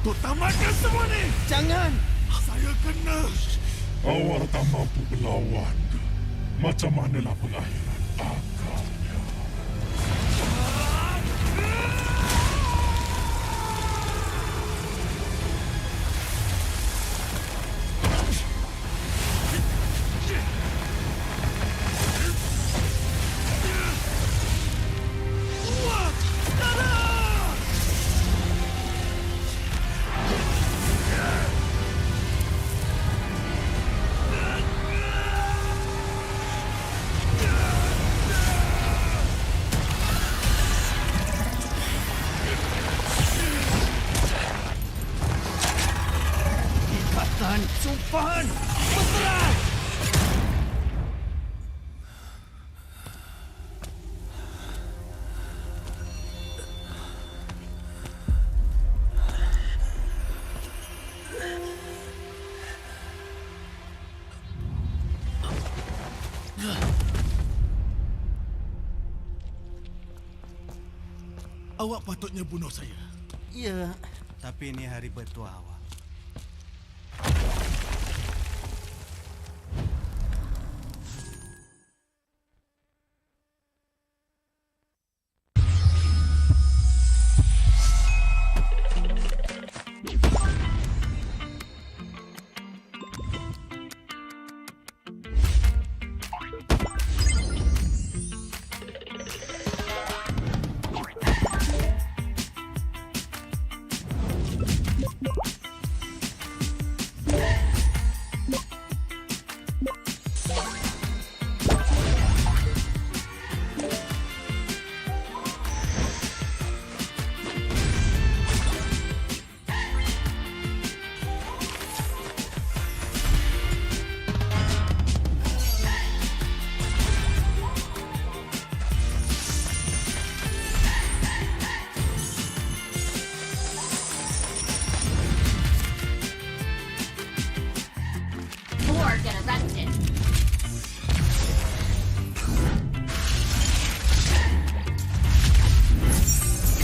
untuk tamatkan semua ni. Jangan! Saya kena. Awak tak mampu melawan. Macam manalah pengakhiran akalnya. Sumpahan! Berserah! Awak patutnya bunuh saya. Ya, tapi ini hari bertua awak.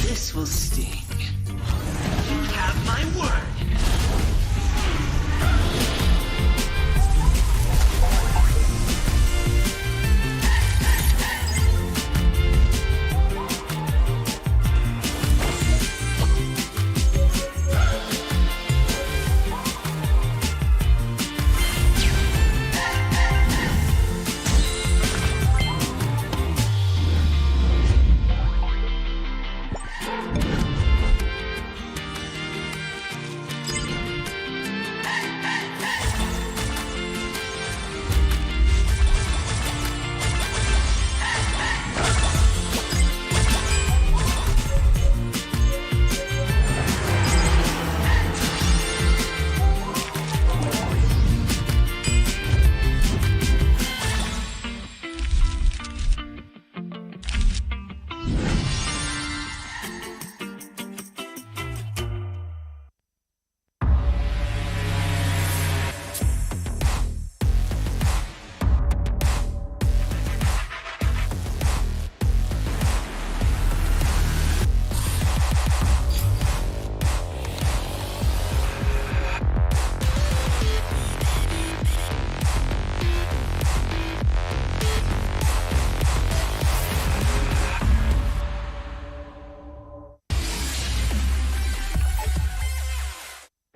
This will sting. You have my word.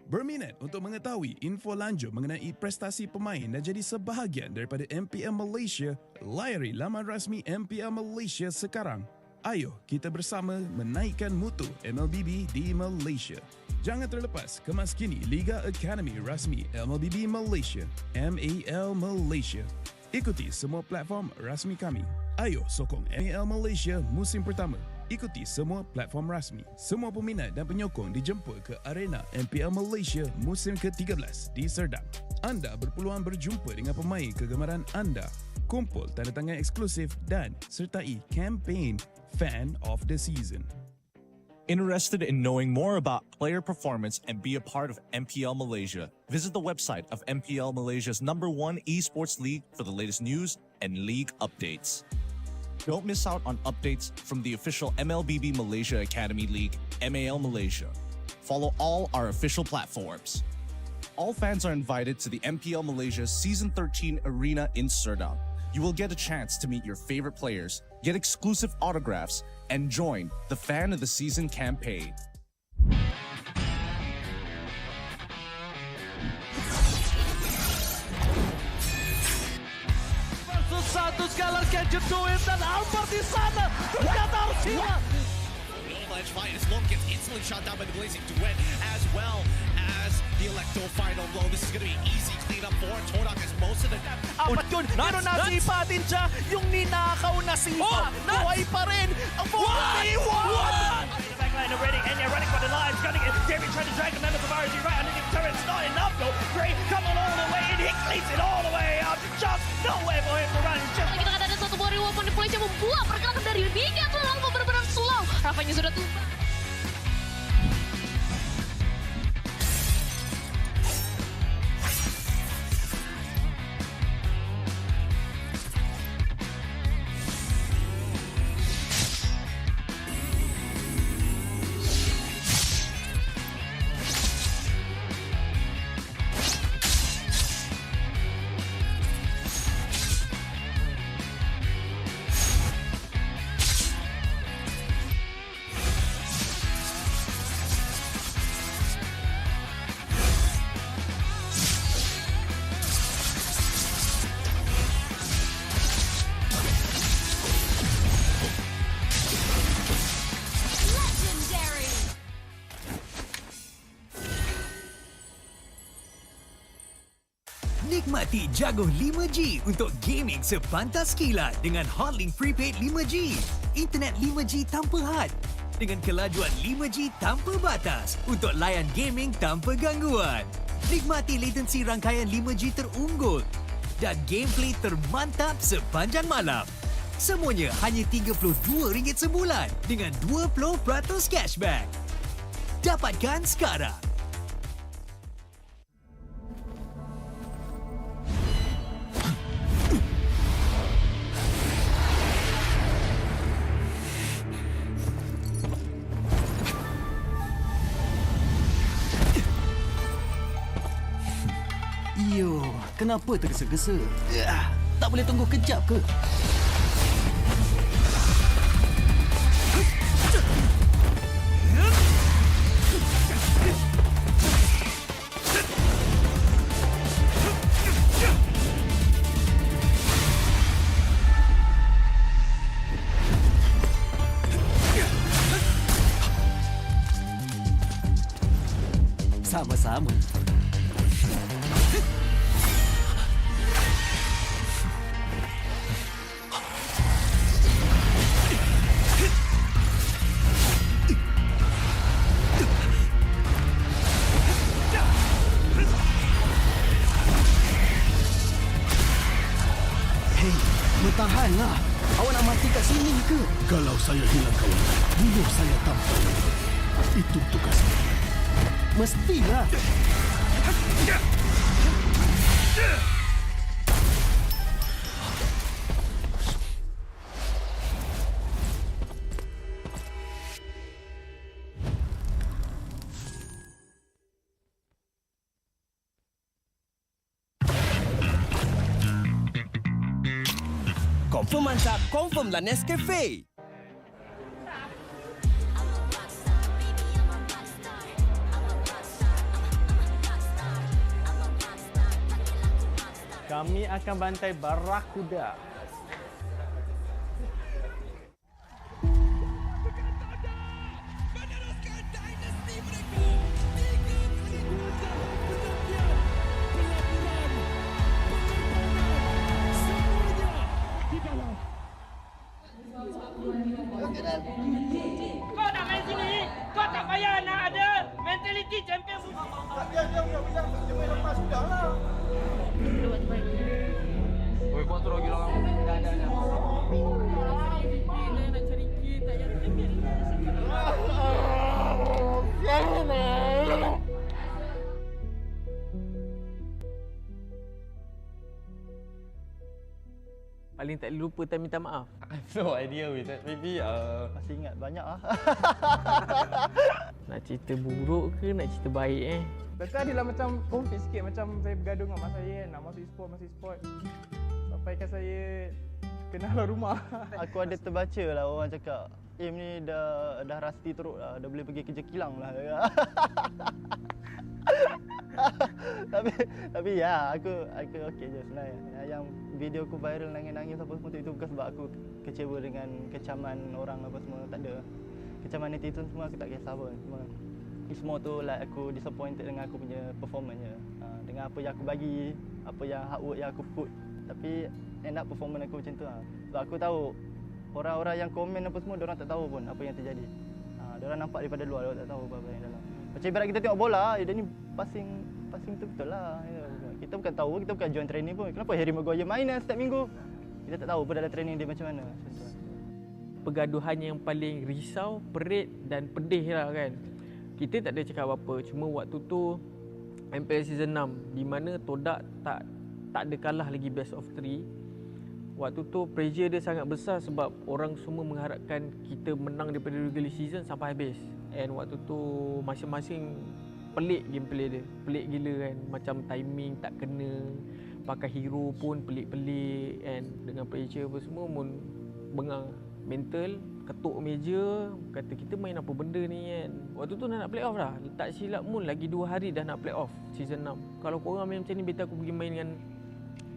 Berminat untuk mengetahui info lanjut mengenai prestasi pemain dan jadi sebahagian daripada MPL Malaysia? Layari laman rasmi MPL Malaysia sekarang. Ayo kita bersama menaikkan mutu MLBB di Malaysia. Jangan terlepas kemas kini Liga Akademi rasmi MLBB Malaysia, MAL Malaysia. Ikuti semua platform rasmi kami. Ayo sokong MPL Malaysia musim pertama. Ikuti semua platform rasmi. Semua peminat dan penyokong dijemput ke arena MPL Malaysia musim ke-13 di Serdang. Anda berpeluang berjumpa dengan pemain kegemaran anda, kumpul tanda tangan eksklusif dan sertai kempen Fan of the Season. Interested in knowing more about player performance and be a part of MPL Malaysia? Visit the website of MPL Malaysia's #1 esports league for the latest news and league updates. Don't miss out on updates from the official MLBB Malaysia Academy League, MAL Malaysia. follow all our official platforms. All fans are invited to the MPL Malaysia Season 13 Arena in Serdang. You will get a chance to meet your favorite players, get exclusive autographs, and join the Fan of the Season campaign. Satu Scalars can you do it? Dan Albert di sana ternyata harus hilang. Edge fight as Long gets instantly shot down by the Blazing Duet, as well as the Electo final blow. This is going to be an easy cleanup for Todak as most of the... Apat yun, pero nasipa din siya yung ninakaw na sipa. Buhay pa rin ang 41! Backline already, and you're running for the lives, gunning it. David trying to drag the members of RSG right underneath the turret. It's not enough though. Gray coming all the way in, he cleans it all the way out. Just nowhere for him to run. Just kita akan ada satu buah reward di polisi yang membuat pergerakan dari Liga terlalu benar-benar slow. Rafanya sudah tumpah. Nikmati jago 5G untuk gaming sepantas kilat dengan Hotlink Prepaid 5G. Internet 5G tanpa had dengan kelajuan 5G tanpa batas untuk layan gaming tanpa gangguan. Nikmati latensi rangkaian 5G terunggul dan gameplay termantap sepanjang malam. Semuanya hanya RM32 sebulan dengan 20% cashback. Dapatkan sekarang. Yo, kenapa tergesa-gesa? Tak boleh tunggu kejap ke? Sama-sama. Bertahanlah. Awak nak mati kat sini ke? Kalau saya hilang kawan, bunuh saya tanpa lupa. Itu tugas saya. Mestilah. Confirm mantap, confirm lah Nescafe. Kami akan bantai Barakuda. kau nak main sini, kau tak payah nak ada mentaliti champion. Oi, kau terus gila kamu. paling tak boleh lupa time minta maaf? I have no idea with that. Maybe Masih ingat banyak ah. Nak cerita buruk ke nak cerita baik Betul adalah macam conflict sikit, macam saya bergaduh dengan mak saya kan, nak masuk e-sport. Sampaikan saya kena halau rumah. Aku ada terbaca lah orang cakap, ni dah rasti teruk lah, dah boleh pergi kerja kilang lah. tapi ya, aku okey je sebenarnya. Yang video aku viral nangis-nangis apa semua tu, itu bukan sebab aku kecewa dengan kecaman orang apa semua, tak ada. Kecaman netizen semua aku tak kisah pun. Semua tu like aku disappointed dengan aku punya performance je. Dengan apa yang aku bagi, apa yang hard work yang aku put. Tapi end up performance aku macam tu lah. Sebab aku tahu orang-orang yang komen apa semua, diorang tak tahu pun apa yang terjadi. Diorang nampak daripada luar, diorang tak tahu apa yang dalam. Macam ibarat kita tengok bola, dia ni passing betul-betul lah. Kita bukan tahu, kita bukan join training pun. Kenapa Harry Maguire main setiap minggu? Kita tak tahu pun dalam training dia macam mana. Pergaduhan yang paling risau, perit dan pedih lah kan. Kita tak ada cakap apa-apa, cuma waktu tu MPL Season 6 di mana Todak tak ada kalah lagi best of 3. Waktu tu pressure dia sangat besar sebab orang semua mengharapkan kita menang daripada regular season sampai habis. And waktu tu masing-masing pelik gameplay dia. Pelik gila kan. Macam timing tak kena. Pakai hero pun pelik-pelik. And dengan pressure apa semua pun bengang. Mental, ketuk meja, kata kita main apa benda ni kan. Waktu tu nak play off dah. Tak silap pun lagi 2 hari dah nak play off season 6. Kalau korang main macam ni, better aku pergi main dengan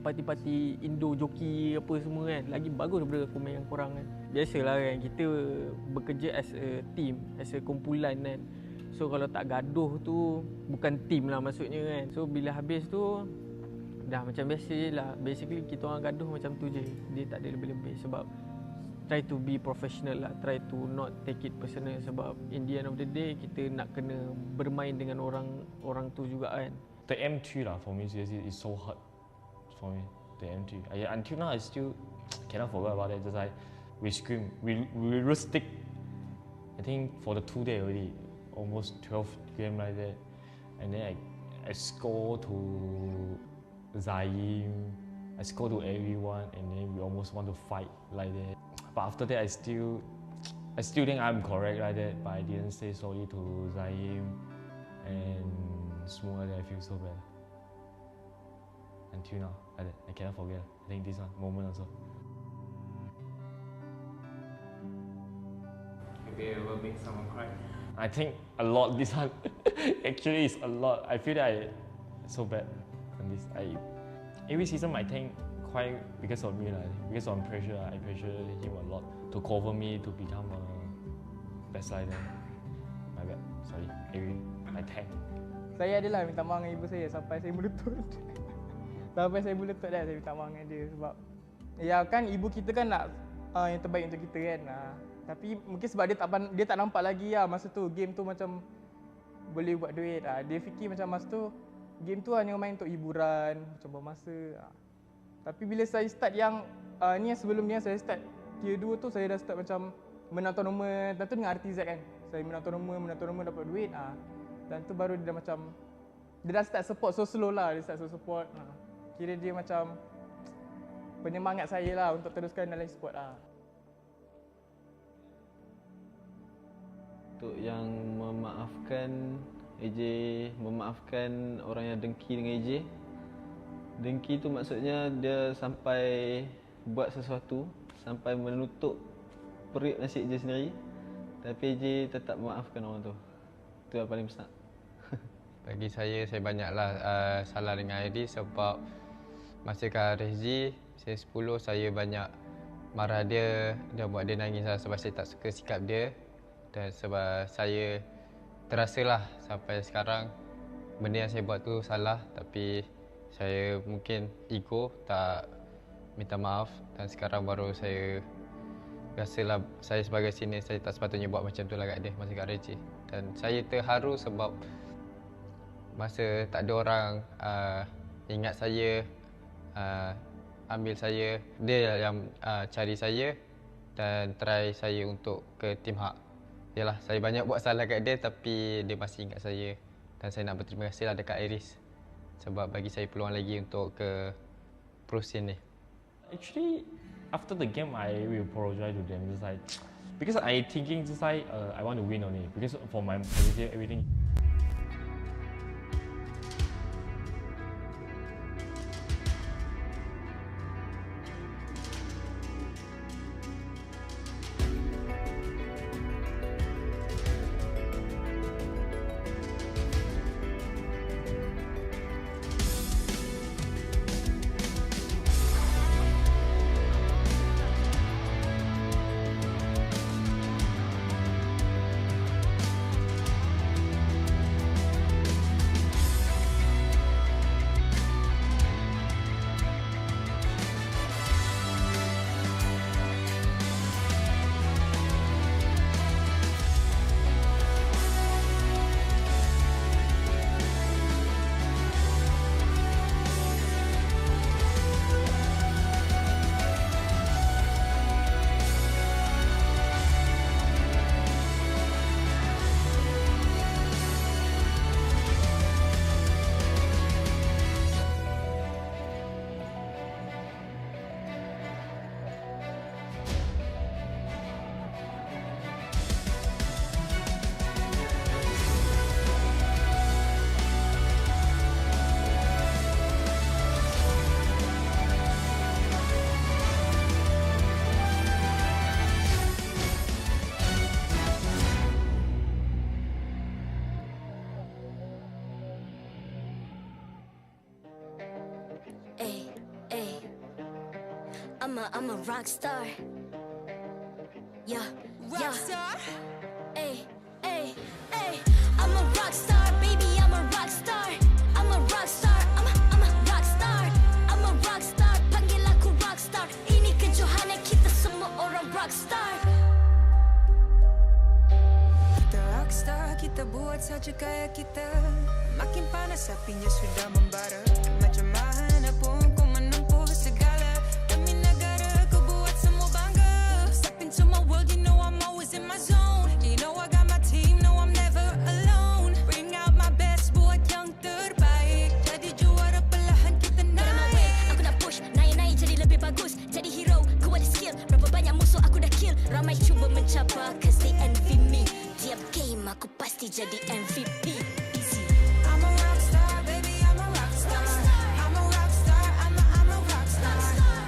parti-parti Indo joki apa semua kan. Lagi bagus daripada aku main dengan korang kan. Biasalah kan, kita bekerja as a team, as a kumpulan kan. So kalau tak gaduh tu bukan team lah maksudnya kan. So bila habis tu dah macam biasa je lah. Basically kita orang gaduh macam tu je. Dia tak ada lebih-lebih sebab try to be professional lah. Try to not take it personal sebab in the end of the day kita nak kena bermain dengan orang tu juga kan. The M3 lah for me seriously is so hard for me. The M3. Until now I still cannot forget about it. Just like we scream, we rustic. I think for the 2 days already, almost 12 game like that. And then I score to Zaim, I score to everyone, and then we almost want to fight like that. But after that, I still think I'm correct like that. But I didn't say sorry to Zaim and semua that I feel so bad. Until now, like that, I cannot forget. I think this one moment also. Maybe it will make someone cry. I think a lot. This one actually is a lot. I feel that I so bad on this. Every season I think quite because of me, because of pressure. I pressure him a lot to cover me to become a best slider. My bad. Sorry. I tank. Saya adalah minta maaf dengan ibu saya sampai saya melutut. Sampai saya melutut dah saya minta maaf dengan dia sebab ya kan ibu kita kan nak yang terbaik untuk kita kan. Tapi mungkin sebab dia tak nampak lagi lah masa tu game tu macam boleh buat duit. Dia fikir macam masa tu game tu hanya main untuk hiburan, macam bermasa. Tapi bila saya start yang ni yang sebelum ni saya start tier 2 tu, saya dah start macam menang tournament. Dan tu dengan RTZ kan. Saya menang tournament dapat duit. Dan tu baru dia dah macam dia dah start support so slow lah, dia start support. Kira dia macam penyemangat saya lah untuk teruskan dalam e-sport lah. Untuk yang memaafkan AJ, memaafkan orang yang dengki dengan AJ. Dengki tu maksudnya dia sampai buat sesuatu, sampai menutup perut nasi AJ sendiri. Tapi AJ tetap memaafkan orang tu. Itu yang paling besar. Bagi saya banyaklah salah dengan AJ sebab masa kat RSG season 10 saya banyak marah dia buat dia nangis lah sebab saya tak suka sikap dia. Dan sebab saya terasalah sampai sekarang benda yang saya buat tu salah, tapi saya mungkin ego tak minta maaf dan sekarang baru saya rasalah saya sebagai senior saya tak sepatutnya buat macam tu lah kat dia masa kat RSG. Dan saya terharu sebab masa tak ada orang ingat saya, ambil saya, dia yang cari saya dan try saya untuk ke Team Hak. Yalah, saya banyak buat salah kat dia tapi dia masih ingat saya. Dan saya nak berterima kasih lah dekat Iris sebab bagi saya peluang lagi untuk ke pro scene ni. Actually, after the game, I will apologize to them. Just like, because I thinking just like I want to win only. Because for my positive everything. I'm a rock star. Yeah, rock star. Ay, ay, ay. I'm a rock star, baby. I'm a rock star. I'm a rock star. I'm a rock star. I'm a rock star. Panggil aku rock star. Ini kejohanan kita semua orang rock star. Kita rock star, kita buat saja gaya kita. Makin panas apinya sudah membara. Macam mana pun ku menempuh segala. Demi negara ku buat semua bangga. Step into my world, you know I'm always in my zone. You know I got my team, no I'm never alone. Bring out my best, buat yang terbaik. Jadi juara perlahan kita naik. Aku nak push, naik-naik jadi lebih bagus. Jadi hero, ku ada skill. Berapa banyak musuh aku dah kill. Ramai cuba mencapai, cause they envy me. Tiap game aku pasti jadi MVP. I'm a rock star, baby, I'm a rock star. I'm a rock star, I'm a rock star.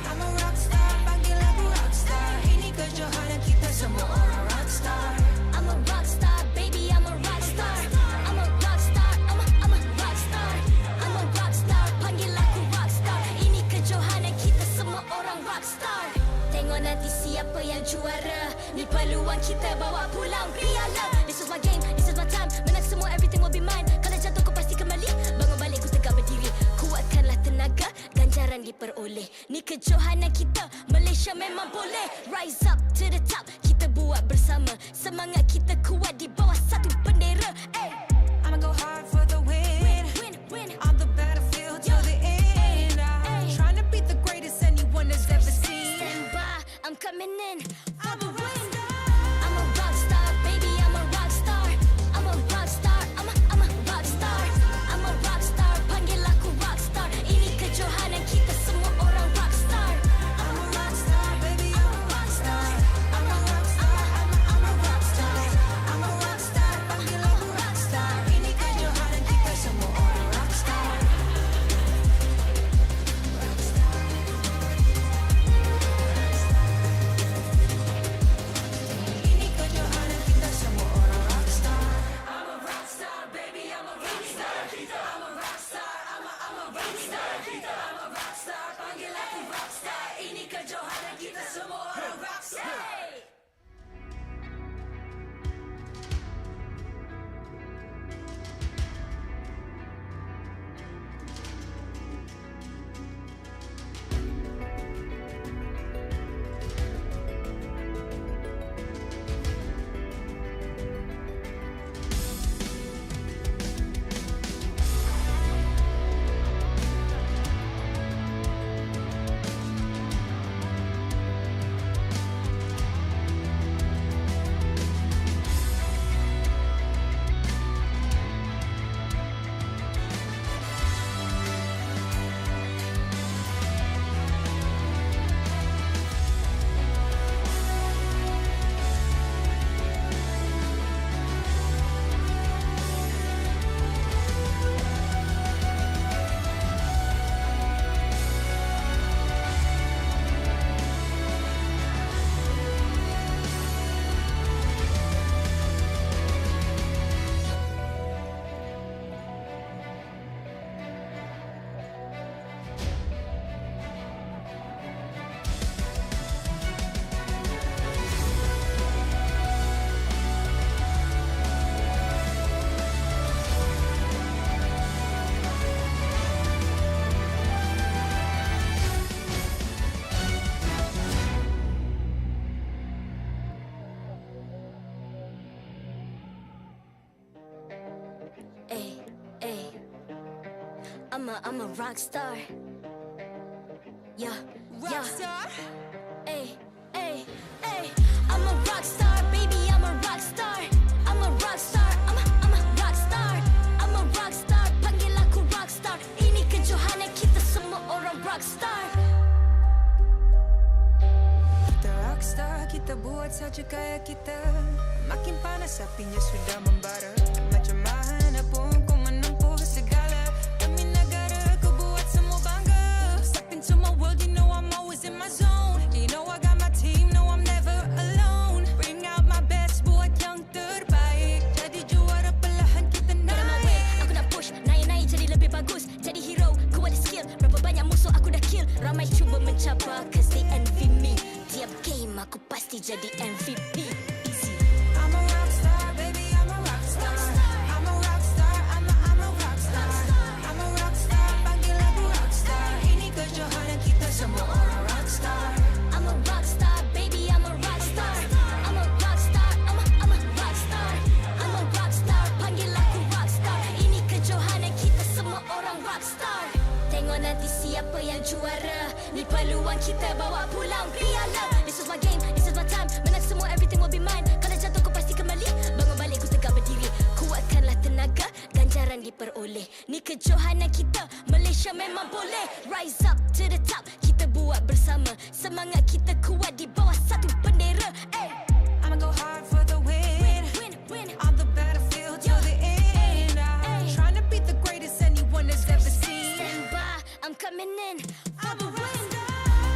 I'm a rock star, panggil aku rock star. Ini kejohanan kita semua orang rock star. I'm a rock star, baby, I'm a rock star. I'm a rock star, I'm a rock star. I'm a rock star, panggil aku rock star. Ini kejohanan kita semua orang rock star. Tengok nanti siapa yang juara. Ni peluang kita bawa pulang piala. This is my game, this is my time. Menang semua, everything will be mine. Kalau jatuh kau pasti kembali. Bangun balik ku tegak berdiri. Kuatkanlah tenaga, ganjaran diperoleh. Ni kejohanan kita, Malaysia memang boleh. Rise up to the top, kita buat bersama. Semangat kita kuat di bawah satu bendera. Ay. I'ma go hard for the win. Win. On the battlefield till the end. I'm trying to beat the greatest anyone has ever seen. Stand by, I'm coming in for the win. I'm a rock star, baby, I'm a rock star. I'm a rock star, I'm a rock star. I'm a rock star, panggil aku rock star. Ini kejohanan kita semua orang rock star. I'm a rock star, baby, I'm a rock star. I'm a rock star, I'm a rock star. I'm a rock star, panggil aku rock star. Ini kejohanan kita semua orang rock star. Ini kejohanan kita semua orang rock star. I'm a rock star, baby, I'm a rock star. I'm a rock star, I'm a rock star. I'm a rock star, panggil aku rock star. Ini kejohanan kita semua orang rock star. I'm a rock star. Yeah, Rockstar? Ay, ay, ay. I'm a rock star, baby, I'm a rock star. I'm a rock star, I'm a rock star. I'm a rock star, panggil aku rock star. Ini kejohanan kita semua orang rock star. Kita rockstar, kita buat saja gaya kita. Makin panas apinya sudah membara. Macam mana pun kau menempuh segala. Demi negara kau buat semua bangga. Step into my world, you know I'm always in my zone. You know I got my team, no I'm never alone. Bring out my best, buat yang terbaik. Jadi juara perlahan kita naik. Get on my way, aku nak push, naik-naik jadi lebih bagus. Jadi hero, ku ada skill. Berapa banyak musuh aku dah kill. Ramai cuba mencabar, cause they envy me. Tiap game aku pasti jadi MVP. Easy. I'm a rockstar, baby, I'm a rockstar. I'm a rockstar, I'm a rockstar. I'm a rockstar, panggil aku rockstar. Ini kejohanan kita semua orang rockstar. I'm a rockstar, baby, I'm a rockstar. I'm a rockstar, I'm a rockstar. I'm a rockstar, panggil aku rockstar. Ini kejohanan kita semua orang rockstar. Tengok nanti siapa yang juara. Ni peluang kita bawa pulang piala. This is my game, this is my time. Menang semua, everything will be mine. Kalau jatuh kau pasti kembali. Bangun balik ku tegak berdiri. Kuatkanlah tenaga, ganjaran diperoleh. Ni kejohanan kita, Malaysia memang boleh. Rise up to the top, kita buat bersama. Semangat kita kuat di bawah satu bendera. I'ma go hard for the win. On the battlefield till the end. I'm trying to beat the greatest anyone has ever seen. Stand by, I'm coming in for the win.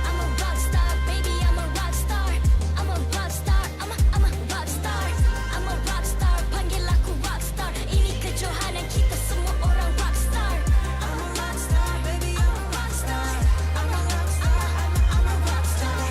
I'm a rockstar, baby, I'm a rockstar. I'm a rockstar, I'm a rockstar. I'm a rockstar, panggil aku rockstar. Ini kejohanan kita semua orang rockstar. I'm a rockstar, baby, I'm a rockstar. I'm a rockstar, I'm a rockstar.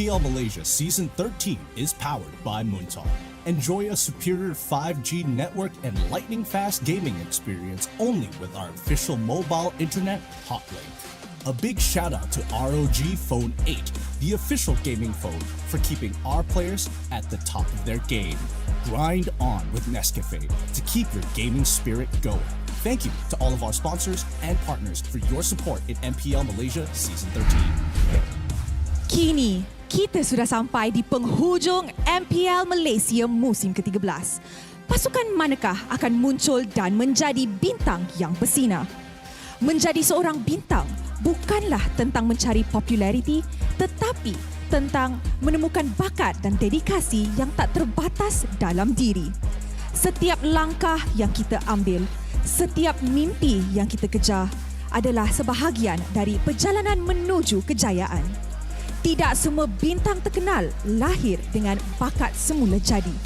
MPL Malaysia Season 13 is powered by Muntar. Enjoy a superior 5G network and lightning-fast gaming experience only with our official mobile internet hotlink. A big shout out to ROG Phone 8, the official gaming phone, for keeping our players at the top of their game. Grind on with Nescafe to keep your gaming spirit going. Thank you to all of our sponsors and partners for your support in MPL Malaysia Season 13. Kini, kita sudah sampai di penghujung MPL Malaysia musim ke-13. Pasukan manakah akan muncul dan menjadi bintang yang bersinar? Menjadi seorang bintang bukanlah tentang mencari populariti, tetapi tentang menemukan bakat dan dedikasi yang tak terbatas dalam diri. Setiap langkah yang kita ambil, setiap mimpi yang kita kejar adalah sebahagian dari perjalanan menuju kejayaan. Tidak semua bintang terkenal lahir dengan bakat semula jadi.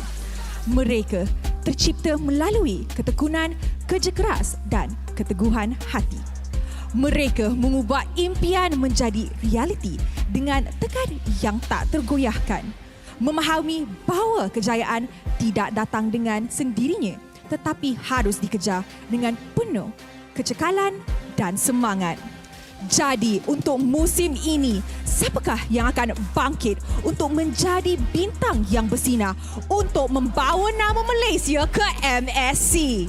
Mereka tercipta melalui ketekunan, kerja keras dan keteguhan hati. Mereka mengubah impian menjadi realiti dengan tekad yang tak tergoyahkan. Memahami bahawa kejayaan tidak datang dengan sendirinya, tetapi harus dikejar dengan penuh kecekalan dan semangat. Jadi, untuk musim ini, siapakah yang akan bangkit untuk menjadi bintang yang bersinar untuk membawa nama Malaysia ke MSC?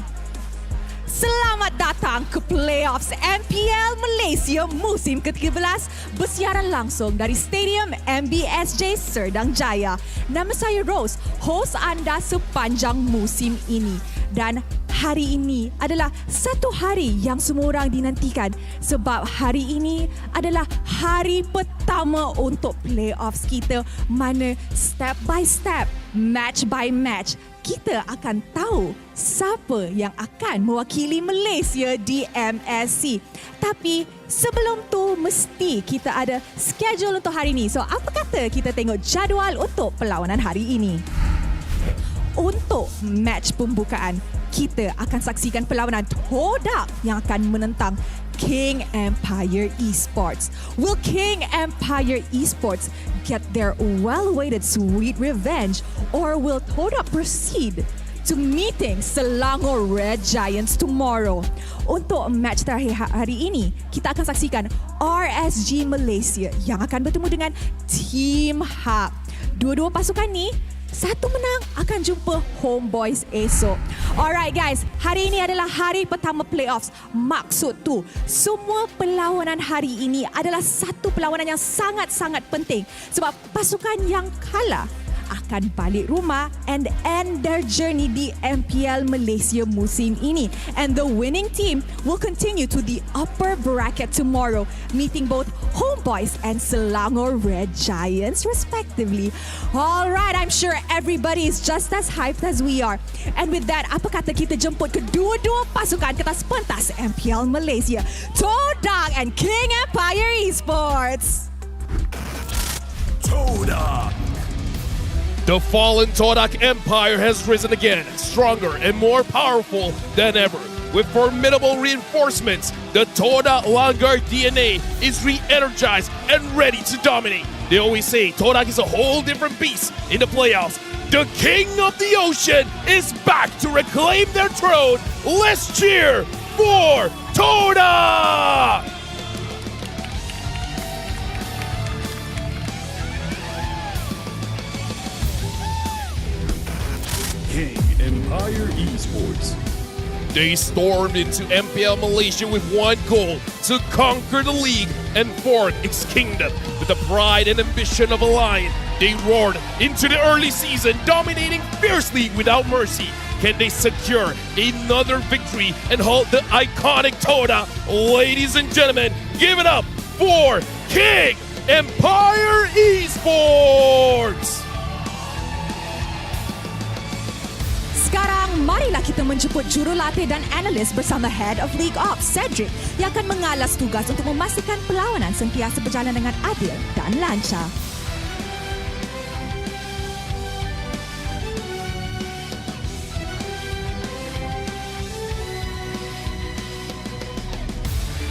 Selamat datang ke Playoffs MPL Malaysia musim ke-13 bersiaran langsung dari Stadium MBSJ Serdang Jaya. Nama saya Rose, hos anda sepanjang musim ini. Dan hari ini adalah satu hari yang semua orang dinantikan sebab hari ini adalah hari pertama untuk playoffs kita, mana step by step, match by match, kita akan tahu siapa yang akan mewakili Malaysia di MSC. Tapi sebelum tu mesti kita ada schedule untuk hari ini. So apa kata kita tengok jadual untuk perlawanan hari ini? Untuk match pembukaan, kita akan saksikan perlawanan Todak yang akan menentang King Empire Esports. Will King Empire Esports get their well-awaited sweet revenge, or will Todak proceed to meeting Selangor Red Giants tomorrow? Untuk match terakhir hari ini, kita akan saksikan RSG Malaysia yang akan bertemu dengan Team Hub. Dua-dua pasukan ni, satu menang akan jumpa Homeboys esok. Alright guys, hari ini adalah hari pertama playoffs. Maksud tu, semua perlawanan hari ini adalah satu perlawanan yang sangat-sangat penting. Sebab pasukan yang kalah akan balik rumah and end their journey di MPL Malaysia musim ini. And the winning team will continue to the upper bracket tomorrow, meeting both Homeboys and Selangor Red Giants respectively. Alright, I'm sure everybody is just as hyped as we are. And with that, apa kata kita jemput kedua-dua pasukan ke atas pentas MPL Malaysia, Todak and King Empire Esports. Todak. The fallen Todak Empire has risen again, stronger and more powerful than ever. With formidable reinforcements, the Todak Langar DNA is re-energized and ready to dominate. They always say Todak is a whole different beast in the playoffs. The King of the Ocean is back to reclaim their throne. Let's cheer for Todak! King Empire Esports. They stormed into MPL Malaysia with one goal: to conquer the league and forge its kingdom. With the pride and ambition of a lion, they roared into the early season, dominating fiercely without mercy. Can they secure another victory and halt the iconic Todak? Ladies and gentlemen, give it up for King Empire Esports! Sekarang, marilah kita menjemput jurulatih dan analis bersama Head of League Ops, Cedric, yang akan mengalas tugas untuk memastikan perlawanan sentiasa berjalan dengan adil dan lancar.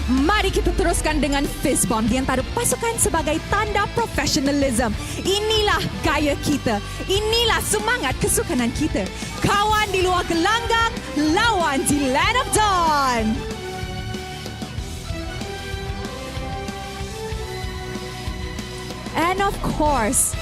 Mari kita teruskan dengan fist bump di antara pasukan sebagai tanda profesionalism. Inilah gaya kita. Inilah semangat kesukanan kita. Kawan di luar gelanggang, lawan di Land of Dawn. And of course,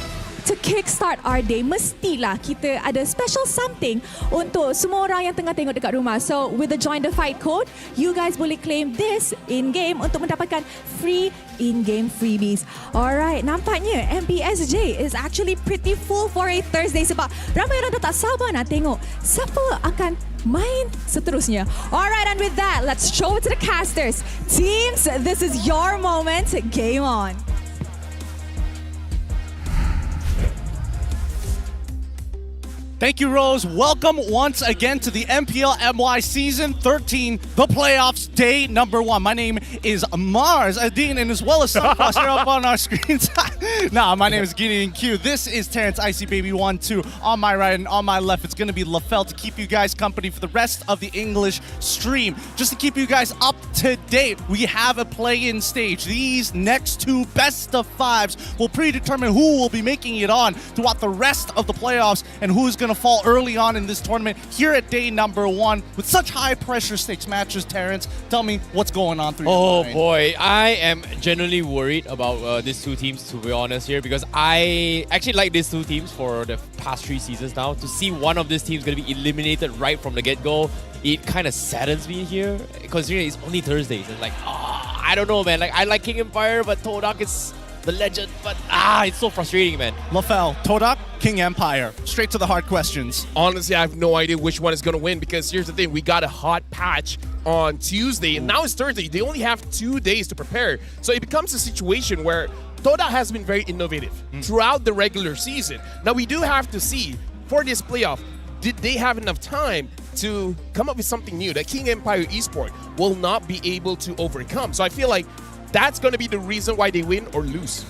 to kickstart our day, mestilah kita ada special something untuk semua orang yang tengah tengok dekat rumah. So, with the Join the Fight code, you guys boleh claim this in-game untuk mendapatkan free in-game freebies. Alright, nampaknya MPSJ is actually pretty full for a Thursday sebab ramai orang dah tak sabar nak tengok siapa akan main seterusnya. Alright, and with that, let's show it to the casters. Teams, this is your moment. Game on. Thank you, Rose. Welcome once again to the MPL MY Season 13, the playoffs, day number 1. My name is Mars Adine, and as well as Sunfrost here up on our screens. My name is Gideon Q. This is Terrence Icy Baby 1-2. On my right and on my left, it's going to be LaFell to keep you guys company for the rest of the English stream. Just to keep you guys up to date, we have a play-in stage. These next 2 best of 5s will predetermine who will be making it on throughout the rest of the playoffs and who's going to fall early on in this tournament here at day number 1 with such high pressure stakes matches. Terrence, tell me what's going on through your mind. Boy, I am genuinely worried about these 2 teams, to be honest here, because I actually like these 2 teams for the past 3 seasons now. To see one of these teams going to be eliminated right from the get-go, it kind of saddens me here, considering it's only Thursdays. And like, I don't know, man. Like, I like King Empire, but Todak is the legend, but it's so frustrating, man. LaFell, Todak, King Empire. Straight to the hard questions. Honestly, I have no idea which one is going to win, because here's the thing. We got a hot patch on Tuesday, and now it's Thursday. They only have 2 days to prepare. So it becomes a situation where Todak has been very innovative throughout the regular season. Now, we do have to see, for this playoff, did they have enough time to come up with something new that King Empire Esports will not be able to overcome? So I feel like that's going to be the reason why they win or lose.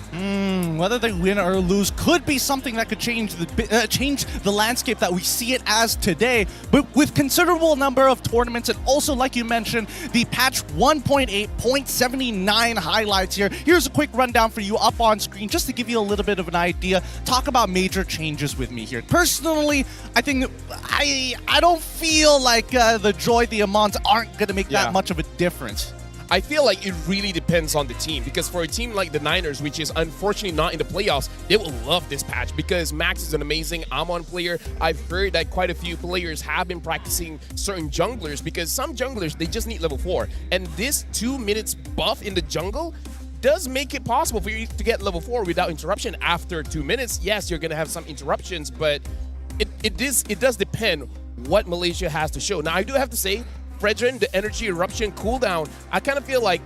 Whether they win or lose could be something that could change the landscape that we see it as today. But with considerable number of tournaments, and also, like you mentioned, the patch 1.8.79 highlights here. Here's a quick rundown for you up on screen, just to give you a little bit of an idea. Talk about major changes with me here. Personally, I think I don't feel like the Joy, the Amons aren't going to make that much of a difference. I feel like it really depends on the team, because for a team like the Niners, which is unfortunately not in the playoffs, they will love this patch because Max is an amazing Amon player. I've heard that quite a few players have been practicing certain junglers, because some junglers, they just need level 4. And this 2 minutes buff in the jungle does make it possible for you to get level 4 without interruption after 2 minutes. Yes, you're going to have some interruptions, but it does depend what Malaysia has to show. Now, I do have to say, Fredrin, the energy eruption cooldown, I kind of feel like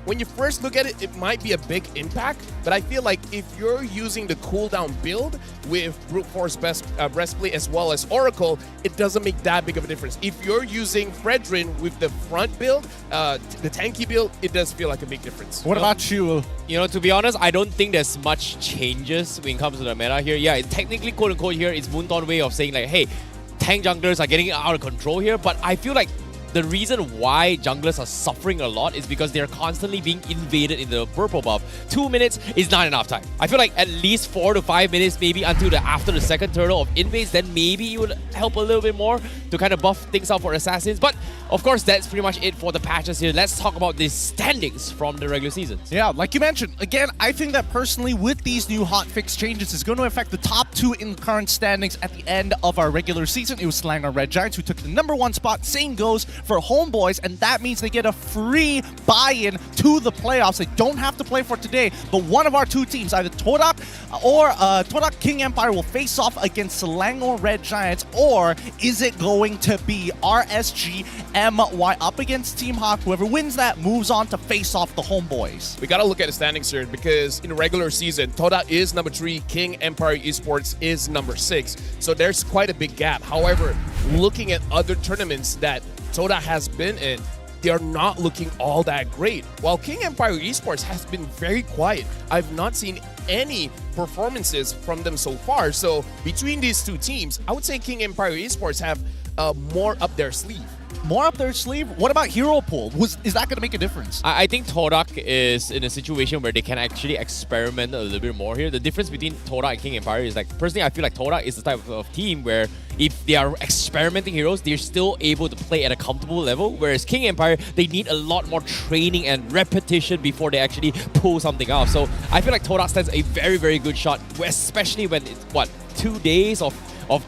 when you first look at it, it might be a big impact, but I feel like if you're using the cooldown build with Brute Force Breastplate as well as Oracle, it doesn't make that big of a difference. If you're using Fredrin with the front build, the tanky build, it does feel like a big difference. What about you? You know, to be honest, I don't think there's much changes when it comes to the meta here. Yeah, technically, quote-unquote here, it's Moonton way of saying like, hey, tank junglers are getting out of control here, but I feel like the reason why junglers are suffering a lot is because they're constantly being invaded in the purple buff. 2 minutes is not enough time. I feel like at least 4 to 5 minutes, maybe until after the second turtle of invades, then maybe it would help a little bit more to kind of buff things out for assassins. But of course, that's pretty much it for the patches here. Let's talk about the standings from the regular seasons. Yeah, like you mentioned, again, I think that personally with these new hotfix changes, it's going to affect the top 2 in the current standings at the end of our regular season. It was Selangor Red Giants who took the #1 spot. Same goes for Homeboys, and that means they get a free buy-in to the playoffs. They don't have to play for today, but one of our 2 teams, either Todak or Todak King Empire, will face off against Selangor Red Giants, or is it going to be RSG MY up against Team Hawk? Whoever wins that moves on to face off the Homeboys. We got to look at the standings here, because in the regular season, Todak is number 3, King Empire Esports is number 6. So there's quite a big gap. However, looking at other tournaments that Todak has been in, they are not looking all that great. While King Empire Esports has been very quiet, I've not seen any performances from them so far. So between these 2 teams, I would say King Empire Esports have more up their sleeve. More up their sleeve? What about hero pool? Is that going to make a difference? I think Todak is in a situation where they can actually experiment a little bit more here. The difference between Todak and King Empire is like, personally, I feel like Todak is the type of team where if they are experimenting heroes, they're still able to play at a comfortable level. Whereas King Empire, they need a lot more training and repetition before they actually pull something off. So I feel like Todak stands a very, very good shot, especially when it's, 2 days of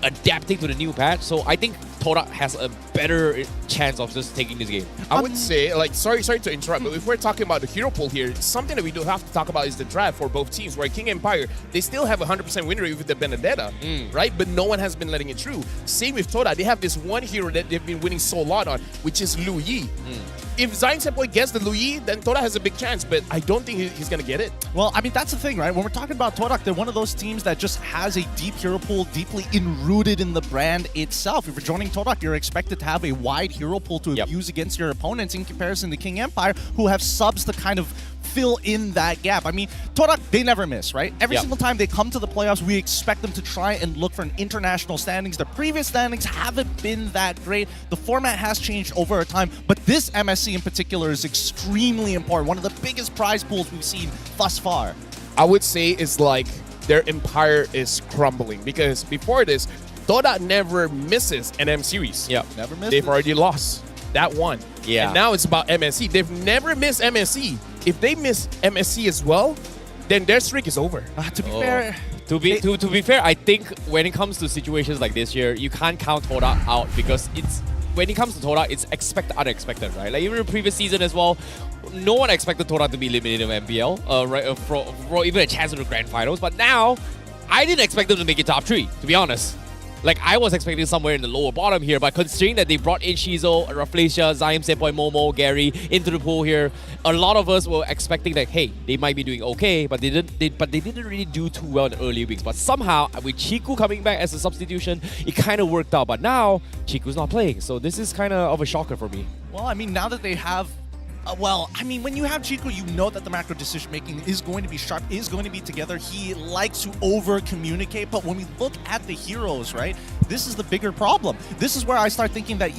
adapting to the new patch. So I think Todak has a better chance of just taking this game. I would say, like, sorry to interrupt, but if we're talking about the hero pool here, something that we do have to talk about is the draft for both teams, where King Empire, they still have a 100% win rate with the Benedetta, right? But no one has been letting it through. Same with Todak. They have this one hero that they've been winning so a lot on, which is Lu Yi. If Zion Senpai gets the Lu Yi, then Todak has a big chance, but I don't think he's going to get it. Well, I mean, that's the thing, right? When we're talking about Todak, they're one of those teams that just has a deep hero pool, deeply enrooted in the brand itself. If you're joining Todak, you're expected to have a wide hero pool to use against your opponents in comparison to King Empire, who have subs to kind of fill in that gap. I mean, Todak, they never miss, right? Every single time they come to the playoffs, we expect them to try and look for an international standings. The previous standings haven't been that great. The format has changed over time, but this MSC in particular is extremely important. One of the biggest prize pools we've seen thus far. I would say it's like their empire is crumbling, because before this, Todak never misses an M series. Never misses. They've already lost that one. Yeah. And now it's about MSC. They've never missed MSC. If they miss MSC as well, then their streak is over. To be fair, to be fair, I think when it comes to situations like this here, you can't count Todak out, because when it comes to Todak, it's unexpected, right? Like even in the previous season as well, no one expected Todak to be eliminated in MPL, right? For even a chance in the grand finals. But now, I didn't expect them to make it top 3, to be honest. Like, I was expecting somewhere in the lower bottom here, but considering that they brought in Shizo, Raflesia, Zion Senpai, Momo, Gary into the pool here, a lot of us were expecting that, hey, they might be doing okay, but they didn't really do too well in the early weeks. But somehow, with Chiku coming back as a substitution, it kind of worked out. But now, Chiku's not playing, so this is kind of a shocker for me. Well, I mean, now that they have well, I mean, when you have Chico, you know that the macro decision-making is going to be sharp, is going to be together. He likes to over-communicate, but when we look at the heroes, right, this is the bigger problem. This is where I start thinking that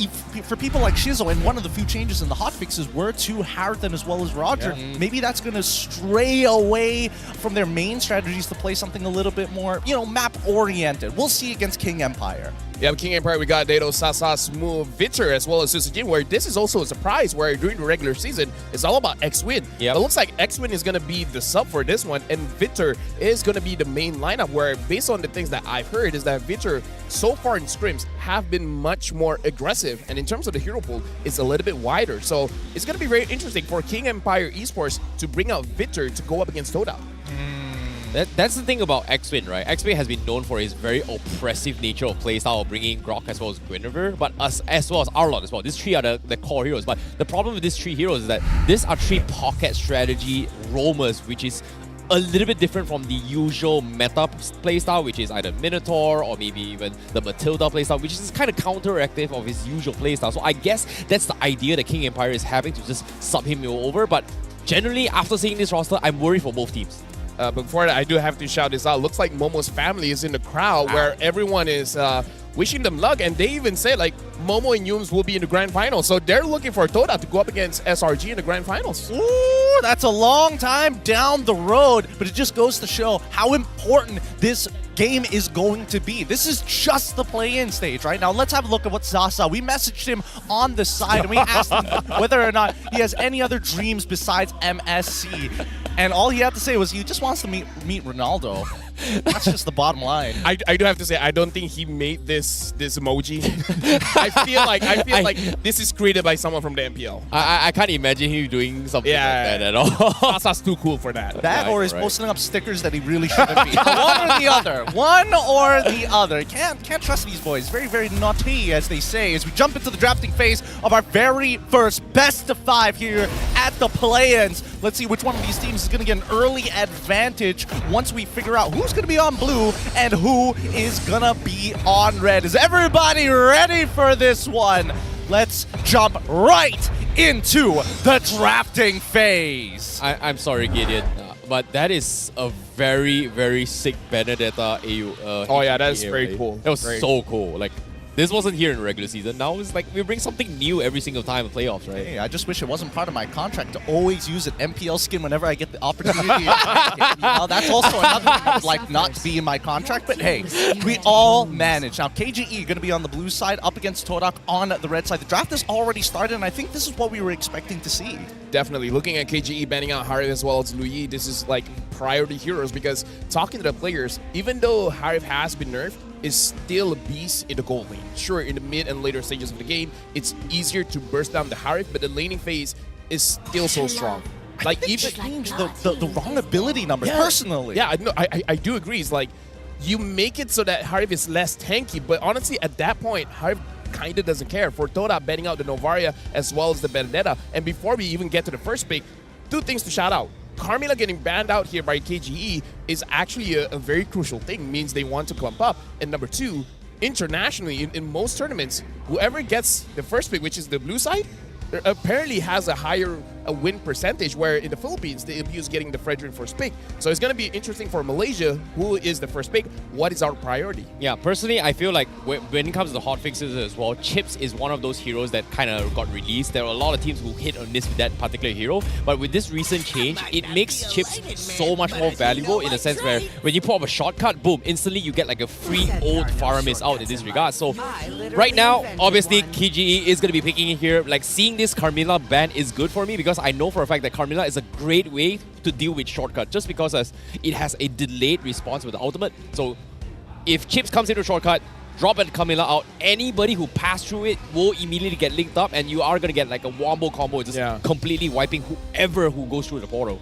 for people like Shizo, and one of the few changes in the hotfixes were to Harathan as well as Roger, maybe that's going to stray away from their main strategies to play something a little bit more, map-oriented. We'll see against King Empire. Yeah, King Empire, we got Dato, Sasa, Smooth, Vitter, as well as Susujin, where this is also a surprise, where during the regular season, it's all about X-Win. It looks like X-Win is going to be the sub for this one, and Vitter is going to be the main lineup, where based on the things that I've heard is that Vitter, so far in scrims, have been much more aggressive, and in terms of the hero pool, it's a little bit wider. So it's going to be very interesting for King Empire Esports to bring out Vitter to go up against Todak. That's the thing about X-Win, right? X-Win has been known for his very oppressive nature of playstyle of bringing Grok as well as Guinevere, but as well as Arlott as well. These three are the core heroes. But the problem with these three heroes is that these are three pocket strategy roamers, which is a little bit different from the usual meta playstyle, which is either Minotaur or maybe even the Matilda playstyle, which is kind of counteractive of his usual playstyle. So I guess that's the idea that King Empire is having, to just sub him over. But generally, after seeing this roster, I'm worried for both teams. Before that, I do have to shout this out. Looks like Momo's family is in the crowd, where everyone is wishing them luck, and they even say like Momo and Yums will be in the grand finals. So they're looking for Todak to go up against SRG in the grand finals. Ooh, that's a long time down the road, but it just goes to show how important this game is going to be. This is just the play-in stage, right? Now let's have a look at what Zaza. We messaged him on the side and we asked him whether or not he has any other dreams besides MSC. And all he had to say was he just wants to meet Ronaldo. That's just the bottom line. I do have to say, I don't think he made this emoji. I feel like this is created by someone from the MPL. I can't imagine him doing something like that at all. Sasa's too cool for that. That or he's posting up stickers that he really shouldn't be. One or the other. One or the other. Can't trust these boys. Very, very naughty, as they say, as we jump into the drafting phase of our very first best of 5 here at the play-ins. Let's see which one of these teams is going to get an early advantage once we figure out who's going to be on blue and who is going to be on red. Is everybody ready for this one? Let's jump right into the drafting phase. I'm sorry, Gideon, but that is a very, very sick Benedetta AU. Oh yeah, that's very cool. That was so cool. Like, This wasn't here in the regular season. Now it's like we bring something new every single time in playoffs, right? Hey, I just wish it wasn't part of my contract to always use an MPL skin whenever I get the opportunity. That's also another thing I would like not to be in my contract, but hey, we all manage. Now, KGE going to be on the blue side, up against Torak on the red side. The draft has already started, and I think this is what we were expecting to see. Definitely. Looking at KGE banning out Harif as well as Luyi, this is like priority heroes because talking to the players, even though Harif has been nerfed, is still a beast in the gold lane. Sure, in the mid and later stages of the game, it's easier to burst down the Harif, but the laning phase is still so strong. Like even change the wrong ability numbers, personally. Yeah, no, I do agree. It's like you make it so that Harif is less tanky, but honestly, at that point, Harif kind of doesn't care. For Toda banning out the Novaria as well as the Benedetta, and before we even get to the first pick, two things to shout out. Carmilla getting banned out here by KGE is actually a very crucial thing, means they want to clump up. And number two, internationally, in most tournaments, whoever gets the first pick, which is the blue side, apparently has a higher win percentage, where in the Philippines, the LPU is getting the Fredrin first pick. So it's going to be interesting for Malaysia, who is the first pick. What is our priority? Yeah, personally, I feel like when it comes to the hot fixes as well, Chips is one of those heroes that kind of got released. There are a lot of teams who hit or miss with that particular hero, but with this recent change, it makes Chips so much more valuable in a sense where when you pull up a shortcut, boom, instantly you get like a free old Faramis out in this regard. So right now, obviously, KGE is going to be picking it here. Like seeing this Carmilla ban is good for me because I know for a fact that Carmilla is a great way to deal with shortcut just because it has a delayed response with the ultimate. So if Chips comes into shortcut, drop and Carmilla out, anybody who passed through it will immediately get linked up and you are going to get like a wombo combo just completely wiping whoever who goes through the portal.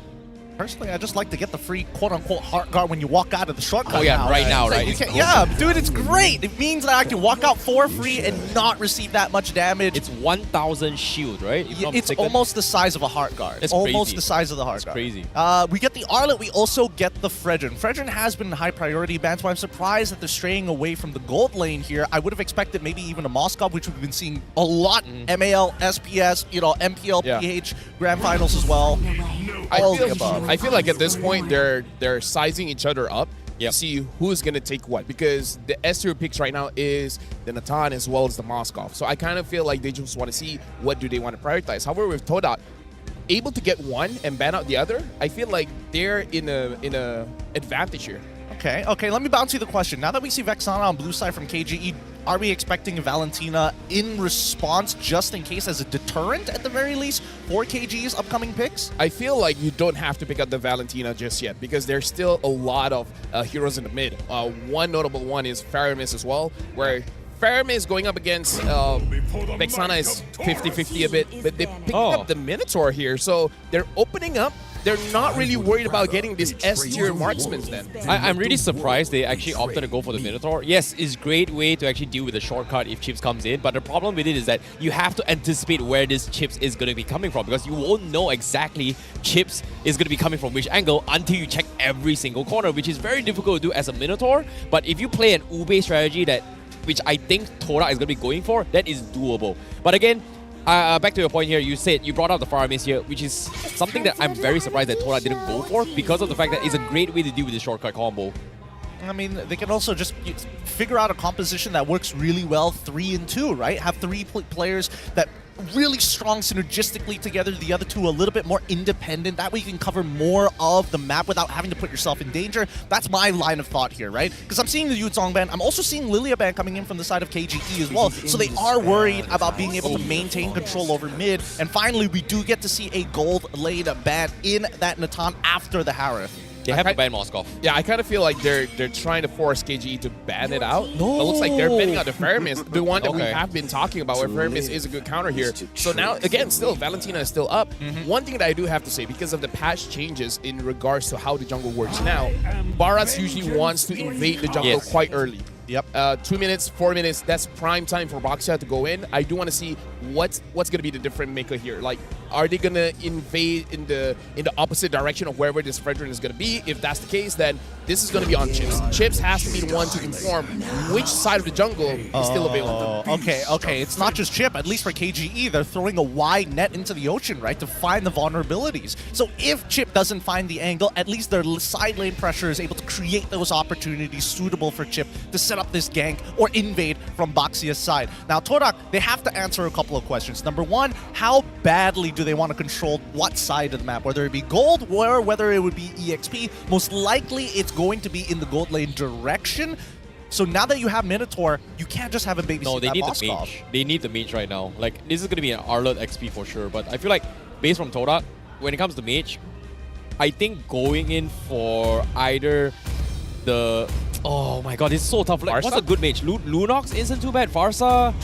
Personally, I just like to get the free quote-unquote heart guard when you walk out of the shortcut. Oh yeah, right now, right? Yeah, dude, it's great. It means that I can walk out for free and not receive that much damage. It's 1,000 shield, right? It's almost the size of a heart guard. It's almost crazy. the size of the heart guard. Crazy. We get the Arlet. We also get the Fredrin. Fredrin has been high priority ban, so I'm surprised that they're straying away from the gold lane here. I would have expected maybe even a Moscow, which we've been seeing a lot. MAL, SPS, MPL, PH, Grand Finals as well. I feel like at this point they're sizing each other up to see who's gonna take what, because the S-tier picks right now is the Natan as well as the Moskov. So I kind of feel like they just want to see what do they want to prioritize. However, with Todak able to get one and ban out the other, I feel like they're in a advantage here. Okay, let me bounce you the question. Now that we see Vexana on blue side from KGE, are we expecting Valentina in response just in case as a deterrent at the very least for KGE's upcoming picks? I feel like you don't have to pick up the Valentina just yet because there's still a lot of heroes in the mid. One notable one is Faramis as well, where Faramis going up against Vexana is 50-50 a bit, but they picked up the Minotaur here, so they're opening up. They're not really worried about getting this S-tier marksmen then. I'm really surprised they actually opted to go for the Minotaur. Yes, it's a great way to actually deal with the shortcut if Chips comes in, but the problem with it is that you have to anticipate where this Chips is going to be coming from because you won't know exactly Chips is going to be coming from which angle until you check every single corner, which is very difficult to do as a Minotaur. But if you play an Ube strategy which I think Tora is going to be going for, that is doable. But again, back to your point here, you brought up the Faramis here, which is something that I'm very surprised that Tora didn't go for because of the fact that it's a great way to deal with the shortcut combo. I mean, they can also just figure out a composition that works really well 3 and 2, right? Have 3 players that really strong synergistically together, the other 2 a little bit more independent. That way you can cover more of the map without having to put yourself in danger. That's my line of thought here, right? Because I'm seeing the Yuzong ban. I'm also seeing Lilia ban coming in from the side of KGE as well. So they are worried about being able to maintain control over mid. And finally, we do get to see a gold lane ban in that Natan after the Harith. They have to ban Moskov. Yeah, I kind of feel like they're trying to force KGE to ban it out. No. It looks like they're banning out the Faramis, the one that we have been talking about, where Faramis is a good counter here. So now, again, still, Valentina is still up. One thing that I do have to say, because of the patch changes in regards to how the jungle works now, Baras usually wants to invade the jungle quite early. Yep. 2 minutes, 4 minutes, that's prime time for Boxia to go in. I do want to see what's going to be the different maker here. Like, are they going to invade in the opposite direction of wherever this Fredrin is going to be? If that's the case, then this is going to be on Chips. Chips has to be the one to inform which side of the jungle is still available. Okay. It's not just Chip. At least for KGE, they're throwing a wide net into the ocean, right, to find the vulnerabilities. So if Chip doesn't find the angle, at least their side lane pressure is able to create those opportunities suitable for Chip to set up this gank or invade from Baxia's side. Now, Todak, they have to answer a couple of questions. Number one, how badly do they want to control what side of the map? Whether it be gold or whether it would be EXP. Most likely, it's going to be in the gold lane direction. So now that you have Minotaur, you can't just have a babysit. No, they need Moskov. the mage. They need the mage right now. Like, this is going to be an Arlot XP for sure. But I feel like, based from Todak, when it comes to mage, I think going in for either the... Oh my god, this is so tough. Like, what's a good mage? Lunox isn't too bad. Farsa...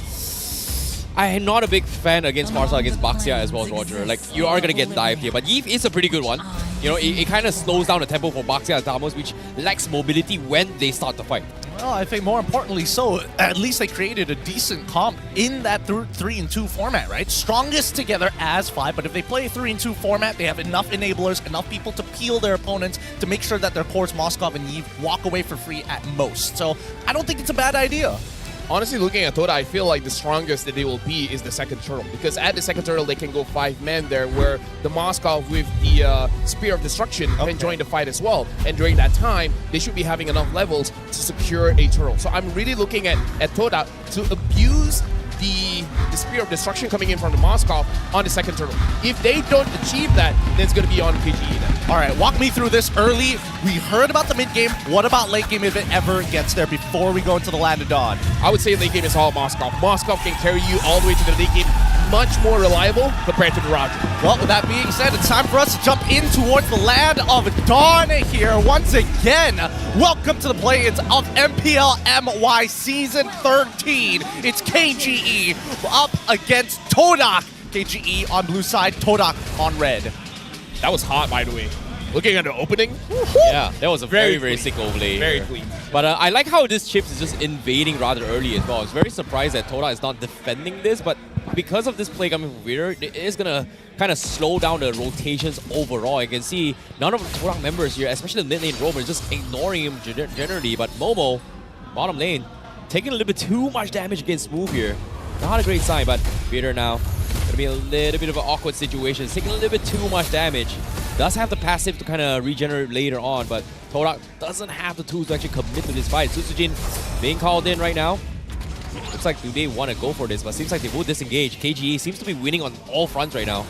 I am not a big fan against Farsa against Baxia as well as Roger. Like, you are going to get dived here. But Yves is a pretty good one. You know, it kind of slows down the tempo for Baxia and Damos, which lacks mobility when they start the fight. Well, I think more importantly so, at least they created a decent comp in that 3-in-2 format, right? Strongest together as 5, but if they play a 3-in-2 format, they have enough enablers, enough people to peel their opponents to make sure that their cores, Moskov and Yves, walk away for free at most. So I don't think it's a bad idea. Honestly, looking at Toda, I feel like the strongest that they will be is the second turtle. Because at the second turtle, they can go 5 men there, where the Moskov with the Spear of Destruction can join the fight as well. And during that time, they should be having enough levels to secure a turtle. So I'm really looking at Toda to abuse the Spear of Destruction coming in from the Moskov on the second turtle. If they don't achieve that, then it's going to be on KGE then. All right, walk me through this early. We heard about the mid game. What about late game if it ever gets there before we go into the Land of Dawn? I would say late game is all Moskov. Moskov can carry you all the way to the late game. Much more reliable compared to the Roger. Well, with that being said, it's time for us to jump in towards the Land of Dawn here once again. Welcome to the play-ins of MPL MY Season 13. It's KGE up against Todak. KGE on blue side, Todak on red. That was hot, by the way. Looking at the opening. Yeah, that was a very sick overlay. Very clean. But I like how this Chips is just invading rather early as well. I was very surprised that Todak is not defending this, but because of this play coming from Vader, it is going to kind of slow down the rotations overall. You can see none of the Todak members here, especially the mid lane roamers, just ignoring him generally. But Momo, bottom lane, taking a little bit too much damage against Smooth here. Not a great sign, but Vader now going to be a little bit of an awkward situation. It's taking a little bit too much damage. Does have the passive to kind of regenerate later on, but Todak doesn't have the tools to actually commit to this fight. Susujin being called in right now. Looks like they want to go for this, but seems like they will disengage. KGE seems to be winning on all fronts right now.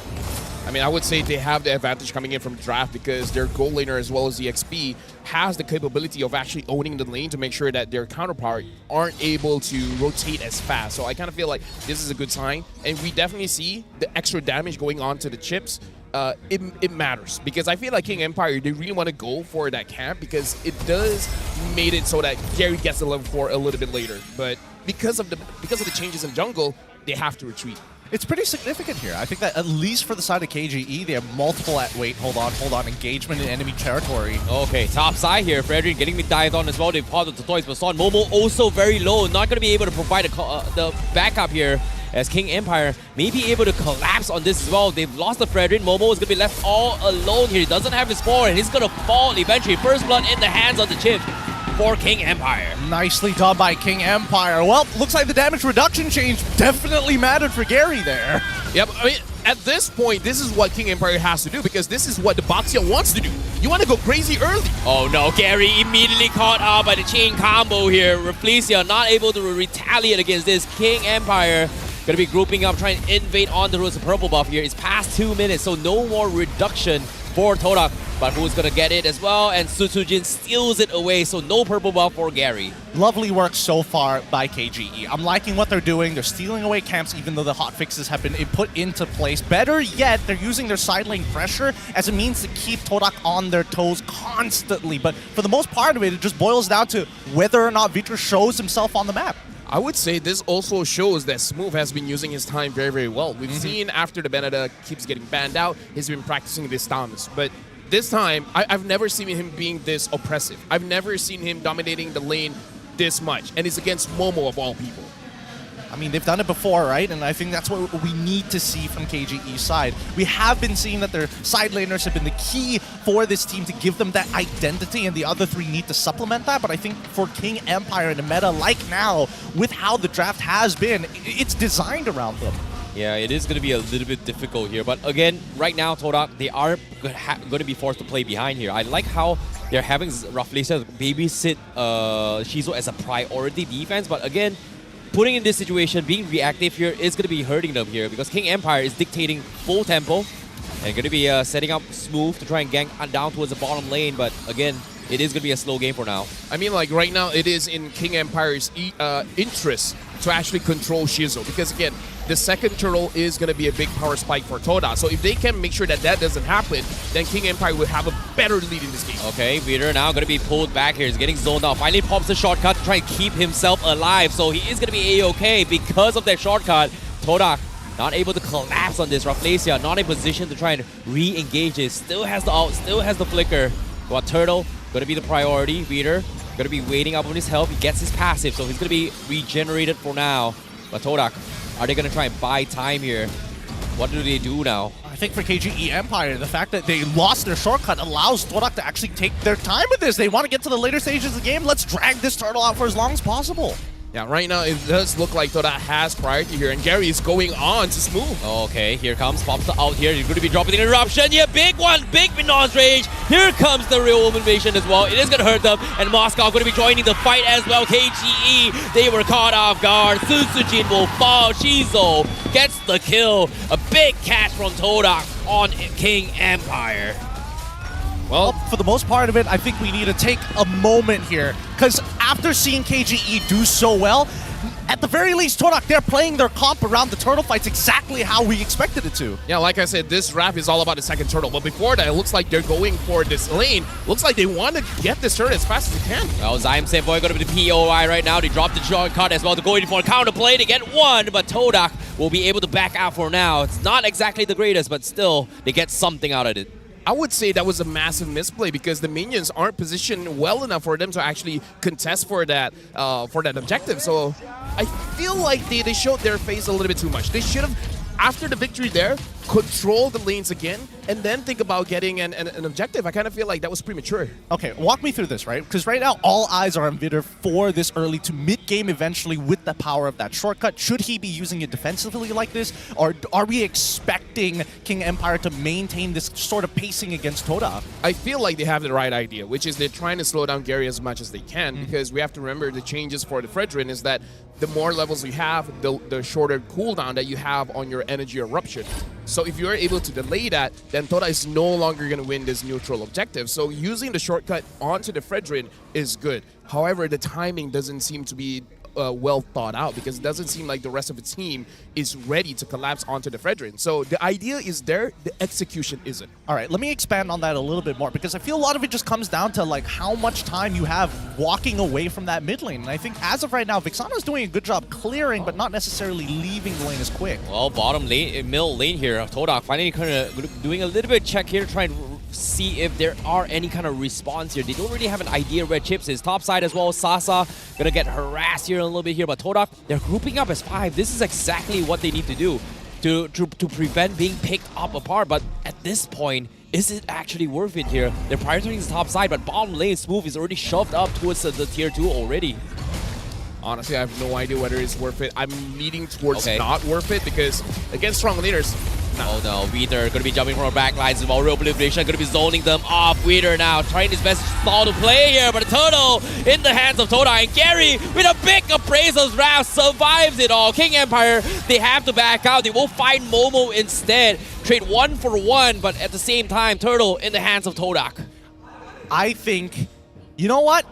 I mean, I would say they have the advantage coming in from draft because their gold laner as well as the XP has the capability of actually owning the lane to make sure that their counterpart aren't able to rotate as fast. So I kind of feel like this is a good sign. And we definitely see the extra damage going on to the chips. It matters because I feel like King Empire, they really want to go for that camp because it does made it so that Gary gets the level 4 a little bit later. But because of the changes in jungle, they have to retreat. It's pretty significant here. I think that at least for the side of KGE, they have multiple at wait. Hold on. Engagement in enemy territory. Okay, top side here. Frederick getting me dived on as well. They've paused the toys, but Son Momo also very low. Not going to be able to provide the backup here as King Empire may be able to collapse on this as well. They've lost the Frederick. Momo is going to be left all alone here. He doesn't have his spawn, and he's going to fall eventually. First blood in the hands of the chip for King Empire. Nicely done by King Empire. Well, looks like the damage reduction change definitely mattered for Gary there. Yep, I mean, at this point, this is what King Empire has to do because this is what the Baxia wants to do. You want to go crazy early. Oh no, Gary immediately caught out by the chain combo here. Rafflesia not able to retaliate against this. King Empire going to be grouping up, trying to invade on the roads of purple buff here. It's past 2 minutes, so no more reduction for Todak. But who's going to get it as well? And Susujin steals it away, so no purple buff for Gary. Lovely work so far by KGE. I'm liking what they're doing. They're stealing away camps even though the hotfixes have been put into place. Better yet, they're using their side lane pressure as a means to keep Todak on their toes constantly. But for the most part of it, it just boils down to whether or not Vitra shows himself on the map. I would say this also shows that Smooth has been using his time very well. We've seen after the Beneda keeps getting banned out, he's been practicing this stance. But this time, I've never seen him being this oppressive. I've never seen him dominating the lane this much. And it's against Momo of all people. I mean, they've done it before, right? And I think that's what we need to see from KGE's side. We have been seeing that their side laners have been the key for this team to give them that identity, and the other three need to supplement that. But I think for King Empire in a meta like now, with how the draft has been, it's designed around them. Yeah, it is going to be a little bit difficult here. But again, right now, Todak, they are going to be forced to play behind here. I like how they're having Raflesia babysit Shizo as a priority defense. But again, putting in this situation, being reactive here is going to be hurting them here because King Empire is dictating full tempo and going to be setting up Smooth to try and gank down towards the bottom lane. But again, it is going to be a slow game for now. I mean, like right now, it is in King Empire's interest to actually control Shizo because again, the second turtle is going to be a big power spike for Toda. So if they can make sure that that doesn't happen, then King Empire will have a better lead in this game. Okay, Vader now going to be pulled back here. He's getting zoned out. Finally pops the shortcut to try and keep himself alive. So he is going to be A-okay because of that shortcut. Todak not able to collapse on this. Raflesia not in position to try and re-engage this. Still has the ult, still has the flicker. But Turtle going to be the priority. Vader going to be waiting up on his health. He gets his passive, so he's going to be regenerated for now. But Todak, are they going to try and buy time here? What do they do now? I think for KGE Empire, the fact that they lost their shortcut allows Todak to actually take their time with this. They want to get to the later stages of the game. Let's drag this turtle out for as long as possible. Yeah, right now it does look like Toda has priority here, and Gary is going on to Smooth. Okay, here comes, pops the out here. He's going to be dropping the interruption. Yeah, big one, big Minon's rage. Here comes the real invasion as well. It is going to hurt them, and Moscow going to be joining the fight as well. KGE, they were caught off guard. Susujin will fall. Shizo gets the kill. A big catch from Todak on King Empire. Well, for the most part of it, I think we need to take a moment here. Because after seeing KGE do so well, at the very least, Todak, they're playing their comp around the turtle fights exactly how we expected it to. Yeah, like I said, this draft is all about the second turtle. But before that, it looks like they're going for this lane. Looks like they want to get this turtle as fast as they can. Well, Zion Boy going to be the POI right now. They dropped the shortcut as well to go in for a counter play to get one. But Todak will be able to back out for now. It's not exactly the greatest, but still, they get something out of it. I would say that was a massive misplay because the minions aren't positioned well enough for them to actually contest for that objective. So I feel like they showed their face a little bit too much. They should have, after the victory there, control the lanes again and then think about getting an objective. I kind of feel like that was premature. Okay, walk me through this, right? Because right now, all eyes are on Vitor for this early to mid-game eventually with the power of that shortcut. Should he be using it defensively like this? Or are we expecting King Empire to maintain this sort of pacing against Toda? I feel like they have the right idea, which is they're trying to slow down Gary as much as they can because we have to remember the changes for the Fredrin is that the more levels you have, the shorter cooldown that you have on your energy eruption. So if you're able to delay that, then Toda is no longer going to win this neutral objective. So using the shortcut onto the Fredrin is good. However, the timing doesn't seem to be well thought out because it doesn't seem like the rest of the team is ready to collapse onto the Fredrin. So the idea is there, the execution isn't. All right, let me expand on that a little bit more because I feel a lot of it just comes down to like how much time you have walking away from that mid lane. And I think as of right now, Vixana's doing a good job clearing, but not necessarily leaving the lane as quick. Well, bottom lane, middle lane here, Todak finally kind of doing a little bit of check here, trying to see if there are any kind of response here. They don't really have an idea where Chips is. Top side as well, Sasa gonna get harassed here a little bit here, but Todak, they're grouping up as 5. This is exactly what they need to do to prevent being picked up apart. But at this point, is it actually worth it here? They're prioritizing the top side, but bottom lane Smooth is already shoved up towards the tier 2 already. Honestly, I have no idea whether it's worth it. I'm leaning towards not worth it because against strong leaders. Oh no, Weeder going to be jumping from our back lines as well. Real Obliteration going to be zoning them off. Weeder now trying his best stall to play here, but a turtle in the hands of Toda, and Gary with a big appraisal's draft survives it all. King Empire, they have to back out. They will find Momo instead. Trade 1 for 1, but at the same time, Turtle in the hands of Todak. I think... You know what?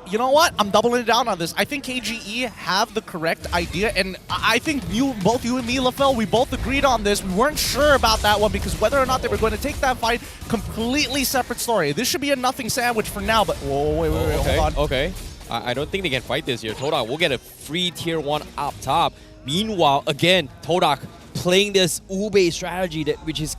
I'm doubling it down on this. I think KGE have the correct idea, and I think both you and me, LaFell, we both agreed on this. We weren't sure about that one because whether or not they were going to take that fight, completely separate story. This should be a nothing sandwich for now, but whoa, wait, okay, hold on. Okay, I don't think they can fight this here. Todak will get a free tier 1 up top. Meanwhile, again, Todak playing this Ube strategy which is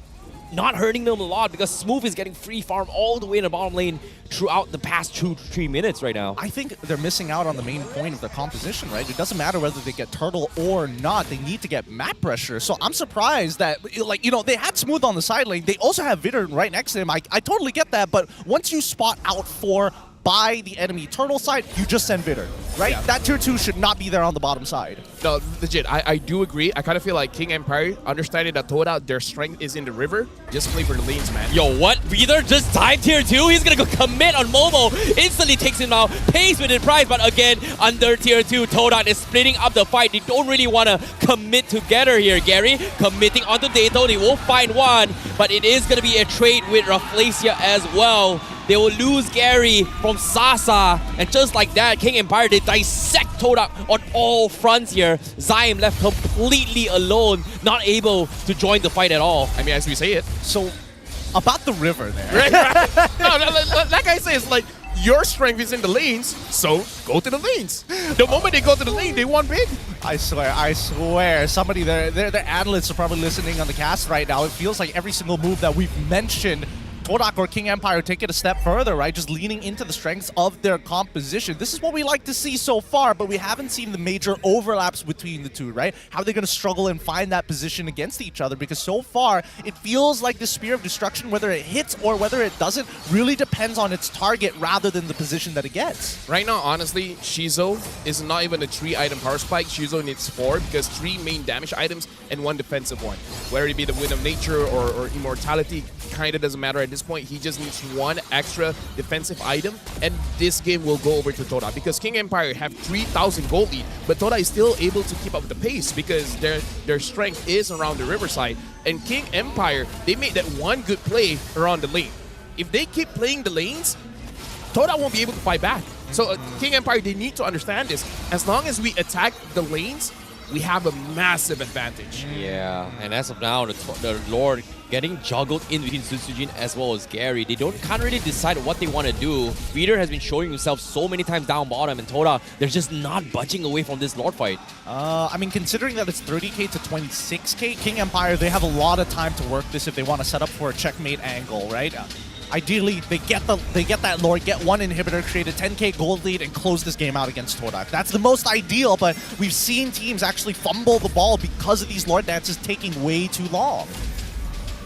not hurting them a lot because Smooth is getting free farm all the way in the bottom lane throughout the past 2 to 3 minutes right now. I think they're missing out on the main point of their composition, right? It doesn't matter whether they get Turtle or not. They need to get map pressure. So I'm surprised that, like, you know, they had Smooth on the side lane. They also have Vitor right next to him. I totally get that, but once you spot out 4 by the enemy turtle side, you just send Bitter, right? Yeah. That tier 2 should not be there on the bottom side. No, legit, I do agree. I kind of feel like King Empire, understanding that Toda, their strength is in the river, just play for the lanes, man. Yo, what? Either just dive tier 2. He's gonna go commit on Momo. Instantly takes him out. Pays with the prize, but again, under tier 2, Toda is splitting up the fight. They don't really want to commit together here. Gary committing onto Dato. They will find one, but it is gonna be a trade with Rafflesia as well. They will lose Gary from Sasa, and just like that, King Empire, they dissect Toda on all fronts here. Zyme left completely alone, not able to join the fight at all. I mean, as we say it. So, about the river there. Right? No, that guy says, like, your strength is in the lanes, so go to the lanes. The moment they go to the lane, they won big. I swear. Somebody, their analysts are probably listening on the cast right now. It feels like every single move that we've mentioned, Todak or King Empire take it a step further, right? Just leaning into the strengths of their composition. This is what we like to see so far, but we haven't seen the major overlaps between the two, right? How are they going to struggle and find that position against each other? Because so far, it feels like the Spear of Destruction, whether it hits or whether it doesn't, really depends on its target rather than the position that it gets. Right now, honestly, Shizo is not even a 3-item power spike. Shizo needs 4 because 3 main damage items and 1 defensive one. Whether it be the Wind of Nature or Immortality, kind of doesn't matter at this point. He just needs 1 extra defensive item, and this game will go over to Toda because King Empire have 3,000 gold lead, but Toda is still able to keep up with the pace because their strength is around the riverside. And King Empire, they made that one good play around the lane. If they keep playing the lanes, Toda won't be able to fight back. So King Empire, they need to understand this. As long as we attack the lanes, we have a massive advantage. Yeah, and as of now, the Lord getting juggled in between Sutsujin as well as Gary. They can't really decide what they want to do. Feeder has been showing himself so many times down bottom, and Toda, they're just not budging away from this Lord fight. I mean, considering that it's 30k to 26k, King Empire, they have a lot of time to work this if they want to set up for a checkmate angle, right? Ideally, they get that Lord, get 1 inhibitor, create a 10k gold lead, and close this game out against Todak. That's the most ideal, but we've seen teams actually fumble the ball because of these Lord dances taking way too long.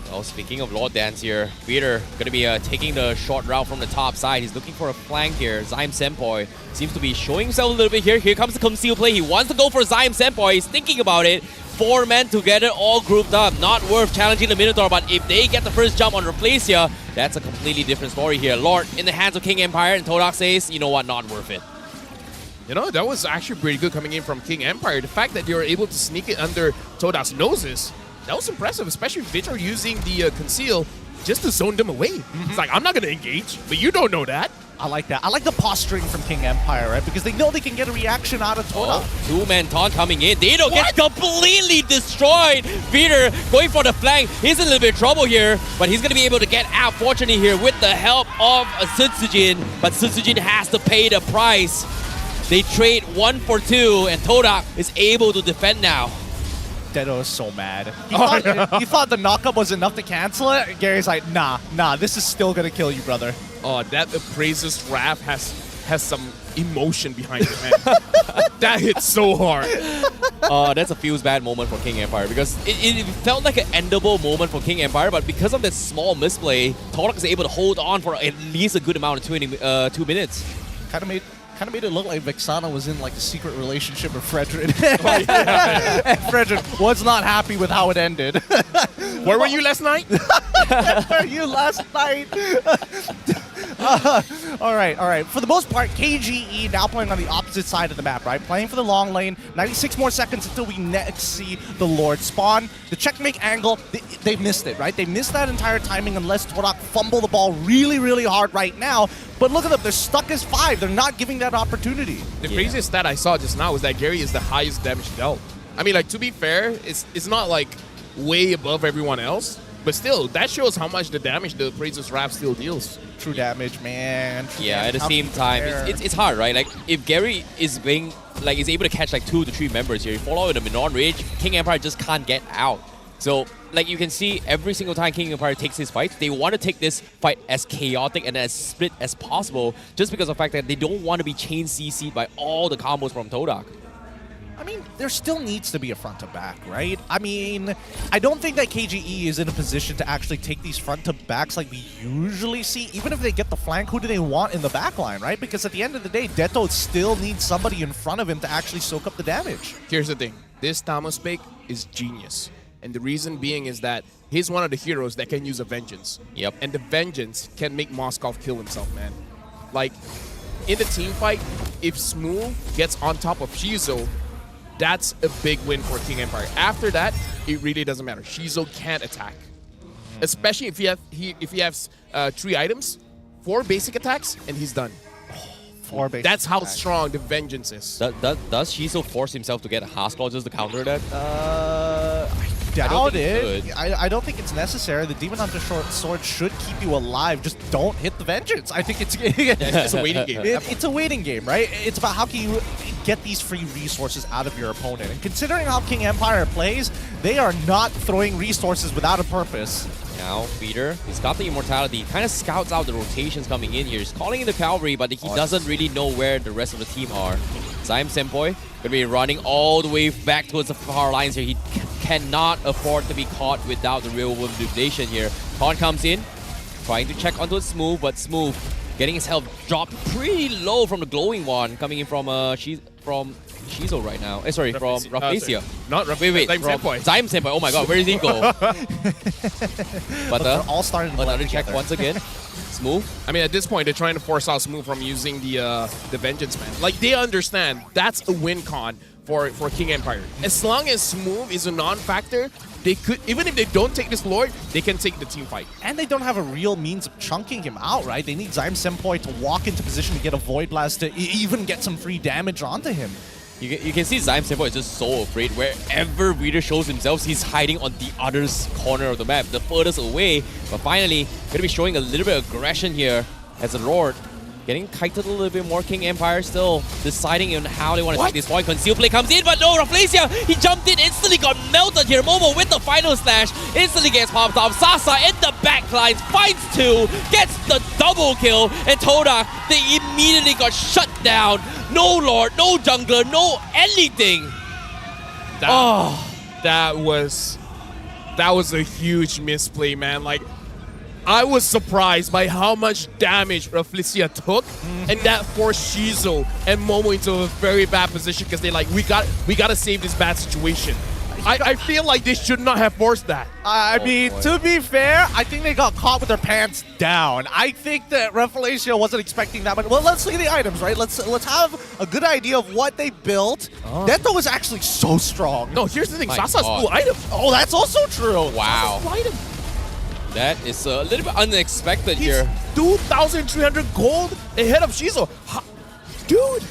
Well, speaking of Lord Dance here, Peter going to be taking the short route from the top side. He's looking for a flank here. Zyme Senpoi seems to be showing himself a little bit here. Here comes the conceal play. He wants to go for Zyme Senpoi. He's thinking about it. 4 men together, all grouped up. Not worth challenging the Minotaur, but if they get the first jump on Rafflesia, that's a completely different story here. Lord in the hands of King Empire, and Todak says, you know what, not worth it. You know, that was actually pretty good coming in from King Empire. The fact that they were able to sneak it under Todak's noses, that was impressive, especially Victor using the conceal just to zone them away. It's like, I'm not going to engage, but you don't know that. I like that. I like the posturing from King Empire, right? Because they know they can get a reaction out of Toda. 2-man taunt coming in. Dado gets completely destroyed. Peter going for the flank. He's in a little bit of trouble here, but he's going to be able to get out, fortunately, here with the help of Sutsujin. But Sutsujin has to pay the price. They trade 1 for 2, and Toda is able to defend now. Dedo is so mad. He thought the knockup was enough to cancel it. Gary's like, nah, this is still gonna kill you, brother. Oh, that Appraiser's Wrath has some emotion behind it, man. That hit so hard. That's a feels bad moment for King Empire because it felt like an endable moment for King Empire, but because of that small misplay, Todak is able to hold on for at least a good amount of 2 minutes. Kind of made it look like Vexana was in like a secret relationship with Frederick. And Frederick was not happy with how it ended. Where were you last night? Where were you last night? All right. For the most part, KGE now playing on the opposite side of the map, right? Playing for the long lane. 96 more seconds until we next see the Lord spawn. The checkmate angle, they missed it, right? They missed that entire timing unless Todak fumble the ball really, really hard right now. But look at them, they're stuck as 5. They're not giving that opportunity. The craziest stat I saw just now was that Gary is the highest damage dealt. I mean, like, to be fair, it's not like way above everyone else, but still, that shows how much the damage the Appraiser's Wrath still deals. True damage, man. At the same time, it's hard, right? Like, if Gary is able to catch like 2 to 3 members here, you follow with a Minon Rage, King Empire just can't get out. So, like, you can see every single time King Empire takes his fight, they want to take this fight as chaotic and as split as possible, just because of the fact that they don't want to be chain CC'd by all the combos from Todak. I mean, there still needs to be a front to back, right? I mean, I don't think that KGE is in a position to actually take these front to backs like we usually see. Even if they get the flank, who do they want in the back line, right? Because at the end of the day, Deto still needs somebody in front of him to actually soak up the damage. Here's the thing. This Tamos pick is genius. And the reason being is that he's one of the heroes that can use a vengeance. Yep. And the vengeance can make Moskov kill himself, man. Like, in the team fight, if Smooth gets on top of Shizo, that's a big win for King Empire. After that, it really doesn't matter. Shizo can't attack. Especially if he has 3 items, 4 basic attacks, and he's done. 4 basic That's how attacks. strong the vengeance is. Does Shizo force himself to get a Haas Claw just to counter that? I don't doubt think it. I don't think it's necessary. The Demon Hunter Sword should keep you alive. Just don't hit the Vengeance. I think it's a waiting game. It's a waiting game, right? It's about how can you get these free resources out of your opponent. And considering how King Empire plays, they are not throwing resources without a purpose. Now, Peter, he's got the immortality. Kind of scouts out the rotations coming in here. He's calling in the cavalry, but he doesn't really know where the rest of the team are. Zaim Senpoi gonna be running all the way back towards the far lines here. He cannot afford to be caught without the real world manipulation here. Con comes in, trying to check onto Smooth, but Smooth getting his health dropped pretty low from the glowing one coming in from Shizo right now. Sorry, from Rafflesia. Not Rafflesia. Wait, Zaim from Senpai. Zaim Senpai. Oh my god, where did he go? But they're all starting to another check once again. Smooth. I mean, at this point, they're trying to force out Smooth from using the Vengeance Man. Like, they understand that's a win con for King Empire. As long as Smooth is a non-factor, they could, even if they don't take this Lord, they can take the team fight. And they don't have a real means of chunking him out, right? They need Zaim Senpoi to walk into position to get a Void Blast to even get some free damage onto him. You can see Zaim Senpoi is just so afraid. Wherever Reader shows himself, he's hiding on the other corner of the map, the furthest away. But finally, going to be showing a little bit of aggression here as a Lord. Getting kited a little bit more. King Empire still deciding on how they want to take this point. Conceal play comes in, but no, Rafflesia, he jumped in, instantly got melted here. Momo with the final slash, instantly gets popped off. Sasa in the back lines, finds 2, gets the double kill, and Todak, they immediately got shut down. No Lord, no jungler, no anything. That was a huge misplay, man. Like, I was surprised by how much damage Rafflesia took, and that forced Shizo and Momo into a very bad position because they're like, we gotta save this bad situation. I feel like they should not have forced that. I mean, to be fair, I think they got caught with their pants down. I think that Rafflesia wasn't expecting that much. Well, let's look at the items, right? Let's have a good idea of what they built. Deto was actually so strong. No, here's the thing. Sasa's full item. Oh, that's also true. Wow. Sasa's full item. That is a little bit unexpected here. 2,300 gold ahead of Shizo. Dude,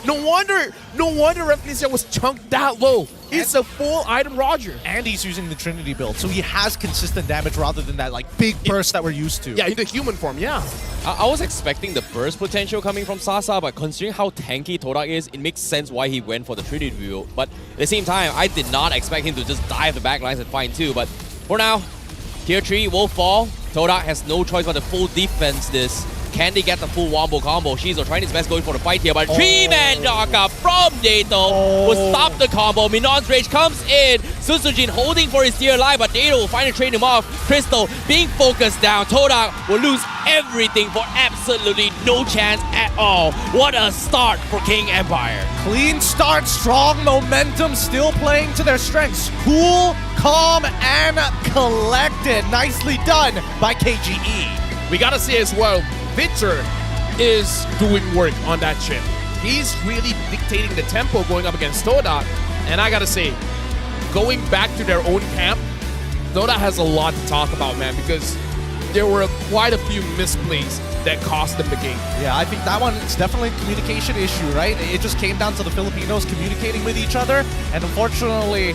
no wonder Rafflesia was chunked that low. It's a full item Roger. And he's using the Trinity build, so he has consistent damage rather than that like big burst that we're used to. Yeah, in the human form, yeah. I was expecting the burst potential coming from Sasa, but considering how tanky Todak is, it makes sense why he went for the Trinity build. But at the same time, I did not expect him to just dive the backlines and find 2. But for now, Tier 3 will fall. Todak has no choice but to full defense this. Can they get the full wombo combo? Shizo trying his best going for the fight here, but 3-man knockup from Dato will stop the combo. Minon's Rage comes in. Susujin holding for his dear life, but Dato will finally trade him off. Crystal being focused down. Todak will lose everything for absolutely no chance at all. What a start for King Empire. Clean start, strong momentum, still playing to their strengths. Cool, calm, and collected. Nicely done by KGE. We gotta say as well, Victor is doing work on that chip. He's really dictating the tempo going up against Todak. And I gotta say, going back to their own camp, Todak has a lot to talk about, man, because there were quite a few misplays that cost them the game. Yeah, I think that one is definitely a communication issue, right? It just came down to the Filipinos communicating with each other, and unfortunately,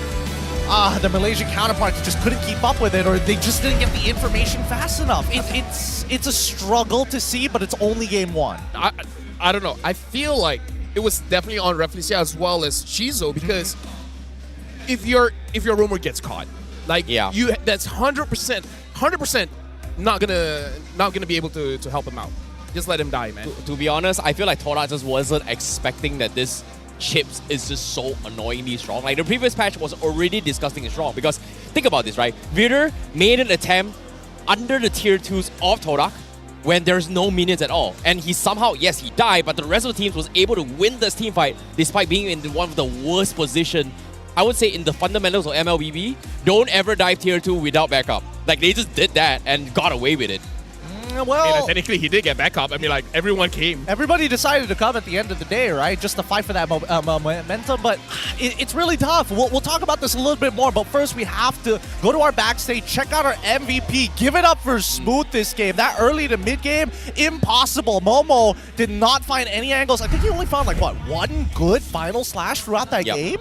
the Malaysian counterparts just couldn't keep up with it, or they just didn't get the information fast enough. It's a struggle to see, but it's only game 1. I don't know. I feel like it was definitely on Rafflesia as well as Shizo, because if your rumor gets caught, like that's 100% not gonna be able to help him out. Just let him die, man. To be honest, I feel like Todak just wasn't expecting that this chips is just so annoyingly strong. Like the previous patch was already disgustingly strong because think about this, right? Vitor made an attempt under the tier 2s of Todak when there's no minions at all. And he somehow, yes, he died, but the rest of the teams was able to win this team fight despite being in one of the worst position. I would say in the fundamentals of MLBB, don't ever dive tier 2 without backup. Like they just did that and got away with it. Well, technically he did get back up. I mean, like, everyone came. Everybody decided to come at the end of the day, right? Just to fight for that momentum, but it's really tough. We'll talk about this a little bit more, but first we have to go to our backstage, check out our MVP, give it up for Smooth this game. That early to mid game, impossible. Momo did not find any angles. I think he only found, like, what, one good final slash throughout that game?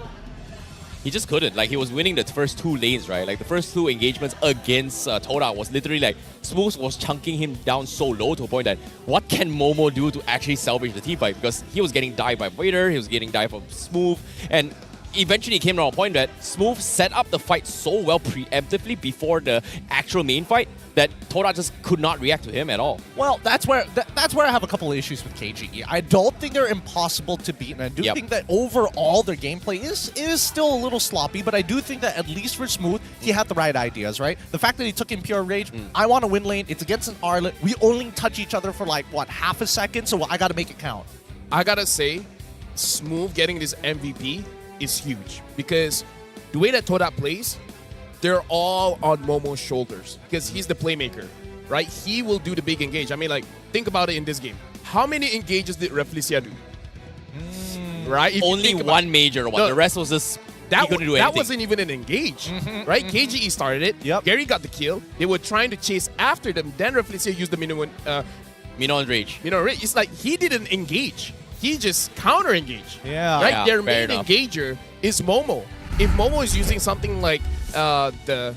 He just couldn't. Like, he was winning the first 2 lanes, right? Like, the first 2 engagements against Todak was literally like, Smooth was chunking him down so low to a point that what can Momo do to actually salvage the team fight? Because he was getting dived by Vader, he was getting dived from Smooth, and eventually it came to a point that Smooth set up the fight so well preemptively before the actual main fight that Todak just could not react to him at all. Well, that's where I have a couple of issues with KGE. I don't think they're impossible to beat, and I do think that overall their gameplay is still a little sloppy, but I do think that at least for Smooth, he had the right ideas, right? The fact that he took Impure Rage, I want to win lane, it's against an Arlet, we only touch each other for like, what, half a second, so I gotta make it count. I gotta say, Smooth getting this MVP is huge because the way that Todak plays, they're all on Momo's shoulders because he's the playmaker, right? He will do the big engage. I mean, like, think about it in this game. How many engages did Reflecia do? Right? If only one major one. The rest was just that, couldn't do that anything. wasn't even an engage, right? KGE started it. Gary got the kill. They were trying to chase after them. Then Reflecia used the Minoan Rage. It's like he didn't engage. He just counter-engage. Yeah. Right? Yeah, Their fair main enough. engager is Momo. If Momo is using something like the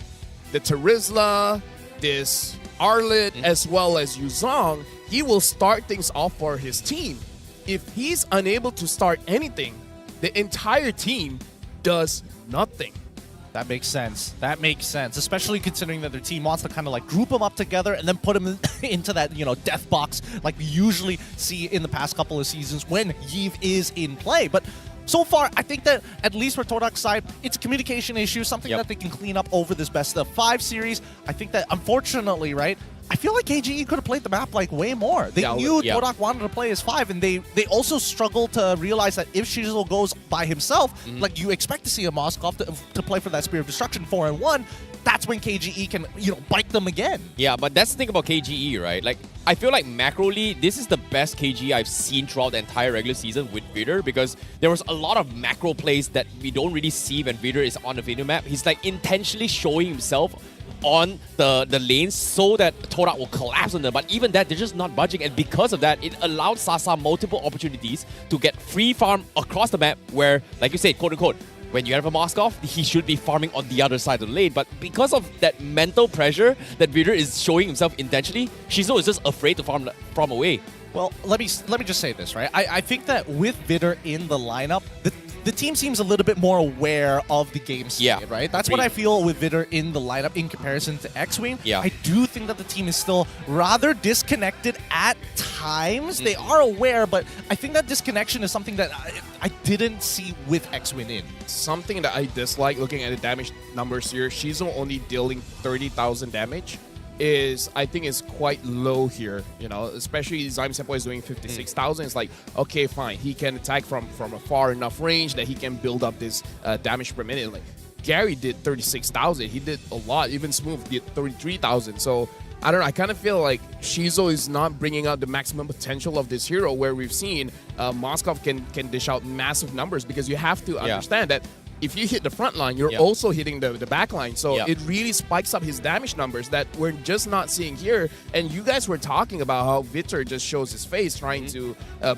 Terizla, this Arlet, as well as Yuzong, he will start things off for his team. If he's unable to start anything, the entire team does nothing. That makes sense. That makes sense, especially considering that their team wants to kind of like group them up together and then put them into that, you know, death box like we usually see in the past couple of seasons when Yves is in play. But so far, I think that at least for Todak's side, it's a communication issue, something that they can clean up over this best of 5 series. I think that unfortunately, right, I feel like KGE could have played the map like way more. They knew Todak wanted to play as 5, and they also struggled to realize that if Shizuo goes by himself, like you expect to see a Moskov to play for that Spear of Destruction 4-1, that's when KGE can, you know, bite them again. Yeah, but that's the thing about KGE, right? Like, I feel like macroly, this is the best KGE I've seen throughout the entire regular season with Vader because there was a lot of macro plays that we don't really see when Vader is on the video map. He's like intentionally showing himself on the lanes so that Todak will collapse on them. But even that, they're just not budging. And because of that, it allowed Sasa multiple opportunities to get free farm across the map where, like you said, quote-unquote, when you have a Moskov, he should be farming on the other side of the lane. But because of that mental pressure that Vader is showing himself intentionally, Shizuo is just afraid to farm away. Well, let me just say this, right? I think that with Vader in the lineup, the team seems a little bit more aware of the game state, right? That's what I feel with Vader in the lineup in comparison to X-Wing. Yeah. I do think that the team is still rather disconnected at times. They are aware, but I think that disconnection is something that I didn't see with X-Wing in. Something that I dislike looking at the damage numbers here, Shizuo only dealing 30,000 damage is, I think, is quite low here, you know, especially Zaim Seppo is doing 56,000. It's like, okay, fine, he can attack from a far enough range that he can build up this damage per minute. Like, Gary did 36,000. He did a lot. Even Smooth did 33,000. So, I don't know. I kind of feel like Shizuo is not bringing out the maximum potential of this hero where we've seen Moskov can dish out massive numbers because you have to understand that if you hit the front line, you're also hitting the back line. So it really spikes up his damage numbers that we're just not seeing here. And you guys were talking about how Vitor just shows his face trying to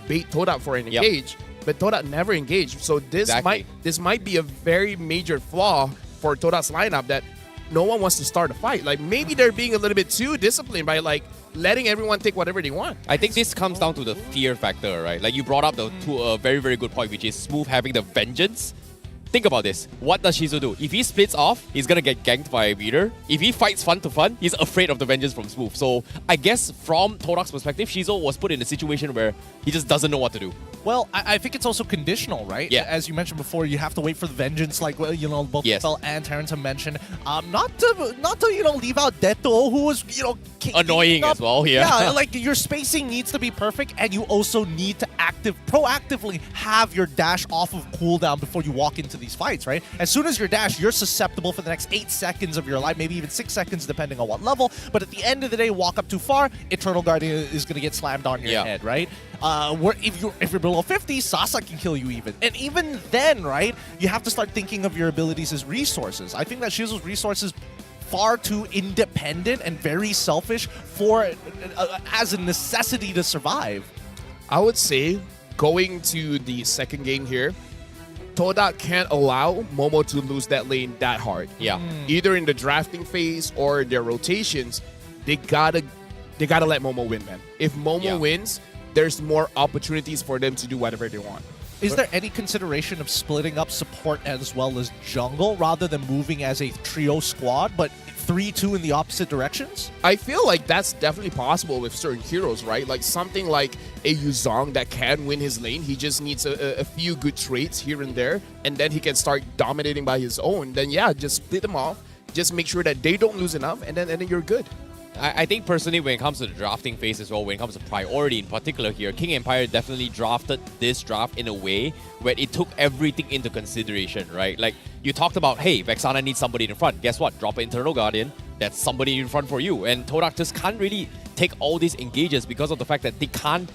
bait Todak for an engage, but Todak never engaged. So this might be a very major flaw for Todak's lineup that no one wants to start a fight. Like, maybe they're being a little bit too disciplined by, like, letting everyone take whatever they want. I think this comes down to the fear factor, right? Like, you brought up a very, very good point, which is Smooth having the vengeance. Think about this. What does Shizuo do? If he splits off, he's gonna get ganked by a Vader. If he fights fun to fun, he's afraid of the vengeance from Smooth. So I guess from Todak's perspective, Shizuo was put in a situation where he just doesn't know what to do. Well, I think it's also conditional, right? Yeah. As you mentioned before, you have to wait for the vengeance, like both Yes. Phil and Terrence have mentioned. Not to leave out Deto, who was Annoying as well, yeah. Yeah, like your spacing needs to be perfect, and you also need to proactively have your dash off of cooldown before you walk into these fights, right? As soon as your dash, you're susceptible for the next 8 seconds of your life, maybe even 6 seconds depending on what level. But at the end of the day, walk up too far, Eternal Guardian is going to get slammed on your head, right? If you're below 50, Sasa can kill you even. And even then, right, you have to start thinking of your abilities as resources. I think that Shizu's resources far too independent and very selfish for as a necessity to survive. I would say going to the second game here, Todak can't allow Momo to lose that lane that hard. Yeah. Either in the drafting phase or their rotations, they gotta let Momo win, man. If Momo wins, there's more opportunities for them to do whatever they want. Is there any consideration of splitting up support as well as jungle rather than moving as a trio squad, but 3-2 in the opposite directions? I feel like that's definitely possible with certain heroes, right? Like something like a Yuzong that can win his lane. He just needs a few good traits here and there, and then he can start dominating by his own. Then yeah, just split them off. Just make sure that they don't lose enough, and then you're good. I think personally, when it comes to the drafting phase as well, when it comes to priority in particular here, King Empire definitely drafted this draft in a way where it took everything into consideration, right? Like, you talked about, hey, Vexana needs somebody in front. Guess what? Drop an Internal Guardian. That's somebody in front for you. And Todak just can't really take all these engages because of the fact that they can't,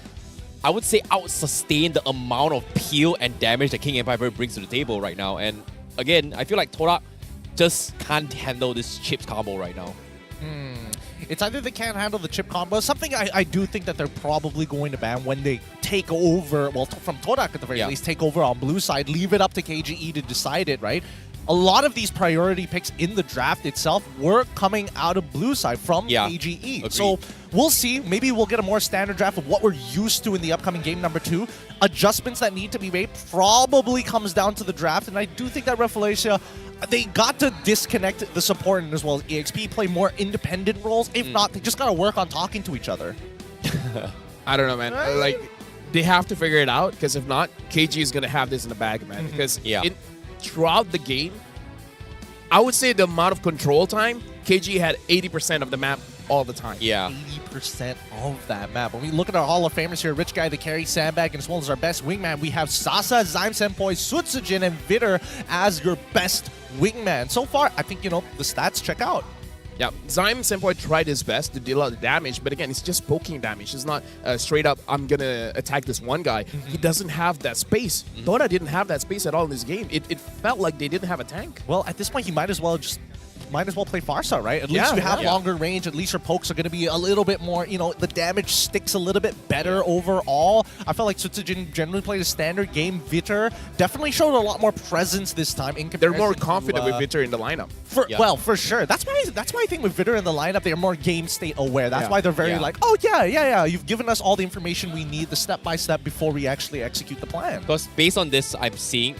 I would say, out-sustain the amount of peel and damage that King Empire brings to the table right now. And again, I feel like Todak just can't handle this chips combo right now. It's either they can't handle the chip combo, something I do think that they're probably going to ban when they take over, well, from Todak at the very least, take over on blue side, leave it up to KGE to decide it, right? A lot of these priority picks in the draft itself were coming out of blue side from KGE. Agreed. So we'll see. Maybe we'll get a more standard draft of what we're used to in the upcoming game number 2. Adjustments that need to be made probably comes down to the draft, and I do think that Ref Malaysia, they got to disconnect the support and as well as EXP, play more independent roles. If not, they just got to work on talking to each other. I don't know, man. Like, they have to figure it out, because if not, KG is going to have this in the bag, man. Because throughout the game, I would say the amount of control time, KG had 80% of the map all the time. Yeah. 80% of that map. When we look at our Hall of Famers here, Rich Guy, the carry, Sandbag, and as well as our best wingman, we have Sasa, Zyme Senpoi, Sutsujin, and Vitter as your best wingman. So far, I think, the stats check out. Yeah, Zyme Senpoi tried his best to deal a lot of damage, but again, it's just poking damage. It's not straight up, I'm going to attack this one guy. He doesn't have that space. Dota didn't have that space at all in this game. It felt like they didn't have a tank. Well, at this point, he might as well play Farsa, right? At least you have longer range. At least your pokes are going to be a little bit more, the damage sticks a little bit better overall. I felt like Sutsujin generally played a standard game. Vitter definitely showed a lot more presence this time in comparison. They're more confident with Vitter in the lineup. Well, for sure. That's why I think with Vitter in the lineup, they're more game state aware. That's why they're very like, oh, yeah. You've given us all the information we need, the step-by-step before we actually execute the plan. Because based on this,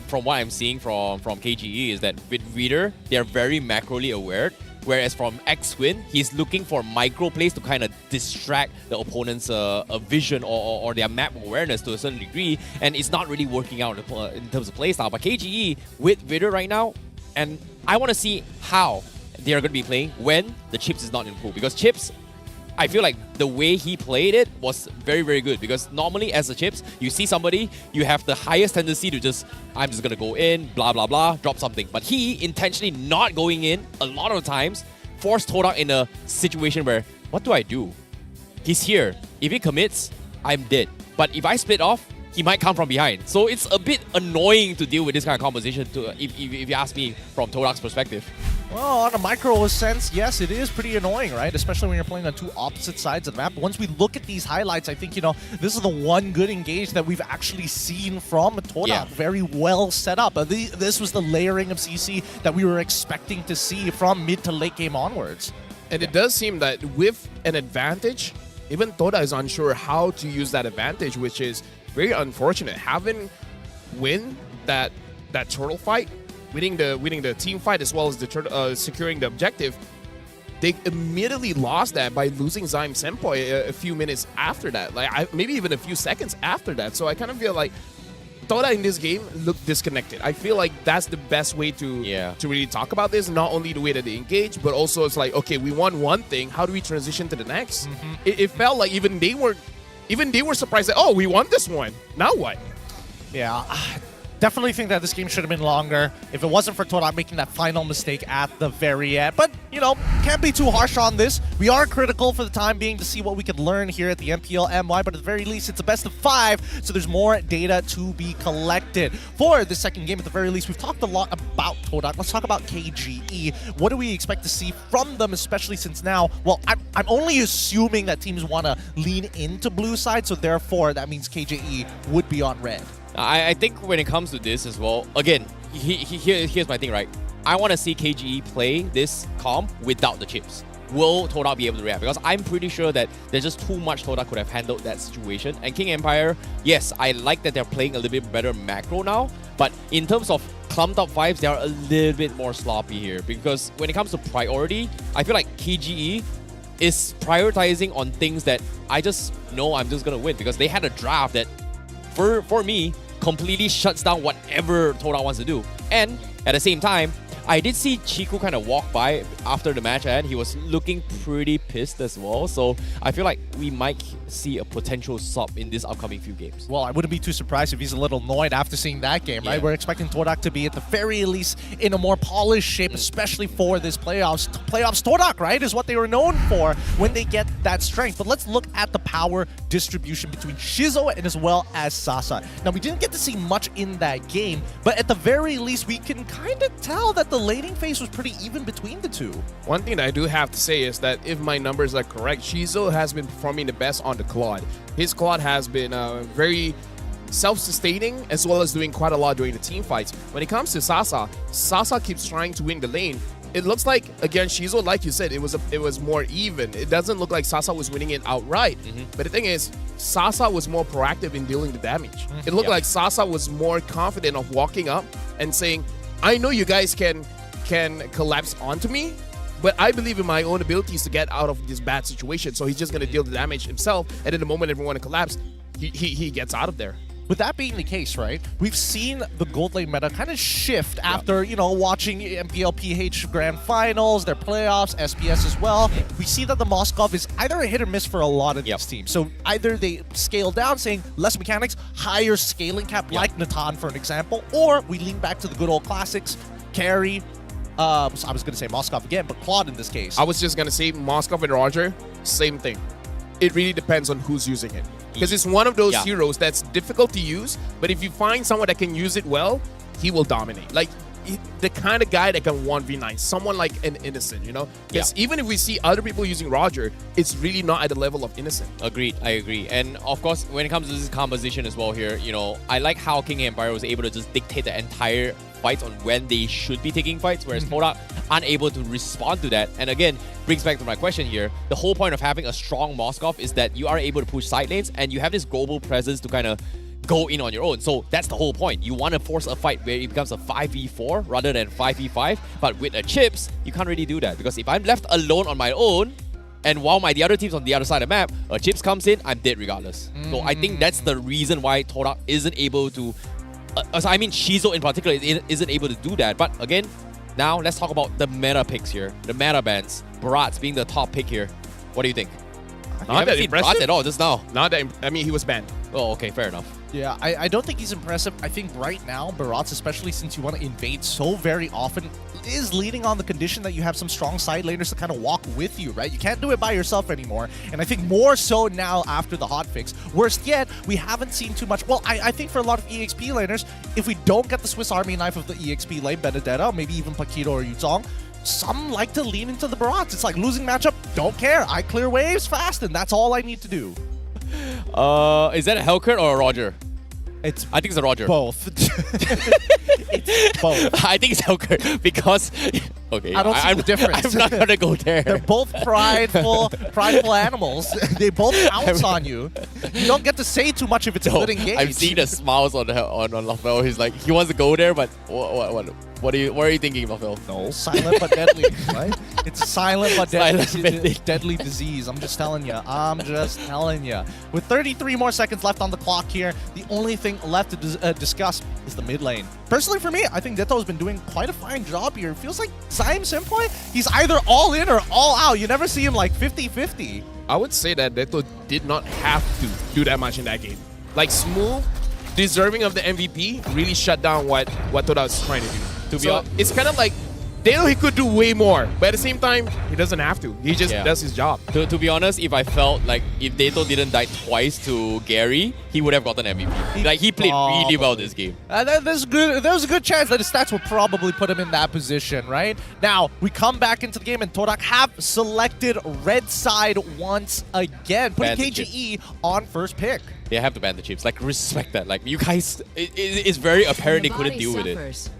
from what I'm seeing from KGE is that with Vitter, they're very macroly aware, whereas from X-Win, he's looking for micro plays to kind of distract the opponent's vision or their map awareness to a certain degree, and it's not really working out in terms of playstyle. But KGE with Vitter right now, and I want to see how they are going to be playing when the Chips is not in pool, because Chips, I feel like the way he played it was very, very good, because normally as a Chips, you see somebody, you have the highest tendency to I'm just going to go in, blah, blah, blah, drop something. But he intentionally not going in a lot of times forced Todak in a situation where, what do I do? He's here. If he commits, I'm dead. But if I split off, he might come from behind. So it's a bit annoying to deal with this kind of composition, if you ask me from Todak's perspective. Well, on a micro sense, yes, it is pretty annoying, right? Especially when you're playing on two opposite sides of the map. Once we look at these highlights, I think, this is the one good engage that we've actually seen from Todak. Yeah. Very well set up. This was the layering of CC that we were expecting to see from mid to late game onwards. And it does seem that with an advantage, even Todak is unsure how to use that advantage, which is very unfortunate. Having win that turtle fight, winning the team fight as well as the securing the objective, they immediately lost that by losing Zyme Senpoi a few minutes after that. Like, maybe even a few seconds after that. So I kind of feel like Toda in this game looked disconnected. I feel like that's the best way to really talk about this. Not only the way that they engage, but also it's like, okay, we won one thing. How do we transition to the next? It felt like even they were surprised that, oh, we won this one. Now what? Yeah. Definitely think that this game should have been longer if it wasn't for Toda making that final mistake at the very end. But, you know, can't be too harsh on this. We are critical for the time being to see what we could learn here at the MPL MY, but at the very least, it's a best of 5, so there's more data to be collected. For the second game, at the very least, we've talked a lot about Toda. Let's talk about KGE. What do we expect to see from them, especially since now, well, I'm only assuming that teams want to lean into blue side, so therefore that means KGE would be on red. I think when it comes to this as well, again, here's my thing, right? I want to see KGE play this comp without the chips. Will Toda be able to react? Because I'm pretty sure that there's just too much Toda could have handled that situation. And King Empire, yes, I like that they're playing a little bit better macro now, but in terms of clumped up vibes, they are a little bit more sloppy here. Because when it comes to priority, I feel like KGE is prioritizing on things that I just know I'm just going to win. Because they had a draft that, for me, completely shuts down whatever Toda wants to do. And at the same time, I did see Chiku kind of walk by after the match and he was looking pretty pissed as well. So I feel like we might see a potential sub in this upcoming few games. Well, I wouldn't be too surprised if he's a little annoyed after seeing that game, right? We're expecting Todak to be at the very least in a more polished shape, especially for this playoffs. Playoffs Todak, right, is what they were known for when they get that strength. But let's look at the power distribution between Shizo and as well as Sasa. Now, we didn't get to see much in that game, but at the very least, we can kind of tell that the laning phase was pretty even between the two. One thing that I do have to say is that if my numbers are correct, Shizo has been performing the best on the Claude. His Claude has been very self-sustaining as well as doing quite a lot during the team fights. When it comes to Sasa, Sasa keeps trying to win the lane. It looks like, again, Shizo, like you said, it was more even. It doesn't look like Sasa was winning it outright. But the thing is, Sasa was more proactive in dealing the damage. It looked like Sasa was more confident of walking up and saying, I know you guys can collapse onto me, but I believe in my own abilities to get out of this bad situation. So he's just going to deal the damage himself. And in the moment everyone collapses, he gets out of there. With that being the case, right, we've seen the gold lane meta kind of shift after, you know, watching MPL PH Grand Finals, their playoffs, SPS as well. We see that the Moskov is either a hit or miss for a lot of these teams. So either they scale down, saying less mechanics, higher scaling cap, like Natan for an example, or we lean back to the good old classics, carry. I was going to say Moskov again, but Claude in this case. I was just going to say Moskov and Roger, same thing. It really depends on who's using it. Because it's one of those heroes that's difficult to use, but if you find someone that can use it well, he will dominate. Like, the kind of guy that can 1v9, someone like an Innocent, you know? Because even if we see other people using Roger, it's really not at the level of Innocent. Agreed, I agree. And of course, when it comes to this composition as well here, you know, I like how King Empire was able to just dictate the entire fights on when they should be taking fights, whereas Todak unable to respond to that. And again, brings back to my question here, the whole point of having a strong Moskov is that you are able to push side lanes and you have this global presence to kind of go in on your own. So that's the whole point. You want to force a fight where it becomes a 5v4 rather than 5v5, but with the chips, you can't really do that. Because if I'm left alone on my own, and while the other team's on the other side of the map, a chips comes in, I'm dead regardless. So I think that's the reason why Todak isn't able to I mean, Shizo in particular isn't able to do that. But again, now let's talk about the meta picks here. The meta bans. Baratz being the top pick here. What do you think? Not that impressive Baratz at all just now. Not that. I mean, he was banned. Oh, okay, fair enough. Yeah, I don't think he's impressive. I think right now, Baratz, especially since you want to invade so very often, is leading on the condition that you have some strong side laners to kind of walk with you, right? You can't do it by yourself anymore. And I think more so now after the hotfix. Worst yet, we haven't seen too much. Well, I think for a lot of EXP laners, if we don't get the Swiss Army knife of the EXP lane, Benedetta, maybe even Paquito or Yuzong, some like to lean into the Baratz. It's like losing matchup, don't care. I clear waves fast, and that's all I need to do. Is that a Hellcat or a Roger? I think it's a Roger. Both. It's both. I think it's Hellcat because okay, I don't see the difference. I'm not gonna go there. They're both prideful animals. They both pounce on you. You don't get to say too much if it's a good engage. I'm seeing the smiles on Lafayette. He's like, he wants to go there, but what? What are you thinking, Phil? No, silent but deadly, right? It's a silent but deadly, Silent but deadly disease. I'm just telling you. With 33 more seconds left on the clock here, the only thing left to discuss is the mid lane. Personally, for me, I think Deto's been doing quite a fine job here. It feels like Zaim Senpai, he's either all in or all out. You never see him like 50-50. I would say that Deto did not have to do that much in that game. Like Smooth, deserving of the MVP, really shut down what Toda was trying to do. It's kind of like they know he could do way more, but at the same time, he doesn't have to. He just does his job. To be honest, if I felt like if Deto didn't die twice to Gary, he would have gotten MVP. Like he played really well this game. There's a good chance that his stats will probably put him in that position, right? Now, we come back into the game and Todak have selected red side once again, putting KGE on first pick. They have to ban the chips. Like, respect that. Like, you guys, it's very apparent they couldn't deal with it.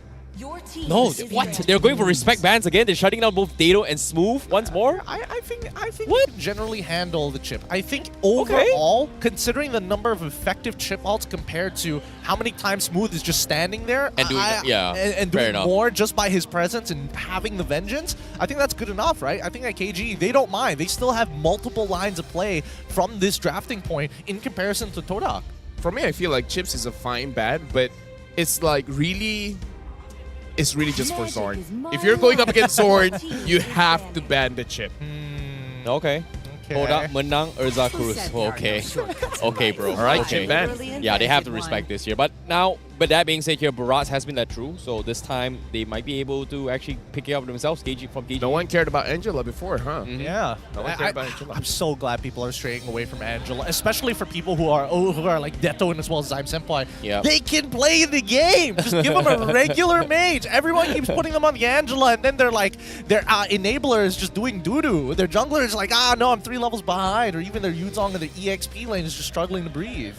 No, what? They're going for respect bans again. They're shutting down both Dato and Smooth once more. I think we can generally handle the chip. I think overall, considering the number of effective chip ults compared to how many times Smooth is just standing there and doing, and doing more just by his presence and having the vengeance, I think that's good enough, right? I think at KG, they don't mind. They still have multiple lines of play from this drafting point in comparison to Todak. For me, I feel like chips is a fine ban, but it's like it's really just for Zorn. If you're going up against Zorn, you have to ban the chip. Okay. Todak menang Urza Cruz. Okay. Okay, bro. All right, okay. chip ban. Yeah, they have to respect this here. But now, but that being said here, Barats has been that true. So this time, they might be able to actually pick it up themselves, KG from KG. No one cared about Angela before, huh? Yeah. No one cared about Angela. I'm so glad people are straying away from Angela, especially for people who are like Deto and as well as Zaim Senpai. Yeah. They can play the game. Just give them a regular mage. Everyone keeps putting them on the Angela, and then they're like, their enabler is just doing doo-doo. Their jungler is like, no, I'm 3 levels behind. Or even their Yuzong in the EXP lane is just struggling to breathe.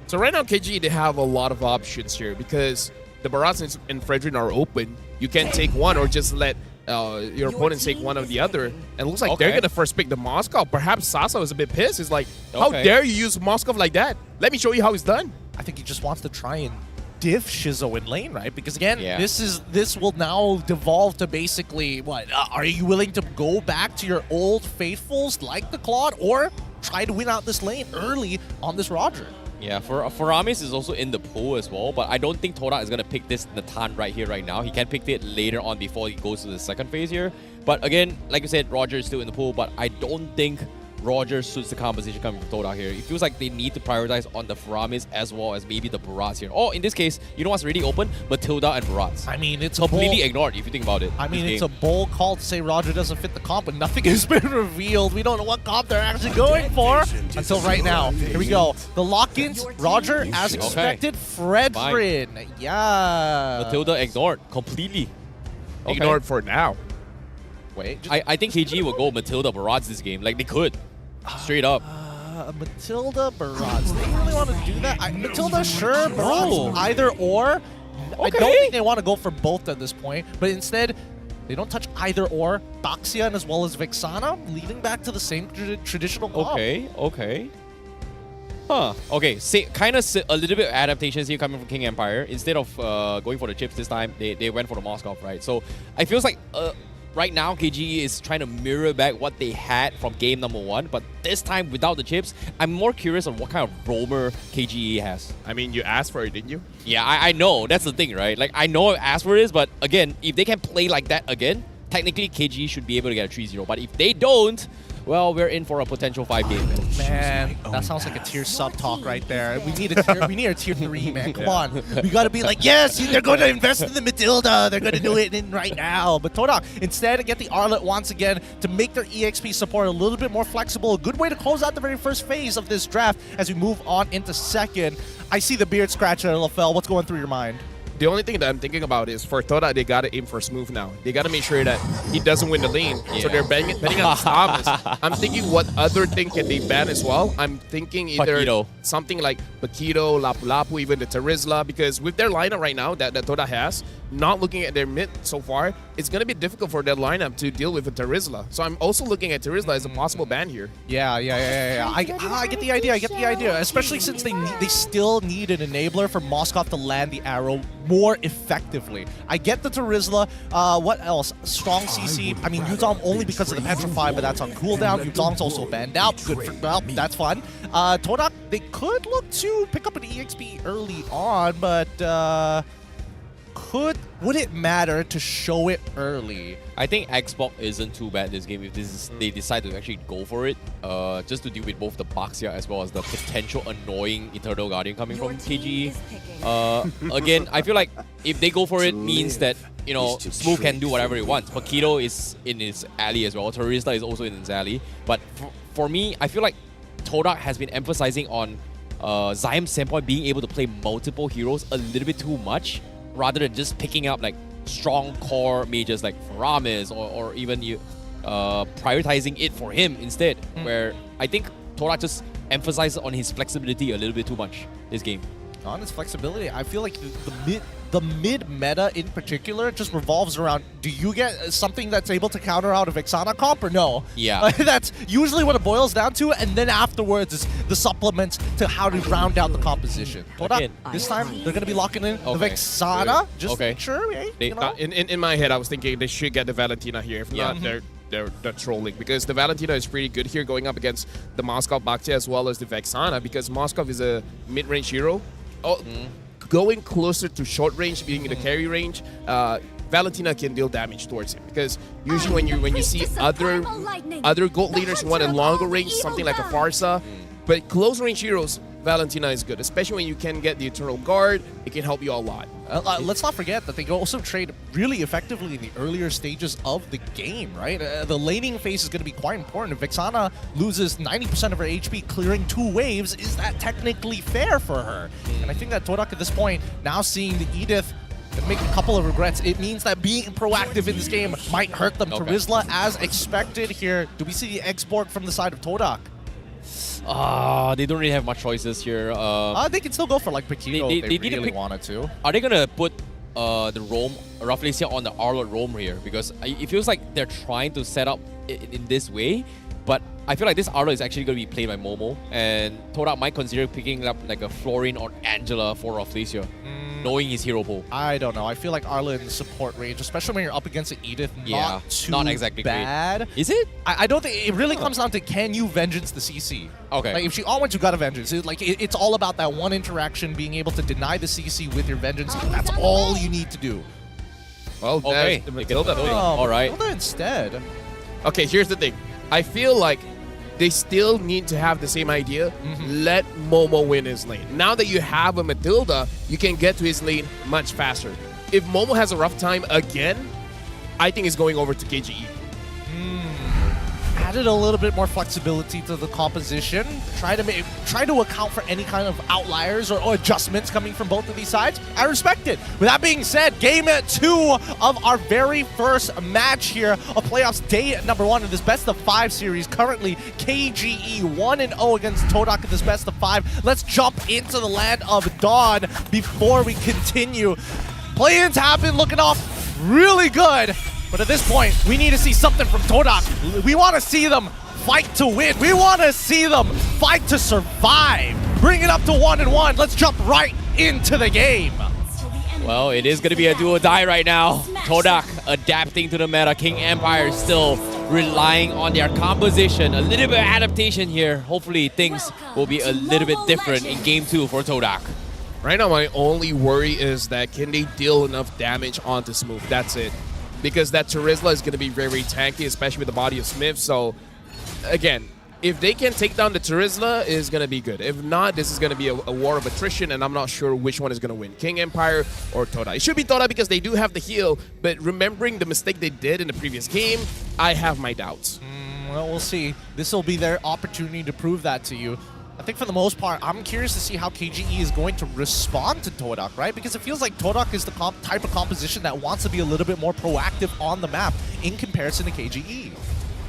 So right now, KG, they have a lot of options here because the Barats and Fredrin are open. You can take one or just let your opponent take one of the other. And it looks like they're going to first pick the Moskov. Perhaps Sasa is a bit pissed. He's like, how dare you use Moskov like that? Let me show you how it's done. I think he just wants to try and diff Shizo in lane, right? Because again, this will now devolve to basically, what, are you willing to go back to your old faithfuls like the Claude or try to win out this lane early on this Roger? Yeah, Faramis is also in the pool as well, but I don't think Toda is going to pick this Natan right here, right now. He can pick it later on before he goes to the second phase here. But again, like I said, Roger is still in the pool, but I don't think Roger suits the composition coming from Toda here. It feels like they need to prioritize on the Faramis as well as maybe the Barats here. Or in this case, you know what's really open? Matilda and Barats. I mean, it's completely ignored if you think about it. I mean, it's a bold call to say Roger doesn't fit the comp, but nothing has been revealed. We don't know what comp they're actually going for until right now. Here we go. The lock-ins, Roger, as expected, Fredrin. Yeah. Matilda ignored completely. Ignored for now. Wait. I think KG will go Matilda Barats this game. Like, they could. Straight up. Matilda, Barats. They really want to do that? Matilda, sure. Barats, either or. I don't think they want to go for both at this point, but instead, they don't touch either or. Baxian as well as Vexana, leading back to the same traditional comp. Okay. Huh. Okay, kind of a little bit of adaptations here coming from King Empire. Instead of going for the chips this time, they went for the Moskov, right? So, I feels like right now, KG is trying to mirror back what they had from game number 1, but this time without the chips, I'm more curious on what kind of roamer KG has. I mean, you asked for it, didn't you? Yeah, I know. That's the thing, right? Like, I know I asked for this, but again, if they can play like that again, technically KG should be able to get a 3-0. But if they don't, well, we're in for a potential 5-game match. Man, that sounds like a tier sub talk right there. We need a tier 3, man. Come on. We gotta be like, yes, they're going to invest in the Matilda. They're gonna do it in right now. But Todak, instead, get the Arlet once again to make their EXP support a little bit more flexible. A good way to close out the very first phase of this draft as we move on into second. I see the beard scratcher, LaFell. What's going through your mind? The only thing that I'm thinking about is for Toda, they got to aim for Smooth now. They got to make sure that he doesn't win the lane. Yeah. So they're betting on Thomas. I'm thinking what other thing can they ban as well? I'm thinking either something like Paquito, Lapu Lapu, even the Terizla, because with their lineup right now that Toda has, not looking at their mid so far, it's going to be difficult for that lineup to deal with a Terizla. So I'm also looking at Terizla as a possible ban here. Yeah. I get the idea. Especially since they still need an enabler for Moskov to land the arrow more effectively. I get the Terizla. What else? Strong CC. I mean, Yuzong only because of the Petrify, but that's on cooldown. Yuzong's also banned out. Good for, well, that's fun. Todak, they could look to pick up an EXP early on, but would it matter to show it early? I think Xbox isn't too bad this game if they decide to actually go for it, just to deal with both the bugs here as well as the potential annoying Eternal Guardian coming from KGE. Again, I feel like if they go for it, means that, you know, Smooth can do whatever he wants. Paquito is in his alley as well. Terizla is also in his alley. But for me, I feel like Todak has been emphasizing on Zaim's standpoint being able to play multiple heroes a little bit too much, rather than just picking up like strong core mages like Ramis or even you prioritizing it for him instead, where I think Todak just emphasizes on his flexibility a little bit too much this game. On his flexibility, I feel like the mid meta in particular just revolves around, do you get something that's able to counter out a Vexana comp or no? Yeah. That's usually what it boils down to, and then afterwards is the supplements to how to round out the composition. Todak, this time they're going to be locking in the Vexana, just make sure, you know? In my head, I was thinking they should get the Valentina here. If not, they're trolling, because the Valentina is pretty good here going up against the Moskov Bactia as well as the Vexana, because Moskov is a mid-range hero. Going closer to short range, being in the carry range, Valentina can deal damage towards him, because usually when you see other gold leaders who want a longer range, something like a Farsa, but close range heroes, Valentina is good, especially when you can get the Eternal Guard. It can help you a lot. Let's not forget that they can also trade really effectively in the earlier stages of the game, right? The laning phase is going to be quite important. If Vexana loses 90% of her HP clearing 2 waves, is that technically fair for her? And I think that Todak at this point, now seeing the Edith make a couple of regrets, it means that being proactive in this game might hurt them. Terizla, as expected here. Do we see the export from the side of Todak? They don't really have much choices here. They can still go for like Paquito if they really wanted to. Are they gonna put the roam roughly here on the Arlot roam here? Because it feels like they're trying to set up in this way, but I feel like this Arlot is actually gonna be played by Momo, and Todak might consider picking up like a Florin or Angela for Rafflesia, knowing his hero pool. I don't know. I feel like Arla in the support range, especially when you're up against an Edith, not exactly bad. Great. Is it? I don't think it really comes down to, can you vengeance the CC? Okay. Like if she once you got a vengeance, it's all about that one interaction, being able to deny the CC with your vengeance. That's all you need to do. Well, okay. All right. Matilda instead. Okay, here's the thing. I feel like they still need to have the same idea. Let Momo win his lane. Now that you have a Matilda, you can get to his lane much faster. If Momo has a rough time again, I think he's going over to KGE. Added a little bit more flexibility to the composition. Try to account for any kind of outliers or adjustments coming from both of these sides. I respect it. With that being said, game 2 of our very first match here of playoffs day number 1 in this best of 5 series. Currently, KGE 1-0 against Todak in this best of 5. Let's jump into the land of Dawn before we continue. Play-ins have been looking off really good. But at this point, we need to see something from Todak. We want to see them fight to win. We want to see them fight to survive. Bring it up to 1-1. Let's jump right into the game. Well, it is going to be a do or die right now. Todak adapting to the meta. King Empire still relying on their composition. A little bit of adaptation here. Hopefully things will be a little bit different in game 2 for Todak. Right now, my only worry is that can they deal enough damage onto Smooth? That's it. Because that Terizla is going to be very tanky, especially with the body of Smith. So, again, if they can take down the Terizla, it's going to be good. If not, this is going to be a war of attrition, and I'm not sure which one is going to win, King Empire or Todak. It should be Todak because they do have the heal, but remembering the mistake they did in the previous game, I have my doubts. Well, we'll see. This will be their opportunity to prove that to you. I think for the most part, I'm curious to see how KGE is going to respond to Todak, right? Because it feels like Todak is the type of composition that wants to be a little bit more proactive on the map in comparison to KGE.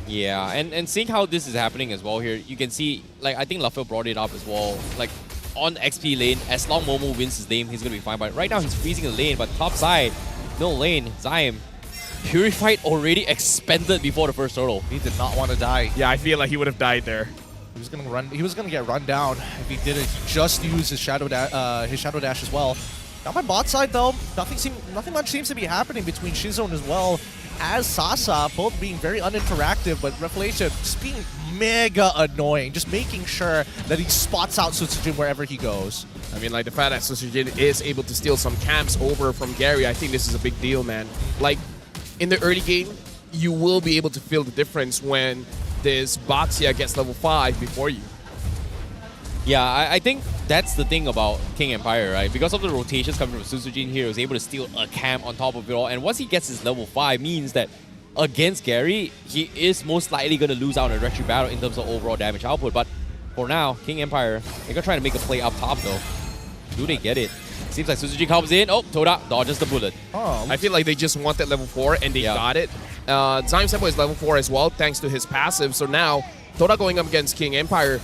Yeah, and seeing how this is happening as well here, you can see, like, I think Lafel brought it up as well, like, on XP lane, as long Momo wins his lane, he's going to be fine. But right now, he's freezing the lane, but top side, Middle lane, Zaim. Purified already expended before the first turtle. He did not want to die. Yeah, I feel like he would have died there. He was gonna run. He was gonna get run down if he didn't. He just used his shadow dash as well. Down my bot side though, nothing much seems to be happening between Shizone as well as Sasa, both being very uninteractive, but Revelation just being mega annoying, just making sure that he spots out Sutsujin wherever he goes. I mean, like, the fact that Sutsujin is able to steal some camps over from Gary, I think this is a big deal, man. Like, in the early game, you will be able to feel the difference when this Baxia gets level 5 before you. Yeah, I think that's the thing about King Empire, right? Because of the rotations coming from Sutsujin here, he was able to steal a camp on top of it all. And once he gets his level 5, means that against Gary, he is most likely going to lose out in a retry battle in terms of overall damage output. But for now, King Empire, they're going to try to make a play up top though. Do they get it? Seems like Sutsujin comes in. Oh, Toda dodges the bullet. Oh, I feel like they just wanted level 4 and they got it. Zaim Sembo is level 4 as well, thanks to his passive. So now, Toda going up against King Empire.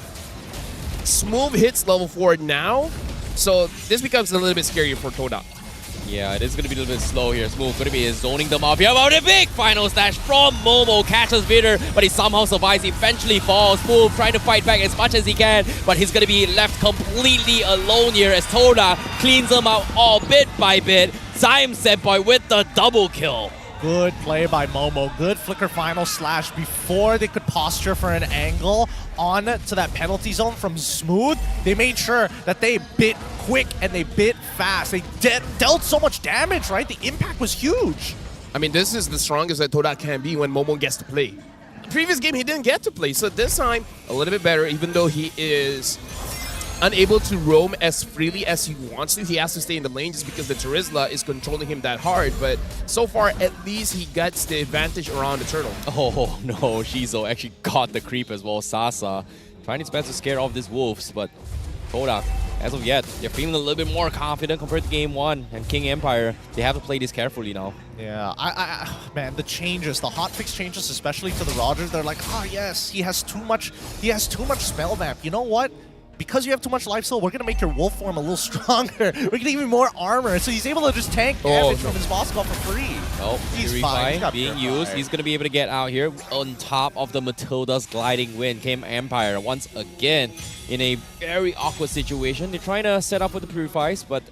Smooth hits level 4 now, so this becomes a little bit scarier for Toda. Yeah, it is going to be a little bit slow here. Smooth going to be zoning them off here. About a big final stash from Momo. Catches Vader, but he somehow survives. He eventually falls. Smooth trying to fight back as much as he can, but he's going to be left completely alone here as Toda cleans him out all bit by bit. Zaim Senpai with the double kill. Good play by Momo. Good flicker final slash before they could posture for an angle on to that penalty zone from Smooth. They made sure that they bit quick and they bit fast. They dealt so much damage, right? The impact was huge. I mean, this is the strongest that Toda can be when Momo gets to play. The previous game, he didn't get to play, so this time, a little bit better, even though he is unable to roam as freely as he wants to. He has to stay in the lane just because the Terizla is controlling him that hard. But so far, at least he gets the advantage around the turtle. Oh no, Shizo actually got the creep as well. Sasa trying his best to scare off these wolves, but Toda, as of yet, they're feeling a little bit more confident compared to game 1. And King Empire, they have to play this carefully now. Yeah, man, the changes, the hotfix changes, especially to the Roger, they're like, oh yes, he has too much spell vamp. You know what? Because you have too much life steal, we're going to make your wolf form a little stronger. We're going to give him more armor, so he's able to just tank damage from his boss call for free. Oh, he's fine. He's being used. He's going to be able to get out here on top of the Matilda's gliding wind. King Empire once again in a very awkward situation. They're trying to set up with the Purifies, but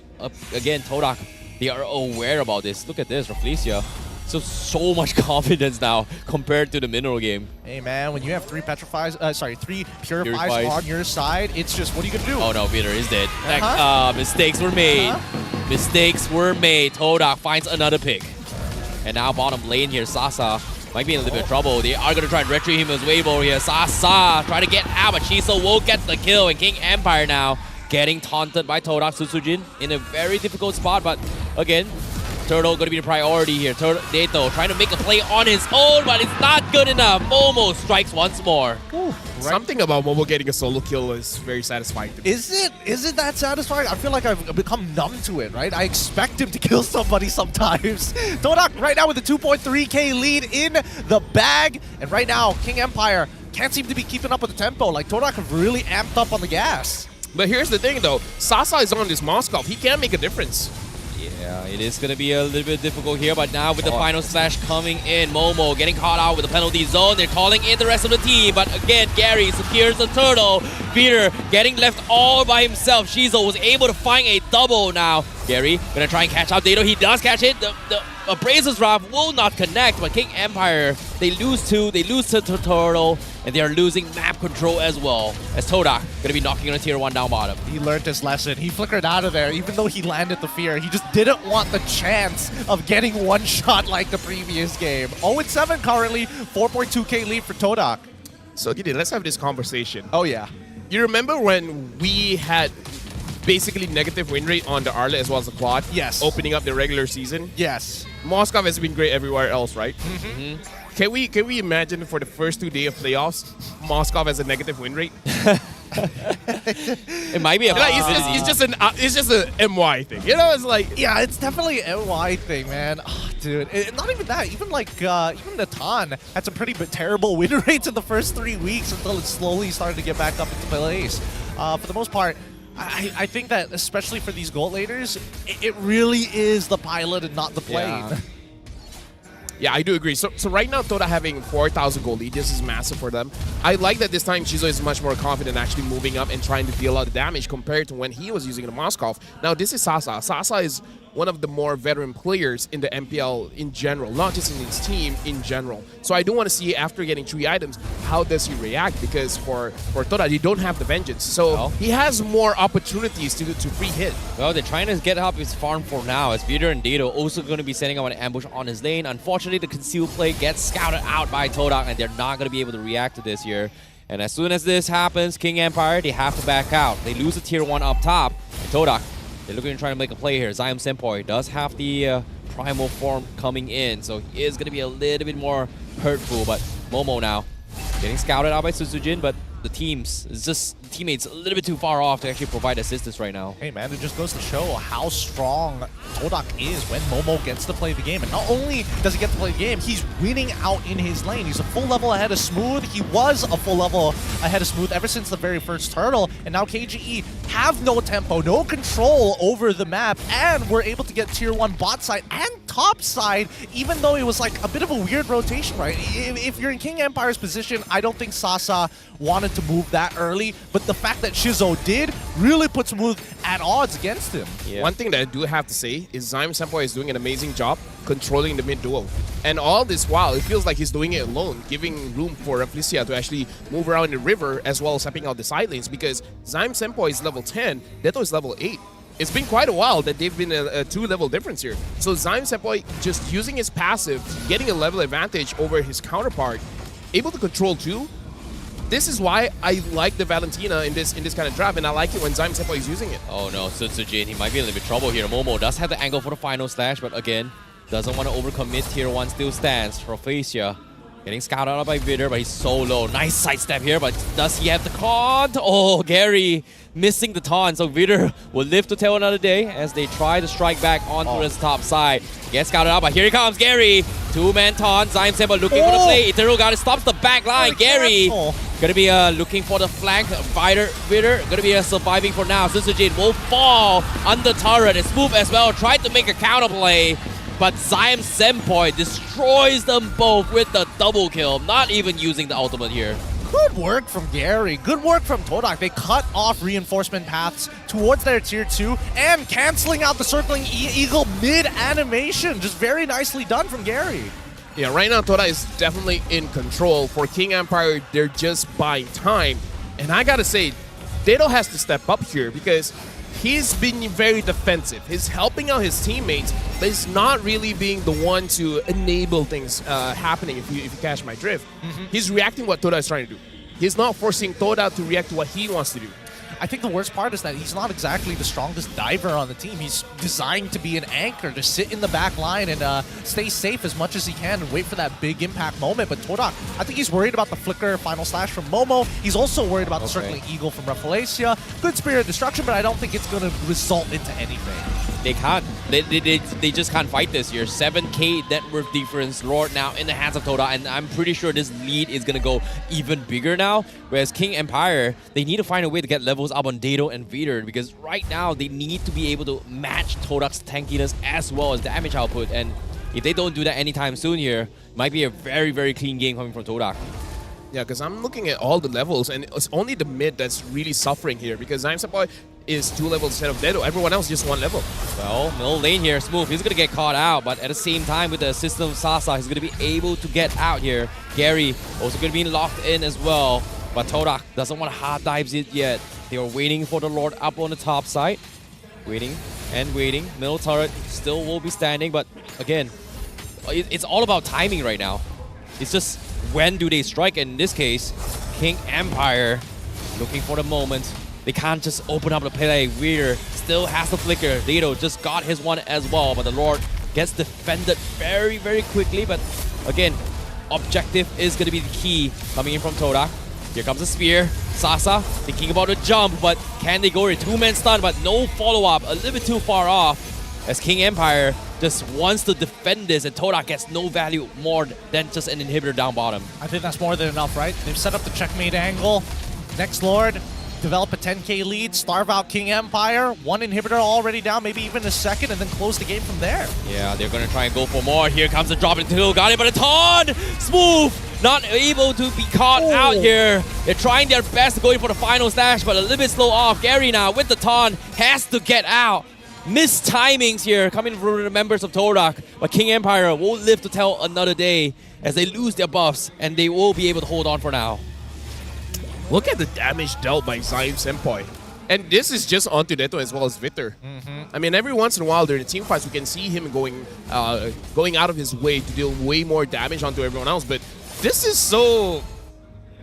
again, Todak, they are aware about this. Look at this, Rafflesia. So much confidence now compared to the mineral game. Hey man, when you have 3 Purifies on your side, it's just, what are you gonna do? Oh no, Peter is dead. Mistakes were made. Mistakes were made. Todak finds another pick. And now bottom lane here, Sasa might be in a little bit of trouble. They are gonna try and retrieve him as wave over here. Sasa trying to get out, but Shiso will get the kill. And King Empire now getting taunted by Todak Sutsujin in a very difficult spot, but again, Turtle going to be the priority here. Dato trying to make a play on his own, but it's not good enough. Momo strikes once more. Ooh, something about Momo getting a solo kill is very satisfying to me. Is it that satisfying? I feel like I've become numb to it, right? I expect him to kill somebody sometimes. Todak right now with a 2.3k lead in the bag. And right now, King Empire can't seem to be keeping up with the tempo. Like, Todak have really amped up on the gas. But here's the thing, though. Sasa is on this Moskov. He can make a difference. Yeah, it is going to be a little bit difficult here, but now with the final slash coming in, Momo getting caught out with the penalty zone. They're calling in the rest of the team, but again, Gary secures the turtle. Peter getting left all by himself. Shizo was able to find a double now. Gary going to try and catch out Dato. He does catch it. The Abraser's Wrath will not connect, but King Empire, they lose to the turtle, and they are losing map control as well, as Todak going to be knocking on a tier 1 down bottom. He learned his lesson. He flickered out of there, even though he landed the fear. He just didn't want the chance of getting one shot like the previous game. 0-7 currently, 4.2k lead for Todak. So, Gideon, let's have this conversation. Oh, yeah. You remember when we had basically negative win rate on the Arlet as well as the Quad? Yes. Opening up the regular season? Yes. Moskov has been great everywhere else, right? Can we imagine for the first 2 days of playoffs, Moskov has a negative win rate? It might be a it's just an MY thing. You know, it's like, yeah, it's definitely an MY thing, man. Oh, dude, not even that. Even like even Natan had some pretty terrible win rates in the first 3 weeks until it slowly started to get back up into place. For the most part, I think that especially for these gold laters, it really is the pilot and not the plane. Yeah, I do agree. So right now, Toda having 4,000 gold lead, this is massive for them. I like that this time Chizo is much more confident actually moving up and trying to deal a lot of damage compared to when he was using the Moskov. Now, this is Sasa. Sasa is one of the more veteran players in the MPL in general, not just in his team, in general. So I do want to see, after getting 3 items, how does he react? Because for Toda, they don't have the Vengeance. So he has more opportunities to free hit. Well, they're trying to get up his farm for now, as Vitor and Dado also going to be setting up an ambush on his lane. Unfortunately, the concealed play gets scouted out by Todak, and they're not going to be able to react to this here. And as soon as this happens, King Empire, they have to back out. They lose a tier 1 up top, and Todak, they're looking to try to make a play here. Zion Senpai does have the primal form coming in, so he is going to be a little bit more hurtful. But Momo now getting scouted out by Suzujin, but the teammates a little bit too far off to actually provide assistance right now. Hey man, it just goes to show how strong Todak is when Momo gets to play the game. And not only does he get to play the game, he's winning out in his lane. He's a full level ahead of Smooth. He was a full level ahead of Smooth ever since the very first turtle. And now KGE have no tempo, no control over the map, and we're able to get tier 1 bot side and top side, even though it was like a bit of a weird rotation, right? If you're in King Empire's position, I don't think Sasa wanted to move that early, but the fact that Shizo did really puts Smooth at odds against him. Yeah. One thing that I do have to say is Zion Senpai is doing an amazing job controlling the mid duo. And all this while, it feels like he's doing it alone, giving room for Reflecia to actually move around the river as well as stepping out the side lanes, because Zion Senpai is level 10, Deto is level 8. It's been quite a while that they've been a 2-level difference here. So Zion Senpai just using his passive, getting a level advantage over his counterpart, able to control 2. This is why I like the Valentina in this kind of draft, and I like it when Zion Senpai is using it. Oh no, Sujin, he might be in a little bit of trouble here. Momo does have the angle for the final slash, but again, doesn't want to overcommit. Tier 1 still stands. Prophasia getting scouted out by Vitor, but he's so low. Nice sidestep here, but does he have the taunt? Oh, Gary missing the taunt. So Vitor will live to tell another day as they try to strike back onto his top side. Gets scouted out, but here he comes, Gary. 2-man taunt. Zion Senpai looking for the play. Eternal Guard stops the back line. Gary gonna be looking for the flank. Vitor gonna be surviving for now. Suzujin will fall under turret. And Smooth as well tried to make a counterplay, but Zion Senpai destroys them both with the double kill, not even using the ultimate here. Good work from Gary. Good work from Todak. They cut off reinforcement paths towards their tier 2 and canceling out the circling eagle mid-animation. Just very nicely done from Gary. Yeah, right now Toda is definitely in control. For King Empire, they're just buying time. And I gotta say, Dedo has to step up here because he's been very defensive. He's helping out his teammates, but he's not really being the one to enable things happening, if you catch my drift. He's reacting what Toda is trying to do. He's not forcing Toda to react to what he wants to do. I think the worst part is that he's not exactly the strongest diver on the team. He's designed to be an anchor, to sit in the back line and stay safe as much as he can and wait for that big impact moment. But Todak, I think he's worried about the flicker final slash from Momo. He's also worried about the circling eagle from Reflecia. Good Spirit of Destruction, but I don't think it's going to result into anything. They can't. They just can't fight this here. 7k net worth difference. Lord now in the hands of Toda, and I'm pretty sure this lead is going to go even bigger now. Whereas King Empire, they need to find a way to get levels up on Dado and Vitor, because right now they need to be able to match Todak's tankiness as well as damage output. And if they don't do that anytime soon here, it might be a very, very clean game coming from Todak. Yeah, because I'm looking at all the levels, and it's only the mid that's really suffering here, because Zion Senpai is 2 levels instead of Dedo. Everyone else just 1 level. Well, middle lane here, Smooth. He's going to get caught out, but at the same time, with the assist of Sasa, he's going to be able to get out here. Gary also going to be locked in as well, but Todak doesn't want to hard dives it yet. They are waiting for the Lord up on the top side. Waiting and waiting. Middle turret still will be standing, but again, it's all about timing right now. It's just when do they strike, and in this case, King Empire looking for the moment. They can't just open up the play. Weir still has the flicker. Dado just got his one as well, but the Lord gets defended very, very quickly. But again, objective is going to be the key coming in from Todak. Here comes a spear. Sasa thinking about a jump, but can they go? 2-man stun, but no follow-up. A little bit too far off, as King Empire just wants to defend this, and Todak gets no value more than just an inhibitor down bottom. I think that's more than enough, right? They've set up the checkmate angle. Next Lord, develop a 10k lead, starve out King Empire, one inhibitor already down, maybe even a second, and then close the game from there. Yeah, they're gonna try and go for more. Here comes the drop into Hilgani, but a ton! Smooth! Not able to be caught out here. They're trying their best to go in for the final stash, but a little bit slow off. Gary now with the taunt has to get out. Missed timings here coming from the members of Torak, but King Empire won't live to tell another day as they lose their buffs, and they will be able to hold on for now. Look at the damage dealt by Zaim Senpai. And this is just onto Neto as well as Victor. I mean, every once in a while during the team fights, we can see him going out of his way to deal way more damage onto everyone else, but this is so...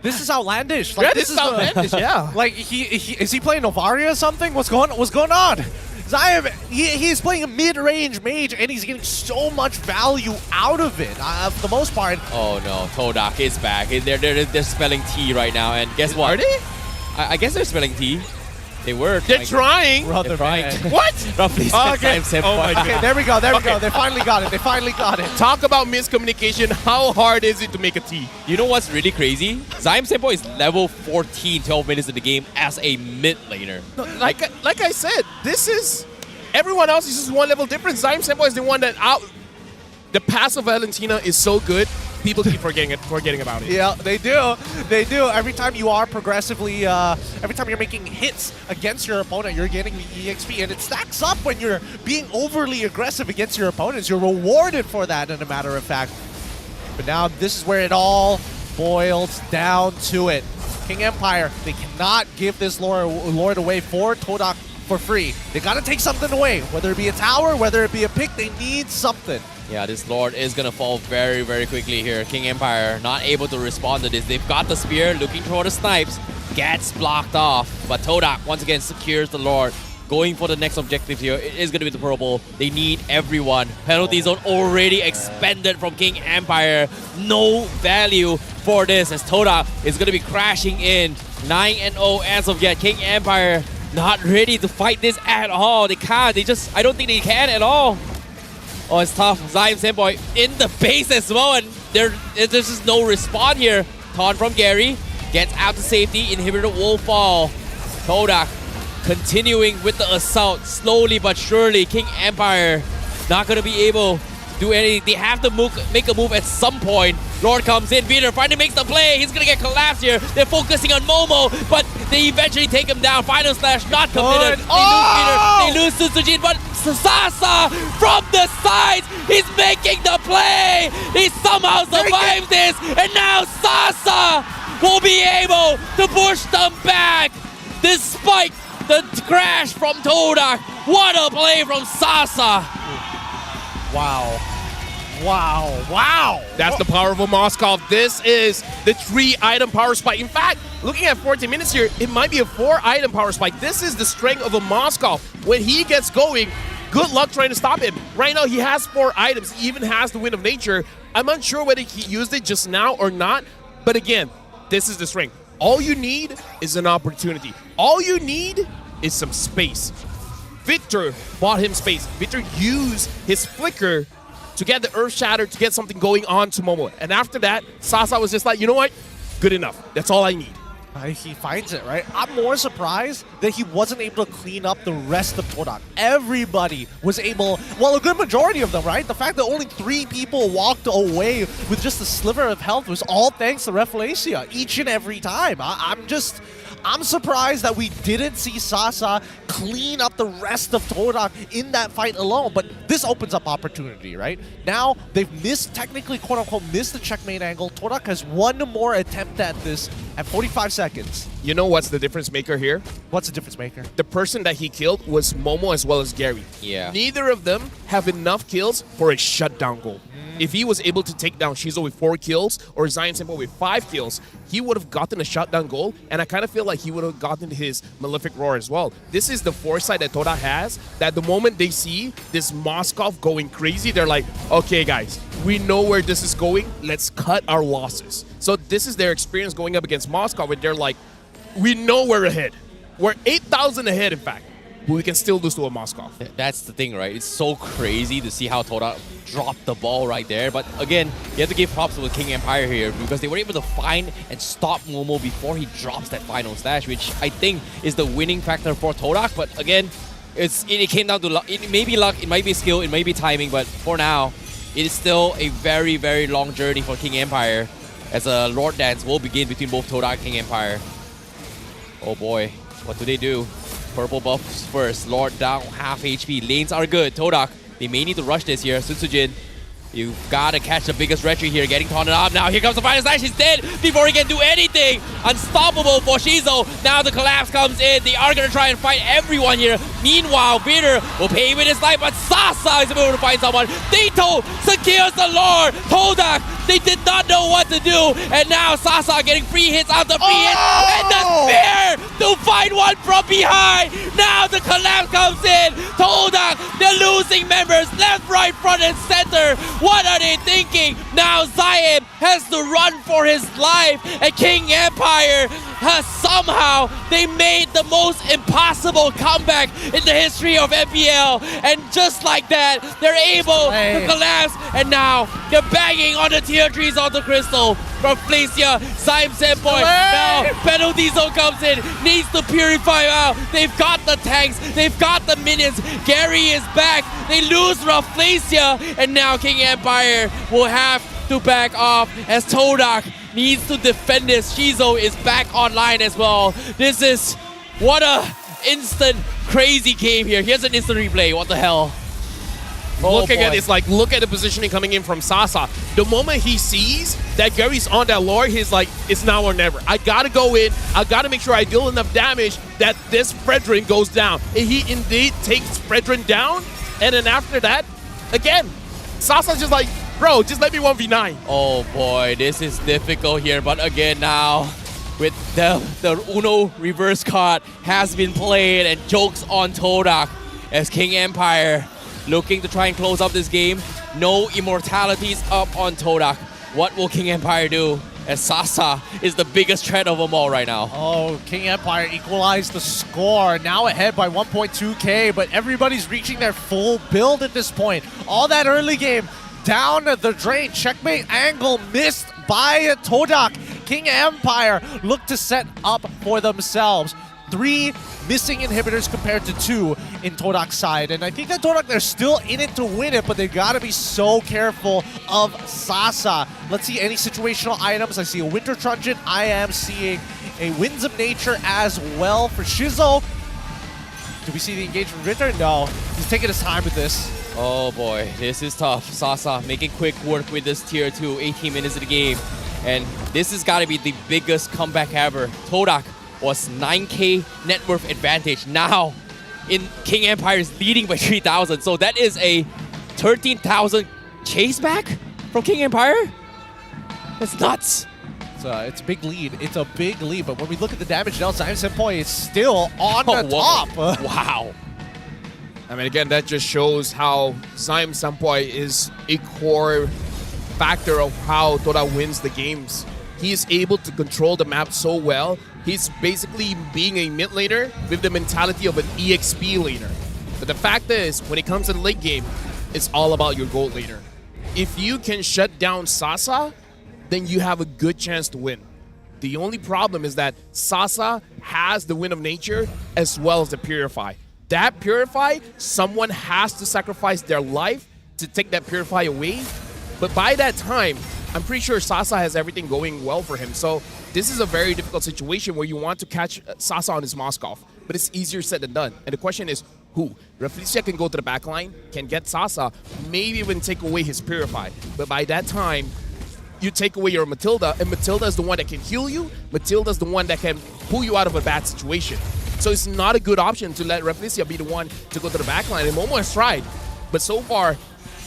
This is outlandish. Like, yeah, this is outlandish, yeah. Like, is he playing Novaria or something? What's going on? Zaim, he's playing a mid-range mage, and he's getting so much value out of it, for the most part. Oh no, Todak is back. They're spelling T right now, and guess what? Are they? I guess they're spelling T. They were. They're trying. They're trying. What? Roughly okay. Okay, there we go. They finally got it. Talk about miscommunication. How hard is it to make a T? You know what's really crazy? Zaim Senpai is level 14, 12 minutes in the game as a mid laner. No, like I said, this is... Everyone else is just one level difference. Zaim Senpai is the one that The pass of Valentina is so good, people keep forgetting about it. Yeah, they do. Every time you are progressively, every time you're making hits against your opponent, you're getting the EXP, and it stacks up when you're being overly aggressive against your opponents. You're rewarded for that, in a matter of fact. But now this is where it all boils down to it. King Empire, they cannot give this Lord away for Todak for free. They gotta take something away, whether it be a tower, whether it be a pick, they need something. Yeah, this Lord is gonna fall very, very quickly here. King Empire not able to respond to this. They've got the spear, looking for the snipes, gets blocked off. But Todak once again secures the Lord. Going for the next objective here. It is gonna be the purple. They need everyone. Penalty zone already expended from King Empire. No value for this as Todak is gonna be crashing in. 9-0 as of yet. King Empire not ready to fight this at all. They can't. I don't think they can at all. Oh, it's tough. Zaim Senpai in the base as well, and there's just no respawn here. Taunt from Gary. Gets out to safety. Inhibitor will fall. Todak continuing with the assault. Slowly but surely. King Empire not going to be able to do anything. They have to make a move at some point. Lord comes in. Peter finally makes the play. He's going to get collapsed here. They're focusing on Momo, but they eventually take him down. Final slash not committed. They lose Peter. They lose Susujin, but Sasa from the sides. He's making the play. He somehow survives this, and now Sasa will be able to push them back despite the crash from Todak. What a play from Sasa. Wow. That's the power of a Moskov. This is the 3-item power spike. In fact, looking at 14 minutes here, it might be a 4-item power spike. This is the strength of a Moskov. When he gets going, good luck trying to stop him. Right now, he has 4 items. He even has the Wind of Nature. I'm unsure whether he used it just now or not. But again, this is the strength. All you need is an opportunity. All you need is some space. Victor bought him space. Victor used his flicker to get the Earth Shatter, to get something going on to Momo. And after that, Sasa was just like, you know what? Good enough. That's all I need. He finds it, right? I'm more surprised that he wasn't able to clean up the rest of Todak. Everybody was able, well, a good majority of them, right? The fact that only 3 people walked away with just a sliver of health was all thanks to Reflecia each and every time. I'm surprised that we didn't see Sasa clean up the rest of Todak in that fight alone, but this opens up opportunity, right? Now, they've technically, quote-unquote, missed the checkmate angle. Todak has one more attempt at this at 45 seconds. You know what's the difference maker here? What's the difference maker? The person that he killed was Momo as well as Gary. Yeah. Neither of them have enough kills for a shutdown goal. If he was able to take down Shizo with 4 kills or Zaim Senpai with 5 kills, he would have gotten a shutdown goal, and I kind of feel like he would have gotten his Malefic Roar as well. This is the foresight that Todak has, that the moment they see this Moskov going crazy, they're like, okay guys, we know where this is going, let's cut our losses. So this is their experience going up against Moskov, where they're like, we know we're ahead. We're 8,000 ahead, in fact. but we can still lose to a Moskov. That's the thing, right? It's so crazy to see how Todak dropped the ball right there. But again, you have to give props to the King Empire here because they were able to find and stop Momo before he drops that final stash, which I think is the winning factor for Todak. But again, it came down to luck. It may be luck, it might be skill, it may be timing, but for now, it is still a very, very long journey for King Empire as a Lord Dance will begin between both Todak and King Empire. Oh boy, what do they do? Purple buffs first, Lord down half HP. Lanes are good. Todak, they may need to rush this here. Sun Sujin, you've got to catch the biggest retry here. Getting taunted up. Now here comes the final slash. He's dead before he can do anything. Unstoppable for Shizo. Now the collapse comes in. They are going to try and fight everyone here. Meanwhile, Vader will pay with his life, but Sasa is able to find someone. Dito secures the Lord. Todak, they did not know what to do. And now Sasa getting free hits after free hits. And the spear to find one from behind. Now the collapse comes in. Todak, they're losing members left, right, front, and center. What are they thinking? Now Zion has to run for his life. And King Empire has somehow, they made the most impossible comeback in the history of MPL. And just like that, they're able to collapse. And now they're banging on the tier 3s of the crystal. From Flacia, Zion Senpai, now penalty zone comes in, needs to purify out. They've got the tanks, they've got the minions. Gary is back, they lose Rafflesia, and now King Empire will have to back off as Todak needs to defend this. Shizo is back online as well. This is, what a instant crazy game here. Here's an instant replay, what the hell. Looking at it's like, look at the positioning coming in from Sasa. The moment he sees that Gary's on that Lord, he's like, it's now or never. I gotta go in, I gotta make sure I deal enough damage that this Fredrin goes down. And he indeed takes Fredrin down, and then after that, again, Sasa's just like, bro, just let me 1v9. Oh boy, this is difficult here, but again now, with the Uno reverse card has been played and jokes on Todak as King Empire looking to try and close up this game. No immortalities up on Todak. What will King Empire do? As Sasa is the biggest threat of them all right now. Oh, King Empire equalized the score. Now ahead by 1.2k, but everybody's reaching their full build at this point. All that early game down the drain. Checkmate angle missed by Todak. King Empire look to set up for themselves. 3 missing inhibitors compared to 2 in Todak's side. And I think that Todak, they're still in it to win it, but they gotta be so careful of Sasa. Let's see any situational items. I see a Winter Truncheon. I am seeing a Winds of Nature as well for Shizo. Do we see the engagement Winter? No. He's taking his time with this. Oh boy, this is tough. Sasa making quick work with this tier 2, 18 minutes of the game. And this has gotta be the biggest comeback ever. Todak was 9k net worth advantage. Now, in King Empire is leading by 3,000. So that is a 13,000 chase back from King Empire? That's nuts. It's a big lead. It's a big lead. But when we look at the damage now, Zion Senpai is still on the top. Wow. I mean, again, that just shows how Zion Senpai is a core factor of how Todak wins the games. He is able to control the map so well. He's basically being a mid laner with the mentality of an EXP laner. But the fact is, when it comes to the late game, it's all about your gold laner. If you can shut down Sasa, then you have a good chance to win. The only problem is that Sasa has the Wind of Nature as well as the Purify. That Purify, someone has to sacrifice their life to take that Purify away. But by that time, I'm pretty sure Sasa has everything going well for him. So this is a very difficult situation where you want to catch Sasa on his Moskov. But it's easier said than done. And the question is, who? Rafflesia can go to the back line, can get Sasa, maybe even take away his Purify. But by that time, you take away your Matilda, and Matilda is the one that can heal you. Matilda is the one that can pull you out of a bad situation. So it's not a good option to let Rafflesia be the one to go to the back line. And Momo has tried, but so far,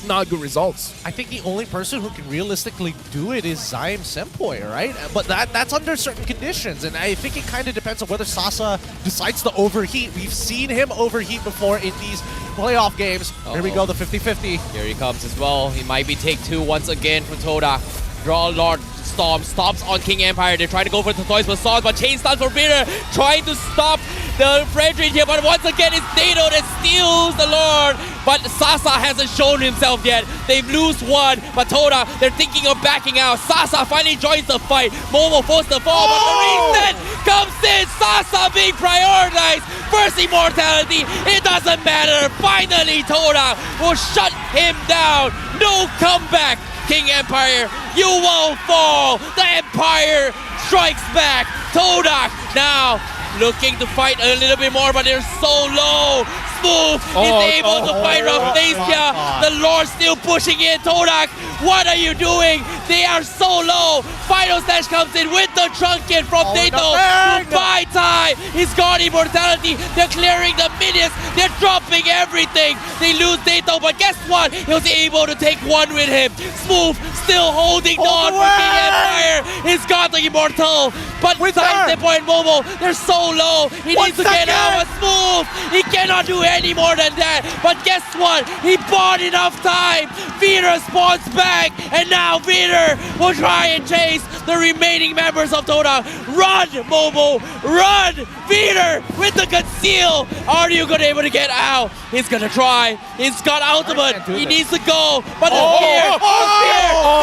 not good results. I think the only person who can realistically do it is Zion Senpai, right? But that's under certain conditions, and I think it kind of depends on whether Sasa decides to overheat. We've seen him overheat before in these playoff games. Here we go, the 50-50. Here he comes as well. He might be take 2 once again from Todak. Draw Lord, Storm stops on King Empire. They're trying to go for the toys for Sauce, but chain stun for Bitter, trying to stop the Frederick here, but once again it's Nato that steals the Lord. But Sasa hasn't shown himself yet. They've lose one, but Toda, they're thinking of backing out. Sasa finally joins the fight. Momo forced the fall, but the reason comes in. Sasa being prioritized. First immortality, it doesn't matter. Finally, Toda will shut him down. No comeback. King Empire, you won't fall. The Empire strikes back. Toda now looking to fight a little bit more, but they're so low. Smooth is able to fight Rafflesia. The Lord still pushing in. Todak, what are you doing? They are so low. Final Stash comes in with the Trunket from Nato to buy time. He's got immortality. They're clearing the minions. They're dropping everything. They lose Nato, but guess what? He was able to take one with him. Smooth still holding on for King Empire. He's got the immortal, but Sidestep and Momo, they're so low. He needs to get out of Smooth. He cannot do any more than that. But guess what? He bought enough time. Veer spawns back, and now Veer will try and chase the remaining members of Toda. Run, Momo, run! Veer with the conceal. Are you gonna able to get out? He's gonna try. He's got ultimate. He needs to go, but the spear,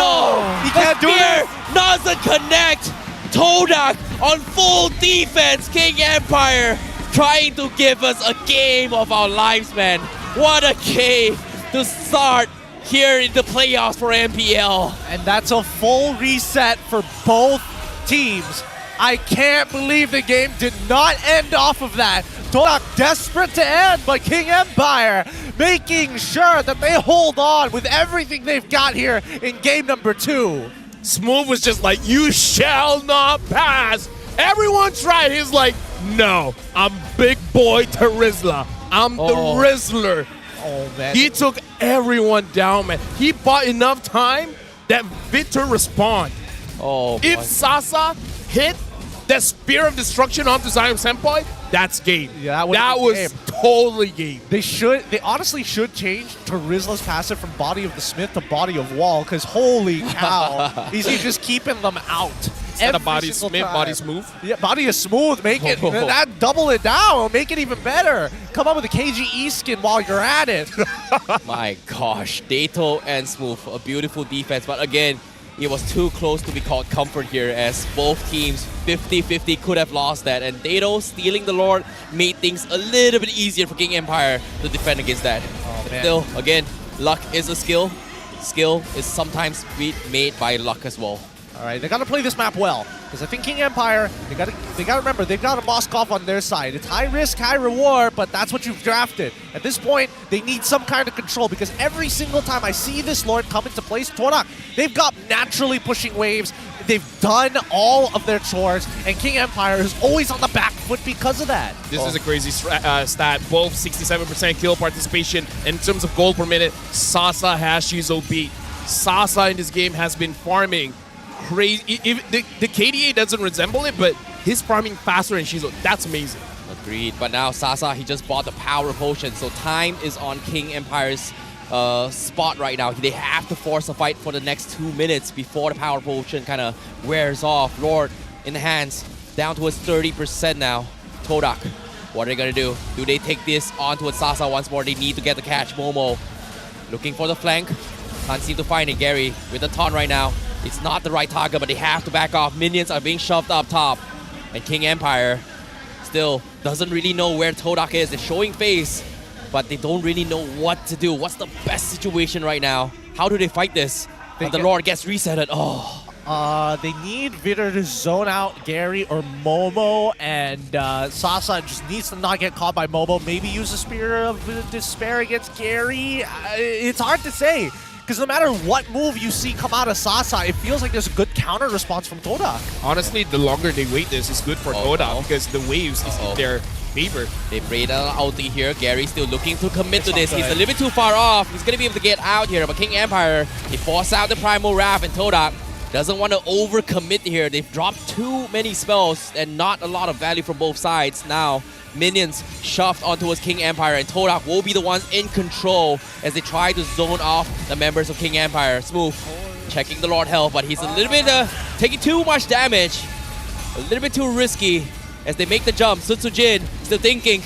no, he can't do it. Doesn't connect. Todak on full defense. King Empire trying to give us a game of our lives, man. What a game to start here in the playoffs for MPL. And that's a full reset for both teams. I can't believe the game did not end off of that. Todak desperate to end, but King Empire making sure that they hold on with everything they've got here in game number 2. Smooth was just like, you shall not pass. Everyone tried. He's like, no, I'm big boy Terizla. I'm the Rizzler. Oh, man. He took everyone down, man. He bought enough time that Victor respond. If Sasa hit that Spear of Destruction onto Zion Senpai, that's game. Yeah, that was totally game. They honestly should change Terizla's passive from Body of the Smith to Body of Wall, because holy cow, he's just keeping them out. Instead of Body Smith, Body Smooth. Yeah, Body is Smooth. Make it, that double it down, make it even better. Come up with a KGE skin while you're at it. My gosh, Dato and Smooth, a beautiful defense, but again, it was too close to be called comfort here, as both teams 50-50 could have lost that, and Dato stealing the Lord made things a little bit easier for King Empire to defend against that. But still, again, luck is a skill. Skill is sometimes made by luck as well. All right, they got to play this map well, because I think King Empire, they got to remember, they've got a Moskov on their side. It's high risk, high reward, but that's what you've drafted. At this point, they need some kind of control, because every single time I see this Lord come into place, Todak, they've got naturally pushing waves. They've done all of their chores, and King Empire is always on the back foot because of that. This is a crazy stat. Both 67% kill participation. In terms of gold per minute, Sasa has Shizo beat. Sasa in this game has been farming crazy. The KDA doesn't resemble it, but he's farming faster than Shizo. That's amazing. Agreed. But now Sasa, he just bought the power potion, so time is on King Empire's spot right now. They have to force a fight for the next 2 minutes before the power potion kind of wears off. Lord in the hands, down towards 30% now. Todak, what are they gonna do? Do they take this on towards Sasa once more? They need to get the catch. Momo looking for the flank. Can't seem to find it. Gary with the taunt right now. It's not the right target, but they have to back off. Minions are being shoved up top. And King Empire still doesn't really know where Todak is. They're showing face, but they don't really know what to do. What's the best situation right now? How do they fight this? The Lord gets resetted. They need Vitter to zone out Gary or Momo, and Sasa just needs to not get caught by Momo. Maybe use a Spear of Despair against Gary. It's hard to say, because no matter what move you see come out of Sasa, it feels like there's a good counter response from Todak. Honestly, the longer they wait this is good for Todak, because the waves is in their favor. They played an ulti here. Gary still looking to commit to this. He's a little bit too far off. He's going to be able to get out here, but King Empire, he forced out the Primal Wrath, and Todak doesn't want to overcommit here. They've dropped too many spells and not a lot of value from both sides. Now, minions shoved onto his King Empire, and Todak will be the ones in control as they try to zone off the members of King Empire. Smooth checking the Lord health, but he's a little bit taking too much damage. A little bit too risky as they make the jump. Sun Soo-jin still thinking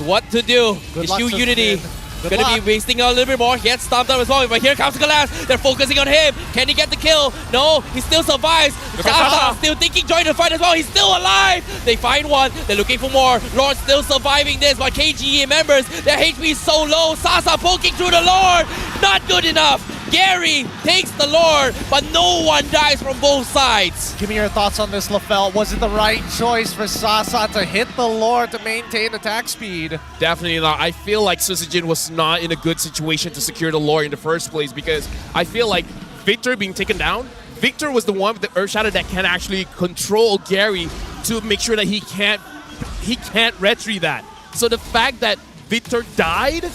what to do. Good His luck, Shu Sun Unity Soo-jin. Good gonna luck. be wasting a little bit more. He gets stomped out as well, but here comes the collapse. They're focusing on him. Can he get the kill? No, he still survives. Sasa still thinking, join the fight as well. He's still alive. They find one. They're looking for more. Lord still surviving this, but KGE members, their HP is so low. Sasa poking through the Lord. Not good enough. Gary takes the Lord, but no one dies from both sides. Give me your thoughts on this, LaFell. Was it the right choice for Sasa to hit the Lord to maintain attack speed? Definitely not. I feel like Sun Soo-jin was not in a good situation to secure the lore in the first place because I feel like Victor being taken down, Victor was the one with the Earth Shadow that can actually control Gary to make sure that he can't retry that. So the fact that Victor died,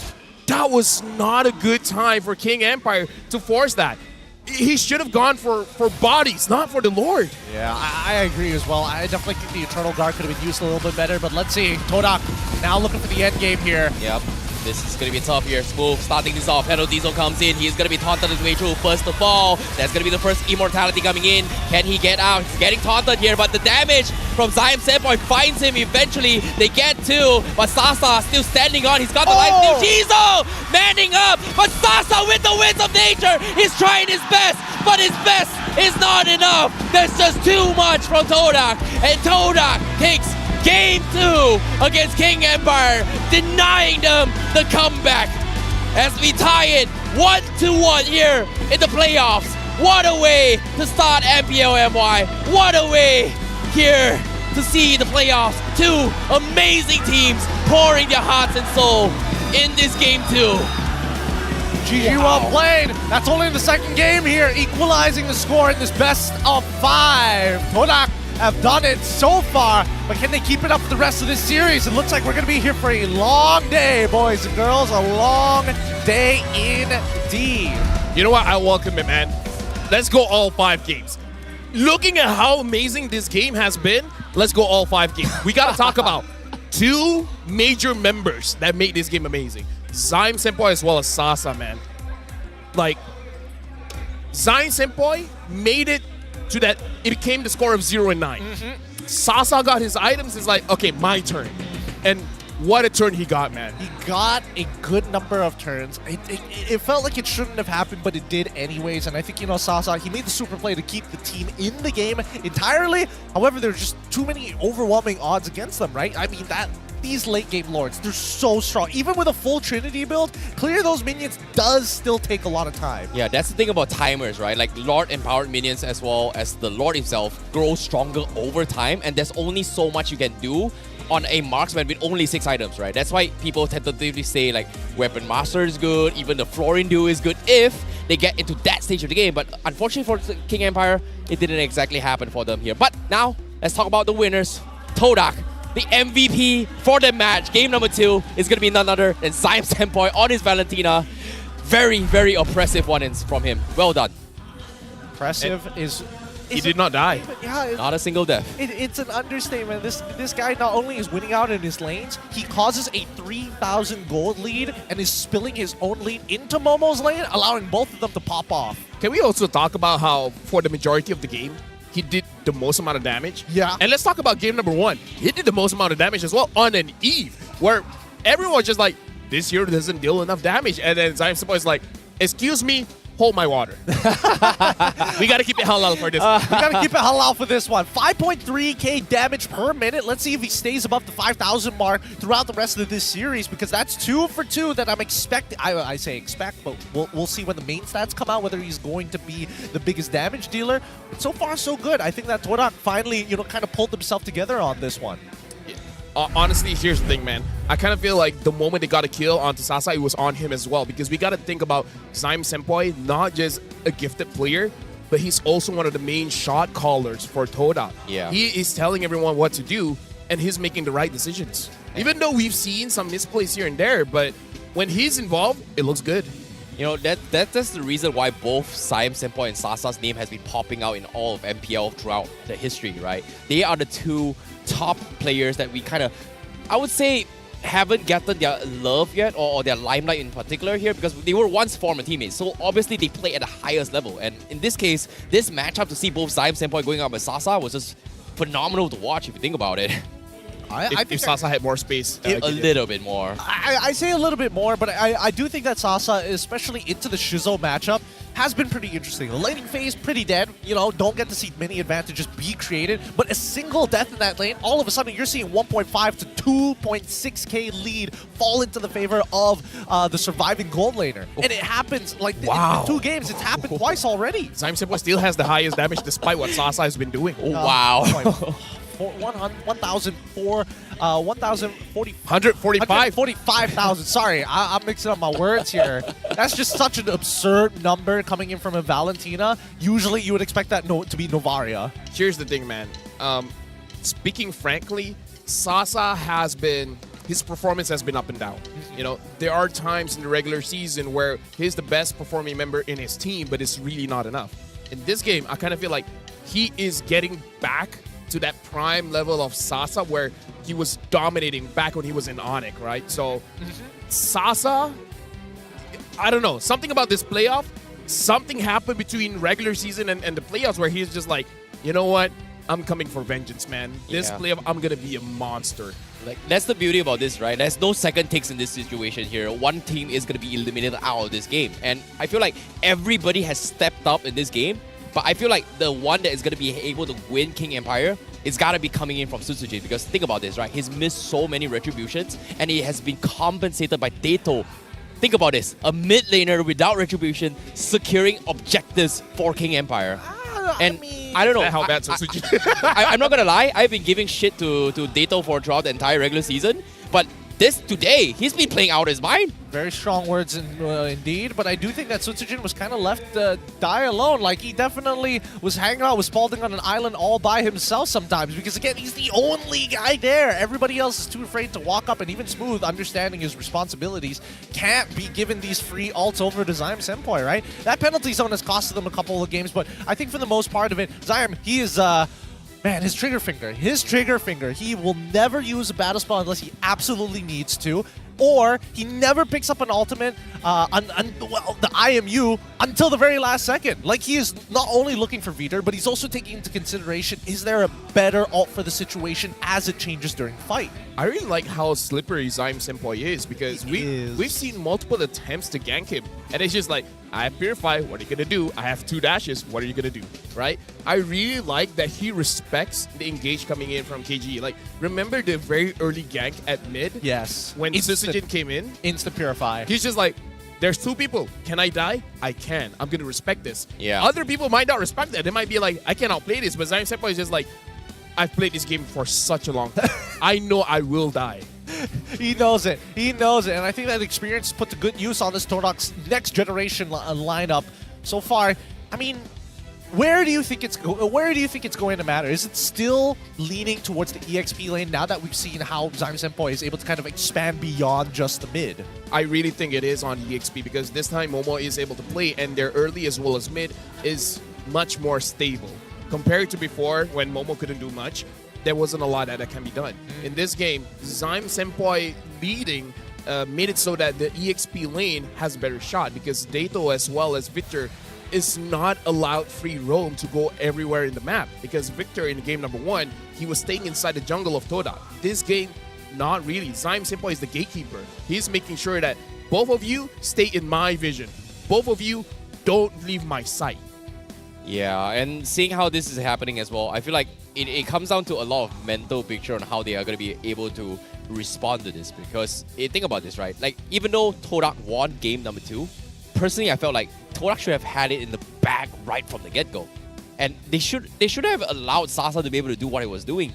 that was not a good time for King Empire to force that. He should have gone for bodies, not for the Lord. Yeah, I agree as well. I definitely think the Eternal Guard could have been used a little bit better, but let's see. Todak now looking for the end game here. Yep. This is going to be tough here. Smooth starting this off. Hero Diesel comes in. He's going to be taunted his way through. First of all, that's going to be the first immortality coming in. Can he get out? He's getting taunted here, but the damage from Zion Senpai finds him eventually. They get two, but Sasa still standing on. He's got the life steal. Jizo manning up, but Sasa with the winds of nature. He's trying his best, but his best is not enough. There's just too much from Todak, and Todak takes Game 2 against King Empire, denying them the comeback as we tie it 1-1 here in the playoffs. What a way to start MPL MY. What a way here to see the playoffs. Two amazing teams pouring their hearts and soul in this Game 2. GG, well played. That's only the second game here, equalizing the score in this best of 5. Todak have done it so far, but can they keep it up for the rest of this series? It looks like we're going to be here for a long day, boys and girls. A long day indeed. You know what? I welcome it, man. Let's go all 5 games. Looking at how amazing this game has been, let's go all 5 games. We got to talk about 2 major members that made this game amazing. Zion Senpai as well as Sasa, man. Like, Zion Senpai made it to that, it became the score of 0-9. Sasa got his items, it's like, okay, my turn. And what a turn he got, man. He got a good number of turns. It felt like it shouldn't have happened, but it did anyways. And I think, you know, Sasa, he made the super play to keep the team in the game entirely. However, there's just too many overwhelming odds against them, right? I mean, these late game lords, they're so strong. Even with a full Trinity build, clear those minions does still take a lot of time. Yeah, that's the thing about timers, right? Like Lord empowered minions as well as the Lord himself grow stronger over time, and there's only so much you can do on a marksman with only 6 items, right? That's why people tentatively say like Weapon Master is good, even the Florin Duo is good if they get into that stage of the game. But unfortunately for King Empire, it didn't exactly happen for them here. But now, let's talk about the winners. Todak, the MVP for the match. Game number 2 is going to be none other than Zion Senpai on his Valentina. Very, very oppressive one from him. Well done. Impressive is... He did not die. Yeah, not a single death. It's an understatement. This guy not only is winning out in his lanes, he causes a 3,000 gold lead and is spilling his own lead into Momo's lane, allowing both of them to pop off. Can we also talk about how, for the majority of the game, he did the most amount of damage? Yeah. And let's talk about game number 1. He did the most amount of damage as well on an Eve, where everyone's just like, this hero doesn't deal enough damage. And then Zion Senpai is like, excuse me, hold my water. We got to keep it halal for this one. We got to keep it halal for this one. 5.3k damage per minute. Let's see if he stays above the 5,000 mark throughout the rest of this series, because that's 2 for 2 that I'm expecting. I say expect, but we'll see when the main stats come out whether he's going to be the biggest damage dealer. But so far, so good. I think that Todak finally, you know, kind of pulled himself together on this one. Honestly, here's the thing, man. I kind of feel like the moment they got a kill onto Sasa, it was on him as well, because we got to think about Zion Senpai, not just a gifted player, but he's also one of the main shot callers for Todak. Yeah. He is telling everyone what to do, and he's making the right decisions. Even though we've seen some misplays here and there, but when he's involved, it looks good. You know, that's the reason why both Zion Senpai and Sasa's name has been popping out in all of MPL throughout the history, right? They are the 2 top players that we kind of, I would say, haven't gotten their love yet or their limelight in particular here because they were once former teammates. So obviously they play at the highest level. And in this case, this matchup to see both Zyme Senpai going up with Sasa was just phenomenal to watch if you think about it. I think Sasa had more space. A little bit more. I say a little bit more, but I do think that Sasa, especially into the Shizo matchup, has been pretty interesting. The laning phase, pretty dead. You know, don't get to see many advantages be created, but a single death in that lane, all of a sudden you're seeing 1.5 to 2.6k lead fall into the favor of the surviving gold laner. And it happens like in 2 games. It's happened twice already. Zyme Senpai still has the highest damage despite what Sasa has been doing. Wow. 145,000. Sorry, I'm mixing up my words here. That's just such an absurd number coming in from a Valentina. Usually you would expect that to be Novaria. Here's the thing, man. Speaking frankly, Sasa his performance has been up and down. You know, there are times in the regular season where he's the best performing member in his team, but it's really not enough. In this game, I kind of feel like he is getting back to that prime level of Sasa where he was dominating back when he was in Onyx, right? So Sasa, I don't know, something about this playoff, something happened between regular season and the playoffs where he's just like, you know what? I'm coming for vengeance, man. This playoff, I'm going to be a monster. Like, that's the beauty about this, right? There's no second takes in this situation here. One team is going to be eliminated out of this game. And I feel like everybody has stepped up in this game. But I feel like the one that is going to be able to win King Empire is got to be coming in from Sutsujin. Because think about this, right? He's missed so many retributions and he has been compensated by Dato. Think about this. A mid laner without retribution securing objectives for King Empire. And I don't know how bad Sutsujin. I'm not going to lie. I've been giving shit to Dato for throughout the entire regular season. But today, he's been playing out his mind. Very strong words indeed, but I do think that Sutsujin was kind of left die alone. Like, he definitely was hanging out with Spalding on an island all by himself sometimes because, again, he's the only guy there. Everybody else is too afraid to walk up, and even Smooth, understanding his responsibilities, can't be given these free ults over to Zyme Senpai, right? That penalty zone has costed them a couple of games, but I think for the most part of it, Zyme, he is... Man, his trigger finger, he will never use a battle spell unless he absolutely needs to, or he never picks up an ultimate, the IMU, until the very last second. Like, he is not only looking for Veter, but he's also taking into consideration, is there a better ult for the situation as it changes during the fight? I really like how slippery Zyme Senpai is because we've seen multiple attempts to gank him, and it's just like, I have Purify, what are you going to do? I have 2 dashes, what are you going to do? Right? I really like that he respects the engage coming in from KG. Like, remember the very early gank at mid? Yes. When Sutsujin came in? Instant Purify. He's just like, there's 2 people. Can I die? I can. I'm going to respect this. Yeah. Other people might not respect that. They might be like, I cannot play this. But Zyme Senpai is just like, I've played this game for such a long time. I know I will die. He knows it. He knows it. And I think that experience put to good use on this Todok's next generation lineup. So far, I mean, where do you think it's going to matter? Is it still leaning towards the EXP lane now that we've seen how Zyme Senpai is able to kind of expand beyond just the mid? I really think it is on EXP because this time Momo is able to play and their early as well as mid is much more stable. Compared to before when Momo couldn't do much, there wasn't a lot that can be done. In this game, Zyme Senpai leading made it so that the EXP lane has a better shot because Dato as well as Victor is not allowed free roam to go everywhere in the map because Victor in game number 1, he was staying inside the jungle of Todak. This game, not really. Zyme Senpai is the gatekeeper. He's making sure that both of you stay in my vision. Both of you don't leave my sight. Yeah, and seeing how this is happening as well, I feel like it comes down to a lot of mental picture on how they are going to be able to respond to this. Because think about this, right? Like, even though Todak won game number 2, personally I felt like Todak should have had it in the bag right from the get-go. And they should have allowed Sasa to be able to do what he was doing.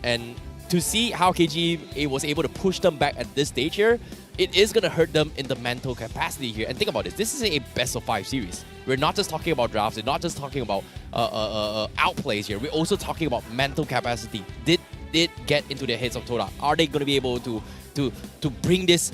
And to see how KG was able to push them back at this stage here, it is going to hurt them in the mental capacity here. And think about this. This is a best-of-5 series. We're not just talking about drafts. We're not just talking about outplays here. We're also talking about mental capacity. Did it get into the heads of Todak? Are they going to be able to bring this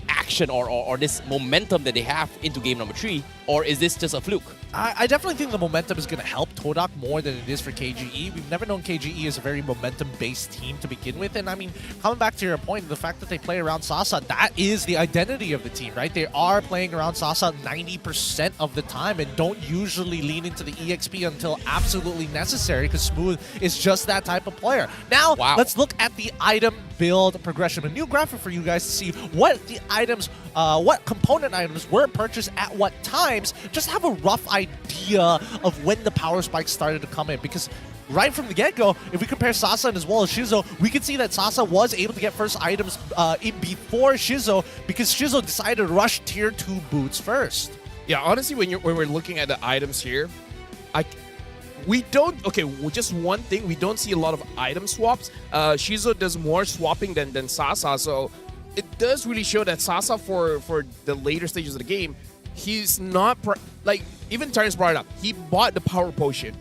action or this momentum that they have into game number 3 Or is this just a fluke? I definitely think the momentum is going to help Todak more than it is for KGE. We've never known KGE as a very momentum-based team to begin with. And I mean, coming back to your point, the fact that they play around Sasa, that is the identity of the team, right? They are playing around Sasa 90% of the time and don't usually lean into the EXP until absolutely necessary because Smooth is just that type of player. Now, let's look at the item build progression. A new graphic for you guys to see what the items, what component items were purchased at what times. Just have a rough idea of when the power spikes started to come in, because right from the get-go, if we compare Sasa and as well as Shizo, we can see that Sasa was able to get first items in before Shizo, because Shizo decided to rush tier 2 boots first. Yeah, honestly, when we're looking at the items here, we don't, just one thing, we don't see a lot of item swaps. Shizo does more swapping than Sasa, so it does really show that Sasa for the later stages of the game, he's not, like, even Terrence brought it up, he bought the power potion.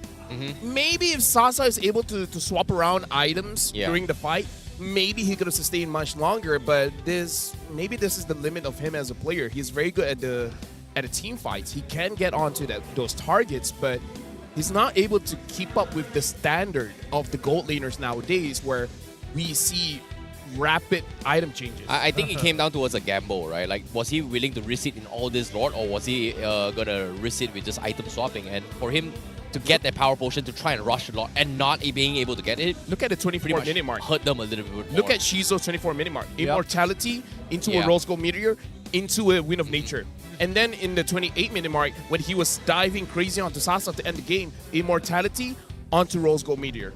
Maybe if Sasa is able to swap around items during the fight, maybe he could have sustained much longer, but maybe this is the limit of him as a player. He's very good at the team fights. He can get onto those targets, but he's not able to keep up with the standard of the gold laners nowadays, where we see rapid item changes. I think it came down towards a gamble, right? Like, was he willing to risk it in all this Lord, or was he gonna risk it with just item swapping? And for him to get that power potion to try and rush a lot and not being able to get it, look at the 24-minute mark. Hurt them a little bit more. Look at Shizo's 24-minute mark. Immortality into a Rose Gold Meteor into a Wind of Nature. And then in the 28-minute mark, when he was diving crazy onto Sasa to end the game, Immortality onto Rose Gold Meteor.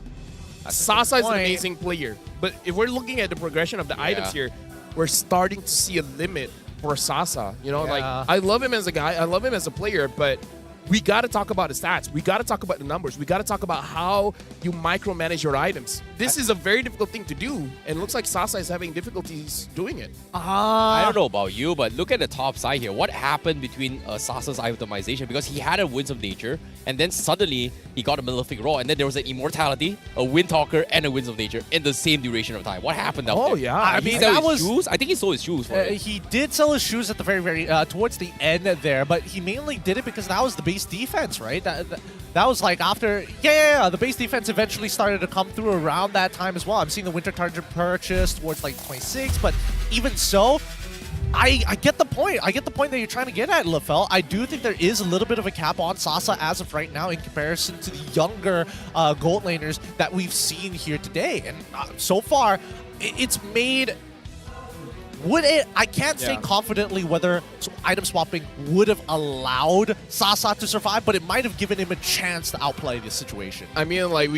Sasa is an amazing player, but if we're looking at the progression of the items here, we're starting to see a limit for Sasa. You know, like, I love him as a guy, I love him as a player, but we got to talk about the stats. We got to talk about the numbers. We got to talk about how you micromanage your items. This is a very difficult thing to do, and it looks like Sasa is having difficulties doing it. I don't know about you, but look at the top side here. What happened between Sasa's itemization? Because he had a Winds of Nature, and then suddenly he got a Malefic Roar, and then there was an Immortality, a Windtalker, and a Winds of Nature in the same duration of time. What happened out there? Oh, yeah. I mean, that was shoes. I think he sold his shoes for it. He did sell his shoes at the very towards the end there, but he mainly did it because that was the base defense, right? That was like after, the base defense eventually started to come through around that time as well. I'm seeing the Winter Target purchase towards like 26, but even so, I get the point. I get the point that you're trying to get at, LaFell. I do think there is a little bit of a cap on Sasa as of right now in comparison to the younger gold laners that we've seen here today. And so far, it's made... I can't say confidently whether item swapping would have allowed Sasa to survive, but it might have given him a chance to outplay the situation. I mean, like,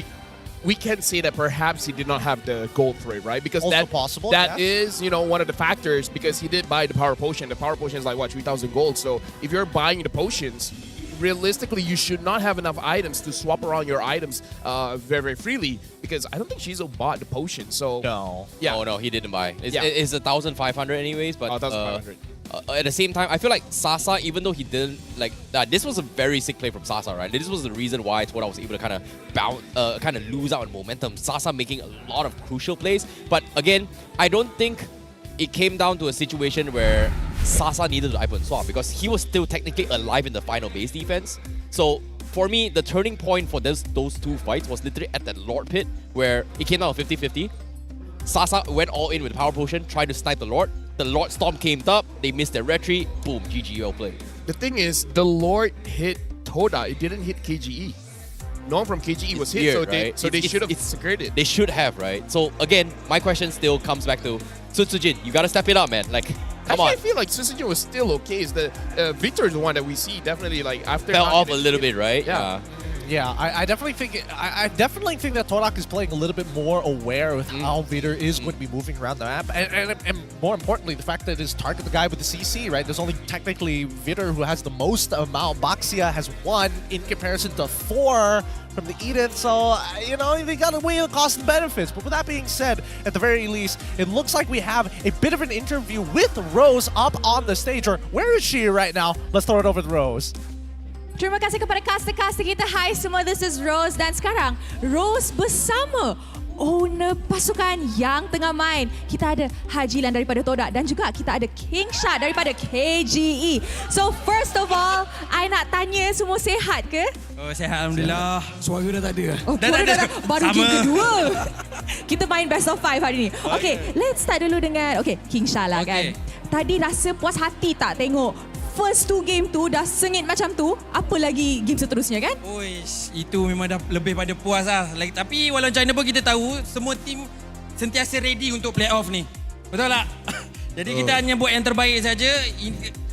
we can say that perhaps he did not have the gold thread, right? Because also that possible, that is, you know, one of the factors, because he did buy the power potion. The power potion is like, what, 3,000 gold? So if you're buying the potions, realistically, you should not have enough items to swap around your items very, very freely, because I don't think Shizo bought the potion. So no. Yeah. Oh, no, he didn't buy. It's 1,500 anyways, but 1,500. At the same time, I feel like Sasa, even though he didn't, like, this was a very sick play from Sasa, right? This was the reason why I was able to kind of lose out on momentum. Sasa making a lot of crucial plays, but again, I don't think it came down to a situation where Sasa needed to item swap, because he was still technically alive in the final base defense. So for me, the turning point for those two fights was literally at that Lord pit, where it came down to 50-50. Sasa went all in with the power potion, tried to snipe the Lord. The Lord Storm came up, they missed their retreat, boom, GG, well played. The thing is, the Lord hit Toda, it didn't hit KGE. No one from KGE was hit, weird, so they should have secured it. They should have, right? So again, my question still comes back to Sutsujin, you gotta step it up, man. Like, come on. I feel like Sutsujin was still okay. It's the Victor is the one that we see definitely, like, after fell off a little bit, right? Yeah, I definitely think that Torak is playing a little bit more aware with how Vitor is going to be moving around the map, and more importantly, the fact that it's target the guy with the CC, right? There's only technically Vitor who has the most amount. Baxia has 1 in comparison to 4 from the Eden, so, you know, they got to weigh the cost and benefits. But with that being said, at the very least, it looks like we have a bit of an interview with Rose up on the stage, or where is she right now? Let's throw it over to Rose. Terima kasih kepada caster-caster kita. Hai semua, this is Rose. Dan sekarang, Rose bersama owner pasukan yang tengah main. Kita ada Hajilan daripada Todak dan juga kita ada King Shah daripada KGE. So first of all, I nak tanya semua sihat ke? Oh, sihat Alhamdulillah. Suara dah tak ada. Oh, dah tak ada. Baru game kedua. Kita main best of 5 hari ni. Okay, let's start dulu dengan King Shah lah kan. Tadi rasa puas hati tak tengok first 2 game tu dah sengit macam tu, apa lagi game seterusnya kan? Oish, itu memang dah lebih pada puas lah. Tapi walau macam mana pun kita tahu semua tim sentiasa ready untuk playoff ni. Betul tak? Jadi kita hanya buat yang terbaik saja.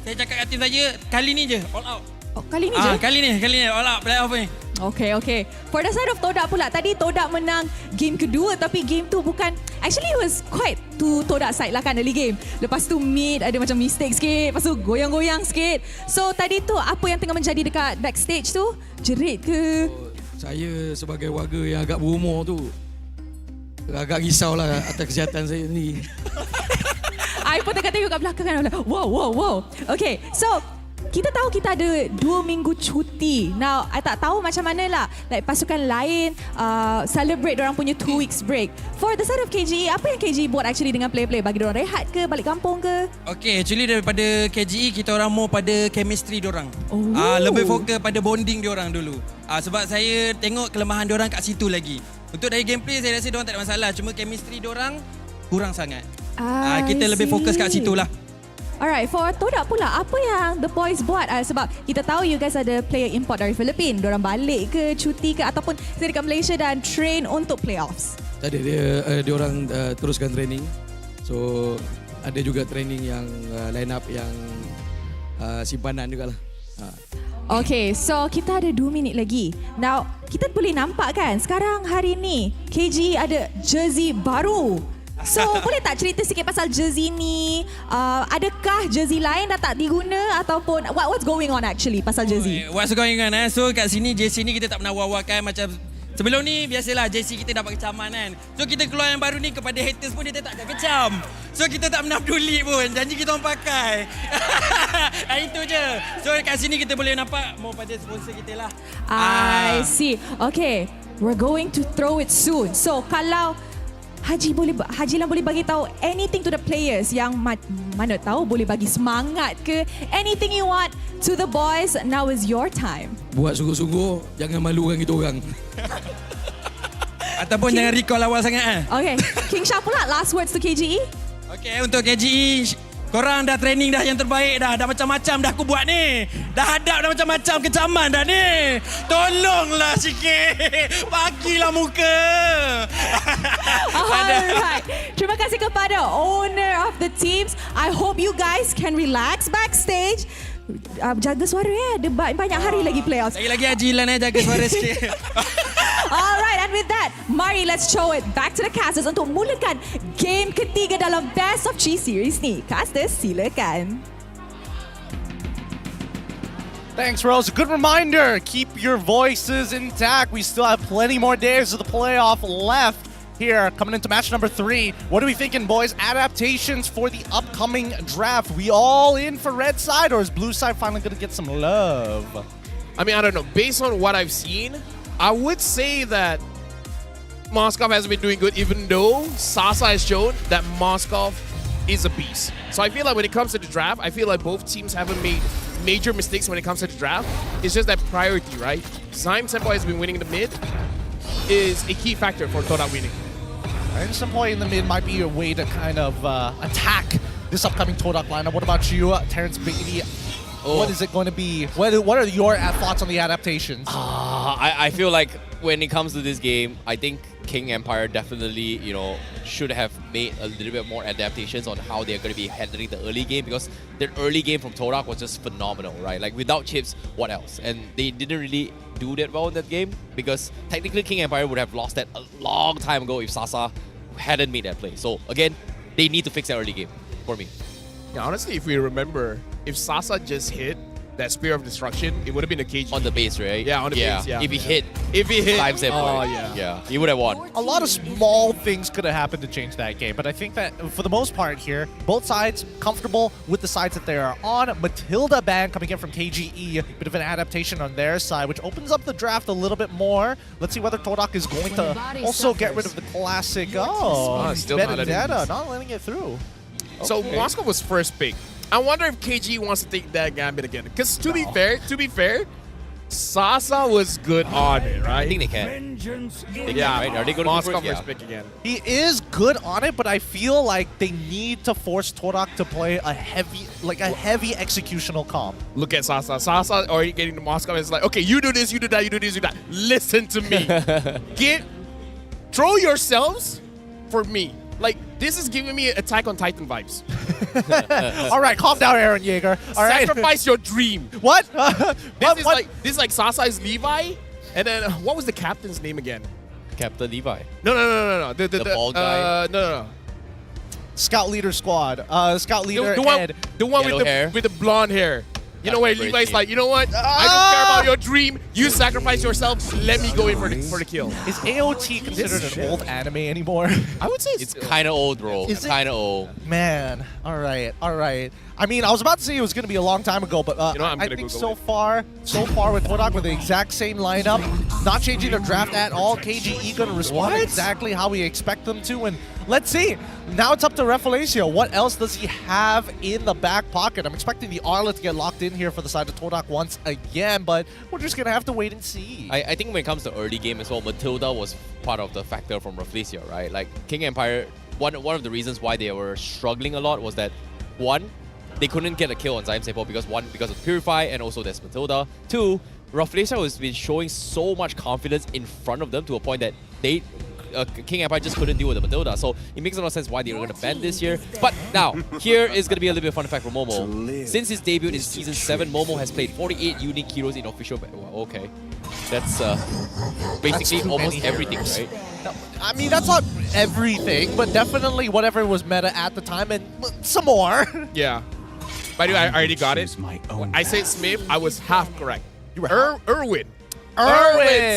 Saya cakap kat tim saja, kali ni je all out. Oh, kali ni je? Kali ni all out playoff ni. Okay. For the side of Todak pula, tadi Todak menang game kedua tapi game tu bukan, actually it was quite to Todak side lah kan early game. Lepas tu mid ada macam mistake sikit, lepas tu goyang-goyang sikit. So tadi tu apa yang tengah menjadi dekat backstage tu? Jerit ke? Saya sebagai warga yang agak berumur tu agak risaulah atas kesihatan saya ni. I pun tengah tengok kat belakang kan. Wow. Okay, so kita tahu kita ada 2 minggu cuti. Now, I tak tahu macam mana lah. Like pasukan lain celebrate orang punya 2 weeks break. For the side of KGE, apa yang KGE buat actually dengan player-player? Bagi diorang rehat ke? Balik kampung ke? Okay, actually daripada KGE, kita orang mau pada chemistry diorang. Lebih fokus pada bonding diorang dulu. Sebab saya tengok kelemahan diorang kat situ lagi. Untuk dari gameplay, saya rasa diorang tak ada masalah. Cuma chemistry diorang kurang sangat. Kita lebih fokus kat situ lah. Alright, for Todak pula, apa yang the boys buat? Sebab kita tahu you guys ada player import dari Filipina. Diorang balik ke, cuti ke, ataupun stay dekat Malaysia dan train untuk playoffs? Tak ada, diorang teruskan training. So, ada juga training yang line up yang simpanan jugalah. Okay, so kita ada 2 minit lagi. Now, kita boleh nampak kan, sekarang hari ni, KG ada jersey baru. So, boleh tak cerita sikit pasal jersey ni? Adakah jersey lain dah tak diguna ataupun what's going on actually pasal jersey? What's going on? So, kat sini jersey ni kita tak pernah wawakan macam sebelum ni. Biasalah jersey kita dapat kecaman kan. So, kita keluar yang baru ni kepada haters pun dia tak akan kecam. So, kita tak pernah peduli pun. Janji kita orang pakai. Itu je. So, kat sini kita boleh nampak mau pada sponsor kita lah. I see. Okay, we're going to throw it soon. So, kalau Hajilan boleh bagi tahu anything to the players yang mana tahu boleh bagi semangat ke, anything you want to the boys, now is your time. Buat sungguh-sungguh, jangan malukan kita orang. Ataupun jangan recall awal sangat. Okay, King Shah pula last words to KGE. Okay, untuk KGE, korang dah training dah yang terbaik dah. Dah macam-macam dah aku buat ni. Dah hadap dah macam-macam kecaman dah ni. Tolonglah sikit. Bagilah muka. Alright. Terima kasih kepada owner of the teams. I hope you guys can relax backstage. Jaga suara Ada banyak hari lagi playoffs. Lagi Hajilan jaga suara sikit. Alright, and with that, mari let's show it back to the casters untuk mulakan game ketiga dalam Best of 3 series ni. Casters, silakan. Thanks, Rose. Good reminder. Keep your voices intact. We still have plenty more days of the playoff left here coming into match number 3. What are we thinking, boys? Adaptations for the upcoming draft. We all in for red side, or is blue side finally going to get some love? I mean, I don't know. Based on what I've seen, I would say that Moskov hasn't been doing good, even though Sasa has shown that Moskov is a beast. So I feel like when it comes to the draft, I feel like both teams haven't made major mistakes when it comes to the draft. It's just that priority, right? Zyme Senpai has been winning the mid is a key factor for Todak winning. And Senpai in the mid might be a way to kind of attack this upcoming Todak lineup. What about you, Terrence Beatty? What is it going to be? What are your thoughts on the adaptations? I feel like when it comes to this game, I think King Empire definitely, should have made a little bit more adaptations on how they're going to be handling the early game, because their early game from Todak was just phenomenal, right? Like without chips, what else? And they didn't really do that well in that game, because technically King Empire would have lost that a long time ago if Sasa hadn't made that play. So again, they need to fix that early game for me. Yeah, honestly, if we remember, if Sasa just hit that Spear of Destruction, it would have been a KG. On the base, right? Yeah, on the base, yeah. If he hit. If he hit. Times that point. Yeah, he would have won. A lot of small things could have happened to change that game, but I think that for the most part here, both sides comfortable with the sides that they are on. Matilda ban coming in from KGE, a bit of an adaptation on their side, which opens up the draft a little bit more. Let's see whether Todak is going to also get rid of the classic. Still not letting Vendetta, not letting it through. So Moscow was first pick. I wonder if KG wants to take that gambit again. Because to be fair, Sasa was good on it, right? I think they can. Yeah, right? Are they going Moscow to first pick again? He is good on it, but I feel like they need to force Todak to play a heavy executional comp. Look at Sasa. Sasa already getting to Moscow. It's like, okay, you do this, you do that, you do this, you do that. Listen to me. Throw yourselves for me. Like, this is giving me Attack on Titan vibes. All right, calm down, Aaron Yeager. All right. Sacrifice your dream. What? This is like Sasa is Levi, and then what was the captain's name again? Captain Levi. No. The bald guy. No. Scout Leader Squad. Scout Leader the one with the blonde hair. You know where Levi's like, you know what? I don't care about your dream. You sacrifice yourself. Let me go in for the kill. Is AOT considered an old anime anymore? I would say it's kind of old, bro. It's kind of old. Man, all right. I mean, I was about to say it was going to be a long time ago, but I think so far with Todak with the exact same lineup, not changing their draft at all. KGE going to respond exactly how we expect them to, and let's see. Now it's up to Refalacio. What else does he have in the back pocket? I'm expecting the Arla to get locked in here for the side of Todak once again, but we're just going to have to wait and see. I think when it comes to early game as well, Matilda was part of the factor from Refalacio, right? Like, King Empire, one of the reasons why they were struggling a lot was that, one, they couldn't get a kill on Zaim Seppo because of Purify, and also there's Matilda. Two, Refalacio has been showing so much confidence in front of them to a point that King Empire just couldn't deal with the Matilda. So it makes a lot of sense why they were going to ban this year. But now, here is going to be a little bit of fun fact for Momo. Since his debut in Season 7, Momo has played 48 unique heroes in official... Well, okay. That's basically almost everything, right? I mean, that's not everything, but definitely whatever was meta at the time and some more. Yeah. By the way, I already got it. When I said Smith, I was half correct. You were Irwin. Irwin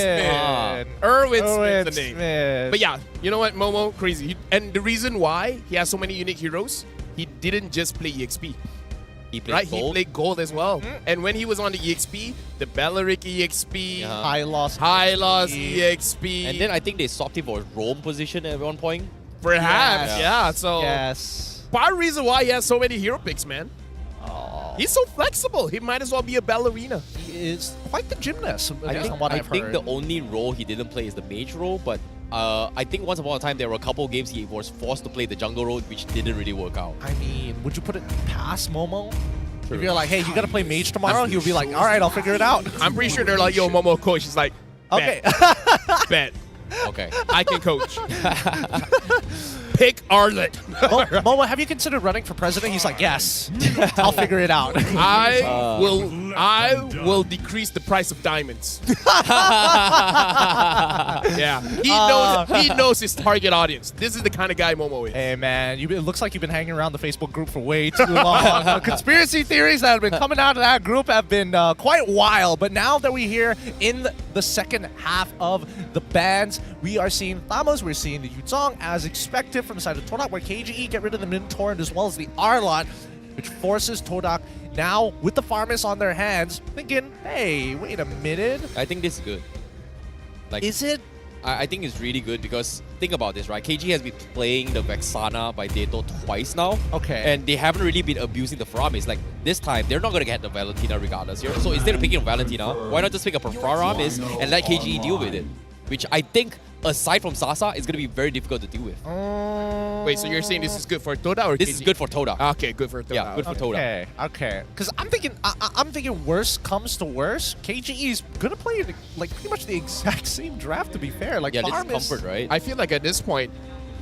Smith's the name. But yeah, you know what, Momo, crazy. And the reason why he has so many unique heroes, he didn't just play EXP. He played gold. He played gold as well. And when he was on the EXP, the Belleric EXP, Hylos EXP. And then I think they swapped him for a roam position at one point. Perhaps, yeah. So part of the reason why he has so many hero picks, man. He's so flexible. He might as well be a ballerina. He is quite the gymnast. I think the only role he didn't play is the mage role, but I think once upon a time there were a couple of games he was forced to play the jungle role, which didn't really work out. I mean, would you put it past Momo? If you're like, hey, you gotta play mage tomorrow, he'll be like, all right, I'll figure it out. I'm pretty sure they're like, yo, Momo, coach. He's like, bet. Okay. Bet. Okay. I can coach. Pick Arlet. Momo, have you considered running for president? He's like, yes. I'll figure it out. I will decrease the price of diamonds. Yeah. He knows his target audience. This is the kind of guy Momo is. Hey, man, it looks like you've been hanging around the Facebook group for way too long. The conspiracy theories that have been coming out of that group have been quite wild. But now that we're here in the second half of the bans, we are seeing Thamos, we're seeing the Yuzong as expected from the side of Todak, where KGE get rid of the Minotaur as well as the Arlot, which forces Todak now with the Farmers on their hands, thinking, hey, wait a minute. I think this is good. Like, is it? I think it's really good because think about this, right? KG has been playing the Vexana by Dato twice now. Okay. And they haven't really been abusing the Faramis. Like, this time, they're not going to get the Valentina regardless here. So instead of picking Valentina, why not just pick a Faramis and let KGE deal with it? Which I think, aside from Sasa, is going to be very difficult to deal with. Wait, so you're saying this is good for Toda or this KG? Is good for Toda. Okay, good for Toda. Yeah, good for Toda. Okay. Because I'm thinking worst comes to worst, KGE is going to play like pretty much the exact same draft, to be fair. Like, yeah, this is comfort, right? I feel like at this point,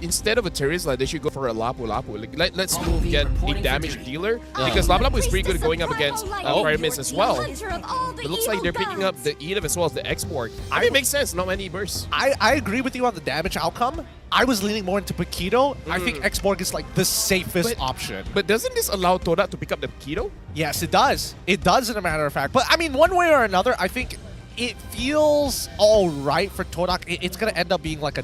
instead of a Terizla, they should go for a Lapu Lapu. Like, let's get a damage dealer because Lapu Lapu is pretty good going up against Pyramis as well. It looks like they're picking up the Edith as well as the export. I mean, it makes sense. Not many bursts. I agree with you on the damage outcome. I was leaning more into Paquito. I think Xborg is like the safest option. But doesn't this allow Toda to pick up the Paquito? Yes, it does. It does, in a matter of fact. But I mean, one way or another, I think it feels all right for Todak. It's going to end up being like a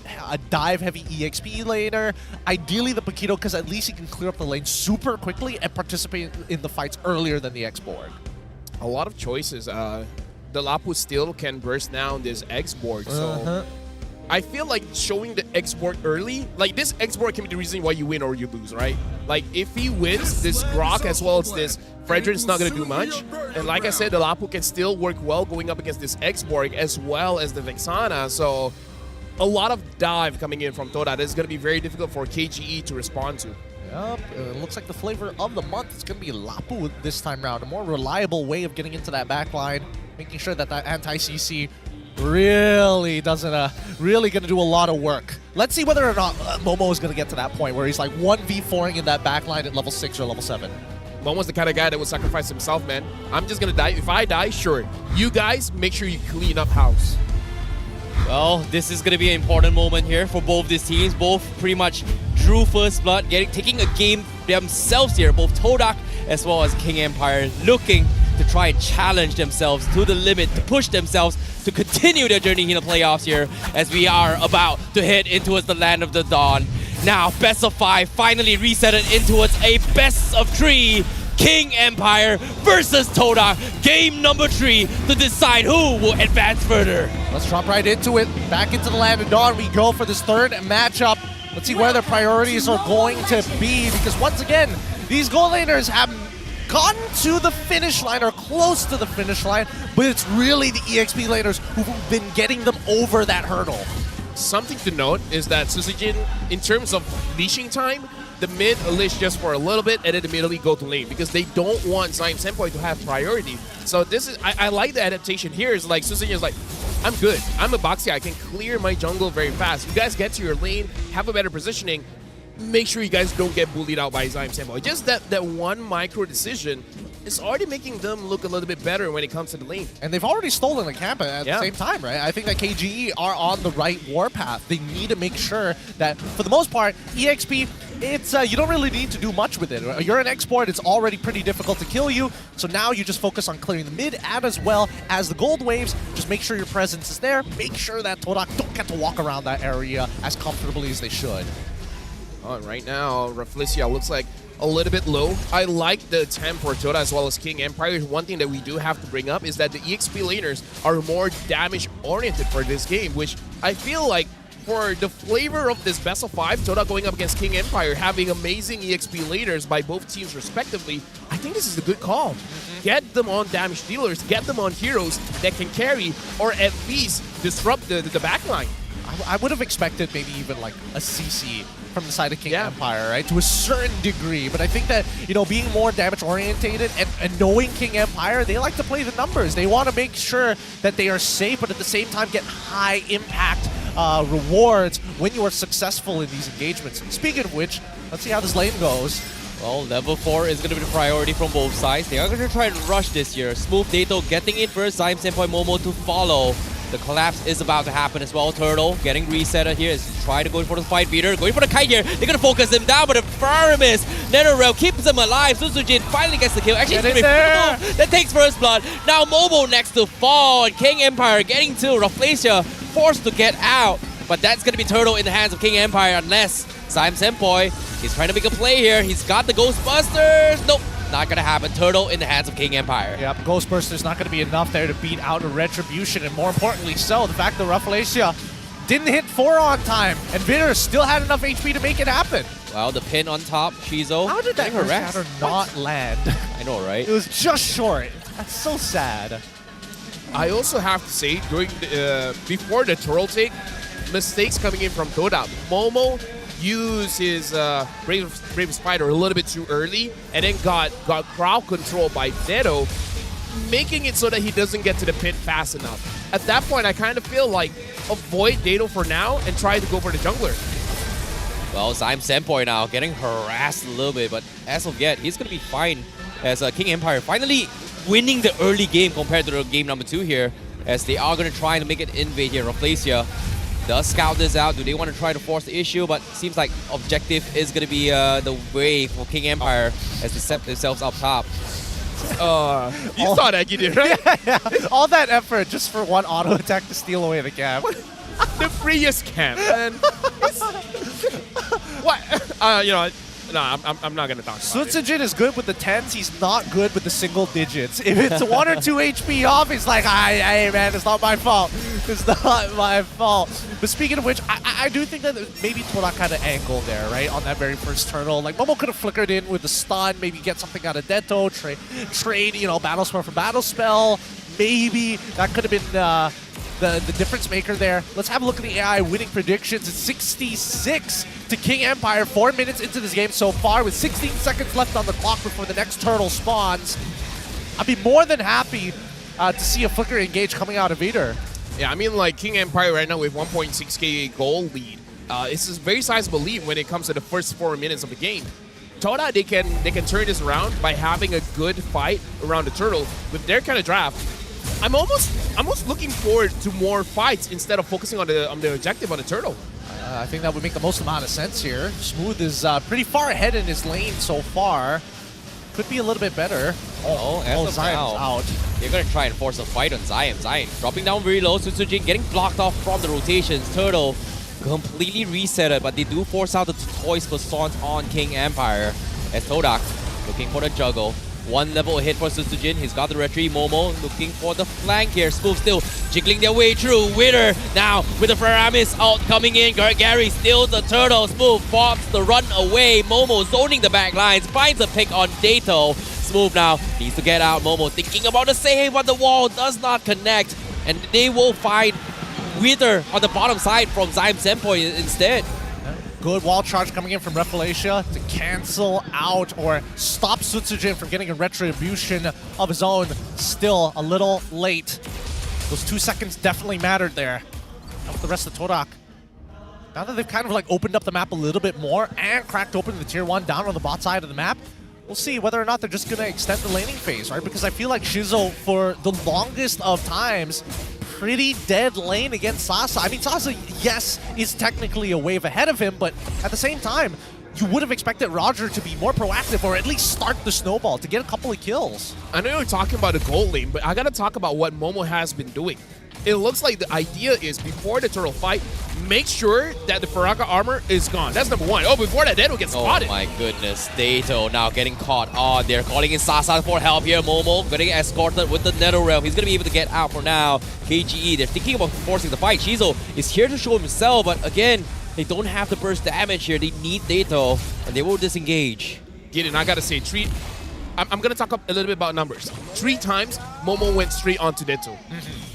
dive-heavy EXP laner. Ideally, the Paquito, because at least he can clear up the lane super quickly and participate in the fights earlier than the Xborg. A lot of choices. The Lapu still can burst down this Xborg, so I feel like showing the Xborg early, like this Xborg can be the reason why you win or you lose, right? Like if he wins, this Grok as well as this Fredrin's not going to do much. And like I said, the Lapu can still work well going up against this Xborg as well as the Vexana. So a lot of dive coming in from Toda. This is going to be very difficult for KGE to respond to. Yep, it looks like the flavor of the month is going to be Lapu this time around. A more reliable way of getting into that backline, making sure that that anti-CC really doesn't, really going to do a lot of work. Let's see whether or not Momo is going to get to that point where he's like 1v4ing in that backline at level 6 or level 7. Momo's the kind of guy that would sacrifice himself, man. I'm just going to die. If I die, sure. You guys, make sure you clean up house. Well, this is going to be an important moment here for both these teams. Both pretty much drew first blood, taking a game themselves here. Both Todak as well as King Empire looking to try and challenge themselves to the limit, to push themselves to continue their journey in the playoffs here as we are about to head into the land of the dawn. Now, best of 5 finally reset it into a best of 3. King Empire versus Todak, game number 3 to decide who will advance further. Let's drop right into it. Back into the land of dawn we go for this third matchup. Let's see where their priorities are going to be, because once again, these gold laners have gotten to the finish line or close to the finish line, but it's really the EXP laners who've been getting them over that hurdle. Something to note is that Susujin, in terms of leashing time, the mid leash just for a little bit and then immediately go to lane because they don't want Zaim Senpai to have priority. So this is, I like the adaptation here. Is like Susujin is like, I'm good. I'm a boxy. I can clear my jungle very fast. You guys get to your lane, have a better positioning. Make sure you guys don't get bullied out by Zaim Senpai. Just that one micro decision is already making them look a little bit better when it comes to the lane. And they've already stolen the camp at the same time, right? I think that KGE are on the right warpath. They need to make sure that, for the most part, EXP, it's you don't really need to do much with it. You're an export, it's already pretty difficult to kill you, so now you just focus on clearing the mid and as well as the gold waves. Just make sure your presence is there. Make sure that Todak don't get to walk around that area as comfortably as they should. Right now, Rafflesia looks like a little bit low. I like the attempt for Toda as well as King Empire. One thing that we do have to bring up is that the EXP laners are more damage-oriented for this game, which I feel like for the flavor of this best of 5, Toda going up against King Empire, having amazing EXP laners by both teams respectively, I think this is a good call. Get them on damage dealers, get them on heroes that can carry or at least disrupt the backline. I would have expected maybe even like a CC from the side of King Empire, right? To a certain degree. But I think that, you know, being more damage orientated and knowing King Empire, they like to play the numbers. They want to make sure that they are safe, but at the same time get high impact rewards when you are successful in these engagements. Speaking of which, let's see how this lane goes. Well, level 4 is going to be the priority from both sides. They are going to try and rush this here. Smooth Dato getting in first, Zaim Senpai Momo to follow. The collapse is about to happen as well. Turtle getting resetted here is trying to go for the fight beater. Going for the kite here. They're going to focus him down, but the Faramis NetherRealm keeps him alive. Susujin finally gets the kill. Actually, it's that takes first blood. Now Momo next to fall. And King Empire getting to Rafflesia, forced to get out. But that's going to be Turtle in the hands of King Empire unless Zaim Senpai, he's trying to make a play here. He's got the Ghostbusters. Nope. Not going to happen. Turtle in the hands of King Empire. Yep, Ghostbuster's not going to be enough there to beat out a Retribution, and more importantly so, the fact that Rafflesia didn't hit 4 on time, and Vitter still had enough HP to make it happen. Well, the pin on top, Shizo. How did that shatter not land? I know, right? It was just short. That's so sad. I also have to say, during the, before the turtle take, mistakes coming in from Toda. Momo used his Brave Spider a little bit too early and then got crowd control by Neto, making it so that he doesn't get to the pit fast enough. At that point, I kind of feel like avoid Dato for now and try to go for the jungler. Well, Zyme Senpoi now getting harassed a little bit, but as of yet, he's going to be fine as King Empire finally winning the early game compared to the game number 2 here, as they are going to try to make it invade here. Rafflesia does scout this out. Do they want to try to force the issue? But seems like objective is going to be the way for King Empire as they set themselves up top. You saw that, you did, right? Yeah. All that effort just for one auto attack to steal away the camp. The freest camp, man. What? You know, no, I'm not gonna talk about it. Sutsujin is good with the 10s, he's not good with the single digits. If it's 1 or 2 HP off, he's like, hey man, it's not my fault. It's not my fault. But speaking of which, I do think that maybe Torak had an angle there, right? On that very first turtle. Like, Momo could have flickered in with the stun, maybe get something out of Detto, trade, you know, Battle Spell for Battle Spell. Maybe that could have been the difference maker there. Let's have a look at the AI winning predictions. It's 66 to King Empire, 4 minutes into this game so far, with 16 seconds left on the clock before the next turtle spawns. I'd be more than happy to see a flicker engage coming out of either. Yeah, I mean, like, King Empire right now with 1.6k goal lead. It's a very sizable lead when it comes to the first 4 minutes of the game. Toda, they can turn this around by having a good fight around the turtle. With their kind of draft, I'm almost looking forward to more fights instead of focusing on the objective on the turtle. I think that would make the most amount of sense here. Smooth is pretty far ahead in his lane so far. Could be a little bit better. Zion's out. They're going to try and force a fight on Zion. Zion dropping down very low. Sutsujin getting blocked off from the rotations. Turtle completely reset it, but they do force out the toys persons on King Empire. As Todak looking for the juggle. 1 level ahead for Sutsujin. He's got the retreat. Momo looking for the flank here. Smooth still jiggling their way through. Witter now with the Faramis out coming in. Gary steals the turtle. Smooth pops the run away. Momo zoning the back lines. Finds a pick on Dato. Smooth now needs to get out. Momo thinking about the save, but the wall does not connect. And they will find Witter on the bottom side from Zyme Senpoi instead. Good wall charge coming in from Rafflesia to cancel out or stop Sutsujin from getting a retribution of his own. Still a little late. Those 2 seconds definitely mattered there. Now with the rest of Torak. Now that they've kind of like opened up the map a little bit more and cracked open the tier 1 down on the bot side of the map, we'll see whether or not they're just going to extend the laning phase, right? Because I feel like Shizo, for the longest of times, pretty dead lane against Sasa. I mean, Sasa, yes, is technically a wave ahead of him, but at the same time, you would have expected Roger to be more proactive or at least start the snowball to get a couple of kills. I know you're talking about the goal lane, but I gotta talk about what Momo has been doing. It looks like the idea is before the turtle fight, make sure that the Faraka armor is gone. That's number 1. Oh, before that, Dato gets spotted. Oh my goodness, Dato now getting caught on. They're calling in Sasa for help here. Momo getting escorted with the NetherRealm. He's going to be able to get out for now. KGE, they're thinking about forcing the fight. Shizo is here to show himself, but again, they don't have the burst damage here. They need Dato, and they will disengage. Get it, I gotta say, I'm gonna talk a little bit about numbers. 3 times, Momo went straight onto Dato.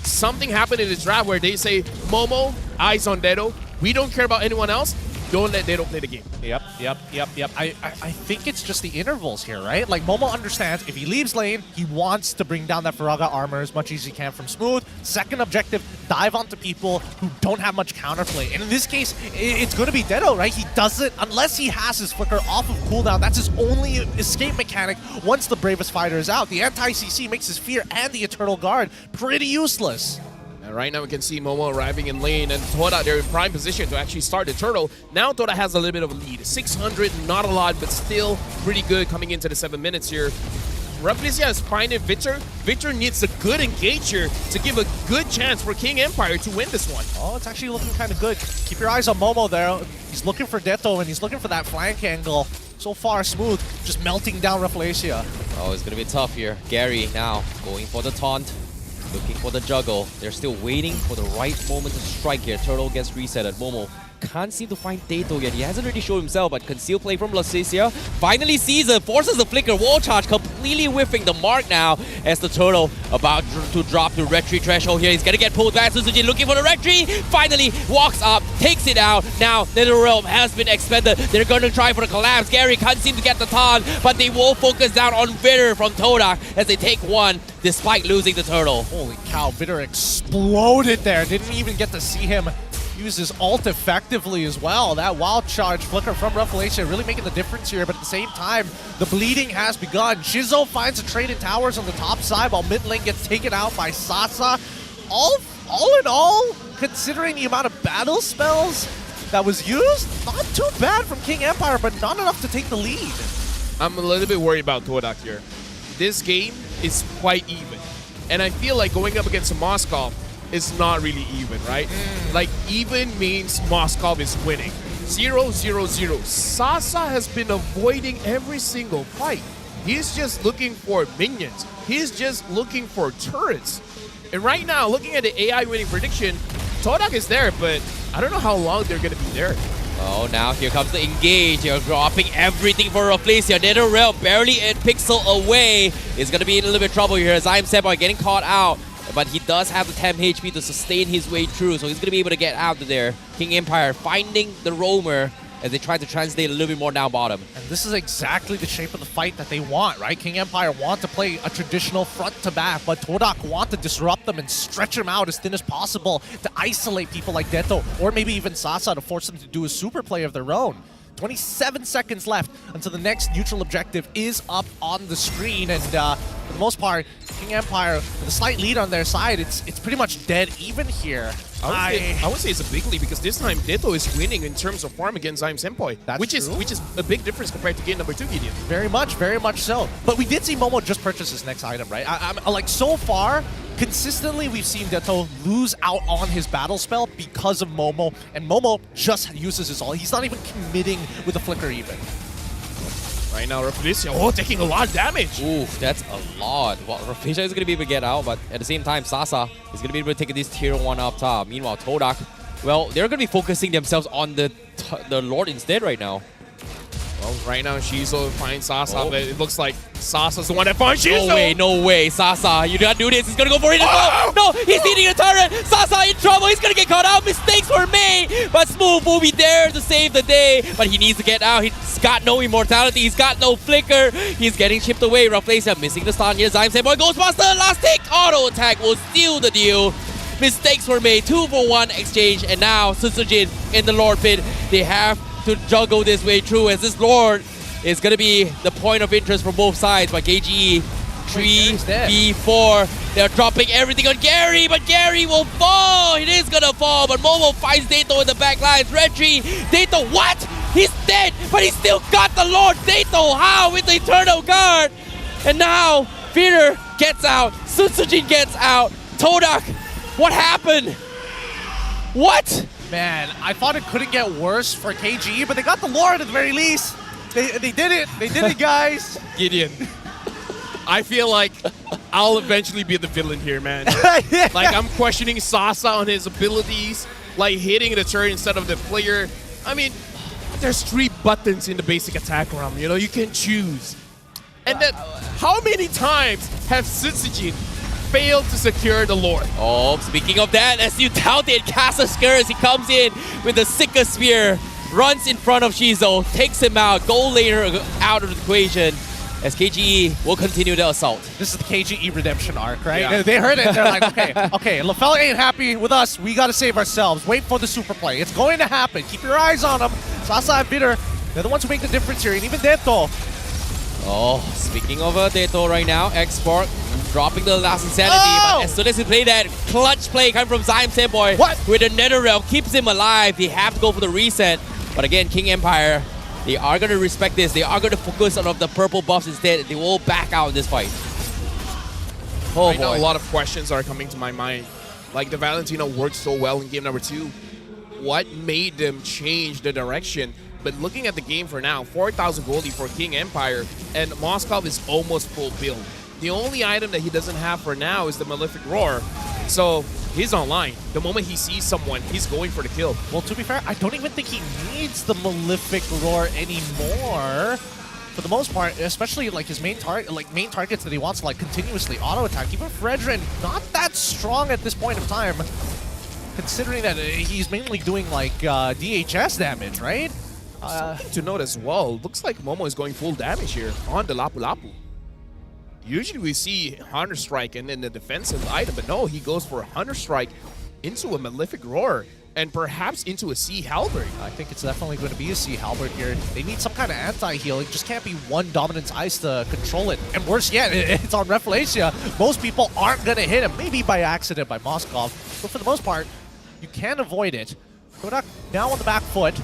Something happened in the draft where they say, Momo, eyes on Dato. We don't care about anyone else. Don't let Dato play the game. Yep. I think it's just the intervals here, right? Like, Momo understands if he leaves lane, he wants to bring down that Faraga armor as much as he can from Smooth. Second objective, dive onto people who don't have much counterplay. And in this case, it's going to be Dato, right? He doesn't, unless he has his flicker off of cooldown, that's his only escape mechanic once the Bravest Fighter is out. The anti-CC makes his Fear and the Eternal Guard pretty useless. And right now we can see Momo arriving in lane, and Toda, they're in prime position to actually start the turtle. Now Toda has a little bit of a lead. 600, not a lot, but still pretty good coming into the 7 minutes here. Rafflesia is finding Victor. Victor needs a good engage here to give a good chance for King Empire to win this one. Oh, it's actually looking kind of good. Keep your eyes on Momo there. He's looking for Detto, and he's looking for that flank angle. So far, Smooth just melting down Rafflesia. Oh, it's going to be tough here. Gary now going for the taunt. Looking for the juggle. They're still waiting for the right moment to strike here. Turtle gets reset at Momo. Can't seem to find Dato yet. He hasn't really shown himself, but conceal play from Lacesia. Finally sees it, forces the flicker. Wall charge completely whiffing the mark now as the turtle about to drop the retreat threshold here. He's gonna get pulled back. Sutsujin looking for the retreat. Finally walks up, takes it out. Now NetherRealm has been expended. They're gonna try for the collapse. Gary can't seem to get the taunt, but they will focus down on Vitter from Todak as they take one despite losing the turtle. Holy cow, Vitter exploded there. Didn't even get to see him use his ult effectively as well. That wild charge flicker from Revelation really making the difference here, but at the same time, the bleeding has begun. Shizo finds a trade in towers on the top side while mid lane gets taken out by Sasa. All in all, considering the amount of battle spells that was used, not too bad from King Empire, but not enough to take the lead. I'm a little bit worried about Todak here. This game is quite even. And I feel like going up against Moskov is not really even, right? Like, even means Moskov is winning. 0-0-0. Sasa has been avoiding every single fight. He's just looking for minions. He's just looking for turrets. And right now, looking at the AI winning prediction, Todak is there, but I don't know how long they're going to be there. Oh, now here comes the engage. You're dropping everything for Replacia. NetherRealm barely a pixel away. Is going to be in a little bit of trouble here. Zyme getting caught out. But he does have the 10 HP to sustain his way through. So he's going to be able to get out of there. King Empire finding the roamer as they try to translate a little bit more down bottom. And this is exactly the shape of the fight that they want, right? King Empire want to play a traditional front to back, but Todak want to disrupt them and stretch them out as thin as possible to isolate people like Deto or maybe even Sasa to force them to do a super play of their own. 27 seconds left until the next neutral objective is up on the screen, and for the most part, King Empire, with a slight lead on their side, it's pretty much dead even here. I would say it's a big lead because this time Deto is winning in terms of farm against Zyme Senpai, which is a big difference compared to game number 2, Gideon. Very much so. But we did see Momo just purchase his next item, right? I'm like, so far, consistently we've seen Deto lose out on his battle spell because of Momo, and Momo just uses his ult. He's not even committing with a flicker even. Right now, Replicia, taking a lot of damage. Ooh, that's a lot. Well, Replicia is going to be able to get out, but at the same time, Sasa is going to be able to take this tier 1 up top. Meanwhile, Todak, well, they're going to be focusing themselves on the Lord instead right now. Well, right now, Shizo finds Sasa, but it looks like Sasa's the one that finds Shizo. No way, Sasa, you gotta do this. He's gonna go for it as well. No, he's eating a turret. Sasa in trouble. He's gonna get caught out. Mistakes were made, but Smooth will be there to save the day. But he needs to get out. He's got no immortality. He's got no flicker. He's getting chipped away. Replacia missing the stun here. Zyme Senpai, Ghostbuster, last tick. Auto attack will steal the deal. Mistakes were made. 2-for-1 exchange, and now Sutsujin in the Lord pit. They have to juggle this way through, as this Lord is going to be the point of interest for both sides. But KGE 3v4, they're dropping everything on Gary, but Gary will fall. It is going to fall, but Momo finds Dato in the back lines. Retri, Dato, what? He's dead, but he still got the Lord. Dato, how? With the Eternal Guard. And now, Peter gets out. Sutsujin gets out. Todak, what happened? What? Man, I thought it couldn't get worse for KGE, but they got the Lord at the very least. They did it. They did it, guys. Gideon, I feel like I'll eventually be the villain here, man. Like, I'm questioning Sasa on his abilities, like hitting the turret instead of the player. I mean, there's 3 buttons in the basic attack realm, you know, you can choose. And then, how many times have Sutsujin failed to secure the Lord? Oh, speaking of that, as you doubted, Kasaskar as he comes in with the Sika Spear, runs in front of Shizo, takes him out, goal laner out of the equation, as KGE will continue the assault. This is the KGE redemption arc, right? Yeah. They heard it, they're like, okay, LaFell ain't happy with us, we gotta save ourselves, wait for the super play, it's going to happen, keep your eyes on them. Sasa and Bitter, they're the ones who make the difference here, and even Deto. Oh, speaking of Deto right now, Export dropping the last insanity, but as soon as he play that clutch play coming from Zyme Senpai with the NetherRealm, keeps him alive. They have to go for the reset. But again, King Empire, they are going to respect this. They are going to focus on the purple buffs instead. They will back out in this fight. Oh, I know a lot of questions are coming to my mind. Like, the Valentino worked so well in game number 2. What made them change the direction? But looking at the game for now, 4,000 goldie for King Empire, and Moskov is almost full build. The only item that he doesn't have for now is the Malefic Roar. So he's online. The moment he sees someone, he's going for the kill. Well, to be fair, I don't even think he needs the Malefic Roar anymore. For the most part, especially like his main targets that he wants to like continuously auto attack. Even Fredrin, not that strong at this point in time, considering that he's mainly doing like DHS damage, right? Something to note as well, looks like Momo is going full damage here on the Lapu Lapu. Usually we see Hunter Strike and then the defensive item, but no, he goes for a Hunter Strike into a Malefic Roar. and perhaps into a C halberd. I think it's definitely going to be a C halberd here. They need some kind of anti-healing. Just can't be one dominance ice to control it. And worse yet, it's on Reflecia. Most people aren't going to hit him. Maybe by accident by Moskov. But for the most part, you can avoid it. Kodak now on the back foot.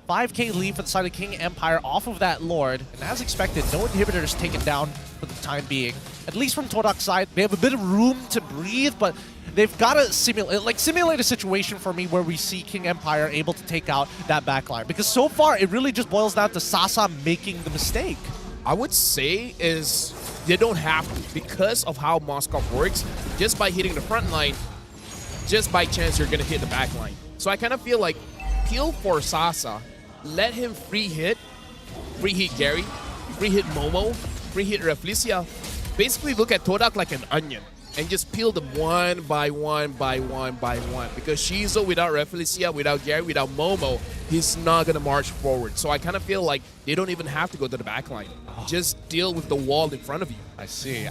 5k lead for the side of King Empire off of that Lord. And as expected, no inhibitors taken down for the time being. At least from Todak's side, they have a bit of room to breathe, but they've got to simulate a situation for me where we see King Empire able to take out that backline. Because so far, it really just boils down to Sasa making the mistake. I would say is they don't have to because of how Moskov works. Just by hitting the front line, just by chance you're going to hit the back line. So I kind of feel like peel for Sasa, let him free hit Gary, free hit Momo, free hit Reflecia. Basically look at Todak like an onion and just peel them one by one by one by one. Because Shizo without Reflecia, without Gary, without Momo, he's not going to march forward. So I kind of feel like they don't even have to go to the back line. Just deal with the wall in front of you. I see.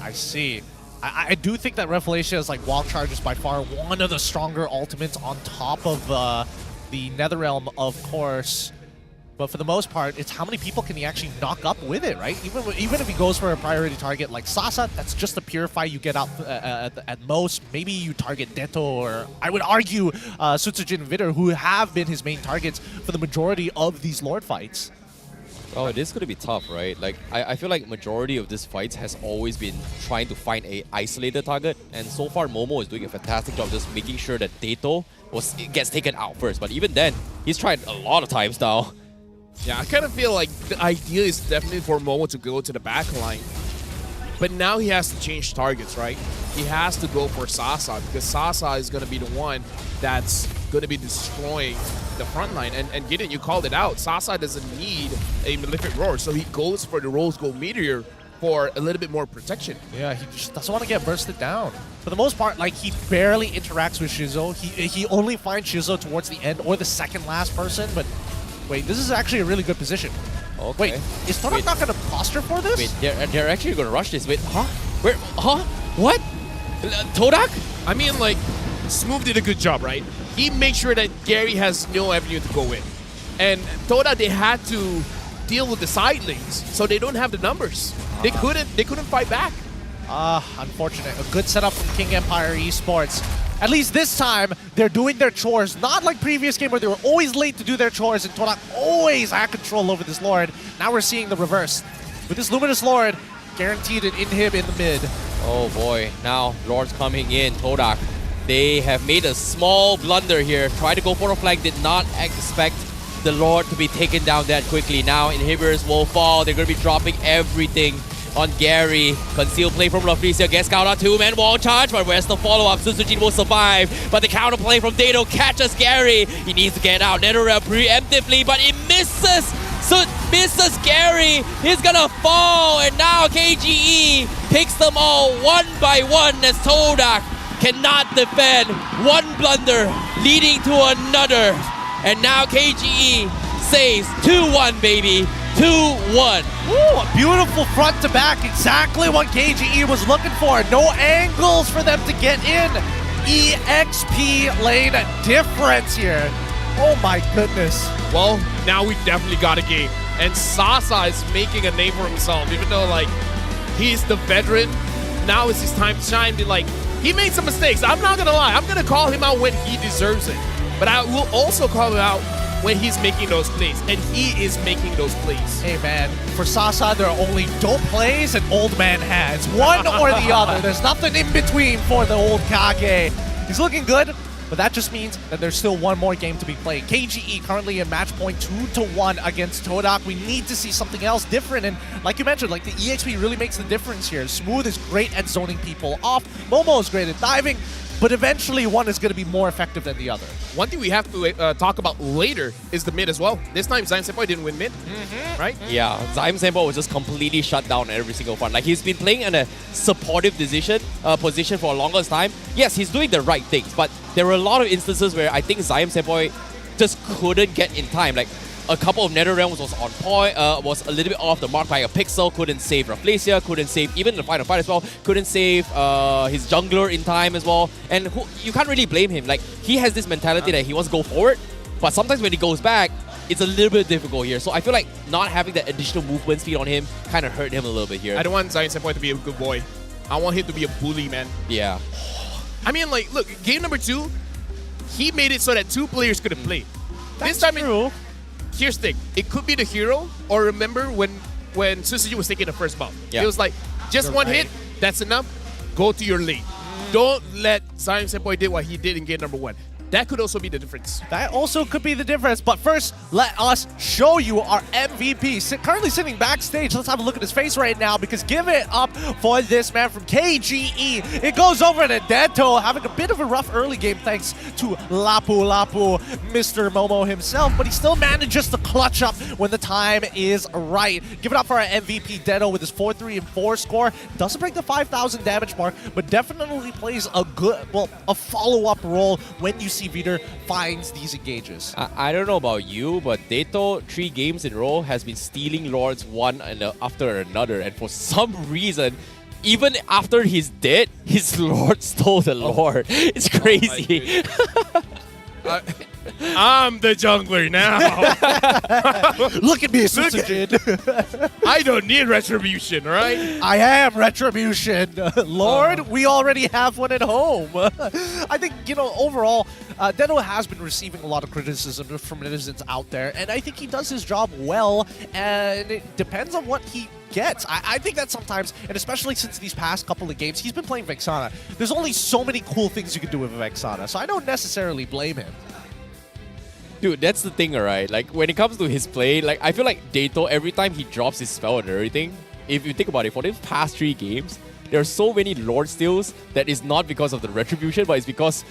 I do think that Reflecia is like Wall Charge is by far one of the stronger ultimates on top of the Netherrealm, of course. But for the most part, it's how many people can he actually knock up with it, right? Even if he goes for a priority target like Sasa, that's just a Purify you get out at most. Maybe you target Deto or, I would argue, Sutsujin and Vitter, who have been his main targets for the majority of these Lord fights. Oh, it is going to be tough, right? Like, I feel like majority of these fights has always been trying to find a isolated target. And so far, Momo is doing a fantastic job just making sure that Deto gets taken out first. But even then, he's tried a lot of times now. Yeah, I kind of feel like the idea is definitely for Momo to go to the back line. But now he has to change targets, right? He has to go for Sasa because Sasa is going to be the one that's going to be destroying the front line. And Gideon, you called it out. Sasa doesn't need a Malefic Roar, so he goes for the Rose Gold Meteor for a little bit more protection. Yeah, he just doesn't want to get bursted down. For the most part, like, he barely interacts with Shizo. He only finds Shizo towards the end or the second last person, but wait, this is actually a really good position. Okay. Wait, is Todak not going to posture for this? Wait, they're actually going to rush this. Wait, huh? Where? Huh? What? Todak? I mean, like, Smooth did a good job, right? He made sure that Gary has no avenue to go in. And Todak, they had to deal with the side lanes, so they don't have the numbers. They couldn't fight back. Unfortunate. A good setup from King Empire Esports. At least this time, they're doing their chores. Not like previous game where they were always late to do their chores and Todak always had control over this Lord. Now we're seeing the reverse. With this Luminous Lord, guaranteed an inhib in the mid. Oh boy, now Lord's coming in. Todak, they have made a small blunder here. Tried to go for a flank, did not expect the Lord to be taken down that quickly. Now inhibitors will fall. They're going to be dropping everything on Gary. Concealed play from Reflecia. Gets counter on 2-man wall charge, but where's the follow-up? Sutsujin will survive, but the counter play from Deto catches Gary. He needs to get out. Netherrealm preemptively, but it misses. So misses Gary. He's gonna fall, and now KGE picks them all one by one as Todak cannot defend. One blunder leading to another, and now KGE saves 2-1, baby. 2-1. Ooh, a beautiful front to back. Exactly what KGE was looking for. No angles for them to get in. EXP lane difference here. Oh my goodness. Well, now we definitely got a game. And Sasa is making a name for himself, even though, like, he's the veteran. Now is his time to shine. Like, he made some mistakes. I'm not going to lie. I'm going to call him out when he deserves it. But I will also call him out when he's making those plays, and he is making those plays. Hey man, for Sasa, there are only dope plays and old man hands. One or the other. There's nothing in between for the old Kage. He's looking good, but that just means that there's still one more game to be played. KGE currently in match point 2-1 against Todak. We need to see something else different, and like you mentioned, like, the EXP really makes the difference here. Smooth is great at zoning people off. Momo is great at diving. But eventually, one is going to be more effective than the other. One thing we have to talk about later is the mid as well. This time, Zaim Senpai didn't win mid, right? Yeah, Zaim Senpai was just completely shut down every single front. Like, he's been playing in a supportive position for a longest time. Yes, he's doing the right things, but there were a lot of instances where I think Zaim Senpai just couldn't get in time. Like, a couple of Nether Realms was on point, was a little bit off the mark by a pixel, couldn't save Rafflesia, couldn't save even the final fight as well, couldn't save his jungler in time as well. And you can't really blame him. Like, he has this mentality that he wants to go forward, but sometimes when he goes back, it's a little bit difficult here. So I feel like not having that additional movement speed on him kind of hurt him a little bit here. I don't want Zion Senpai to be a good boy. I want him to be a bully, man. Yeah. I mean, like, look, game number 2, he made it so that 2 players couldn't play. That's this time, true. Here's the thing. It could be the hero, or remember when Susuji was taking the first buff. Yeah. It was like, just You're one right. hit, that's enough, go to your lane. Don't let Zion Senpai do what he did in game number 1. That could also be the difference. That also could be the difference. But first, let us show you our MVP. Currently sitting backstage. Let's have a look at his face right now, because give it up for this man from KGE. It goes over to Deto, having a bit of a rough early game thanks to Lapu Lapu, Mr. Momo himself. But he still manages to clutch up when the time is right. Give it up for our MVP, Deto, with his 4-3 and 4 score. Doesn't break the 5,000 damage mark, but definitely plays a good, well, a follow-up role when you see Vider finds these engages. I don't know about you, but Dato 3 games in a row has been stealing Lords one after another, and for some reason, even after he's dead, his Lord stole the Lord. It's crazy. I'm the jungler now. Look at me, Sutsujin. I don't need retribution, right? I am retribution. Lord, we already have one at home. I think, you know, overall, Deto has been receiving a lot of criticism from netizens out there, and I think he does his job well, and it depends on what he gets. I think that sometimes, and especially since these past couple of games, he's been playing Vexana. There's only so many cool things you can do with Vexana, so I don't necessarily blame him. Dude, that's the thing, alright? Like, when it comes to his play, like, I feel like Dato, every time he drops his spell and everything, if you think about it, for these past 3 games, there are so many Lord steals that is not because of the retribution, but it's because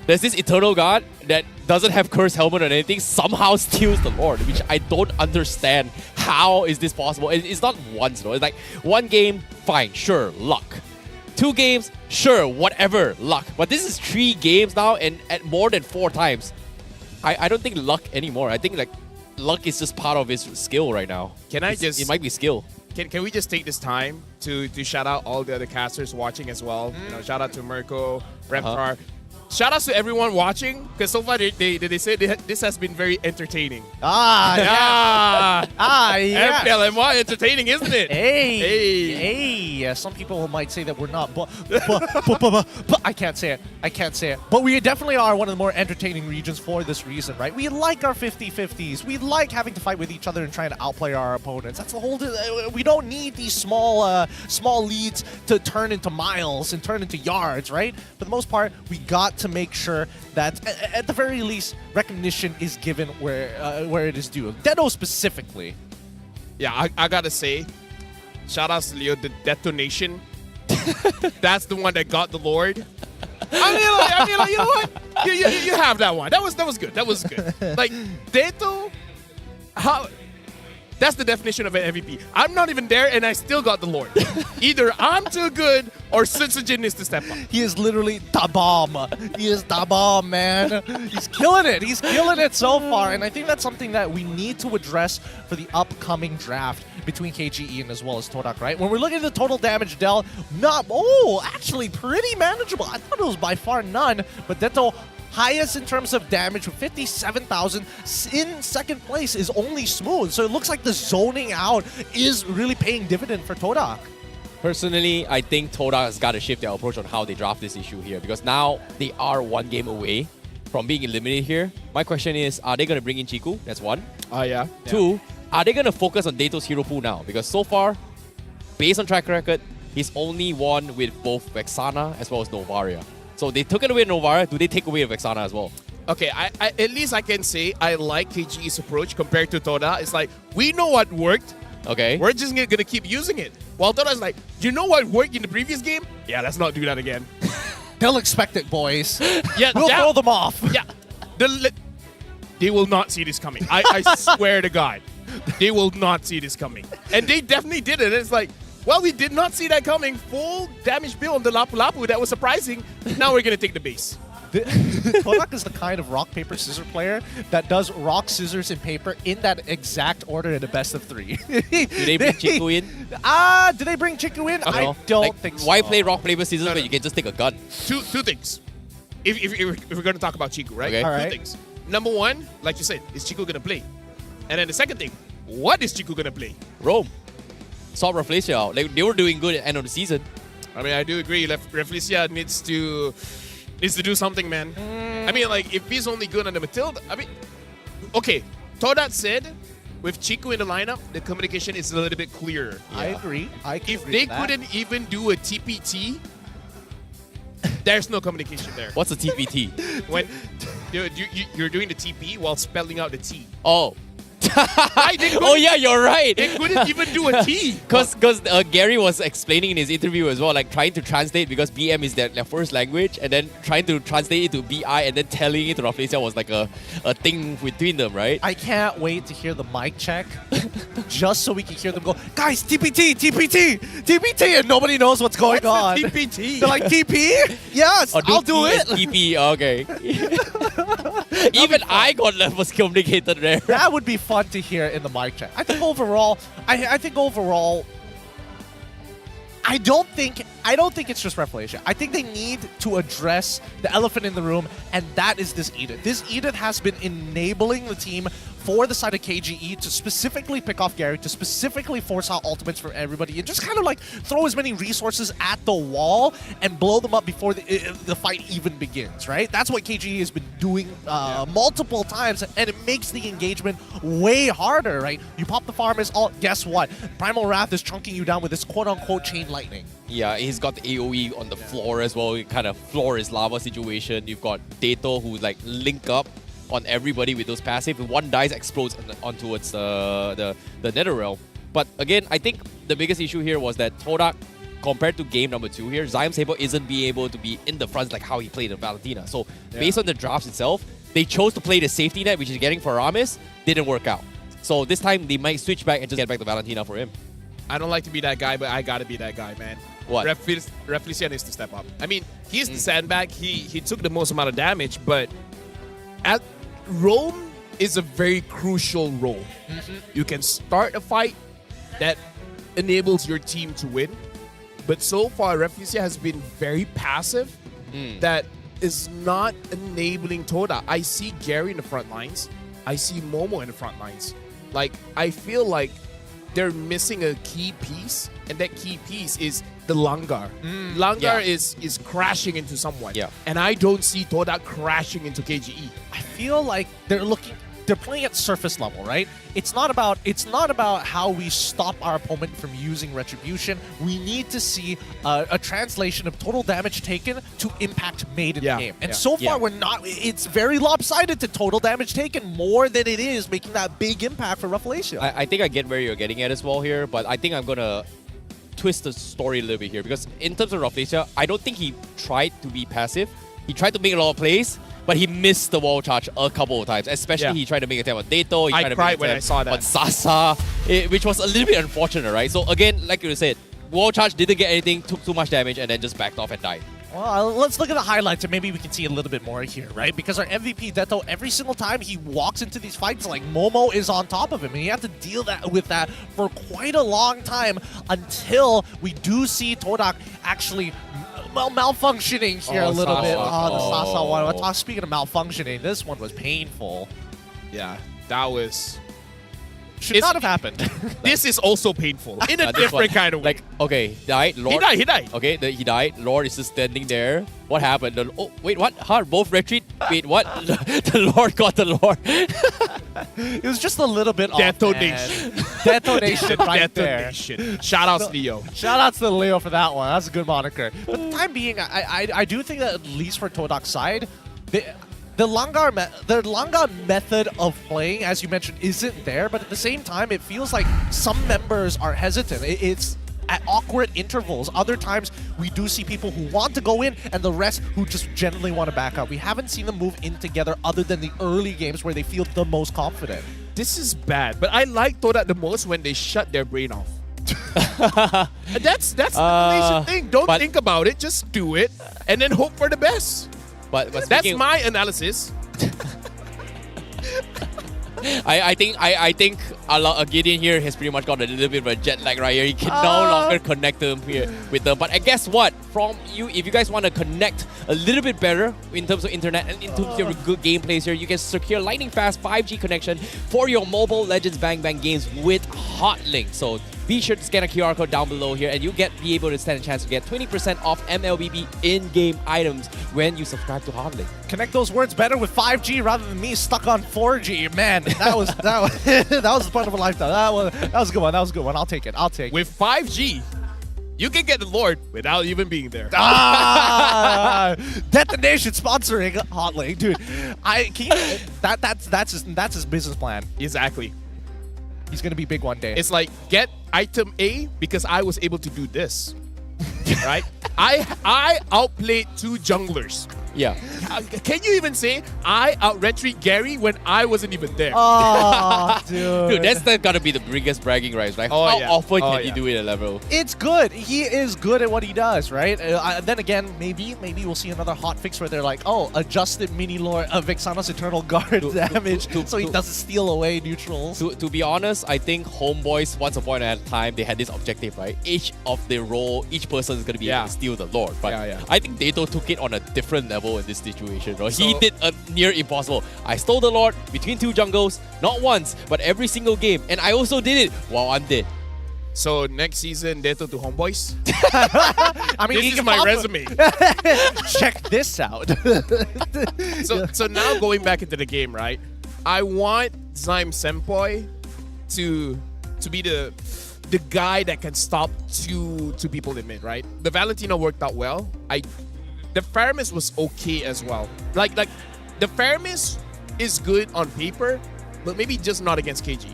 there's this Eternal Guard that doesn't have Curse Helmet or anything, somehow steals the Lord, which I don't understand. How is this possible? It's not once, though. It's like, 1 game, fine, sure, luck. 2 games, sure, whatever, luck. But this is 3 games now, and at more than 4 times. I don't think luck anymore. I think, like, luck is just part of his skill right now. It might be skill. Can we just take this time to shout out all the other casters watching as well? You know, shout out to Mirko, Reptar. Shout out to everyone watching, because so far they said this has been very entertaining. Yeah. Yeah. MPL MY entertaining, isn't it? Hey. Some people might say that we're not, but I can't say it. I can't say it. But we definitely are one of the more entertaining regions for this reason, right? We like our 50-50s. We like having to fight with each other and trying to outplay our opponents. That's the whole. We don't need these small leads to turn into miles and turn into yards, right? For the most part, we got to make sure that, at the very least, recognition is given where it is due. Deto specifically. Yeah, I gotta say, shout out to Leo, the detonation. That's the one that got the Lord. I mean, you know what? You have that one. That was good. That was good. Like, Deto, how? That's the definition of an MVP. I'm not even there, and I still got the Lord. Either I'm too good, or Sutsujin needs to step up. He is literally the bomb. He is the bomb, man. He's killing it. He's killing it so far, and I think that's something that we need to address for the upcoming draft between KGE and as well as Todak, right? When we're looking at the total damage del, actually pretty manageable. I thought it was by far none, but Deto, highest in terms of damage with 57,000 in second place is only Smooth. So it looks like the zoning out is really paying dividend for Todak. Personally, I think Todak has got to shift their approach on how they draft this issue here, because now they are 1 game away from being eliminated here. My question is, are they going to bring in Chiku? That's 1. Yeah. 2, are they going to focus on Dato's hero pool now? Because so far, based on track record, he's only won with both Vexana as well as Novaria. So they took it away Novaria. Do they take away Vexana as well? Okay, I at least I can say I like KGE's approach compared to Toda. It's like, we know what worked. Okay. We're just going to keep using it. While Toda's like, you know what worked in the previous game? Yeah, let's not do that again. They'll expect it, boys. Yeah, we'll throw them off. Yeah. They will not see this coming. I swear to God. They will not see this coming. And they definitely did it. It's like, well, we did not see that coming. Full damage bill on the Lapu Lapu. That was surprising. Now we're going to take the base. Todak is the kind of rock, paper, scissors player that does rock, scissors, and paper in that exact order in a best of 3. Do they bring Chiku in? Did they bring Chiku in? I don't think so. Why play rock, paper, scissors when you can just take a gun? Two things. If we're going to talk about Chiku, right? Okay. All right. Two things. Number one, like you said, is Chiku going to play? And then the second thing, what is Chiku going to play? Rome. Sort Rafflesia out. They were doing good at the end of the season. I mean, I do agree. Rafflesia needs to do something, man. I mean, like, if he's only good on the Matilda, I mean, okay. Todat said, with Chiku in the lineup, the communication is a little bit clearer. I agree. If they couldn't even do a TPT, there's no communication there. What's a TPT? When you're doing the TP while spelling out the T. Oh. Oh yeah, you're right. They couldn't even do a T. Because Gary was explaining in his interview as well, like trying to translate because BM is their first language, and then trying to translate it to BI, and then telling it to Rafflesia was like a thing between them, right? I can't wait to hear the mic check, just so we can hear them go, guys, TPT, TPT, TPT, and nobody knows what's going on. TPT. They're like, TP? Yes, I'll do it. TP, okay. Even I got levels communicated there. That would be fun to hear in the mic check. I think overall, I don't think it's just Revelation. I think they need to address the elephant in the room, and that is this Edith. This Edith has been enabling the team for the side of KGE to specifically pick off Gary, to specifically force out ultimates for everybody, and just kind of like throw as many resources at the wall and blow them up before the fight even begins, right? That's what KGE has been doing multiple times, and it makes the engagement way harder, right? You pop the farmers, guess what? Primal Wrath is chunking you down with this quote-unquote chain lightning. Yeah, he's got the AoE on the floor as well. Kind of floor is lava situation. You've got Dato who like link up on everybody with those passive. If one dies, explodes on towards the Nether Realm. But again, I think the biggest issue here was that Todak, compared to game number 2 here, Zion Saber isn't being able to be in the front like how he played in Valentina. So based on the drafts itself, they chose to play the safety net, which is getting for Aramis, didn't work out. So this time they might switch back and just get back to Valentina for him. I don't like to be that guy, but I gotta be that guy, man. What? Rafflesia needs to step up. I mean, he's the sandbag. He took the most amount of damage, but at Rome is a very crucial role. You can start a fight that enables your team to win, but so far Rafflesia has been very passive. That is not enabling Toda. I see Gary in the front lines. I see Momo in the front lines. Like, I feel like they're missing a key piece, and that key piece is the Langar. Langar is crashing into someone. And I don't see Toda crashing into KGE. I feel like they're playing at surface level, right? It's not about how we stop our opponent from using retribution. We need to see a translation of total damage taken to impact made in the game. And so far we're not. It's very lopsided to total damage taken more than it is making that big impact for Rafflesia. I think I get where you're getting at as well here, but I think I'm gonna twist the story a little bit here, because in terms of Rafflesia, I don't think he tried to be passive. He tried to make a lot of plays, but he missed the wall charge a couple of times. Especially he tried to make a attack on Dato. He tried to cried make when I saw that. on Sasa, which was a little bit unfortunate, right? So again, like you said, wall charge didn't get anything, took too much damage, and then just backed off and died. Well, let's look at the highlights and maybe we can see a little bit more here, right? Because our MVP, Deto, every single time he walks into these fights, like, Momo is on top of him. And you have to deal with that for quite a long time until we do see Todak actually malfunctioning here a little bit. The Sasa one. Speaking of malfunctioning, this one was painful. Yeah, that was... Should not have happened. This is also painful in a different kind of way. Like, okay, died. Lord, he died. Okay, he died. Lord is just standing there. What happened? Wait, what? How? Both retreat? Wait, what? The Lord got the Lord. It was just a little bit Detonation. Detonation right there. Shout outs to Leo. Shout outs to Leo for that one. That's a good moniker. But the time being, I do think that at least for Todak's side, the Langar method of playing, as you mentioned, isn't there, but at the same time, it feels like some members are hesitant. It's at awkward intervals. Other times, we do see people who want to go in, and the rest who just generally want to back up. We haven't seen them move in together other than the early games where they feel the most confident. This is bad, but I like Todak the most when they shut their brain off. That's the Malaysian thing. Don't think about it, just do it, and then hope for the best. But That's speaking, my analysis. I think Gideon here has pretty much got a little bit of a jet lag right here. He can no longer connect them here with them. But guess what? From you, if you guys want to connect a little bit better in terms of internet and in terms of good gameplays here, you can secure lightning fast 5G connection for your mobile Legends Bang Bang games with Hotlink. So be sure to scan a QR code down below here, and you'll be able to stand a chance to get 20% off MLBB in-game items when you subscribe to Hotlink. Connect those words better with 5G rather than me stuck on 4G. Man, that was that was the part of a lifetime. That was a good one. That was a good one. I'll take it. With 5G, you can get the Lord without even being there. Detonation sponsoring Hotlink, dude. That's his business plan. Exactly. He's gonna be big one day. It's like, get item A because I was able to do this. Right? I outplayed 2 junglers. Yeah. Can you even say I out-retreat Gary when I wasn't even there? Oh, dude. Dude, that's gotta be the biggest bragging rights, right? Oh, How yeah. often Oh, can you do it at level? It's good. He is good at what he does, right? Then again, maybe we'll see another hotfix where they're like, oh, adjusted mini lore of Vexana's Eternal Guard damage so he doesn't steal away neutrals. To be honest, I think Homeboys, once upon a time, they had this objective, right? Each person is gonna be able to steal the Lord. But I think Dato took it on a different level in this situation, bro. He did a near impossible. I stole the Lord between 2 jungles, not once, but every single game. And I also did it while I'm dead. So next season, Dato to Homeboys? I mean, this is my resume. Check this out. So now going back into the game, right? I want Zyme Senpai to be the guy that can stop two people in mid, right? The Valentino worked out well. The Faramis was okay as well. Like the Faramis is good on paper, but maybe just not against KGE.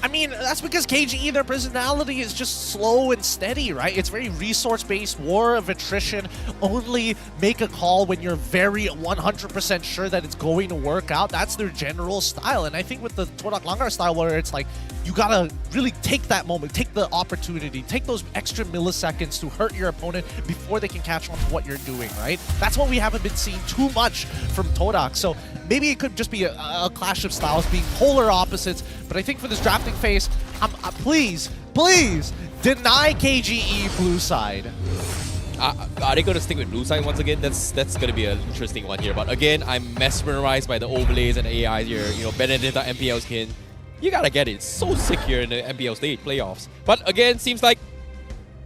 I mean, that's because KGE, their personality is just slow and steady, right? It's very resource-based, war of attrition. Only make a call when you're very 100% sure that it's going to work out. That's their general style. And I think with the Todak Langar style, where it's like, you gotta really take that moment, take the opportunity, take those extra milliseconds to hurt your opponent before they can catch on to what you're doing, right? That's what we haven't been seeing too much from Todak. So maybe it could just be a clash of styles being polar opposites. But I think for this drafting phase, please deny KGE blue side. Are they going to stick with blue side once again? That's going to be an interesting one here. But again, I'm mesmerized by the overlays and AI here. You know, Benedetta MPL skin. You gotta get it. It's so sick here in the MPL state playoffs. But again, seems like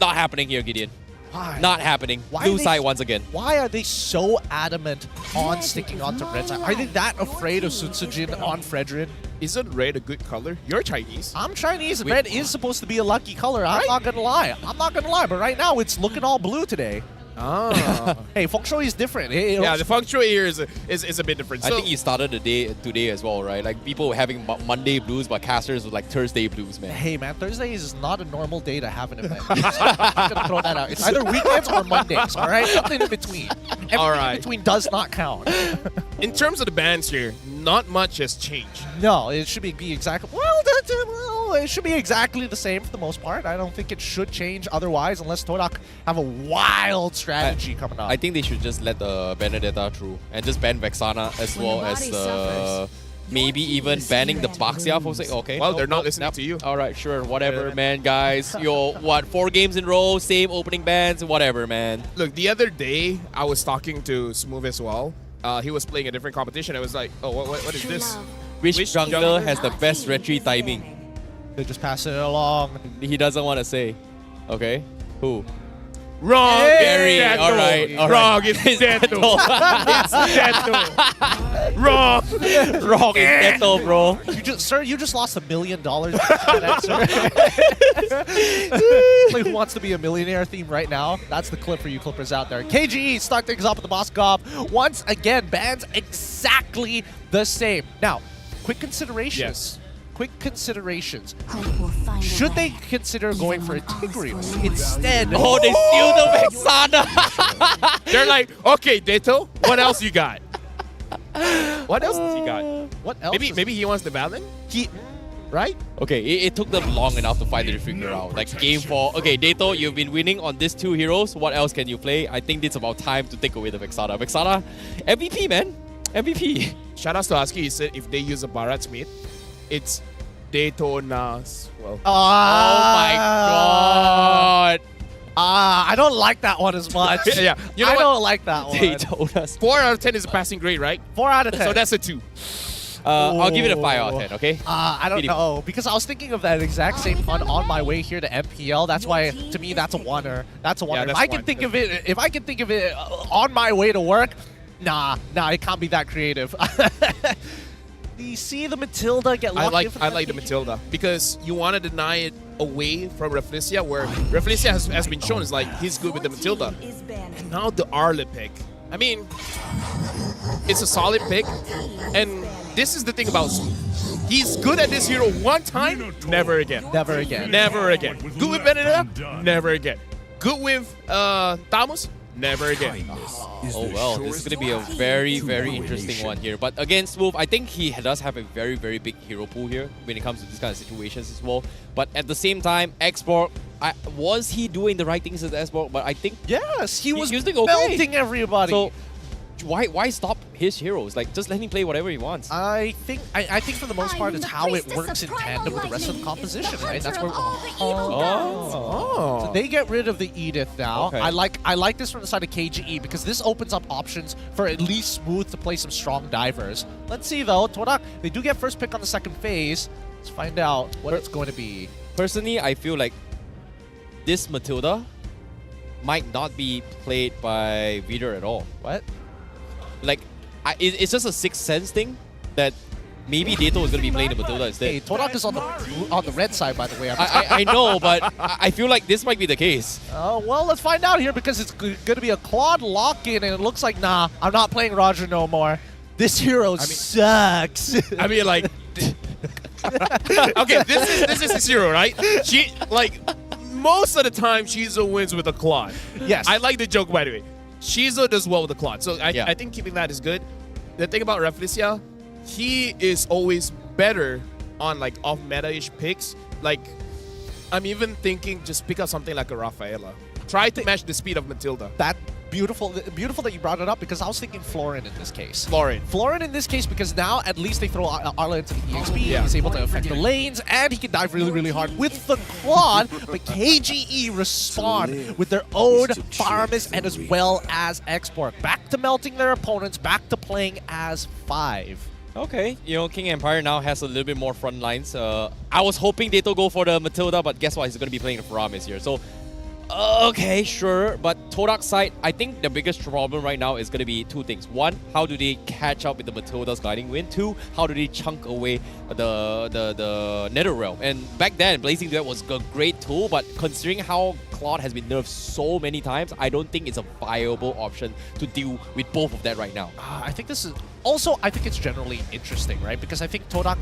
not happening here, Gideon. Why? Not happening. Blue side once again. Why are they so adamant on sticking onto red side? Are they that afraid of Sutsujin on Fredrin? Isn't red a good color? You're Chinese. I'm Chinese. Red is supposed to be a lucky color. I'm not gonna lie. But right now, it's looking all blue today. Ah. Hey, feng shui is different. Yeah, the feng shui here is a bit different. I think you started the day today as well, right? Like people were having Monday blues, but casters with like Thursday blues, man. Hey, man, Thursday is not a normal day to have an event. I'm gonna throw that out. It's either weekends or Mondays, all right? Nothing in between. Everything in between does not count. In terms of the bans here, not much has changed. No, it should be exactly. Well, it should be exactly the same for the most part. I don't think it should change otherwise, unless Todak have a wild strategy coming up. I think they should just let the Benedetta through and just ban Vexana as well as maybe even banning the Baxia for saying, okay. Well, they're not listening to you. All right, sure, whatever, man, guys. Yo, what, 4 games in a row, same opening bans, whatever, man. Look, the other day, I was talking to Smooth as well. He was playing a different competition. I was like, oh, what is this? Which jungler has the best retreat timing? They just pass it along. He doesn't want to say. Okay, who? Wrong, Gary. Deto. All right. Wrong, it's Deto. It's Deto. Wrong. Wrong, it's Deto, bro. You just lost $1 million. Like, who wants to be a millionaire theme right now? That's the clip for you clippers out there. KGE start things up with the boss gob. Once again, bans exactly the same. Now, quick considerations. Yes. Quick considerations. Should they consider going for a Tigreal instead? Oh, they steal the Vexana. They're like, okay, Deto, what else you got? What else does he got? What else? Maybe he wants the Valen? right? Okay, it took them long enough to finally figure out. Like game 4. Okay, Dato, you've been winning on these 2 heroes. What else can you play? I think it's about time to take away the Vexana. Vexana, MVP, man. MVP. Shout out to Aski. He said if they use a Bharat Smith, it's Dato Nas. Well. Oh my god. I don't like that one as much. Yeah, you know I what? don't like that one. Dato Nas. 4 out of 10 is a passing grade, right? 4 out of 10. So that's a 2. I'll give it a 5 out of 10, okay? I don't know, because I was thinking of that exact same fun on my way here to MPL. That's why, to me, that's a oneer. That's a oneer. Yeah, if I can think of it on my way to work, nah, it can't be that creative. Do you see the Matilda get locked in? I like the Matilda because you want to deny it away from Rafflesia, where Rafflesia has been shown is like he's good with the Matilda. And now the Arlet pick. I mean, it's a solid pick, and this is the thing about Smooth. He's good at this hero one time, never again. Never again. Never again. Good with Benedetta, never again. Good with Tamus, never again. Oh well, this is going to be a very, very interesting one here. But again, Smooth, I think he does have a very, very big hero pool here when it comes to this kind of situations as well. But at the same time, Xborg, was he doing the right things as Xborg? But I think yes, he was doing okay. melting everybody. So why stop his heroes? Like, just let him play whatever he wants. I think for the most part, it's how it works in tandem with the rest of the composition, right? That's where. So they get rid of the Edith now. Okay. I like this from the side of KGE because this opens up options for at least Smooth to play some strong divers. Let's see though, Torak, they do get first pick on the second phase. Let's find out what it's going to be. Personally, I feel like this Matilda might not be played by Vider at all. What? Like, it's just a sixth sense thing that maybe Dato is going to be playing the Matilda instead. Hey, Torak is on the red side, by the way. I know, but I feel like this might be the case. Well, let's find out here because it's going to be a Claude lock-in, and it looks like, nah, I'm not playing Roger no more. This hero sucks. I mean, like... okay, this is his hero, right? She, like, most of the time, Shizo wins with a Claude. Yes. I like the joke, by the way. Shizo does well with the Claude, so I think keeping that is good. The thing about Rafflesia, he is always better on like off-meta-ish picks. Like, I'm even thinking just pick up something like a Rafaela. Try to match the speed of Matilda. That beautiful that you brought it up because I was thinking Florin in this case. Florin in this case because now at least they throw Arla into the EXP. He's able to affect the lanes and he can dive really, really hard with the Claude. But KGE respond with their own Farmis and as well as Xborg. Back to melting their opponents, back to playing as 5. Okay, you know, King Empire now has a little bit more front lines. I was hoping Dato go for the Matilda, but guess what? He's going to be playing the Faramis here. So, okay, sure. But Torak's side, I think the biggest problem right now is going to be 2 things. 1, how do they catch up with the Matilda's Guiding Wind? 2, how do they chunk away the Nether Realm? And back then, Blazing Duet was a great tool, but considering how Claude has been nerfed so many times, I don't think it's a viable option to deal with both of that right now. I think this is... Also, I think it's generally interesting, right? Because I think Todak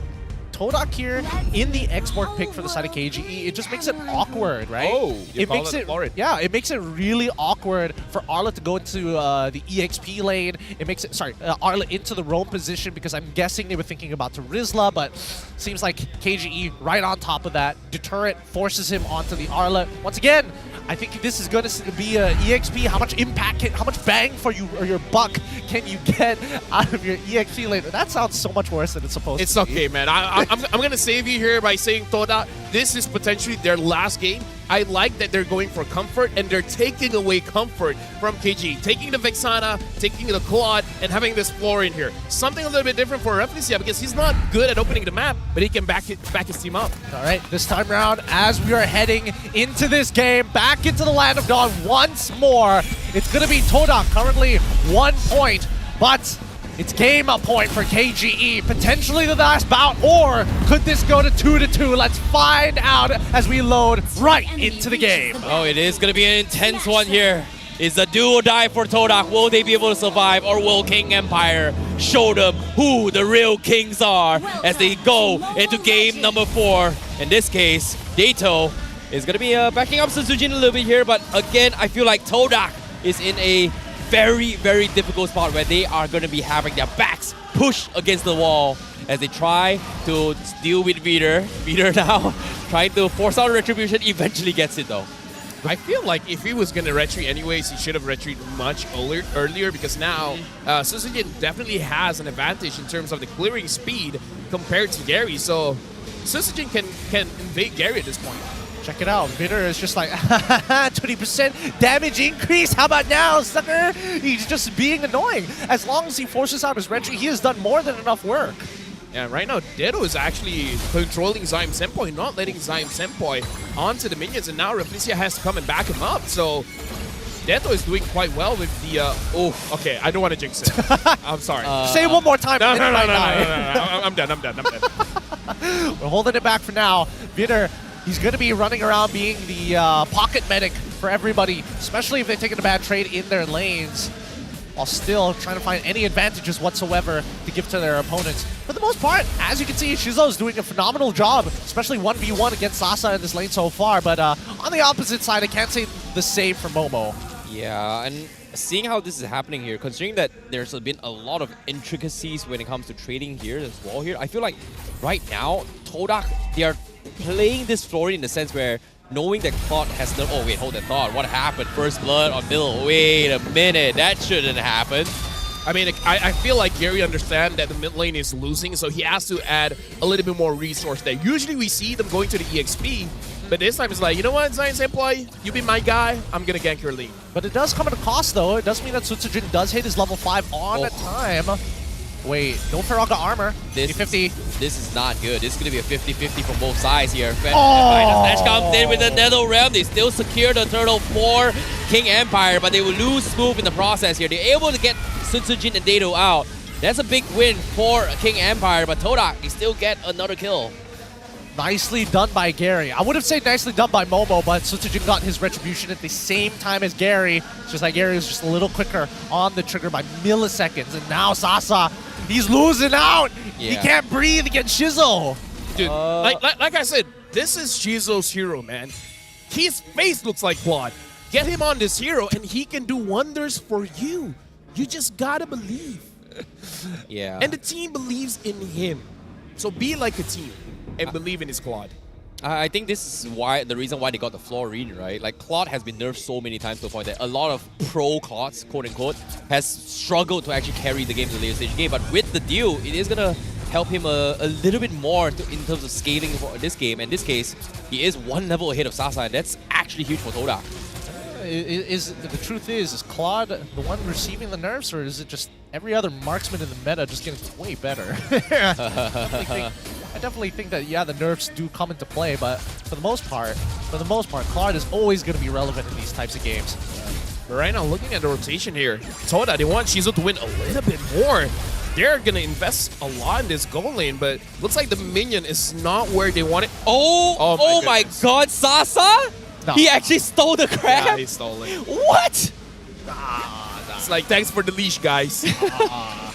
here in the export pick for the side of KGE, it just makes it awkward, right? It makes it really awkward for Arla to go into the EXP lane. It makes it, Arla into the roam position because I'm guessing they were thinking about Rizla, but seems like KGE right on top of that. Deterrent forces him onto the Arla. Once again, I think this is going to be a EXP. How much impact, how much bang for you or your buck can you get out of your EXP lane? That sounds so much worse than it's supposed to be. It's okay, man. I'm going to save you here by saying, Toda, this is potentially their last game. I like that they're going for comfort, and they're taking away comfort from KG. Taking the Vexana, taking the Claude, and having this floor in here. Something a little bit different for Rafflesia because he's not good at opening the map, but he can back his team up. All right, this time around, as we are heading into this game, back into the Land of Dawn once more, it's going to be Toda, currently 1 point, but it's game a point for KGE, potentially the last bout, or could this go to 2-2? Let's find out as we load right into the game. Oh, it is going to be an intense one here. Is the do or die for Todak? Will they be able to survive, or will King Empire show them who the real kings are as they go into game number 4? In this case, Dato is going to be backing up Suzujin a little bit here, but again, I feel like Todak is in a very, very difficult spot where they are going to be having their backs pushed against the wall. as they try to deal with Vider. Vider now trying to force out a retribution, eventually gets it though. I feel like if he was going to retreat anyways, he should have retreated much earlier because now Susujin definitely has an advantage in terms of the clearing speed compared to Gary. So Susujin can invade Gary at this point. Check it out. Vider is just like 20% damage increase. How about now, sucker? He's just being annoying. As long as he forces out his retreat, he has done more than enough work. Yeah, right now Dedo is actually controlling Zaim Senpoi, not letting Zaim Senpoi onto the minions, and now Rafflesia has to come and back him up. So Dedo is doing quite well with the. Oh, okay, I don't want to jinx it. I'm sorry. Say it one more time. No. I'm done. We're holding it back for now. Vider, he's going to be running around being the pocket medic for everybody, especially if they're taking a bad trade in their lanes, while still trying to find any advantages whatsoever to give to their opponents. For the most part, as you can see, Shizo is doing a phenomenal job, especially 1v1 against Sasa in this lane so far, but on the opposite side, I can't say the same for Momo. Yeah, and seeing how this is happening here, considering that there's been a lot of intricacies when it comes to trading here as well here, I feel like right now, Todak, they are playing this story in the sense where knowing that Claude has no... Oh, wait, hold that thought. What happened? First blood on middle. Wait a minute. That shouldn't happen. I mean, I feel like Gary understands that the mid lane is losing, so he has to add a little bit more resource there. Usually we see them going to the EXP, but this time it's like, you know what, Zion Senpai, you be my guy, I'm gonna gank your lane. But it does come at a cost, though. It does mean that Sutsujin does hit his level 5 on time. Wait, no Faraga armor. This 50. This is not good. This is going to be a 50-50 from both sides here. Dash comes in with the Nether Realm. They still secure the turtle for King Empire, but they will lose Smooth in the process here. They're able to get Sutsujin and Dado out. That's a big win for King Empire, but Todak, they still get another kill. Nicely done by Gary. I would have said nicely done by Momo, but Sutsujin got his retribution at the same time as Gary. It's just like Gary was just a little quicker on the trigger by milliseconds. And now Sasa, he's losing out. Yeah. He can't breathe against Shizo. Dude, like I said, this is Shizo's hero, man. His face looks like Claude. Get him on this hero, and he can do wonders for you. You just gotta believe. Yeah. And the team believes in him. So be like a team and believe in his Claude. I think this is why the reason why they got the Florine, right? Like, Claude has been nerfed so many times to the point that a lot of pro Claudes, quote-unquote, has struggled to actually carry the game to the later stage game. But with the deal, it is going to help him a little bit more in terms of scaling for this game. In this case, he is one level ahead of Sasa, and that's actually huge for Todak. The truth is Claude the one receiving the nerfs, or is it just every other marksman in the meta just getting way better? I definitely think that, yeah, the nerfs do come into play, but for the most part, Claude is always going to be relevant in these types of games. But right now, looking at the rotation here, Toda, they want Shizo to win a little bit more. They're going to invest a lot in this goal lane, but looks like the minion is not where they want it. Oh my god, Sasa? No. He actually stole the crab? Yeah, he stole it. What? It's like, thanks for the leash, guys.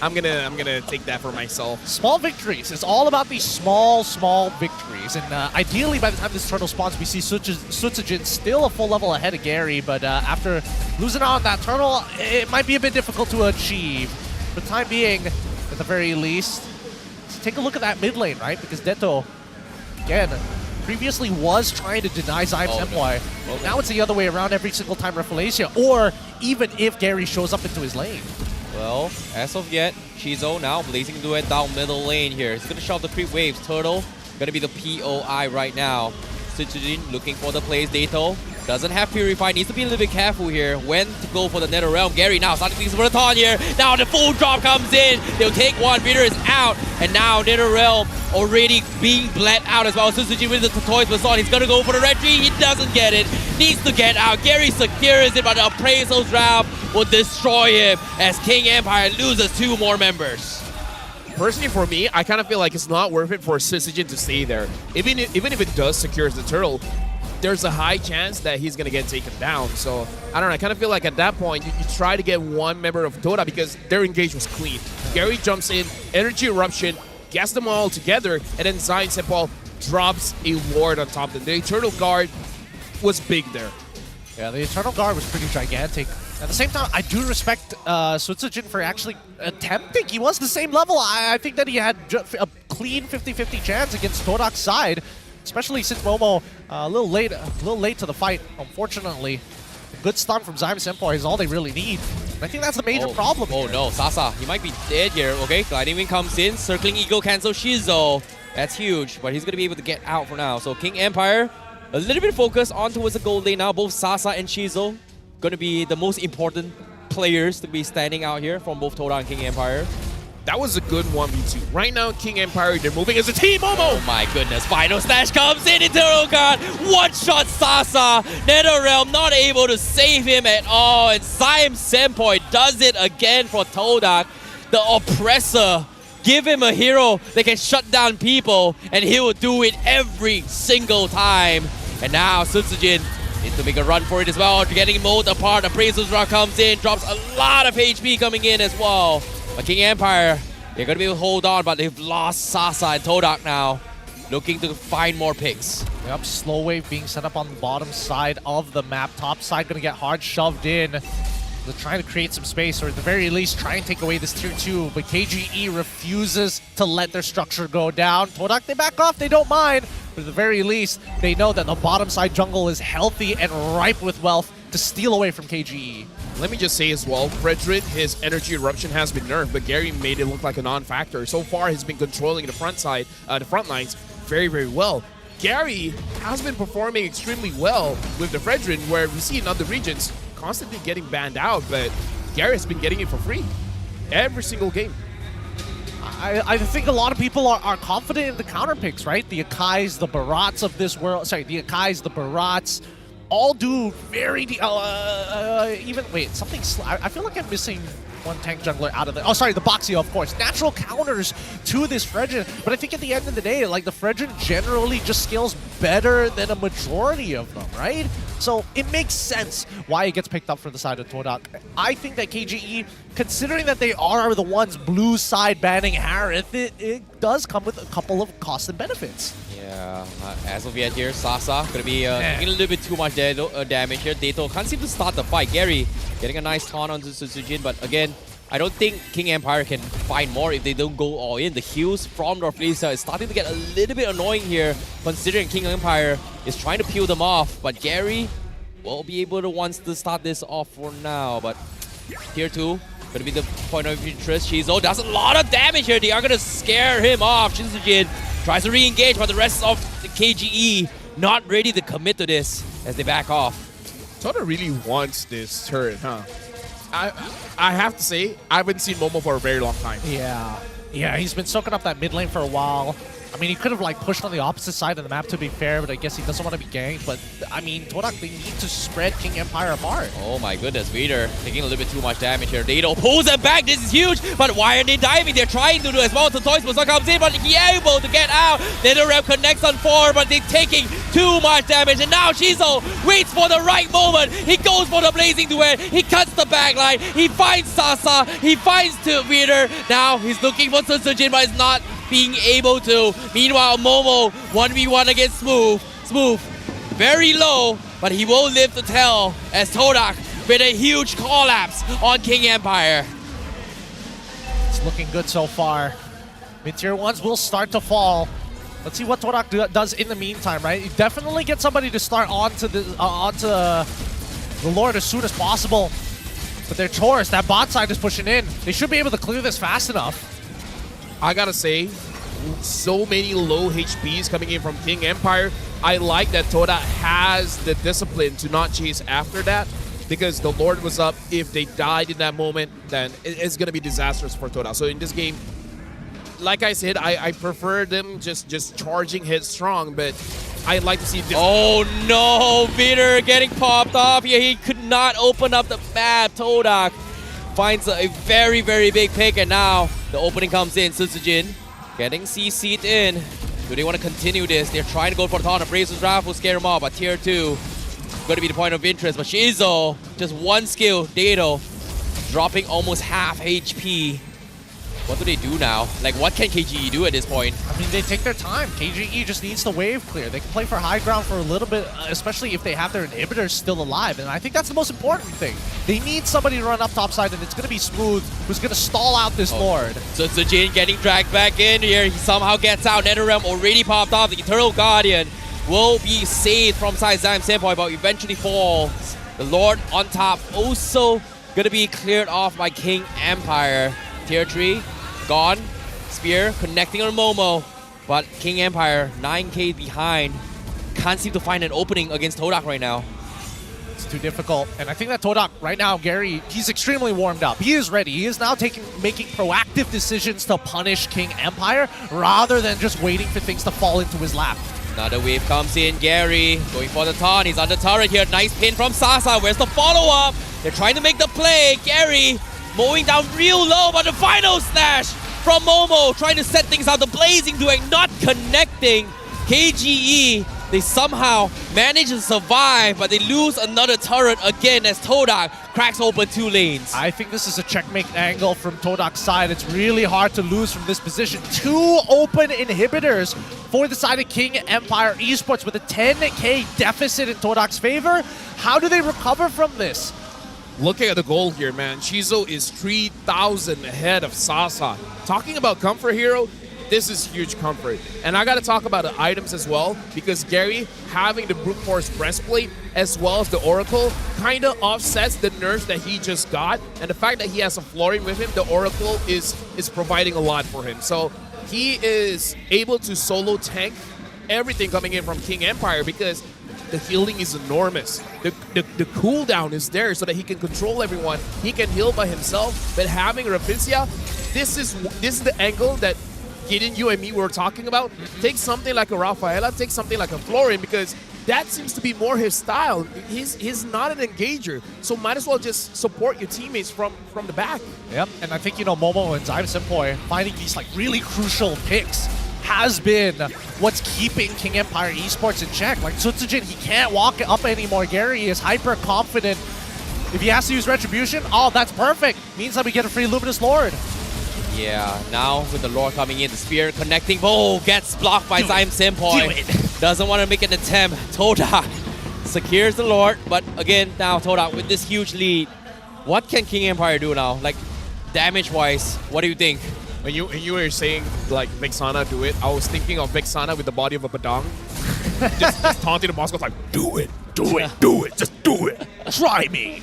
I'm gonna take that for myself. Small victories. It's all about these small victories. And ideally, by the time this turtle spawns, we see Sutsujin still a full level ahead of Gary. But after losing out on that turtle, it might be a bit difficult to achieve. For the time being, at the very least, take a look at that mid lane, right? Because Deto, again, previously was trying to deny Zaim Senpai. No. Now it's the other way around every single time Rafflesia, or even if Gary shows up into his lane. Well, as of yet, Shizo now blazing duet down middle lane here. He's going to shove the creep waves. Turtle going to be the POI right now. Sutsujin looking for the plays. Dato doesn't have Purify. Needs to be a little bit careful here when to go for the Nether Realm. Gary now starting things for the taunt here. Now the full drop comes in. They'll take one. Peter is out. And now Nether Realm already being bled out as well. Sutsujin with the Toys Baton. He's going to go for the retreat. He doesn't get it. Needs to get out. Gary secures it, but the Appraisal's Round will destroy him as King Empire loses 2 more members. Personally, for me, I kind of feel like it's not worth it for Sutsujin to stay there. Even if it does secure the turtle, there's a high chance that he's going to get taken down. So, I don't know. I kind of feel like at that point, you try to get one member of Dota because their engage was clean. Gary jumps in, Energy Eruption, gets them all together, and then Zion Senpai drops a ward on top of them. The Eternal Guard was big there. Yeah, the Eternal Guard was pretty gigantic. At the same time, I do respect Sutsujin for actually attempting. He was the same level. I think that he had clean 50-50 chance against Todak's side, especially since Momo a little late to the fight, unfortunately. A good stun from Zyme Senpai is all they really need. And I think that's the major problem Oh here. no, Sasa, he might be dead here. Okay, Gliding Wing comes in, circling Eagle, cancel Shizo. That's huge, but he's gonna be able to get out for now. So King Empire, a little bit focused on towards the gold lane now. Both Sasa and Shizo gonna be the most important players to be standing out here from both Toda and King Empire. That was a good 1v2. Right now, King Empire, they're moving as a team, Momo! Oh my goodness, Final Slash comes in into Rogan. One-shot Sasa. NetherRealm not able to save him at all. And Zyme Senpai does it again for Todak. The oppressor. Give him a hero that can shut down people, and he will do it every single time. And now Sutsujin needs to make a run for it as well. Getting mowed apart. Appraisal's Rock comes in, drops a lot of HP coming in as well. But King Empire, they're going to be able to hold on, but they've lost Sasa and Todak now. Looking to find more picks. Yep, slow wave being set up on the bottom side of the map. Top side going to get hard shoved in. They're trying to create some space, or at the very least try and take away this tier 2, but KGE refuses to let their structure go down. Todak, they back off, they don't mind, but at the very least, they know that the bottom side jungle is healthy and ripe with wealth to steal away from KGE. Let me just say as well, Fredrin, his energy eruption has been nerfed, but Gary made it look like a non-factor. So far, he's been controlling the front lines very, very well. Gary has been performing extremely well with the Fredrin, where we see in other regions constantly getting banned out, but Gary has been getting it for free every single game. I think a lot of people are confident in the counter picks, right? The Akais, the Barats of this world, sorry, the Akais, the Barats, all do very, even, wait, something, I feel like I'm missing one tank jungler out of the, oh sorry, the Boxio, of course. Natural counters to this Fredrin, but I think at the end of the day, like the Fredrin generally just scales better than a majority of them, right? So it makes sense why it gets picked up for the side of Todak. I think that KGE, considering that they are the ones blue side banning Harith, it does come with a couple of costs and benefits. Yeah, as of yet here, Sasa gonna be taking a little bit too much damage here. Dato can't seem to start the fight. Gary getting a nice taunt onto Sutsujin, but again, I don't think King Empire can find more if they don't go all in. The heals from Northlisa is starting to get a little bit annoying here, considering King Empire is trying to peel them off, but Gary will be able to wants to start this off for now. But tier 2 gonna be the point of interest. Shizo does a lot of damage here. They are gonna scare him off. Shinzujin tries to re-engage, but the rest of the KGE not ready to commit to this as they back off. Toda really wants this turret, huh? I have to say, I haven't seen Momo for a very long time. Yeah, he's been soaking up that mid lane for a while. I mean, he could have like pushed on the opposite side of the map to be fair, but I guess he doesn't want to be ganked. But I mean, Todak, they need to spread King Empire apart. Oh my goodness, Vader taking a little bit too much damage here. Dado pulls them back, this is huge, but why are they diving? They're trying to do as well. Toys Musa comes in, but he able to get out. NetherRealm connects on 4, but they're taking too much damage. And now Shizo waits for the right moment. He goes for the Blazing Duet. He cuts the backline. He finds Sasa. He finds Vader. Now he's looking for Sutsujin, but it's not being able to. Meanwhile, Momo 1v1 against Smooth. Smooth very low, but he will live to tell as Todak with a huge collapse on King Empire. It's looking good so far. Mid-tier 1s will start to fall. Let's see what Todak does in the meantime, right? You definitely get somebody to start onto the Lord as soon as possible. But their Taurus, that bot side is pushing in. They should be able to clear this fast enough. I gotta say, so many low HPs coming in from King Empire. I like that Toda has the discipline to not chase after that, because the Lord was up. If they died in that moment, then it's gonna be disastrous for Toda. So in this game, like I said, I prefer them just charging headstrong, but I'd like to see this. Oh no, Vader getting popped off here. He could not open up the map. Todak finds a very, very big pick, and now the opening comes in. Sutsujin getting CC'd in. Do they want to continue this? They're trying to go for the taunt. Brace's Draft will scare him off, but tier 2 going to be the point of interest. But Shizo, just one skill, Dado, dropping almost half HP. What do they do now? Like, what can KGE do at this point? I mean, they take their time. KGE just needs the wave clear. They can play for high ground for a little bit, especially if they have their inhibitors still alive. And I think that's the most important thing. They need somebody to run up topside, and it's going to be Smooth, who's going to stall out this Lord. So Zajin getting dragged back in here. He somehow gets out. NetherRealm already popped off. The Eternal Guardian will be saved from side Zam standpoint, but eventually falls. The Lord on top also going to be cleared off by King Empire. Tier 3 gone. Spear connecting on Momo, but King Empire 9k behind. Can't seem to find an opening against Todak right now. It's too difficult. And I think that Todak right now, Gary, he's extremely warmed up. He is ready. He is now making proactive decisions to punish King Empire rather than just waiting for things to fall into his lap. Another wave comes in. Gary going for the taunt. He's under turret here. Nice pin from Sasa. Where's the follow-up? They're trying to make the play. Gary mowing down real low, but the final slash from Momo, trying to set things out. The Blazing Duet not connecting. KGE, they somehow manage to survive, but they lose another turret again as Todak cracks open 2 lanes. I think this is a checkmate angle from Todak's side. It's really hard to lose from this position. 2 open inhibitors for the side of King Empire Esports with a 10k deficit in Todak's favor. How do they recover from this? Looking at the goal here, man, Shizo is 3,000 ahead of Sasa. Talking about comfort hero, this is huge comfort. And I got to talk about the items as well, because Gary having the Brute Force breastplate as well as the Oracle kind of offsets the nerfs that he just got. And the fact that he has a Flooring with him, the Oracle is providing a lot for him. So he is able to solo tank everything coming in from King Empire, because the healing is enormous. The cooldown is there so that he can control everyone. He can heal by himself, but having Rafflesia, this is the angle that Gideon, you and me were talking about. Take something like a Rafaela, take something like a Florian, because that seems to be more his style. He's not an engager, so might as well just support your teammates from the back. Yep, and I think, you know, Momo and Zyme Simpoi finding these like really crucial picks has been what's keeping King Empire Esports in check. Like Tsutsujin, he can't walk up anymore. Gary is hyper confident. If he has to use Retribution, oh, that's perfect. Means that we get a free Luminous Lord. Yeah, now with the Lord coming in, the Spear connecting. Oh, gets blocked by Zyme Simpoi. Doesn't want to make an attempt. Todak secures the Lord, but again, now Todak with this huge lead. What can King Empire do now? Like, damage-wise, what do you think? When you were saying, like, Vexana do it, I was thinking of Vexana with the body of a Padang. just taunting the Moscow, like, do it, just do it. Try me.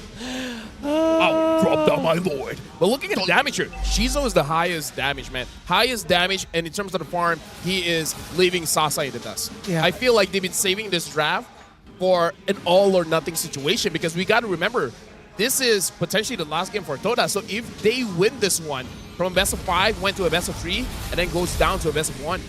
I'll drop down my Lord. But looking at the damage here, Shizo is the highest damage, man. Highest damage, and in terms of the farm, he is leaving Sasa in the dust. Yeah. I feel like they've been saving this draft for an all-or-nothing situation, because we got to remember, this is potentially the last game for Toda. So if they win this one, from a best of 5, went to a best of 3, and then goes down to a best of 1.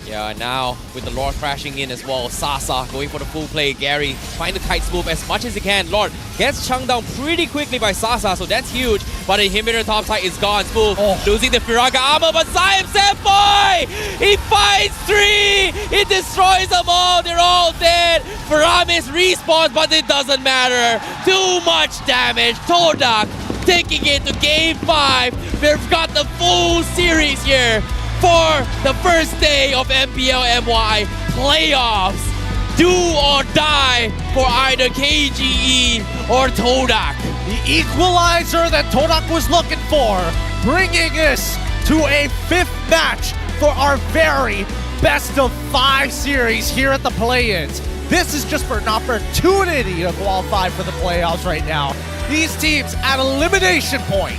Yeah, now with the Lord crashing in as well, Sasa going for the full play. Gary trying to kite move as much as he can. Lord gets chunked down pretty quickly by Sasa, so that's huge. But the inhibitor top side is gone. Smooth losing the Firaga armor, but Zyme Simpoi! He finds 3! He destroys them all! They're all dead! Faramis respawns, but it doesn't matter. Too much damage. Todak taking it to game 5. We've got the full series here for the first day of MPL MY playoffs. Do or die for either KGE or Todak. The equalizer that Todak was looking for, bringing us to a 5th match for our very best of 5 series here at the play-ins. This is just for an opportunity to qualify for the playoffs right now. These teams at elimination point.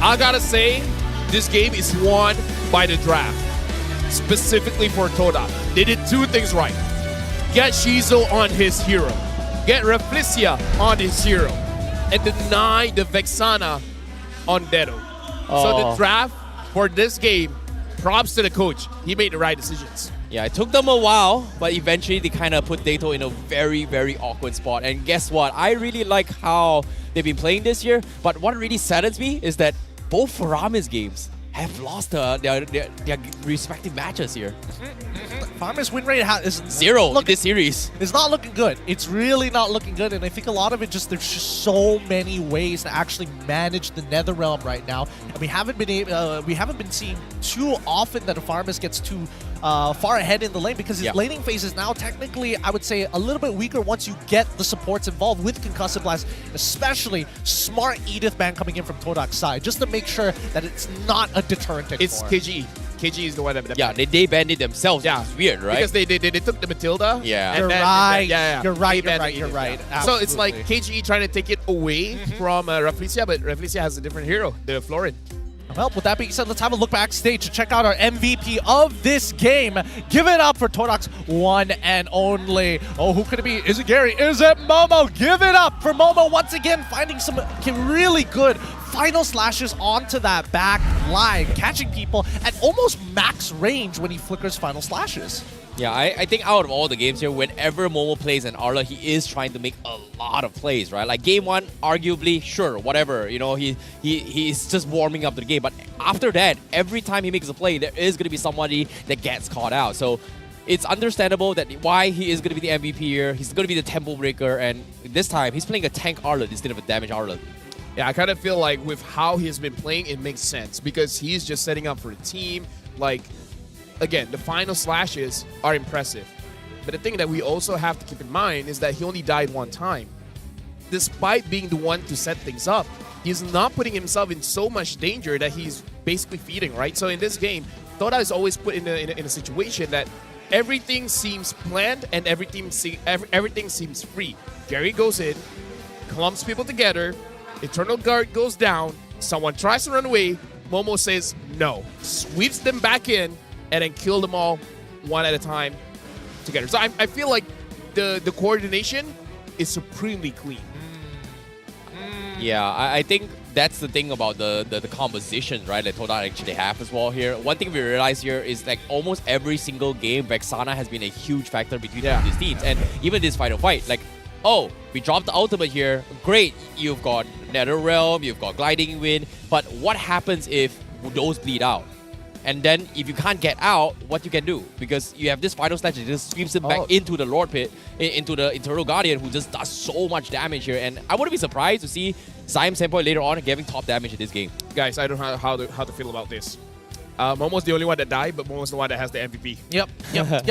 I gotta say, this game is won by the draft, specifically for Todak. They did 2 things right. Get Shizo on his hero, get Rafflesia on his hero, and deny the Vexana on Dedo. So the draft for this game, props to the coach. He made the right decisions. Yeah, it took them a while, but eventually they kind of put Dato in a very, very awkward spot. And guess what? I really like how they've been playing this year, but what really saddens me is that both Faramis games, have lost their respective matches here. Farmers win rate is 0 in this series. It's not looking good. It's really not looking good, and I think a lot of it there's just so many ways to actually manage the Nether Realm right now, and we haven't been seeing too often that a Farmers gets too far ahead in the lane, because his laning phase is now technically, I would say, a little bit weaker once you get the supports involved with Concussive Blast, especially smart Edith ban coming in from Todak's side, just to make sure that it's not a deterrent anymore. It's KG. KG is the one that they banned it themselves. Yeah, it's weird, right? Because they took the Matilda. Yeah, You're right. You're right. So it's like KG trying to take it away from Rafflesia, but Rafflesia has a different hero, the Florin. Well, with that being said, let's have a look backstage to check out our MVP of this game. Give it up for Todak's one and only. Oh, who could it be? Is it Gary? Is it Momo? Give it up for Momo once again, finding some really good final slashes onto that back line, catching people at almost max range when he flickers final slashes. Yeah, I think out of all the games here, whenever Momo plays an Arla, he is trying to make a lot of plays, right? Like game 1, arguably, sure, whatever, you know, he's just warming up the game. But after that, every time he makes a play, there is going to be somebody that gets caught out. So it's understandable that why he is going to be the MVP here. He's going to be the tempo breaker, and this time he's playing a tank Arla instead of a damage Arla. Yeah, I kind of feel like with how he's been playing, it makes sense because he's just setting up for the team. Like, again, the final slashes are impressive. But the thing that we also have to keep in mind is that he only died one time. Despite being the one to set things up, he's not putting himself in so much danger that he's basically feeding, right? So in this game, Toda is always put in a situation that everything seems planned and everything seems free. Gary goes in, clumps people together, Eternal Guard goes down, someone tries to run away, Momo says no, sweeps them back in, and then kill them all one at a time together. So I feel like the coordination is supremely clean. Yeah, I think that's the thing about the composition, right, that Toda actually have as well here. One thing we realize here is like almost every single game, Vexana has been a huge factor between these teams. And even this final fight, like, oh, we dropped the ultimate here. Great, you've got Nether Realm, you've got Gliding Wind, but what happens if those bleed out? And then if you can't get out, what you can do? Because you have this final slash that just sweeps him back into the Lord Pit, into the Eternal Guardian, who just does so much damage here. And I wouldn't be surprised to see Zyme Senpai later on giving top damage in this game. Guys, I don't know how to feel about this. Momo's the only one that died, but Momo's the one that has the MVP. Yep.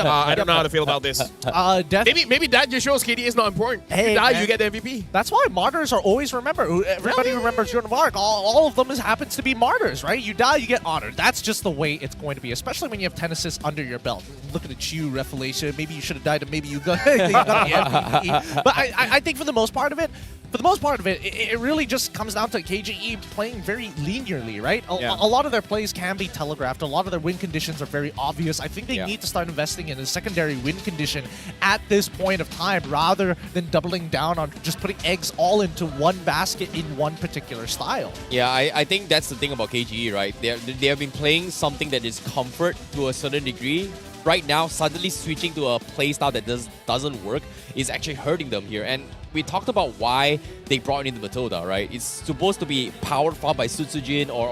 I don't know how to feel about this. Maybe that just shows KD is not important. If you die, you get the MVP. That's why martyrs are always remembered. Everybody remembers Joan of Arc. All of them happens to be martyrs, right? You die, you get honored. That's just the way it's going to be, especially when you have 10 assists under your belt. Looking at you, Revelation. Maybe you should have died, and maybe you got the MVP. But I think for the most part of it, it really just comes down to KGE playing very linearly, right? A lot of their plays can be telegraphed. A lot of their win conditions are very obvious. I think they need to start investing in a secondary win condition at this point of time rather than doubling down on just putting eggs all into one basket in one particular style. Yeah, I think that's the thing about KGE, right? They have been playing something that is comfort to a certain degree. Right now, suddenly switching to a playstyle that doesn't work is actually hurting them here. And we talked about why they brought in the Matilda, right? It's supposed to be powered farm by Sutsujin or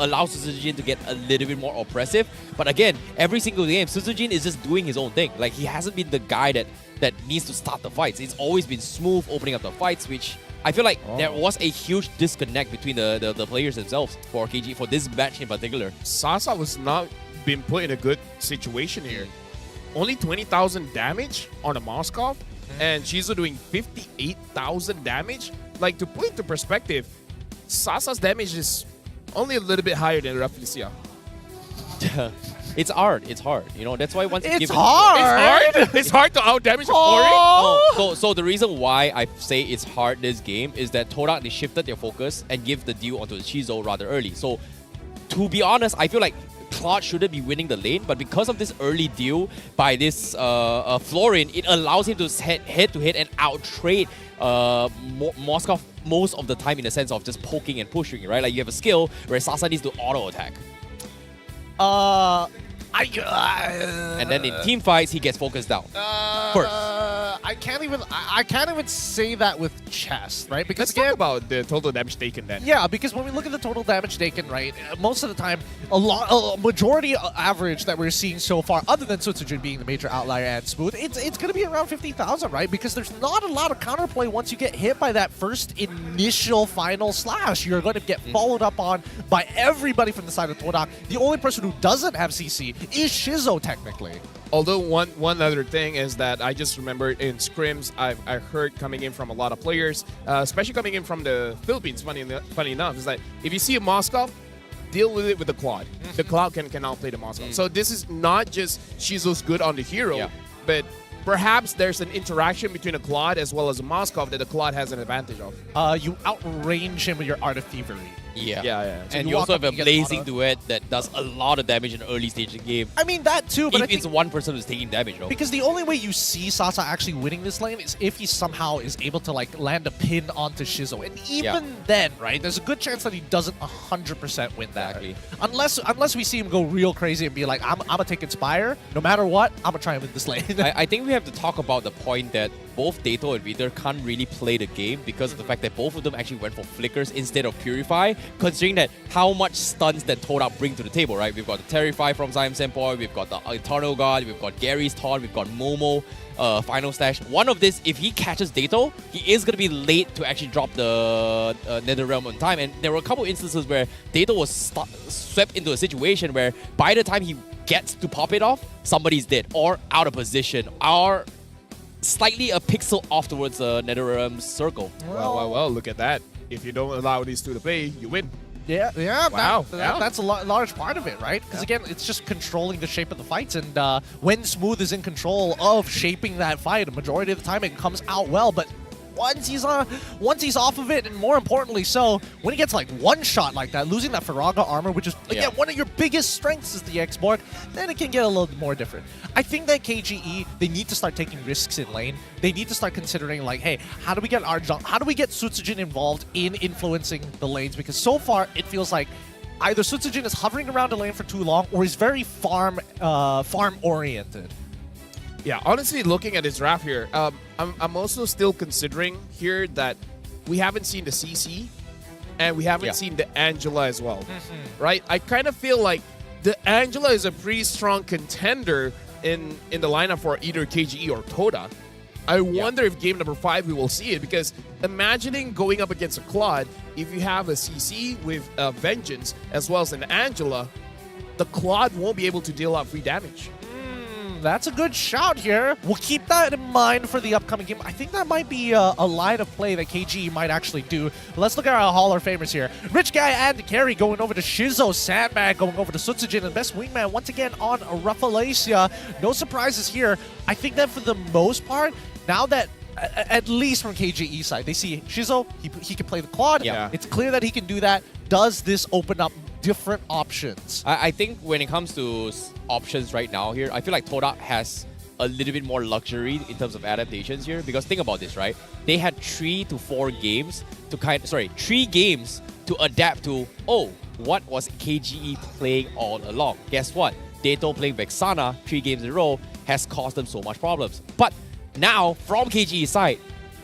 allow Sutsujin to get a little bit more oppressive. But again, every single game, Sutsujin is just doing his own thing. Like, he hasn't been the guy that needs to start the fights. It's always been smooth opening up the fights, which I feel like there was a huge disconnect between the players themselves for KG for this match in particular. Sasa was not been put in a good situation here. Only 20,000 damage on a Moskov, and Shizu doing 58,000 damage. Like, to put into perspective, Sasa's damage is only a little bit higher than Rafflesia. It's hard. You know, that's why once you give It's hard. It's hard to out damage a Ori. So the reason why I say it's hard this game is that Todak, they shifted their focus and give the deal onto the Shizu rather early. So to be honest, I feel like Claude shouldn't be winning the lane, but because of this early deal by this Florin, it allows him to head-to-head and out-trade Moskov most of the time in the sense of just poking and pushing, right? Like, you have a skill where Sasa needs to auto-attack. And then in team fights, he gets focused down first. I can't even say that with chess, right? Because Let's talk about the total damage taken then. Yeah, because when we look at the total damage taken, right, most of the time, a majority average that we're seeing so far, other than Sutsujin being the major outlier and Smooth, it's going to be around 50,000, right? Because there's not a lot of counterplay once you get hit by that first initial final slash. You're going to get followed up on by everybody from the side of Todak. The only person who doesn't have CC is Shizo, technically. Although one other thing is that I just remembered in scrims, I heard coming in from a lot of players, especially coming in from the Philippines, funny enough, is that if you see a Moskov, deal with it with the Claude. The Claude can outplay the Moskov. So this is not just Shizo's good on the hero, but perhaps there's an interaction between a Claude as well as a Moskov that the Claude has an advantage of. You outrange him with your Art of Thievery. Yeah. So and you also have a blazing duet that does a lot of damage in the early stage of the game. I mean, that too, but if it's one person who's taking damage, though. Because the only way you see Sasa actually winning this lane is if he somehow is able to like land a pin onto Shizo. And even then, right, there's a good chance that he doesn't 100% win that. Exactly. Unless we see him go real crazy and be like, I'm going to take Inspire. No matter what, I'm going to try and win this lane. I think we have to talk about the point that both Dato and Vitor can't really play the game because of the fact that both of them actually went for Flickers instead of Purify, considering that how much stuns that Todak bring to the table, right? We've got the Terrify from Zion Senpoi, we've got the Eternal Guard, we've got Gary's Taunt, we've got Momo, Final Stash. One of this, if he catches Dato, he is going to be late to actually drop the Netherrealm on time. And there were a couple instances where Dato was swept into a situation where by the time he gets to pop it off, somebody's dead or out of position or slightly a pixel off towards the Netherrealm circle. Well, look at that. If you don't allow these two to play, you win. Yeah, wow. That's a large part of it, right? Because again, it's just controlling the shape of the fights, and when Smooth is in control of shaping that fight, a majority of the time it comes out well, but once he's off of it, and more importantly so, when he gets like one shot like that, losing that Faraga armor, which is, again, one of your biggest strengths is the X-Borg, then it can get a little more different. I think that KGE, they need to start taking risks in lane. They need to start considering like, hey, how do we get Sutsujin involved in influencing the lanes? Because so far, it feels like either Sutsujin is hovering around the lane for too long or is very farm-oriented. Yeah, honestly, looking at this draft here, I'm also still considering here that we haven't seen the CC and we haven't seen the Angela as well, right? I kind of feel like the Angela is a pretty strong contender in the lineup for either KGE or Toda. I wonder if game number 5 we will see it, because imagining going up against a Claude, if you have a CC with Vengeance as well as an Angela, the Claude won't be able to deal out free damage. That's a good shout here. We'll keep that in mind for the upcoming game. I think that might be a line of play that KGE might actually do. But let's look at our Hall of Famers here. Rich Guy and Carry going over to Shizo. Sandbag going over to Sutsujin. And Best Wingman once again on Raffalacia. No surprises here. I think that for the most part, now that at least from KGE side, they see Shizo, he can play the Claude. Yeah. It's clear that he can do that. Does this open up different options? I think when it comes to options right now here, I feel like Todak has a little bit more luxury in terms of adaptations here, because think about this, right? They had 3 to 4 games to 3 games to adapt to, oh, what was KGE playing all along? Guess what? Dato playing Vexana 3 games in a row has caused them so much problems. But now, from KGE side,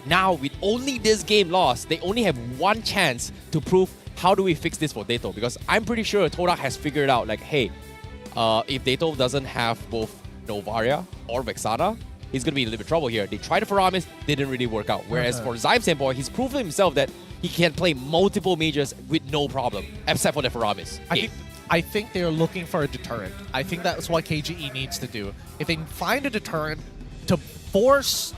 now with only this game lost, they only have one chance to prove how do we fix this for Dato? Because I'm pretty sure Todak has figured out, like, hey, if Dato doesn't have both Novaria or Vexana, he's going to be in a little bit of trouble here. They tried for Aramis, didn't really work out. Whereas for Zyme Senpoi, he's proven himself that he can play multiple majors with no problem, except for the Faramis. I think they're looking for a deterrent. I think that's what KGE needs to do. If they can find a deterrent to force...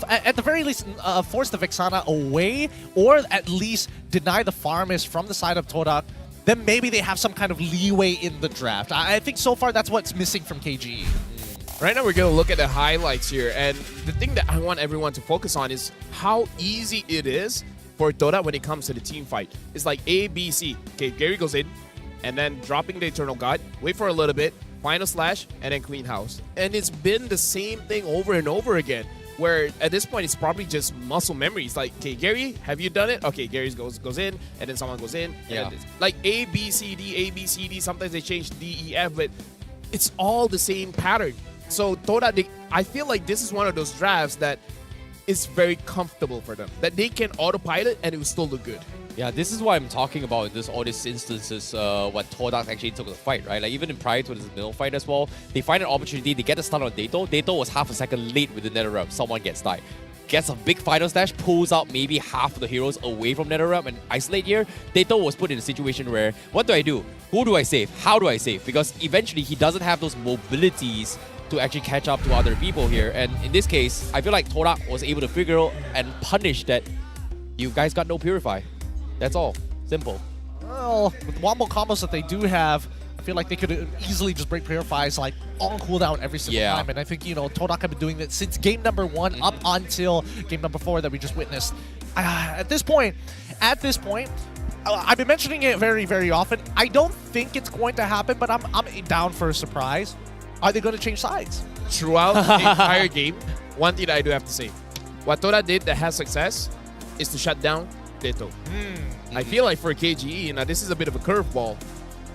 at the very least, force the Vexana away, or at least deny the Farmist from the side of Todak, then maybe they have some kind of leeway in the draft. I think so far that's what's missing from KGE. Right now we're going to look at the highlights here, and the thing that I want everyone to focus on is how easy it is for Todak when it comes to the team fight. It's like A, B, C. Okay, Gary goes in, and then dropping the Eternal God, wait for a little bit, final slash, and then clean house. And it's been the same thing over and over again, where at this point it's probably just muscle memory. It's like, okay, Gary, have you done it? Okay, Gary goes in, and then someone goes in. Yeah. And like A, B, C, D, A, B, C, D. Sometimes they change D, E, F, but it's all the same pattern. So Todak, I feel like this is one of those drafts that is very comfortable for them, that they can autopilot and it will still look good. Yeah, this is what I'm talking about in all these instances when Todak actually took the fight, right? Like even prior to this middle fight as well, they find an opportunity, they get a stun on Dato. Dato was half a second late with the NetherRealm. Someone gets died. Gets a big final stash, pulls out maybe half of the heroes away from NetherRealm and isolate here. Dato was put in a situation where, what do I do? Who do I save? How do I save? Because eventually he doesn't have those mobilities to actually catch up to other people here. And in this case, I feel like Todak was able to figure out and punish that you guys got no Purify. That's all. Simple. Well, with the wombo combos that they do have, I feel like they could easily just break Purifies like on cooldown every single time. And I think, you know, Todak have been doing that since game number 1 up until game number 4 that we just witnessed. At this point, I've been mentioning it very, very often. I don't think it's going to happen, but I'm down for a surprise. Are they going to change sides? Throughout the entire game, one thing that I do have to say, what Todak did that has success is to shut down Dato. I feel like for KGE, now this is a bit of a curveball.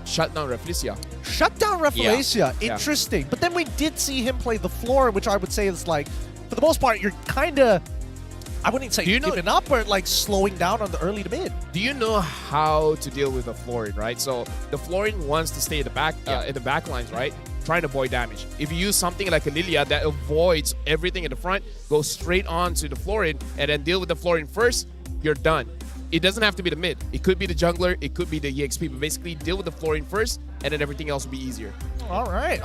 Shut down Reflecia. Shut down Reflecia. Yeah. Interesting. But then we did see him play the floor, which I would say is like, for the most part, you're kind of, I wouldn't say giving up, but like slowing down on the early to mid. Do you know how to deal with the Florin, right? So the Florin wants to stay in the back, in the back lines, right? Trying to avoid damage. If you use something like a Lilia that avoids everything in the front, go straight on to the Florin and then deal with the Florin first, you're done. It doesn't have to be the mid. It could be the jungler, it could be the EXP, but basically deal with the Florin first and then everything else will be easier. All right.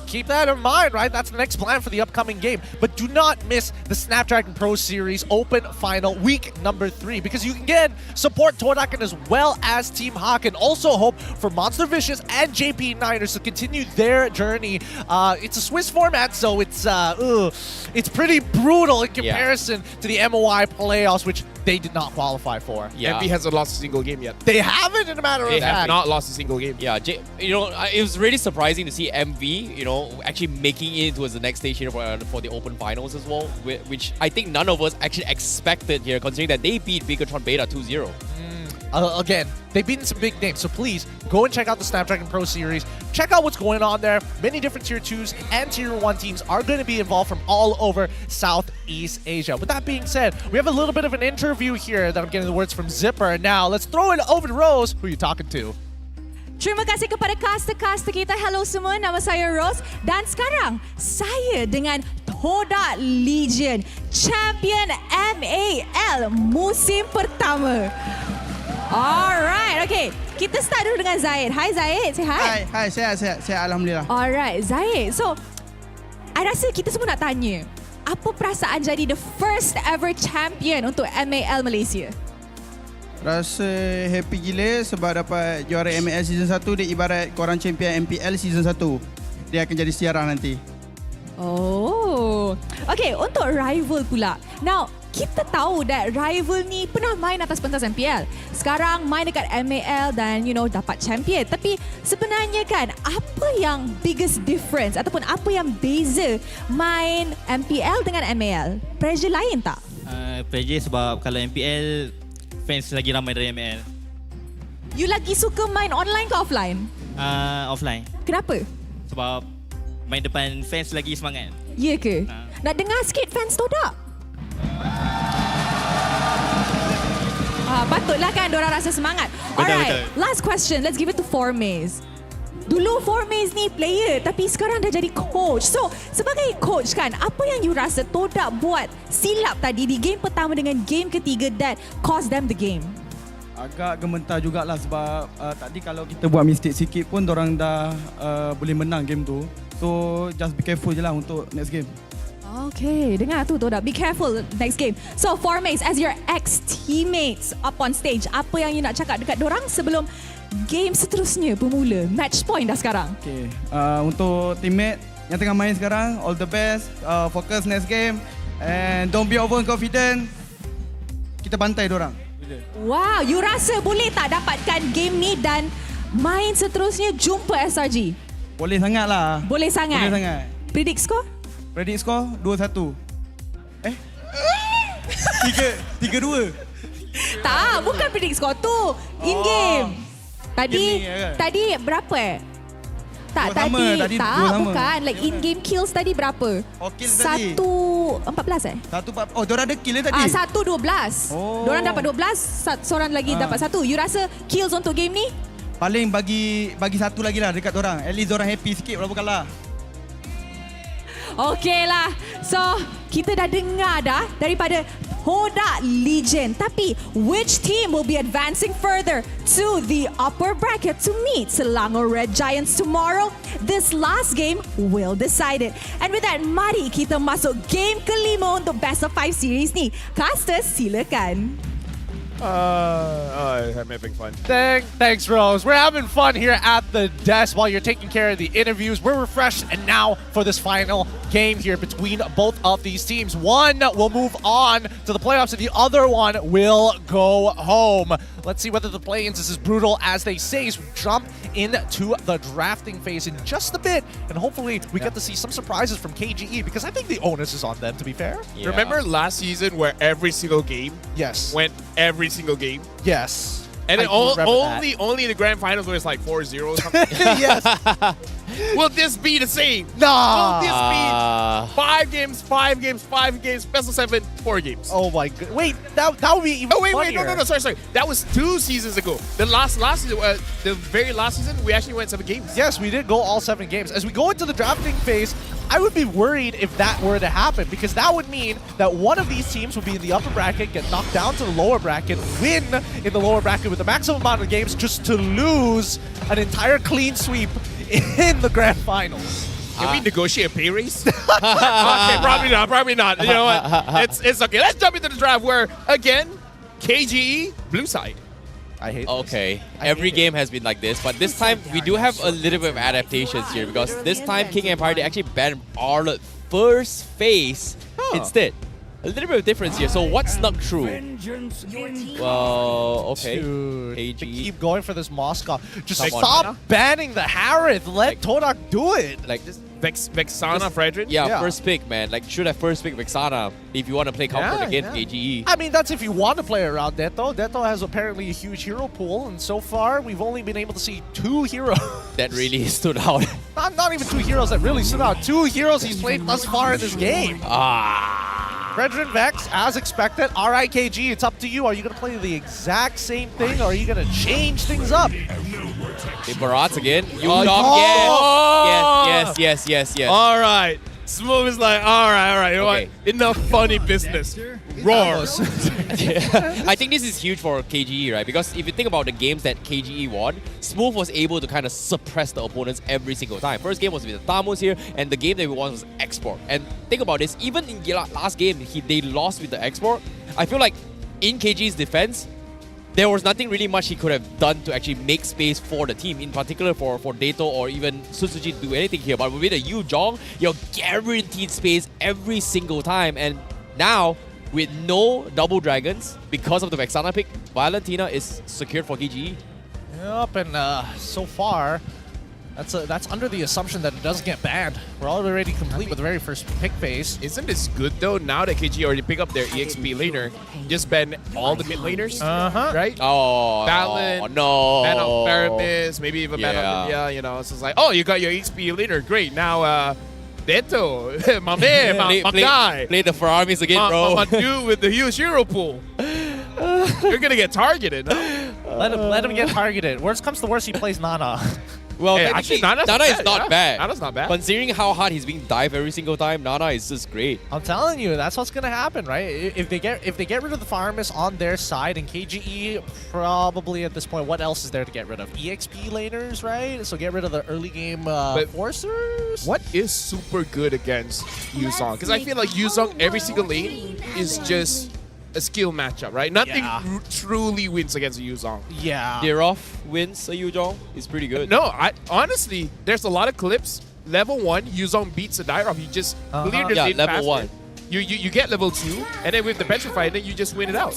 Keep that in mind, right? That's the next plan for the upcoming game. But do not miss the Snapdragon Pro Series Open Final week number 3 because you can again support Todak as well as Team Hawk and also hope for Monster Vicious and JP Niners to continue their journey. It's a Swiss format, so it's pretty brutal in comparison to the MOI playoffs, which they did not qualify for. MP hasn't lost a single game yet. They haven't, in a matter of fact. They have not lost a single game. Yeah, you know, it was really surprising to see MV, you know, actually making it towards the next stage here for the Open Finals as well, which I think none of us actually expected here, considering that they beat Bigatron Beta 2-0. Again, they've beaten some big names, so please go and check out the Snapdragon Pro Series. Check out what's going on there. Many different Tier 2s and Tier 1 teams are going to be involved from all over Southeast Asia. With that being said, we have a little bit of an interview here that I'm getting the words from Zipper. Now, let's throw it over to Rose. Who are you talking to? Terima kasih kepada caster-caster kita. Hello semua, nama saya Rose. Dan sekarang, saya dengan Todak Legion, Champion MAL musim pertama. Alright, okay. Kita start dulu dengan Zaid. Hai Zaid, sihat? Hai, sihat. Alhamdulillah. Alright, Zaid. So, I rasa kita semua nak tanya, apa perasaan jadi the first ever champion untuk MAL Malaysia? Rasa happy gila sebab dapat juara MPL Season 1. Dia ibarat korang champion MPL Season 1. Dia akan jadi sejarah nanti. Oh. Okay, untuk rival pula. Now, kita tahu that rival ni pernah main atas pentas MPL. Sekarang main dekat MAL dan dapat champion. Tapi sebenarnya kan, apa yang biggest difference ataupun apa yang beza main MPL dengan MAL? Pressure lain tak? Pressure sebab kalau MPL fans lagi ramai dari MAL. You lagi suka main online ke offline? Offline. Kenapa? Sebab main depan fans lagi semangat. Ya ke? Nak dengar sikit fans Todak? Patutlah kan diorang rasa semangat. Alright, last question. Let's give it to Formaze. Dulu Formaze ni player tapi sekarang dah jadi coach. So, sebagai coach kan, apa yang you rasa Todak buat silap tadi di game pertama dengan game ketiga that cost them the game? Agak gementar jugalah sebab tadi kalau kita buat mistake sikit pun dorang dah boleh menang game tu. So, just be careful je lah untuk next game. Okay, dengar tu Todak. Be careful next game. So, Formaze, as your ex-teammates up on stage, apa yang you nak cakap dekat dorang sebelum game seterusnya bermula? Match point dah sekarang. Okay, untuk teammate yang tengah main sekarang, all the best. Focus next game. And don't be overconfident. Kita bantai dorang. Wow, you rasa boleh tak dapatkan game ni dan main seterusnya jumpa SRG? Boleh sangat lah. Boleh sangat? Boleh sangat. Predict score? Predict score 2-1. 3-2. Tak, bukan predict score tu. In game. Tadi berapa Tak, Dua sama, tadi dua tak, sama. bukan. Like in-game kills tadi berapa? Kills tadi. 1-14 Oh, diorang ada kill tadi? 1-12. Oh. Diorang dapat 12, seorang lagi dapat 1. You rasa kills untuk game ni? Paling bagi satu lagi lah dekat diorang. At least diorang happy sikit walaupun kalah. Okey lah. So, kita dah dengar dah daripada Hoda Legend. Tapi, which team will be advancing further to the upper bracket to meet Selangor Red Giants tomorrow? This last game will decide it. And with that, mari kita masuk game kelima untuk Best of 5 series ni. Casters, silakan. I'm having fun. Thanks, Rose. We're having fun here at the desk while you're taking care of the interviews. We're refreshed, and now for this final game here between both of these teams. One will move on to the playoffs, and the other one will go home. Let's see whether the play-ins is as brutal as they say as we jump into the drafting phase in just a bit, and hopefully we get to see some surprises from KGE, because I think the onus is on them, to be fair. Yeah. Remember last season where every single game went every single game? Yes. And then only the grand finals where it's like 4-0 or something. Yes. Will this be the same? Nah. Will this be 5 games, 5 games, 5 games, best of 7, 4 games? Oh my god. Wait, that would be even funnier. No, sorry. That was 2 seasons ago. The last season, the very last season, we actually went 7 games. Yes, we did go all 7 games. As we go into the drafting phase, I would be worried if that were to happen, because that would mean that one of these teams would be in the upper bracket, get knocked down to the lower bracket, win in the lower bracket with the maximum amount of games, just to lose an entire clean sweep in the grand finals. Can we negotiate a pay raise? Okay, probably not. You know what? It's okay. Let's jump into the draft where, again, KGE, blue side. I hate Okay, every game has been like this, but this time we do have a little bit of adaptations here, because this time King Empire, they actually banned Arlott first phase instead. A little bit of difference here. So what snuck through? Well, okay. Dude, KG. they keep going for this Moscow. Just stop banning the Harith. Let Todak do it. Like this. Vexana, Fredrin? Yeah, first pick, man. Like, should have first pick Vexana if you want to play comfort against KGE. I mean, that's if you want to play around Deto. Deto has apparently a huge hero pool, and so far, we've only been able to see 2 heroes. That really stood out. not even 2 heroes that really stood out. 2 heroes he's played thus far in this game. Fredrin Vex, as expected. Alright, KG, it's up to you. Are you going to play the exact same thing, or are you going to change things up? Okay, Barats again. Yes. All right. Smooth is like, all right. You know what? Enough funny business. Roar. I think this is huge for KGE, right? Because if you think about the games that KGE won, Smooth was able to kind of suppress the opponents every single time. First game was with the Tamus here, and the game that we won was Export. And think about this, even in the last game, they lost with the Export. I feel like in KGE's defense, there was nothing really much he could have done to actually make space for the team, in particular for Dato or even Susuji to do anything here. But with a Yu Zhong, you're guaranteed space every single time. And now, with no double dragons, because of the Vexana pick, Valentina is secured for KGE. Yep, and so far, that's under the assumption that it doesn't get banned. We're already complete with the very first pick phase. Isn't this good though? Now that KGE already picked up their EXP laner, just ban all the mid laners, right? Oh, Balin, no. ban out Paramis, maybe even ban out Lydia, you know. So it's like, oh, you got your EXP laner, great. Now, Deto, my man, my guy. Play the Faramis again, bro. My dude with the huge hero pool. You're gonna get targeted, no? Let him get targeted. Worst comes to worst, he plays Nana. Well, Hey, actually, actually, Nana is not bad. Nana's not bad. Considering how hard he's being dived every single time, Nana is just great. I'm telling you, that's what's gonna happen, right? If they get rid of the Farmis on their side, and KGE probably at this point, what else is there to get rid of? EXP laners, right? So get rid of the early game forcers. What is super good against Yuzong? Because I feel like Yuzong every single lane is just a skill matchup, right? Nothing truly wins against a Yuzong. Yeah. Dirov wins a Yuzong. It's pretty good. No, honestly, there's a lot of clips. Level 1, Yuzong beats a Dirov. You just clear the lane level faster. 1. You get level 2, and then with the Petrify, then you just win it out.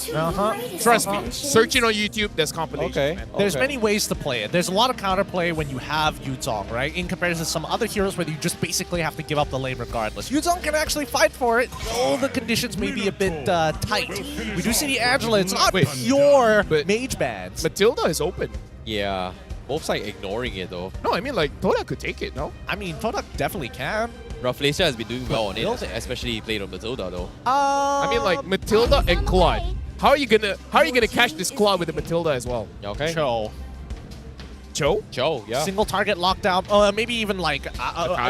Trust me. Searching on YouTube, there's compilations. Okay. Man. There's many ways to play it. There's a lot of counterplay when you have Yuzong, right? In comparison to some other heroes where you just basically have to give up the lane regardless. Yuzong can actually fight for it, though the conditions may be a bit tight. We do see the Angela. It's not pure mage bans. Matilda is open. Yeah. Both sides ignoring it though. No, I mean like Toda could take it, no? I mean, Todak definitely can. Malaysia has been doing well on it, especially playing on Matilda though. I mean like Matilda and Claude. How are you gonna catch this Claude with the Matilda as well? Okay. Cho. Cho, yeah. Single target lockdown. Maybe even like,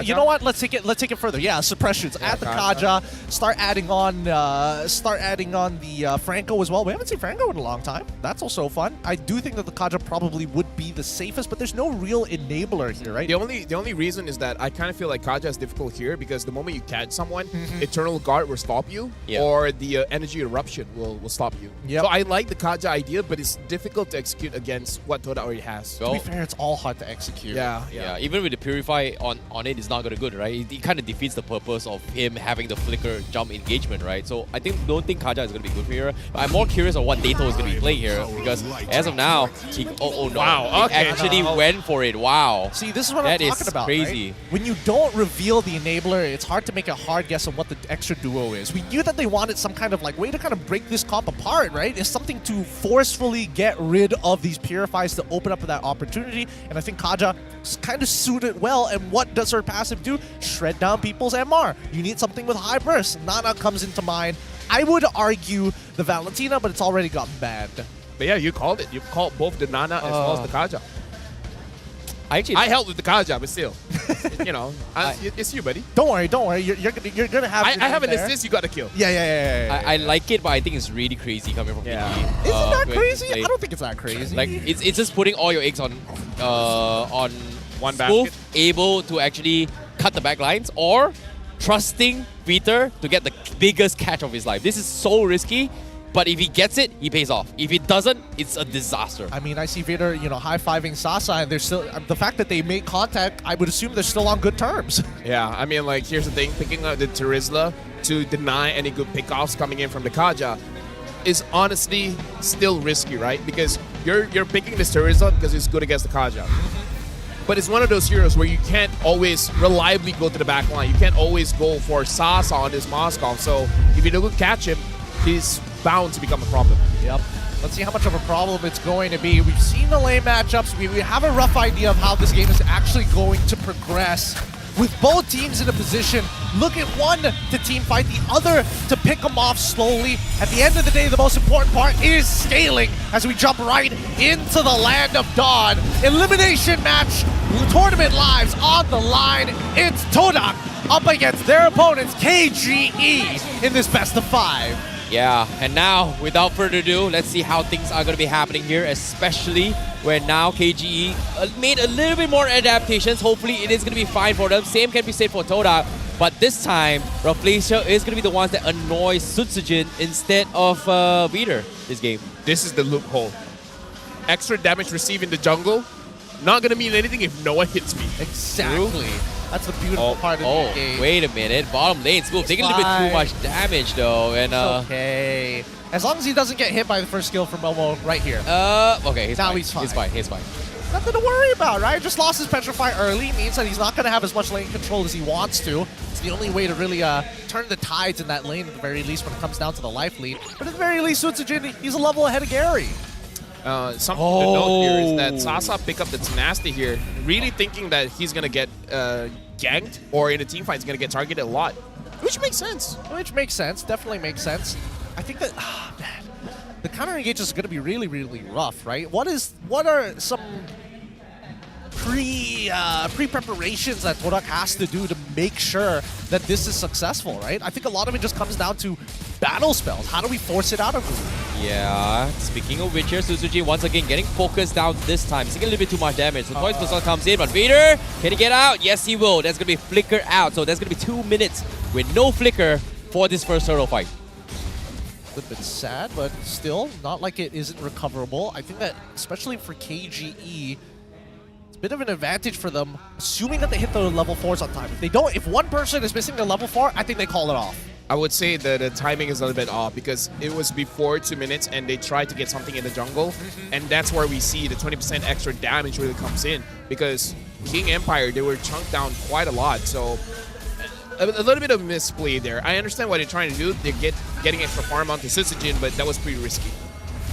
you know what? Let's take it further. Yeah, suppressions. Add the Kaja. Start adding on the Franco as well. We haven't seen Franco in a long time. That's also fun. I do think that the Kaja probably would be the safest, but there's no real enabler here, right? The only reason is that I kind of feel like Kaja is difficult here because the moment you catch someone, Eternal Guard will stop you, or the Energy Eruption will stop you. Yep. So I like the Kaja idea, but it's difficult to execute against what Toda already has. To be fair, it's all hard to execute. Yeah, even with the Purify on it, it's not gonna good, right? It kind of defeats the purpose of him having the flicker jump engagement, right? So I don't think Kaja is gonna be good for here. But I'm more curious on what Dato is gonna be playing here because as of now, oh no, wow, he actually went for it. Wow. See, this is what I'm talking about. Crazy. Right? When you don't reveal the enabler, it's hard to make a hard guess on what the extra duo is. We knew that they wanted some kind of like way to kind of break this comp apart, right? It's something to forcefully get rid of these Purifies to open up that opportunity. And I think Kaja kind of suited well. And what does her passive do? Shred down people's MR. You need something with high burst. Nana comes into mind. I would argue the Valentina, but it's already gotten banned. But yeah, you called it. You called both the Nana as well as the Kaja. I helped with the Kaja, but still, you know, it's you, buddy. Don't worry. You're gonna have. I have an assist. You got to kill. Yeah. I like it, but I think it's really crazy coming from PG. Isn't that crazy? I don't think it's that crazy. Like it's just putting all your eggs on one Spoof, basket, able to actually cut the back lines, or trusting Peter to get the biggest catch of his life. This is so risky. But if he gets it, he pays off. If he doesn't, it's a disaster. I mean, I see Vader, high-fiving Sasa, and they're still the fact that they made contact. I would assume they're still on good terms. Yeah, I mean, like here's the thing: picking up the Terizla to deny any good pickoffs coming in from the Kaja is honestly still risky, right? Because you're picking this Terizla because it's good against the Kaja. But it's one of those heroes where you can't always reliably go to the back line. You can't always go for Sasa on this Moskov. So if you don't catch him, he's bound to become a problem. Yep. Let's see how much of a problem it's going to be. We've seen the lane matchups. We have a rough idea of how this game is actually going to progress. With both teams in a position, look at one to team fight, the other to pick them off slowly. At the end of the day, the most important part is scaling as we jump right into the Land of Dawn. Elimination match, tournament lives on the line. It's Todak up against their opponents, KGE, in this best of 5. Yeah, and now, without further ado, let's see how things are going to be happening here, especially when now KGE made a little bit more adaptations. Hopefully, it is going to be fine for them. Same can be said for Toda, but this time, Malaysia is going to be the ones that annoy Sutsujin instead of Vader this game. This is the loophole. Extra damage received in the jungle, not going to mean anything if no one hits me. Exactly. That's the beautiful part of the game. Wait a minute. Bottom lane, Spoof taking a little bit too much damage though. And it's okay. As long as he doesn't get hit by the first skill from Momo right here. Okay, he's fine. He's fine. Nothing to worry about, right? Just lost his Petrify early. Means that he's not going to have as much lane control as he wants to. It's the only way to really turn the tides in that lane at the very least when it comes down to the life lead. But at the very least, Sutsujin, he's a level ahead of Gary. Something to note here is that Sasa pick up the tenacity here, really thinking that he's going to get ganked or in a team fight he's going to get targeted a lot, which makes sense. Definitely makes sense. I think that, man, the counter engage is going to be really, really rough, right? What are some pre-preparations that Todak has to do to make sure that this is successful, right? I think a lot of it just comes down to battle spells. How do we force it out of him? Yeah, speaking of which here, Suzuki once again getting focused down this time. He's taking a little bit too much damage. So Toys Persona comes in, but Vader, can he get out? Yes, he will. That's going to be Flicker out. So that's going to be 2 minutes with no Flicker for this first turtle fight. A little bit sad, but still, not like it isn't recoverable. I think that, especially for KGE, it's a bit of an advantage for them, assuming that they hit the level 4s on time. If they don't, if one person is missing the level 4, I think they call it off. I would say that the timing is a little bit off because it was before 2 minutes and they tried to get something in the jungle. And that's where we see the 20% extra damage really comes in because King Empire, they were chunked down quite a lot. So a little bit of misplay there. I understand what they're trying to do. They're getting extra farm onto Sutsujin, but that was pretty risky.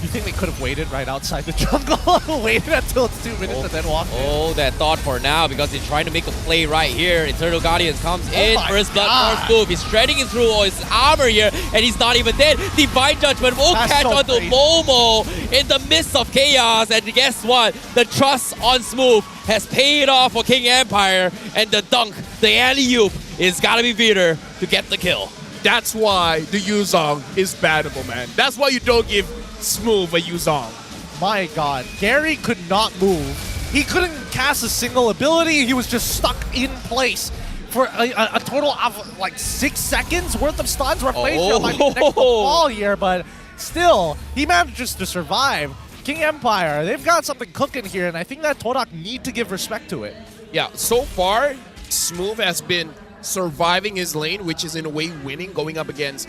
You think they could have waited right outside the jungle? Waited until it's 2 minutes and then walked in? Oh, that thought for now because they're trying to make a play right here. Eternal Guardians comes in. my First blood, God. first move. He's shredding it through all his armor here, and he's not even dead. Divine Judgment will That's catch so onto crazy. Momo in the midst of chaos. And guess what? The trust on Smooth has paid off for King Empire, and the dunk, the alley-oop, is gotta be Vader to get the kill. That's why the Yuzong is bannable, man. That's why you don't give Smooth a Yuzong. My God, Gary could not move. He couldn't cast a single ability. He was just stuck in place for a total of like 6 seconds worth of stuns. Where Flamefield might be the next to fall here, but still, he manages to survive. King Empire, they've got something cooking here, and I think that Todak need to give respect to it. Yeah, so far, Smooth has been surviving his lane, which is in a way winning, going up against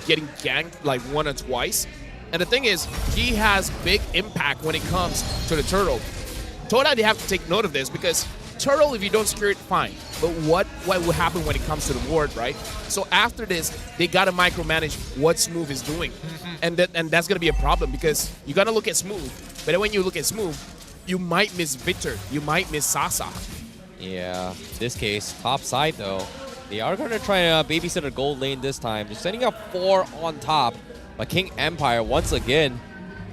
getting ganked like 1 or twice. And the thing is, he has big impact when it comes to the turtle. Toda, they have to take note of this because turtle, if you don't secure it, fine. But what will happen when it comes to the ward, right? So after this, they gotta micromanage what Smooth is doing. And that's gonna be a problem because you gotta look at Smooth. But then when you look at Smooth, you might miss Victor, you might miss Sasa. Yeah, this case, top side though. They are going to try to babysit a gold lane this time. They're setting up 4 on top. But King Empire, once again,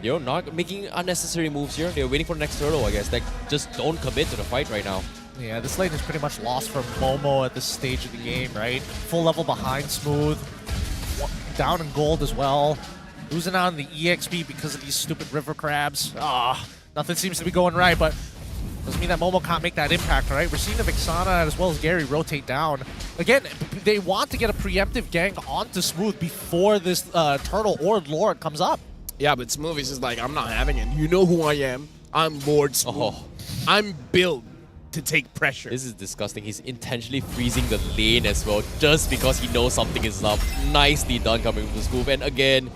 not making unnecessary moves here. They're waiting for the next turtle, I guess. They just don't commit to the fight right now. Yeah, this lane is pretty much lost from Momo at this stage of the game, right? Full level behind Smooth. Down in gold as well. Losing out on the EXP because of these stupid river crabs. Nothing seems to be going right, but doesn't mean that Momo can't make that impact, right? We're seeing the Vixana as well as Gary rotate down. Again, they want to get a preemptive gank onto Smooth before this Turtle or Lord comes up. Yeah, but Smooth is just like, I'm not having it. You know who I am. I'm Lord Smooth. I'm built to take pressure. This is disgusting. He's intentionally freezing the lane as well just because he knows something is up. Nicely done coming from Smooth. And again,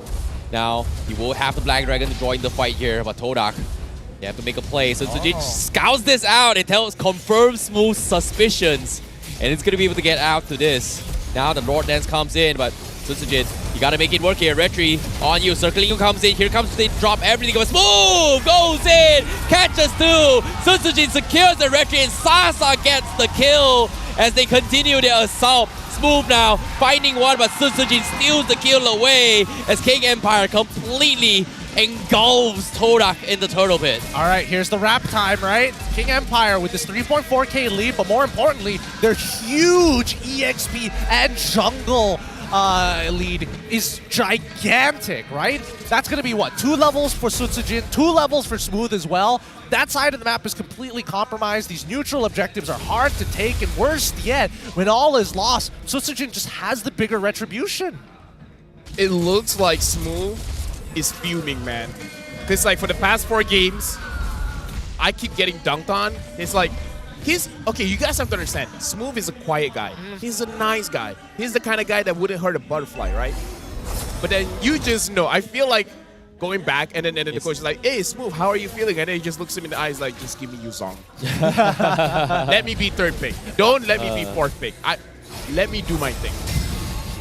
now he will have the Black Dragon to join the fight here, but Todak, they have to make a play. So Tsujin scouts this out. It confirms Smooth's suspicions. And it's going to be able to get out to this. Now the Lord Dance comes in, but Tsujin, you got to make it work here. Retri on you. Circling you comes in. Here comes they drop everything. Goes Smooth! Goes in! Catches 2! Tsujin secures the Retri and Sasa gets the kill as they continue their assault. Smooth now finding one, but Tsujin steals the kill away as King Empire completely engulfs Todak in the turtle pit. All right, here's the wrap time, right? King Empire with this 3.4k lead, but more importantly, their huge EXP and jungle lead is gigantic, right? That's going to be what? 2 levels for Tsujin, 2 levels for Smooth as well. That side of the map is completely compromised. These neutral objectives are hard to take, and worse yet, when all is lost, Tsujin just has the bigger retribution. It looks like Smooth is fuming, man. Because like for the past 4 games, I keep getting dunked on. It's like, okay, you guys have to understand, Smooth is a quiet guy. He's a nice guy. He's the kind of guy that wouldn't hurt a butterfly, right? But then you just know, I feel like going back and then the coach is like, hey, Smooth, how are you feeling? And then he just looks him in the eyes like, just give me Yuzong. Let me be 3rd pick. Don't let me be 4th pick. Let me do my thing.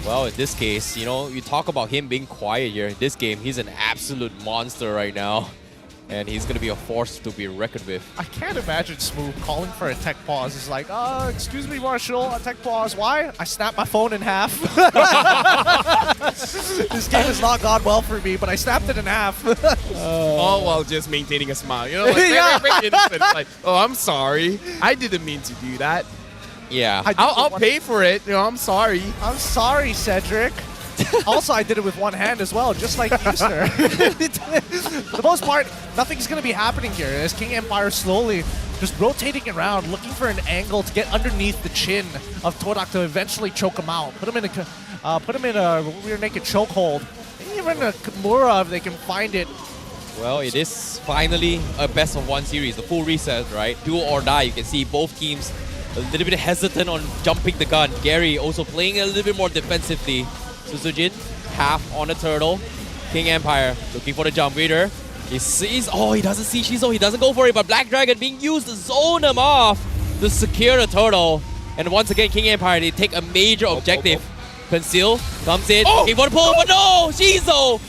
Well, in this case, you talk about him being quiet here. In this game, he's an absolute monster right now. And he's going to be a force to be reckoned with. I can't imagine Smooth calling for a tech pause. It's like, excuse me, Marshall, a tech pause. Why? I snapped my phone in half. This game has not gone well for me, but I snapped it in half. All while just maintaining a smile. You know, like, very innocent. Like, oh, I'm sorry. I didn't mean to do that. Yeah. I'll pay for it. I'm sorry. I'm sorry, Cedric. Also, I did it with one hand as well, just like you, sir. For the most part, nothing's going to be happening here as King Empire slowly just rotating around, looking for an angle to get underneath the chin of Todak to eventually choke him out. Put him in a rear naked chokehold. Even a Kimura, if they can find it. Well, it is finally a best of 1 series, the full reset, right? Do or die. You can see both teams a little bit hesitant on jumping the gun. Gary also playing a little bit more defensively. Tsujin, half on the turtle. King Empire looking for the jump reader. He sees, he doesn't see Shizo, he doesn't go for it, but Black Dragon being used to zone him off to secure the turtle. And once again, King Empire, they take a major objective. Conceal, comes in, looking for the pull, but no! Shizo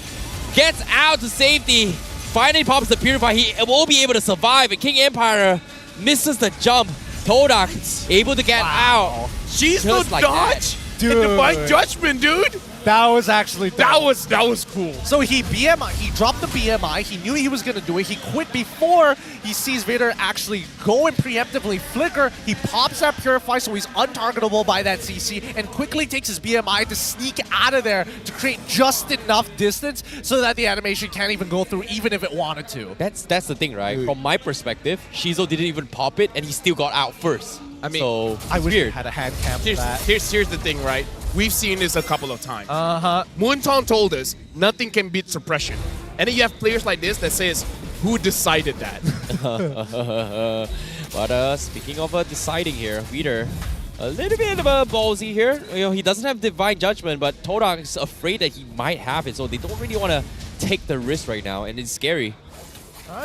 gets out to safety. Finally pops the Purify. He will be able to survive, and King Empire misses the jump. Todak able to get out. She's just the like dodge. that. The divine judgment, dude. That was actually that was cool. So he dropped the BMI. He knew he was going to do it. He quit before he sees Vader actually go and preemptively flicker. He pops that Purify so he's untargetable by that CC and quickly takes his BMI to sneak out of there to create just enough distance so that the animation can't even go through even if it wanted to. That's the thing, right? From my perspective, Shizo didn't even pop it and he still got out first. I mean, so I wish weird. we had a hand cam for Here's, that. here's the thing, right? We've seen this a couple of times. Moonton told us nothing can beat suppression. And then you have players like this that says, who decided that? But speaking of deciding here, Vader, a little bit of a ballsy here. You know, he doesn't have Divine Judgment, but Todak is afraid that he might have it, so they don't really want to take the risk right now, and it's scary.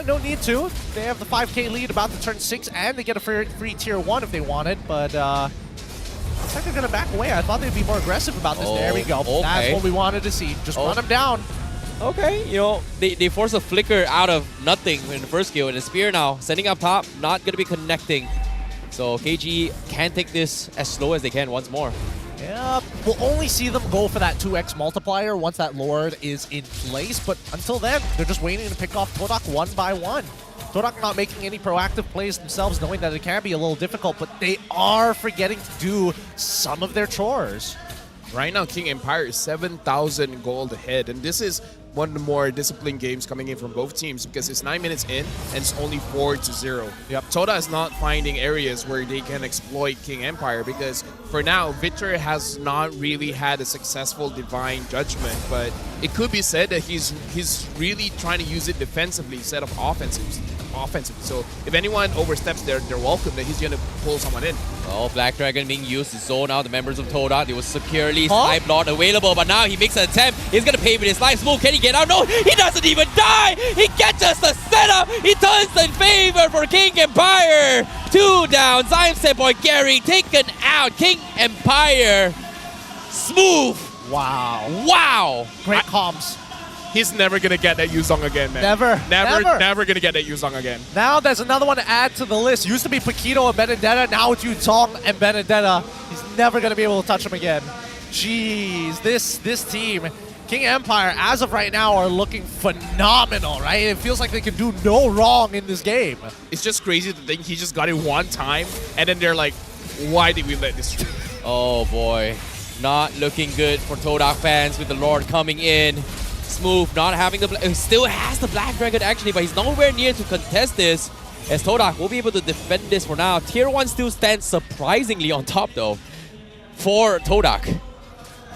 No need to. They have the 5k lead about to turn 6, and they get a free tier 1 if they want it, but looks like they're going to back away. I thought they'd be more aggressive about this. There we go. Okay. That's what we wanted to see. Just run them down. Okay, you know, they force a flicker out of nothing in the first kill, and the Spear now, sending up top, not going to be connecting. So KG can take this as slow as they can once more. Yeah, we'll only see them go for that 2x multiplier once that Lord is in place, but until then, they're just waiting to pick off Todak one by one. Todak not making any proactive plays themselves, knowing that it can be a little difficult, but they are forgetting to do some of their chores. Right now, King Empire is 7,000 gold ahead, and this is one of the more disciplined games coming in from both teams because it's 9 minutes in and it's only 4-0. Yep. Toda is not finding areas where they can exploit King Empire because for now, Victor has not really had a successful Divine Judgment, but it could be said that he's really trying to use it defensively instead of offensively. So if anyone oversteps they're welcome that he's going to pull someone in. Oh, Black Dragon being used to zone out the members of Toda. They were securely snipe not available, but now he makes an attempt. He's going to pay with his life. Smooth, can he get out? No, he doesn't even die. He catches the setup. He turns in favor for King Empire. 2 down. Zion Senpai Gary taken out. King Empire. Smooth. Wow. Wow. Great comms. He's never going to get that Yuzong again, man. Never going to get that Yuzong again. Now there's another one to add to the list. Used to be Paquito and Benedetta. Now it's Yuzong and Benedetta. He's never going to be able to touch him again. Jeez, this team, King Empire, as of right now, are looking phenomenal, right? It feels like they can do no wrong in this game. It's just crazy to think he just got it one time, and then they're like, why did we let this through? Oh, boy. Not looking good for Todak fans with the Lord coming in. Smooth, not having the... still has the Black Dragon, actually, but he's nowhere near to contest this, as Todak will be able to defend this for now. Tier 1 still stands surprisingly on top, though, for Todak.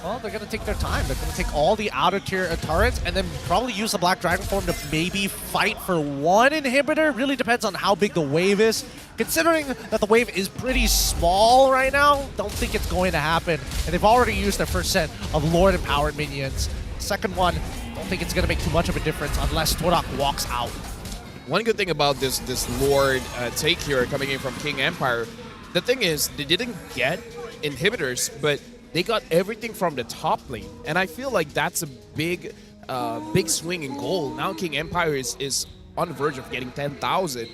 Well, they're going to take their time. They're going to take all the outer tier turrets and then probably use the Black Dragon form to maybe fight for one inhibitor. Really depends on how big the wave is. Considering that the wave is pretty small right now, don't think it's going to happen. And they've already used their first set of Lord Empowered minions. Second one, don't think it's going to make too much of a difference unless Todak walks out. One good thing about this Lord take here coming in from King Empire, the thing is they didn't get inhibitors, but they got everything from the top lane, and I feel like that's a big swing in gold. Now King Empire is on the verge of getting 10,000.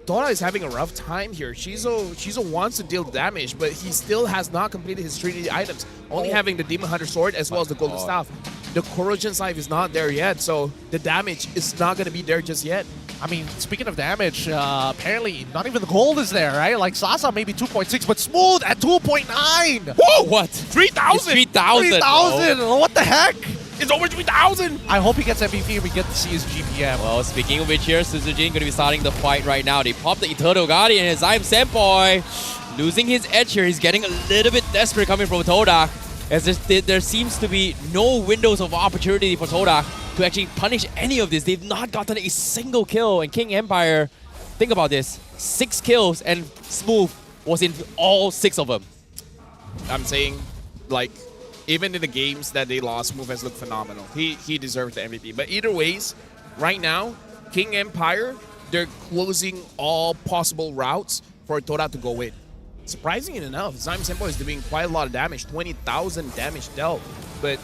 Toda is having a rough time here. Shizo wants to deal damage, but he still has not completed his Trinity items, only having the Demon Hunter Sword as well as the Golden Staff. The Corrosion Scythe is not there yet, so the damage is not going to be there just yet. I mean, speaking of damage, apparently not even the gold is there, right? Like Sasa maybe 2.6, but Smooth at 2.9. Whoa! What? 3,000! 3,000! 3,000! What the heck? It's over 3,000! I hope he gets MVP and we get to see his GPM. Well, speaking of which here, Suzujin going to be starting the fight right now. They pop the Eternal Guardian, his I'm Senpai losing his edge here. He's getting a little bit desperate coming from Todak, as there seems to be no windows of opportunity for Todak to actually punish any of this. They've not gotten a single kill, and King Empire, think about this, 6 kills, and Smooth was in all 6 of them. I'm saying, like, even in the games that they lost, Smooth has looked phenomenal. He deserved the MVP. But either ways, right now, King Empire, they're closing all possible routes for Toda to go in. Surprisingly enough, Zaim Senpai is doing quite a lot of damage, 20,000 damage dealt. But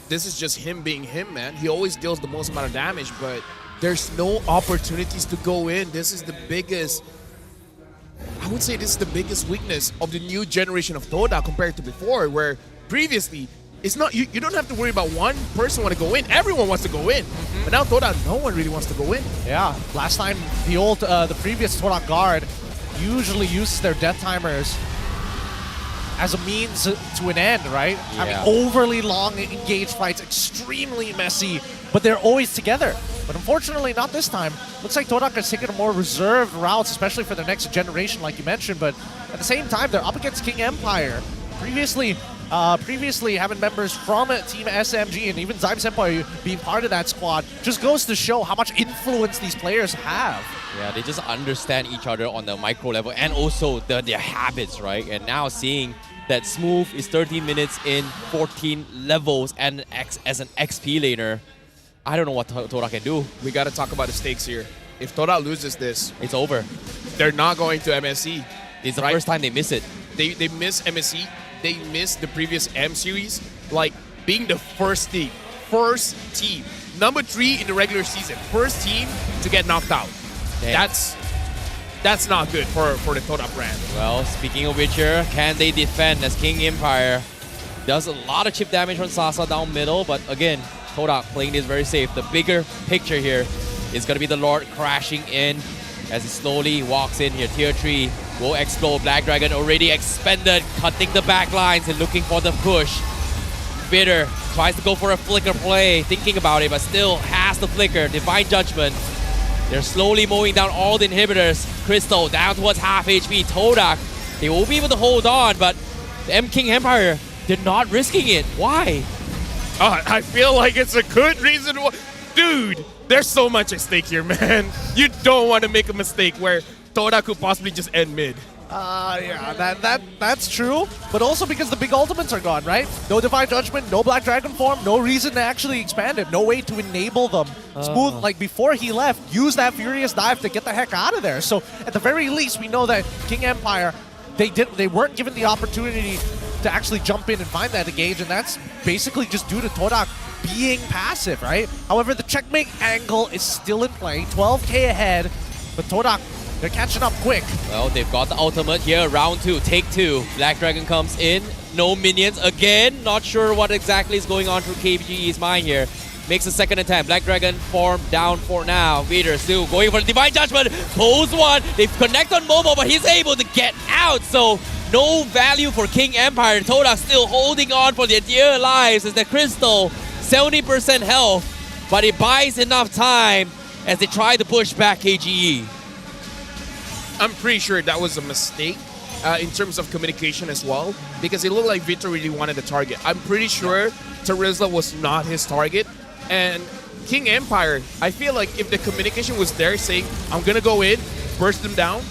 this is just him being him, man. He always deals the most amount of damage, but there's no opportunities to go in. This is the biggest, I would say this is the biggest weakness of the new generation of Toda compared to before, where previously, it's not you don't have to worry about one person want to go in. Everyone wants to go in. But now Toda, no one really wants to go in. Yeah, last time the previous Toda guard usually uses their death timers as a means to an end, right? Yeah. Having overly long engaged fights, extremely messy, but they're always together. But unfortunately, not this time. Looks like Todak has taken a more reserved routes, especially for the next generation, like you mentioned. But at the same time, they're up against King Empire. Previously having members from Team SMG and even Zyme Senpai being part of that squad just goes to show how much influence these players have. Yeah, they just understand each other on the micro level and also their habits, right? And now seeing that Smooth is 13 minutes in, 14 levels, and as an XP laner, I don't know what Toda can do. We got to talk about the stakes here. If Toda loses this, it's over. They're not going to MSC. It's the first time they miss it. They miss MSC. They missed the previous M series, like being the first team. Number 3 in the regular season. First team to get knocked out. Damn. That's not good for the Toda brand. Well, speaking of which here, can they defend as King Empire does a lot of chip damage from Sasa down middle, but again, Toda playing this very safe. The bigger picture here is going to be the Lord crashing in as he slowly walks in here. Tier 3 will explode. Black Dragon already expended, cutting the back lines and looking for the push. Bitter tries to go for a flicker play, thinking about it, but still has the flicker. Divine Judgment. They're slowly mowing down all the inhibitors. Crystal down towards half HP. Todak, they will be able to hold on, but the King Empire, they're not risking it. Why? I feel like it's a good reason why. Dude, there's so much at stake here, man. You don't want to make a mistake where Toda could possibly just end mid. Yeah, that's true, but also because the big ultimates are gone, right? No Divine Judgment, no Black Dragon form, no reason to actually expand it, no way to enable them. Smooth, like before he left, used that Furious Dive to get the heck out of there. So at the very least, we know that King Empire, they weren't given the opportunity to actually jump in and find that engage, and that's basically just due to Todak being passive, right? However, the checkmate angle is still in play, 12k ahead, but Todak, they're catching up quick. Well, they've got the ultimate here, round 2, take 2. Black Dragon comes in, no minions again. Not sure what exactly is going on through KBGE's mind here. Makes a second attempt. Black Dragon form down for now. Vader still going for the Divine Judgment. Pulls one. They connect on Momo, but he's able to get out. So no value for King Empire. Todak still holding on for their dear lives as the Crystal, 70% health, but it buys enough time as they try to push back KGE. I'm pretty sure that was a mistake in terms of communication as well, because it looked like Victor really wanted the target. I'm pretty sure Terizla was not his target, and King Empire, I feel like if the communication was there saying, I'm gonna go in, burst them down,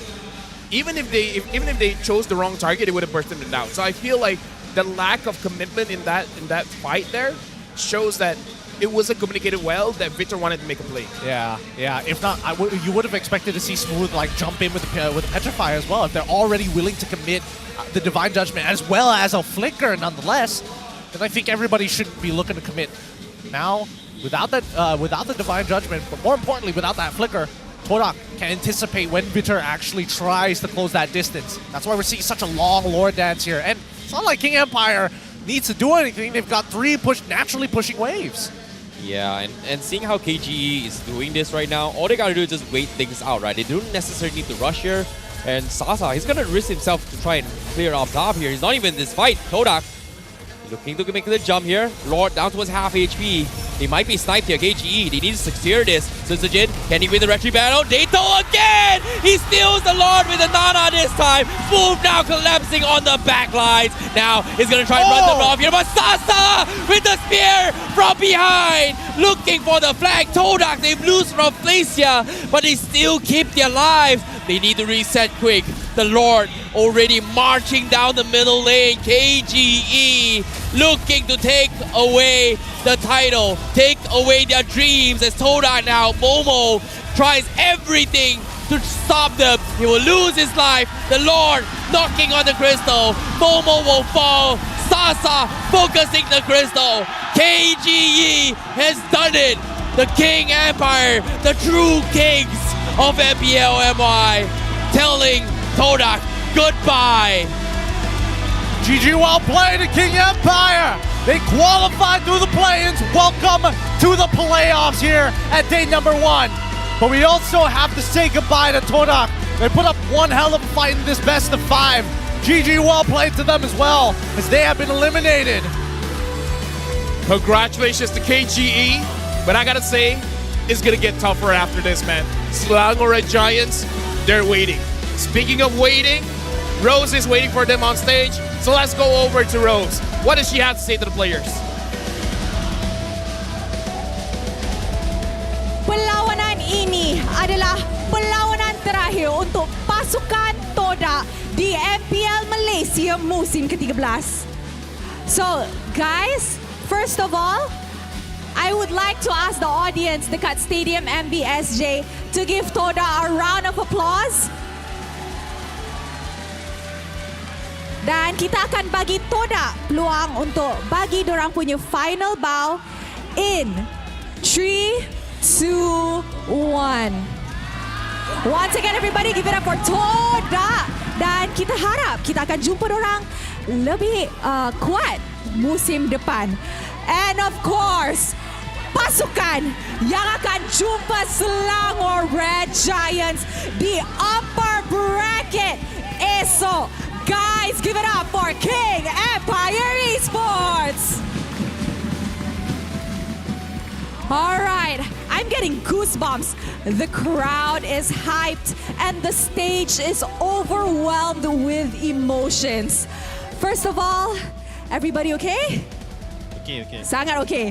even if they chose the wrong target, it would have bursted them down. So I feel like the lack of commitment in that fight there shows that it wasn't communicated well, that Victor wanted to make a play. Yeah. If not, you would have expected to see Smooth like jump in with the Petrify as well. If they're already willing to commit the Divine Judgment as well as a Flicker nonetheless, then I think everybody shouldn't be looking to commit. Now, without the Divine Judgment, but more importantly, without that Flicker, Todak can anticipate when Victor actually tries to close that distance. That's why we're seeing such a long Lord Dance here. And it's not like King Empire needs to do anything. They've got 3 naturally pushing waves. Yeah, and seeing how KGE is doing this right now, all they gotta do is just wait things out, right? They don't necessarily need to rush here. And Sasa, he's gonna risk himself to try and clear off top here. He's not even in this fight. Todak looking to make the jump here. Lord down towards half HP. They might be sniped here. KGE, they need to secure this. Sunsujin, can he win the retreat battle? Dato again! He steals the Lord with the Nana this time. Smooth now collapsing on the back lines. Now he's gonna try and run them off here, but Sasa with the spear from behind, looking for the flag. Todak, they've lost from Flacia, but they still keep their lives. They need to reset quick. The Lord already marching down the middle lane. KGE looking to take away the title, take away their dreams as Todak now, Momo tries everything to stop them. He will lose his life. The Lord knocking on the crystal. Momo will fall. Sasa focusing the crystal. KGE has done it. The King Empire, the true kings of MPL MY, telling Todak goodbye. GG, well played, the King Empire. They qualified through the play-ins. Welcome to the playoffs here at day number 1. But we also have to say goodbye to Todak. They put up one hell of a fight in this best of 5. GG, well played to them as well, as they have been eliminated. Congratulations to KGE, but I gotta say, it's gonna get tougher after this, man. Selangor Red Giants, they're waiting. Speaking of waiting, Rose is waiting for them on stage, so let's go over to Rose. What does she have to say to the players? Perlawanan ini adalah perlawanan terakhir untuk pasukan Todak di MPL Malaysia musim ke-13. So, guys, first of all, I would like to ask the audience dekat Stadium MBSJ to give Todak a round of applause. Dan kita akan bagi Todak peluang untuk bagi dorang punya final bow in 3, 2, 1. Once again, everybody give it up for Todak. Dan kita harap kita akan jumpa dorang lebih kuat musim depan. And of course, pasukan yang akan jumpa Selangor Red Giants di upper bracket esok. Guys, give it up for King Empire Esports. All right, I'm getting goosebumps. The crowd is hyped and the stage is overwhelmed with emotions. First of all, everybody okay? Okay. Sangat okay.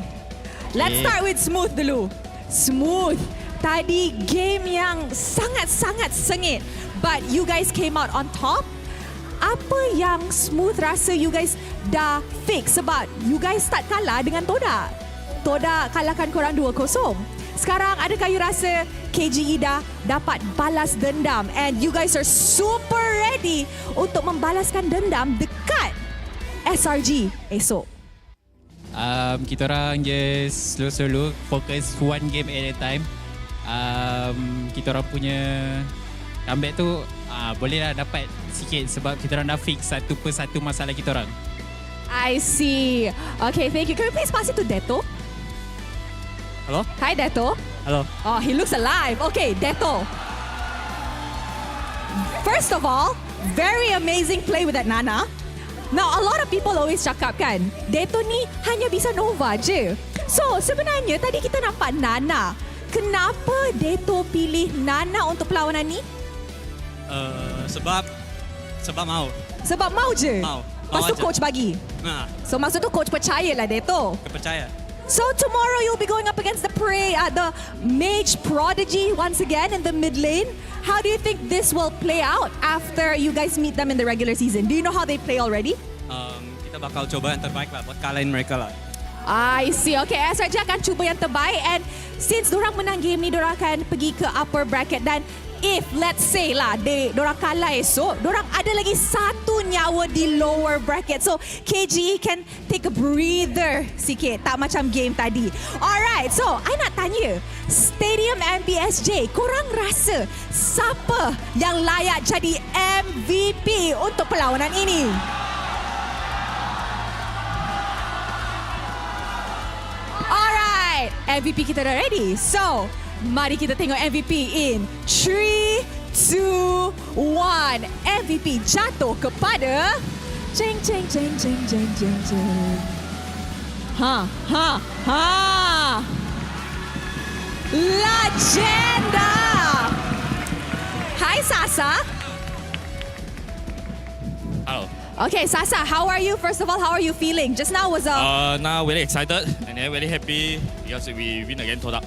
Let's start with Smooth dulu. Smooth, tadi game yang sangat-sangat sengit, but you guys came out on top. Apa yang Smooth rasa you guys dah fix sebab you guys start kalah dengan Todak? Todak kalahkan korang 2-0. Sekarang adakah you rasa KGE dah dapat balas dendam and you guys are super ready untuk membalaskan dendam dekat SRG esok? Kita orang just slow-slow fokus one game at a time. Kita orang punya comeback tu bolehlah dapat sikit sebab kita orang dah fix satu persatu masalah kita orang. I see. Okay, thank you. Can we please pass it to Deto? Hello? Hi, Deto. Hello. Oh, he looks alive. Okay, Deto. First of all, very amazing play with that Nana. Now, a lot of people always cakap kan, Deto ni hanya bisa Nova je. So, sebenarnya tadi kita nampak Nana. Kenapa Deto pilih Nana untuk perlawanan ni? Sebab mau. Sebab mau je? Mau. Lepas tu coach bagi? So, maksud tu coach percayalah Deto? Percaya. So tomorrow you'll be going up against the Mage Prodigy once again in the mid lane. How do you think this will play out after you guys meet them in the regular season? Do you know how they play already? Kita bakal coba yang terbaik lah buat kalahin mereka lah. I see. Okay, SRG akan cuba yang terbaik and since dorang menang game ni, dorang akan pergi ke upper bracket dan if let's say lah dorang kalah esok, dorang ada lagi satu nyawa di lower bracket. So KGE can take a breather sikit, tak macam game tadi. Alright, so I nak tanya, Stadium MBSJ, korang rasa siapa yang layak jadi MVP untuk perlawanan ini? Alright, MVP kita dah ready. So, mari kita tengok MVP in 3, 2, 1. MVP jatuh kepada Jeng. Legenda. Hi Sasa. Hello. Okay, Sasa, how are you? First of all, how are you feeling? Just now was a... Now very excited and then very happy because we win against Todak.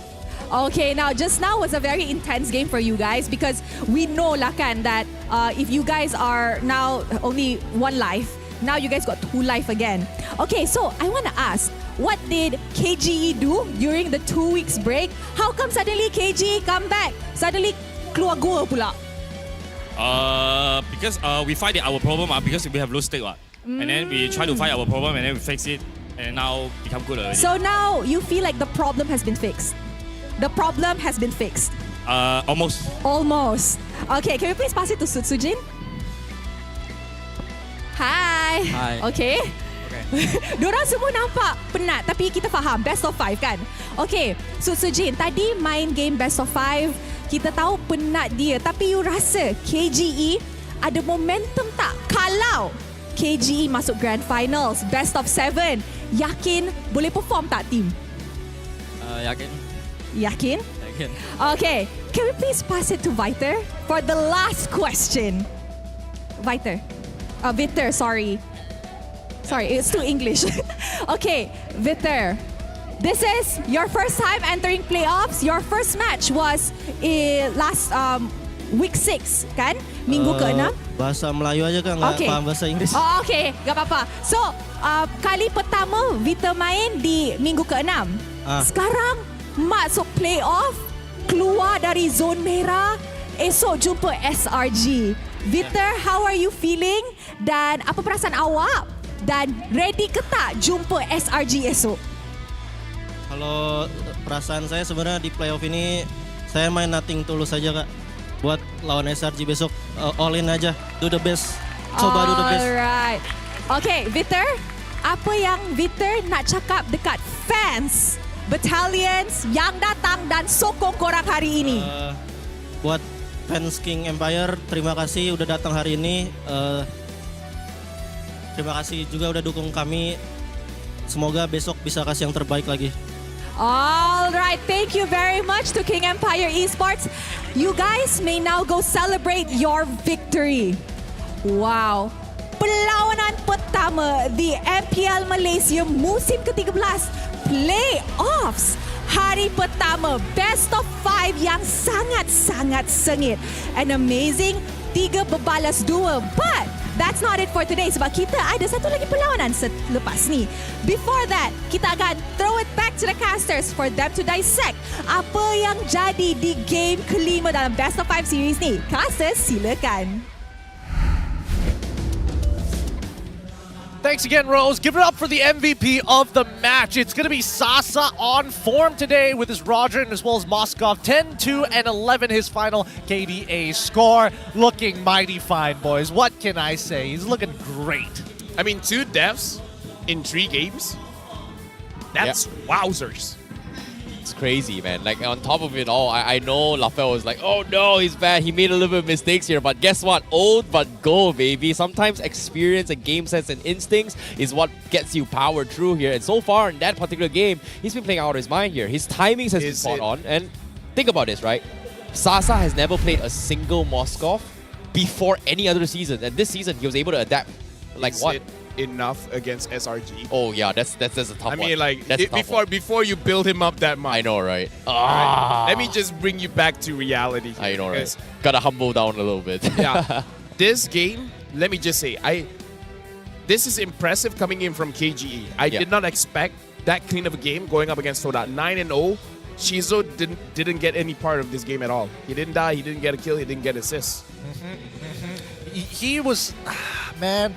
Okay, now just now was a very intense game for you guys because we know lah kan that if you guys are now only 1 life, now you guys got 2 life again. Okay, so I want to ask, what did KGE do during the 2 weeks break? How come suddenly KGE come back? Suddenly keluar gol pula? Because we find our problem because we have low stake and then we try to find our problem and then we fix it and now become good already. So now you feel like the problem has been fixed. The problem has been fixed. Almost. Almost. Okay, can we please pass it to Sujin? Hi. Hi. Okay. Diorang semua nampak penat tapi kita faham best of 5 kan. Okay, Sujin tadi main game best of 5, kita tahu penat dia, tapi you rasa KGE ada momentum tak kalau KGE masuk Grand Finals best of 7? Yakin boleh perform tak team? Yakin. Yakin? Yakin. Okay, can we please pass it to Viter for the last question? Viter. Victor, sorry. Sorry, it's too English. Okay, Victor. This is your first time entering playoffs. Your first match was last week 6, kan? Minggu ke-6. Bahasa Melayu aja kan, nggak paham bahasa Inggris. Oh, okay, nggak apa-apa. So, kali pertama Victor main di minggu ke-6. Sekarang masuk playoff, keluar dari zon merah, esok jumpa SRG. Victor, how are you feeling? Dan apa perasaan awak? Dan ready ke tak jumpa SRG esok? Kalau perasaan saya sebenarnya di playoff ini saya main nothing tulus saja kak. Buat lawan SRG besok all in aja, do the best. Coba do the best. Alright. Okay, Victor, apa yang Victor nak cakap dekat fans Battalions yang datang dan sokong korang hari ini? Buat fans King Empire, terima kasih udah datang hari ini. Terima kasih juga udah dukung kami. Semoga besok bisa kasih yang terbaik lagi. Alright, thank you very much to King Empire Esports. You guys may now go celebrate your victory. Wow. Perlawanan pertama di MPL Malaysia musim ke-13 playoffs. Hari pertama best of 5 yang sangat-sangat sengit. An amazing 3 berbalas 2. But that's not it for today sebab kita ada satu lagi perlawanan selepas ni. Before that, kita akan throw it back to the casters for them to dissect apa yang jadi di game kelima dalam Best of 5 series ni. Casters, silakan. Thanks again, Rose. Give it up for the MVP of the match. It's going to be Sasa on form today with his Roger and as well as Moskov. 10, 2, and 11 his final KDA score. Looking mighty fine, boys. What can I say? He's looking great. I mean, 2 deaths in 3 games. That's wowzers. It's crazy, man. Like, on top of it all, I know Lafel was like, oh no, he's bad. He made a little bit of mistakes here. But guess what? Old but gold, baby. Sometimes experience and game sense and instincts is what gets you powered through here. And so far in that particular game, he's been playing out of his mind here. His timings has been spot on. And think about this, right? Sasa has never played a single Moskov before any other season. And this season, he was able to adapt. Like what? Enough against SRG. Oh yeah, that's a tough one. I mean, like before you build him up that much. I know, right? Right. Let me just bring you back to reality. I know, right? Gotta humble down a little bit. Yeah, this game. Let me just say, this is impressive coming in from KGE. I did not expect that clean of a game going up against Toda. 9-0. Shizo didn't get any part of this game at all. He didn't die. He didn't get a kill. He didn't get assists. He was, man.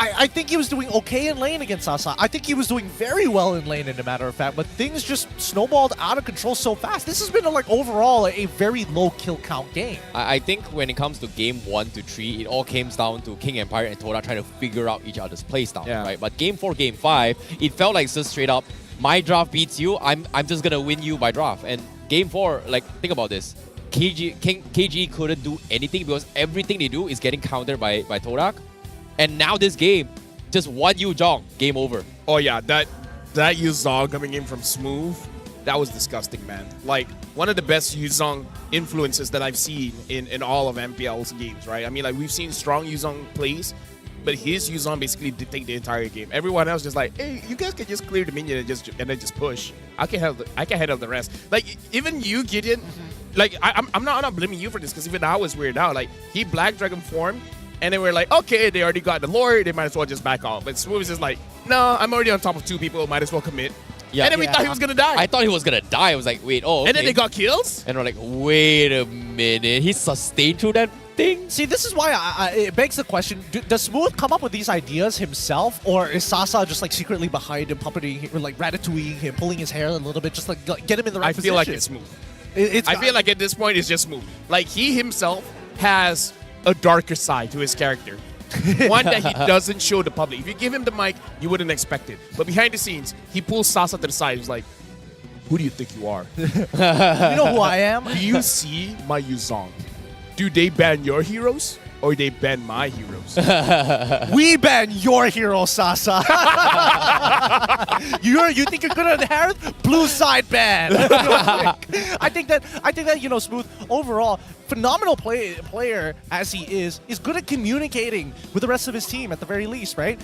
I think he was doing okay in lane against Sasa. I think he was doing very well in lane, as a matter of fact, but things just snowballed out of control so fast. This has been overall a very low kill count game. I think when it comes to game 1 to 3, it all comes down to King Empire and Toda trying to figure out each other's playstyle, right? But game 4, game 5, it felt like just straight up, my draft beats you, I'm just gonna win you by draft. And game 4, like, think about this. KG couldn't do anything because everything they do is getting countered by Todak. And now this game, just one Yuzhong, game over. Oh yeah, that Yuzhong coming in from Smooth, that was disgusting, man. Like, one of the best Yuzhong influences that I've seen in all of MPL's games, right? I mean, like, we've seen strong Yuzhong plays, but his Yuzhong basically dictate the entire game. Everyone else just like, hey, you guys can just clear the minion and then just push. I can handle the rest. Like, even you, Gideon, like, I'm not blaming you for this because even I was weirded out. Like, he Black Dragon formed, and then we're like, okay, they already got the lore, they might as well just back off. But Smooth is just like, no, I'm already on top of 2 people, might as well commit. Yeah, and then we thought he was going to die. I thought he was going to die. I was like, wait, oh, okay. And then they got kills? And we're like, wait a minute. He sustained through that thing? See, this is why it begs the question, does Smooth come up with these ideas himself, or is Sasa just like secretly behind him, puppeting him, or like ratatouilleing him, pulling his hair a little bit, just like get him in the right position? I feel like it's Smooth. I feel like at this point it's just Smooth. Like he himself has a darker side to his character. One that he doesn't show the public. If you give him the mic, you wouldn't expect it. But behind the scenes, he pulls Sasa to the side. He's like, who do you think you are? You know who I am? Do you see my Yuzong? Do they ban your heroes or they ban my heroes? We ban your hero, Sasa. You think you're gonna inherit? Blue side ban. I think that you know, Smooth overall phenomenal player as he is good at communicating with the rest of his team at the very least, right?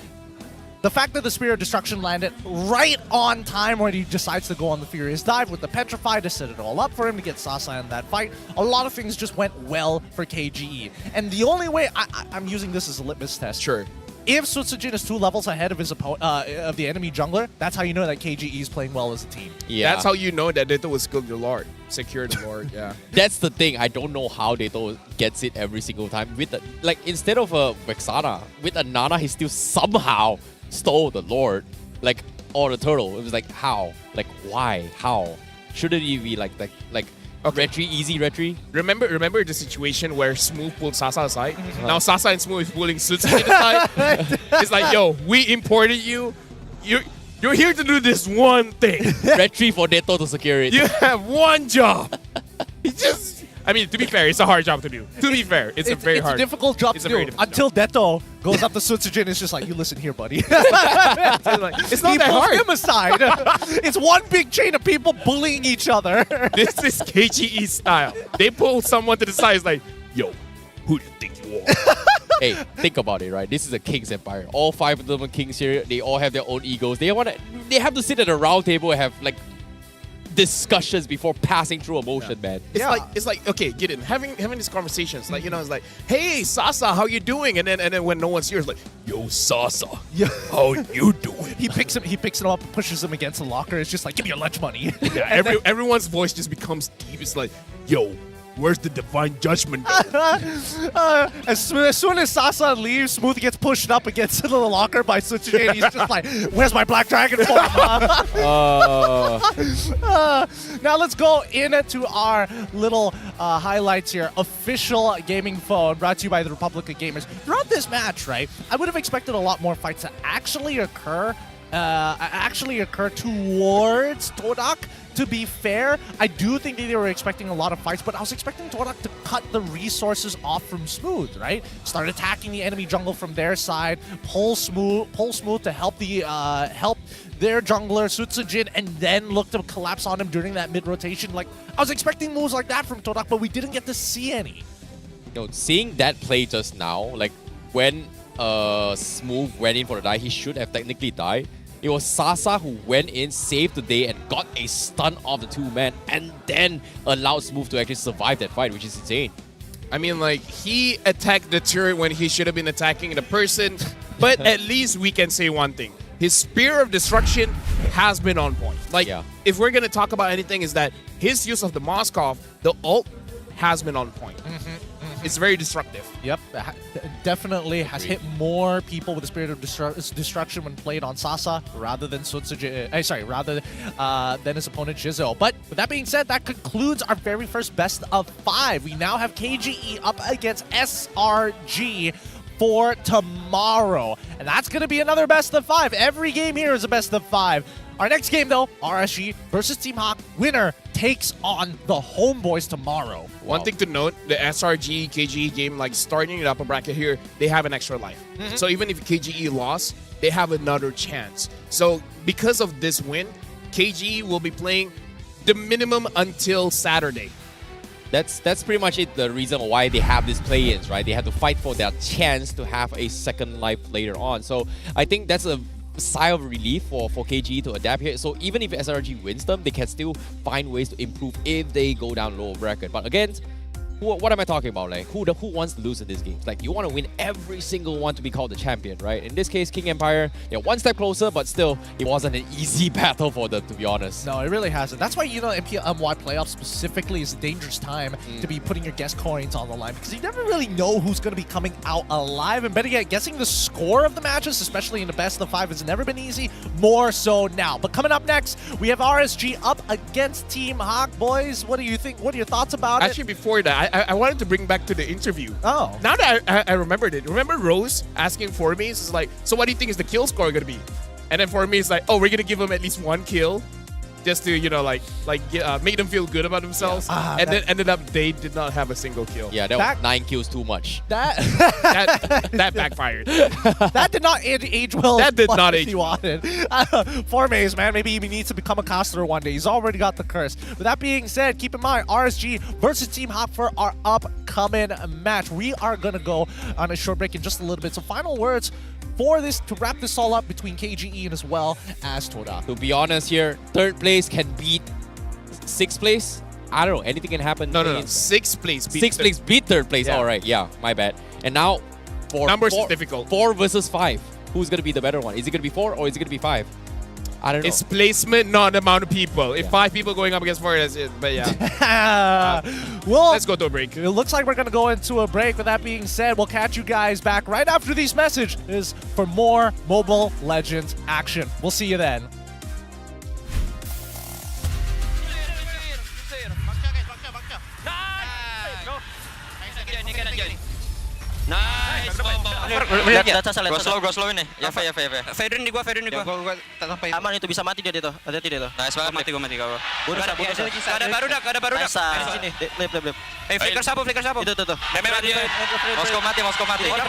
The fact that the Spear of Destruction landed right on time when he decides to go on the Furious Dive with the Petrify to set it all up for him to get Sasa in that fight. A lot of things just went well for KGE. And the only way I'm using this as a litmus test. Sure. If Sutsujin is 2 levels ahead of his of the enemy jungler, that's how you know that KGE is playing well as a team. Yeah. That's how you know that Deto was skilled your Lord. Secured the Lord, yeah. That's the thing. I don't know how Deto gets it every single time. With like instead of a Vexana, with a Nana, he still somehow stole the Lord, like, or the turtle. It was like, how? Like, why? How? Shouldn't he be like okay. retry, easy retry? Remember the situation where Smooth pulled Sasa aside? Now Sasa and Smooth is pulling Sutsujin aside. It's like, yo, we imported you. You're here to do this one thing. Retry for Deto to secure it. You have one job. I mean, to be fair, it's a hard job to do. To be fair, it's a very hard. It's a difficult job to do until Deto goes up to Sutsujin and is just like, you listen here, buddy. It's not that hard. Him aside. It's one big chain of people bullying each other. This is KGE style. They pull someone to the side. It's like, yo, who do you think you are? Hey, think about it, right? This is a king's empire. All 5 of them are kings here. They all have their own egos. They have to sit at a round table and have like discussions before passing through emotion, man. It's like okay, get in. Having these conversations, like, you know, it's like, hey Sasa, how you doing? And then when no one's here, it's like, yo Sasa, how you doing? He picks him up, pushes him against the locker. It's just like, give me your lunch money. Yeah, everyone's voice just becomes deep. It's like, yo, where's the divine judgment? As soon as Sasa leaves, Smooth gets pushed up against the locker by Sutsujin. He's just like, where's my black dragon form? Now let's go into our little highlights here. Official gaming phone brought to you by the Republic of Gamers. Throughout this match, right, I would have expected a lot more fights to actually occur towards Todak. To be fair, I do think that they were expecting a lot of fights, but I was expecting Todak to cut the resources off from Smooth, right? Start attacking the enemy jungle from their side, pull Smooth to help their jungler Sutsujin, and then look to collapse on him during that mid rotation. Like, I was expecting moves like that from Todak, but we didn't get to see any. You know, seeing that play just now, like when Smooth went in for the die, he should have technically died. It was Sasa who went in, saved the day, and got a stun off the 2 men, and then allowed Smooth to actually survive that fight, which is insane. I mean, like, he attacked the turret when he should have been attacking the person, but at least we can say one thing. His Spear of Destruction has been on point. Like, if we're going to talk about anything, is that his use of the Moskov, the ult, has been on point. It's very destructive. Yep, definitely has hit more people with the Spirit of Destruction when played on Sasa rather than than his opponent Jizo. But with that being said, that concludes our very first best of 5. We now have KGE up against SRG for tomorrow, and that's going to be another best of 5. Every game here is a best of 5. Our next game, though, RSG versus Team Hawk. Winner takes on the Homeboys tomorrow. One thing to note, the SRG KGE game, like starting it up a bracket here, they have an extra life. So even if KGE lost, they have another chance. So because of this win, KGE will be playing the minimum until Saturday. That's pretty much it, the reason why they have these play-ins, right? They have to fight for their chance to have a second life later on. So I think that's a sigh of relief for KGE to adapt here. So even if SRG wins them, they can still find ways to improve if they go down low bracket. But again, what am I talking about? Like, who wants to lose in these games? Like, you want to win every single one to be called the champion, right? In this case, King Empire, they're one step closer, but still, it wasn't an easy battle for them, to be honest. No, it really hasn't. That's why, you know, MPL MY playoffs specifically is a dangerous time to be putting your guest coins on the line, because you never really know who's going to be coming out alive. And better yet, guessing the score of the matches, especially in the best of 5, has never been easy. More so now. But coming up next, we have RSG up against Team Hawk. Boys, what do you think? What are your thoughts about it? Actually, before that, I wanted to bring back to the interview. Oh. Now that I remembered it. Remember Rose asking for me? It's like, so what do you think is the kill score going to be? And then for me, it's like, oh, we're going to give him at least 1 kill. Just to, you know, make them feel good about themselves. Yeah. And then ended up, they did not have a single kill. Yeah, that was 9 kills too much. That backfired. That did not age well. That did not age he wanted. Formaze, man, maybe he needs to become a caster one day. He's already got the curse. With that being said, keep in mind, RSG versus Team Hawk for our upcoming match. We are going to go on a short break in just a little bit. So final words for this, to wrap this all up between KGE and as well as Toda. To be honest here, 3rd place can beat 6th place. I don't know, anything can happen. No. 6th place beat 6th place beat 3rd place. Yeah. All right, yeah, my bad. And now, numbers is difficult. 4 versus 5. Who's going to be the better one? Is it going to be 4 or is it going to be 5? I don't know. It's placement, not the amount of people. If 5 people going up against 4, that's it. But yeah. Well, let's go to a break. It looks like we're going to go into a break. With that being said, we'll catch you guys back right after these messages for more Mobile Legends action. We'll see you then. Nice. Go slow ini. Ya, ya. Fedrin di gua. Gua tak sampai. Aman itu, bisa mati dia itu. Hati-hati dia itu. Nice banget. Mati gua. Bunuh. Ada barudak. Sini. Lep. Hey, flicker sapu. Itu. Mati. Moskow mati. Orang.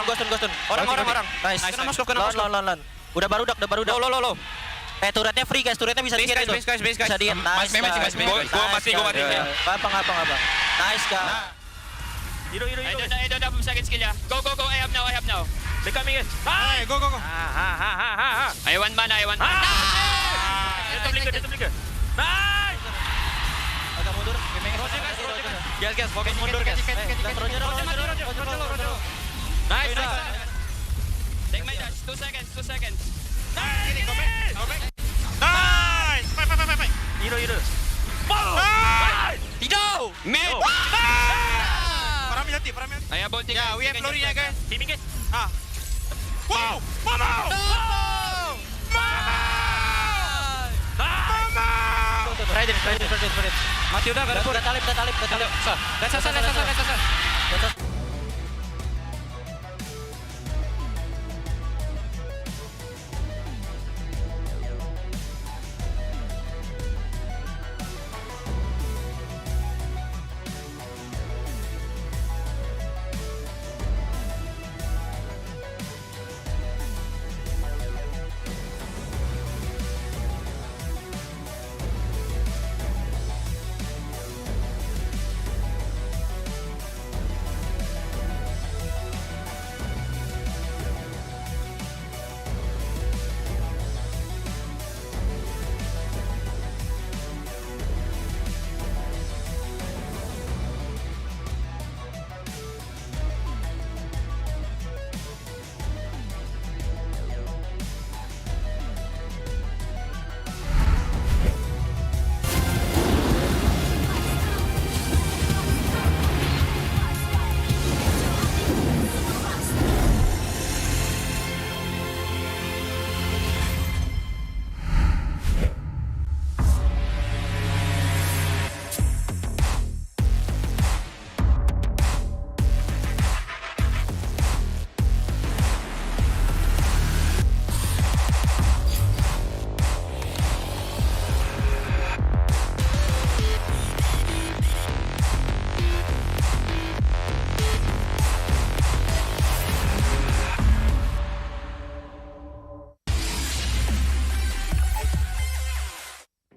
Ghost. Orang. Nice. Kena Moskow. Lan. Udah barudak. Lo. Turretnya free guys, turretnya bisa dikit itu. Base guys. Bisa dikit. Nice. Gua mati. Apa. Nice guys. Hero. I don't have second skill ya. Go. I have now. They coming in. Hey, go. I want mana. Itu blinker. Nice. Agak mundur. Gas. Fokus mundur guys. Nice. Take my dash. 2 seconds. Nice. Go back. Nice. Fight. Hero. Nice. Tido. Mid. Paramilati. Ayo bolting. Ya, we have Flori ya guys. Teaming guys. Wow. Mama. Raiden. Mati udah, udah talip. Let's.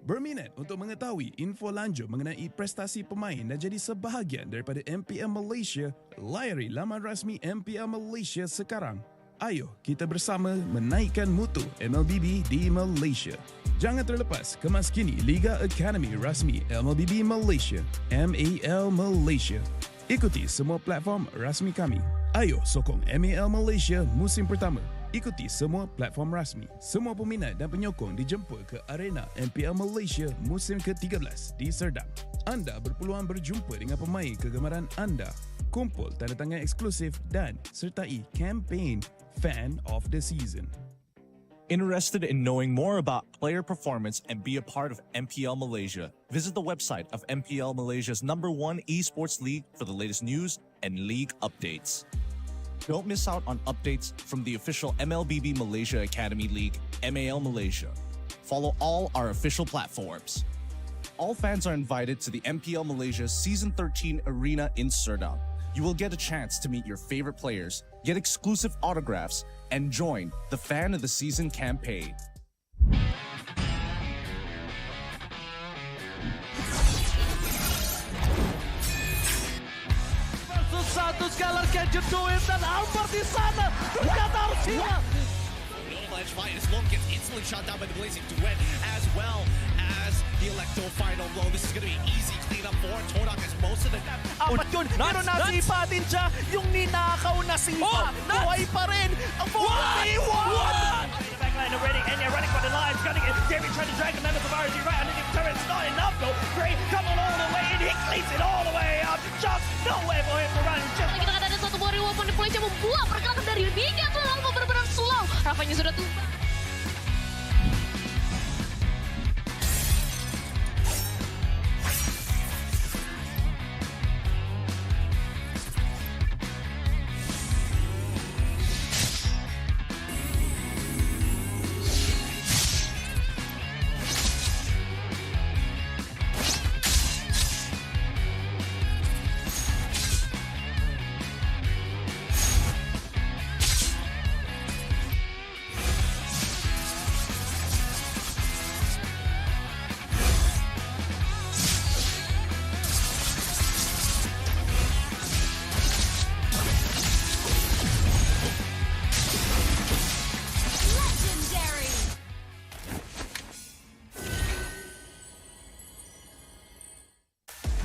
Berminat untuk mengetahui info lanjut mengenai prestasi pemain dan jadi sebahagian daripada MPL Malaysia? Layari laman rasmi MPL Malaysia sekarang. Ayo kita bersama menaikkan mutu MLBB di Malaysia. Jangan terlepas kemas kini Liga Akademi rasmi MLBB Malaysia, MPL Malaysia. Ikuti semua platform rasmi kami. Ayo sokong MPL Malaysia musim pertama. Ikuti semua platform rasmi. Semua peminat dan penyokong dijemput ke arena MPL Malaysia musim ke-13 di Serdang. Anda berpeluang berjumpa dengan pemain kegemaran anda, kumpul tanda tangan eksklusif dan sertai kempen Fan of the Season. Interested in knowing more about player performance and be a part of MPL Malaysia? Visit the website of MPL Malaysia's #1 Esports League for the latest news and league updates. Don't miss out on updates from the official MLBB Malaysia Academy League, MPL Malaysia. Follow all our official platforms. All fans are invited to the MPL Malaysia Season 13 Arena in Serdang. You will get a chance to meet your favorite players, get exclusive autographs, and join the Fan of the Season campaign. Versus satu Skylar can you do it? Dan Albert di sana ternyata harus hilang. Edge fight as Long gets instantly shot down by the Blazing Duet, as well as the Electro final blow. This is going to be easy cleanup for Todak as most of the... Apat yun, pero nasipa din siya. Yung ninakaw na sipa, buhay pa rin. Ang buhay! Backline already, and they're running for the lines, gunning it. Jerry trying to drag the members of RSG right underneath the turret. It's not enough though. Gray coming all the way in, he cleans it all the way up. Just nowhere for him to run. Just... Kita kata ada satu warrior weapon di Malaysia membuat pergerakan dari Liga tuh lalu benar-benar slow. Rafanya sudah tumbang.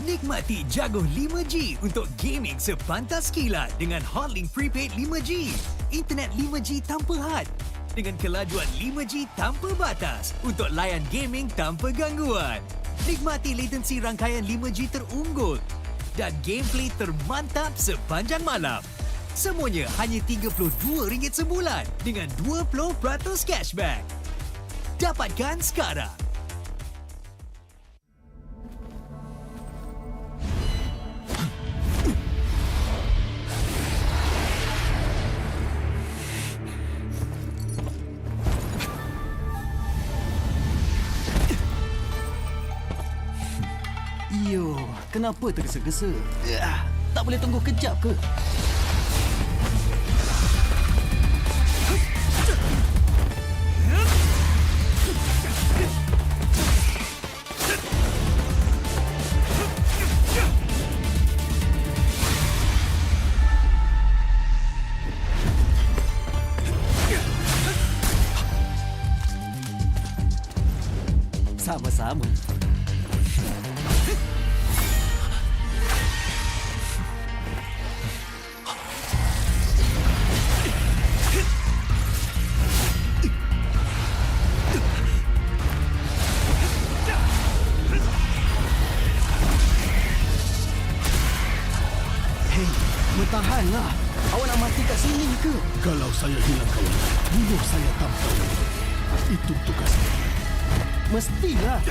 Nikmati jago 5G untuk gaming sepantas kilat dengan Hotlink Prepaid 5G. Internet 5G tanpa had dengan kelajuan 5G tanpa batas untuk layan gaming tanpa gangguan. Nikmati latensi rangkaian 5G terunggul dan gameplay termantap sepanjang malam. Semuanya hanya RM32 sebulan dengan 20% cashback. Dapatkan sekarang. Yo, kenapa tergesa-gesa? Tak boleh tunggu kejap ke? Sama-sama. Bertahanlah. Awak nak mati kat sini ke? Kalau saya hilang kawan, bunuh saya tanpa lupa. Itu tugasnya. Mestilah.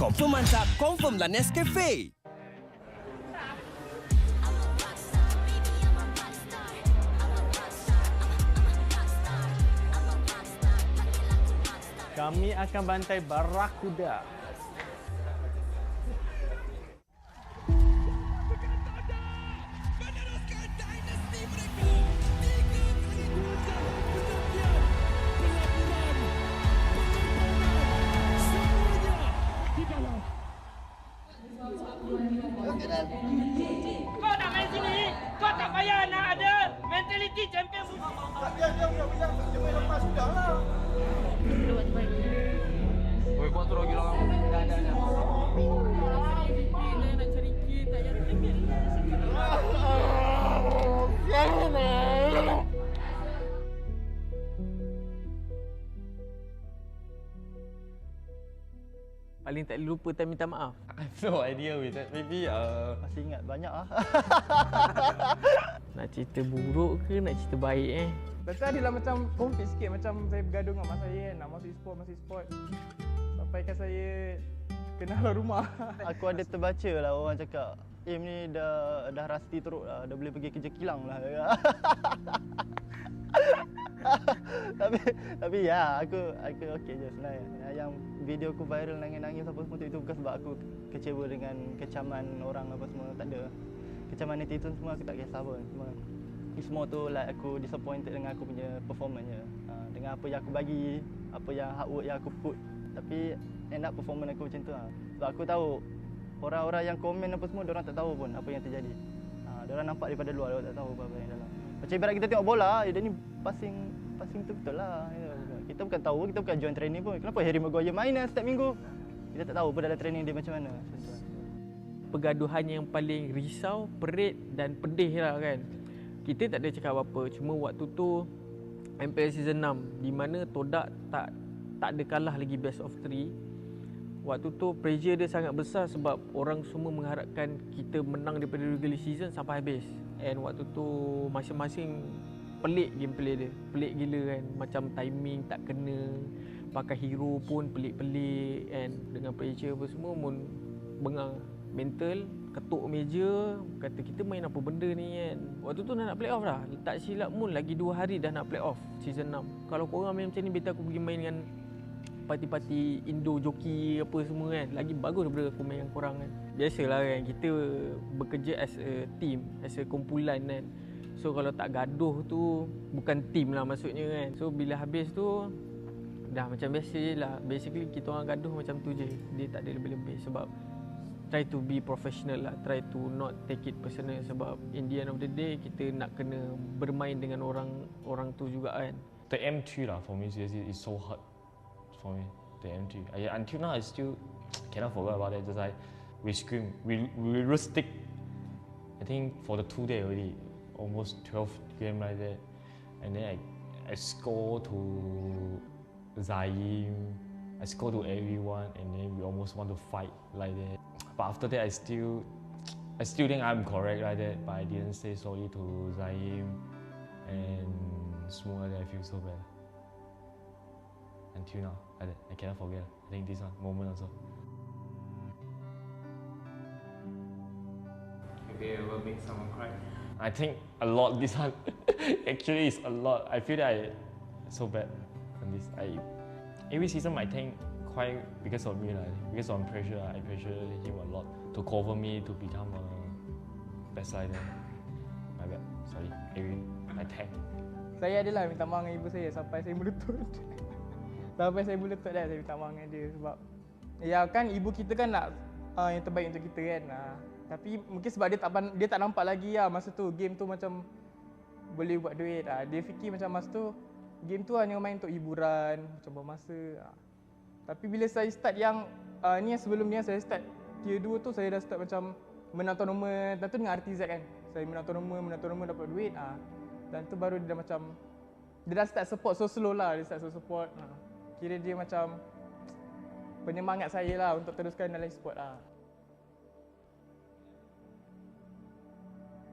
Confirm mantap, confirm lah Nescafe. Kami akan bantai Barakuda. paling tak boleh lupa time minta maaf? I have no idea with that. Maybe Masih ingat banyak ah. Nak cerita buruk ke nak cerita baik Lepas adalah macam konflik sikit, macam saya bergaduh dengan mak saya nak masuk e-sport. Sampaikan saya kenal rumah. Aku ada terbaca lah orang cakap, ni dah rasti teruk lah, dah boleh pergi kerja kilang lah. tapi ya, aku okey je sebenarnya. Yang video aku viral nangis-nangis apa semua tu, itu bukan sebab aku kecewa dengan kecaman orang apa semua, tak ada. Kecaman netizen semua aku tak kisah pun. Semua tu like aku disappointed dengan aku punya performance je. Dengan apa yang aku bagi, apa yang hard work yang aku put. Tapi end up performance aku macam tu lah. Sebab aku tahu orang-orang yang komen apa semua, diorang tak tahu pun apa yang terjadi. Diorang nampak daripada luar, diorang tak tahu apa yang dalam. Macam ibarat kita tengok bola, dia ni passing tu betul lah. Kita bukan tahu, kita bukan join training pun. Kenapa Harry Maguire main setiap minggu? Kita tak tahu pun dalam training dia macam mana. Pergaduhan yang paling risau, perit dan pedih lah kan. Kita tak ada cakap apa-apa, cuma waktu tu MPL Season 6 di mana Todak tak ada kalah lagi best of 3. Waktu tu pressure dia sangat besar sebab orang semua mengharapkan kita menang daripada regular season sampai habis. And waktu tu masing-masing pelik gameplay dia. Pelik gila kan. Macam timing tak kena. Pakai hero pun pelik-pelik. And dengan pressure apa semua pun bengang. Mental, ketuk meja, kata kita main apa benda ni kan. Waktu tu nak play off dah. Tak silap pun lagi 2 hari dah nak play off season 6. Kalau korang main macam ni, better aku pergi main dengan parti-parti Indo joki apa semua kan. Lagi bagus daripada aku main dengan korang kan. Biasalah kan, kita bekerja as a team, as a kumpulan kan. So kalau tak gaduh tu bukan team lah maksudnya kan. So bila habis tu dah macam biasa je lah. Basically kita orang gaduh macam tu je. Dia tak ada lebih-lebih sebab try to be professional lah. Try to not take it personal sebab in the end of the day kita nak kena bermain dengan orang tu juga kan. The M3 lah for me seriously is so hard for me. The M3. Until now I still cannot forget about it. Just like we scream, we rustic. I think for the 2 days already, almost 12 game like that. And then I score to Zaim, I score to everyone, and then we almost want to fight like that. But after that, I still think I'm correct like that, but I didn't say sorry to Zaim and semua that I feel so bad. Until now, like that, I cannot forget. I think this one moment also. Maybe it will make someone cry. I think a lot. This one actually is a lot. I feel that I so bad on this. Every season I think quite because of me, because of pressure. I pressure him a lot to cover me to become a best slider. My bad. Sorry. I tank. Saya adalah minta maaf dengan ibu saya sampai saya melutut. Sampai saya melutut dah saya minta maaf dengan dia sebab ya kan ibu kita kan nak yang terbaik untuk kita kan. Tapi mungkin sebab dia tak nampak lagi lah masa tu game tu macam boleh buat duit. Dia fikir macam masa tu game tu hanya main untuk hiburan, macam bermasa. Tapi bila saya start yang ni yang sebelum ni saya start tier 2 tu, saya dah start macam menang tournament. Dan tu dengan RTZ kan. Saya menang tournament dapat duit. Dan tu baru dia dah macam dia dah start support so slow lah. Dia start support. Kira dia macam penyemangat saya lah untuk teruskan dalam e-sport lah.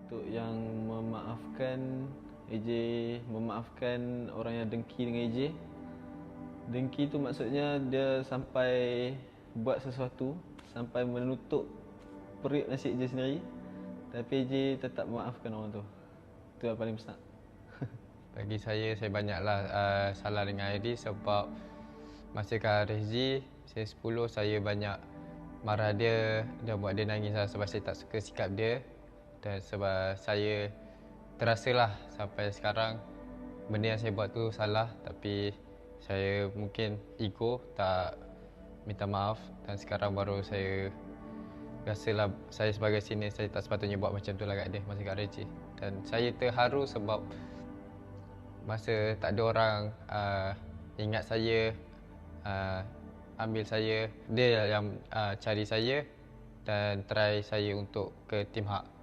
Untuk yang memaafkan AJ, memaafkan orang yang dengki dengan AJ. Dengki tu maksudnya dia sampai buat sesuatu, sampai menutup perut nasi AJ sendiri. Tapi AJ tetap memaafkan orang tu. Itu yang paling besar. Bagi saya banyaklah salah dengan AJ sebab masa kat RSG, saya 10, saya banyak marah dia buat dia nangis lah sebab saya tak suka sikap dia. Dan sebab saya terasalah sampai sekarang benda yang saya buat tu salah, tapi saya mungkin ego tak minta maaf dan sekarang baru saya rasalah saya sebagai senior saya tak sepatutnya buat macam tu lah kat dia masa kat RJ. Dan saya terharu sebab masa tak ada orang ingat saya, ambil saya, dia yang cari saya dan try saya untuk ke Team Hak.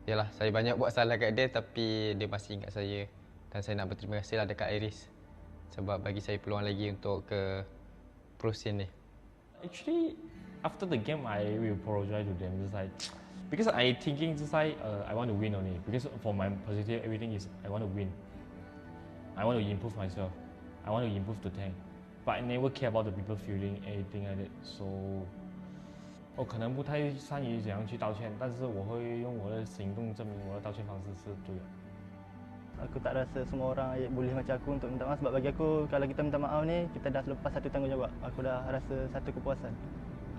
Yalah, saya banyak buat salah kat dia tapi dia masih ingat saya. Dan saya nak berterima kasih lah dekat Iris sebab bagi saya peluang lagi untuk ke pro scene ni. Actually, after the game, I will apologize to them. Just like, because I thinking just like I want to win only. Because for my positive, everything is I want to win. I want to improve myself. I want to improve the tank. But I never care about the people feeling anything like that. So, 我可能不太善于怎样去道歉，但是我会用我的行动证明我的道歉方式是对的。 Aku tak rasa semua orang boleh macam aku untuk minta maaf sebab bagi aku kalau kita minta maaf ni kita dah lepas satu tanggungjawab. Aku dah rasa satu kepuasan.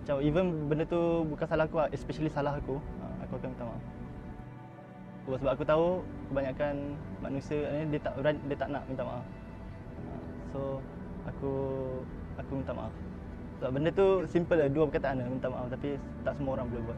Macam even benda tu bukan salah aku, especially salah aku akan minta maaf. Sebab aku tahu kebanyakan manusia ni dia tak nak minta maaf. So aku minta maaf. Sebab benda tu simple lah, dua perkataan minta maaf tapi tak semua orang boleh buat.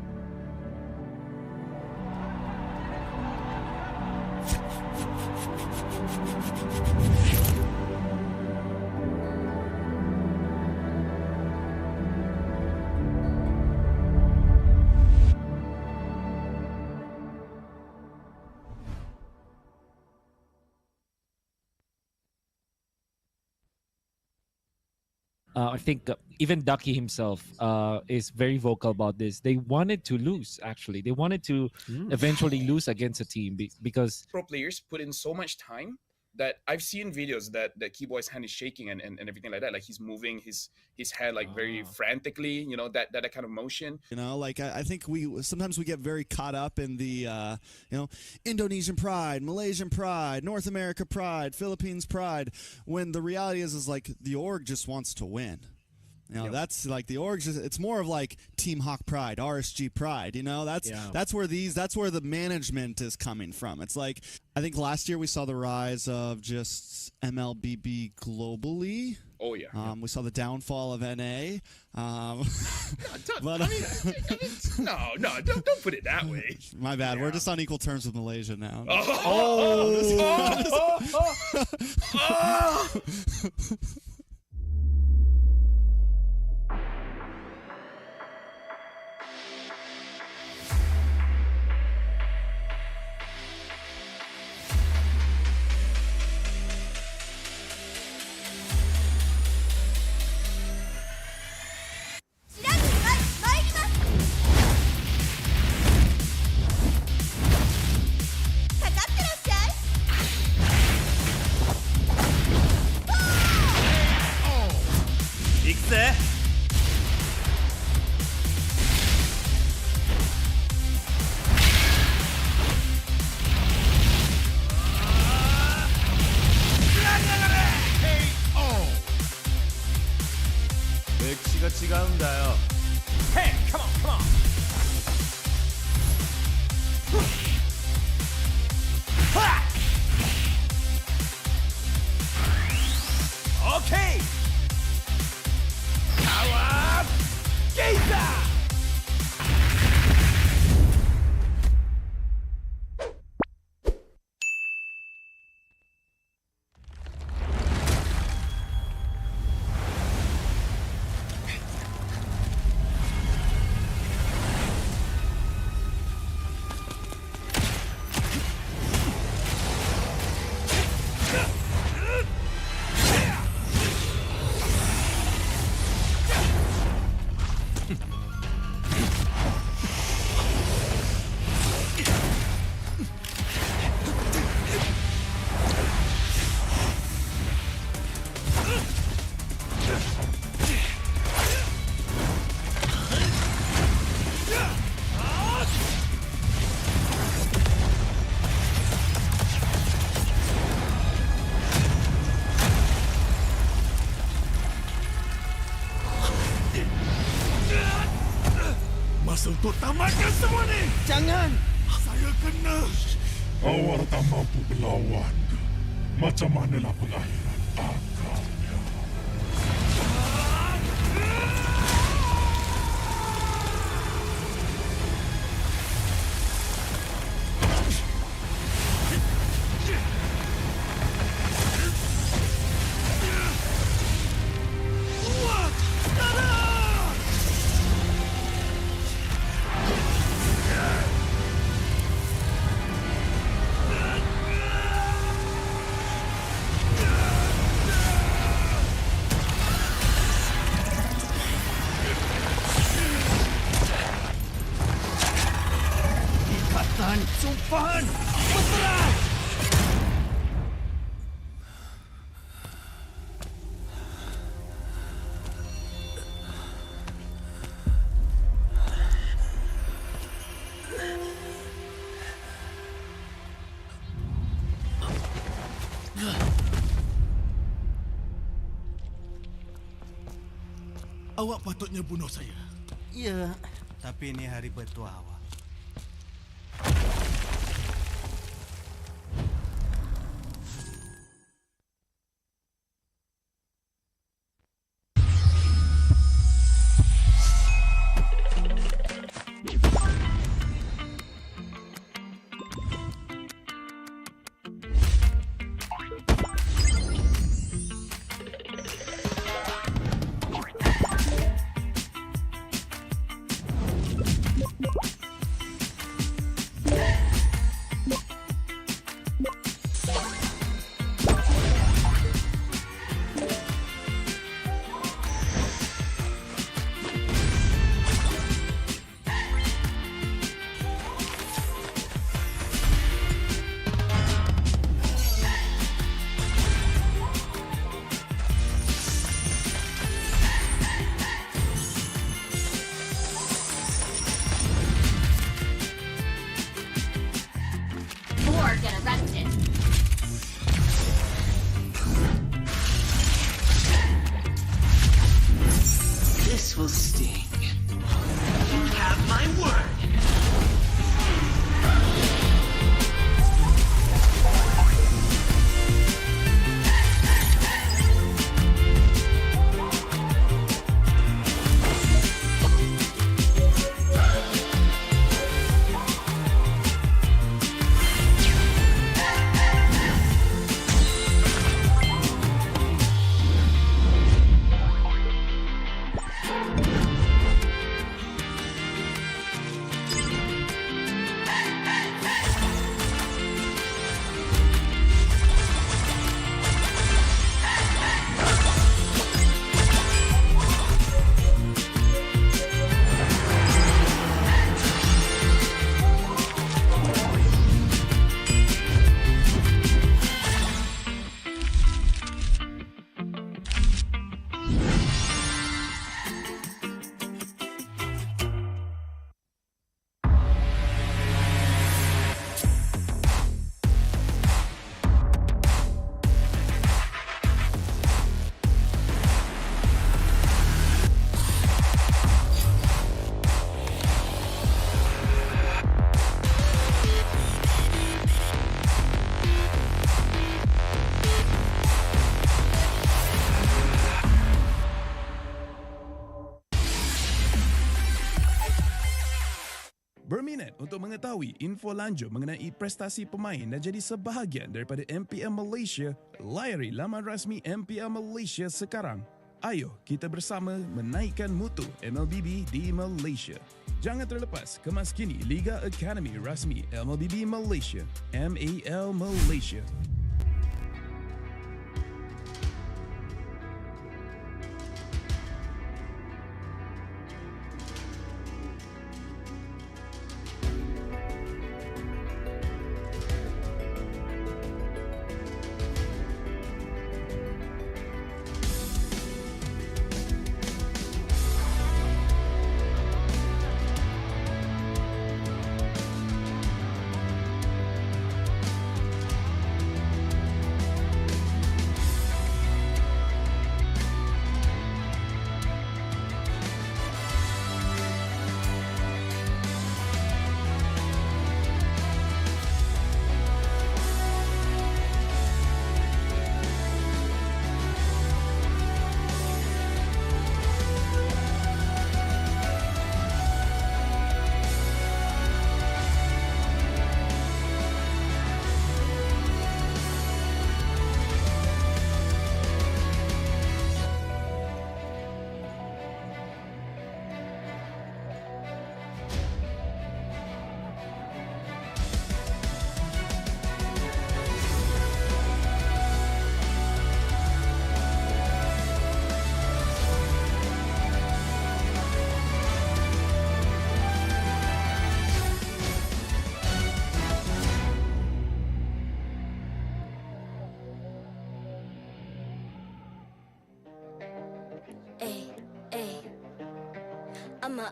I think even Ducky himself is very vocal about this. They wanted to lose, actually. They wanted to eventually lose against a team because... Pro players put in so much time that I've seen videos that Keyboy's hand is shaking and everything like that. Like he's moving his head like very frantically, you know, that kind of motion. You know, like I think sometimes we get very caught up in the, you know, Indonesian pride, Malaysian pride, North America pride, Philippines pride, when the reality is like the org just wants to win. You know, that's like the org. It's more of like Team Hawk pride, RSG pride. You know, that's where the management is coming from. It's like I think last year we saw the rise of just MLBB globally. Oh yeah. We saw the downfall of NA. No, don't put it that way. My bad. We're just on equal terms with Malaysia now. Hey, come on. Okay. Power Gazer. Masa untuk tamatkan semua ni. Jangan. Saya kena. Awak tak mampu berlawan. Macam manalah pengakhiran akalnya. Awak patutnya bunuh saya. Ya, tapi ini hari bertuah awak. This will sting. You have my word. Berminat untuk mengetahui info lanjut mengenai prestasi pemain dan jadi sebahagian daripada MPL Malaysia? Layari laman rasmi MPL Malaysia sekarang. Ayo kita bersama menaikkan mutu MLBB di Malaysia. Jangan terlepas kemas kini Liga Akademi rasmi MLBB Malaysia, MAL Malaysia.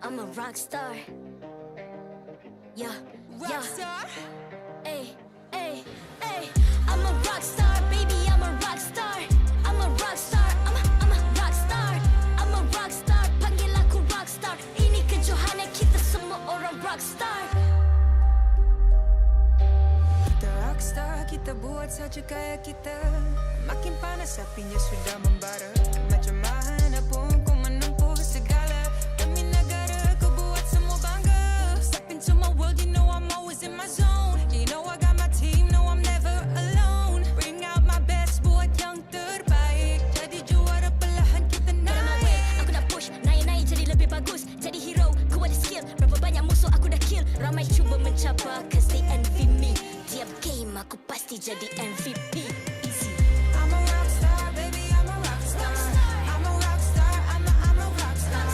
I'm a rock star. Yeah, rock star. Hey, hey, hey. I'm a rock star, baby. I'm a rock star. I'm a rock star. I'm a rock star. I'm a rock star. kita. Makin panas apinya sudah membara. Macam mana pun ku menempuh segala. Demi negara ku buat semua bangga. Step into my world, you know I'm always in my zone. You know I got my team, no I'm never alone. Bring out my best, buat yang terbaik. Jadi juara perlahan kita naik. Aku nak push, naik-naik jadi lebih bagus. Jadi hero, ku ada skill. Berapa banyak musuh aku dah kill. Ramai cuba mencapai, cause they envy me. Tiap game aku pasti jadi MVP. Easy. I'm a rockstar, baby, I'm a rockstar. I'm a rockstar, I'm a rockstar.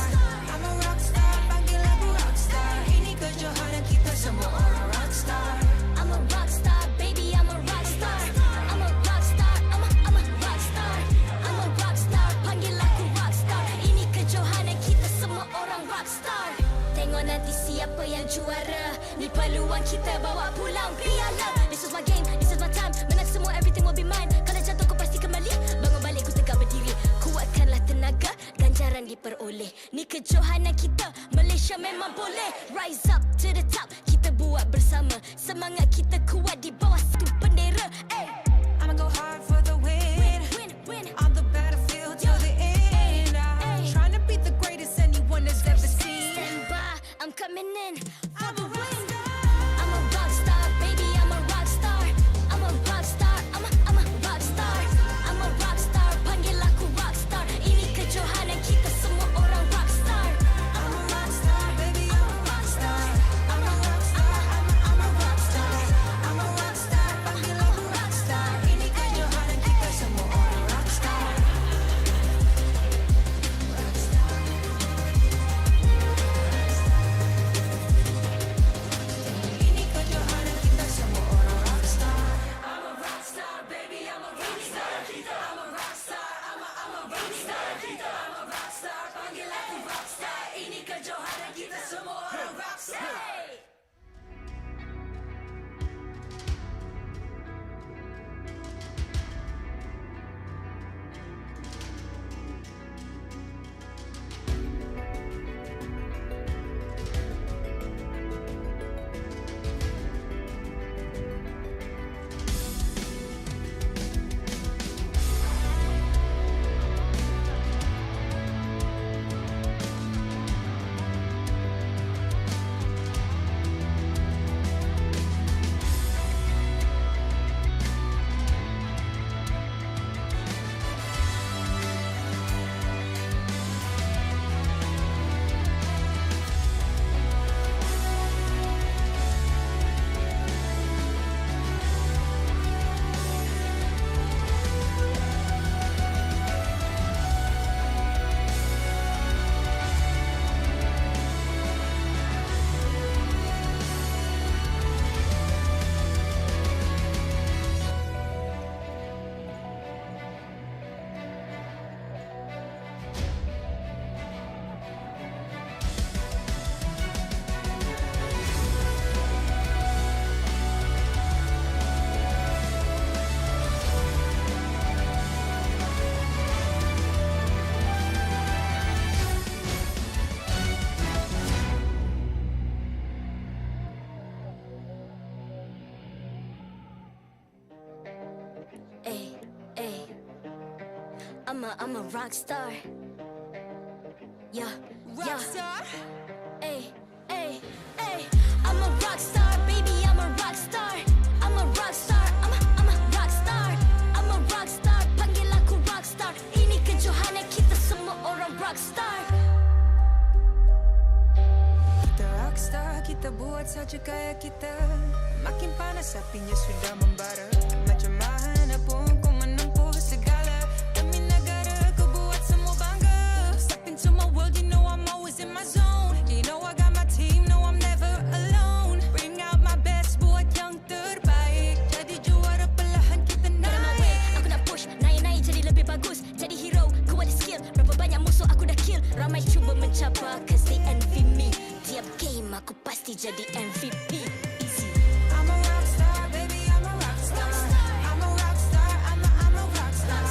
I'm a rockstar, panggil aku rockstar. Ini kejohanan kita semua orang rockstar. I'm a rockstar, baby, I'm a rockstar. I'm a rockstar, I'm a rockstar. I'm a rockstar, panggil aku rockstar. Ini kejohanan kita semua orang rockstar. Tengok nanti siapa yang juara. Ni peluang kita bawa pulang piala. This is my game, this is my time. Menang semua, everything will be mine. Kalau jatuh kau pasti kembali. Bangun balik ku tegak berdiri. Kuatkanlah tenaga, ganjaran diperoleh. Ni kejohanan kita, Malaysia memang boleh. Rise up to the top, kita buat bersama. Semangat kita kuat di bawah satu bendera. Hey. I'ma go hard for the win. Win. On the battlefield till the end. I'm trying to beat the greatest anyone has ever seen. Stand by, I'm coming in for the win. I'm a rockstar, baby, I'm a rockstar. I'm a rockstar, I'm a rockstar. I'm a rockstar, panggil aku rockstar. Ini kejohanan kita semua orang rockstar. I'm a rockstar, baby, I'm a rockstar. I'm a rockstar, I'm a rockstar. I'm a rockstar, panggil aku rockstar. Ini kejohanan kita semua orang rockstar. Ini kejohanan kita semua orang rockstar. I'm a rockstar, baby, I'm a rockstar. I'm a rockstar, I'm a rockstar. I'm a rockstar, panggil aku rockstar. Ini kejohanan kita semua orang rockstar. I'm a rock star. Yeah. Rockstar? Ay. I'm a rock star, baby, I'm a rock star. I'm a rock star, I'm a rock star. I'm a rock star, panggil aku rock star. Ini kejohanan kita semua orang rock star. Kita rockstar, kita buat saja gaya kita. Makin panas apinya sudah membara. Macam mana pun ku menempuh segala. Demi negara ku buat semua bangga. Step into my world, you know I'm always in my zone. You know I got my team, no I'm never alone. Bring out my best, buat yang terbaik. Jadi juara perlahan kita naik. Aku nak push, naik-naik jadi lebih bagus. Jadi hero, ku ada skill. Berapa banyak musuh aku dah kill. Ramai cuba mencapai, cause they envy me. Tiap game aku pasti jadi MVP. Easy. I'm a rockstar, baby, I'm a rockstar. I'm a rockstar, I'm a rockstar.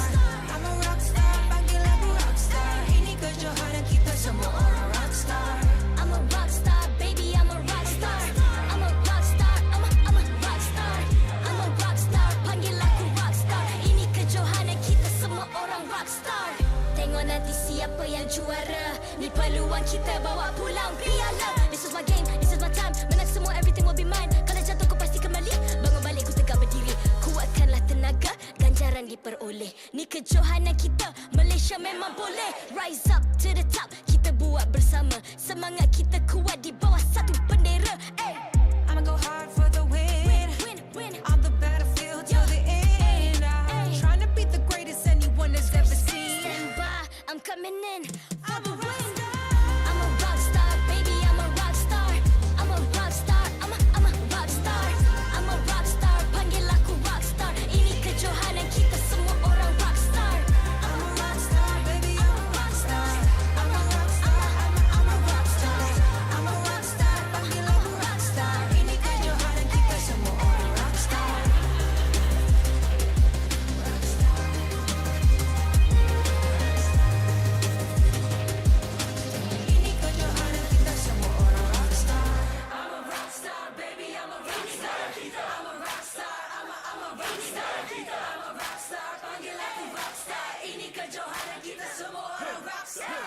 I'm a rockstar, panggil aku rockstar. Ini kejohanan kita semua orang rockstar. I'm a rockstar, baby, I'm a rockstar. I'm a rockstar, I'm a rockstar. I'm a rockstar, panggil aku rockstar. tengok nanti siapa yang juara. Ni peluang kita bawa pulang piala. This is my game, this is my time. Menang semua, everything will be mine. Kalau jatuh kau pasti kembali. Bangun balik, ku tegak berdiri. Kuatkanlah tenaga, ganjaran diperoleh. Ni kejohanan kita, Malaysia memang boleh. Rise up to the top, kita buat bersama. Semangat kita kuat di bawah satu bendera. I'ma go hard for the win. On the battlefield till the end. I'm trying to beat the greatest anyone has ever seen. Stand by, I'm coming in for the win. I'm a rock star, baby, I'm a rock star. I'm a rock star, I'm a rock star. I'm a rock star, panggil aku rock star. Ini kejohanan kita semua orang rock star. I'm a rock star, baby, I'm a rock star. I'm a rock star, I'm a rock star. I'm a rock star, panggil aku rock star. Ini kejohanan kita semua orang rock star. Ini kejohanan kita semua orang rock star. I'm a rock star, baby, I'm a rock star. I'm a rock star, I'm a rock star. I'm a rock star, panggil aku rock star. Ini kejohanan kita semua orang rock star.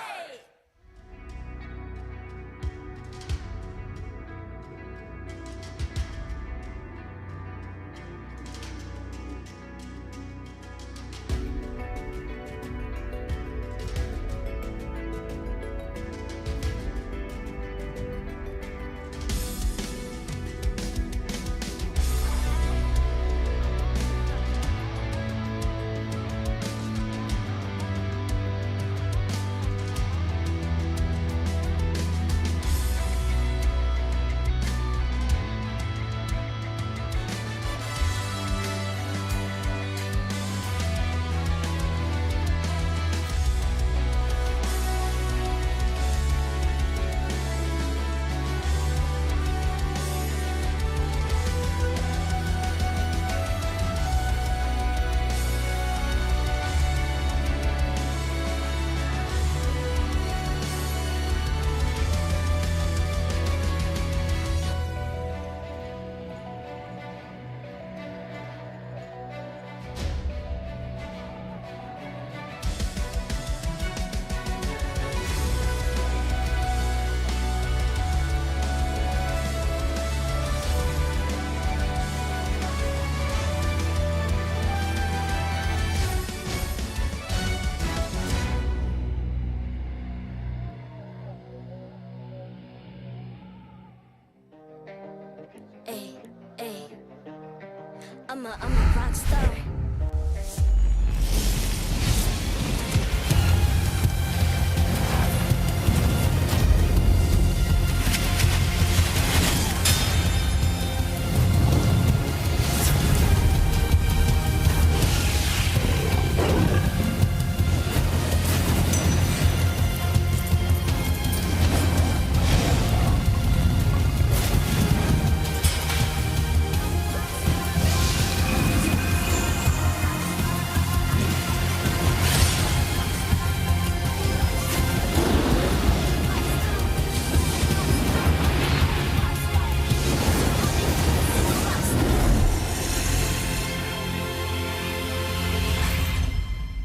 I'm a rock star.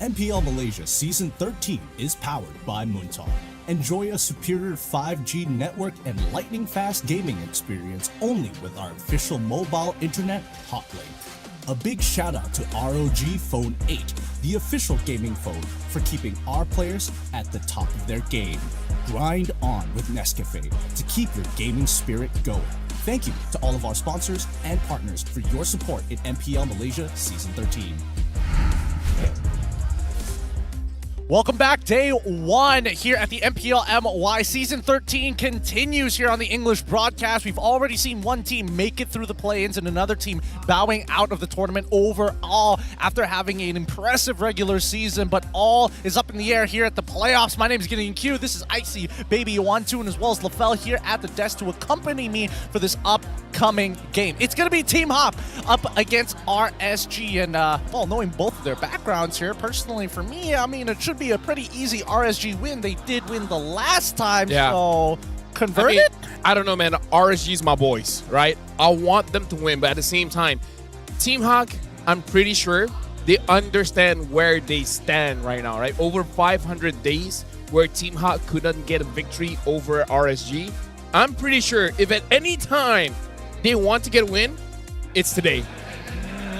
MPL Malaysia Season 13 is powered by Muntar. Enjoy a superior 5G network and lightning-fast gaming experience only with our official mobile internet hotlink. A big shout out to ROG Phone 8, the official gaming phone, for keeping our players at the top of their game. Grind on with Nescafe to keep your gaming spirit going. Thank you to all of our sponsors and partners for your support in MPL Malaysia Season 13. Welcome back. Day 1 here at the MPL MY. Season 13 continues here on the English broadcast. We've already seen one team make it through the play-ins and another team bowing out of the tournament overall after having an impressive regular season, but all is up in the air here at the playoffs. My name is Gideon Q. This is Icy Baby 1-2, and as well as LaFell here at the desk to accompany me for this upcoming game. It's going to be Team Hop up against RSG, and well, knowing both of their backgrounds here, personally for me, I mean, it should be a pretty easy RSG win. They did win the last time, so convert it? I don't know, man. RSG's my boys, right? I want them to win, but at the same time, Team Hawk, I'm pretty sure they understand where they stand right now, right? Over 500 days where Team Hawk couldn't get a victory over RSG. I'm pretty sure if at any time they want to get a win, it's today.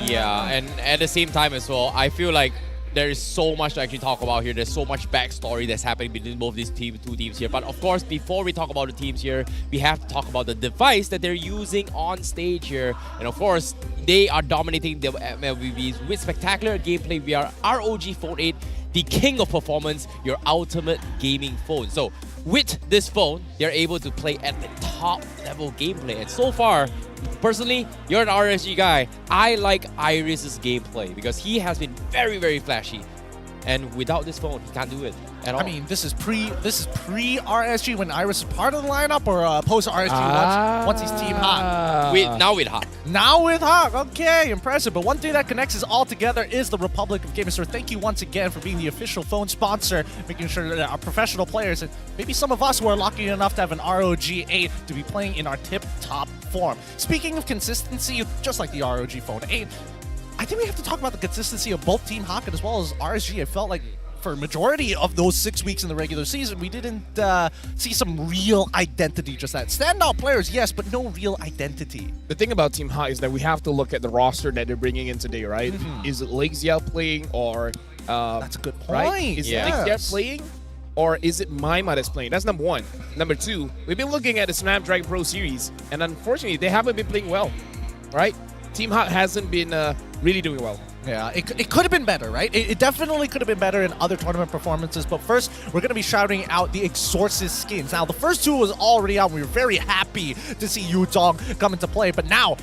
Yeah, and at the same time as well, I feel like there is so much to actually talk about here. There's so much backstory that's happening between both these two teams here. But of course, before we talk about the teams here, we have to talk about the device that they're using on stage here. And of course, they are dominating the MLBBs with spectacular gameplay via ROG Phone 8, the king of performance, your ultimate gaming phone. So with this phone, they're able to play at the top level gameplay. And so far, personally, you're an RSG guy. I like Iris's gameplay because he has been very, very flashy. And without this phone, he can't do it at all. I mean, this is pre RSG when Iris is part of the lineup, or post RSG once he's Team Hawk. Now with Hawk. Now with Hawk. Okay, impressive. But one thing that connects us all together is the Republic of Gamers. So thank you once again for being the official phone sponsor, making sure that our professional players and maybe some of us who are lucky enough to have an ROG 8 to be playing in our tip-top form. Speaking of consistency, just like the ROG Phone 8, I think we have to talk about the consistency of both Team Hawk as well as RSG. I felt like for a majority of those 6 weeks in the regular season, we didn't see some real identity just that. Standout players, yes, but no real identity. The thing about Team Hawk is that we have to look at the roster that they're bringing in today, right? Is it Lexiao playing or... that's a good point. Right? Is Lexiao playing or is it Maima that's playing? That's number one. Number two, we've been looking at the Snapdragon Pro Series, and unfortunately, they haven't been playing well, right? Team Hawk hasn't been really doing well. Yeah, it could have been better, right? It definitely could have been better in other tournament performances, but first, we're going to be shouting out the Exorcist skins. Now, the first two was already out, and we were very happy to see Yutong come into play, but now,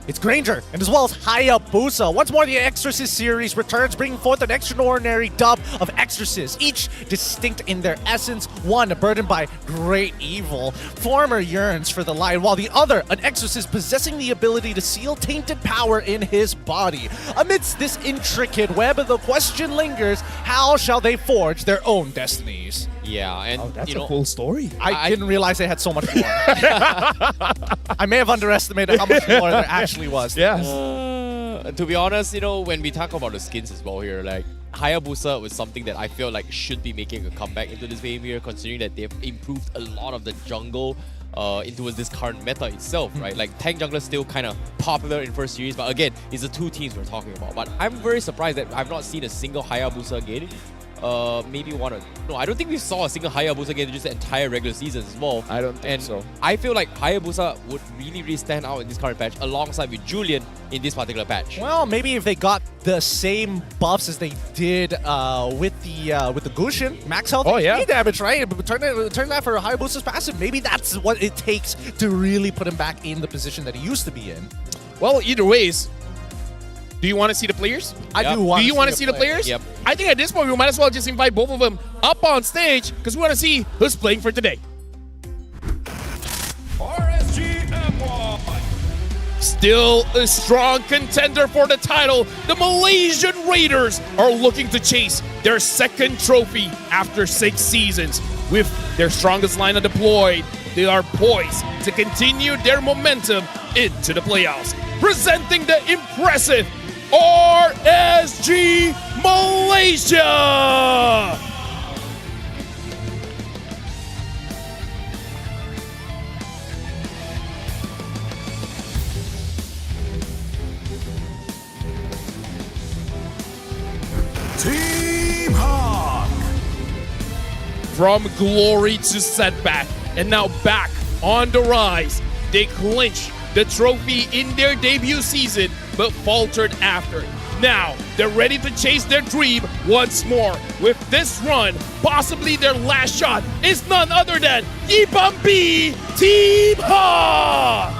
it's Granger, and as well as Hayabusa. Once more, the Exorcist series returns, bringing forth an extraordinary dub of Exorcists, each distinct in their essence. One burdened by great evil, former yearns for the light, while the other, an Exorcist possessing the ability to seal tainted power in his body. Amidst this intricate web, the question lingers, how shall they forge their own destinies? Yeah, and that's a full story. I didn't realize they had so much more. I may have underestimated how much more there actually was. Yes. To be honest, when we talk about the skins as well here, like Hayabusa was something that I feel like should be making a comeback into this game here, considering that they've improved a lot of the jungle into this current meta itself, right? Like tank jungler is still kind of popular in first series, but again, it's the two teams we're talking about. But I'm very surprised that I've not seen a single Hayabusa again. Maybe one or... No, I don't think we saw a single Hayabusa game just the entire regular season as well. I don't think so. I feel like Hayabusa would really stand out in this current patch alongside with Julian in this particular patch. Well, maybe if they got the same buffs as they did with the Gushin, max health and speed damage, right? Turn that for Hayabusa's passive. Maybe that's what it takes to really put him back in the position that he used to be in. Well, either ways, do you want to see the players? I do want to see the players. Do you want to see the players? Yep. I think at this point, we might as well just invite both of them up on stage because we want to see who's playing for today. RSG MY. Still a strong contender for the title. The Malaysian Raiders are looking to chase their second trophy after 6 seasons. With their strongest lineup deployed, they are poised to continue their momentum into the playoffs. Presenting the impressive RSG Malaysia! Team Hawk! From glory to setback, and now back on the rise, they clinch the trophy in their debut season, but faltered after. Now, they're ready to chase their dream once more. With this run, possibly their last shot is none other than Ibambi Team Hawk!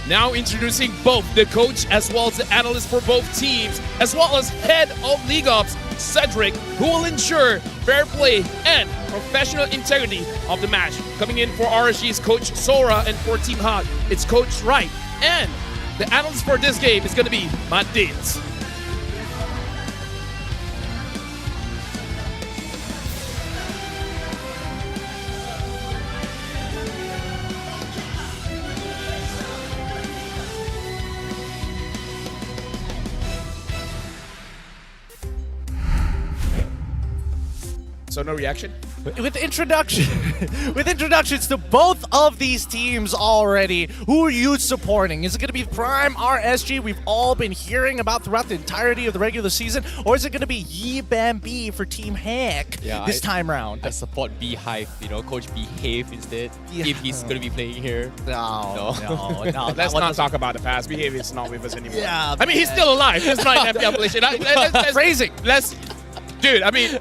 Now introducing both the coach as well as the analyst for both teams, as well as head of League Ops, Cedric, who will ensure fair play and professional integrity of the match. Coming in for RSG's coach Sora, and for Team Hawk, it's Coach Wright. And the analyst for this game is going to be Matt Dales. So no reaction? With introductions to both of these teams already, who are you supporting? Is it going to be Prime RSG we've all been hearing about throughout the entirety of the regular season, or is it going to be Yi Bam B for Team Hack this time round? I support Beehive, Coach Behave instead, if he's going to be playing here. No. Let's not talk about the past. Behave is not with us anymore. Yeah, I mean, he's still alive. It's not an MPL Malaysia. Phrasing. Dude, I mean,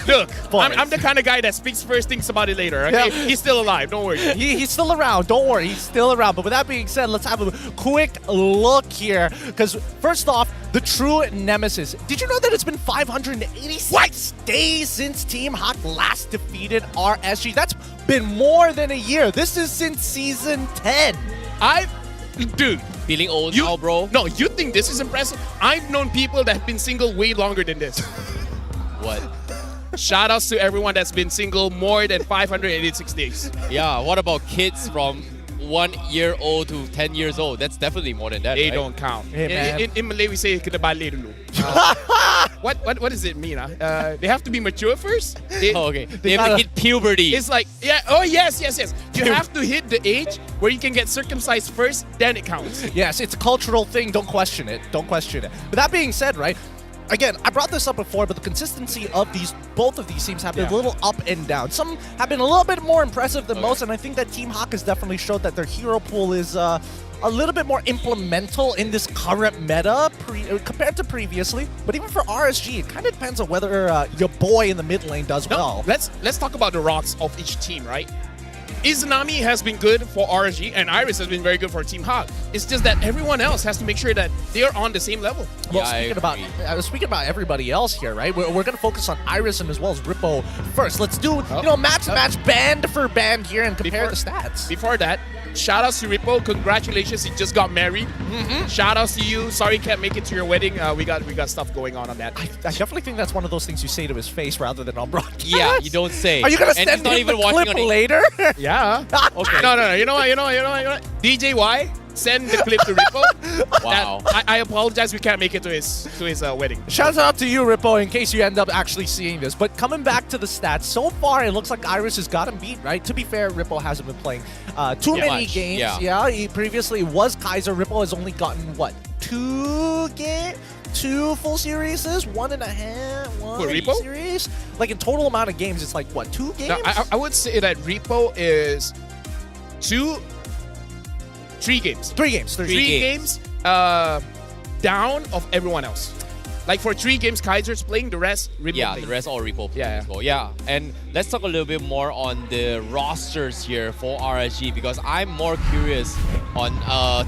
look, I'm the kind of guy that speaks first, thinks about it later. Okay? Yeah. He's still alive. Don't worry. He's still around. Don't worry. He's still around. But with that being said, let's have a quick look here. Because first off, the true nemesis. Did you know that it's been 586 days since Team Hawk last defeated RSG? That's been more than a year. This is since Season 10. Dude. Feeling old now, bro? No, you think this is impressive? I've known people that have been single way longer than this. What? Shout outs to everyone that's been single more than 586 days. Yeah, what about kids from 1 year old to 10 years old? That's definitely more than that, They right? don't count. Hey, in Malay, we say kena balik dulu. What does it mean? They have to be mature first? Okay. They have to hit puberty. It's like, yes. You have to hit the age where you can get circumcised first, then it counts. Yes, it's a cultural thing. Don't question it. But that being said, right, again, I brought this up before, but the consistency of both of these teams have been a little up and down. Some have been a little bit more impressive than most, and I think that Team Hawk has definitely showed that their hero pool is a little bit more implemental in this current meta compared to previously. But even for RSG, it kind of depends on whether your boy in the mid lane does well. Let's talk about the rocks of each team, right? Izanami has been good for RSG, and Iris has been very good for Team Hawk. It's just that everyone else has to make sure that they're on the same level. Well, speaking about everybody else here, right? We're going to focus on Iris and as well as Rippo first. Let's do match band for band here and compare the stats. Before that, shout outs to Rippo. Congratulations, he just got married. Shout outs to you. Sorry you can't make it to your wedding. We got stuff going on that. I definitely think that's one of those things you say to his face rather than on broadcast. Yeah, you don't say. Are you going to send him the clip later? Yeah. Okay. No. You know what? DJ Y, send the clip to Rippo. Wow. I apologize. We can't make it to his wedding. Shout out to you, Rippo, in case you end up actually seeing this. But coming back to the stats, so far it looks like Iris has got him beat, right? To be fair, Rippo hasn't been playing too many games. Yeah, he previously was Kaiser. Rippo has only gotten, what, 2 full series, 1.5 series. Like in total amount of games, it's like what, 2 games? No, I would say that Rippo is 3 games. 3 games. 3 games down of everyone else. Like for 3 games, Kaiser's playing, the rest Rippo playing. The rest all Rippo playing Yeah. as well. Yeah, and let's talk a little bit more on the rosters here for RSG because I'm more curious on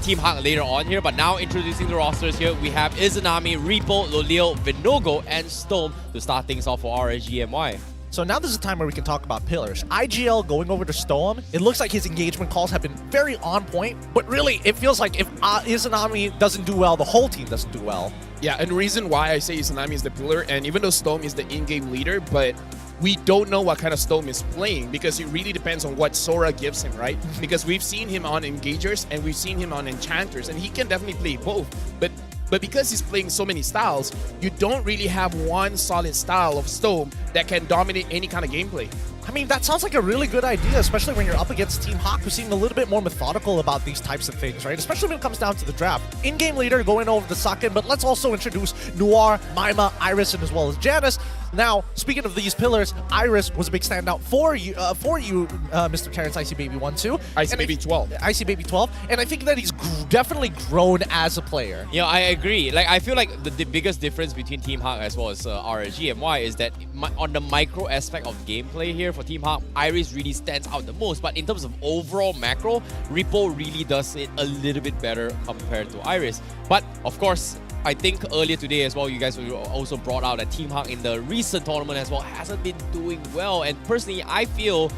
Team Hawk later on here. But now introducing the rosters here, we have Izanami, Rippo, Loleo, Vinogo, and Stone to start things off for RSG MY. So now this is a time where we can talk about pillars. IGL going over to Storm, it looks like his engagement calls have been very on point, but really it feels like if Izanami doesn't do well, the whole team doesn't do well. Yeah, and the reason why I say Izanami is the pillar, and even though Storm is the in-game leader, but we don't know what kind of Storm is playing because it really depends on what Sora gives him, right? Because we've seen him on Engagers and we've seen him on Enchanters, and he can definitely play both. But because he's playing so many styles, you don't really have one solid style of Storm that can dominate any kind of gameplay. I mean, that sounds like a really good idea, especially when you're up against Team Hawk, who seem a little bit more methodical about these types of things, right? Especially when it comes down to the draft. In-game leader going over the Sakin, but let's also introduce Noir, Maima, Iris, and as well as Janice. Now, speaking of these pillars, Iris was a big standout for you, Mr. Terrence Icy Baby 1-2. Icy Baby 12. Icy Baby 12. And I think that he's definitely grown as a player. Yeah, I agree. Like, I feel like the biggest difference between Team Hawk as well as RSG MY is that on the micro aspect of gameplay here for Team Hawk, Iris really stands out the most. But in terms of overall macro, Rippo really does it a little bit better compared to Iris. But, of course, I think earlier today as well, you guys also brought out that Team Hawk in the recent tournament as well hasn't been doing well. And personally, I feel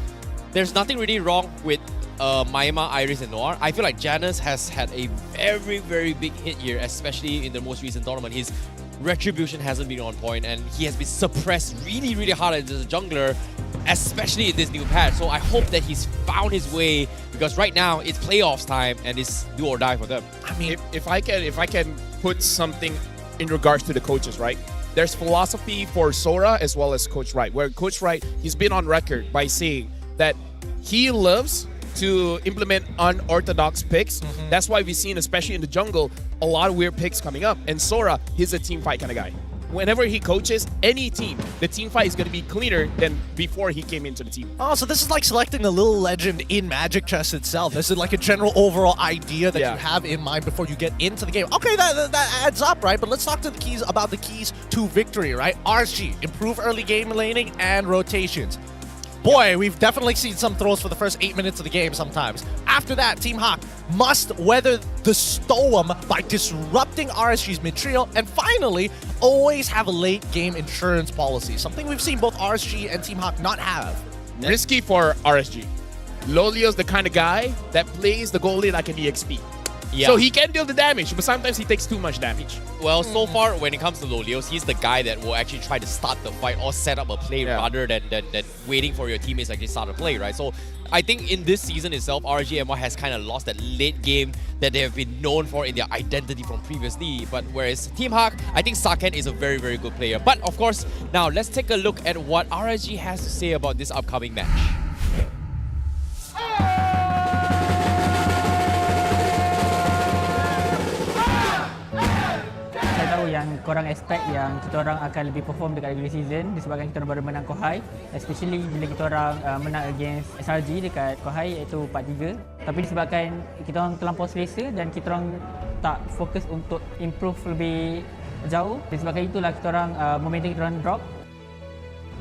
there's nothing really wrong with Maima, Iris, and Noir. I feel like Janice has had a very, very big hit here, especially in the most recent tournament. His retribution hasn't been on point, and he has been suppressed really, really hard as a jungler, especially in this new patch. So I hope that he's found his way, because right now it's playoffs time and it's do or die for them. I mean, if I can put something in regards to the coaches, right? there's philosophy for Sora as well as Coach Wright, where Coach Wright, he's been on record by saying that he loves to implement unorthodox picks. That's why we've seen, especially in the jungle, a lot of weird picks coming up. And Sora, he's a team fight kind of guy. Whenever he coaches any team, the team fight is going to be cleaner than before he came into the team. Oh, so this is like selecting a little legend in Magic Chess itself. This is like a general overall idea that you have in mind before you get into the game. Okay, that adds up, right? But let's talk to the keys about the keys to victory, right? RSG, improve early game laning and rotations. Boy, we've definitely seen some throws for the first 8 minutes of the game sometimes. After that, Team Hawk must weather the storm by disrupting RSG's mid-trio, and finally, always have a late-game insurance policy, something we've seen both RSG and Team Hawk not have. Risky for RSG. Lolio's the kind of guy that plays the goalie like an EXP. Yeah. So he can deal the damage, but sometimes he takes too much damage. Well, so far, when it comes to Lolios, he's the guy that will actually try to start the fight or set up a play rather than waiting for your teammates to actually start a play, right? So I think in this season itself, RSG MY has kind of lost that late game that they have been known for in their identity from previously. But whereas Team Hawk, I think Saken is a very, very good player. But of course, now let's take a look at what RSG has to say about this upcoming match. Yang korang expect yang kita orang akan lebih perform dekat regular season disebabkan kita orang baru menang Kohai, especially bila kita orang menang against SRG dekat Kohai iaitu 4-3. Tapi disebabkan kita orang terlampau selesa dan kita orang tak fokus untuk improve lebih jauh, disebabkan itulah kita orang momentum kita orang drop.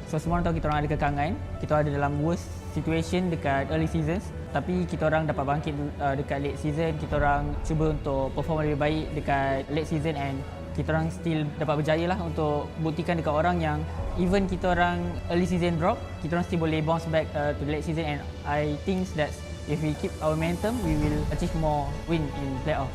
So semua orang tahu kita orang ada kekangan, kita ada dalam worst situation dekat early seasons, tapi kita orang dapat bangkit dekat late season. Kita orang cuba untuk perform lebih baik dekat late season and kita orang still dapat berjaya lah untuk buktikan dekat orang yang even kita orang early season drop, kita orang still boleh bounce back to the late season, and I think that if we keep our momentum, we will achieve more win in playoff.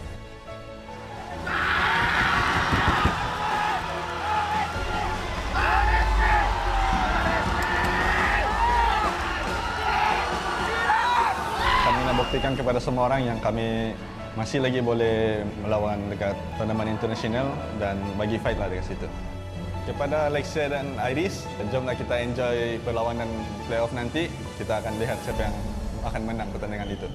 Kami nak buktikan kepada semua orang yang kami masih lagi boleh melawan dekat tournament international dan bagi fight lah dekat situ. Kepada Lexia dan Iris, jomlah kita enjoy perlawanan playoff nanti. Kita akan lihat siapa yang akan menang pertandingan itu.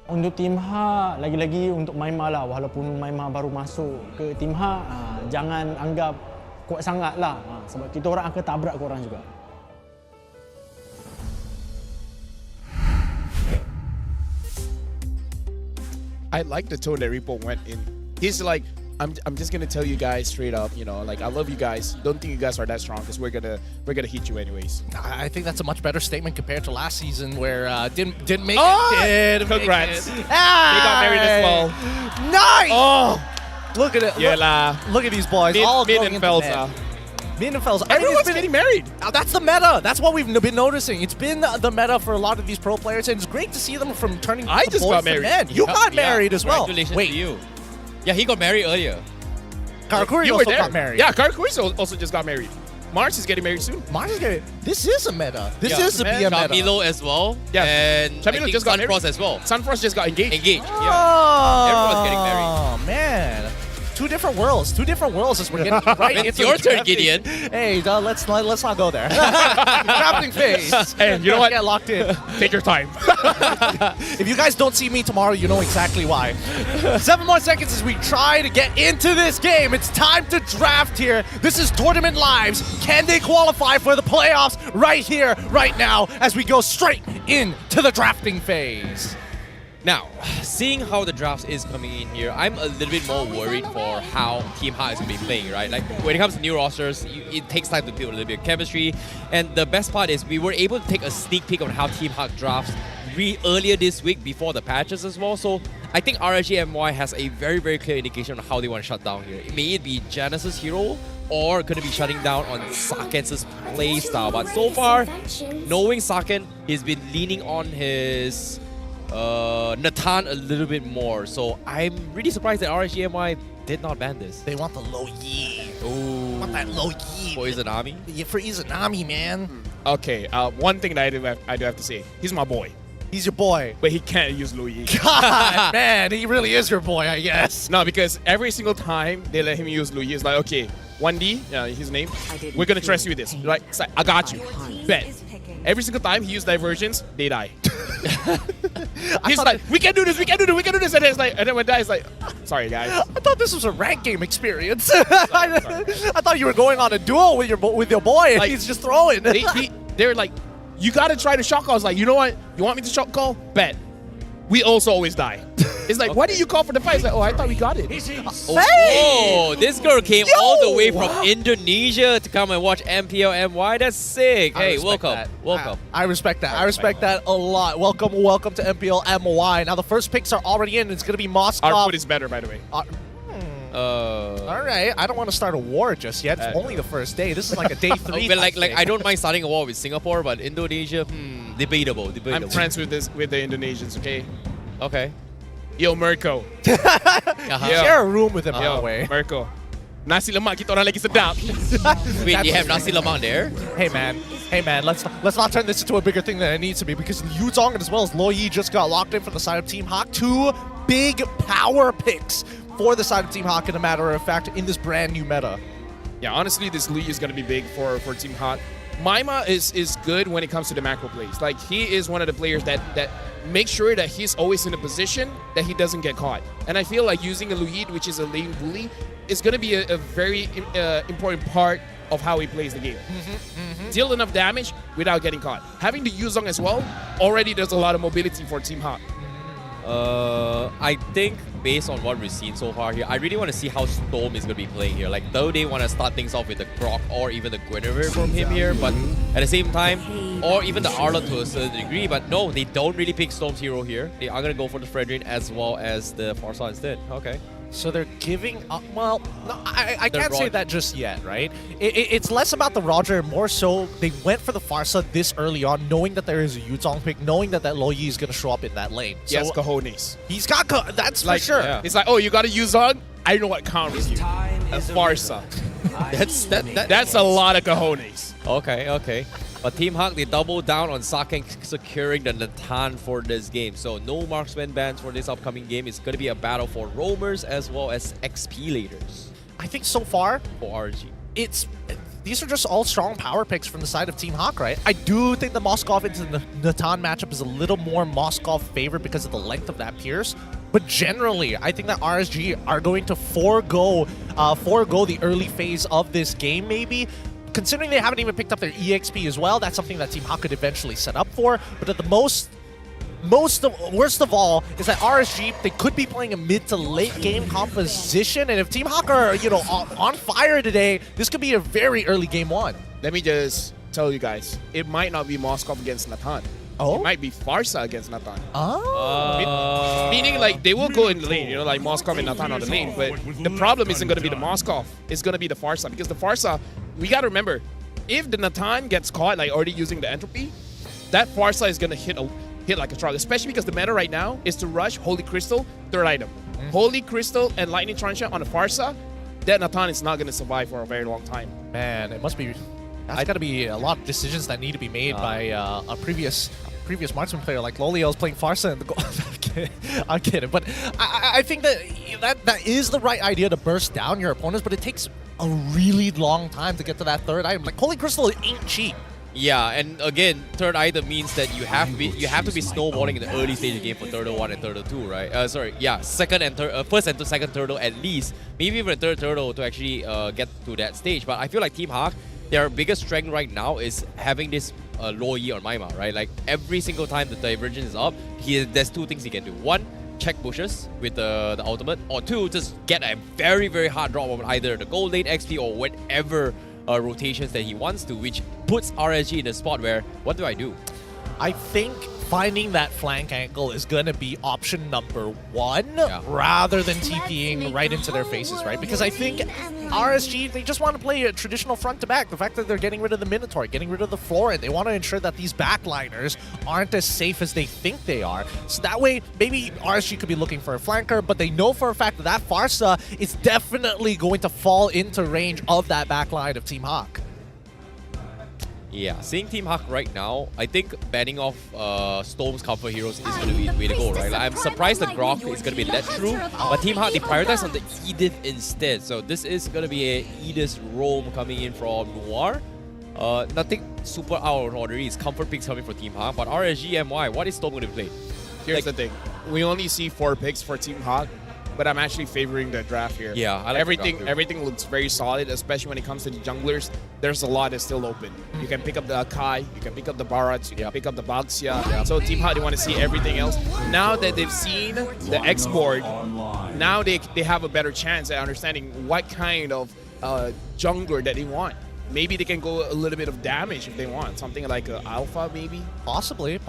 Untuk Team Hawk, lagi-lagi untuk Maima lah. Walaupun Maima baru masuk ke Team Hawk, jangan anggap kuat sangat lah. Sebab kita orang akan tabrak korang juga. I like the tone that Repo went in. He's like, I'm just gonna tell you guys straight up, you know, like I love you guys. Don't think you guys are that strong because we're gonna hit you anyways. I think that's a much better statement compared to last season where didn't make it. Congrats. They got married as well. Nice. Oh, look at it. Yeah, look at these boys. All mid going and into fells. Everyone's getting married. That's the meta. That's what we've been noticing. It's been the meta for a lot of these pro players, and it's great to see them from turning. I just got married. Men. You got married as well. Congratulations Wait, to you. Yeah, he got married earlier. Karakuri you also were there. got married. Yeah, Karakuri also just got married. Mars is getting married soon. Mars is getting. This is a meta. This is a BM meta. Milo as well. Yeah, and Chamilo just got Sunfrost married as well. Sunfrost just got engaged. Yeah. Everyone's getting married. Oh man. Two different worlds as we're getting right into It's your turn, drafting. Gideon. Hey, let's not go there. Drafting phase. Hey, you know what? Get locked in. Take your time. If you guys don't see me tomorrow, you know exactly why. 7 more seconds as we try to get into this game. It's time to draft here. This is Tournament Lives. Can they qualify for the playoffs right here, right now, as we go straight into the drafting phase? Now, seeing how the draft is coming in here, I'm a little bit more worried for how Team Hawk is going to be playing, right? Like, when it comes to new rosters, it takes time to build a little bit of chemistry. And the best part is we were able to take a sneak peek on how Team Hawk drafts earlier this week before the patches as well. So I think RSG MY has a very, very clear indication on how they want to shut down here. May it be Genesis Hero or going to be shutting down on Saken's play style. But so far, knowing Saken, he's been leaning on his Nathan a little bit more. So I'm really surprised that RSG MY did not ban this. They want the low yi. Oh, Want that low yi. for Izanami? Yeah, for Izanami, man. Okay, one thing that I do have to say, he's my boy. He's your boy. But he can't use Louis. God, man, he really is your boy, I guess. No, because every single time they let him use Louis, it's like, okay, 1D, his name. We're gonna trust you with this, right? It's like, I got you. Bet. Every single time he used diversions, they die. He's like, we can do this, we can do this, we can do this, and then it's like, and then when dies, like, sorry guys. I thought this was a rank game experience. I thought you were going on a duel with your boy, and Like, he's just throwing. They're like, you gotta try to shot call. I was like, you know what? You want me to shot call? Bet. We also always die. It's like, why did you call for the fight? It's like, oh, I thought we got it. Oh, this girl came all the way from Indonesia to come and watch MPL MY. That's sick. Hey, welcome. Welcome. I respect that. I respect that a lot. Welcome to MPL MY. Now the first picks are already in. It's going to be Moscow. Our foot is better, by the way. All right. I don't want to start a war just yet. It's only the first day. This is like a day 3. But like I don't mind starting a war with Singapore, but Indonesia, debatable. I'm friends with the Indonesians, okay? Okay. Yo, Mirko. Share a room with him, by the way. Mirko. Nasi lemak kita orang lagi sedap. Wait, you have nasi lemak there? Hey man, let's not turn this into a bigger thing than it needs to be, because Yu Zong as well as Lo Yi just got locked in from the side of Team Hawk. 2 big power picks for the side of Team Hawk, in a matter of fact, in this brand new meta. Yeah, honestly, this Lee is going to be big for Team Hawk. Maima is good when it comes to the macro plays. Like, he is one of the players that makes sure that he's always in a position that he doesn't get caught. And I feel like using a Luid, which is a lane bully, is going to be a very important part of how he plays the game. Deal enough damage without getting caught. Having the Yuzong as well already does a lot of mobility for Team Hawk. I think based on what we've seen so far here, I really want to see how Storm is going to be playing here. Like, though they want to start things off with the Croc or even the Guinevere from him here, but at the same time, or even the Arlott to a certain degree, but no, they don't really pick Storm's hero here. They are going to go for the Fredrin as well as the Farsa instead. Okay. So they're giving up. Well, no, I can't say that just yet, right? It's less about the Roger, more so they went for the Farsa this early on, knowing that there is a Yuzong pick, knowing that Lo Yi is going to show up in that lane. He has cojones. He's got that's like, for sure. Yeah. It's like, oh, you got a Yuzong? I know what counters you. A Farsa. That's a lot of cojones. Okay. But Team Hawk, they double down on Sakeng securing the Natan for this game. So no marksman bans for this upcoming game. It's going to be a battle for roamers as well as XP leaders. I think so far, for RSG, these are just all strong power picks from the side of Team Hawk, right? I do think the Moskov into the Natan matchup is a little more Moskov favored because of the length of that Pierce. But generally, I think that RSG are going to forego the early phase of this game, maybe. Considering they haven't even picked up their EXP as well, that's something that Team Hawk could eventually set up for. But at the worst of all is that RSG, they could be playing a mid to late game composition, and if Team Hawk are, on fire today, this could be a very early game 1. Let me just tell you guys, it might not be Moskov against Natan. Oh? It might be Farsa against Natan. Oh. Meaning, like, they will go in the lane, like Moskov and Natan on the lane, but the problem isn't going to be the Moskov, it's going to be the Farsa, because the Farsa, we got to remember, if the Natan gets caught, like, already using the entropy, that Farsa is going to hit like a truck, especially because the meta right now is to rush Holy Crystal, third item. Holy Crystal and Lightning Transient on a Farsa, that Natan is not going to survive for a very long time. Man, it must be... That's got to be a lot of decisions that need to be made by a previous marksman player like Lolio's playing Farsa and the goal. I'm kidding, but I think that is the right idea to burst down your opponents, but it takes a really long time to get to that third item. Like, Holy Crystal ain't cheap. Yeah, and again, third item means that you have to be snowballing in the early stage of the game for Turtle 1 and Turtle 2, right? first and second Turtle at least, maybe even a third Turtle to actually get to that stage. But I feel like Team Hawk, their biggest strength right now is having this Lo Yi on Maima, right? Like, every single time the divergence is up, there's 2 things he can do. 1, check bushes with the ultimate, or 2, just get a very, very hard drop on either the gold lane XP or whatever rotations that he wants to, which puts RSG in a spot where, what do I do? I think finding that flank angle is going to be option number 1 rather than TPing right into their faces, right? Because I think RSG, they just want to play a traditional front to back. The fact that they're getting rid of the Minotaur, getting rid of the Florid, they want to ensure that these backliners aren't as safe as they think they are. So that way, maybe RSG could be looking for a flanker, but they know for a fact that Farsa is definitely going to fall into range of that backline of Team Hawk. Yeah, seeing Team Hawk right now, I think banning off Storm's comfort heroes is going to be the way to go, right? Like, I'm surprised the Grok is going to be let through, but Team Hawk, they prioritize on the Edith instead. So this is going to be a Edith roam coming in from Noir. Nothing super out of order. It's comfort picks coming for Team Hawk, but RSG MY, what is Storm going to play? Here's the thing. We only see 4 picks for Team Hawk, but I'm actually favoring the draft here. Yeah, I like everything looks very solid, especially when it comes to the junglers. There's a lot that's still open. You can pick up the Akai, you can pick up the Barats, you can pick up the Baxia. So Team Hawk, they want to see everything else. Now that they've seen the export, now they have a better chance at understanding what kind of jungler that they want. Maybe they can go a little bit of damage if they want. Something like an Alpha, maybe? Possibly.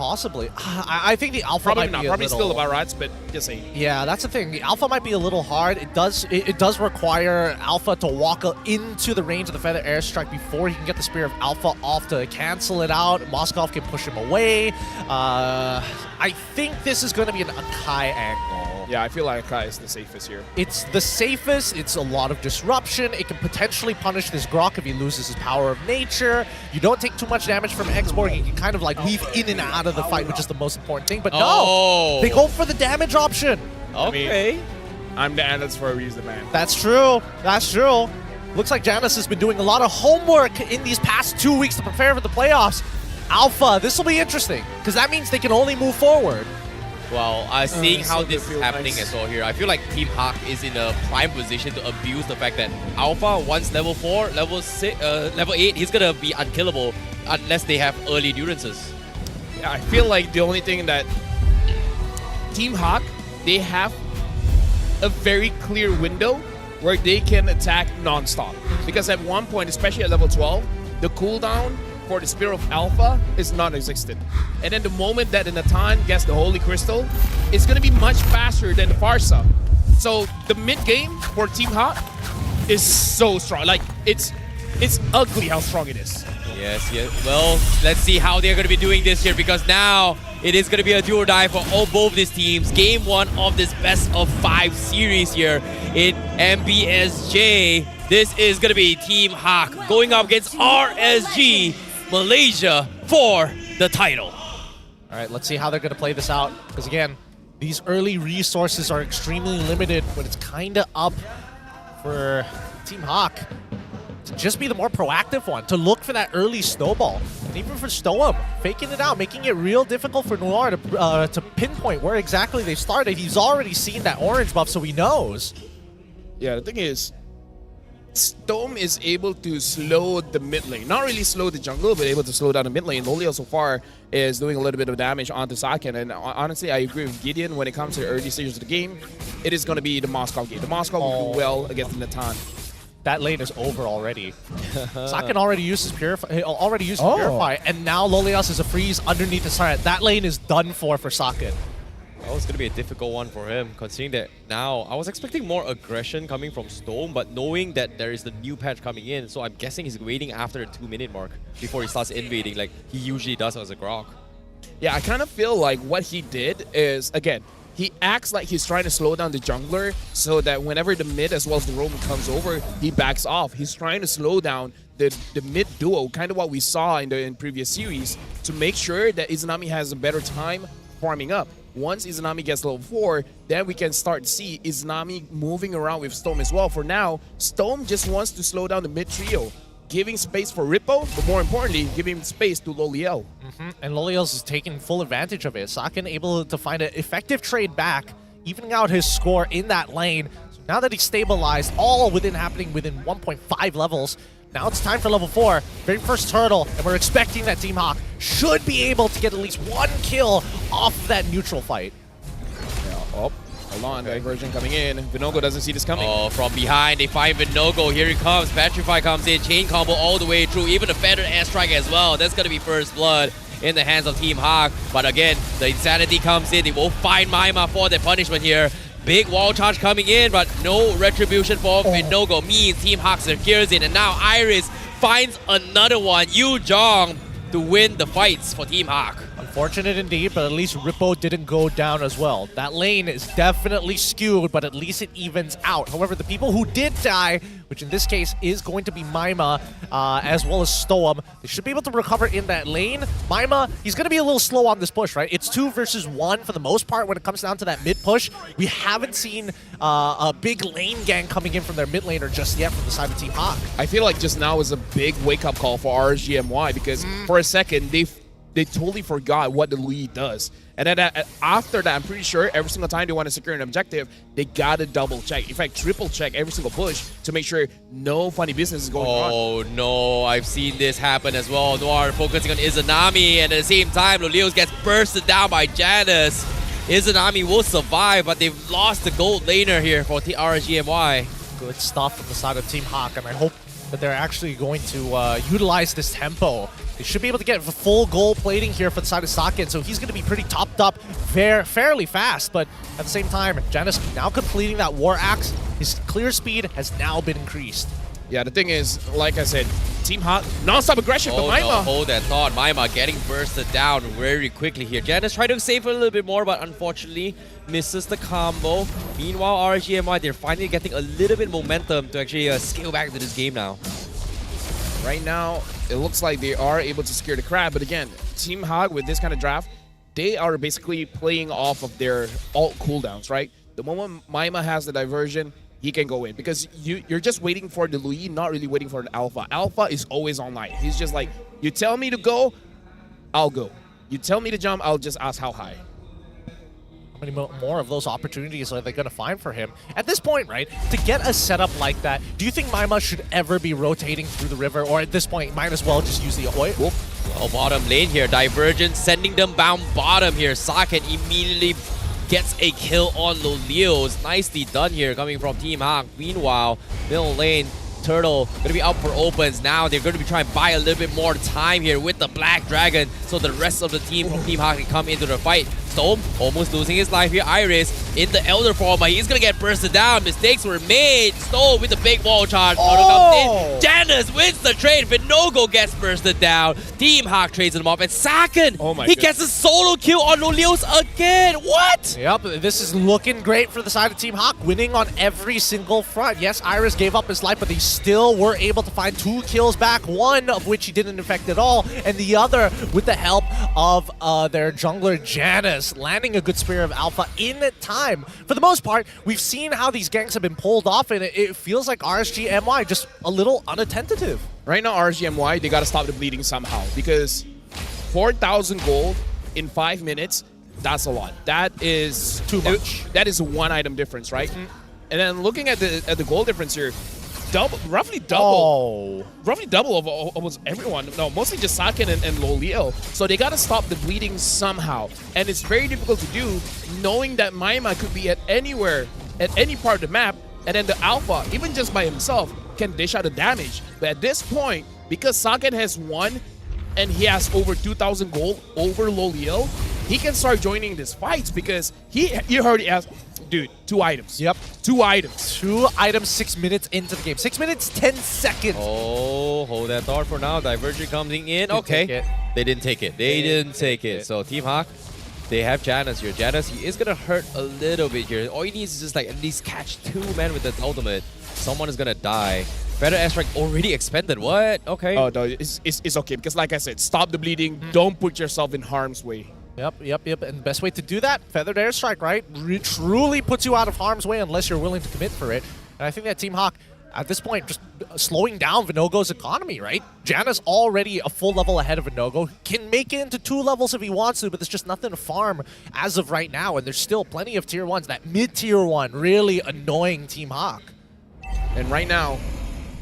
I think the Alpha might be probably still about Rats, but just saying. Yeah, that's the thing. The Alpha might be a little hard. It does require Alpha to walk into the range of the Feather Airstrike before he can get the Spear of Alpha off to cancel it out. Moskov can push him away. I think this is going to be an Akai angle. Yeah, I feel like Akai is the safest here. It's the safest. It's a lot of disruption. It can potentially punish this Grok if he loses his power of nature. You don't take too much damage from X-Borg. You can kind of like weave in and out of the fight, which is the most important thing. But no, they go for the damage option. Okay. I mean, I'm the Atlas for a reason, man. That's true. Looks like Janus has been doing a lot of homework in these past 2 weeks to prepare for the playoffs. Alpha, this will be interesting, because that means they can only move forward. Well, seeing how this is happening as well here, I feel like Team Hawk is in a prime position to abuse the fact that Alpha, once level 4, level 8, he's going to be unkillable unless they have early endurances. Yeah, I feel like the only thing that Team Hawk, they have a very clear window where they can attack non-stop. Because at one point, especially at level 12, the cooldown for the Spear of Alpha is non-existent. And then the moment that the Natan gets the Holy Crystal, it's going to be much faster than the Farsa. So the mid-game for Team Hawk is so strong. Like, it's ugly how strong it is. Yes. Well, let's see how they're going to be doing this here, because now it is going to be a do or die for both these teams. Game 1 of this best of 5 series here in MBSJ. This is going to be Team Hawk going up against RSG Malaysia for the title. All right, let's see how they're going to play this out. Because again, these early resources are extremely limited, but it's kind of up for Team Hawk to just be the more proactive one, to look for that early snowball. And even for Stoem, faking it out, making it real difficult for Noir to pinpoint where exactly they started. He's already seen that orange buff, so he knows. Yeah, the thing is, Storm is able to slow the mid lane. Not really slow the jungle, but able to slow down the mid lane. Lolio so far is doing a little bit of damage onto Saken. And honestly, I agree with Gideon when it comes to the early stages of the game. It is going to be the Moskov game. The Moskov will do well against the Natan. That lane is over already. Saken already uses Purify, and now Lolios is a freeze underneath the turret. That lane is done for Saken. Oh, it's going to be a difficult one for him, considering that now I was expecting more aggression coming from Storm, but knowing that there is the new patch coming in, so I'm guessing he's waiting after the 2-minute mark before he starts invading like he usually does as a Grok. Yeah, I kind of feel like what he did is, again, he acts like he's trying to slow down the jungler so that whenever the mid as well as the roam comes over, he backs off. He's trying to slow down the mid duo, kind of what we saw in previous series, to make sure that Izanami has a better time farming up. Once Izanami gets level 4, then we can start to see Izanami moving around with Storm as well. For now, Storm just wants to slow down the mid trio, giving space for Rippo, but more importantly, giving space to Loliel. And Loliel's is taking full advantage of it. Saken able to find an effective trade back, evening out his score in that lane. So now that he's stabilized, all happening within 1.5 levels, now it's time for level 4, very first turtle, and we're expecting that Team Hawk should be able to get at least 1 kill off that neutral fight. Yeah, hold on, diversion coming in. Vinogo doesn't see this coming. Oh, from behind, they find Vinogo. Here he comes. Petrify comes in, chain combo all the way through, even a feathered airstrike as well. That's going to be first blood in the hands of Team Hawk. But again, the insanity comes in. They will find Maima for their punishment here. Big wall charge coming in, but no retribution for Vinogo. Means Team Hawk secures it, and now Iris finds another one. Yu Jong to win the fights for Team Hawk. Unfortunate indeed, but at least Rippo didn't go down as well. That lane is definitely skewed, but at least it evens out. However, the people who did die, which in this case is going to be Maima, as well as Stoam, they should be able to recover in that lane. Maima, he's going to be a little slow on this push, right? It's 2 versus 1 for the most part when it comes down to that mid push. We haven't seen a big lane gang coming in from their mid laner just yet from the side of Team Hawk. I feel like just now is a big wake-up call for RSG MY because for a second, they totally forgot what the lead does. And then after that, I'm pretty sure every single time they want to secure an objective, they gotta double check. In fact, triple check every single push to make sure no funny business is going on. Oh no, I've seen this happen as well. Noir focusing on Izanami, and at the same time, Lolios gets bursted down by Janus. Izanami will survive, but they've lost the gold laner here for RSG MY. Good stuff from the side of Team Hawk, and I hope that they're actually going to utilize this tempo. They should be able to get full gold plating here for the side of Saken, so he's going to be pretty topped up fairly fast, but at the same time, Janus now completing that War Axe, his clear speed has now been increased. Yeah, the thing is, like I said, Team Hawk, non-stop aggression, but Maima. No, hold that thought. Maima getting bursted down very quickly here. Janus tried to save a little bit more, but unfortunately misses the combo. Meanwhile, RSG MY, they're finally getting a little bit momentum to actually scale back to this game now. Right now, it looks like they are able to secure the crab, but again, Team Hawk with this kind of draft, they are basically playing off of their ult cooldowns, right? The moment Maima has the diversion, he can go in because you're just waiting for the Louis, not really waiting for the Alpha. Alpha is always online. He's just like, you tell me to go, I'll go. You tell me to jump, I'll just ask how high. How many more of those opportunities are they going to find for him? At this point, right, to get a setup like that, do you think Maima should ever be rotating through the river, or at this point, might as well just use the oil? Well, bottom lane here, Divergent sending them bound bottom here. Saken immediately gets a kill on Lolios. Nicely done here coming from Team Hawk. Meanwhile, middle lane, Turtle going to be out for opens. Now they're going to be trying to buy a little bit more time here with the Black Dragon so the rest of the team from Team Hawk can come into the fight. Storm almost losing his life here. Iris in the Elder form, but he's going to get bursted down. Mistakes were made. Storm with the big wall charge. Oh! Janus wins the trade. Vinogo gets bursted down. Team Hawk trades him off. And Saken, he gets a solo kill on Lolios again. What? Yep, this is looking great for the side of Team Hawk, winning on every single front. Yes, Iris gave up his life, but they still were able to find 2 kills back, one of which he didn't infect at all, and the other with the help of their jungler Janus, landing a good Spear of Alpha in time. For the most part, we've seen how these ganks have been pulled off, and it feels like RSG MY just a little unattentative. Right now, RSG MY, they got to stop the bleeding somehow because 4,000 gold in 5 minutes, that's a lot. That is too much. That is a 1 item difference, right? And then looking at the gold difference here, roughly double of almost everyone. No, mostly just Saken and Loliel. So they gotta stop the bleeding somehow, and it's very difficult to do, knowing that Maima could be at anywhere, at any part of the map, and then the Alpha, even just by himself, can dish out the damage. But at this point, because Saken has won, and he has over 2,000 gold over Loliel, he can start joining these fights because he already has. Dude, 2 items. Yep. 2 items. 2 items 6 minutes into the game. 6 minutes, 10 seconds. Oh, hold that thought for now. Divergent coming in. Okay. They didn't take it. They didn't take it. So Team Hawk, they have Janus here. Janus, he is going to hurt a little bit here. All he needs is just like at least catch 2 men with the ultimate. Someone is going to die. Feather Airstrike already expended. What? Okay. Oh, no, it's okay. Because like I said, stop the bleeding. Don't put yourself in harm's way. Yep. And the best way to do that, Feathered Airstrike, right? Truly puts you out of harm's way unless you're willing to commit for it. And I think that Team Hawk, at this point, just slowing down Vinogo's economy, right? Janus already a full level ahead of Vinogo. Can make it into 2 levels if he wants to, but there's just nothing to farm as of right now. And there's still plenty of tier 1s. That mid-tier 1 really annoying Team Hawk. And right now,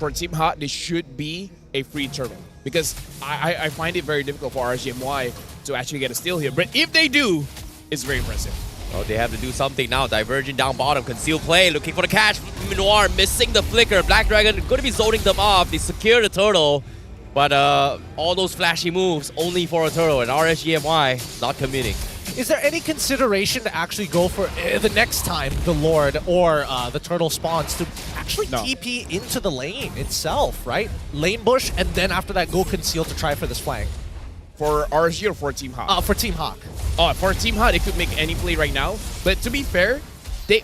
for Team Hawk, this should be a free turtle. Because I find it very difficult for RSG MY to actually get a steal here. But if they do, it's very impressive. Oh, they have to do something now. Divergent down bottom. Conceal play. Looking for the catch. Noir missing the flicker. Black Dragon going to be zoning them off. They secure the turtle. But all those flashy moves only for a turtle. And RSG MY not committing. Is there any consideration to actually go for the next time the Lord or the Turtle spawns to actually TP into the lane itself, right? Lane bush, and then after that go conceal to try for this flank. For RSG or for Team Hawk? For Team Hawk. Oh, for Team Hawk, they could make any play right now. But to be fair, they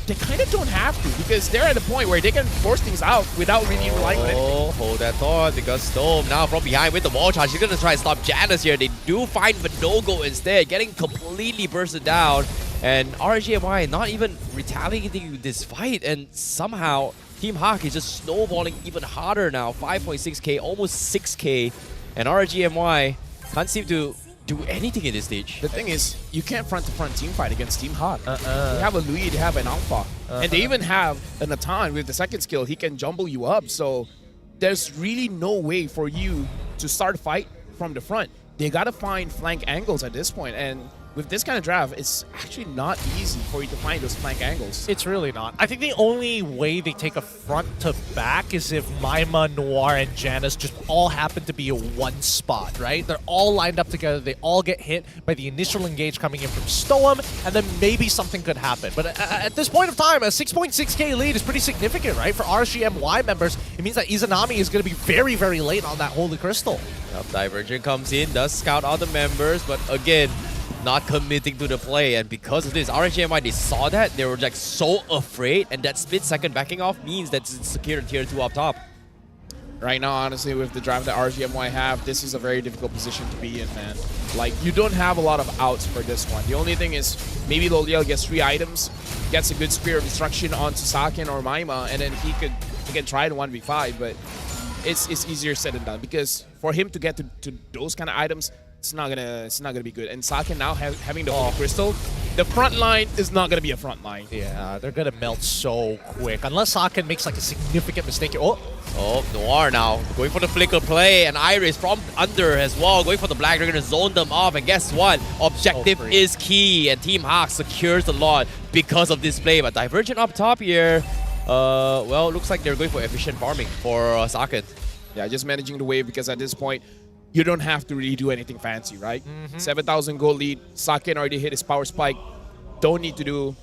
kind of don't have to because they're at a point where they can force things out without really relying on anything. Oh, hold that thought because Storm now from behind with the wall charge. He's going to try and stop Janus here. They do find Vinogo instead, getting completely bursted down. And RSG MY not even retaliating this fight. And somehow Team Hawk is just snowballing even harder now. 5.6k, almost 6k. And RSG MY can't seem to do anything in this stage. The thing is, you can't front-to-front team fight against Team Hawk. They have a Louis, they have an Alpha. And they even have an Atan with the second skill. He can jumble you up. So there's really no way for you to start a fight from the front. They got to find flank angles at this point. And with this kind of draft, it's actually not easy for you to find those flank angles. It's really not. I think the only way they take a front to back is if Maima, Noir, and Janus just all happen to be in one spot, right? They're all lined up together. They all get hit by the initial engage coming in from Stoem, and then maybe something could happen. But at this point of time, a 6.6k lead is pretty significant, right? For RSG MY members, it means that Izanami is going to be very, very late on that Holy Crystal. Yep, Divergent comes in, does scout out the members, but again, not committing to the play. And because of this, RSG MY, they saw that, they were like so afraid, and that split second backing off means that it's secure tier 2 up top. Right now, honestly, with the drive that RSG MY have, this is a very difficult position to be in, man. Like, you don't have a lot of outs for this one. The only thing is, maybe Loliel gets 3 items, gets a good Spear of Destruction onto Saken or Maima, and then he can try to 1v5, but it's easier said than done, because for him to get to those kind of items, it's not gonna be good. And Saken now having the Holy Crystal, the front line is not gonna be a front line. Yeah, they're gonna melt so quick unless Saken makes like a significant mistake here. Oh, Noir now going for the flicker play, and Iris from under as well, going for the black. They're gonna zone them off, and guess what? Objective is key, and Team Hawk secures the lot because of this play. But Divergent up top here, well, looks like they're going for efficient farming for Saken. Yeah, just managing the wave, because at this point, you don't have to really do anything fancy, right? 7,000 gold lead. Saken already hit his power spike. Don't need to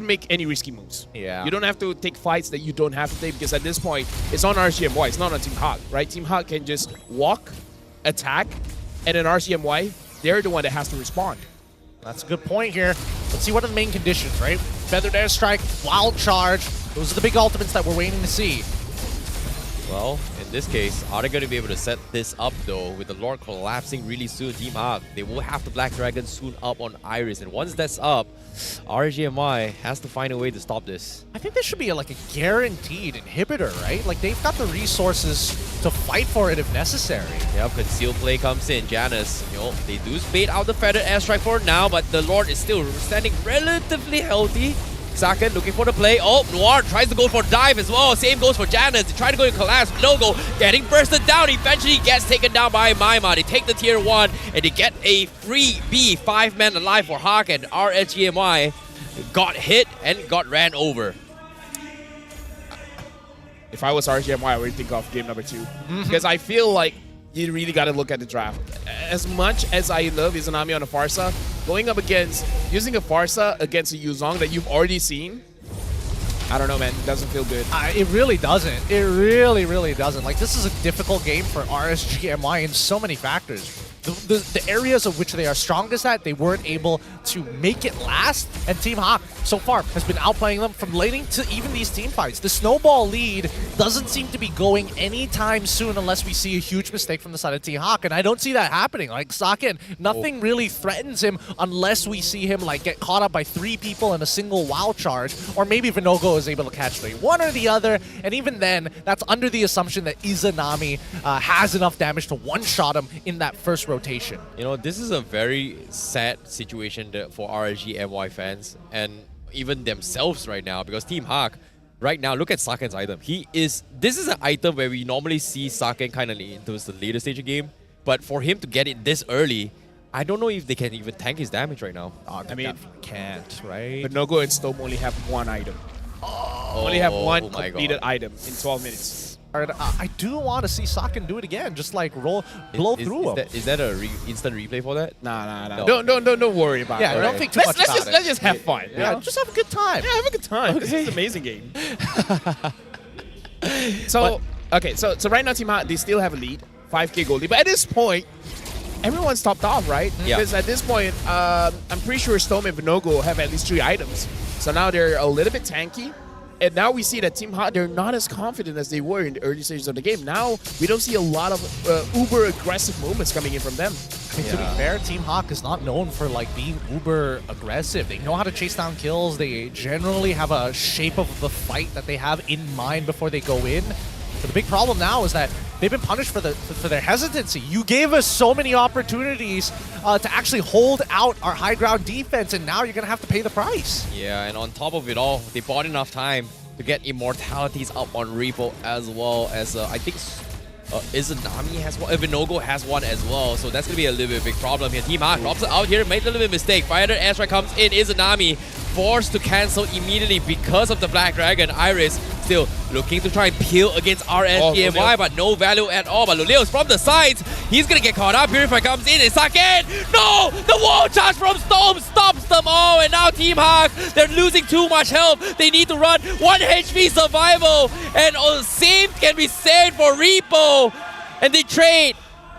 make any risky moves. Yeah. You don't have to take fights that you don't have to take, because at this point, it's on RSG MY. It's not on Team Hawk, right? Team Hawk can just walk, attack, and then RSG MY, they're the one that has to respond. That's a good point here. Let's see what are the main conditions, right? Feathered Airstrike, Wild Charge. Those are the big ultimates that we're waiting to see. Well, in this case, are they going to be able to set this up though? With the Lord collapsing really soon, Team Hawk, they will have the Black Dragon soon up on Iris. And once that's up, RSG MY has to find a way to stop this. I think this should be like a guaranteed inhibitor, right? Like, they've got the resources to fight for it if necessary. Yep, concealed play comes in. Janus, you know, they do bait out the Feathered Airstrike for now, but the Lord is still standing relatively healthy. Saken looking for the play. Oh, Noir tries to go for dive as well. Same goes for Janus. They try to go to collapse. Logo getting bursted down. Eventually gets taken down by Maima. They take the tier 1 and they get a free B. 5-man alive for Hawk, and RSG MY got hit and got ran over. If I was RSG MY, I would think of game number 2. Because I feel like you really got to look at the draft. As much as I love Izanami on a Farsa, going up against, using a Farsa against a Yuzong that you've already seen, I don't know, man. It doesn't feel good. It really doesn't. It really, really doesn't. Like, this is a difficult game for RSG MY in so many factors. The areas of which they are strongest at, they weren't able to make it last. And Team Hawk, so far, has been outplaying them from laning to even these team fights. The snowball lead doesn't seem to be going anytime soon unless we see a huge mistake from the side of Team Hawk. And I don't see that happening. Like, Saken, nothing really threatens him unless we see him, like, get caught up by 3 people in a single wild charge. Or maybe Vinogo is able to catch 3. One or the other. And even then, that's under the assumption that Izanami has enough damage to one-shot him in that first rotation. You know, this is a very sad situation for RSG MY fans and even themselves right now, because Team Hawk right now, look at Saken's item. This is an item where we normally see Saken kind of into the later stage of game, but for him to get it this early, I don't know if they can even tank his damage right now. I mean, can't, right? But Nogo and Stome only have 1 item. Only have 1 completed item in 12 minutes. I do want to see Saken do it again, just like blow through him. Is that a instant replay for that? Nah. Don't worry about it. Yeah, don't think too much about it. Let's just have fun. Yeah, just have a good time. Yeah, have a good time. This is an amazing game. So right now Team Hawk, they still have a lead, 5k gold lead. But at this point, everyone's topped off, right? Yeah. Because at this point, I'm pretty sure Storm and Vinogo have at least 3 items. So now they're a little bit tanky. And now we see that Team Hot, they're not as confident as they were in the early stages of the game. Now, we don't see a lot of uber aggressive movements coming in from them. I mean, to be fair, Team Hawk is not known for like being uber aggressive. They know how to chase down kills. They generally have a shape of the fight that they have in mind before they go in. But the big problem now is that they've been punished for their hesitancy. You gave us so many opportunities to actually hold out our high ground defense, and now you're going to have to pay the price. Yeah, and on top of it all, they bought enough time to get immortalities up on Repo, as well as I think Izanami has one, Vinogo has one as well, so that's going to be a little bit of a big problem here. Team Hawk drops it out here, made a little bit of mistake. Fighter airstrike comes in, Izanami forced to cancel immediately because of the Black Dragon. Iris still looking to try and peel against RSG MY, but no value at all. But Luleo's from the sides, he's going to get caught up. Purify comes in, it's again. No! The wall charge from Storm stops them all, and now Team Hawk, they're losing too much health. They need to run 1 HP survival, and same can be said for Repo. And they trade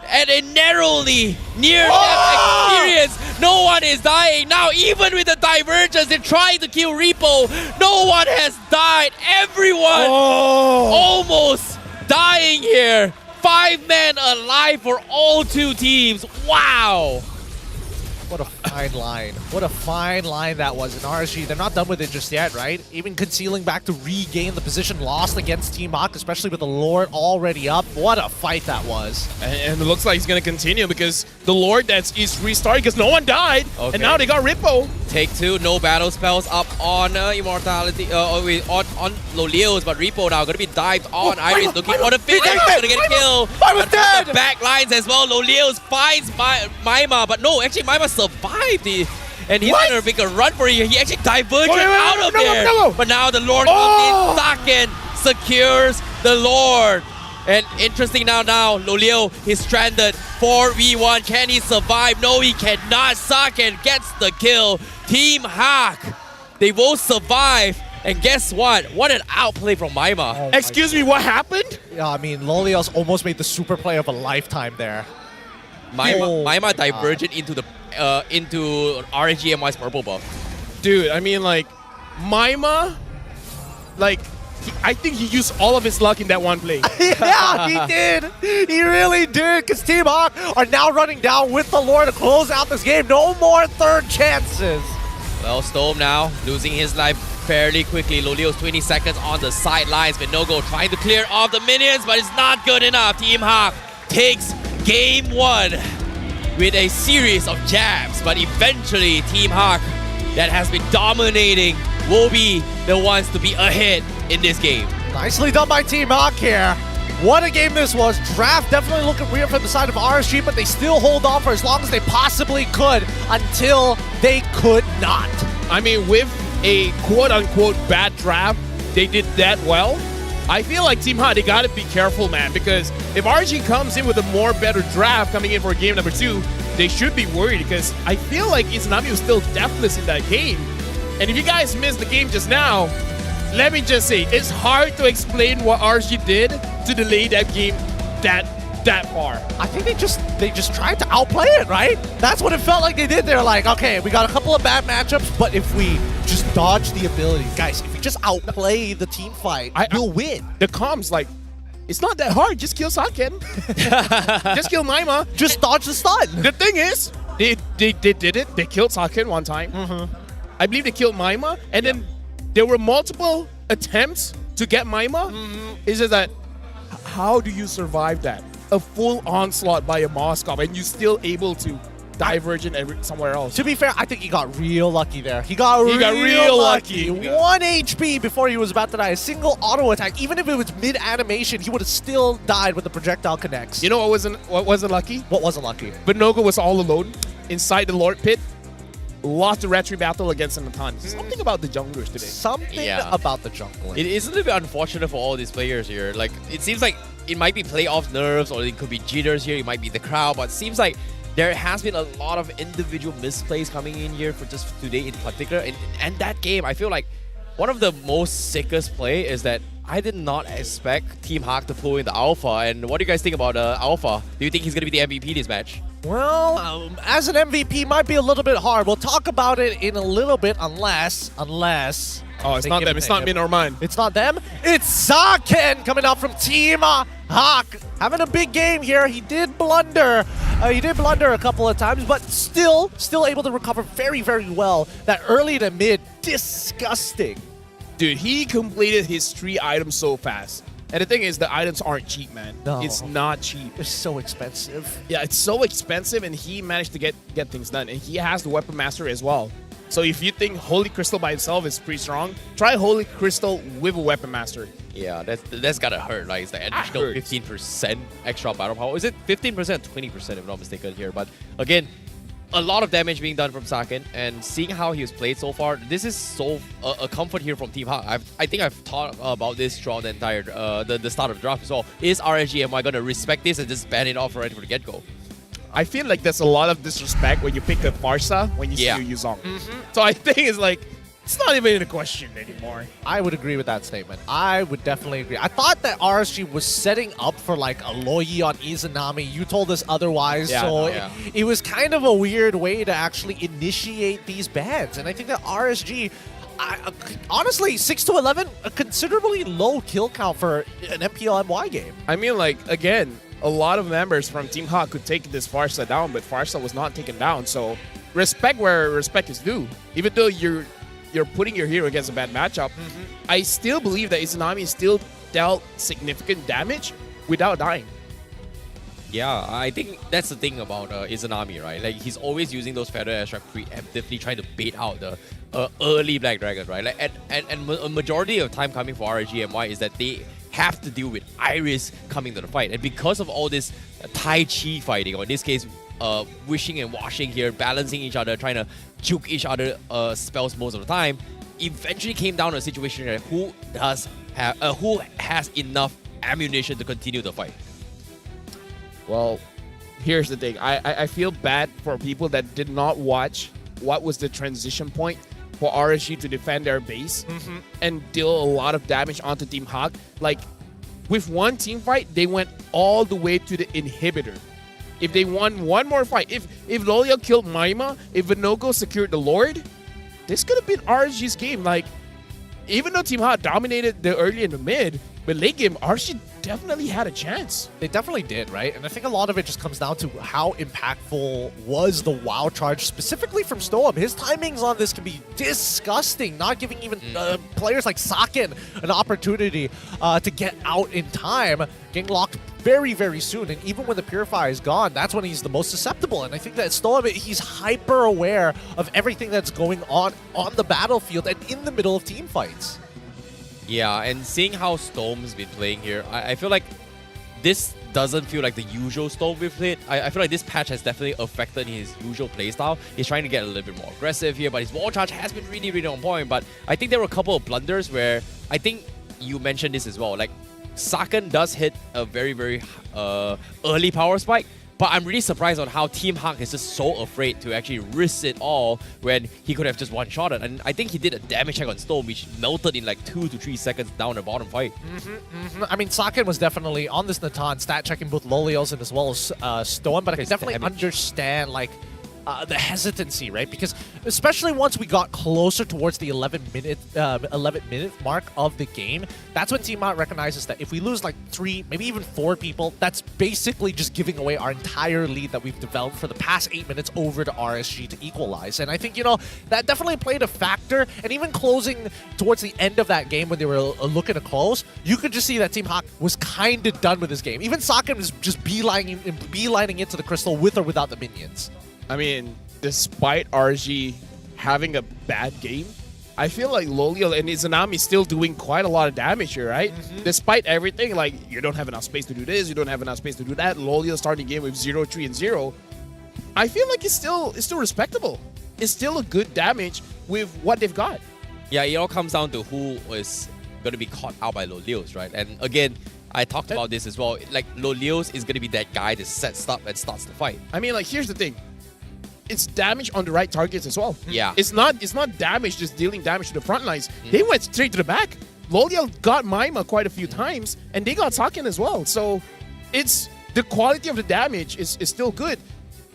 at a narrowly near-death experience. No one is dying. Now, even with the divergence, they're trying to kill Repo. No one has died. Everyone almost dying here. 5 men alive for all 2 teams. Wow. What a fine line. What a fine line that was in RSG. They're not done with it just yet, right? Even concealing back to regain the position lost against Team Hawk, especially with the Lord already up. What a fight that was. And it looks like he's going to continue because the Lord is restarting because no one died. Okay. And now they got Rippo. Take 2, no battle spells up on Immortality, on Lolios, but Repo now going to be dived on. Iris looking for the finish, going to get a kill. But dead. The back lines as well, Lolios finds Maima, but no, actually Maima survived, and he's going to make a run for it. He actually diverged out of there. But now the Lord comes in, Saken secures the Lord. And interesting now, Lolio is stranded. 4v1, can he survive? No, he cannot. Saken gets the kill. Team Hawk, they will survive. And guess what? What an outplay from Maima. Excuse me, what happened? Yeah, I mean, Lolios almost made the super play of a lifetime there. Maima diverged into the into RSG MY's purple buff. Dude, I mean, like, Maima, like, I think he used all of his luck in that one play. Yeah, he did. He really did, because Team Hawk are now running down with the Lord to close out this game. No more third chances. Well, Storm now losing his life fairly quickly. Lolio's 20 seconds on the sidelines. Vinogo trying to clear off the minions, but it's not good enough. Team Hawk takes game 1 with a series of jabs, but eventually Team Hawk, that has been dominating, will be the ones to be ahead in this game. Nicely done by Team Hawk here. What a game this was. Draft definitely looking weird from the side of RSG, but they still hold on for as long as they possibly could until they could not. I mean, with a quote-unquote bad draft, they did that well. I feel like Team Hawk, they gotta be careful, man, because if RSG comes in with a more better draft coming in for game number 2, they should be worried, because I feel like Izanami was still deathless in that game. And if you guys missed the game just now, let me just say, it's hard to explain what RSG did to delay that game that far. I think they just tried to outplay it, right? That's what it felt like they did. They're like, okay, we got a couple of bad matchups, but if we just dodge the abilities, guys, if we just outplay the team fight, we'll win. The comms, like, it's not that hard. Just kill Saken. Just kill Maima. Just dodge the stun. The thing is, they did it. They killed Saken one time. I believe they killed Maima, and then there were multiple attempts to get Maima. It's just that, how do you survive that? A full onslaught by a Moskov, and you're still able to diverge in somewhere else. To be fair, I think he got real lucky there. He got real lucky. 1 HP before he was about to die. A single auto attack, even if it was mid-animation, he would have still died when the projectile connects. You know what wasn't lucky? What wasn't lucky? Vinogo was all alone inside the Lord Pit. Lost the retry battle against Nathan. Something about the junglers today. Something about the junglers. It is a little bit unfortunate for all these players here. Like, it seems like it might be playoff nerves, or it could be jitters here. It might be the crowd, but it seems like there has been a lot of individual misplays coming in here for just today in particular. And that game, I feel like one of the most sickest play is that I did not expect Team Hawk to pull in the Alpha. And what do you guys think about Alpha? Do you think he's going to be the MVP this match? Well, as an MVP, might be a little bit hard. We'll talk about it in a little bit, unless. Oh, it's not them. It's not Min or Man. It's not them. It's Zaken coming out from Team Hawk, having a big game here. He did blunder. He did blunder a couple of times, but still able to recover very, very well. That early to mid, disgusting. Dude, he completed his 3 items so fast. And the thing is, the items aren't cheap, man. No. It's not cheap. They're so expensive. Yeah, it's so expensive, and he managed to get things done. And he has the Weapon Master as well. So if you think Holy Crystal by itself is pretty strong, try Holy Crystal with a Weapon Master. Yeah, that's gotta hurt. Like, it's the additional 15% extra battle power. Is it 15%? 20% if I'm not mistaken here. But again, a lot of damage being done from Zaken, and seeing how he was played so far, this is so a comfort here from Team Hawk. I think I've talked about this throughout the entire the start of the draft as well. Is RSG MY gonna respect this and just ban it off right from the get-go? I feel like there's a lot of disrespect when you pick a Farsa when you see a Yuzong. So I think it's like, it's not even a question anymore. I would agree with that statement. I would definitely agree. I thought that RSG was setting up for like a Loyi on Izanami. You told us otherwise. It was kind of a weird way to actually initiate these bans. And I think that RSG, honestly, 6-11, a considerably low kill count for an MPL MY game. I mean, like, again, a lot of members from Team Hawk could take this Farsa down, but Farsa was not taken down. So respect where respect is due. Even though you're putting your hero against a bad matchup, I still believe that Izanami still dealt significant damage without dying. Yeah, I think that's the thing about Izanami, right? Like, he's always using those Feather Extract preemptively, trying to bait out the early Black Dragon, right? Like, and a majority of time coming for RSG MY is that they have to deal with Iris coming to the fight. And because of all this Tai Chi fighting, or in this case, wishing and washing here, balancing each other, trying to juke each other spells most of the time, eventually came down to a situation where who has enough ammunition to continue the fight. Well, here's the thing. I feel bad for people that did not watch what was the transition point for RSG to defend their base and deal a lot of damage onto Team Hawk. Like, with one team fight, they went all the way to the inhibitor. If they won one more fight, if Lolia killed Maima, if Vinogo secured the Lord, this could have been RSG's game. Like, even though Team Hawk dominated the early and the mid, but late game, RSG definitely had a chance. They definitely did, right? And I think a lot of it just comes down to how impactful was the WoW charge, specifically from Stoem. His timings on this can be disgusting, not giving even players like Zaken an opportunity to get out in time, getting locked very, very soon. And even when the Purify is gone, that's when he's the most susceptible. And I think that Stoem, he's hyper aware of everything that's going on the battlefield and in the middle of team fights. Yeah, and seeing how Storm's been playing here, I feel like this doesn't feel like the usual Storm we've played. I feel like this patch has definitely affected his usual playstyle. He's trying to get a little bit more aggressive here, but his wall charge has been really, really on point. But I think there were a couple of blunders where I think you mentioned this as well. Like, Zaken does hit a very, very early power spike, but I'm really surprised on how Team Hawk is just so afraid to actually risk it all when he could have just one-shotted. And I think he did a damage check on Storm, which melted in like 2 to 3 seconds down the bottom fight. I mean, Zaken was definitely on this Natan, stat checking both Lolios and as well as Storm, but I can definitely understand, like, the hesitancy, right? Because especially once we got closer towards the 11-minute mark of the game, that's when Team Hawk recognizes that if we lose like 3, maybe even 4 people, that's basically just giving away our entire lead that we've developed for the past 8 minutes over to RSG to equalize. And I think, you know, that definitely played a factor. And even closing towards the end of that game when they were looking to close, you could just see that Team Hawk was kind of done with this game. Even Zaken was just beelining into the crystal with or without the minions. I mean, despite RSG having a bad game, I feel like Loliel and Izanami still doing quite a lot of damage here, right? Despite everything, like, you don't have enough space to do this, you don't have enough space to do that. Loliel starting the game with 0-3 and 0. I feel like it's still respectable. It's still a good damage with what they've got. Yeah, it all comes down to who is going to be caught out by Lolios, right? And again, I talked about this as well. Like, Lolios is going to be that guy that sets up and starts the fight. I mean, like, here's the thing. it's damage on the right targets as well. Yeah. It's not damage just dealing damage to the front lines. They went straight to the back. Loyal got Maima quite a few times, and they got Saken as well. So it's the quality of the damage is still good.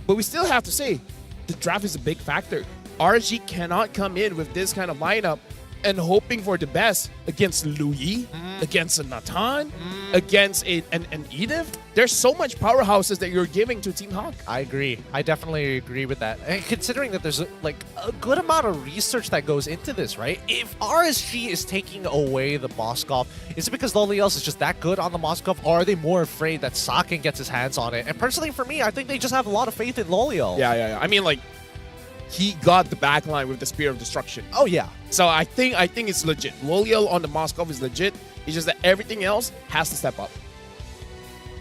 But we still have to say, the draft is a big factor. RSG cannot come in with this kind of lineup and hoping for the best against Louis, against a Nathan, against an Edith. There's so much powerhouses that you're giving to Team Hawk. I agree. I definitely agree with that. And considering that there's like a good amount of research that goes into this, right? If RSG is taking away the Moskov, is it because nobody else is just that good on the Moskov, or are they more afraid that Saken gets his hands on it? And personally, for me, I think they just have a lot of faith in Loliel. Yeah. I mean, like, he got the backline with the Spear of Destruction. Oh, yeah. So I think it's legit. Loyal on the Moskov is legit. It's just that everything else has to step up.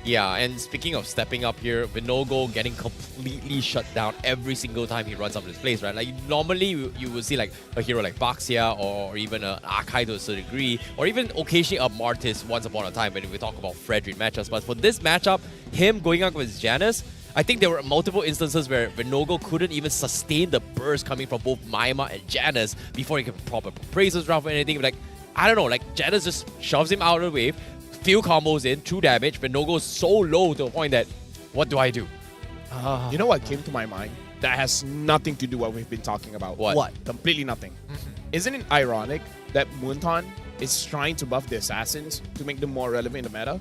Yeah, and speaking of stepping up here, Vinogo getting completely shut down every single time he runs up to this place, right? Like, normally you would see like a hero like Baxia or even an Akai to a certain degree, or even occasionally a Martis once upon a time when we talk about Frederick matchups. But for this matchup, him going up with Janus, I think there were multiple instances where Vinogo couldn't even sustain the burst coming from both Maima and Janus before he could proper praises round or anything. Like, I don't know, like Janus just shoves him out of the wave, few combos in, 2 damage. Vinogo's so low to the point that, what do I do? You know what came to my mind? That has nothing to do with what we've been talking about. What? Completely nothing. Isn't it ironic that Moonton is trying to buff the assassins to make them more relevant in the meta?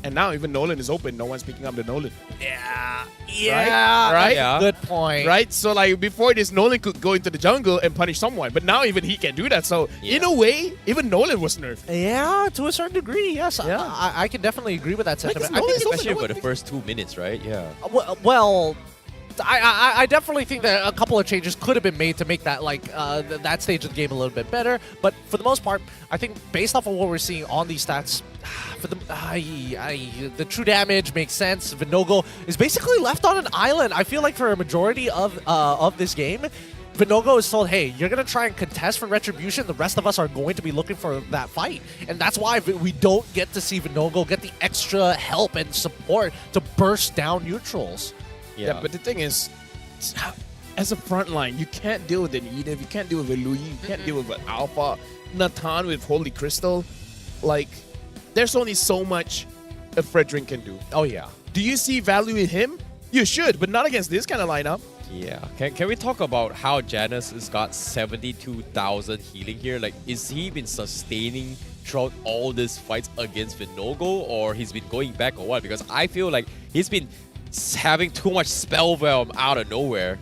And now even Nolan is open, no one's picking up the Nolan. Yeah. Right? Yeah. Good point. Right? So like before this, Nolan could go into the jungle and punish someone. But now even he can do that. So in a way, even Nolan was nerfed. Yeah, to a certain degree, yes. Yeah. I can definitely agree with that sentiment. Like, I think Especially for the first 2 minutes, right? Yeah. Well, I definitely think that a couple of changes could have been made to make that that stage of the game a little bit better. But for the most part, I think based off of what we're seeing on these stats, for the true damage makes sense. Vinogo is basically left on an island. I feel like for a majority of this game, Vinogo is told, hey, you're going to try and contest for Retribution. The rest of us are going to be looking for that fight. And that's why we don't get to see Vinogo get the extra help and support to burst down neutrals. Yeah, but the thing is, as a frontline, you can't deal with an Edith, you can't deal with a Louis, you can't deal with an Alpha, Nathan with Holy Crystal. Like, there's only so much a Frederick can do. Oh, yeah. Do you see value in him? You should, but not against this kind of lineup. Yeah. Can we talk about how Janus has got 72,000 healing here? Like, is he been sustaining throughout all these fights against Vinogo, or he's been going back or what? Because I feel like he's been having too much spellwhelm out of nowhere.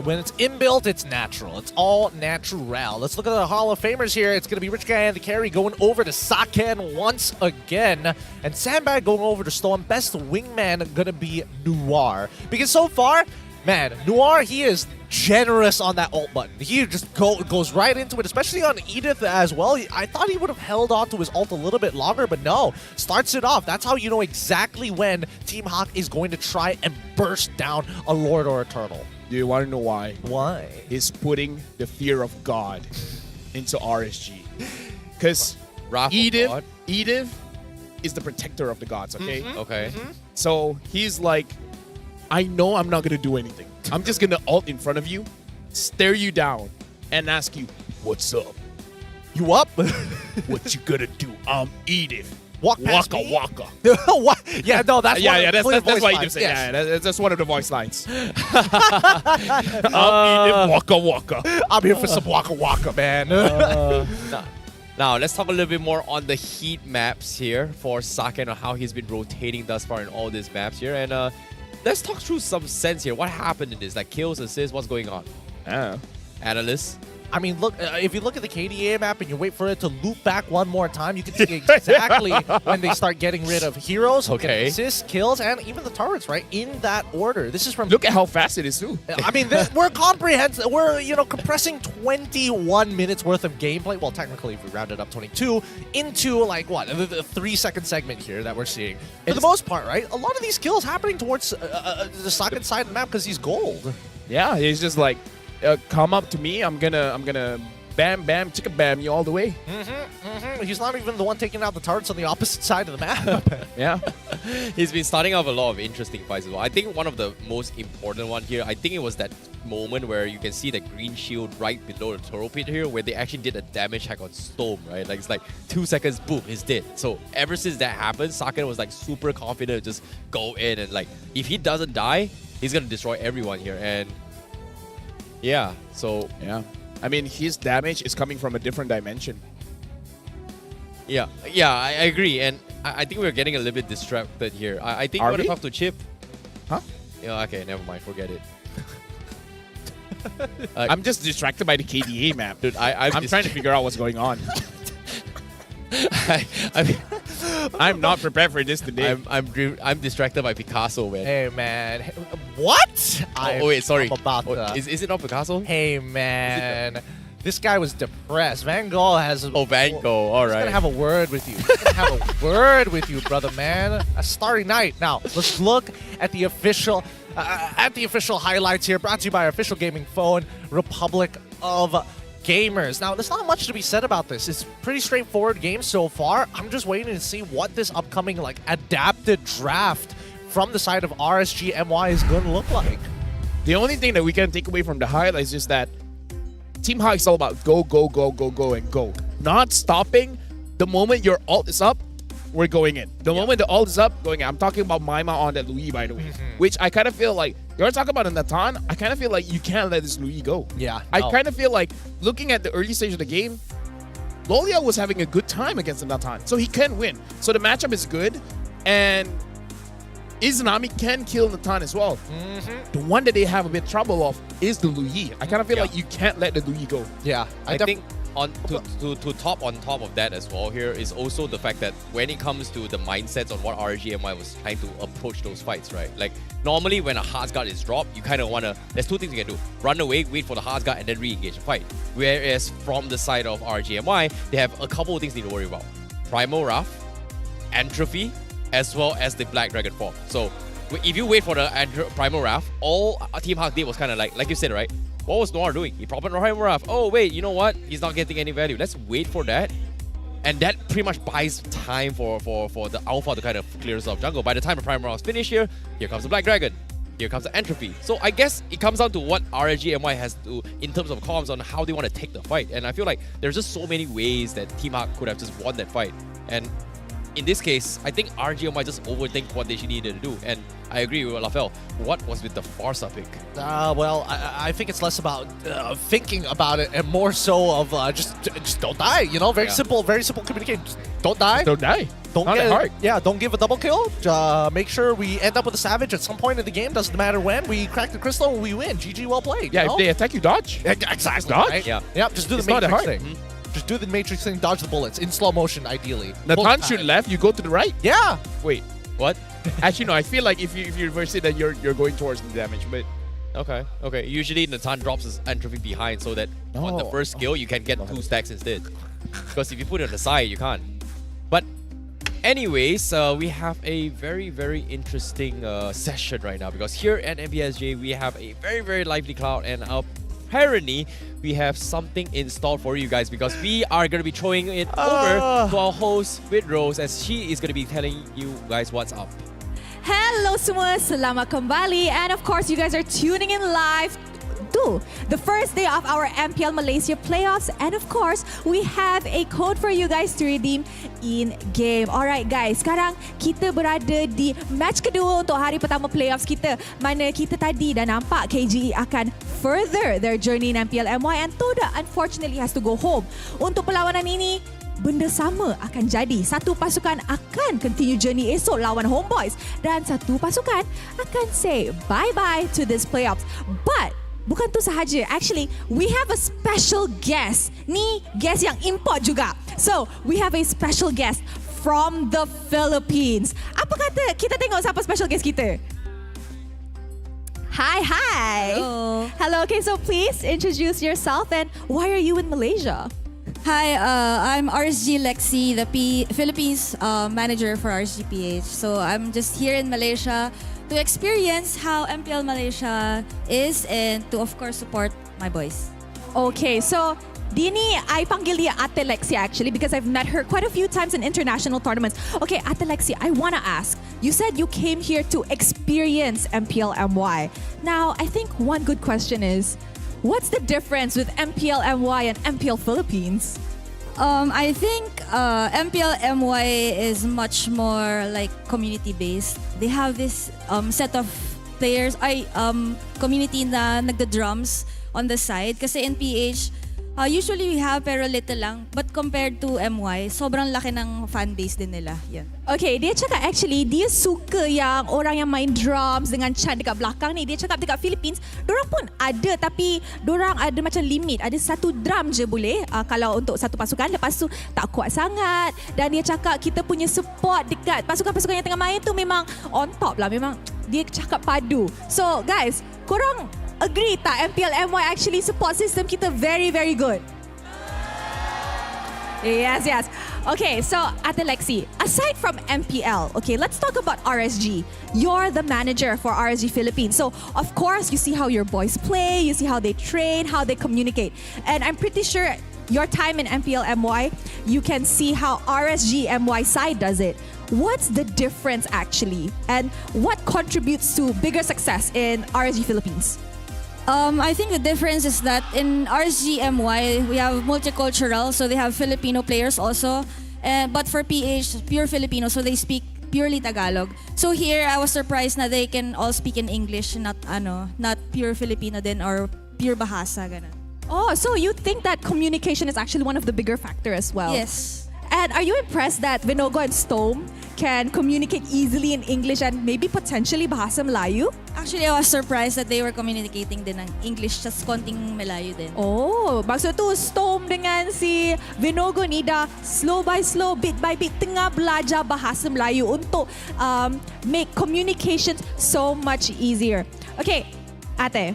When it's inbuilt, it's natural. It's all natural. Let's look at the Hall of Famers here. It's going to be Rich Guy and the Carry going over to Saken once again. And Sandbag going over to Storm. Best wingman going to be Noir. Because so far, man, Noir, he is generous on that ult button. He just goes right into it, especially on Edith as well. I thought he would have held on to his ult a little bit longer, but no. Starts it off. That's how you know exactly when Team Hawk is going to try and burst down a Lord or a Turtle. Do you want to know why? Why? He's putting the fear of God into RSG. Because Edith is the protector of the gods, okay? Okay. So he's like, I know I'm not going to do anything. I'm just going to ult in front of you, stare you down, and ask you, what's up? You up? What you gonna do? I'm Edith. Walk past waka me? waka. What? Yeah, no, that's that's what voice you lines, say. yes. Yeah, that's one of the voice lines. I'm Edith, waka waka. I'm here for some waka waka, man. Now, let's talk a little bit more on the heat maps here for Saken, and how he's been rotating thus far in all these maps here. And let's talk through some sense here. What happened in this? Like kills, assists, what's going on? Analysts? I mean, look, if you look at the KDA map and you wait for it to loop back one more time, you can see exactly when they start getting rid of heroes, okay, assists, kills, and even the turrets, right? In that order. This is from... Look at how fast it is, too. I mean, we're comprehensive. We're, compressing 21 minutes worth of gameplay. Well, technically, if we round it up 22, into, like, what? The 3-second segment here that we're seeing. For the most part, right? A lot of these kills happening towards the Saken side of the map because he's gold. Yeah, he's just like, come up to me. I'm gonna bam, bam, chicka bam, you all the way. He's not even the one taking out the turrets on the opposite side of the map. Yeah. He's been starting off a lot of interesting fights as well. I think one of the most important one here, I think it was that moment where you can see the green shield right below the turtle pit here, where they actually did a damage hack on Storm, right? Like, it's like 2 seconds, boom, he's dead. So ever since that happened, Saken was like super confident to just go in and like, if he doesn't die, he's gonna destroy everyone here. And yeah, so yeah. I mean, his damage is coming from a different dimension. Yeah, I agree. And I think we're getting a little bit distracted here. I think Are we're going to we? talk to Chip. Huh? Yeah, okay, never mind. Forget it. I'm just distracted by the KDA map. Dude, I'm trying to figure out what's going on. I mean, I'm not prepared for this today. I'm distracted by Picasso, man. Hey, man. What? Oh, wait, sorry. I'm about to... Is it not Picasso? Hey, man. This guy was depressed. Van Gogh has... Oh, Van Gogh. All right. He's going to have a word with you. He's going to have a word with you, brother, man. A starry night. Now, let's look at the official highlights here, brought to you by our official gaming phone, Republic of Gamers. Now, there's not much to be said about this. It's a pretty straightforward game so far. I'm just waiting to see what this upcoming like adapted draft from the side of RSG MY is going to look like. The only thing that we can take away from the highlights is that Team Hawk is all about go, go, go, go, go, and go. Not stopping. The moment your ult is up, we're going in. The moment the ult is up, going in. I'm talking about Maima on that Louis, by the way. Which I kind of feel like, you're talking about a Natan, I kind of feel like you can't let this Louis go. Yeah. I kind of feel like, looking at the early stage of the game, Lolia was having a good time against the Natan. So he can win. So the matchup is good. And Izanami can kill Natan as well. The one that they have a bit trouble of is the Louis. I kind of feel like you can't let the Louis go. Yeah. I think to top on top of that as well here is also the fact that when it comes to the mindsets on what RSG MY was trying to approach those fights, right? Like, normally when a Hearts Guard is dropped, you kind of want to... There's two things you can do. Run away, wait for the Hearts Guard, and then re-engage the fight. Whereas from the side of RSG MY, they have a couple of things they need to worry about. Primal Wrath, Entropy, as well as the Black Dragon form. So if you wait for the Primal Wrath, all Team Hawk did was kind of like you said, right? What was Noir doing? He popped on Primal Wrath. Oh, wait, you know what? He's not getting any value. Let's wait for that. And that pretty much buys time for the Alpha to kind of clear us off jungle. By the time the Primal Wrath is finished here comes the Black Dragon. Here comes the Entropy. So I guess it comes down to what RSG MY has to do in terms of comms on how they want to take the fight. And I feel like there's just so many ways that Team Hawk could have just won that fight. And in this case, I think RSG might just overthink what they needed to do. And I agree with Lafel. What was with the Farsa pick? Well, I think it's less about thinking about it and more so of just don't die. You know, very simple communication. Just don't die. Don't die. Don't Not get that hard. Yeah, don't give a double kill. Make sure we end up with a Savage at some point in the game. Doesn't matter when. We crack the crystal and we win. GG, well played. Yeah, you know? if they attack you, dodge. Exactly. Dodge. Right? Yeah. Yep, just do It's the not that Matrix hard. thing. Just do the Matrix thing, dodge the bullets in slow motion, ideally. Natan shoot left, you go to the right? Yeah. Wait, what? Actually, no, I feel like if you reverse it, then you're going towards the damage, but... Okay. Usually Natan drops his Entropy behind so that on the first skill, you can get 2 stacks instead. Because if you put it on the side, you can't. But anyways, we have a very, very interesting session right now. Because here at MPSJ, we have a very, very lively crowd. And apparently, we have something installed for you guys. Because we are going to be throwing it over to our host, with Rose. As she is going to be telling you guys what's up. Hello semua, selamat kembali. And of course, you guys are tuning in live to the first day of our MPL Malaysia playoffs. And of course, we have a code for you guys to redeem in-game. Alright guys, sekarang kita berada di match kedua untuk hari pertama playoffs kita. Mana kita tadi dah nampak KGE akan further their journey in MPL MY and Toda unfortunately has to go home. Untuk perlawanan ini, benda sama akan jadi. Satu pasukan akan continue journey esok lawan Homeboys dan satu pasukan akan say bye-bye to this playoffs. But bukan tu sahaja. Actually, we have a special guest. Ni guest yang import juga. So, we have a special guest from the Philippines. Apa kata kita tengok siapa special guest kita? Hi. Hello. Okay, so please introduce yourself and why are you in Malaysia? Hi, I'm RSG Lexi, the Philippines manager for RSG PH. So I'm just here in Malaysia to experience how MPL Malaysia is and to of course support my boys. Okay, so Dia ni, I panggil dia Ate Lexi actually because I've met her quite a few times in international tournaments. Okay, Ate Lexi, I want to ask. You said you came here to experience MPL MY. Now, I think one good question is, what's the difference with MPL MY and MPL Philippines? I think MPL MY is much more like community-based. They have this set of players, community na nagda-drums on the side. Kasi in PH, usually we have pero little lang. But compared to MY, sobrang laki ng fan base din nila. Yan. Okay, dia cakap actually dia suka yang orang yang main drums dengan chant dekat belakang ni. Dia cakap dekat Philippines, dorang pun ada tapi dorang ada macam limit. Ada satu drum je boleh kalau untuk satu pasukan. Lepas tu tak kuat sangat. Dan dia cakap kita punya support dekat pasukan-pasukan yang tengah main tu memang on top lah. Memang dia cakap padu. So guys, korang agree tak MPL MY actually support system kita very very good? Yes, yes. Okay, so Ate Lexi, aside from MPL, okay, let's talk about RSG. You're the manager for RSG Philippines. So, of course, you see how your boys play, you see how they train, how they communicate. And I'm pretty sure your time in MPL MY, you can see how RSG MY side does it. What's the difference actually? And what contributes to bigger success in RSG Philippines? I think the difference is that in RSG MY, we have multicultural, so they have Filipino players also. But for PH, pure Filipino, so they speak purely Tagalog. So here, I was surprised na they can all speak in English, not pure Filipino din or pure Bahasa. Ganun. Oh, so you think that communication is actually one of the bigger factors as well? Yes. And are you impressed that Vinogo and Stome can communicate easily in English and maybe potentially Bahasa Melayu? Actually, I was surprised that they were communicating din ng English, just konting Melayu din. Oh, maksud tu Stome dengan si Vinogo ni dah slow by slow, bit by bit tengah belajar Bahasa Melayu untuk make communications so much easier. Okay, Ate,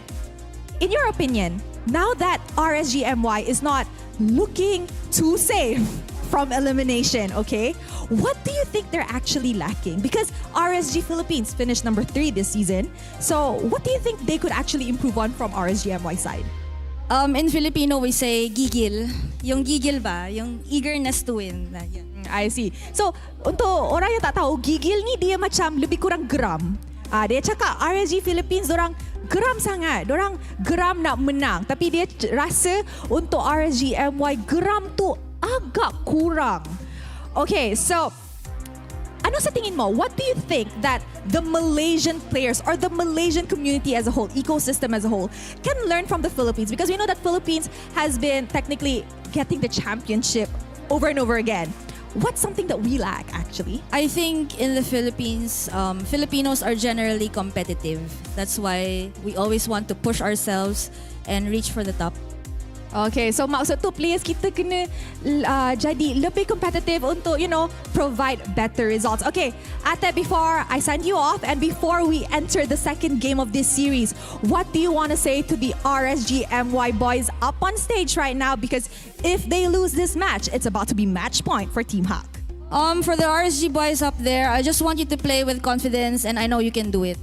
in your opinion, now that RSG MY is not looking too safe from elimination, okay? What do you think they're actually lacking? Because RSG Philippines finished number 3 this season. So what do you think they could actually improve on from RSG MY side? In Filipino, we say gigil. Yung gigil ba? Yung eagerness to win. I see. So untuk orang yang tak tahu, gigil ni dia macam lebih kurang geram. Dia cakap RSG Philippines dorang geram sangat. Dorang geram nak menang. Tapi dia rasa untuk RSG MY geram tu agak kurang. Okay, so ano sa tingin mo, what do you think that the Malaysian players or the Malaysian community as a whole, ecosystem as a whole, can learn from the Philippines? Because we know that Philippines has been technically getting the championship over and over again. What's something that we lack actually? I think in the Philippines, Filipinos are generally competitive. That's why we always want to push ourselves and reach for the top. Okay, so maksud tu players kita kena jadi lebih competitive untuk, provide better results. Okay, Ate, before I send you off and before we enter the second game of this series, what do you want to say to the RSG MY boys up on stage right now? Because if they lose this match, it's about to be match point for Team Hawk. For the RSG boys up there, I just want you to play with confidence and I know you can do it.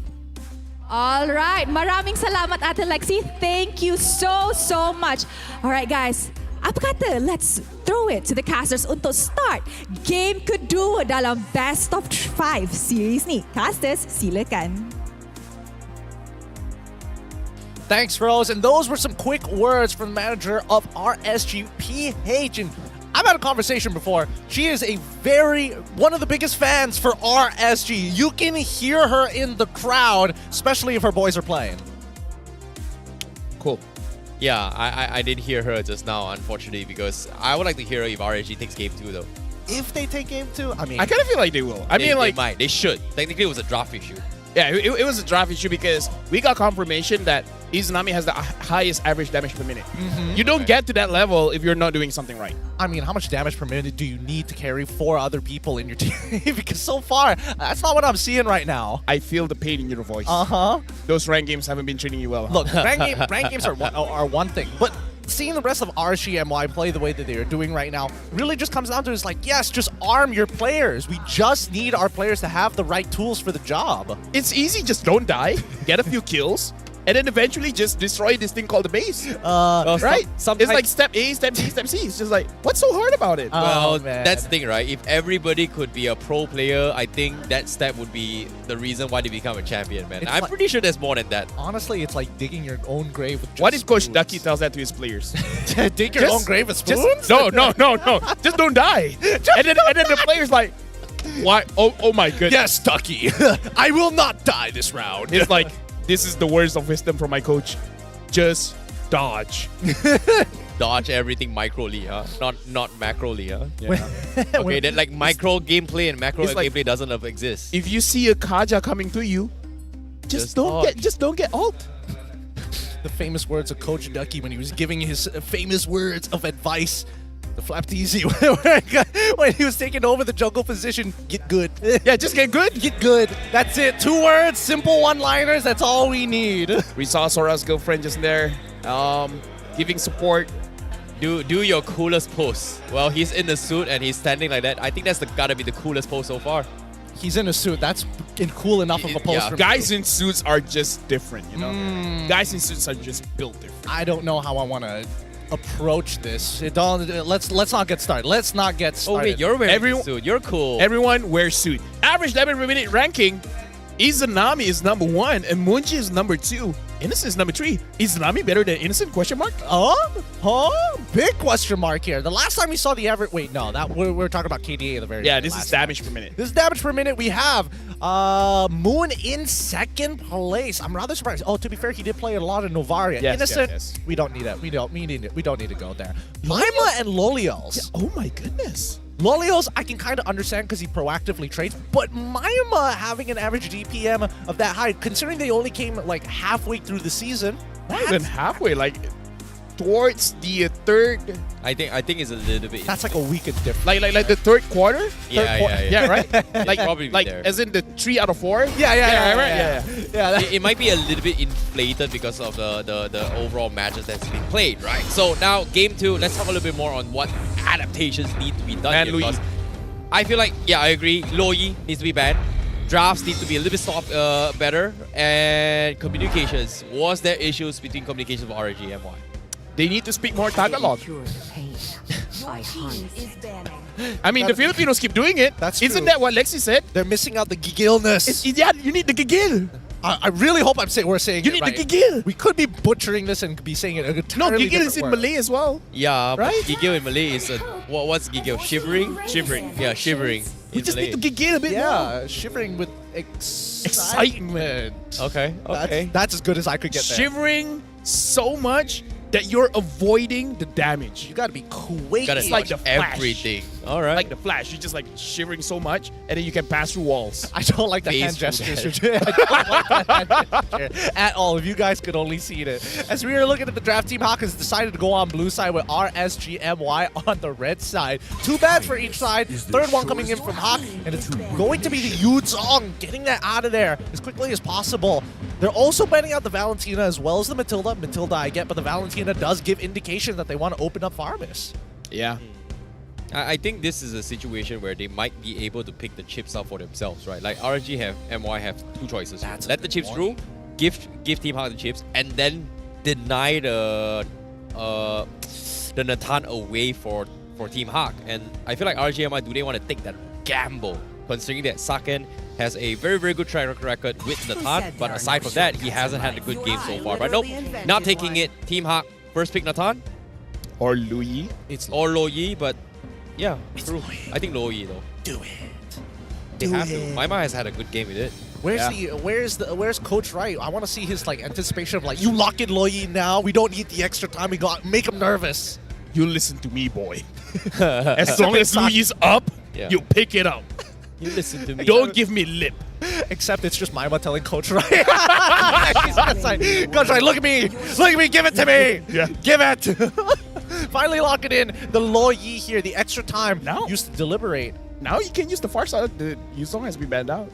All right, maraming salamat Ate Lexi. Thank you so much. All right guys, apa kata let's throw it to the casters untuk start game kedua dalam best of 5 series ni. Casters, silakan. Thanks, Rose. And those were some quick words from the manager of RSG PH. And I've had a conversation before. She is one of the biggest fans for RSG. You can hear her in the crowd, especially if her boys are playing. Cool. Yeah, I did hear her just now, unfortunately, because I would like to hear her if RSG takes game 2, though. If they take game 2, I mean... I kind of feel like they will. They might. They should. Technically, it was a draft issue. Yeah, it was a draft issue because we got confirmation that Izanami has the highest average damage per minute. You don't get to that level if you're not doing something right. I mean, how much damage per minute do you need to carry 4 other people in your team? Because so far, that's not what I'm seeing right now. I feel the pain in your voice. Uh-huh. Those rank games haven't been treating you well. Look, rank games are one thing, but seeing the rest of RSG MY play the way that they're doing right now really just comes down to is like, yes, just arm your players. We just need our players to have the right tools for the job. It's easy, just don't die, get a few kills, and then eventually just destroy this thing called the base. Right? It's like step A, step B, step C. It's just like, what's so hard about it? Well, that's the thing, right? If everybody could be a pro player, I think that step would be the reason why they become a champion, man. I'm pretty sure there's more than that. Honestly, it's like digging your own grave with What if Coach Ducky tells that to his players? dig your own grave with spoons? No. Just don't die. and then the player's like, why? Oh my goodness. Yes, Ducky. I will not die this round. It's like, this is the words of wisdom from my coach. Just dodge. Dodge everything microly, huh? Not macroly, huh? Yeah. Okay, then like micro gameplay and macro gameplay doesn't exist. If you see a Kaja coming to you, just don't get ult. The famous words of Coach Ducky when he was giving his famous words of advice. The flap easy when he was taking over the jungle position. Get good. Yeah, just get good. Get good. That's it. 2 words, simple one-liners. That's all we need. We saw Sora's girlfriend just there, giving support. Do your coolest pose. Well, he's in the suit and he's standing like that. I think that's gotta be the coolest pose so far. He's in a suit. That's cool enough of a pose. Yeah. For Guys in suits are just different, you know. Guys in suits are just built different. I don't know how I want to approach this. Let's not get started. Let's not get started. Oh wait, you're wearing a suit. You're cool. Everyone wears suit. Average damage per minute ranking. Izanami is number 1 and Munji is number 2. Innocent is number 3. Is Izanami better than Innocent? Question mark? Big question mark here. The last time we saw the average... Wait, no. We're talking about KDA at the very Yeah, this is damage per minute. This is damage per minute. We have Moon in second place. I'm rather surprised. Oh, to be fair, he did play a lot of Novaria. Yes, Innocent, yes. we don't need it. We don't need to go there. Maima and Lolios. Yeah, oh my goodness. Lolios, I can kind of understand because he proactively trades, but Maima having an average DPM of that high, considering they only came like halfway through the season. Not even halfway, like towards the third. I think it's a little bit. That's like a week of difference. Like the third quarter. Yeah, right. Like probably like there. as in the 3 out of 4. Yeah. It might be a little bit inflated because of the overall matches that's been played, right? So now game 2, let's talk a little bit more on what adaptations need to be done here, because I feel like, yeah, I agree, Loyi needs to be banned. Drafts need to be a little bit better, and communications. Was there issues between communications with RSG MY? They need to speak more Tagalog. I mean, the Filipinos keep doing it. That's Isn't true. that what Lexi said? They're missing out the gigilness. Yeah, you need the gigil. I really hope we're saying You it need right. the gigil. We could be butchering this and be saying it No, entirely gigil is in different word. Malay as well. Yeah, Right? but gigil in Malay is what's gigil? Shivering? Shivering. Yeah, shivering. We just need to gigil a bit more. Yeah, shivering with excitement. Okay. That's as good as I could get there. Shivering so much that you're avoiding the damage. You gotta be quick. Gotta like touch the Flash. everything. All right. Like the Flash, you're just like shivering so much, and then you can pass through walls. I don't like the hand Face gestures. I don't like that hand gesture at all. If you guys could only see it. As we are looking at the draft, Team Hawk has decided to go on blue side with RSG MY on the red side. 2 bans for each side. Third one coming in from Hawk, and it's going to be the Yuzong getting that out of there as quickly as possible. They're also banning out the Valentina as well as the Matilda. Matilda I get, but the Valentina does give indication that they want to open up Farmis. Yeah. I think this is a situation where they might be able to pick the chips up for themselves, right? Like RSG MY have 2 choices. Let the chips through, give Team Hawk the chips, and then deny the Nathan away for Team Hawk. And I feel like RSG MY, do they want to take that gamble? Considering that Saken has a very, very good track record with Nathan, but aside from that, he hasn't had a good game so far. But nope, not taking it. Team Hawk, first pick Nathan. Or Louis. Or Loyi, but yeah, true. I think Loyi though. Do it. They have to. Maima has had a good game with it. Where's Coach Wright? I want to see his like anticipation of like, you lock in Loyi now. We don't need the extra time. We got make him nervous. You listen to me, boy. As long as Louis is up, you pick it up. You listen to me. Don't give me lip. Except it's just Maima telling Coach Wright. She's just like, Coach Wright, look at me. Look at me. Give it to me. Yeah. Give it. Finally locking in the Loyi here. The extra time used to deliberate. Now you can use the far side. The Yuzong has been banned out.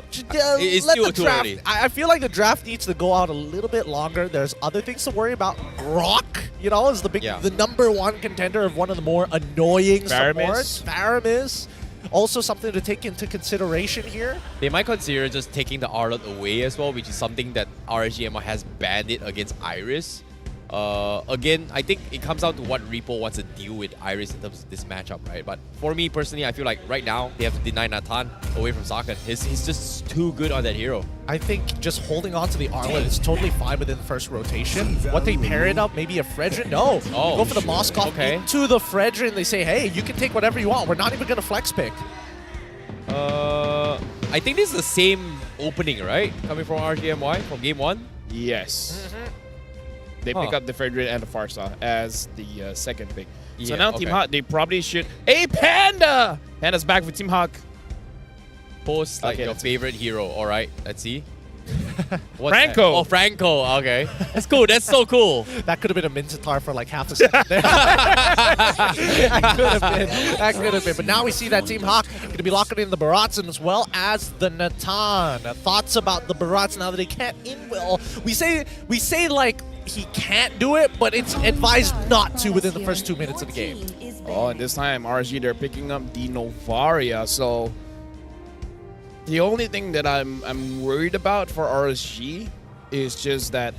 It's still too early. I feel like the draft needs to go out a little bit longer. There's other things to worry about. Rock, you know, is the #1 contender of one of the more annoying supports. Faramis. also something to take into consideration here? They might consider just taking the Arlet away as well, which is something that RSG MY has banned it against Iris. Again, I think it comes down to what Repo wants to deal with Iris in terms of this matchup, right? But for me personally, I feel like right now they have to deny Nathan away from Sakan. He's just too good on that hero. I think just holding on to the Arlet is totally fine within the first rotation. What they pair it up, maybe a Fredrin? No. Oh, go for the Moskov into the Fredrin. They say, hey, you can take whatever you want. We're not even going to flex pick. I think this is the same opening, right? Coming from RSG MY from game 1? Yes. They pick up the Fredrin and the Farsa as the second pick. So Yeah, now Team Hawk, they probably should... Hey, Panda! Panda's back for Team Hawk. Post like your favorite hero. All right, let's see. What's Franco. That? Oh, Franco. Okay, that's cool. That's so cool. That could have been a Minzatar for like half a second there. That could have been. That could have been. But now we see that Team Hawk going to be locking in the Baratzen as well as the Natan. Thoughts about the Baratzen now that they can't in-will. We say like he can't do it, but it's advised not to within the first 2 minutes of the game. Oh, and this time RSG, they're picking up the Novaria. So the only thing that I'm worried about for RSG is just that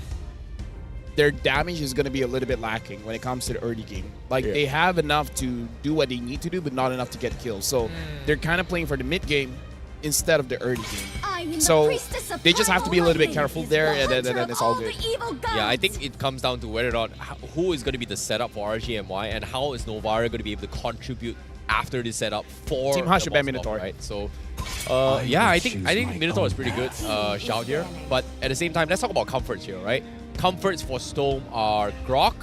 their damage is going to be a little bit lacking when it comes to the early game. Like, they have enough to do what they need to do, but not enough to get kills. So they're kind of playing for the mid game instead of the early game. So they just have to be a little bit careful there, and then it's all good. Yeah, I think it comes down to whether or not who is going to be the setup for RSG MY and how is Novaria going to be able to contribute after this setup for Team Hawk should ban Minotaur, Minotaur. right? So, yeah, I think Minotaur is pretty good shout here. But at the same time, let's talk about comforts here, right? Comforts for Storm are Grok,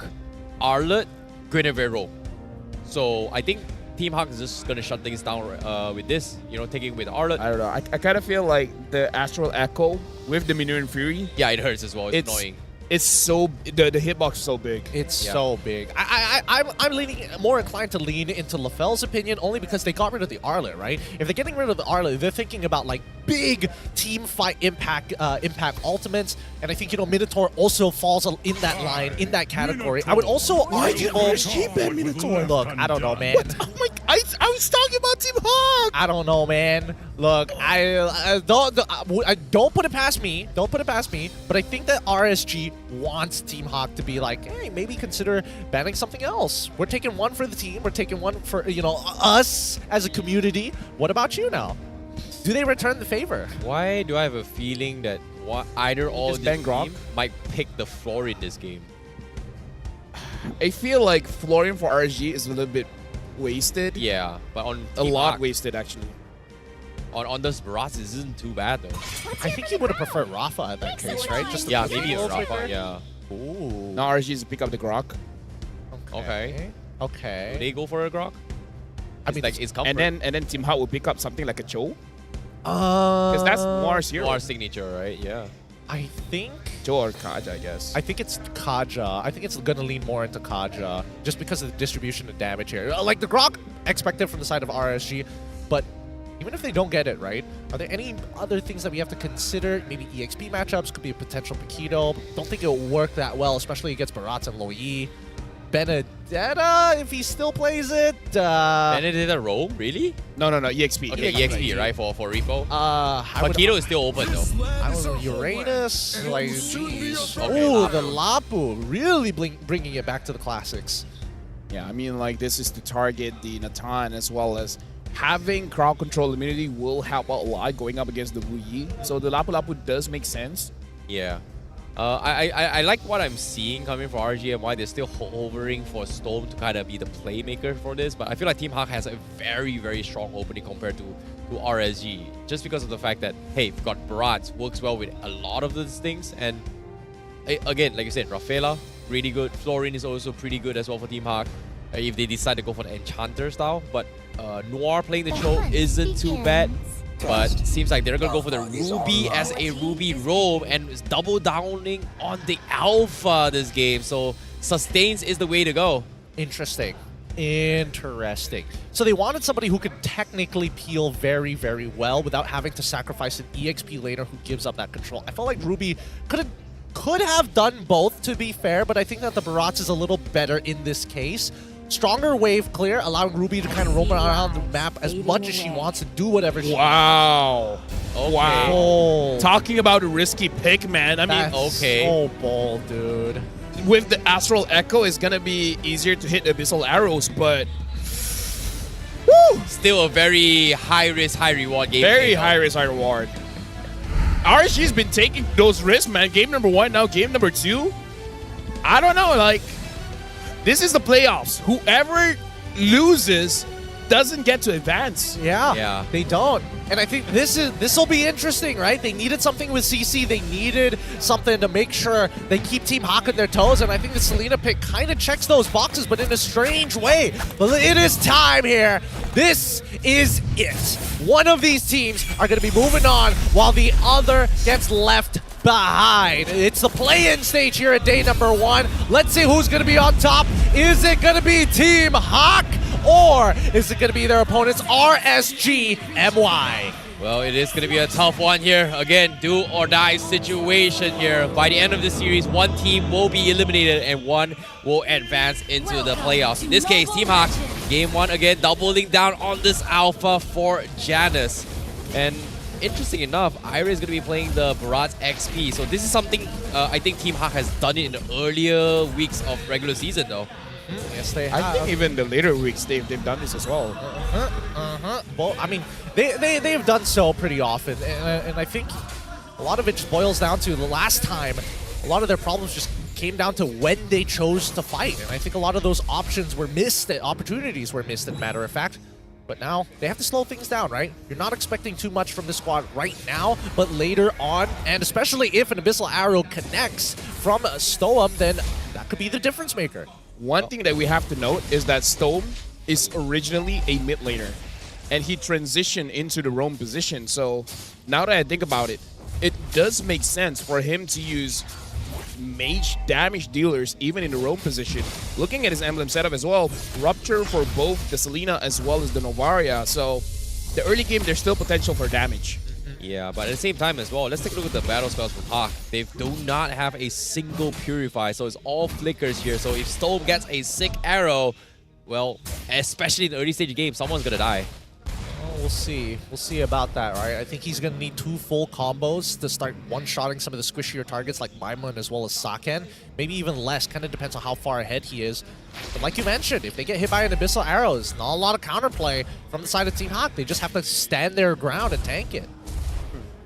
Arlet, Guinevere. So I think Team Hawk is just going to shut things down with this, you know, taking with Arlet. I don't know. I kind of feel like the Astral Echo with the Minuan Fury. Yeah, it hurts as well. It's annoying. It's so the hitbox is so big. It's so big. I'm leaning more inclined to lean into LaFell's opinion only because they got rid of the Arlet, right? If they're getting rid of the Arlet, they're thinking about like big team fight impact ultimates, and I think Minotaur also falls in that line, in that category. I would also argue Minotaur. Look, I don't know, man. Oh my! I was talking about Team Hawk. I don't know, man. Look, I don't put it past me. Don't put it past me. But I think that RSG wants Team Hawk to be like, hey, maybe consider banning something else. We're taking one for the team. We're taking one for, us as a community. What about you now? Do they return the favor? Why do I have a feeling that either or this team might pick the floor in this game? I feel like Florian for RSG is a little bit wasted. Yeah, but on a Team lot Hawk, wasted actually. On this Baratz, this isn't too bad though. I think he would have preferred Rafa in that case, right? Just maybe it's Rafa. Yeah. Ooh. Now RSG is pick up the Grok. Okay. Okay. Would they go for a Grok? I mean, like it's comfort. And then Team Hawk will pick up something like a Cho. Because that's Noir's hero. Noir's signature, right? Yeah. I think Cho or Kaja, I guess. I think it's Kaja. I think it's gonna lean more into Kaja just because of the distribution of damage here. Like the Grok expected from the side of RSG, but even if they don't get it, right? Are there any other things that we have to consider? Maybe EXP matchups could be a potential Paquito. Don't think it'll work that well, especially against Baratz and Loyi. Benedetta, if he still plays it. Benedetta role? Really? No, EXP. Okay, EXP, right? For Repo? Paquito is still open though. I don't know, Uranus, like, jeez. Okay, Ooh, the Lapu, really bringing it back to the classics. Yeah, I mean, like, this is to target the Natan as well as having crowd control immunity will help out a lot going up against the Wu Yi. So the Lapu Lapu does make sense. Yeah. I like what I'm seeing coming from RSG MY. They're still hovering for Storm to kind of be the playmaker for this, but I feel like Team Hawk has a very, very strong opening compared to RSG, just because of the fact that, hey, we've got Baratz, works well with a lot of these things, and again, like you said, Rafaela, really good. Florin is also pretty good as well for Team Hawk, if they decide to go for the Enchanter style, but Noir playing the Cho isn't too bad. But it seems like they're going to go for the Ruby as a Ruby roam and double downing on the Alpha this game. So Sustains is the way to go. Interesting. So they wanted somebody who could technically peel very, very well without having to sacrifice an EXP laner who gives up that control. I felt like Ruby could have done both, to be fair, but I think that the Baratz is a little better in this case. stronger wave clear, allowing Ruby to kind of roam around the map as much as she wants to do whatever she Wow. Okay. Wow. Oh. Talking about a risky pick, man. I mean, That's so bold, dude. With the Astral Echo, it's going to be easier to hit Abyssal Arrows, but Still a very high risk, high reward game. very high risk, high reward. RSG's been taking those risks, man. Game number 1, now game number 2. I don't know, like, this is the playoffs. Whoever loses doesn't get to advance. Yeah, they don't. And I think this will be interesting, right? They needed something with CC. They needed something to make sure they keep Team Hawk on their toes. And I think the Selena pick kind of checks those boxes, but in a strange way. But it is time here. This is it. One of these teams are going to be moving on while the other gets left behind. It's the play-in stage here at day number 1. Let's see who's going to be on top. Is it going to be Team Hawk? Or is it going to be their opponents, RSG MY? Well, it is going to be a tough one here. Again, do or die situation here. By the end of the series, one team will be eliminated and one will advance into the playoffs. In this case, Team Hawk, game 1 again, doubling down on this alpha for Janus. And interesting enough, Ira is going to be playing the Barat XP. So this is something I think Team Hawk has done it in the earlier weeks of regular season though. Yes, they have. I think even the later weeks, they've done this as well. Well, I mean, they've done so pretty often. And I think a lot of it just boils down to the last time, a lot of their problems just came down to when they chose to fight. And I think a lot of those options were missed, opportunities were missed, as a matter of fact. But now, they have to slow things down, right? You're not expecting too much from the squad right now, but later on, and especially if an Abyssal Arrow connects from Stoem, then that could be the difference maker. One thing that we have to note is that Stoem is originally a mid laner, and he transitioned into the roam position. So now that I think about it, it does make sense for him to use mage damage dealers even in the roam position. Looking at his emblem setup as well, Rupture for both the Selena as well as the Novaria. So the early game, there's still potential for damage. Yeah, but at the same time as well, let's take a look at the battle spells from Hawk. They do not have a single Purify, so it's all flickers here. So if Stoem gets a sick arrow, well, especially in the early stage game, someone's gonna die. Well, we'll see. We'll see about that, right? I think he's going to need 2 full combos to start one-shotting some of the squishier targets like Maimon as well as Saken. Maybe even less, kind of depends on how far ahead he is. But like you mentioned, if they get hit by an Abyssal Arrow, there's not a lot of counterplay from the side of Team Hawk. They just have to stand their ground and tank it.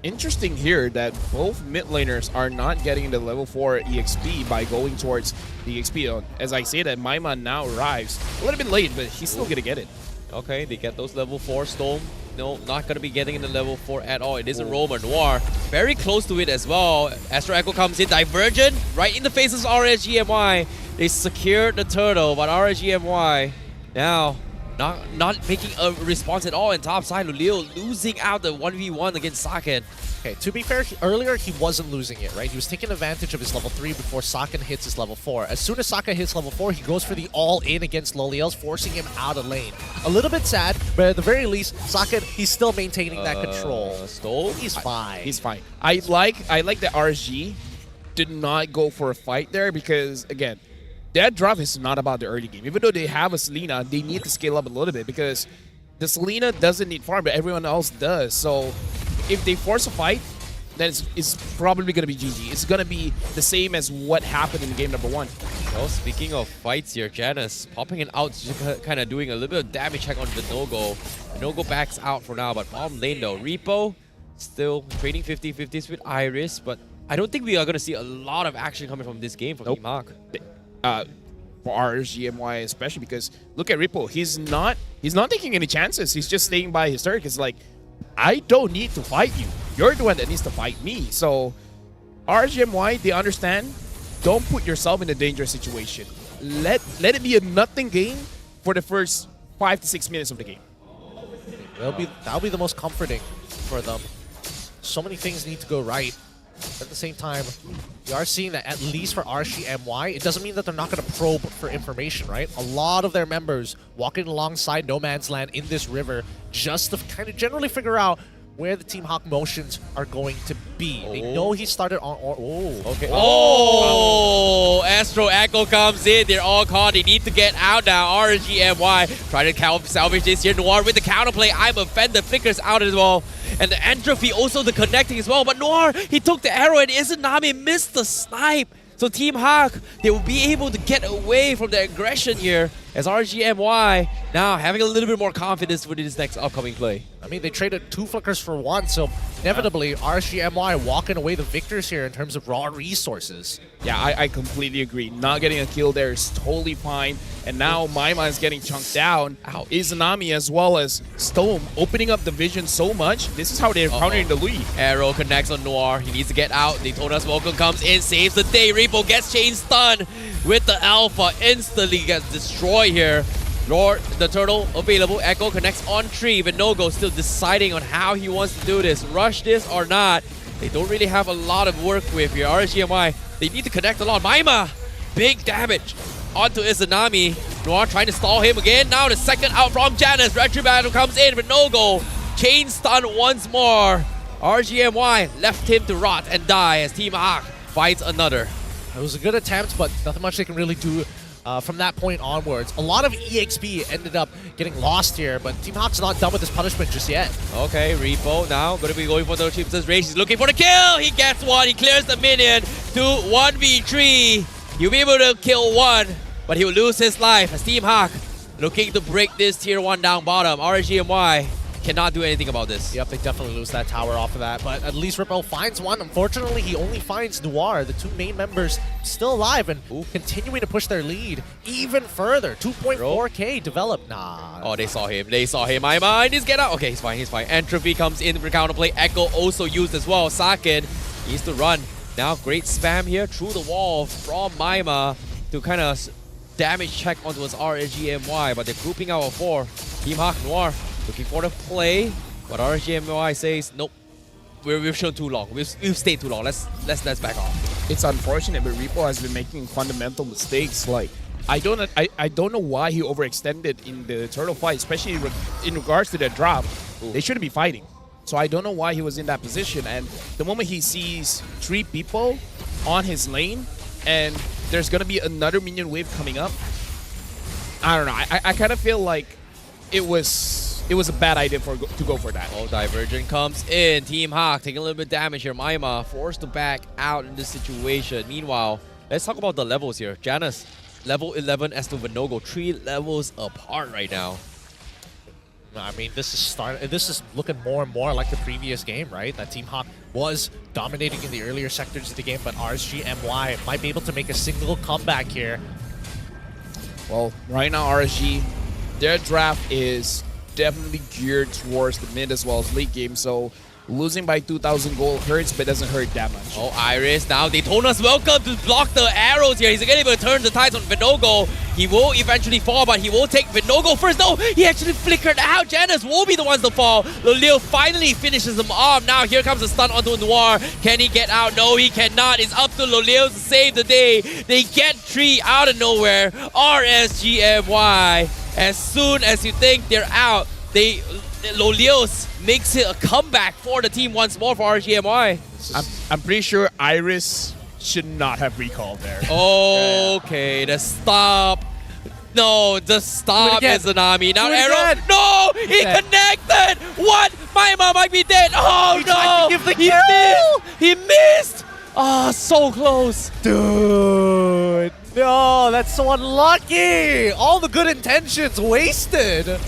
Interesting here that both mid laners are not getting the level 4 EXP by going towards the EXP. As I say that, Maimon now arrives a little bit late, but he's still going to get it. Okay, they get those level 4 Stoem. No, not going to be getting in the level 4 at all. It is a Roamer Noir. Very close to it as well. Astro Echo comes in. Divergent right in the faces of RSG MY. They secured the turtle, but RSG MY now not making a response at all. And top side, Lulio losing out the 1v1 against Saken. Okay, to be fair, earlier he wasn't losing it, right? He was taking advantage of his level 3 before Saken hits his level 4. As soon as Saken hits level 4, he goes for the all-in against Loliels, forcing him out of lane. A little bit sad, but at the very least, Saken, he's still maintaining that control. Stoem? He's fine. He's fine. I like that RSG did not go for a fight there because, again, that draft is not about the early game. Even though they have a Selena, they need to scale up a little bit because the Selena doesn't need farm, but everyone else does. So if they force a fight, then it's probably going to be GG. It's going to be the same as what happened in game number 1. Well, speaking of fights here, Janus popping it out, kind of doing a little bit of damage check on the No-Go. The No-Go backs out for now, but bottom lane though, Repo still trading 50-50s with Iris, but I don't think we are going to see a lot of action coming from this game from Team Hawk. For RSG MY especially, because look at Repo. He's not taking any chances. He's just staying by his turret. It's like, I don't need to fight you. You're the one that needs to fight me. So RSG MY, they understand. Don't put yourself in a dangerous situation. Let it be a nothing game for the first 5 to 6 minutes of the game. That'll be the most comforting for them. So many things need to go right. At the same time, we are seeing that at least for RSG MY, it doesn't mean that they're not going to probe for information, right? A lot of their members walking alongside No Man's Land in this river just to kind of generally figure out where the Team Hawk motions are going to be. They know he started on... Okay. Oh! Astro Echo comes in. They're all caught. They need to get out now. RSG MY trying to salvage this here. Noir with the counterplay. I'm offended. Flickers out as well. And the entropy also the connecting as well. But Noir, he took the arrow and Izanami missed the snipe. So Team Hawk, they will be able to get away from the aggression here as RSG MY now having a little bit more confidence for this next upcoming play. I mean, they traded 2 flickers for 1, so inevitably RSG MY walking away the victors here in terms of raw resources. Yeah, I completely agree. Not getting a kill there is totally fine. And now Maima is getting chunked down. Izanami as well as Stone opening up the vision so much. This is how they're countering the lead. Arrow connects on Noir. He needs to get out. Daytona's Welcome comes in, saves the day. Repo gets chain stun with the Alpha. Instantly gets destroyed here. Lord, the turtle available. Echo connects on tree. Vinogo still deciding on how he wants to do this. Rush this or not. They don't really have a lot of work with here. RSG MY, they need to connect a lot. Maima, big damage onto Izanami. Noir trying to stall him again. Now the second out from Janus. Retribattle comes in with no goal. Chain stun once more. RSG MY left him to rot and die as Team Hawk fights another. It was a good attempt, but nothing much they can really do from that point onwards. A lot of EXP ended up getting lost here, but Team Hawk's not done with this punishment just yet. Okay, Repo now going to be going for the Chips's race. He's looking for the kill. He gets one. He clears the minion to 1v3. He'll be able to kill one, but he will lose his life as Team Hawk looking to break this tier 1 down bottom. RSG MY cannot do anything about this. Yep, they definitely lose that tower off of that, but at least Ripple finds one. Unfortunately, he only finds Noir, the 2 main members still alive and continuing to push their lead even further. 2.4k developed. Nah. Oh, they saw him. They saw him. My mind is get out. Okay, he's fine. He's fine. Entropy comes in for counterplay. Echo also used as well. Sakin needs to run. Now, great spam here through the wall from Maima to kind of damage check onto his RSG MY, but they're grouping out of 4. Team Hawk Noir looking for the play, but RSG MY says, nope, we've shown too long. We've stayed too long. Let's back off. It's unfortunate, but Repo has been making fundamental mistakes. Like, I don't know why he overextended in the turtle fight, especially in regards to the drop. They shouldn't be fighting. So I don't know why he was in that position. And the moment he sees 3 people on his lane, and there's gonna be another minion wave coming up, I don't know. I kind of feel like it was a bad idea to go for that. Oh, Divergent comes in. Team Hawk taking a little bit of damage here. Maima forced to back out in this situation. Meanwhile, let's talk about the levels here. Janus, level 11 as to Vinogo, 3 levels apart right now. I mean, this is looking more and more like the previous game, right? That Team Hawk was dominating in the earlier sectors of the game, but RSG MY might be able to make a single comeback here. Well, right now RSG, their draft is definitely geared towards the mid as well as late game, so losing by 2,000 gold hurts, but doesn't hurt that much. Oh, Iris now. Daytona's welcome to block the arrows here. He's going to be able to turn the tides on Vinogo. He will eventually fall, but he will take Vinogo first. No, he actually flickered out. Janus will be the ones to fall. Loleo finally finishes him off. Now here comes a stun onto Noir. Can he get out? No, he cannot. It's up to Loleo to save the day. They get 3 out of nowhere. RSG MY. As soon as you think they're out, Loleos makes it a comeback for the team once more for RSG MY. I'm pretty sure Iris should not have recalled there. Okay, the stop. No, the stop is Izanami. Now Arrow. No, he connected. What? Maima might be dead. Oh no, he missed. He missed. Oh, so close. Dude, no, that's so unlucky. All the good intentions wasted.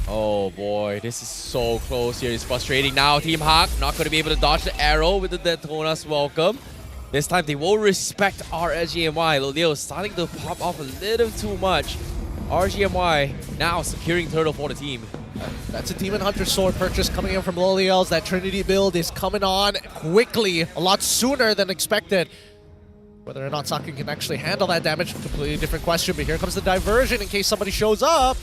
Oh boy, this is so close here. It's frustrating now. Team Hawk not going to be able to dodge the arrow with the Daytona's welcome. This time they will respect RSG MY. Loleo starting to pop off a little too much. RSG MY now securing turtle for the team. That's a Demon Hunter sword purchase coming in from Lolio's. That Trinity build is coming on quickly, a lot sooner than expected. Whether or not Sakin can actually handle that damage, completely different question. But here comes the diversion in case somebody shows up.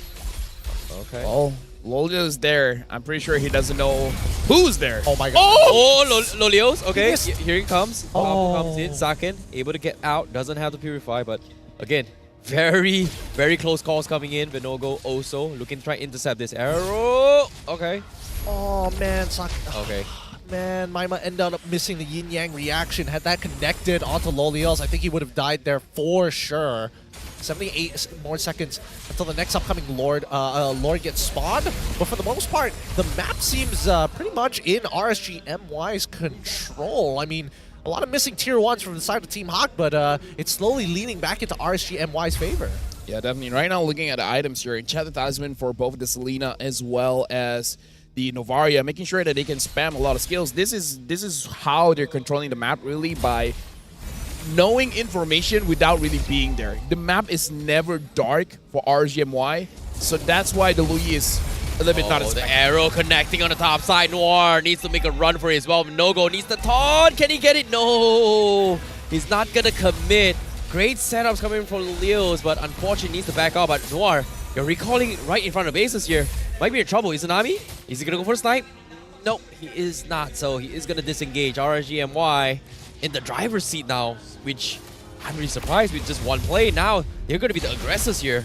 Okay. Oh, Lolio's there. I'm pretty sure he doesn't know who's there. Oh my god. Oh, Lolio's. Okay, here he comes. Comes in. Sakin able to get out. Doesn't have to purify, but again, Very, very close calls coming in. Vinogo also looking to try and intercept this arrow. Okay. Oh man, Okay. Man, Maima ended up missing the yin yang reaction. Had that connected onto Lolios, I think he would have died there for sure. 78 more seconds until the next upcoming Lord gets spawned. But for the most part, the map seems pretty much in RSG MY's control. I mean, a lot of missing tier 1s from the side of Team Hawk, but it's slowly leaning back into RSG MY's favor. Yeah, definitely. Right now, looking at the items here, Enchanted Talisman for both the Selena as well as the Novaria, making sure that they can spam a lot of skills. This is how they're controlling the map, really, by knowing information without really being there. The map is never dark for RSGMY, so that's why the Louis is a little bit not as the arrow connecting on the top side. Noir needs to make a run for it as well. No-Go needs the taunt. Can he get it? No, he's not gonna commit. Great setups coming from Leos, but unfortunately needs to back off. But Noir, you're recalling right in front of bases here. Might be in trouble. Izanami? Is he gonna go for a snipe? Nope, he is not. So he is gonna disengage. RSGMY in the driver's seat now, which I'm really surprised with just one play. Now they're gonna be the aggressors here.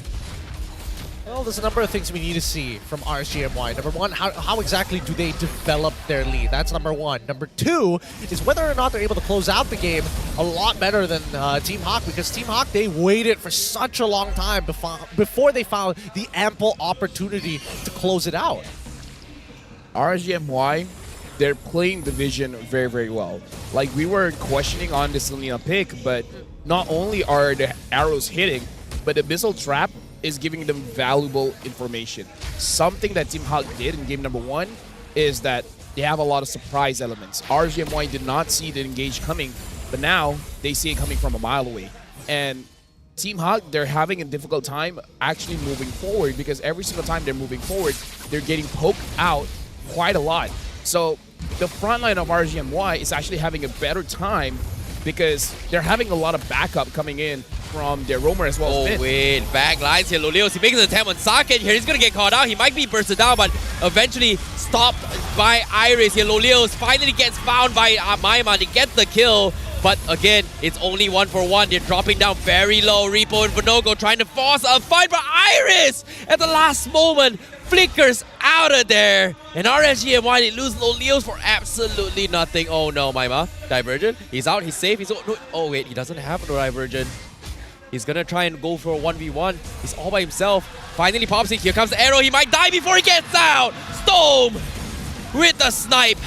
Well, there's a number of things we need to see from RSGMY. Number one, how exactly do they develop their lead? That's number one. Number two is whether or not they're able to close out the game a lot better than Team Hawk, because Team Hawk, they waited for such a long time before they found the ample opportunity to close it out. RSGMY, they're playing the vision very, very well. Like, we were questioning on the Selena pick, but not only are the arrows hitting, but the missile trap is giving them valuable information. Something that Team Hawk did in game number 1 is that they have a lot of surprise elements. RSGMY did not see the engage coming, but now they see it coming from a mile away. And Team Hawk, they're having a difficult time actually moving forward, because every single time they're moving forward, they're getting poked out quite a lot. So the front line of RSGMY is actually having a better time because they're having a lot of backup coming in from their roamer as well. Oh, wait, back lines here. Lolios, he makes an attempt on Saket here. He's going to get caught out. He might be bursted down, but eventually stopped by Iris here. Lolios finally gets found by Maima to get the kill. But again, it's only 1-for-1. They're dropping down very low. Repo and Vinogo trying to force a fight, but Iris at the last moment flickers out of there. And RSGMY, they lose Lolios for absolutely nothing. Oh no, Maima. Divergent. He's out. He's safe. Oh wait, he doesn't have a Divergent. He's gonna try and go for a 1v1. He's all by himself. Finally pops it. Here comes the arrow. He might die before he gets out. Storm with the snipe.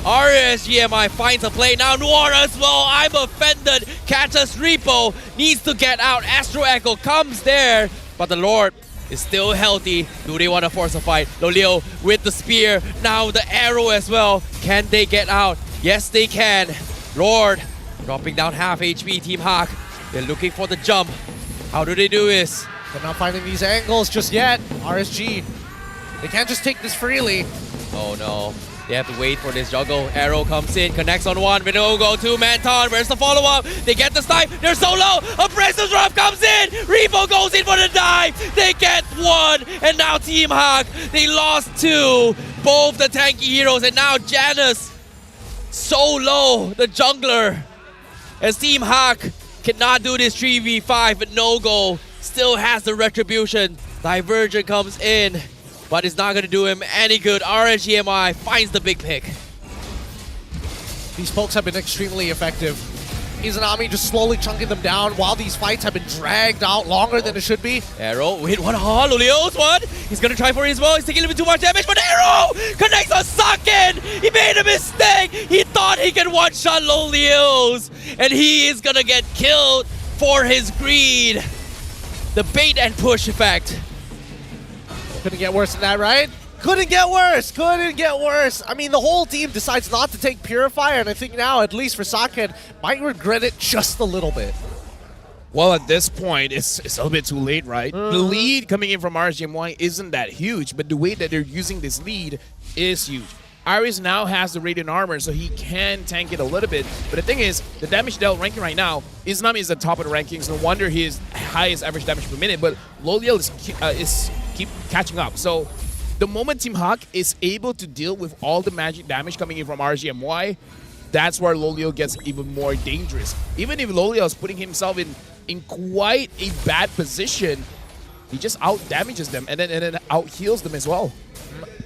RSGMY finds a play. Now Noir as well. I'm offended. Catches Repo. Needs to get out. Astro Echo comes there. But the Lord is still healthy. Do they want to force a fight? Lolio with the spear. Now the arrow as well. Can they get out? Yes, they can. Lord dropping down half HP. Team Hawk, they're looking for the jump. How do they do this? They're not finding these angles just yet. RSG, they can't just take this freely. Oh no. They have to wait for this juggle. Arrow comes in, connects on one. Vinogo, 2-man taunt. Where's the follow-up? They get the snipe. They're so low. A Presence Drop comes in. Repo goes in for the dive. They get one. And now Team Hawk, they lost two. Both the tanky heroes. And now Janus, so low, the jungler. As Team Hawk cannot do this 3v5, but No-Go still has the retribution. Divergent comes in, but it's not going to do him any good. RSGMY finds the big pick. These pokes have been extremely effective. Izanami just slowly chunking them down while these fights have been dragged out longer than it should be. Arrow, wait, what? Oh, Lolios, what? He's going to try for it as well. He's taking a little bit too much damage, but Arrow connects on Saken. He made a mistake. He thought he could one-shot Lolios, and he is going to get killed for his greed. The bait and push effect. Couldn't get worse than that, right? Couldn't get worse. Couldn't get worse. I mean, the whole team decides not to take Purifier, and I think now, at least for Saken, might regret it just a little bit. Well, at this point, it's a little bit too late, right? The lead coming in from RSGMY isn't that huge, but the way that they're using this lead is huge. Iris now has the Radiant Armor, so he can tank it a little bit. But the thing is, the damage dealt ranking right now, Izanami is at the top of the rankings. No wonder he is highest average damage per minute, but Loliel is keep catching up. So the moment Team Hawk is able to deal with all the magic damage coming in from RSGMY, that's where Loliel gets even more dangerous. Even if Loliel is putting himself in in quite a bad position, he just out damages them and then out heals them as well.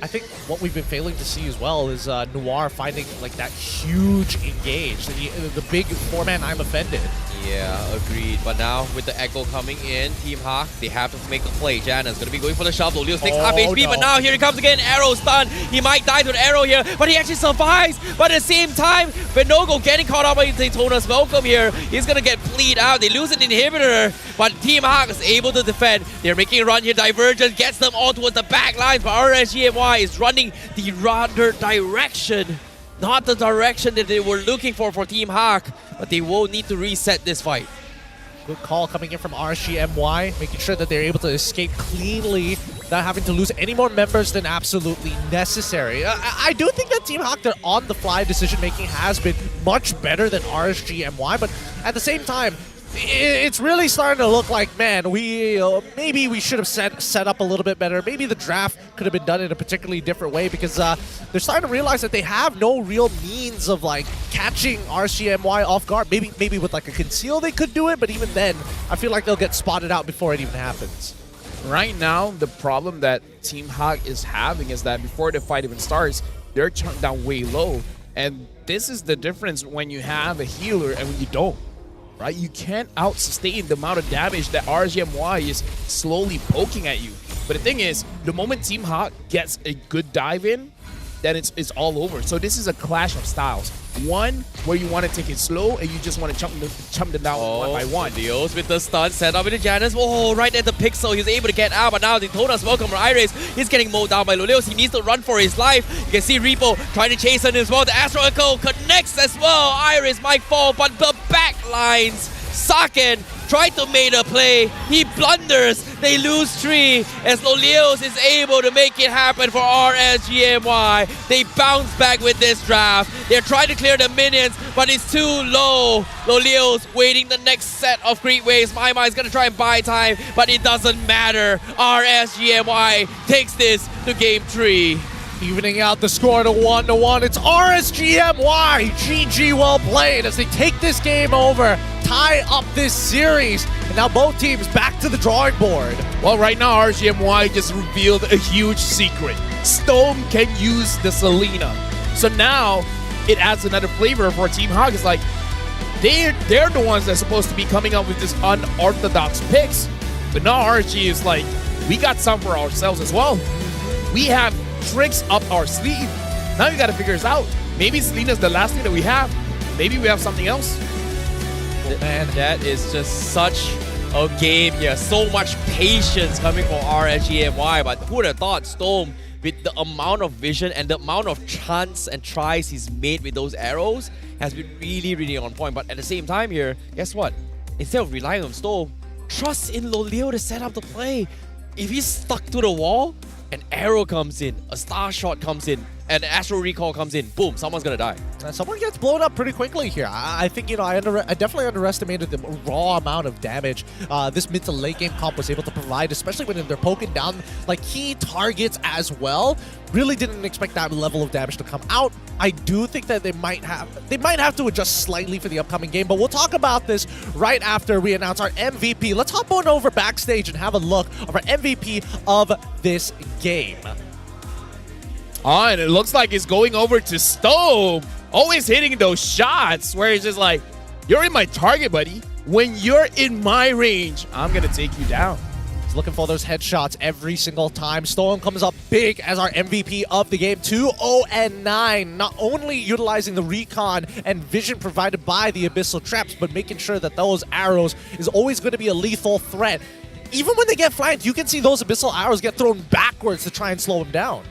I think what we've been failing to see as well is Noir finding like that huge engage, the big 4-man I'm offended. Yeah, agreed. But now with the echo coming in, Team Hawk, they have to make the play. Janna's gonna be going for the shove. Leo takes half HP, but now here he comes again. Arrow stun. He might die to an arrow here, but he actually survives. But at the same time, Vinogo getting caught up by Daytona's welcome here. He's gonna get bleed out. They lose an inhibitor, but Team Hawk is able to defend. They're making a run here. Divergence gets them all towards the back lines, but RSG MY is running the rather direction. Not the direction that they were looking for Team Hawk, but they will need to reset this fight. Good call coming in from RSG MY, making sure that they're able to escape cleanly, not having to lose any more members than absolutely necessary. I do think that Team Hawk, their on-the-fly decision-making has been much better than RSG MY, but at the same time, it's really starting to look like, man, maybe we should have set up a little bit better. Maybe the draft could have been done in a particularly different way, because they're starting to realize that they have no real means of like catching RCMY off guard. Maybe with like a conceal they could do it, but even then, I feel like they'll get spotted out before it even happens. Right now, the problem that Team Hawk is having is that before the fight even starts, they're chunked down way low. And this is the difference when you have a healer and when you don't. Right? You can't out-sustain the amount of damage that RSGMY is slowly poking at you. But the thing is, the moment Team Hawk gets a good dive in, then it's all over. So this is a clash of styles. One, where you want to take it slow and you just want to chump them down one by one. Deals with the stun, set up into Janus. Oh, right at the pixel, he's able to get out, but now they told us welcome from Iris. He's getting mowed down by Luleus. He needs to run for his life. You can see Repo trying to chase him as well. The Astro Echo connects as well. Iris might fall, but the back lines. Saken tried to make a play. He blunders. They lose 3 as Lolios is able to make it happen for RSGMY. They bounce back with this draft. They're trying to clear the minions, but it's too low. Lolios waiting the next set of creep waves. MyMy is going to try and buy time, but it doesn't matter. RSGMY takes this to game 3. Evening out the score to 1-1. It's RSGMY. GG well played as they take this game over, tie up this series, and now both teams back to the drawing board. Well, right now RSGMY just revealed a huge secret. Stone can use the Selena. So now it adds another flavor for Team Hawk. It's like they're the ones that's supposed to be coming up with this unorthodox picks. But now RSG is like, we got some for ourselves as well. We have tricks up our sleeve. Now we gotta figure this out. Maybe Selena's the last thing that we have. Maybe we have something else. Man, that is just such a game here. So much patience coming from RSGMY, but who would have thought Storm, with the amount of vision and the amount of chance and tries he's made with those arrows, has been really, really on point. But at the same time here, guess what? Instead of relying on Storm, trust in Loleo to set up the play. If he's stuck to the wall, an arrow comes in, a star shot comes in, and an astral recall comes in, boom, someone's gonna die. Someone gets blown up pretty quickly here. I think, I definitely underestimated the raw amount of damage this mid to late game comp was able to provide, especially when they're poking down like key targets as well. Really didn't expect that level of damage to come out. I do think that they might have to adjust slightly for the upcoming game, but we'll talk about this right after we announce our MVP. Let's hop on over backstage and have a look of our MVP of this game. And it looks like it's going over to Stone. Always hitting those shots where it's just like, you're in my target, buddy. When you're in my range, I'm going to take you down. He's looking for those headshots every single time. Storm comes up big as our MVP of the game, 2-0-9. Not only utilizing the recon and vision provided by the Abyssal Traps, but making sure that those arrows is always going to be a lethal threat. Even when they get flanked, you can see those Abyssal arrows get thrown backwards to try and slow him down.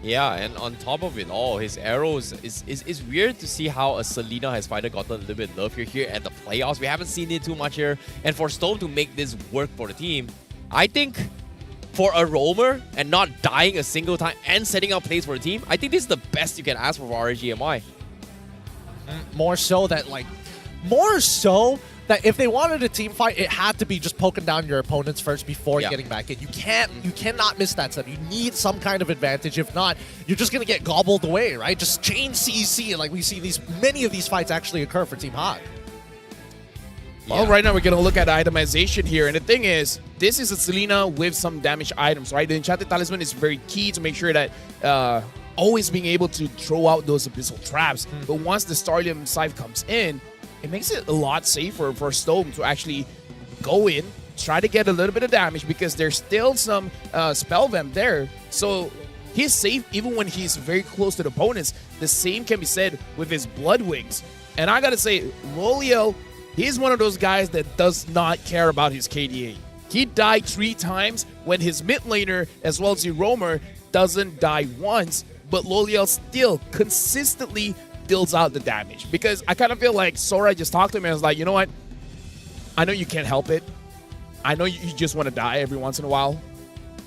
Yeah, and on top of it all, his arrows is weird to see how a Selena has finally gotten a little bit of love here at the playoffs. We haven't seen it too much here. And for Stone to make this work for the team, I think for a roamer and not dying a single time and setting up plays for the team, I think this is the best you can ask for RSGMY. More so that if they wanted a team fight, it had to be just poking down your opponents first before getting back in. You cannot miss that step. You need some kind of advantage. If not, you're just gonna get gobbled away, right? Just chain CC, like we see many of these fights actually occur for Team Hawk. Well, right now we're going to look at itemization here. And the thing is, this is a Selena with some damage items, right? The Enchanted Talisman is very key to make sure that always being able to throw out those Abyssal Traps. But once the Starlium Scythe comes in, it makes it a lot safer for Stone to actually go in, try to get a little bit of damage because there's still some Spell Vamp there. So he's safe even when he's very close to the opponents. The same can be said with his Blood Wings. And I gotta say, Loliel, he's one of those guys that does not care about his KDA. He died 3 times when his mid laner as well as the roamer doesn't die once, but Loliel still consistently deals out the damage. Because I kind of feel like Sora just talked to him and was like, you know what? I know you can't help it. I know you just want to die every once in a while,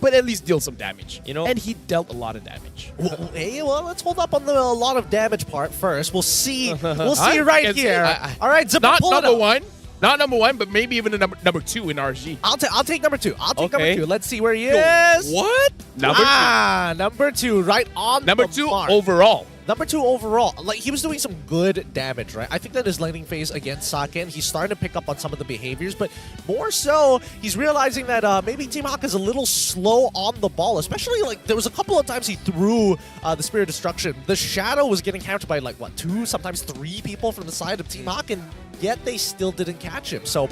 but at least deal some damage. You know, and he dealt a lot of damage. Well, let's hold up on the a lot of damage part first. We'll see. We'll see right here. All right, Zipper, not pull it number up. one. Not number 1, but maybe even a number 2 in RSG. I'll take number 2. I'll take Okay. number 2. Let's see where he is. What? Number 2, right on Number the 2 mark. overall. Number 2 overall. Like, he was doing some good damage, right? I think that his laning phase against Saken, he's starting to pick up on some of the behaviors, but more so, he's realizing that maybe Team Hawk is a little slow on the ball, especially, like, there was a couple of times he threw the Spirit of Destruction. The Shadow was getting countered by, like, what, 2, sometimes 3 people from the side of Team Hawk, and yet they still didn't catch him. So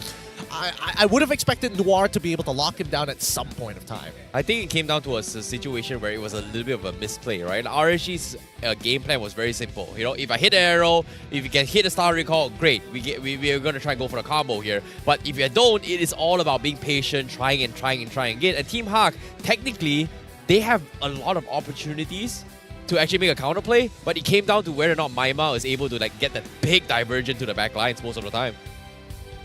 I would have expected Noir to be able to lock him down at some point of time. I think it came down to a situation where it was a little bit of a misplay, right? RSG's game plan was very simple. You know, if I hit an arrow, if you can hit a Star Recall, great. We are going to try and go for the combo here. But if you don't, it is all about being patient, trying again. And Team Hawk, technically, they have a lot of opportunities to actually make a counterplay, but it came down to whether or not Maima is able to like get that big diversion to the back lines most of the time.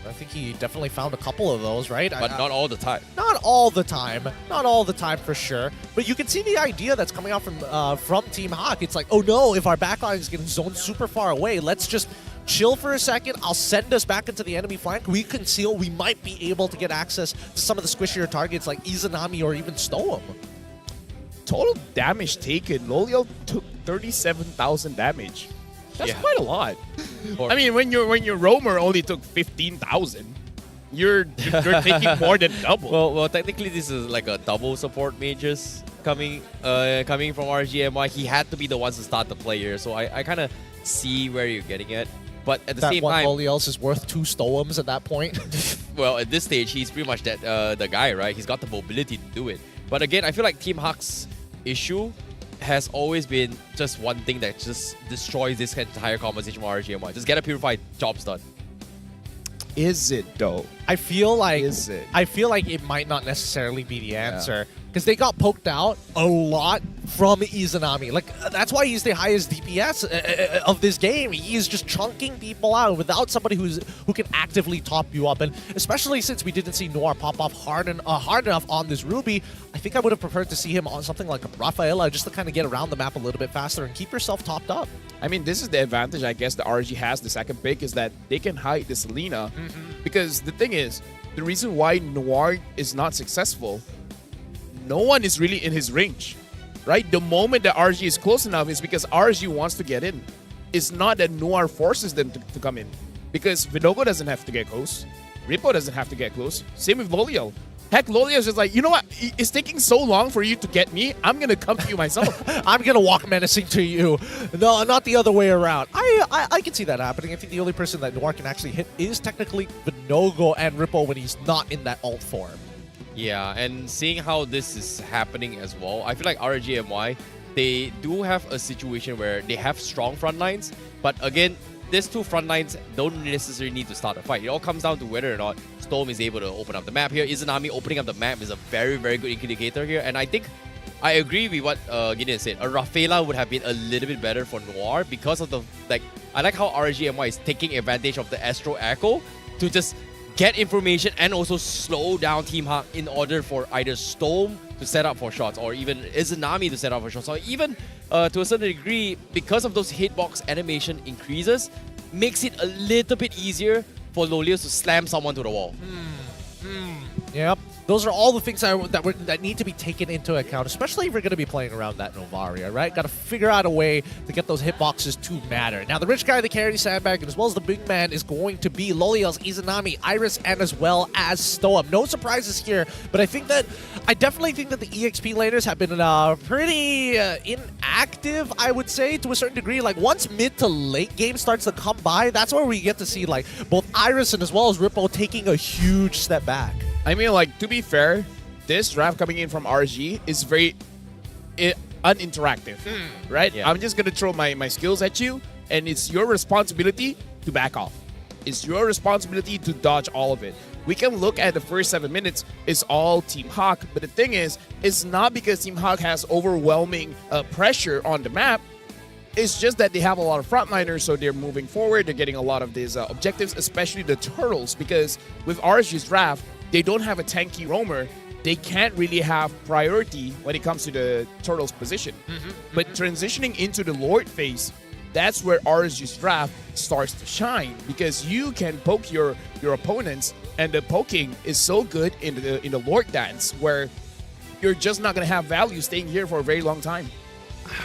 I think he definitely found a couple of those, right? But not all the time. Not all the time. Not all the time for sure. But you can see the idea that's coming out from Team Hawk. It's like, oh no, if our backline is getting zoned super far away, let's just chill for a second. I'll send us back into the enemy flank. We conceal. We might be able to get access to some of the squishier targets like Izanami or even Stoem. Total damage taken. Loliel took 37,000 damage. That's quite a lot. I mean, when your roamer only took 15,000, you're taking more than double. Well, technically this is like a double support mages coming from RSG MY. He had to be the ones to start the play here, so I kind of see where you're getting at. But at the same time, Loliel is worth 2 Stoems at that point. Well, at this stage, he's pretty much that the guy, right? He's got the mobility to do it. But again, I feel like Team Hawk's issue has always been just one thing that just destroys this entire conversation from RSG MY. Just get a purified, job's done. Is it though? I feel like it might not necessarily be the answer because they got poked out a lot from Izanami. Like that's why he's the highest DPS of this game. He's just chunking people out without somebody who can actively top you up. And especially since we didn't see Noir pop off hard enough on this Ruby, I think I would have preferred to see him on something like a Rafaela just to kind of get around the map a little bit faster and keep yourself topped up. I mean, this is the advantage, I guess, the RSG has, the second pick, is that they can hide the Selena. Because the thing is, the reason why Noir is not successful, no one is really in his range, right? The moment that RSG is close enough is because RSG wants to get in. It's not that Noir forces them to come in. Because Vidogo doesn't have to get close. Rippo doesn't have to get close. Same with Loliel. Heck, Loliel is just like, you know what? It's taking so long for you to get me. I'm going to come to you myself. I'm going to walk menacing to you. No, not the other way around. I can see that happening. I think the only person that Noir can actually hit is technically Vinogo and Rippo when he's not in that ult form. Yeah, and seeing how this is happening as well, I feel like RSG MY, they do have a situation where they have strong front lines, but again, these two front lines don't necessarily need to start a fight. It all comes down to whether or not Storm is able to open up the map here. Izanami opening up the map is a very, very good indicator here. And I think I agree with what Gideon said. A Rafaela would have been a little bit better for Noir because of the, like, I like how RSG MY is taking advantage of the Astro Echo to just get information and also slow down Team Hawk in order for either Storm to set up for shots or even Izanami to set up for shots, or even to a certain degree, because of those hitbox animation increases, makes it a little bit easier for Loliel to slam someone to the wall. Yep. Those are all the things that need to be taken into account, especially if you're going to be playing around that Novaria, right? Got to figure out a way to get those hitboxes to matter. Now, the rich guy, the carry sandbag, as well as the big man is going to be Loliels, Izanami, Iris, and as well as Stoam. No surprises here, but I definitely think that the EXP laners have been pretty inactive, I would say, to a certain degree. Like, once mid to late game starts to come by, that's where we get to see, like, both Iris and as well as Rippo taking a huge step back. I mean, like, to be fair, this draft coming in from RSG is very uninteractive, right? Yeah. I'm just going to throw my skills at you, and it's your responsibility to back off. It's your responsibility to dodge all of it. We can look at the first 7 minutes, it's all Team Hawk, but the thing is, it's not because Team Hawk has overwhelming pressure on the map. It's just that they have a lot of frontliners, so they're moving forward, they're getting a lot of these objectives, especially the turtles, because with RSG's draft, they don't have a tanky roamer. They can't really have priority when it comes to the turtle's position. But transitioning into the Lord phase, that's where RSG's draft starts to shine, because you can poke your opponents, and the poking is so good in the Lord dance where you're just not going to have value staying here for a very long time.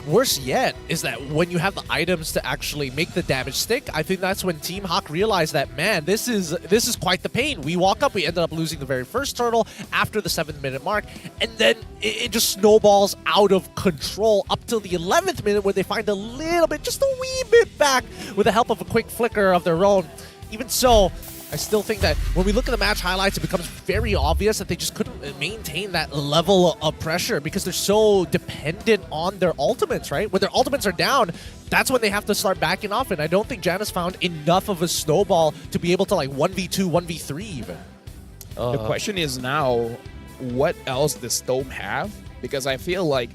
Worse yet is that when you have the items to actually make the damage stick, I think that's when Team Hawk realized that, man, this is quite the pain. We walk up, we ended up losing the very first turtle after the 7th-minute mark, and then it just snowballs out of control up till the 11th minute where they find a little bit, just a wee bit back with the help of a quick flicker of their own. Even so, I still think that when we look at the match highlights, it becomes very obvious that they just couldn't maintain that level of pressure because they're so dependent on their ultimates, right? When their ultimates are down, that's when they have to start backing off, and I don't think Janus found enough of a snowball to be able to, like, 1v2, 1v3 even. The question is now, what else does Stoam have? Because I feel like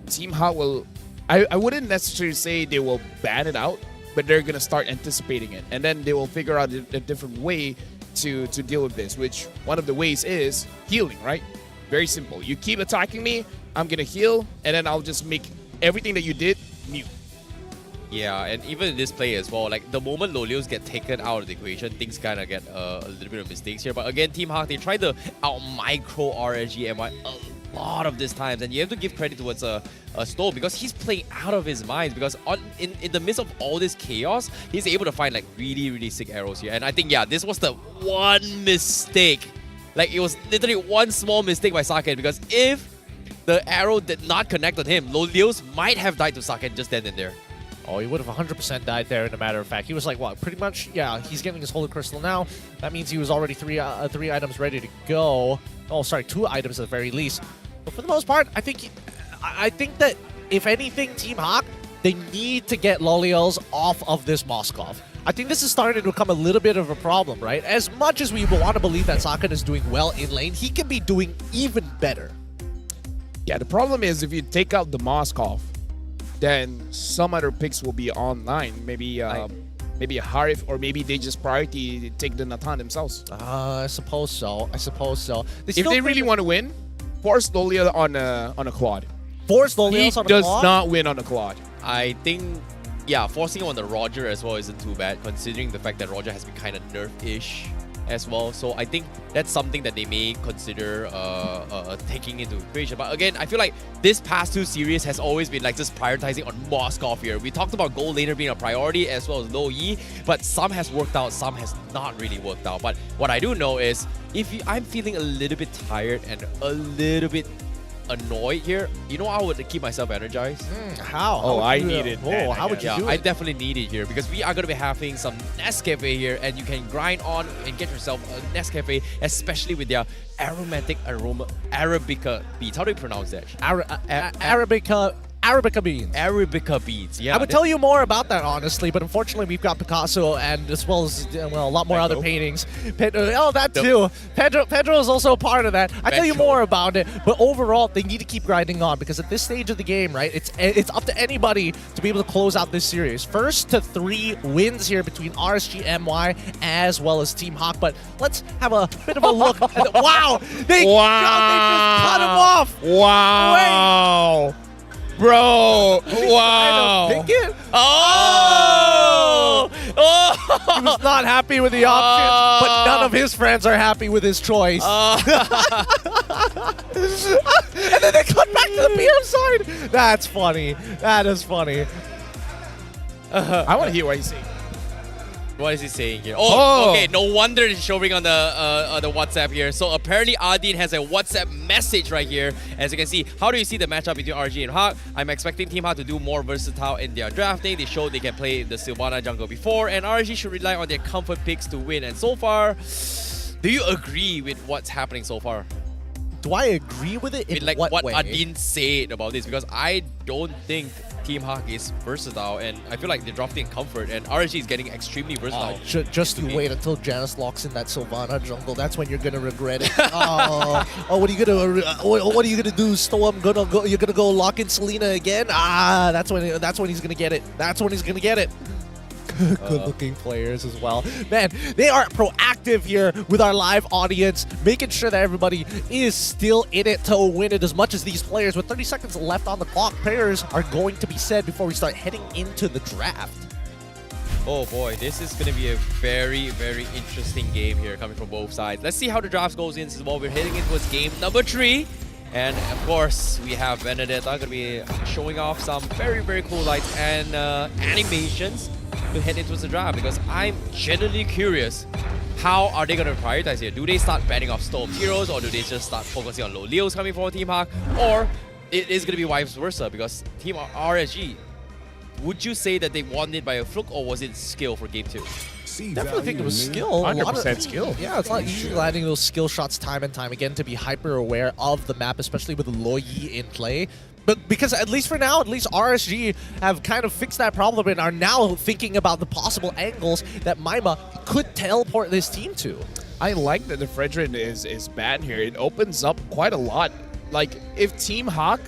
Team Hawk will... I wouldn't necessarily say they will ban it out, but they're going to start anticipating it. And then they will figure out a different way to deal with this, which one of the ways is healing, right? Very simple. You keep attacking me, I'm going to heal, and then I'll just make everything that you did mute. Yeah, and even in this play as well, like the moment Lolios get taken out of the equation, things kind of get a little bit of mistakes here. But again, Team Hawk, they try to out-micro RSG MY a lot of these times, and you have to give credit towards Stoll because he's playing out of his mind, because in the midst of all this chaos, he's able to find like really, really sick arrows here. And I think, yeah, this was the one mistake. Like, it was literally one small mistake by Saken, because if the arrow did not connect on him, Lolios might have died to Saken just then and there. Oh, he would have 100% died there, in a matter of fact. He was like, what, pretty much, yeah, he's getting his Holy Crystal now. That means he was already three items ready to go. Oh, sorry, 2 items at the very least. But for the most part, I think that, if anything, Team Hawk, they need to get Loliels off of this Moskov. I think this is starting to become a little bit of a problem, right? As much as we want to believe that Saken is doing well in lane, he can be doing even better. Yeah, the problem is if you take out the Moskov, then some other picks will be online. Maybe maybe a Harif, or maybe they just priority take the Natan themselves. I suppose so. If they really want to win, force Lolia on a quad. Force Lolios on a quad? He does not win on a quad. I think, yeah, forcing him on the Roger as well isn't too bad, considering the fact that Roger has been kind of nerf-ish as well. So I think that's something that they may consider taking into equation. But again, I feel like this past 2 series has always been like just prioritizing on Moskov here. We talked about gold laner being a priority as well as Lo Yi, but some has worked out, some has not really worked out. But what I do know is, I'm feeling a little bit tired and a little bit annoyed here, you know how I would keep myself energized? How? Oh, I need it. Oh, how would you do it? I definitely need it here, because we are going to be having some Nescafe here, and you can grind on and get yourself a Nescafe, especially with their aromatic aroma Arabica beans. How do you pronounce that? Arabica beans. Arabica beans, yeah. I would tell you more about that, honestly, but unfortunately we've got Picasso and as well as a lot more other paintings. That too. Pedro is also a part of that. I tell you more about it, but overall they need to keep grinding on, because at this stage of the game, right, it's up to anybody to be able to close out this series. 1st to 3 wins here between RSG MY as well as Team Hawk, but let's have a bit of a look at the, wow! They just cut him off! Wow! Wait. Bro, wow! Pick it. Oh! He was not happy with the options, but none of his friends are happy with his choice. And then they cut back to the PM side. That's funny. That is funny. I want to hear what he's saying. What is he saying here? Oh, okay. No wonder it's showing on the WhatsApp here. So apparently Adin has a WhatsApp message right here. As you can see, how do you see the matchup between RSG and Hawk? I'm expecting Team Hawk to do more versatile in their drafting. They showed they can play the Sylvana jungle before, and RSG should rely on their comfort picks to win. And so far, do you agree with what's happening so far? Do I agree with it? In like what way? Adin said about this, because I don't think Team Hawk is versatile, and I feel like they're drafting comfort, and RSG is getting extremely versatile. Just you wait until Janice locks in that Sylvana jungle. That's when you're gonna regret it. What are you gonna do? Storm you're gonna go lock in Selena again? That's when he's gonna get it. That's when he's gonna get it. Good-looking players as well. Man, they are proactive here with our live audience, making sure that everybody is still in it to win it as much as these players. With 30 seconds left on the clock, prayers are going to be said before we start heading into the draft. Oh boy, this is going to be a very, very interesting game here coming from both sides. Let's see how the draft goes in as well. We're heading into game number 3. And of course, we have Benedetta going to be showing off some very, very cool lights and animations to head into the draft, because I'm genuinely curious, how are they going to prioritize here? Do they start banning off Storm heroes, or do they just start focusing on low Leos coming from Team Hawk? Or it is going to be vice versa, because Team RSG, would you say that they won it by a fluke, or was it skill for game 2? Definitely think it was skill. 100% skill. Yeah, it's not easy landing those skill shots time and time again, to be hyper aware of the map, especially with Lo Yi in play. But because at least for now, at least RSG have kind of fixed that problem and are now thinking about the possible angles that Maima could teleport this team to. I like that the Fredrin is banned here. It opens up quite a lot. Like, if Team Hawk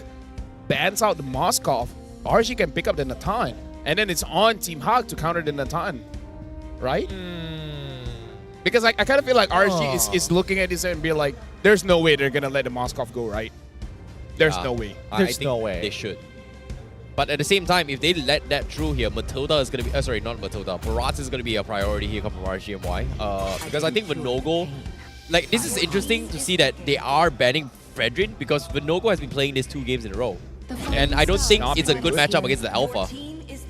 bans out the Moskov, RSG can pick up the Natan. And then it's on Team Hawk to counter the Natan. Right? Because I kind of feel like RSG is looking at this and be like, there's no way they're going to let the Moskov go, right? There's no way. I think no way. They should. But at the same time, if they let that through here, Matilda is going to be... sorry, not Matilda. Barat is going to be a priority here coming from RSG MY. Because I think Vinogo... Like, this is interesting to see that they are banning Fredrin, because Vinogo has been playing this 2 games in a row. And I don't think it's a good matchup against the Alpha.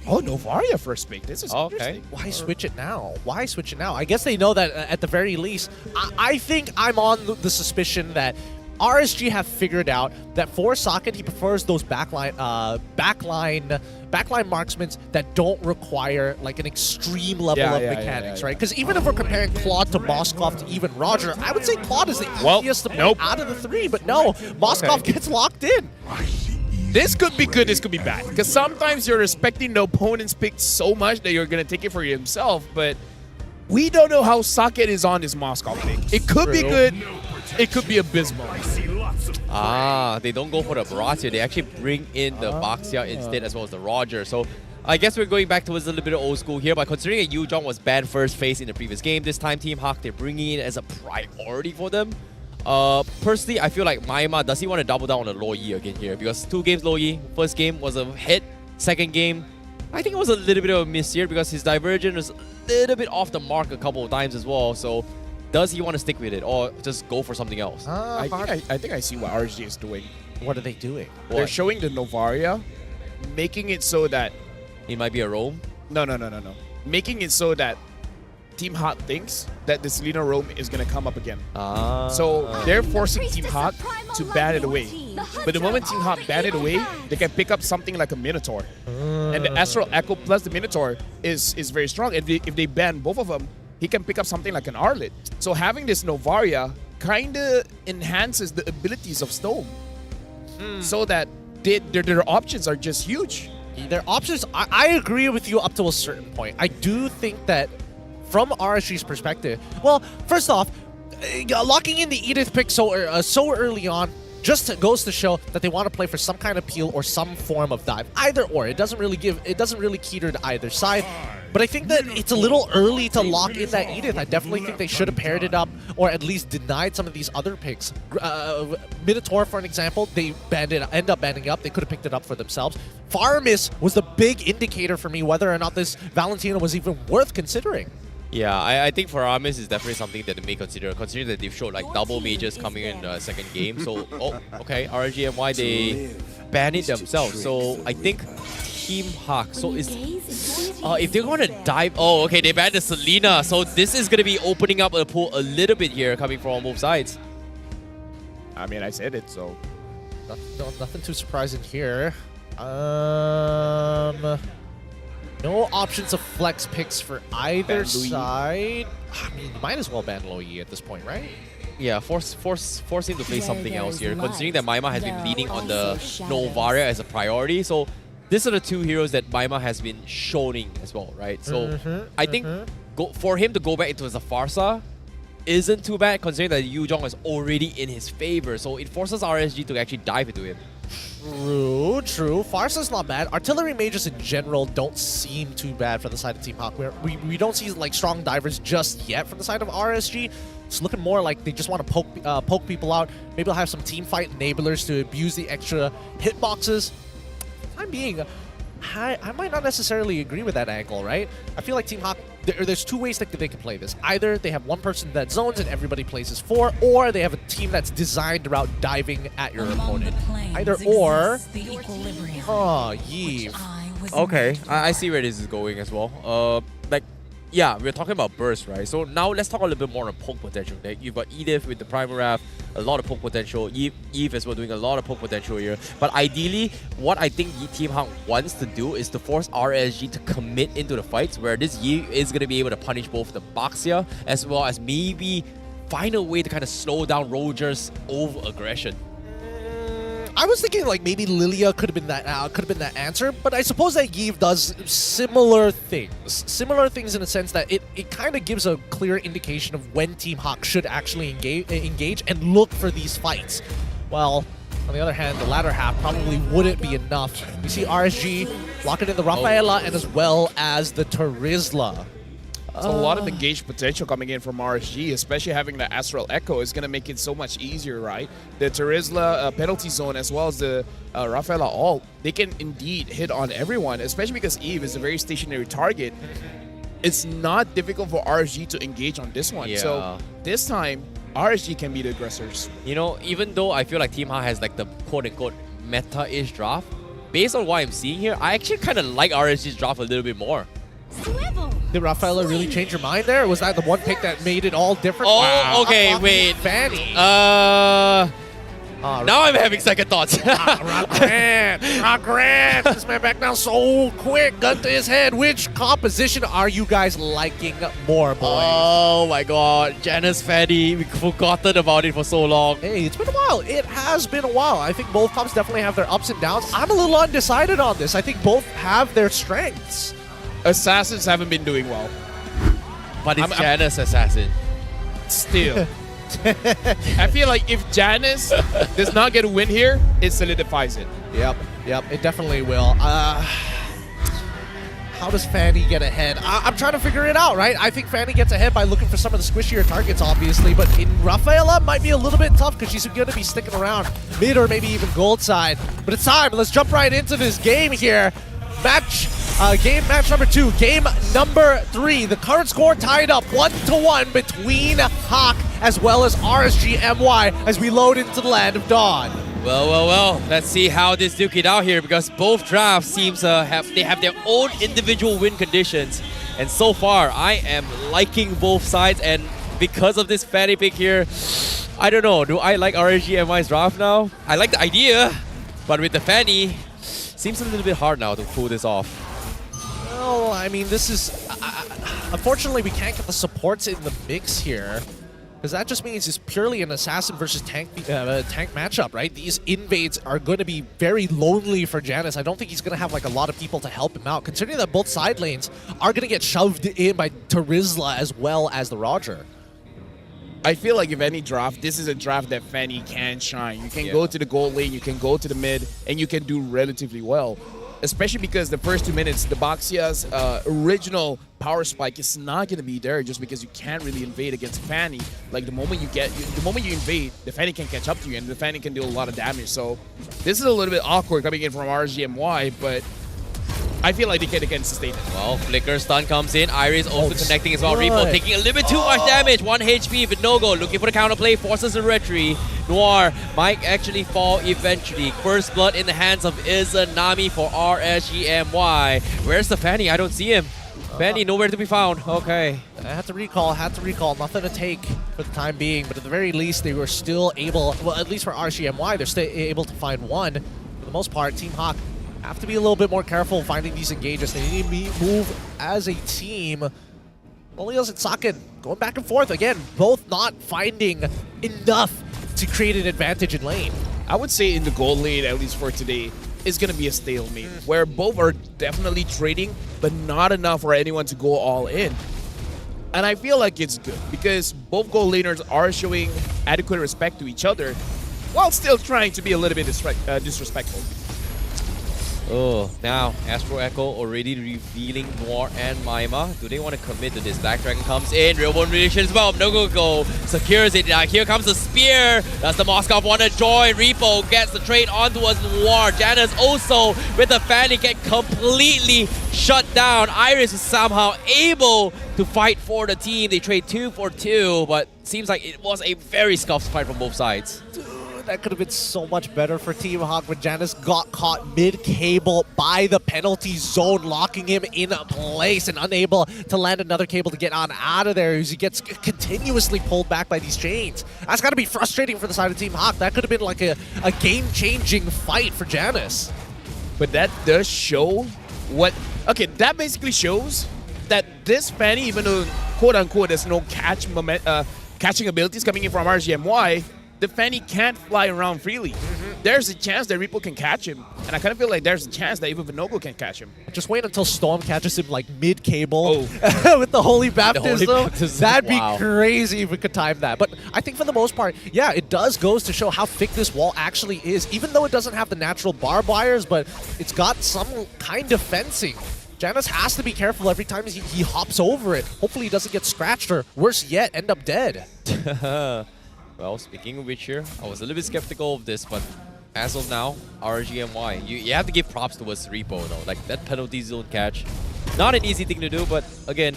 Oh, Novaria first pick. This is interesting. Why switch it now? Why switch it now? I guess they know that at the very least. I think I'm on the suspicion that RSG have figured out that for Socket, he prefers those backline marksmen that don't require like an extreme level of mechanics, right? Because even if we're comparing Claude to Moskov to even Roger, I would say Claude is the easiest to play out of the 3, but no, Moskov gets locked in. This could be good, this could be bad. Because sometimes you're respecting the opponent's pick so much that you're going to take it for yourself, but we don't know how Socket is on this Moskov pick. It could be good, it could be abysmal. They don't go for the Barat here. They actually bring in the Baxia instead, as well as the Roger. So I guess we're going back towards a little bit of old school here, but considering that Yujong was banned first phase in the previous game, this time Team Hawk, they're bringing it as a priority for them. Personally, I feel like Maima, does he want to double down on the Lo Yi again here? Because 2 games Lo Yi, first game was a hit, second game, I think it was a little bit of a miss here because his divergent was a little bit off the mark a couple of times as well. So does he want to stick with it or just go for something else? I think I see what RSG is doing. What are they doing? They're showing the Novaria, making it so that... It might be a roam? No. Making it so that Team Hawk thinks that the Selena roam is going to come up again. So they're forcing Team Hawk to ban it away. But the moment Team Hawk ban it away, they can pick up something like a Minotaur. And the Astral Echo plus the Minotaur is very strong. If they ban both of them, he can pick up something like an Arlet. So having this Novaria kind of enhances the abilities of Stone. So that their options are just huge. Their options, I agree with you up to a certain point. I do think that from RSG's perspective, well, first off, locking in the Edith pick so early on just goes to show that they want to play for some kind of peel or some form of dive. Either or. It doesn't really cater to either side. But I think that it's a little early to lock in that Edith. I definitely think they should have paired it up or at least denied some of these other picks. Minotaur, for an example, they end up banning up. They could have picked it up for themselves. Farmis was the big indicator for me whether or not this Valentina was even worth considering. Yeah, I think for Aramis is definitely something that they may consider, considering that they've showed like double majors coming in the second game. So, okay, RSG MY, they ban it themselves. So I think Team Hawk. So is if they're going to dive, okay, they banned the Selena. So this is going to be opening up a pool a little bit here, coming from both sides. I mean, I said it, so nothing too surprising here. No options of flex picks for either side. I mean, you might as well ban Loyi at this point, right? Yeah, force him to play something else here, considering that Maima has been leaning on the Novaria as a priority. So these are the two heroes that Maima has been showing as well, right? So I think for him to go back into Zafarsa isn't too bad, considering that Yu Jong is already in his favor. So it forces RSG to actually dive into him. True. Farsa's not bad. Artillery mages in general don't seem too bad for the side of Team Hawk. We don't see like strong divers just yet from the side of RSG. It's looking more like they just want to poke people out. Maybe they'll have some team fight enablers to abuse the extra hitboxes. I'm being... I might not necessarily agree with that angle, right? I feel like Team Hawk, there's two ways that they can play this. Either they have one person that zones and everybody plays as 4, or they have a team that's designed around diving at your opponent. Either or. Oh, Yves. Okay, I see where this is going as well. Yeah, we're talking about burst, right? So now let's talk a little bit more on poke potential. Like, you've got Edith with the Primal Wrath, a lot of poke potential. Eve as well doing a lot of poke potential here. But ideally, what I think Team Hawk wants to do is to force RSG to commit into the fights, where this Yi is going to be able to punish both the Baxia as well as maybe find a way to kind of slow down Roger's over-aggression. I was thinking like maybe Lilia could have been that answer, but I suppose that Yves does similar things in a sense that it kind of gives a clear indication of when Team Hawk should actually engage and look for these fights. Well, on the other hand, the latter half probably wouldn't be enough. We see RSG locking in the Rafaela and as well as the Terizla. So a lot of engaged potential coming in from RSG, especially having the Astral Echo is going to make it so much easier, right? The Terizla penalty zone as well as the Rafaela ult, they can indeed hit on everyone, especially because Eve is a very stationary target. It's not difficult for RSG to engage on this one. Yeah. So this time, RSG can be the aggressors. You know, even though I feel like Team Hawk has like the quote-unquote meta-ish draft, based on what I'm seeing here, I actually kind of like RSG's draft a little bit more. Did Rafaela really change your mind there? Or was that the one pick that made it all different? Oh, wow. okay, wait. Fanny. Now I'm having second thoughts. Grant. This man back down so quick. Gun to his head. Which composition are you guys liking more, boys? Oh my god. Janice Fanny. We've forgotten about it for so long. Hey, it's been a while. It has been a while. I think both comps definitely have their ups and downs. I'm a little undecided on this. I think both have their strengths. Assassins haven't been doing well. But it's Janice Assassin. Still. I feel like if Janice does not get a win here, it solidifies it. Yep, it definitely will. How does Fanny get ahead? I'm trying to figure it out, right? I think Fanny gets ahead by looking for some of the squishier targets, obviously, but in Rafaela might be a little bit tough because she's going to be sticking around mid or maybe even gold side. But it's time. Let's jump right into this game here. Match number 2, game number 3. The current score tied up 1-1 between Hawk as well as RSG MY as we load into the land of Dawn. Well. Let's see how this duke it out here, because both drafts seems have their own individual win conditions, and so far I am liking both sides. And because of this Fanny pick here, I don't know. Do I like RSG MY's draft now? I like the idea, but with the Fanny, seems a little bit hard now to pull this off. Well, I mean, this is... unfortunately, we can't get the supports in the mix here, because that just means it's purely an assassin versus tank matchup, right? These invades are going to be very lonely for Janice. I don't think he's going to have like a lot of people to help him out, considering that both side lanes are going to get shoved in by Terizla as well as the Roger. I feel like if any draft, this is a draft that Fanny can shine. You can go to the gold lane, you can go to the mid, and you can do relatively well. Especially because the first 2 minutes, the Baxia's original power spike is not going to be there just because you can't really invade against Fanny. Like the moment you invade, the Fanny can catch up to you and the Fanny can do a lot of damage. So this is a little bit awkward coming in from RSG MY, but I feel like they can sustain it. Well, Flicker stun comes in. Iris also connecting as well. good. Repo taking a little bit too much damage. 1 HP, but no go. Looking for the counterplay, forces a retreat. Noir might actually fall eventually. First blood in the hands of Izanami for RSG MY. Where's the Fanny? I don't see him. Fanny nowhere to be found. Okay. I had to recall. Nothing to take for the time being, but at the very least, they were still able, well, at least for RSG MY, they're still able to find one. For the most part, Team Hawk have to be a little bit more careful finding these engages. They need to move as a team. Olios and Saken going back and forth again, both not finding enough to create an advantage in lane. I would say in the gold lane, at least for today, is going to be a stalemate, where both are definitely trading, but not enough for anyone to go all in. And I feel like it's good, because both gold laners are showing adequate respect to each other, while still trying to be a little bit disrespectful. Oh, now Astro Echo already revealing Noir and Maima. Do they want to commit to this? Black Dragon comes in, real one relation as well. No go, secures it. Now here comes the spear. Does the Moskov want to join? Repo gets the trade onto us. Noir. Janus also with the Fanny get completely shut down. Iris is somehow able to fight for the team. They trade 2 for 2, but seems like it was a very scuffed fight from both sides. That could have been so much better for Team Hawk when Janus got caught mid-cable by the penalty zone, locking him in place and unable to land another cable to get on out of there as he gets continuously pulled back by these chains. That's got to be frustrating for the side of Team Hawk. That could have been like a game-changing fight for Janus. But that does show what... Okay, that basically shows that this Fanny, even though quote-unquote there's no catching abilities coming in from RSG MY, the Fanny can't fly around freely. There's a chance that Repo can catch him, and I kind of feel like there's a chance that even Vinogo can catch him. Just wait until Storm catches him like mid-cable with the Holy Baptism. That'd be crazy if we could time that. But I think for the most part, yeah, it does goes to show how thick this wall actually is, even though it doesn't have the natural barbed wires, but it's got some kind of fencing. Janus has to be careful every time he hops over it. Hopefully he doesn't get scratched or, worse yet, end up dead. Well, speaking of which here, I was a little bit skeptical of this, but as of now, RSG MY, you have to give props towards Repo though. Like that penalty zone catch, not an easy thing to do, but again,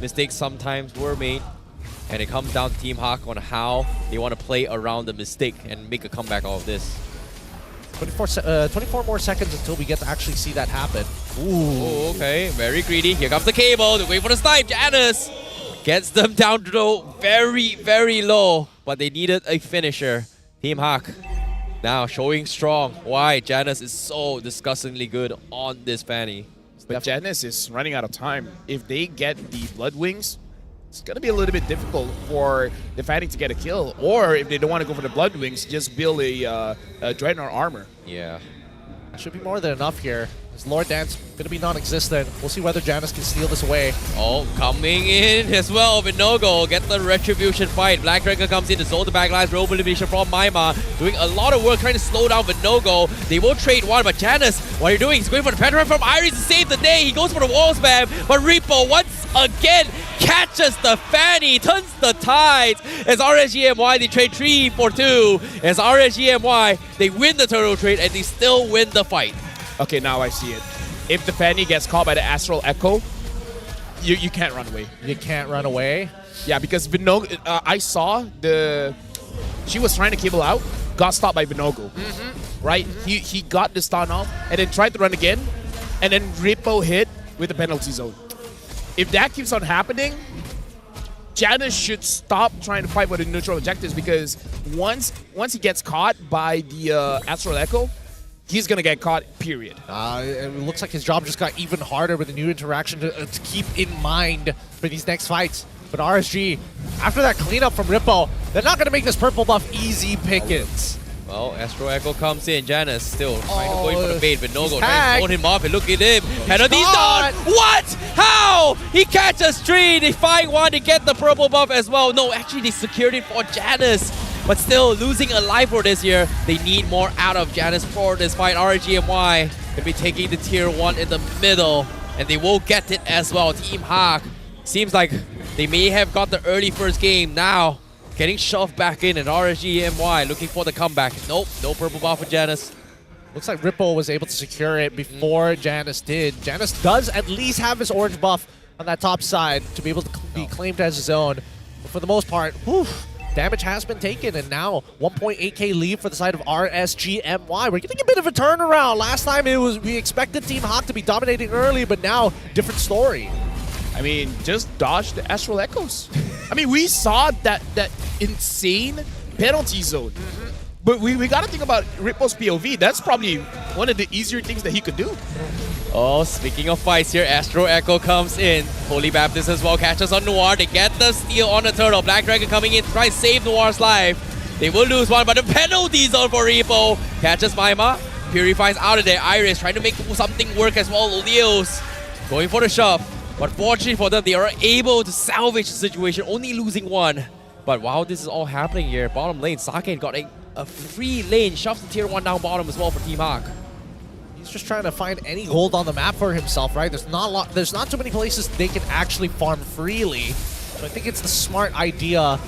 mistakes sometimes were made, and it comes down to Team Hawk on how they want to play around the mistake and make a comeback out of this. 24 more seconds until we get to actually see that happen. Ooh, okay, very greedy. Here comes the cable. They're waiting for the snipe. Janus gets them down to the very, very low, but they needed a finisher. Team Hawk now showing strong why Janus is so disgustingly good on this Fanny. But Janus is running out of time. If they get the Blood Wings, it's going to be a little bit difficult for the Fanny to get a kill. Or if they don't want to go for the Blood Wings, just build a Dreadnought armor. Yeah. Should be more than enough here. His Lord Dance going to be non-existent. We'll see whether Janus can steal this away. Oh, coming in as well, but no goal. Get the Retribution fight. Black Dragon comes in to zone the backlines. Robo elimination from Maima. Doing a lot of work trying to slow down Vinogo. They will trade one, but Janus, what are you doing? He's going for the Pentagram from Iris to save the day. He goes for the wall spam, but Repo once again catches the Fanny, turns the tides. As RSG MY, they trade 3 for 2. As RSG MY, they win the turtle trade and they still win the fight. Okay, now I see it. If the Fanny gets caught by the Astral Echo, you can't run away. You can't run away? Yeah, because Vinogo, I saw she was trying to cable out, got stopped by Vinogo. Right? He got the stun off and then tried to run again, and then Repo hit with the penalty zone. If that keeps on happening, Janus should stop trying to fight with the neutral objectives, because once he gets caught by the Astral Echo, he's going to get caught, period. It looks like his job just got even harder with the new interaction to keep in mind for these next fights. But RSG, after that cleanup from Rippo, they're not going to make this purple buff easy pickings. Well, Astro Echo comes in. Janus still trying to go in for the bait, but no go. Trying to hold him off, and look at him. Penalty's done! What? How? He catches 3. They find 1 to get the purple buff as well. No, actually, they secured it for Janus. But still, losing a life for this year, they need more out of Janus for this fight. RSG MY can be taking the tier 1 in the middle, and they will get it as well. Team Hawk seems like they may have got the early first game. Now, getting shoved back in, and RSG MY looking for the comeback. Nope, no purple buff for Janus. Looks like Rippo was able to secure it before Janus did. Janus does at least have his orange buff on that top side to be able to be claimed as his own. But for the most part, damage has been taken, and now 1.8k lead for the side of RSG MY. We're getting a bit of a turnaround. Last time we expected Team Hawk to be dominating early, but now different story. I mean, just dodge the Astral Echoes. I mean, we saw that insane penalty zone. But we got to think about Rippo's POV. That's probably one of the easier things that he could do. Oh, speaking of fights here, Astro Echo comes in. Holy Baptist as well catches on Noir. They get the steal on the turtle. Black Dragon coming in to try and save Noir's life. They will lose one, but the penalty zone for Rippo. Catches Maima. Purifies out of there. Iris trying to make something work as well. Leos going for the shove. But fortunately for them, they are able to salvage the situation, only losing one. But while this is all happening here, bottom lane, Sake got a free lane, shoves the tier 1 down bottom as well for Team Hawk. He's just trying to find any gold on the map for himself, right? There's not too many places they can actually farm freely. So I think it's the smart idea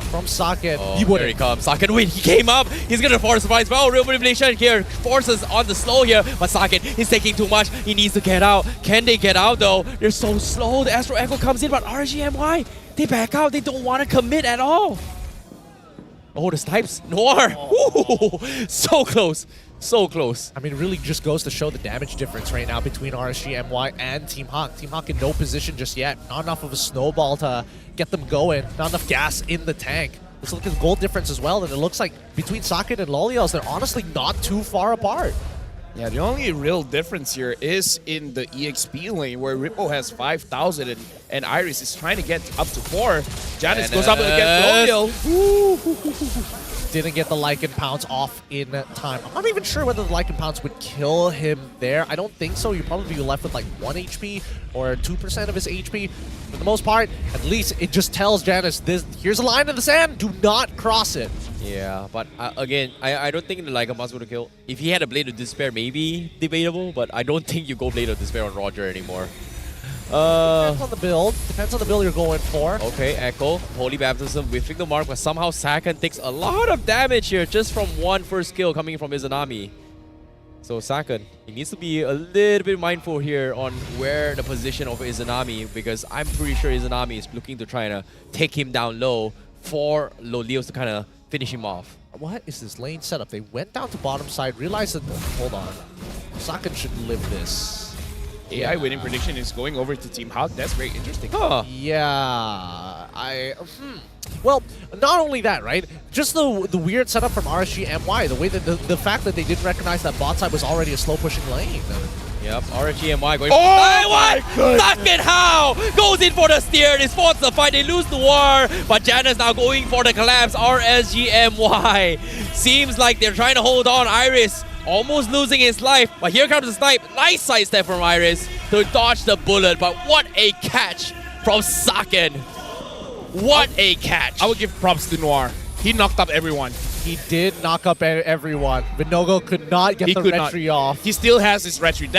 from Saken. Oh, here he comes. Saken win. He came up. He's going to force surprise. Well, real manipulation here. Forces on the slow here. But Saken is taking too much. He needs to get out. Can they get out though? They're so slow. The Astro Echo comes in, but RSG MY, they back out. They don't want to commit at all. Oh, the snipes. Noir. Ooh, so close. So close. I mean, it really just goes to show the damage difference right now between RSG MY and Team Hawk. Team Hawk in no position just yet. Not enough of a snowball to get them going. Not enough gas in the tank. Let's look at the gold difference as well, and it looks like between Saken and Lolios, they're honestly not too far apart. Yeah, the only real difference here is in the EXP lane where Rippo has 5,000 and Iris is trying to get up to 4. Janus goes up against Lolio. Didn't get the Lycan Pounce off in time. I'm not even sure whether the Lycan Pounce would kill him there. I don't think so. You'd probably be left with like 1 HP or 2% of his HP. For the most part, at least it just tells Janus, here's a line in the sand, do not cross it. Yeah, but again, I don't think the Lycan Pounce would have killed. If he had a Blade of Despair, maybe debatable, but I don't think you go Blade of Despair on Roger anymore. Depends on the build. Depends on the build you're going for. Okay, Echo, Holy Baptism, whiffing the mark, but somehow Saken takes a lot of damage here just from one first kill coming from Izanami. So Saken, he needs to be a little bit mindful here on where the position of Izanami, because I'm pretty sure Izanami is looking to try to take him down low for Lolios to kind of finish him off. What is this lane setup? They went down to bottom side, realized that, hold on, Saken should live this. AI winning prediction is going over to Team Hawk. That's very interesting. Huh. Yeah, well, not only that, right? Just the weird setup from RSG MY, the way that the fact that they didn't recognize that bot side was already a slow pushing lane. Yep, RSG MY going. Oh my goodness! Saken how goes in for the steer. They force the fight. They lose the war, but Janus now going for the collapse. RSG MY seems like they're trying to hold on. Iris almost losing his life, but here comes the snipe. Nice sidestep from Iris to dodge the bullet, but what a catch from Saken. What a catch. I would give props to Noir. He knocked up everyone. He did knock up everyone. Vinogo could not get the retry off. He still has his retry.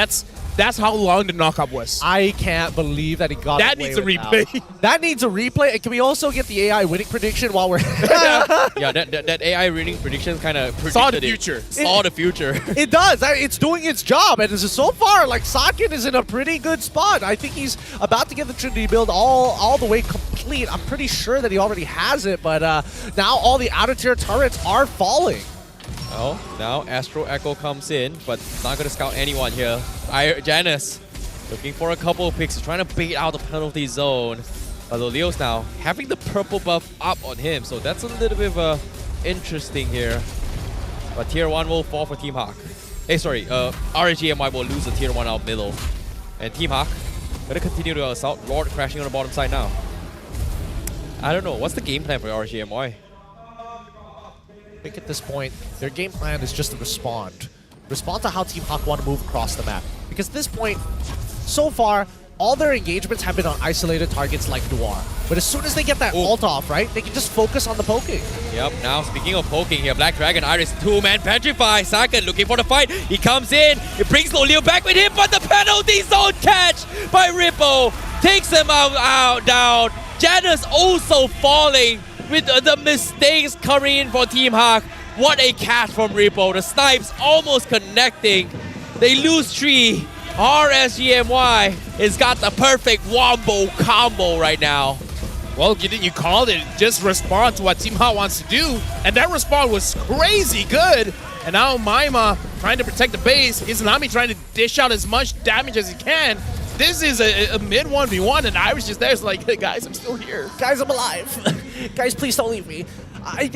That's how long the knockup was. I can't believe that he got that away needs a with replay. That needs a replay. And can we also get the AI winning prediction while we're... Yeah, that AI winning prediction kind of saw the future. Saw the future. It does. It's doing its job. And so far, like, Saken is in a pretty good spot. I think he's about to get the Trinity build all the way complete. I'm pretty sure that he already has it. But now all the outer tier turrets are falling. Oh, now Astro Echo comes in, but not going to scout anyone here. Janus looking for a couple of picks, trying to bait out the penalty zone. But Leo's now having the purple buff up on him, so that's a little bit of interesting here. But tier 1 will fall for Team Hawk. Hey, sorry, RSG MY will lose the tier 1 out middle. And Team Hawk going to continue to assault. Lord crashing on the bottom side now. I don't know, what's the game plan for RSG MY? I think at this point, their game plan is just to respond. Respond to how Team Hawk want to move across the map. Because at this point, so far, all their engagements have been on isolated targets like Noir. But as soon as they get that ult off, right, they can just focus on the poking. Yep, now speaking of poking here, Black Dragon, Iris, 2-man petrify. Saken looking for the fight. He comes in, he brings Lolio back with him, but the penalty zone catch by Rippo takes him out down. Janus also falling with the mistakes coming in for Team Hawk. What a catch from Rippo. The snipes almost connecting. They lose 3. RSG MY has got the perfect wombo combo right now. Well, you called it. Just respond to what Team Hot wants to do. And that response was crazy good. And now Maima trying to protect the base. Izanami trying to dish out as much damage as he can. This is a mid 1v1 and Irish just there. It's like, hey guys, I'm still here. Guys, I'm alive. Guys, please don't leave me.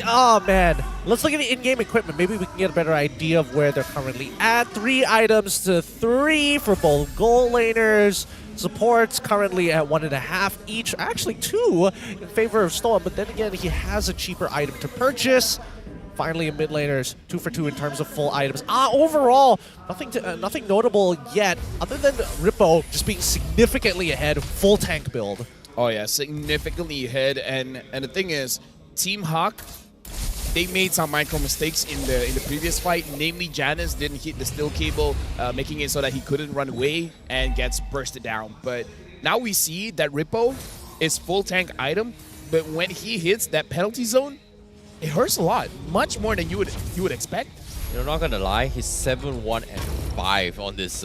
Oh, man. Let's look at the in-game equipment. Maybe we can get a better idea of where they're currently at. 3 items to 3 for both goal laners. Supports currently at 1.5 each. Actually, 2 in favor of Storm. But then again, he has a cheaper item to purchase. Finally, in mid laners, 2 for 2 in terms of full items. Overall, nothing notable yet, other than Rippo just being significantly ahead, full tank build. Oh yeah, significantly ahead. And the thing is, Team Hawk, they made some micro mistakes in the previous fight. Namely, Janus didn't hit the steel cable, making it so that he couldn't run away and gets bursted down. But now we see that Rippo is full tank item, but when he hits that penalty zone, it hurts a lot, much more than you would expect. You're not gonna lie, he's 7-1 and 5 on this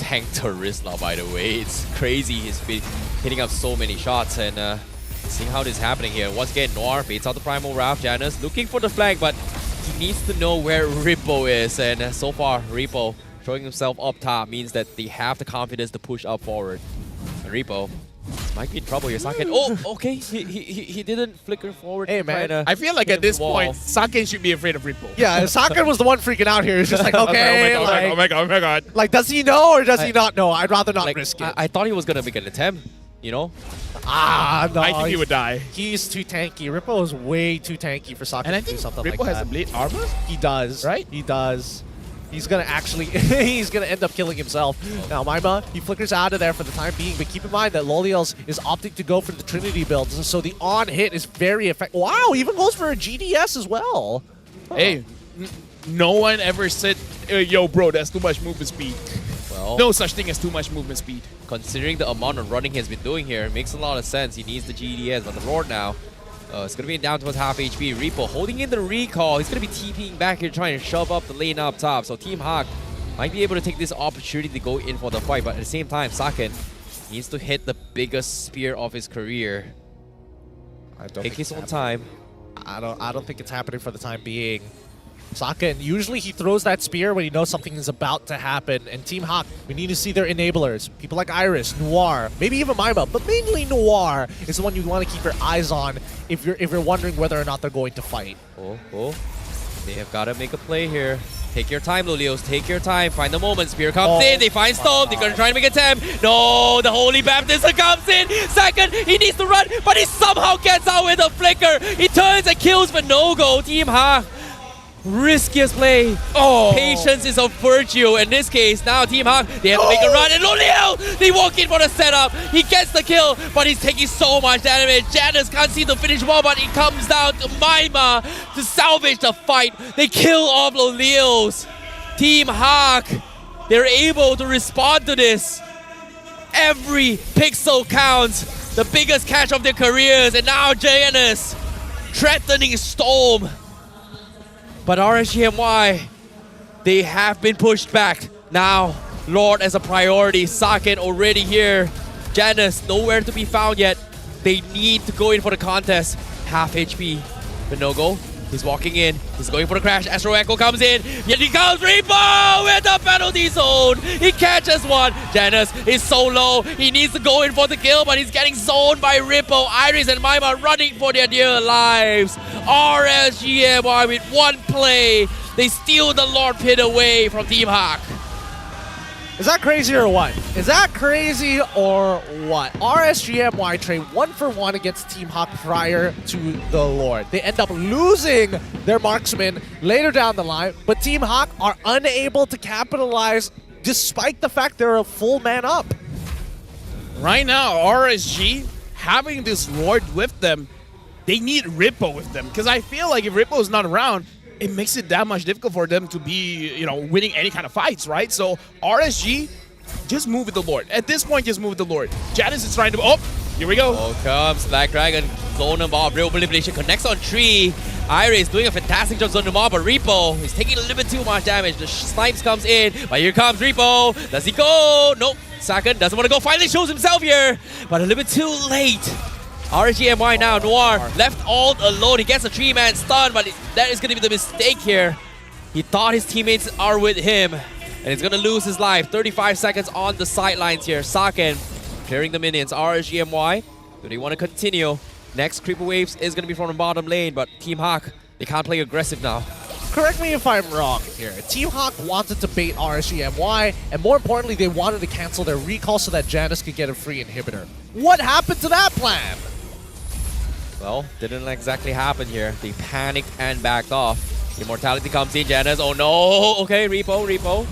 tank turret now, by the way. It's crazy. He's been hitting up so many shots and seeing how this is happening here. Once again, Noir baits out the Primal Wrath. Janus looking for the flag, but he needs to know where Rippo is. And so far, Rippo showing himself up top means that they have the confidence to push up forward. And Rippo might be in trouble here. Saken. Oh, okay. He didn't flicker forward. Hey, man. I feel like at this point, Saken should be afraid of Rippo. Yeah, Saken was the one freaking out here. He's just like, okay. Oh my god. Like, does he know or does he not know? I'd rather not risk it. I thought he was going to make an attempt, you know? No. I think he would die. He's too tanky. Rippo is way too tanky for Saken to do something like that. Rippo has a blade armor? He does. Right? He does. He's gonna actually, he's gonna end up killing himself. Now, Maima, he flickers out of there for the time being, but keep in mind that Loliels is opting to go for the Trinity builds, and so the on hit is very effective. Wow, even goes for a GDS as well. Hey, no one ever said, yo, bro, that's too much movement speed. Well, no such thing as too much movement speed. Considering the amount of running he's been doing here, it makes a lot of sense. He needs the GDS, but the Lord now, it's going to be down towards half HP. Rippo holding in the recall. He's going to be TPing back here, trying to shove up the lane up top. So Team Hawk might be able to take this opportunity to go in for the fight, but at the same time, Saken needs to hit the biggest spear of his career. Take his own time. I don't think it's happening for the time being. Saken, usually he throws that spear when he knows something is about to happen. And Team Hawk, we need to see their enablers. People like Iris, Noir, maybe even Maima, but mainly Noir is the one you want to keep your eyes on if you're wondering whether or not they're going to fight. Oh. They have got to make a play here. Take your time, Lolios. Take your time. Find the moment. Spear comes in. They find Storm. They're going to try and make a attempt. No, the Holy Baptist comes in. Second, he needs to run, but he somehow gets out with a flicker. He turns and kills, but no go. Team Hawk. Riskiest play. Patience is a virtue. In this case, now Team Hawk, they have to make a run. And Lolio, they walk in for the setup. He gets the kill, but he's taking so much damage. Janus can't see the finish wall, but it comes down to Maima to salvage the fight. They kill off Lolios. Team Hawk, they're able to respond to this. Every pixel counts. The biggest catch of their careers. And now Janus threatening Storm. But RSG MY, they have been pushed back. Now, Lord as a priority. Saken already here. Janus, nowhere to be found yet. They need to go in for the contest. Half HP, but no go. He's walking in. He's going for the crash. Astro Echo comes in. Yet he comes Rippo with the penalty zone. He catches one. Janus is so low. He needs to go in for the kill, but he's getting zoned by Rippo. Iris and Maima running for their dear lives. RSG MY with one play. They steal the Lord Pit away from Team Hawk. Is that crazy or what? Is that crazy or what? RSG MY trade 1-for-1 against Team Hawk prior to the Lord. They end up losing their marksman later down the line, but Team Hawk are unable to capitalize despite the fact they're a full man up. Right now, RSG, having this Lord with them, they need Rippo with them. Because I feel like if Rippo is not around, it makes it that much difficult for them to be, winning any kind of fights, right? So RSG, just move with the Lord. At this point, just move with the Lord. Janus is trying to, here we go. Oh, comes Black Dragon, zone of real manipulation, connects on 3. Iris doing a fantastic job on the mob, but Repo is taking a little bit too much damage. The snipes comes in, but here comes Repo. Does he go? Nope. Saken doesn't want to go. Finally shows himself here, but a little bit too late. RSG MY now, Noir left all alone. He gets a 3-man stun, but that is going to be the mistake here. He thought his teammates are with him, and he's going to lose his life. 35 seconds on the sidelines here. Saken clearing the minions. RSG MY, do they want to continue? Next creeper waves is going to be from the bottom lane, but Team Hawk, they can't play aggressive now. Correct me if I'm wrong here. Team Hawk wanted to bait RSG MY, and more importantly, they wanted to cancel their recall so that Janus could get a free inhibitor. What happened to that plan? Well, didn't exactly happen here. They panicked and backed off. Immortality comes in, Janus. Oh no! Okay, Repo.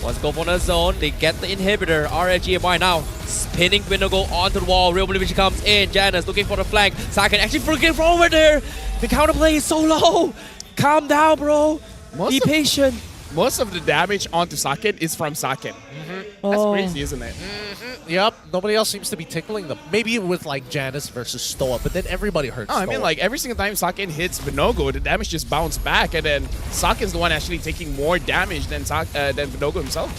Wants to go for the zone. They get the inhibitor. RSG MY now spinning Windogo onto the wall. Real Motivation comes in. Janus looking for the flank. Saken actually freaking forward there. The counterplay is so low. Calm down, bro. Be patient. Most of the damage onto Saken is from Saken. That's crazy, isn't it? Yep, nobody else seems to be tickling them. Maybe with like Janus versus Stoa, but then everybody hurts I mean, like every single time Saken hits Vinogo, the damage just bounces back, and then Saken's the one actually taking more damage than Vinogo himself.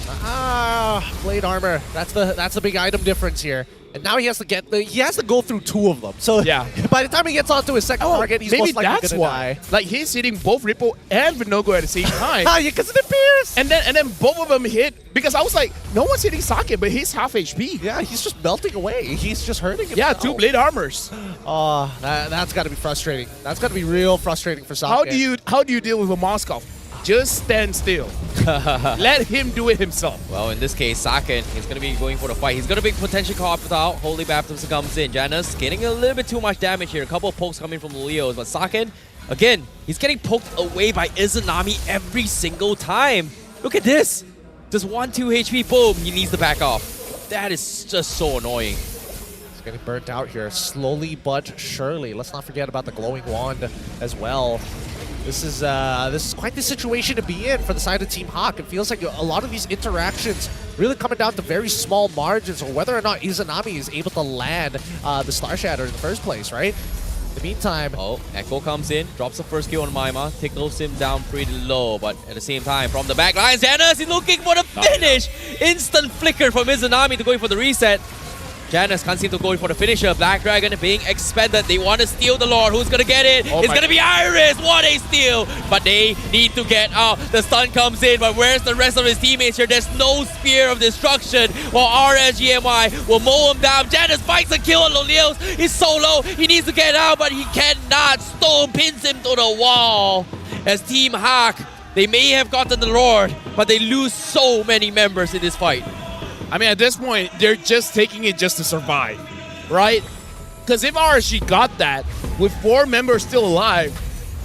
Blade armor. That's the big item difference here. And now he has to go through 2 of them. So yeah, by the time he gets onto his second target, he's most likely gonna die. Like he's hitting both Ripple and Vinogo at the same time. Yeah, because it appears. And then both of them hit, because I was like, no one's hitting Saken, but he's half HP. Yeah, he's just melting away. He's just hurting himself. Yeah, 2 blade armers. Oh, that's got to be frustrating. That's got to be real frustrating for Saken. How do you deal with a Moskov? Just stand still. Let him do it himself. Well, in this case, Saken is going to be going for the fight. He's going to be potentially caught without. Holy Baptism comes in. Janus getting a little bit too much damage here. A couple of pokes coming from the Leos. But Saken, again, he's getting poked away by Izanami every single time. Look at this. Just 1-2 HP, boom. He needs to back off. That is just so annoying. He's getting burnt out here, slowly but surely. Let's not forget about the glowing wand as well. This is quite the situation to be in for the side of Team Hawk. It feels like a lot of these interactions really coming down to very small margins, or whether or not Izanami is able to land the Star Shatter in the first place, right? In the meantime... Oh, Echo comes in, drops the first kill on Maima, tickles him down pretty low, but at the same time, from the back lines, Janus is looking for the finish! Instant flicker from Izanami to going for the reset. Janus can't seem to go for the finisher. Black Dragon being expended. They want to steal the Lord. Who's going to get it? It's going to be Iris. What a steal. But they need to get out. The stun comes in. But where's the rest of his teammates here? There's no Spear of Destruction. While RSG MY will mow him down. Janus fights a kill on Lolios. He's so low. He needs to get out, but he cannot. Stone pins him to the wall. As Team Hawk, they may have gotten the Lord, but they lose so many members in this fight. I mean, at this point, they're just taking it just to survive, right? Because if RSG got that, with 4 members still alive,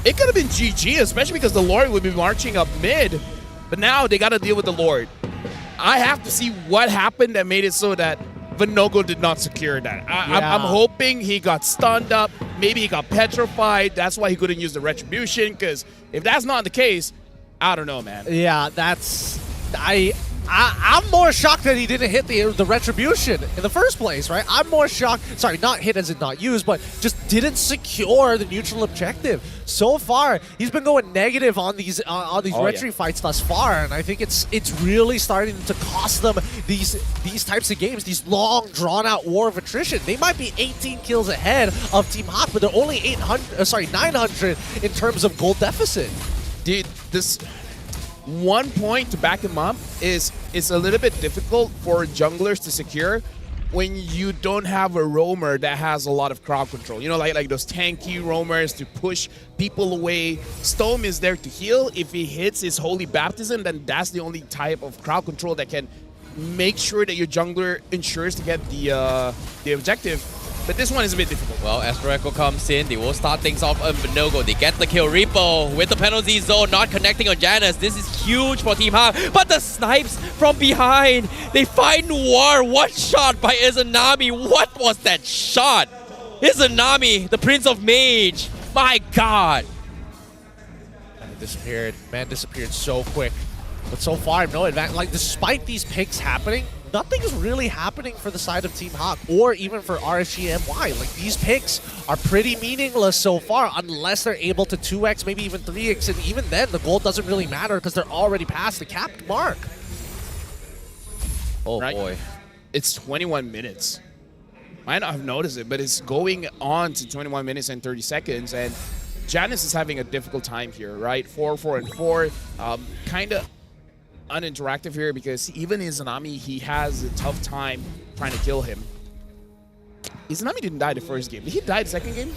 it could have been GG, especially because the Lord would be marching up mid. But now they got to deal with the Lord. I have to see what happened that made it so that Vinogo did not secure that. I'm hoping he got stunned up. Maybe he got petrified. That's why he couldn't use the Retribution, because if that's not the case, I don't know, man. Yeah, that's... I'm more shocked that he didn't hit the Retribution in the first place, right? I'm more shocked, sorry, not hit as in not used, but just didn't secure the neutral objective. So far, he's been going negative on these Retri fights thus far, and I think it's really starting to cost them these types of games, these long, drawn-out war of attrition. They might be 18 kills ahead of Team Hawk, but they're only 900 in terms of gold deficit. Dude, this... 1 point to back him up is a little bit difficult for junglers to secure when you don't have a roamer that has a lot of crowd control. You know, like those tanky roamers to push people away. Storm is there to heal. If he hits his Holy Baptism, then that's the only type of crowd control that can make sure that your jungler ensures to get the objective. But this one is a bit difficult. Well, Astro Echo comes in. They will start things off on Vinogo. They get the kill. Repo with the penalty zone, not connecting on Janus. This is huge for Team Hawk. But the snipes from behind. They find Noir. One shot by Izanami. What was that shot? Izanami, the Prince of Mage. My God. Man disappeared so quick. But so far, no advantage. Like, despite these picks happening, nothing's really happening for the side of Team Hawk or even for RSG MY. Like, these picks are pretty meaningless so far unless they're able to 2x, maybe even 3x, and even then the gold doesn't really matter because they're already past the capped mark. Oh boy. It's 21 minutes. Might not have noticed it, but it's going on to 21 minutes and 30 seconds, and Janus is having a difficult time here, right? 4-4-4, kind of uninteractive here because even Izanami, he has a tough time trying to kill him. Izanami didn't die the first game. Did he die the second game?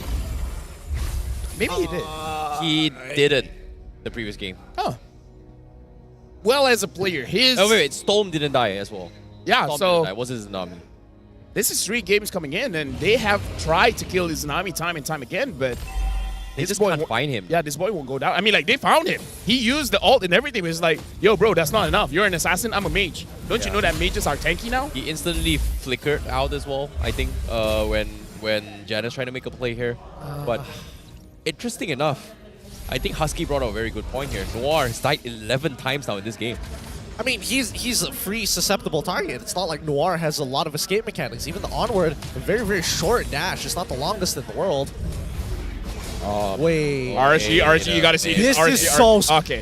Maybe he did. He didn't the previous game. Oh. Well, as a player, his... Oh, wait, Storm didn't die as well. Yeah, Storm so... didn't die. It wasn't Izanami. This is 3 games coming in, and they have tried to kill Izanami time and time again, but... They just can't find him. Yeah, this boy won't go down. I mean, like, they found him. He used the ult and everything. It's like, yo, bro, that's not enough. You're an assassin. I'm a mage. Don't you know that mages are tanky now? He instantly flickered out as well, I think, when Janus tried to make a play here. But interesting enough, I think Husky brought up a very good point here. Noir has died 11 times now in this game. I mean, he's a free, susceptible target. It's not like Noir has a lot of escape mechanics. Even the onward, a very, very short dash. It's not the longest in the world. Wait. RSG, you gotta see this. This is so... Okay.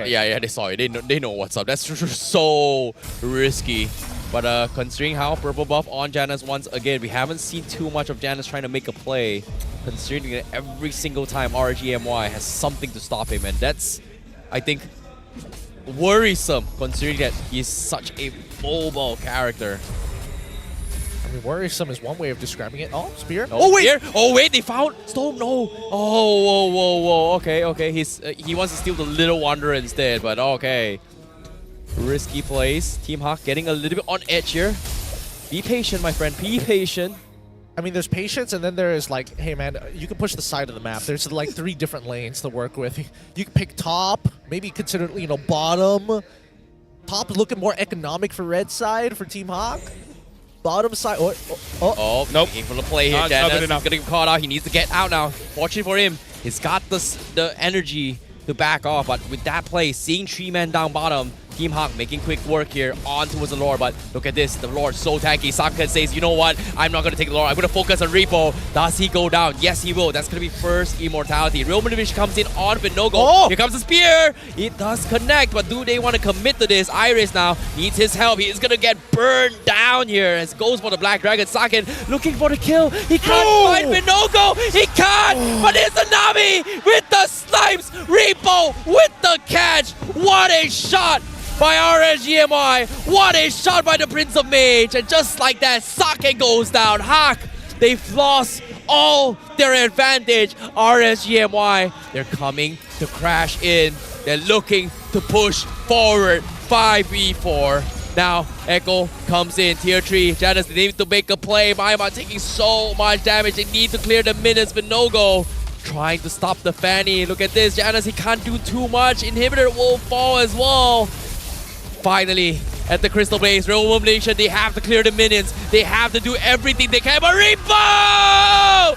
Yeah, they saw it. They know what's up. That's so risky. But considering how purple buff on Janus once again, we haven't seen too much of Janus trying to make a play. Considering that every single time RSG MY has something to stop him, and that's, I think, worrisome considering that he's such a mobile character. I mean, worrisome is one way of describing it. Oh, spear. Oh wait! Here. Oh wait! They found Storm. No. Oh whoa! Okay. He wants to steal the Little Wanderer instead, but okay. Risky plays. Team Hawk getting a little bit on edge here. Be patient, my friend. Be patient. I mean, there's patience, and then there is like, hey man, you can push the side of the map. There's like 3 different lanes to work with. You can pick top. Maybe consider bottom. Top is looking more economic for red side for Team Hawk. Bottom side. Oh, nope. Looking for the play here. Janus is gonna get caught out. He needs to get out now. Fortunately for him, he's got the energy to back off. But with that play, seeing 3 men down bottom, Team Hawk making quick work here on towards the Lord. But look at this. The Lord so tanky. Saka says, you know what? I'm not going to take the Lord. I'm going to focus on Repo. Does he go down? Yes, he will. That's going to be first immortality. Real Motivation comes in on Binogo. Oh! Here comes the spear. It does connect, but do they want to commit to this? Iris now needs his help. He is going to get burned down here as goes for the Black Dragon. Saken looking for the kill. He can't find Binogo. He can't. But it's Nami with the snipes. Repo with the catch. What a shot by RSG MY. What a shot by the Prince of Mage. And just like that, Sake goes down. Hawk, they've lost all their advantage. RSG MY, they're coming to crash in. They're looking to push forward. 5v4. Now, Echo comes in, tier 3. Janus, they need to make a play. Maima taking so much damage. They need to clear the minions, but no go. Trying to stop the Fanny. Look at this. Janus, he can't do too much. Inhibitor will fall as well. Finally, at the Crystal Base, Real Malaysia, they have to clear the minions. They have to do everything they can. But Repo!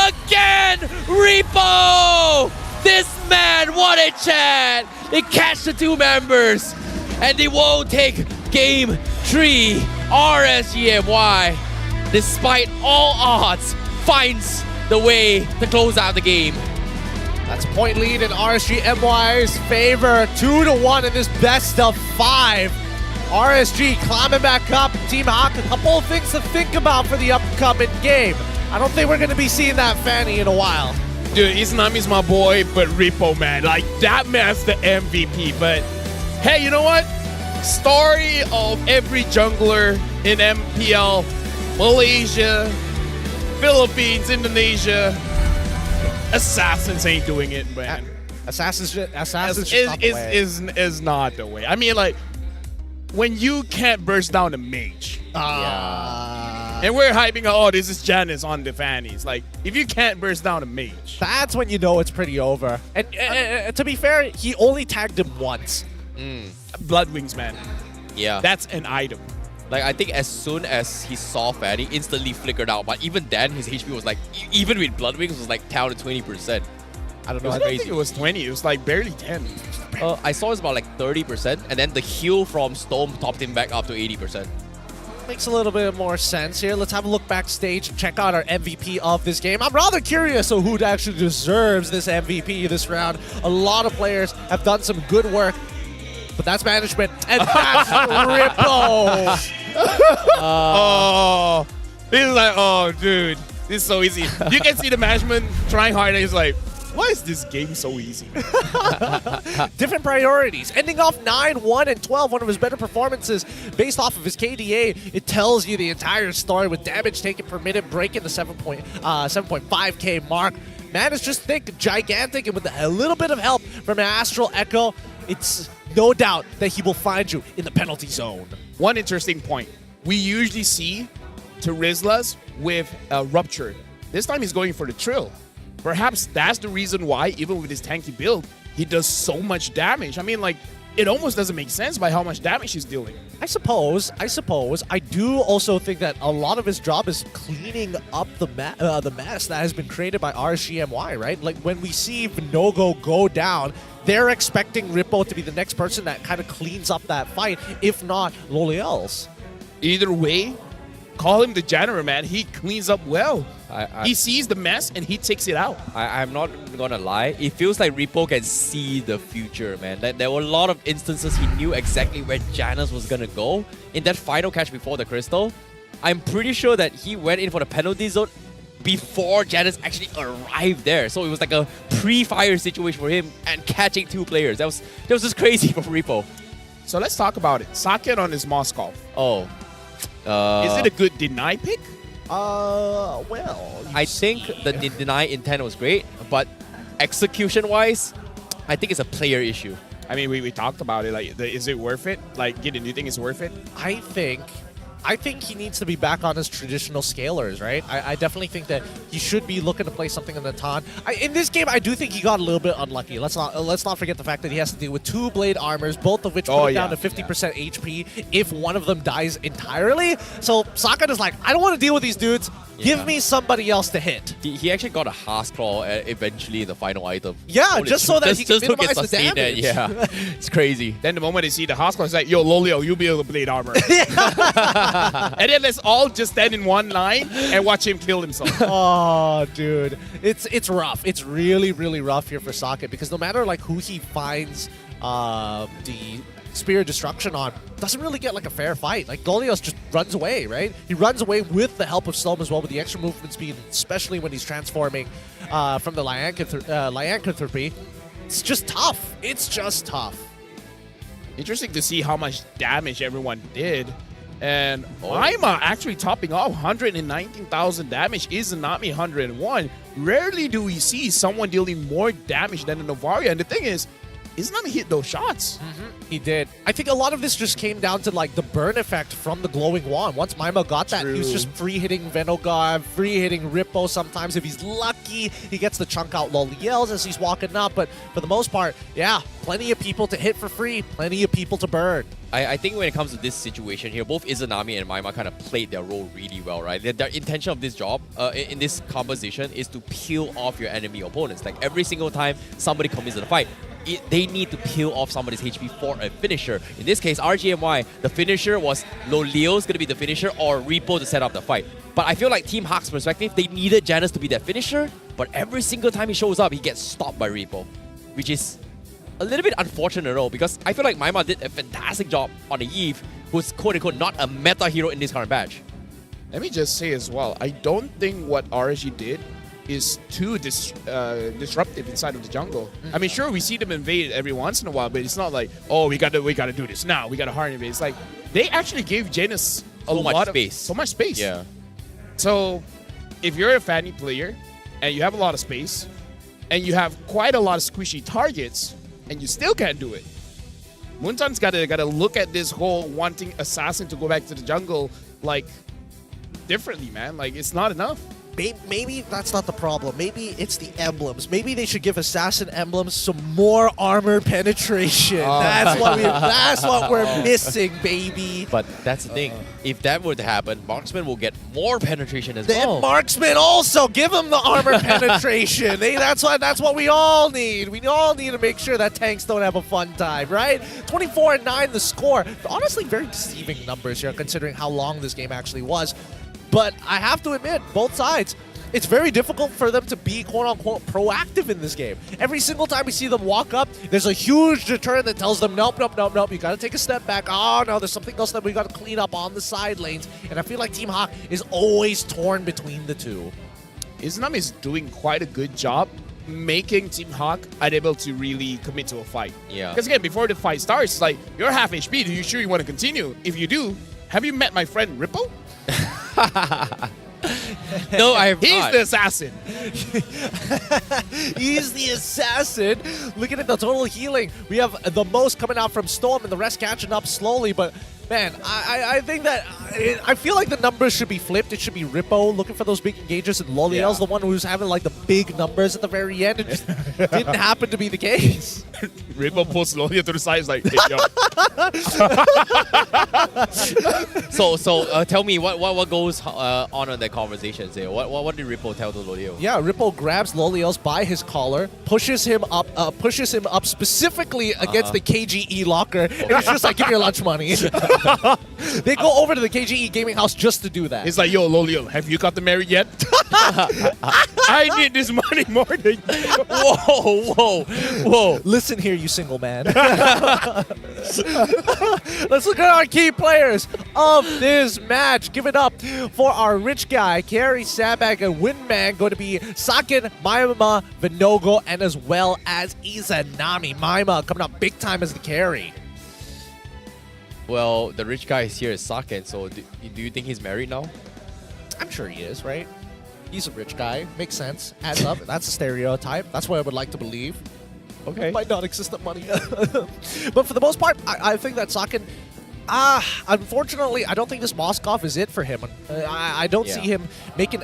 Again, Repo! This man, what a chance! They catch the 2 members, and they won't take game 3. RSG MY, despite all odds, finds the way to close out the game. That's a point lead in RSG MY's favor. 2-1 in this best of 5. RSG climbing back up. Team Hawk, a couple of things to think about for the upcoming game. I don't think we're going to be seeing that Fanny in a while. Dude, Izanami's my boy, but Repo, man, like, that man's the MVP. But, hey, you know what? Story of every jungler in MPL, Malaysia, Philippines, Indonesia. Assassins ain't doing it, man. Assassins is not the way. I mean, like, when you can't burst down a mage. And we're hyping, oh, this is Janus on the Fannies. Like, if you can't burst down a mage. That's when you know it's pretty over. And to be fair, he only tagged him once. Bloodwings, man. Yeah. That's an item. Like, I think as soon as he saw Fanny, instantly flickered out. But even then, his HP was like, even with Bloodwings, was like down to 20%. I don't know. I think it was 20. It was like barely 10. I saw it's about like 30%, and then the heal from Storm topped him back up to 80%. Makes a little bit more sense here. Let's have a look backstage and check out our MVP of this game. I'm rather curious of who actually deserves this MVP this round. A lot of players have done some good work, but that's management, and that's Rippo. Oh, he's like, oh, dude, this is so easy. You can see the management trying hard, and he's like, why is this game so easy? Different priorities. Ending off 9-1 and 12, one of his better performances based off of his KDA. It tells you the entire story with damage taken per minute, breaking the 7.5k mark. Man is just thick, gigantic, and with a little bit of help from an Astral Echo, it's no doubt that he will find you in the penalty zone. One interesting point. We usually see Terizlas with a Rupture. This time he's going for the Trill. Perhaps that's the reason why, even with his tanky build, he does so much damage. I mean, like, it almost doesn't make sense by how much damage he's dealing. I suppose. I do also think that a lot of his job is cleaning up the mess that has been created by RSG MY, right? Like, when we see Vinogo go down, they're expecting Rippo to be the next person that kind of cleans up that fight, if not Loliels. Either way, call him the janitor, man. He cleans up well. He sees the mess and he takes it out. I'm not gonna lie. It feels like Rippo can see the future, man. There were a lot of instances he knew exactly where Janus was gonna go. In that final catch before the Crystal, I'm pretty sure that he went in for the penalty zone before Janus actually arrived there. So it was like a pre-fire situation for him and catching two players. That was just crazy for Rippo. So let's talk about it. Saket on his Moskov. Oh. Is it a good deny pick? Well, I think the deny intent was great, but execution-wise, I think it's a player issue. I mean, we talked about it. Like, is it worth it? Like, Gideon, do you think it's worth it? I think he needs to be back on his traditional scalers, right? I definitely think that he should be looking to play something in the Tan. In this game, I do think he got a little bit unlucky. Let's not forget the fact that he has to deal with two blade armors, both of which put him down to 50% HP if one of them dies entirely. So Saket is like, I don't want to deal with these dudes. Give me somebody else to hit. He actually got a Hearth Claw eventually in the final item. Yeah, just so that he can minimize the damage. Yeah, it's crazy. Then the moment they see the Hearth Claw, it's like, yo, Lolio, you build the blade armor. And then let's all just stand in one line and watch him kill himself. Oh, dude. It's rough. It's really, really rough here for Saket because no matter like who he finds the Spear of Destruction on, doesn't really get like a fair fight. Like Golios just runs away, right? He runs away with the help of Slum as well, with the extra movement speed, especially when he's transforming from the Lycanthropy. It's just tough. It's just tough. Interesting to see how much damage everyone did. And Maima actually topping off 119,000 damage. Izanami 101. Rarely do we see someone dealing more damage than a Novaria. And the thing is, Izanami hit those shots. He did. I think a lot of this just came down to like the burn effect from the glowing wand. Once Maima got that, he was just free hitting Venogod, free hitting Rippo. Sometimes if he's lucky, he gets the chunk out Loliels as he's walking up. But for the most part, yeah, plenty of people to hit for free, plenty of people to burn. I think when it comes to this situation here, both Izanami and Maima kind of played their role really well, right? Their intention of this job, in this composition, is to peel off your enemy opponents. Like every single time somebody comes into the fight, they need to peel off somebody's HP for a finisher. In this case, RGMY, the finisher was Lolio's going to be the finisher or Rippo to set up the fight. But I feel like Team Hack's perspective, they needed Janus to be that finisher, but every single time he shows up, he gets stopped by Rippo, which is a little bit unfortunate though, because I feel like Maima did a fantastic job on the Eve, who's quote-unquote not a meta hero in this current batch. Let me just say as well, I don't think what RSG did is too disruptive inside of the jungle. I mean, sure, we see them invade every once in a while, but it's not like, oh, we gotta do this now. We gotta hard invade. It's like they actually gave Janus so much space. Yeah. So if you're a Fanny player and you have a lot of space and you have quite a lot of squishy targets and you still can't do it, Muntan's gotta look at this whole wanting Assassin to go back to the jungle like differently, man. Like it's not enough. maybe that's not the problem. Maybe it's the emblems. Maybe they should give Assassin emblems some more armor penetration. That's what we're missing, baby. But that's the thing. If that were to happen, Marksman will get more penetration as Then well. Marksman also give him the armor penetration. That's what we all need. We all need to make sure that tanks don't have a fun time, right? 24-9 the score. Honestly, very deceiving numbers here considering how long this game actually was. But I have to admit, both sides, it's very difficult for them to be quote-unquote proactive in this game. Every single time we see them walk up, there's a huge deterrent that tells them, nope, nope, nope, nope, you gotta take a step back. Oh no, there's something else that we gotta clean up on the side lanes. And I feel like Team Hawk is always torn between the two. Izanami is doing quite a good job making Team Hawk unable to really commit to a fight. Yeah. Because again, before the fight starts, it's like, you're half HP, do you sure you want to continue? If you do, have you met my friend Ripple? No, I have He's not. the assassin. He's the assassin. Looking at the total healing, we have the most coming out from Storm and the rest catching up slowly. But man, I think that I feel like the numbers should be flipped. It should be Rippo looking for those big engages, and Loliel's the one who's having like the big numbers at the very end. It just didn't happen to be the case. Ripple pulls Loliel to the side. It's like, hey, yo. So tell me what goes on in that conversation? Say what did Ripple tell to Loliel? Yeah, Ripple grabs Loliel's by his collar, pushes him up specifically against the KGE locker, and it's just like, give me your lunch money. They go over to the KGE gaming house just to do that. It's like, yo, Loliel, have you got the married yet? I need this money more than you. Whoa. Listen here, you single man. Let's look at our key players of this match. Give it up for our rich guy, Carry, Sandbag, and Windman, going to be Sakin, Maima, Vinogo, and as well as Izanami. Maima coming up big time as the carry. Well, the rich guy is here is Saken, so do you think he's married now? I'm sure he is, right? He's a rich guy. Makes sense. Adds up. That's a stereotype. That's what I would like to believe. Okay. Might not exist money. But for the most part, I think that Sakin... unfortunately, I don't think this Moskov is it for him. I don't see him making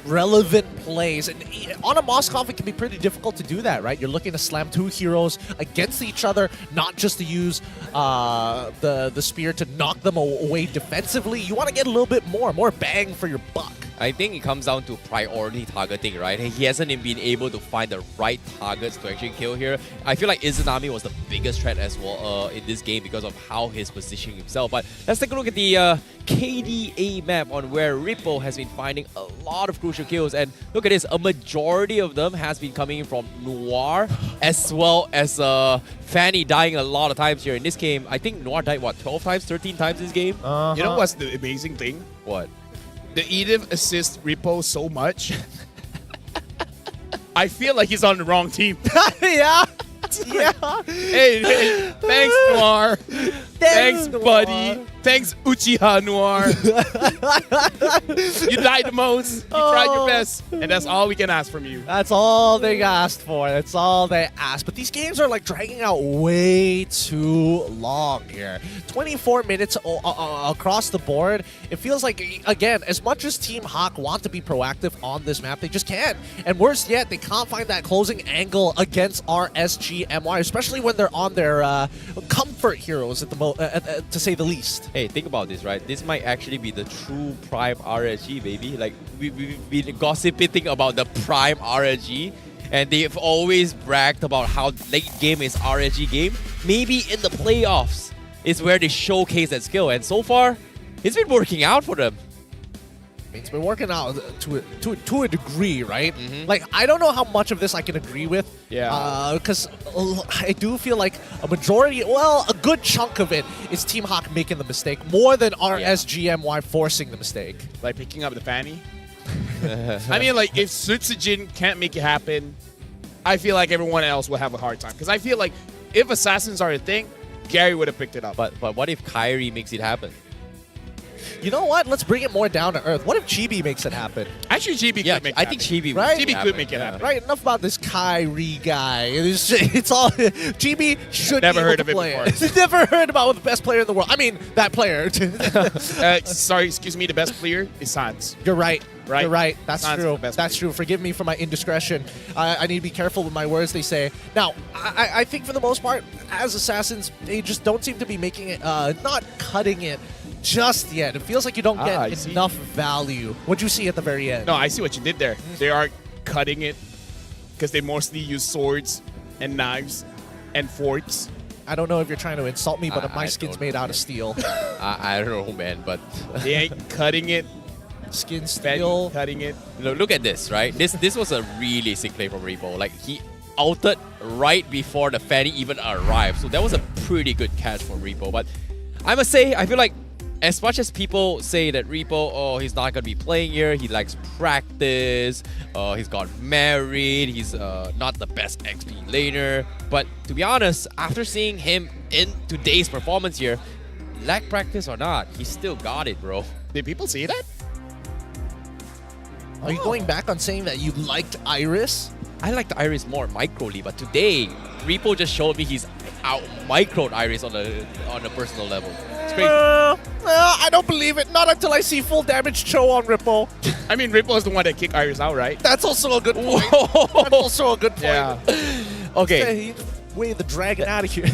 relevant plays. And on a Moskov, it can be pretty difficult to do that, right? You're looking to slam two heroes against each other, not just to use the spear to knock them away defensively. You want to get a little bit more bang for your buck. I think it comes down to priority targeting, right? He hasn't been able to find the right targets to actually kill here. I feel like Izanami was the biggest threat as well in this game because of how he's positioning himself. But let's take a look at the KDA map on where Ripple has been finding a lot of crucial kills. And look at this, a majority of them has been coming from Noir as well as Fanny dying a lot of times here in this game. I think Noir died, what, 12 times, 13 times this game? You know what's the amazing thing? What? The Edith assists Rippo so much. I feel like he's on the wrong team. Yeah. Hey, thanks, Noir. Thanks, buddy. Thanks, Uchiha Noir. You died the most. You tried your best. And that's all we can ask from you. That's all they asked for. That's all they asked. But these games are like dragging out way too long here. 24 minutes across the board. It feels like, again, as much as Team Hawk want to be proactive on this map, they just can't. And worse yet, they can't find that closing angle against RSG MY, especially when they're on their comfort heroes at the to say the least. Hey, think about this, right? This might actually be the true prime RSG, baby. Like, we've been gossiping about the prime RSG, and they've always bragged about how late game is RSG game. Maybe in the playoffs is where they showcase that skill, and so far, it's been working out for them. It's been working out to a degree, right? Like, I don't know how much of this I can agree with. Yeah. Because I do feel like a majority, well, a good chunk of it is Team Hawk making the mistake more than RSG MY forcing the mistake. Like picking up the Fanny. I mean, like, if Sutsujin can't make it happen, I feel like everyone else will have a hard time. Because I feel like if Assassins are a thing, Gary would have picked it up. But what if Kyrie makes it happen? You know what? Let's bring it more down to earth. What if Chibi makes it happen? Actually, Chibi could make it happen. I think Chibi Right? could make it happen. Right, enough about this Kyrie guy. It's all Chibi should Never be heard able of to it play before. Never heard about the best player in the world. I mean, that player. Sorry, excuse me. The best player is Sans. You're right. Right? You're right. That's Sans is true. the best That's true. Forgive me for my indiscretion. I need to be careful with my words, they say. Now, I think for the most part, as Assassins, they just don't seem to be making it, not cutting it just yet. It feels like you don't get enough value. What'd you see at the very end? No, I see what you did there. They are cutting it because they mostly use swords and knives and forks. I don't know if you're trying to insult me, but my skin's made out of steel. I don't know, man, but they ain't cutting it. Skin steel. Cutting it. Look at this, right? This was a really sick play from Repo. Like, he ulted right before the Fanny even arrived. So that was a pretty good catch from Repo. But I must say, I feel like as much as people say that Repo, oh, he's not going to be playing here, he likes practice, he's got married, he's not the best XP laner. But to be honest, after seeing him in today's performance here, lack practice or not, he still got it, bro. Did people see that? Are you going back on saying that you liked Iris? I liked Iris more microly, but today, Repo just showed me he's out microed Iris on a personal level. It's crazy. I don't believe it. Not until I see full damage Cho on Ripple. I mean, Ripple is the one that kicked Iris out, right? That's also a good point. That's also a good point. Yeah. Okay. Wave the dragon out of here.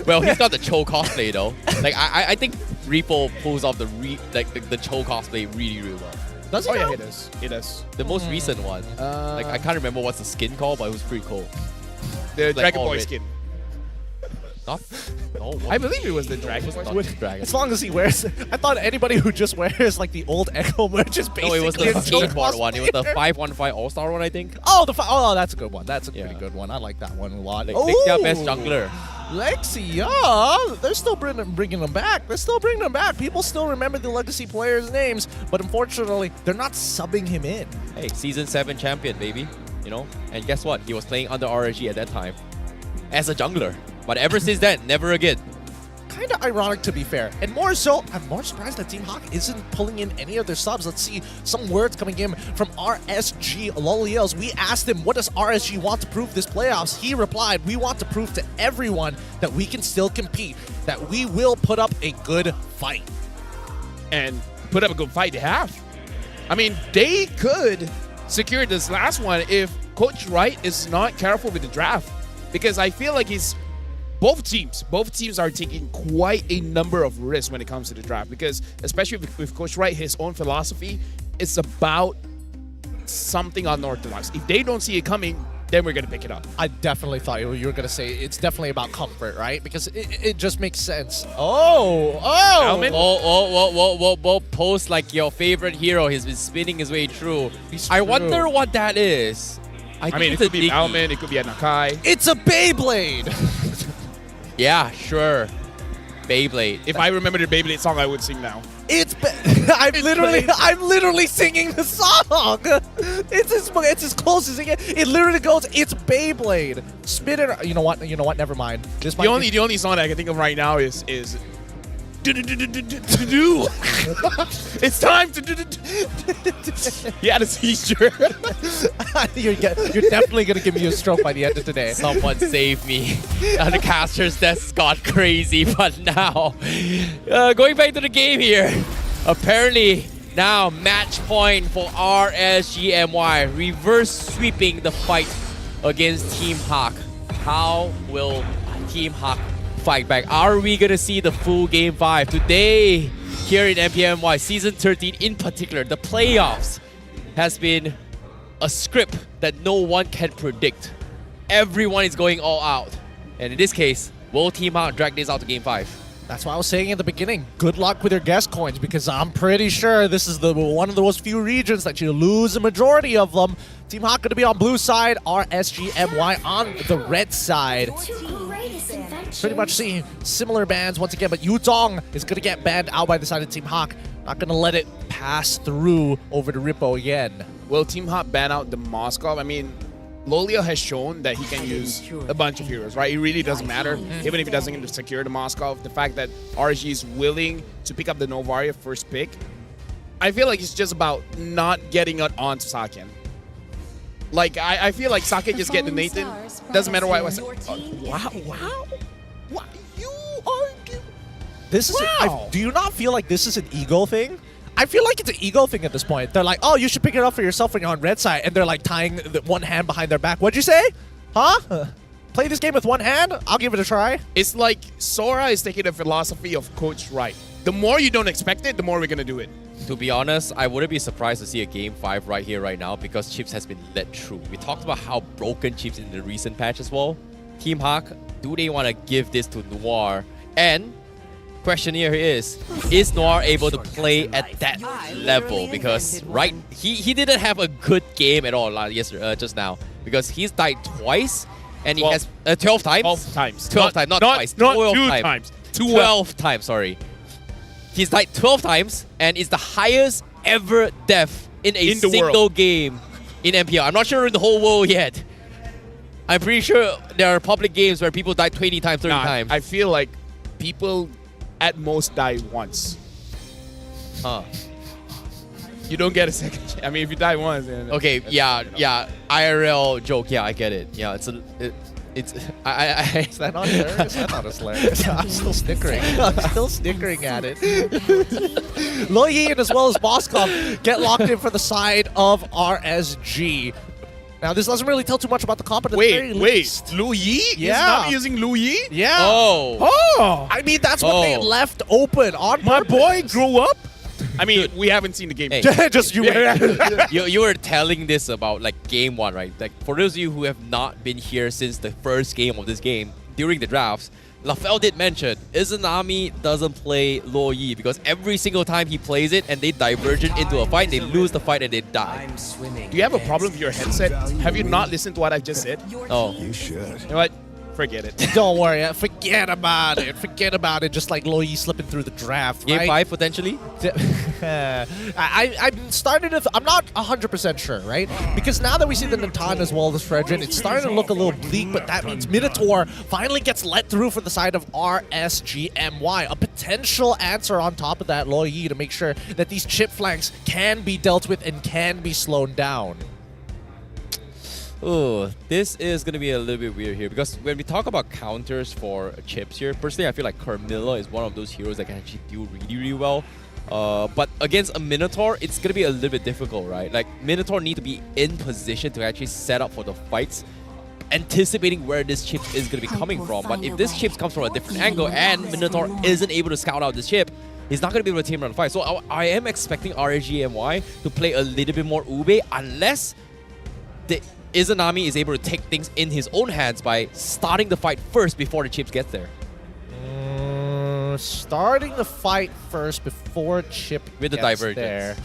Well, he's got the Cho cosplay though. Like I think Repo pulls off the Cho cosplay really, really well. Does he? Oh yeah, he does. He does. The most recent one. Like I can't remember what's the skin called, but it was pretty cool. The Like, Dragon all Boy red. skin. Not? No. I believe it was the Dragon It was Boy not skin. the Dragon. As long as he wears, I thought anybody who just wears like the old Echo merch is basically No, it was the a Cho skateboard one. It was the cosplayer. 515 All-Star one, I think. Oh, that's a good one. That's a pretty good one. I like that one a lot. Like, Lexia best jungler. Lexia, they're still bringing them back. They're still bringing them back. People still remember the legacy players' names, but unfortunately, they're not subbing him in. Hey, Season 7 champion, baby. You know? And guess what? He was playing under RSG at that time as a jungler. But ever since then, never again. Kind of ironic, to be fair. And more so, I'm more surprised that Team Hawk isn't pulling in any of their subs. Let's see some words coming in from RSG Loliels. We asked him, what does RSG want to prove this playoffs? He replied, we want to prove to everyone that we can still compete, that we will put up a good fight. And put up a good fight they have. I mean, they could secure this last one if Coach Wright is not careful with the draft. Because I feel like both teams are taking quite a number of risks when it comes to the draft, because especially with Coach Wright, his own philosophy, it's about something unorthodox. If they don't see it coming, then we're going to pick it up. I definitely thought you were going to say it's definitely about comfort, right? Because it just makes sense. Oh! Whoa, post like your favorite hero. He's been spinning his way through. I wonder what that is. I mean, it could be Alman, it could be a Nakai. It's a Beyblade! Yeah, sure. Beyblade. If I remember the Beyblade song, I would sing now. I'm literally singing the song. It's as close as it gets. It literally goes, it's Beyblade. Spin it. You know what? Never mind. The only song that I can think of right now is it's time to he had a seizure. You're definitely gonna give me a stroke by the end of today. Someone save me. The caster's desk got crazy, but now going back to the game here. Apparently now match point for RSG MY, reverse sweeping the fight against Team Hawk. How will Team Hawk fight back? Are we gonna see the full game 5 today here in MPL MY season 13? In particular, the playoffs has been a script that no one can predict. Everyone is going all out, and in this case, will Team Hawk drag this out to game 5? That's why I was saying in the beginning, good luck with your guest coins, because I'm pretty sure this is one of those few regions that you lose a majority of them. Team Hawk going to be on blue side, RSG MY on the red side. Pretty much seeing similar bans once again, but Yutong is going to get banned out by the side of Team Hawk. Not going to let it pass through over to Rippo again. Will Team Hawk ban out the Moskov? I mean, Lolia has shown that he can use a bunch of heroes, right? It really doesn't matter, even if he doesn't secure the Moskov. The fact that RSG is willing to pick up the Novaria first pick, I feel like it's just about not getting it onto Saken. Like, I feel like Saken just get the Nathan. Doesn't matter why it was. Wow. What? You argue? This is. Do you not feel like this is an ego thing? I feel like it's an ego thing at this point. They're like, oh, you should pick it up for yourself when you're on red side. And they're like tying one hand behind their back. What'd you say? Huh? Play this game with one hand? I'll give it a try. It's like Sora is taking the philosophy of Coach Wright. The more you don't expect it, the more we're going to do it. To be honest, I wouldn't be surprised to see a Game 5 right here, right now, because Chips has been let through. We talked about how broken Chips in the recent patch as well. Team Hawk, do they want to give this to Noir? And question here is Noir able to play at that level? Because he didn't have a good game at all just now, because he's died twice and he has 12 times. 12 times. 12 times, not twice. Not 12 two times. times. 12 times, sorry. He's died 12 times and is the highest ever death in a single game in MPL. I'm not sure in the whole world yet. I'm pretty sure there are public games where people die 20 times, 30 times. I feel like people at most die once. You don't get a second chance. I mean, if you die once, then okay, yeah. IRL joke, yeah, I get it. Yeah, it's Is that not there? Is that not a slur? I'm still snickering. I'm still snickering at it. Loyin as well as Moskov get locked in for the side of RSG. Now, this doesn't really tell too much about the comp, but at the very least. Lu Yi? Yeah. He's not using Lu Yi? Yeah. Oh. I mean, that's what they left open on My purpose. boy grew up? I mean, we haven't seen the game. Hey. Just you. You were telling this about like game 1, right? Like for those of you who have not been here since the first game of this game, during the drafts, LaFell did mention Izanami doesn't play Lo Yi because every single time he plays it and they divergent into a fight, they lose the fight and they die. Do you have a problem with your headset? Have you not listened to what I just said? Oh. You should. You know what? Forget it. Don't worry. Forget about it. Forget about it. Just like Lo Yi slipping through the draft, Game right? 5 potentially? I'm starting to... I'm not 100% sure, right? Because now that we see the Natan as well as Fredrin, it's starting to look a little bleak, but that means Minotaur finally gets let through for the side of RSG MY. A potential answer on top of that Lo Yi to make sure that these chip flanks can be dealt with and can be slowed down. Oh, this is going to be a little bit weird here because when we talk about counters for Chips here, personally I feel like Carmilla is one of those heroes that can actually do really, really well. But against a Minotaur, it's going to be a little bit difficult, right? Like, Minotaur need to be in position to actually set up for the fights, anticipating where this chip is going to be coming from. But if this chip comes from a different angle and Minotaur isn't able to scout out this chip, he's not going to be able to team around the fight. So I am expecting RSG MY to play a little bit more Ube unless the Izanami is able to take things in his own hands by starting the fight first before the chips gets there. Starting the fight first before Chip with the gets divergence. There.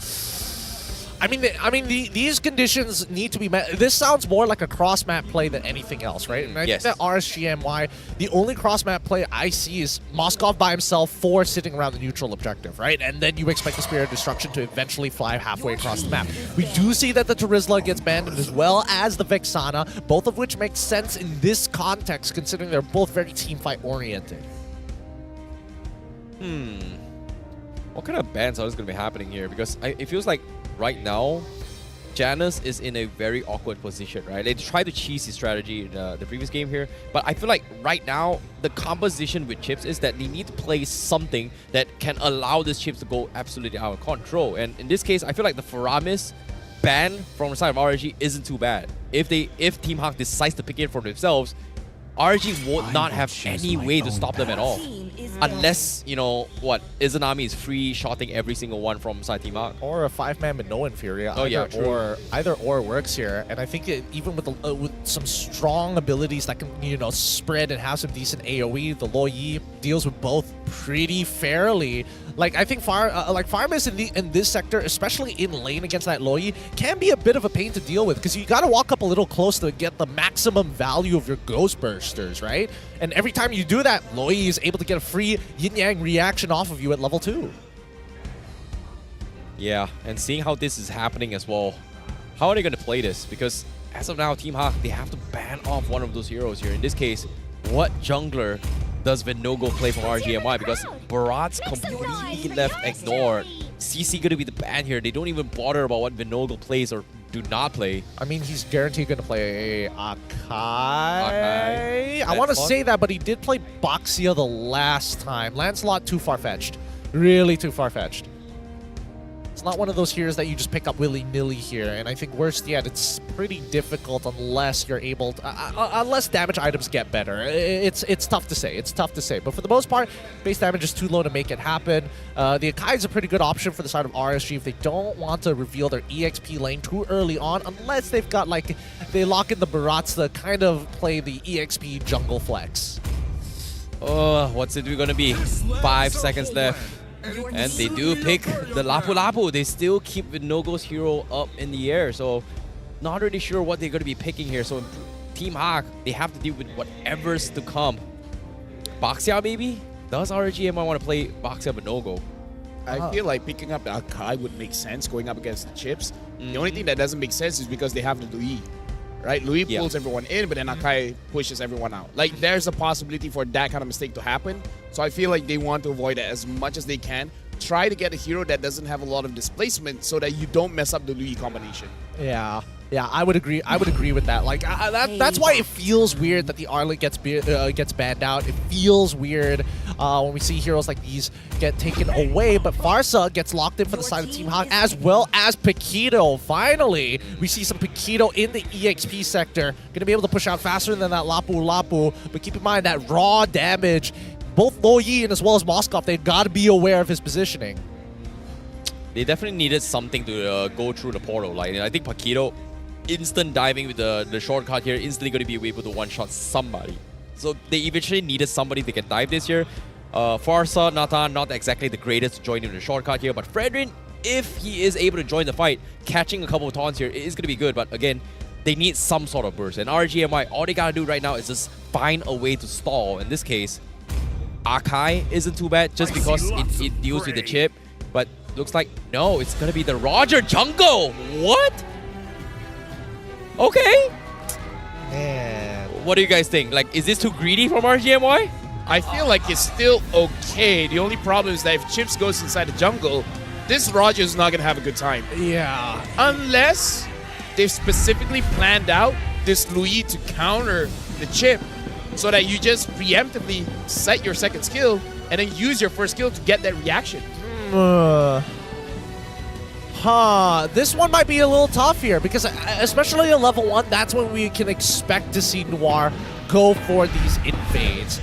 These conditions need to be met. This sounds more like a cross-map play than anything else, right? And I think that RSG MY, the only cross-map play I see is Moskov by himself, 4 sitting around the neutral objective, right? And then you expect the Spirit of Destruction to eventually fly halfway across the map. We do see that the Terizla gets banned as well as the Vexana, both of which make sense in this context considering they're both very teamfight oriented. What kind of bans are going to be happening here? Because it feels like right now, Janus is in a very awkward position, right? They tried to cheese his strategy in the previous game here, but I feel like right now, the composition with Chips is that they need to play something that can allow this Chips to go absolutely out of control. And in this case, I feel like the Faramis ban from the side of RSG isn't too bad. If Team Hawk decides to pick it for themselves, RSG would not have any way to stop them at all. Unless, you know, Izanami is free shotting every single one from side Team Hawk. Or a 5-man with no inferior. Oh, yeah, true. Either or works here. And I think even with some strong abilities that can, you know, spread and have some decent AoE, the Lo Yi deals with both pretty fairly. Like, I think Farmis in this sector, especially in lane against that Lo Yi, can be a bit of a pain to deal with because you got to walk up a little close to get the maximum value of your Ghost Bursters, right? And every time you do that, Lo Yi is able to get a free yin-yang reaction off of you at level 2. Yeah, and seeing how this is happening as well, how are they going to play this? Because as of now, Team Hawk, they have to ban off one of those heroes here. In this case, what jungler does Vinogo play from RSG MY? Because Barat's completely left ignored. CC gonna be the ban here. They don't even bother about what Vinogo plays or do not play. I mean, he's guaranteed going to play Akai. I Lancelot? want to say that, but he did play Boxia the last time. Lancelot, too far-fetched. Really too far-fetched. It's not one of those heroes that you just pick up willy-nilly here, and I think worse yet, it's pretty difficult unless you're able to, unless damage items get better. It's tough to say. It's tough to say. But for the most part, base damage is too low to make it happen. The Akai is a pretty good option for the side of RSG if they don't want to reveal their EXP lane too early on, unless they've got, like, they lock in the Barats to kind of play the EXP jungle flex. Oh, what's it gonna be? 5 seconds left. And they do pick the Lapu Lapu. They still keep Vinogo's hero up in the air. So not really sure what they're going to be picking here. So Team Hawk, they have to deal with whatever's to come. Boxia maybe? Does RSG MY want to play Boxia Vinogo? I feel like picking up Akai would make sense going up against the Chips. The only thing that doesn't make sense is because they have the Louis. Right? Louis pulls everyone in, but then Akai pushes everyone out. Like, there's a possibility for that kind of mistake to happen. So I feel like they want to avoid it as much as they can. Try to get a hero that doesn't have a lot of displacement so that you don't mess up the Louis combination. Yeah. Yeah, I would agree. I would agree with that. Like that's why it feels weird that the Arlet gets banned out. It feels weird when we see heroes like these get taken away. But Farsa gets locked in for the side of Team Hawk, as well as Paquito. Finally, we see some Paquito in the EXP sector. Gonna be able to push out faster than that Lapu Lapu. But keep in mind that raw damage. Both Lo Yi and as well as Moskov, they've got to be aware of his positioning. They definitely needed something to go through the portal. Like, I think Paquito, instant diving with the shortcut here, instantly going to be able to one-shot somebody. So they eventually needed somebody that can dive this here. Farsa, Nathan, not exactly the greatest to join in the shortcut here, but Fredrin, if he is able to join the fight, catching a couple of taunts here is going to be good. But again, they need some sort of burst. And RSG MY, all they got to do right now is just find a way to stall. In this case, Akai isn't too bad just because it deals with the chip. But looks like, no, it's going to be the Roger jungle. What? Okay. Man. What do you guys think? Like, is this too greedy from RSG MY? I feel like it's still okay. The only problem is that if Chips goes inside the jungle, this Roger is not going to have a good time. Yeah. Unless they've specifically planned out this Louis to counter the chip so that you just preemptively set your second skill and then use your first skill to get that reaction. This one might be a little tough here because especially at level 1, that's when we can expect to see Noir go for these invades.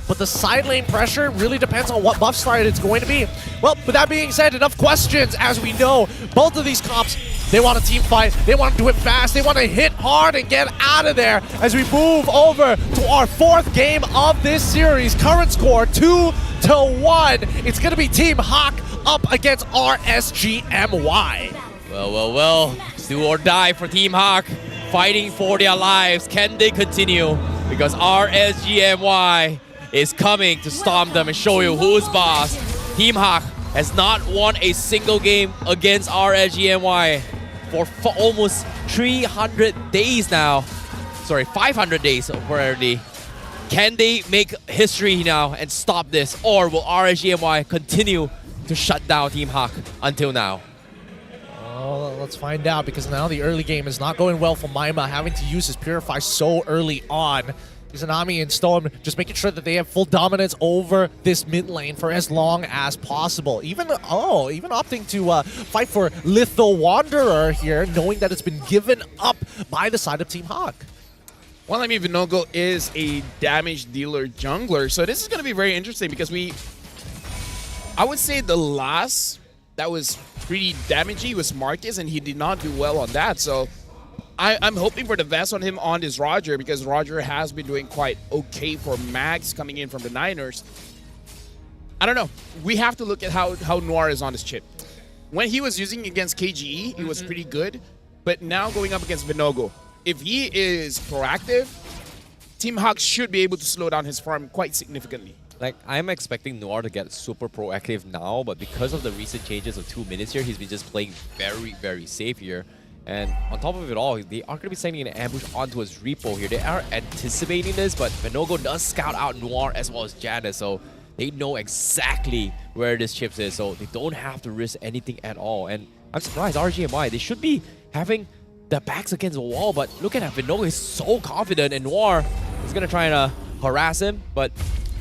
But the side lane pressure really depends on what buff start it's going to be. Well, with that being said, enough questions. As we know, both of these comps, they want a team fight. They want to do it fast. They want to hit hard and get out of there as we move over to our 4th game of this series. Current score 2-1. It's going to be Team Hawk up against RSG MY. Well. Do or die for Team Hawk. Fighting for their lives. Can they continue? Because RSG MY is coming to storm them and show you who's boss. Team Hawk has not won a single game against RSG MY for almost 300 days now. Sorry, 500 days already. Can they make history now and stop this? Or will RSG MY continue to shut down Team Hawk until now? Oh, let's find out, because now the early game is not going well for Maima, having to use his Purify so early on. Izanami and Storm just making sure that they have full dominance over this mid lane for as long as possible. Even opting to fight for Litho Wanderer here, knowing that it's been given up by the side of Team Hawk. Well, I mean, Vinogo is a damage dealer jungler, so this is going to be very interesting because I would say the last that was pretty damaging was Marcus, and he did not do well on that. So I'm hoping for the best on him on this Roger, because Roger has been doing quite okay for Max coming in from the Niners. I don't know. We have to look at how Noir is on this chip. When he was using against KGE, he was pretty good. But now going up against Vinogo, if he is proactive, Team Hawk should be able to slow down his farm quite significantly. Like, I'm expecting Noir to get super proactive now, but because of the recent changes of 2 minutes here, he's been just playing very, very safe here. And on top of it all, they are going to be sending an ambush onto his repo here. They are anticipating this, but Vinogo does scout out Noir as well as Janice, so they know exactly where this chips is, so they don't have to risk anything at all. And I'm surprised, RSG MY, they should be having the backs against the wall, but look at that, Vinogo is so confident, and Noir is going to try and harass him, but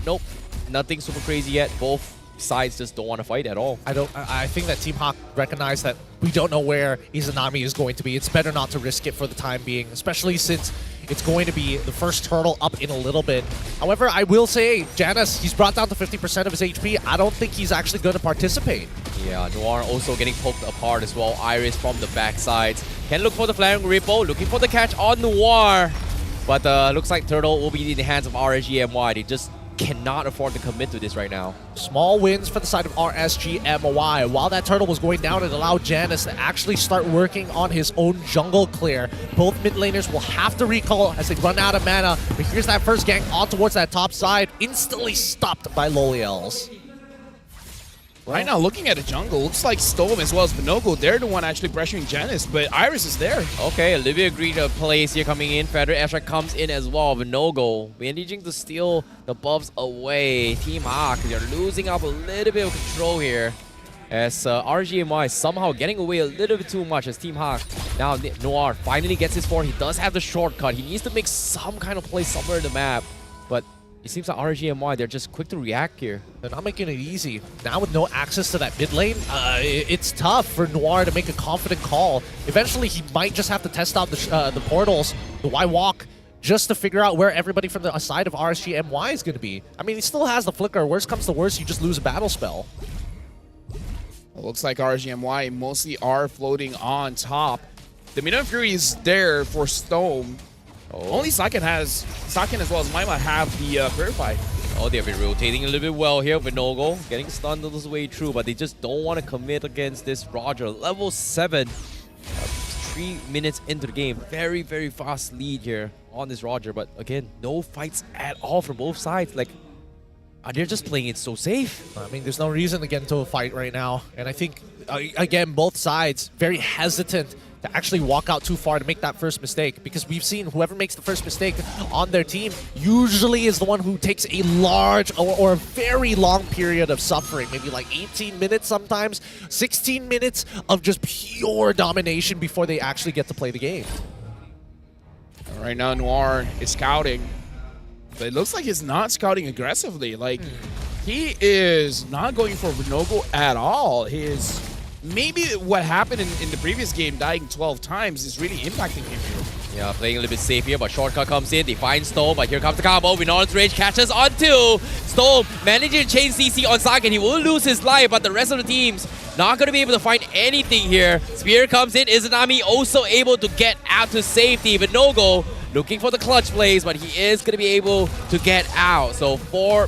nope, nothing super crazy yet. Both sides just don't want to fight at all. I think that Team Hawk recognized that we don't know where Izanami is going to be. It's better not to risk it for the time being, especially since it's going to be the first turtle up in a little bit. However, I will say, Janus, he's brought down to 50% of his HP. I don't think he's actually going to participate. Yeah, Noir also getting poked apart as well. Iris from the backsides. Can look for the flaring Ripple, looking for the catch on Noir. But looks like Turtle will be in the hands of RSG MY. They just cannot afford to commit to this right now. Small wins for the side of RSG MY. While that turtle was going down, it allowed Janus to actually start working on his own jungle clear. Both mid laners will have to recall as they run out of mana. But here's that first gank on towards that top side, instantly stopped by Loliels. Right now, looking at the jungle, looks like Storm as well as Vinogo, they're the one actually pressuring Janice, but Iris is there. Okay, Olivia agreed to plays here coming in. Federer Abstract comes in as well. Vinogo managing to steal the buffs away. Team Hawk, they're losing up a little bit of control here as RGMI somehow getting away a little bit too much as Team Hawk. Now Noir finally gets his forward. He does have the shortcut. He needs to make some kind of play somewhere in the map, but it seems like RGMY, they're just quick to react here. They're not making it easy. Now with no access to that mid lane, it's tough for Noir to make a confident call. Eventually, he might just have to test out the portals, the Y-Walk, just to figure out where everybody from the side of RSG MY is going to be. I mean, he still has the flicker. Worst comes to worst, you just lose a battle spell. It looks like RSGMY mostly are floating on top. The Minnow Fury is there for Stone. Only Saken as well as Maima have the Purify. Oh, they've been rotating a little bit well here. Vinogo getting stunned on his way through, but they just don't want to commit against this Roger. Level 7, 3 minutes into the game. Very, very fast lead here on this Roger, but again, no fights at all from both sides. Like, they're just playing it so safe. I mean, there's no reason to get into a fight right now. And I think, again, both sides very hesitant to actually walk out too far to make that first mistake, because we've seen whoever makes the first mistake on their team usually is the one who takes a large or a very long period of suffering, maybe like 18 minutes sometimes, 16 minutes of just pure domination before they actually get to play the game. Right now, Noir is scouting, but it looks like he's not scouting aggressively. Like, he is not going for Vinogo at all. He is... Maybe what happened in the previous game, dying 12 times, is really impacting him here. Yeah, playing a little bit safe here, but shortcut comes in. They find Storm, but here comes the combo. Vinon's range catches onto Storm, managing to chain CC on Saken. He will lose his life, but the rest of the team's not going to be able to find anything here. Spear comes in. Izanami also able to get out to safety. Vinogo looking for the clutch plays, but he is going to be able to get out. So for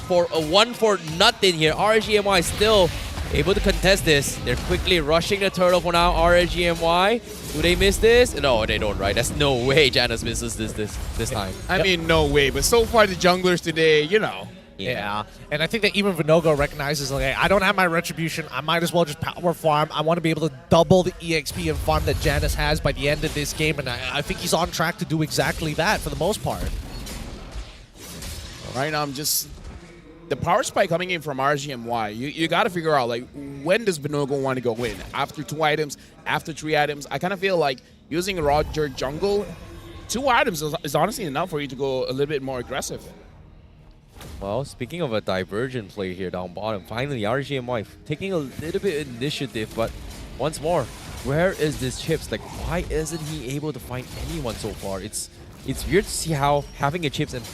a 1 for nothing here. RSGMY still able to contest this. They're quickly rushing the turtle for now. RSGMY. Do they miss this? No, they don't, right? That's no way Janus misses this time. I mean, no way. But so far, the junglers today, you know. Yeah, and I think that even Vinogo recognizes, like, hey, I don't have my retribution. I might as well just power farm. I want to be able to double the EXP and farm that Janus has by the end of this game, and I think he's on track to do exactly that for the most part. Right now, I'm just... The power spike coming in from RGMY, you got to figure out, like, when does Vinogo want to go in? After 2 items, after 3 items? I kind of feel like using Roger jungle, 2 items is honestly enough for you to go a little bit more aggressive. Well, speaking of a divergent play here down bottom, finally RGMY taking a little bit of initiative, but once more, where is this Chips? Like, why isn't he able to find anyone so far? It's weird to see how having a Chips and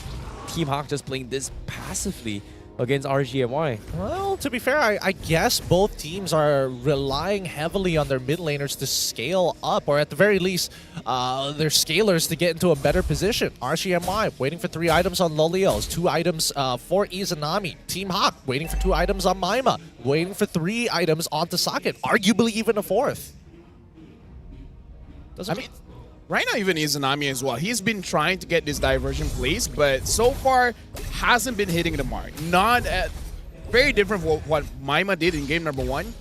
Team Hawk just playing this passively against RGMY. Well, to be fair, I guess both teams are relying heavily on their mid laners to scale up, or at the very least, their scalers to get into a better position. RGMY waiting for 3 items on Loliels, 2 items for Izanami. Team Hawk waiting for 2 items on Maima, waiting for 3 items onto Socket, arguably even a 4th. I mean, right now, even Izanami as well. He's been trying to get this diversion plays, but so far hasn't been hitting the mark. Not at, very different from what Maima did in game number 1.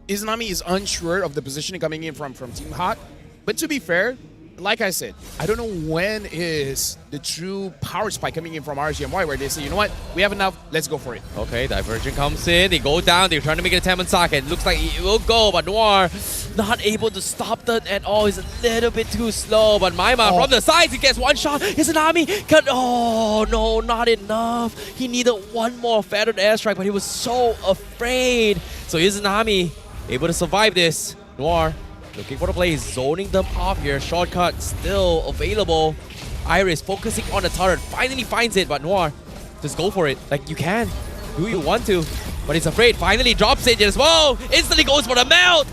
Izanami is unsure of the positioning coming in from Team Hawk. But to be fair, like I said, I don't know when is the true power spike coming in from RSG MY where they say, you know what, we have enough, let's go for it. Okay, Divergent comes in, they go down, they're trying to make an attempt on Socket. Looks like it will go, but Noir not able to stop that at all. He's a little bit too slow, but Maima from the sides, he gets one shot. Izanami can, oh no, not enough. He needed one more feathered airstrike, but he was so afraid. So Izanami able to survive this. Noir looking for the play, zoning them off here. Shortcut still available. Iris focusing on the turret, finally finds it, but Noir, just go for it. Like, you can, do you want to, but he's afraid. Finally drops it as well. Instantly goes for the melt,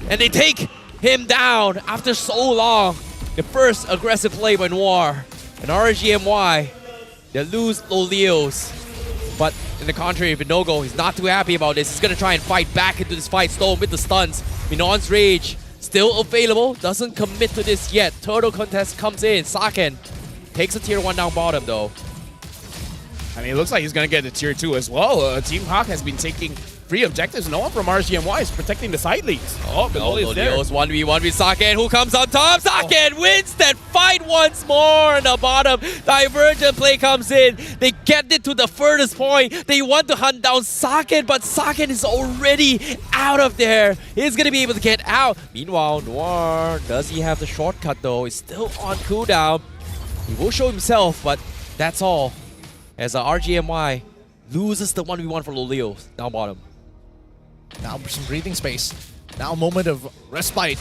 and they take him down after so long. The first aggressive play by Noir. And RSG MY, they lose Lolios. But in the contrary, Vinogo, he's not too happy about this. He's gonna try and fight back into this fight. Stone with the stuns. Minon's Rage still available, doesn't commit to this yet. Turtle contest comes in. Saken takes a tier 1 down bottom though. I mean, it looks like he's going to get the tier 2 as well. Team Hawk has been taking 3 objectives. No one from RSG MY is protecting the side leads. Oh, Lolios 1v1 with Saken. Who comes on top? Saken wins that fight once more on the bottom. Divergent play comes in. They get it to the furthest point. They want to hunt down Saken, but Saken is already out of there. He's going to be able to get out. Meanwhile, Noir, does he have the shortcut though? He's still on cooldown. He will show himself, but that's all. As RGMY loses the 1v1 for Lolios down bottom. Now some breathing space. Now a moment of respite.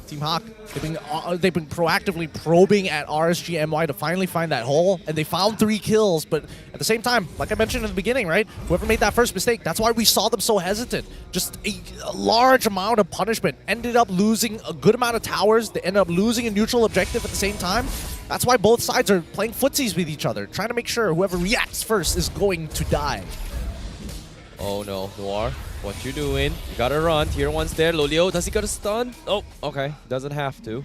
Team Hawk, they've been proactively probing at RSG MY to finally find that hole, and they found 3 kills, but at the same time, like I mentioned in the beginning, right? Whoever made that first mistake, that's why we saw them so hesitant. Just a large amount of punishment. Ended up losing a good amount of towers. They ended up losing a neutral objective at the same time. That's why both sides are playing footsies with each other, trying to make sure whoever reacts first is going to die. Oh no, Noir, what you doing? You gotta run. Tier 1's there. Lolio, does he got a stun? Oh, okay. Doesn't have to.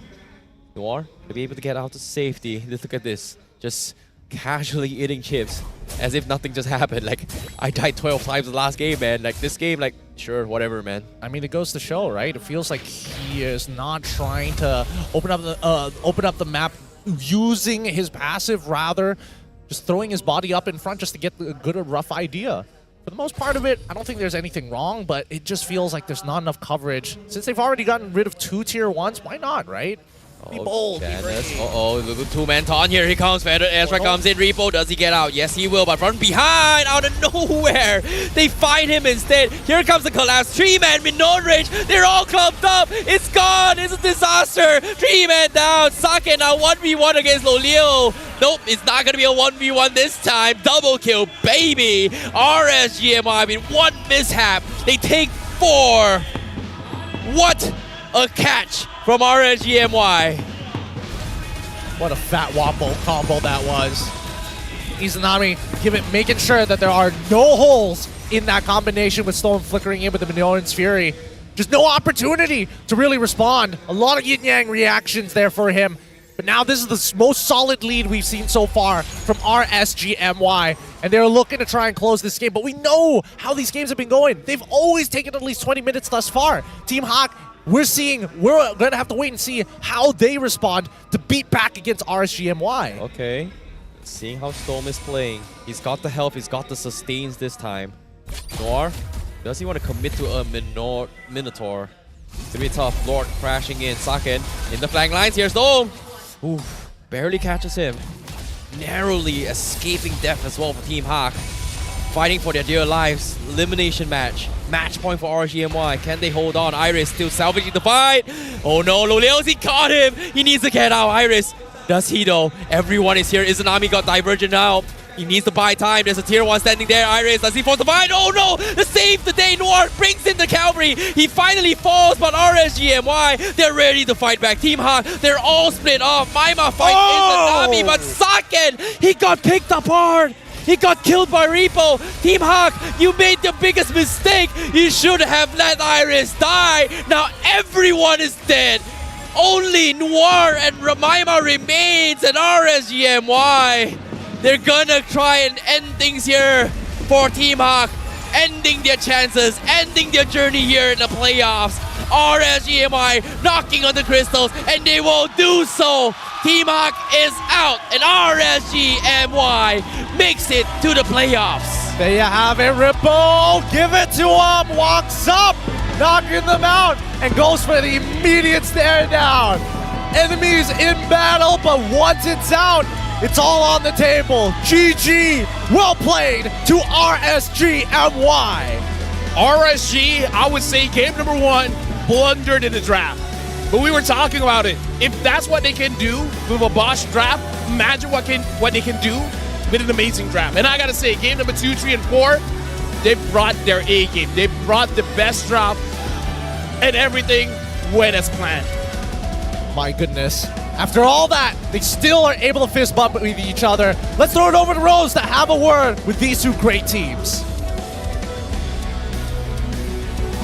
Noir to be able to get out to safety. Look at this. Just casually eating chips as if nothing just happened. Like, I died 12 times the last game, man. Like, this game, like, sure, whatever, man. I mean, it goes to show, right? It feels like he is not trying to open up the map using his passive, rather just throwing his body up in front just to get a good, rough idea. For the most part of it, I don't think there's anything wrong, but it just feels like there's not enough coverage. Since they've already gotten rid of 2 tier 1s, why not, right? Be bold, be brave. Uh-oh, the 2-man taunt here. Here comes Feather. Ezra comes in. Repo, does he get out? Yes, he will, but from behind, out of nowhere, they find him instead. Here comes the collapse. 3-man with no rage. They're all clumped up. It's gone. It's a disaster. 3-man down. Sake now 1v1 against Lolio. Nope, it's not going to be a 1v1 this time. Double kill, baby. RSG MY with 1 mishap. They take 4. What a catch from RSG MY. What a fat wombo combo that was. Izanami making sure that there are no holes in that combination with Storm flickering in with the Minion's Fury. Just no opportunity to really respond. A lot of yin-yang reactions there for him. But now this is the most solid lead we've seen so far from RSG MY. And they're looking to try and close this game. But we know how these games have been going. They've always taken at least 20 minutes thus far. Team Hawk, we're going to have to wait and see how they respond to beat back against RSG MY. Okay. Seeing how Storm is playing. He's got the health, he's got the sustains this time. Noir, does he want to commit to a Minotaur? It's going to be tough. Lord crashing in. Saken in the flank lines here. Storm! Oof, barely catches him. Narrowly escaping death as well for Team Hawk. Fighting for their dear lives. Elimination match. Match point for RSG MY. Can they hold on? Iris still salvaging the fight. Oh no, Lolios, he caught him. He needs to get out. Iris, does he though? Everyone is here. Izanami got Divergent out. He needs to buy time. There's a tier 1 standing there. Iris, does he force the fight? Oh no! The save the day. Noir brings in the cavalry. He finally falls, but RSG MY, they're ready to fight back. Team Hawk, they're all split off. Maima fights Izanami, but Saken, he got picked apart. He got killed by Repo. Team Hawk, you made the biggest mistake. You should have let Iris die. Now everyone is dead. Only Noir and Ramaima remains, and RSG MY, they're gonna try and end things here for Team Hawk, ending their chances, ending their journey here in the playoffs. RSG MY knocking on the crystals, and they will do so. Team Hawk is out, and RSG MY makes it to the playoffs. There you have it, Ripple. Give it to him. Walks up, knocking them out, and goes for the immediate stare down. Enemies in battle, but once it's out, it's all on the table. GG. Well played to RSG MY. RSG, I would say game number 1, blundered in the draft. But we were talking about it. If that's what they can do with a Bosch draft, imagine what they can do with an amazing draft. And I gotta say, game number 2, 3, and 4, they brought their A game. They brought the best draft, and everything went as planned. My goodness. After all that, they still are able to fist bump with each other. Let's throw it over to Rose to have a word with these two great teams.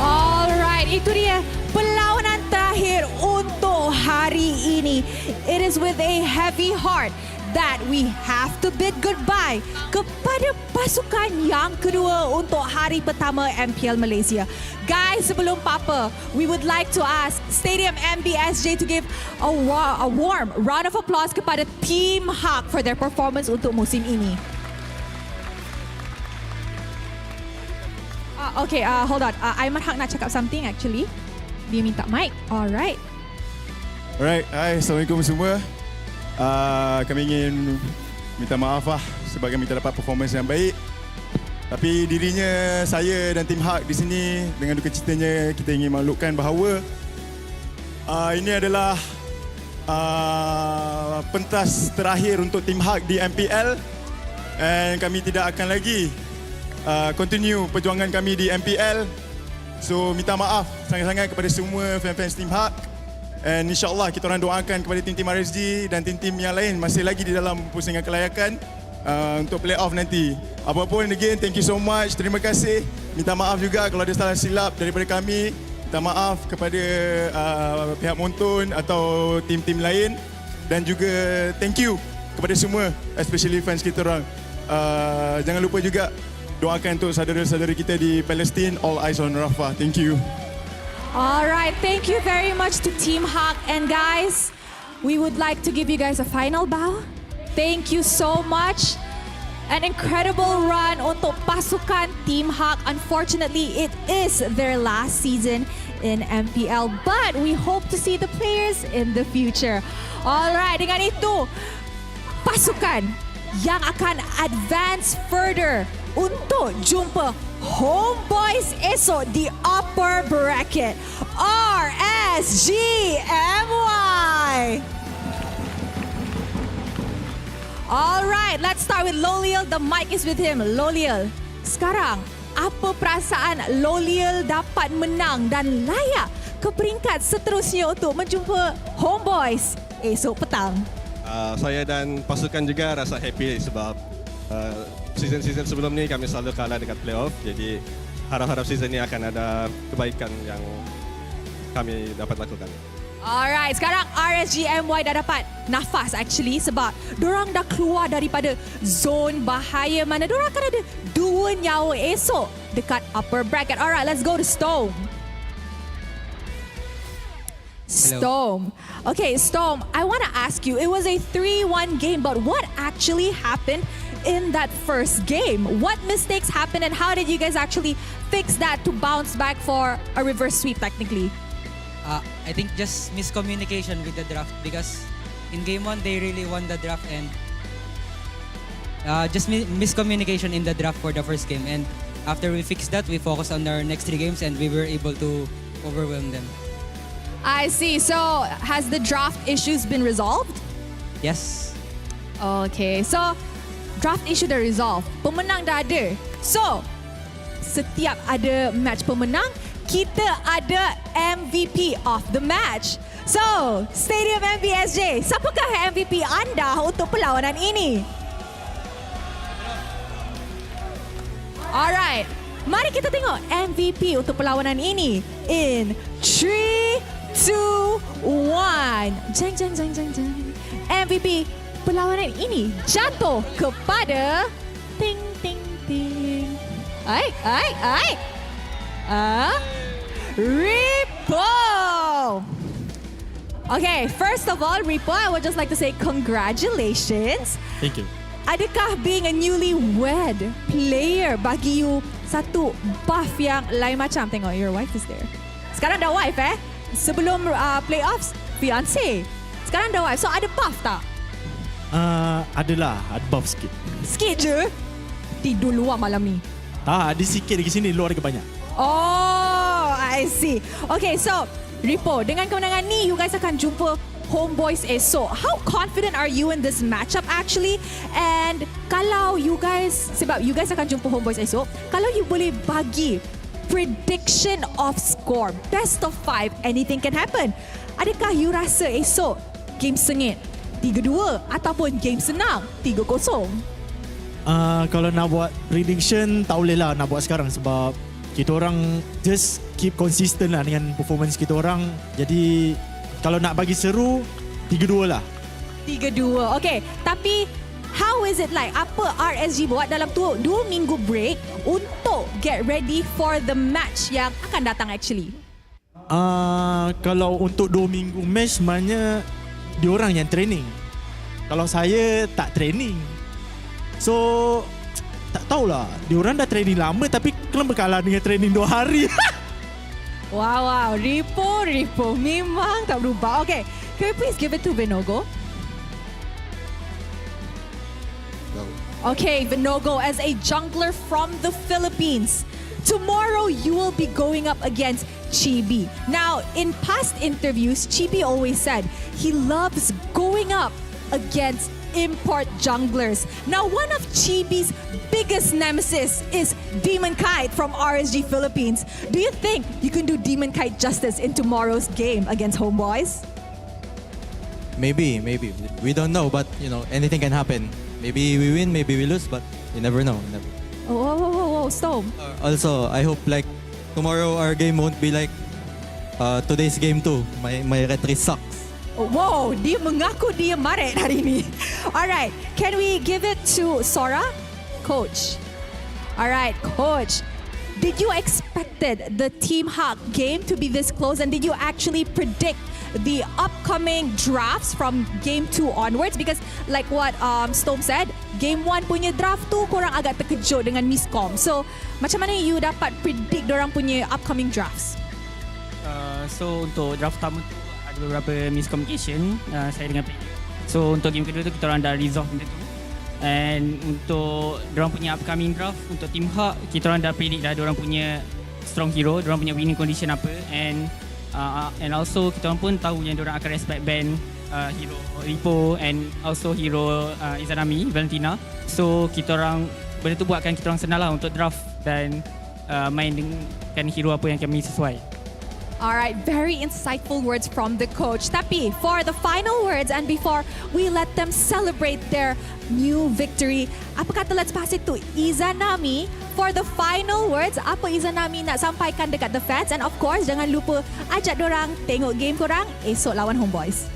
Alright, itu dia perlawanan terakhir untuk hari ini. It is with a heavy heart that we have to bid goodbye kepada pasukan yang kedua untuk hari pertama MPL Malaysia. Guys, sebelum apa, we would like to ask Stadium MBSJ to give a warm round of applause kepada Team Hawk for their performance untuk musim ini. Okay, hold on. Aiman Haq nak cakap something actually. Dia minta mic. Alright. Alright, hai, Assalamualaikum semua. Kami ingin minta maaf sebab kami tak dapat performance yang baik. Tapi dirinya, saya dan tim Hak di sini dengan duka citanya kita ingin maklumkan bahawa ini adalah pentas terakhir untuk tim Hak di MPL, dan kami tidak akan lagi continue perjuangan kami di MPL. So minta maaf sangat-sangat kepada semua fan-fans tim Hak. And insyaAllah kita orang doakan kepada tim-tim RSG dan tim-tim yang lain masih lagi di dalam pusingan kelayakan untuk play-off nanti. Apapun, again, thank you so much. Terima kasih. Minta maaf juga kalau ada salah silap daripada kami. Minta maaf kepada pihak Montun atau tim-tim lain. Dan juga thank you kepada semua, especially fans kita orang. Jangan lupa juga doakan untuk saudara-saudara kita di Palestine. All eyes on Rafah. Thank you. Alright, thank you very much to Team Hawk. And guys, we would like to give you guys a final bow. Thank you so much. An incredible run untuk pasukan Team Hawk. Unfortunately, it is their last season in MPL, but we hope to see the players in the future. Alright, dengan itu, pasukan yang akan advance further untuk jumpa Homeboys esok di upper bracket, RSG MY. Alright, let's start with Loliel. The mic is with him. Loliel, sekarang apa perasaan Loliel dapat menang dan layak ke peringkat seterusnya untuk menjumpa Homeboys esok petang? Saya dan pasukan juga rasa happy sebab season-season sebelum ni kami selalu kalah dekat playoff. Jadi harap-harap season ni akan ada kebaikan yang kami dapat lakukan. Alright, sekarang RSG MY dah dapat nafas actually sebab dorang dah keluar daripada zone bahaya mana dorang akan ada 2 nyawa esok dekat upper bracket. Alright, let's go to Storm. Storm. Okay, Storm, I want to ask you, it was a 3-1 game, but what actually happened in that first game? What mistakes happened and how did you guys actually fix that to bounce back for a reverse sweep technically? I think just miscommunication with the draft because in game 1 they really won the draft and just miscommunication in the draft for the first game, and after we fixed that we focused on our next 3 games and we were able to overwhelm them. I see. So has the draft issues been resolved? Yes. Okay, so draft issue dah resolve, pemenang dah ada. So setiap ada match pemenang, kita ada MVP of the match. So, Stadium MBSJ, siapakah MVP anda untuk perlawanan ini? Alright, mari kita tengok MVP untuk perlawanan ini. In 3, 2, 1. Jeng, jeng, jeng, jeng, jeng. MVP perlawanan ini jatuh kepada ting, ting, ting. Ripple. Okay, first of all, Ripo, I would just like to say congratulations. Thank you. Adakah being a newlywed player bagi you satu buff yang lain macam? Tengok, your wife is there. Sekarang dah wife Sebelum playoffs, fiancé. Sekarang dah wife. So ada buff tak? Adalah, ada buff sikit. Sikit je? Tidur luar malam ni? Tak, ada sikit lagi sini, luar lagi banyak. Oh, I see. Okay, so Ripo, dengan kemenangan ni, you guys akan jumpa Homeboys esok. How confident are you in this matchup actually? And kalau you guys, sebab you guys akan jumpa Homeboys esok, kalau you boleh bagi prediction of score, best of 5, anything can happen. Adakah you rasa esok game sengit 3-2 ataupun game senang 3-0? Kalau nak buat prediction, tak boleh lah nak buat sekarang sebab kita orang just keep consistent lah dengan performance kita orang. Jadi kalau nak bagi seru, 3-2 lah. 3-2. Okay, tapi how is it like? Apa RSG buat dalam 2 minggu break untuk get ready for the match yang akan datang actually? Kalau untuk 2 minggu match, sebenarnya diorang yang training. Kalau saya tak training. So, tak tahulah. Diorang dah training lama tapi kenapa kalah dengan training 2 hari? Wow, Ripo memang tak berubah. Okay, can we please give it to Vinogo? Okay, Vinogo, as a jungler from the Philippines, tomorrow you will be going up against Chibi. Now, in past interviews, Chibi always said he loves going up against import junglers. Now, one of Chibi's biggest nemesis is Demon Kite from RSG Philippines. Do you think you can do Demon Kite justice in tomorrow's game against Homeboys? Maybe. We don't know, but anything can happen. Maybe we win, maybe we lose, but you never know. Whoa, Storm. Also, I hope like tomorrow our game won't be like today's game too. My retry sucks. Wow, dia mengaku dia maret hari ni. Alright, can we give it to Sora? Coach. Alright, Coach. Did you expected the Team Hawk game to be this close, and did you actually predict the upcoming drafts from game 2 onwards? Because like what Storm said, game 1 punya draft tu korang agak terkejut dengan miscom. So, macam mana you dapat predict dorang punya upcoming drafts? So, untuk draft pertama tu ada beberapa miscommunication saya dengan player. So, untuk game kedua tu kita orang dah resolve benda tu. And untuk diorang punya upcoming draft, untuk Team Hawk, kita orang dah predict dah diorang punya strong hero, diorang punya winning condition apa. And also kita orang pun tahu yang diorang akan respect ban hero Ripo and also hero Izanami, Valentina. So kita orang, benda tu buatkan kita orang senang lah untuk draft dan main dengan hero apa yang kami sesuai. Alright, very insightful words from the coach. Tapi for the final words and before we let them celebrate their new victory, apa kata let's pass it to Izanami for the final words. Apa Izanami nak sampaikan dekat the fans, and of course jangan lupa ajak dorang tengok game korang esok lawan Homeboys.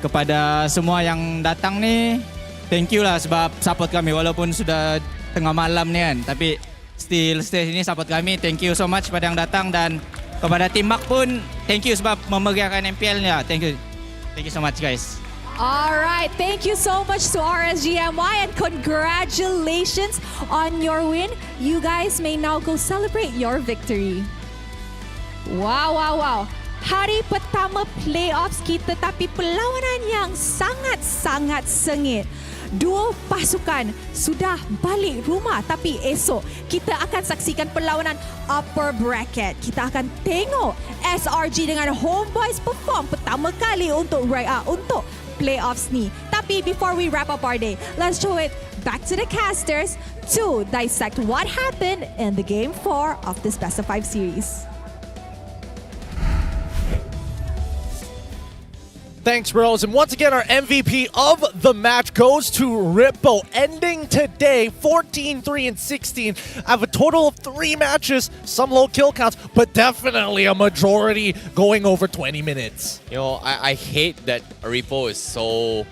Kepada semua yang datang ni, thank you lah sebab support kami walaupun sudah tengah malam ni kan, tapi still stay sini support kami. Thank you so much pada yang datang, dan kepada tim Mak pun thank you sebab memeriahkan MPL ni. Thank you so much guys. Alright, thank you so much to RSG MY and congratulations on your win. You guys may now go celebrate your victory. Wow. Hari pertama playoffs kita, tapi perlawanan yang sangat-sangat sengit. Dua pasukan sudah balik rumah, tapi esok kita akan saksikan perlawanan upper bracket. Kita akan tengok SRG dengan Homeboys perform pertama kali untuk playoffs ni. Tapi before we wrap up our day, let's show it back to the casters to dissect what happened in the game 4 of this best of 5 series. Thanks, bros. And once again, our MVP of the match goes to Rippo, ending today 14-3-16. I have a total of 3 matches, some low kill counts, but definitely a majority going over 20 minutes. I hate that Rippo is so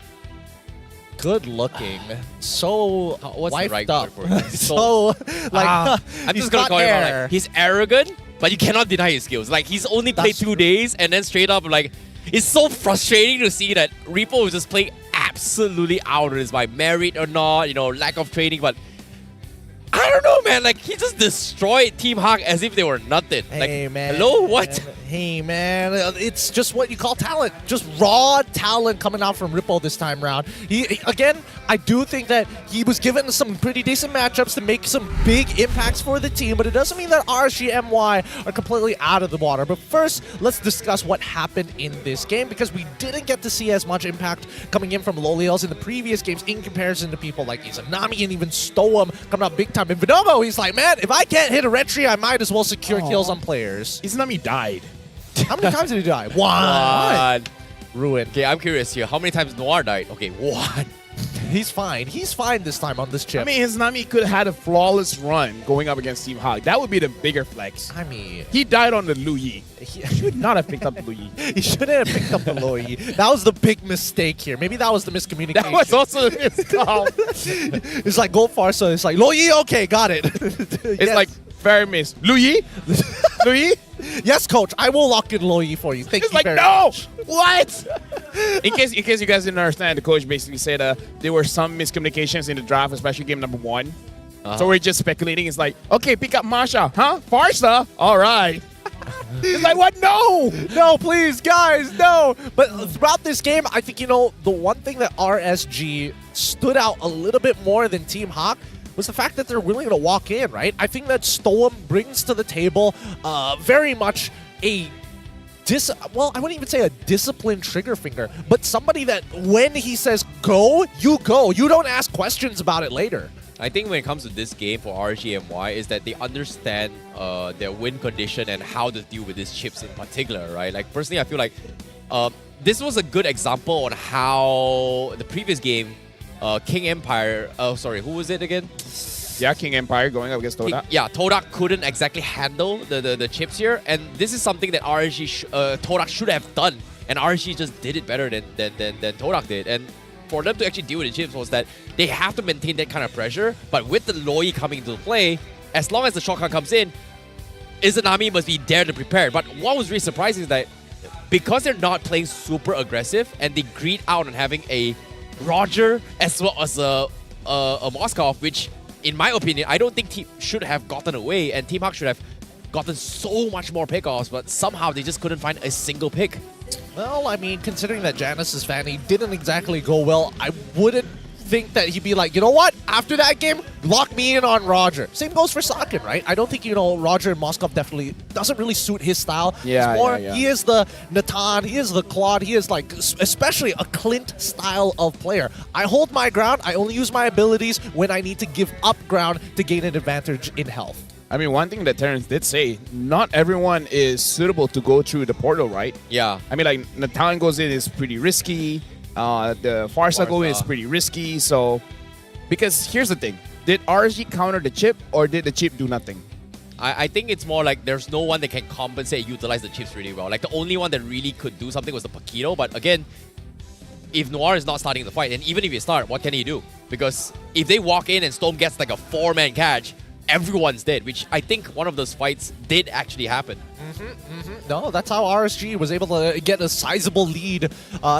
good looking, so what's the right up. word for it? So like I'm just gonna call him out, like, he's arrogant, but you cannot deny his skills. Like, he's only played 2 days, and then straight up like it's so frustrating to see that Repo was just playing absolutely out of his mind, merit or not, you know, lack of training, but I don't know, man. Like, he just destroyed Team Hawk as if they were nothing. Hey, like, man. hello? What? Hey, man. It's just what you call talent. Just raw talent coming out from Ripple this time around. Again, I do think that he was given some pretty decent matchups to make some big impacts for the team, but it doesn't mean that RSG MY are completely out of the water. But first, let's discuss what happened in this game, because we didn't get to see as much impact coming in from Loliels in the previous games in comparison to people like Izanami and even Stoem coming out big time. And Vinogo, he's like, man, if I can't hit a retry, I might as well secure kills on players. Izanami died. How many times did he die? One. Ruined. Okay, I'm curious here. How many times Noir died? Okay, one. He's fine. He's fine this time on this chip. I mean, Izanami could have had a flawless run going up against Team Hawk. That would be the bigger flex. I mean, he died on the Lu Yi. He should not have picked up the Lu Yi. He shouldn't have picked up the Lu Yi. That was the big mistake here. Maybe that was the miscommunication. That was also the miscall. It's like go far, so it's like Lu Yi. Okay, got it. It's like fair miss. Lu Yi? Lu Yi? Yes, coach. I will lock in Lu Yi for you. Thank you like, very no! much. What? in case you guys didn't understand, the coach basically said there were some miscommunications in the draft, especially game number 1. So we're just speculating. It's like, okay, pick up Masha. Huh? Farsa? All right. It's like, what? No! No, please, guys, no! But throughout this game, I think, you know, the one thing that RSG stood out a little bit more than Team Hawk was the fact that they're willing to walk in, right? I think that Stoem brings to the table very much a well, I wouldn't even say a disciplined trigger finger, but somebody that when he says go, you go. You don't ask questions about it later. I think when it comes to this game for RSG MY is that they understand their win condition and how to deal with these chips in particular, right? Like, personally, I feel like this was a good example on how the previous game, King Empire, who was it again? Yeah, King Empire going up against Todak. Todak couldn't exactly handle the chips here, and this is something that RSG Todak should have done, and RSG just did it better than Todak did. And for them to actually deal with the chips was that they have to maintain that kind of pressure, but with the Loi coming into play, as long as the shotgun comes in, Izanami must be there to prepare. But what was really surprising is that because they're not playing super aggressive and they greed out on having a Roger as well as a Moskov, which in my opinion, I don't think Team should have gotten away, and Team Hawk should have gotten so much more pickoffs, but somehow they just couldn't find a single pick. Well, I mean, considering that Janice's Fanny didn't exactly go well, I wouldn't think that he'd be like, you know what? After that game, lock me in on Roger. Same goes for Sakin, right? I don't think, you know, Roger Moskov definitely doesn't really suit his style. Yeah, it's more, yeah. he is the Natan, he is the Claude, he is like, especially a Clint style of player. I hold my ground, I only use my abilities when I need to give up ground to gain an advantage in health. I mean, one thing that Terrence did say, not everyone is suitable to go through the portal, right? Yeah. I mean, like, Natan goes in is pretty risky. The Farsa go in is pretty risky. So, because here's the thing. Did RSG counter the chip, or did the chip do nothing? I think it's more like there's no one that can compensate, utilize the chips really well. Like, the only one that really could do something was the Paquito. But again, if Noir is not starting the fight, and even if you start, what can he do? Because if they walk in and Storm gets like a 4-man catch, everyone's dead, which I think one of those fights did actually happen. No, that's how RSG was able to get a sizable lead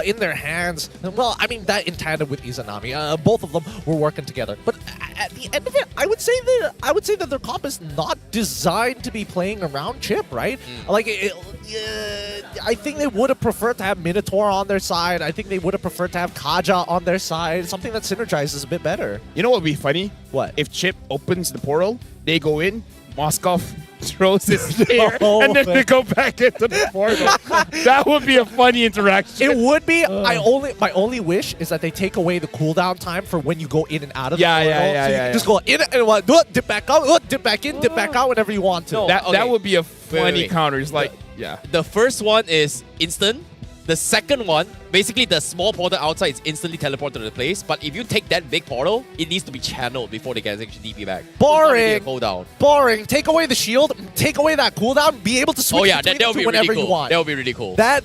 in their hands. Well, I mean, that in tandem with Izanami. Both of them were working together. But at the end of it, I would say that their comp is not designed to be playing around chip, right? Like, I think they would have preferred to have Minotaur on their side. I think they would have preferred to have Kaja on their side. Something that synergizes a bit better. You know what would be funny? What? If Chip opens the portal, they go in, Moskov throws his spear, and then they go back into the portal. That would be a funny interaction. It would be. My only wish is that they take away the cooldown time for when you go in and out of the portal. So you just go in and dip back out, dip back in, dip back out whenever you want to. No, that would be a funny wait. counter. It's like, The first one is instant. The second one, basically the small portal outside is instantly teleported to the place. But if you take that big portal, it needs to be channeled before they can actually DP back. Boring. Cooldown. Boring. Take away the shield. Take away that cooldown. Be able to switch between the two whenever you want. That would be really cool. Then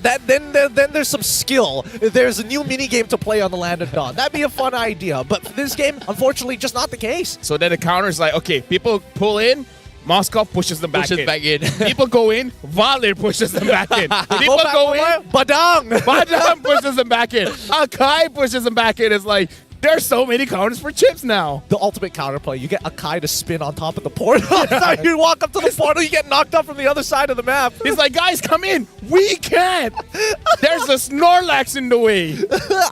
there's some skill. There's a new mini game to play on the Land of Dawn. That'd be a fun idea. But for this game, unfortunately, just not the case. So then the counter is like, okay, people pull in, Moskov pushes them back Pushes in. back in. People go in, Valer pushes them back in. People back go over, in, Badang pushes them back in. Akai pushes them back in. It's like, there's so many counters for Chips now. The ultimate counterplay. You get Akai to spin on top of the portal. You walk up to the portal, you get knocked up from the other side of the map. He's like, guys, come in. We can't. There's a Snorlax in the way.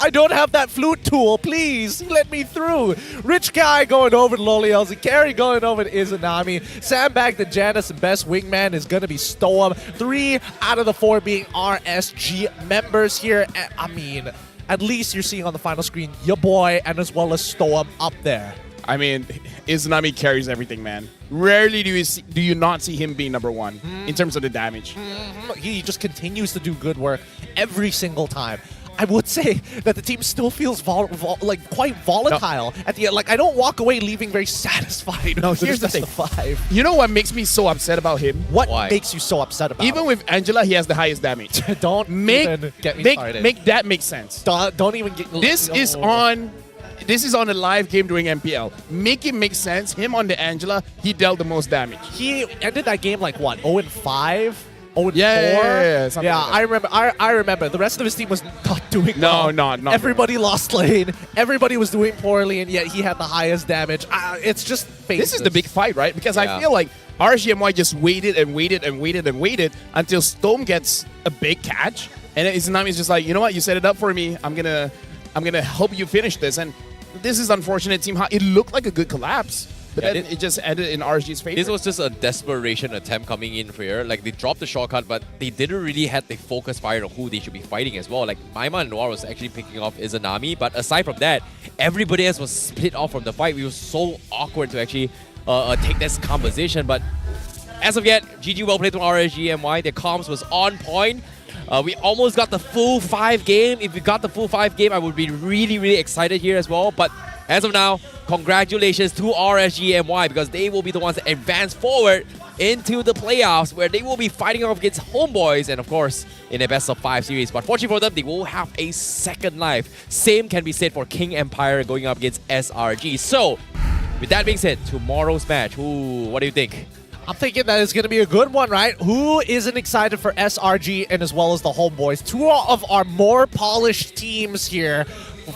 I don't have that flute tool. Please let me through. Rich Guy going over to Loliels. And Carry going over to Izanami. Sandbag the Janus and best wingman is going to be Stoem. 3 out of the 4 being RSG members here. I mean, at least you're seeing on the final screen your boy and as well as Stoem up there. I mean, Izanami carries everything, man. Rarely do you not see him being number 1 in terms of the damage. He just continues to do good work every single time. I would say that the team still feels quite volatile at the end. Like, I don't walk away leaving very satisfied. No, here's the thing. 5. You know what makes me so upset about him? What makes you so upset about Even him? with Angela, he has the highest damage. Don't even get me started. Make that make sense. Don't even get... This is on a live game during MPL. Make it make sense. Him on the Angela, he dealt the most damage. He ended that game like what? 0-5? 0-4? Yeah, something like that. I remember. I remember. The rest of his team was not doing well. not Everybody lost lane. Everybody was doing poorly, and yet he had the highest damage. It's just faceless. This is the big fight, right? Because I feel like RSG MY just waited and waited and waited and waited until Storm gets a big catch, and then Izanami's just like, you know what? You set it up for me. I'm gonna help you finish this. And this is unfortunate, Team It looked like a good collapse. But then it just ended in RSG's favor. This was just a desperation attempt coming in here. Like, they dropped the shortcut, but they didn't really have the focus fire on who they should be fighting as well. Like, Maima and Noir was actually picking off Izanami, but aside from that, everybody else was split off from the fight. It was so awkward to actually take this composition, but as of yet, GG well played from RSG MY. Their comms was on point. We almost got the full 5 game. If we got the full 5 game, I would be really, really excited here as well. But as of now, congratulations to RSG MY because they will be the ones that advance forward into the playoffs where they will be fighting off against Homeboys and, of course, in a best-of-5 series. But fortunately for them, they will have a second life. Same can be said for King Empire going up against SRG. So, with that being said, tomorrow's match, what do you think? I'm thinking that it's going to be a good one, right? Who isn't excited for SRG and as well as the Homeboys? 2 of our more polished teams here.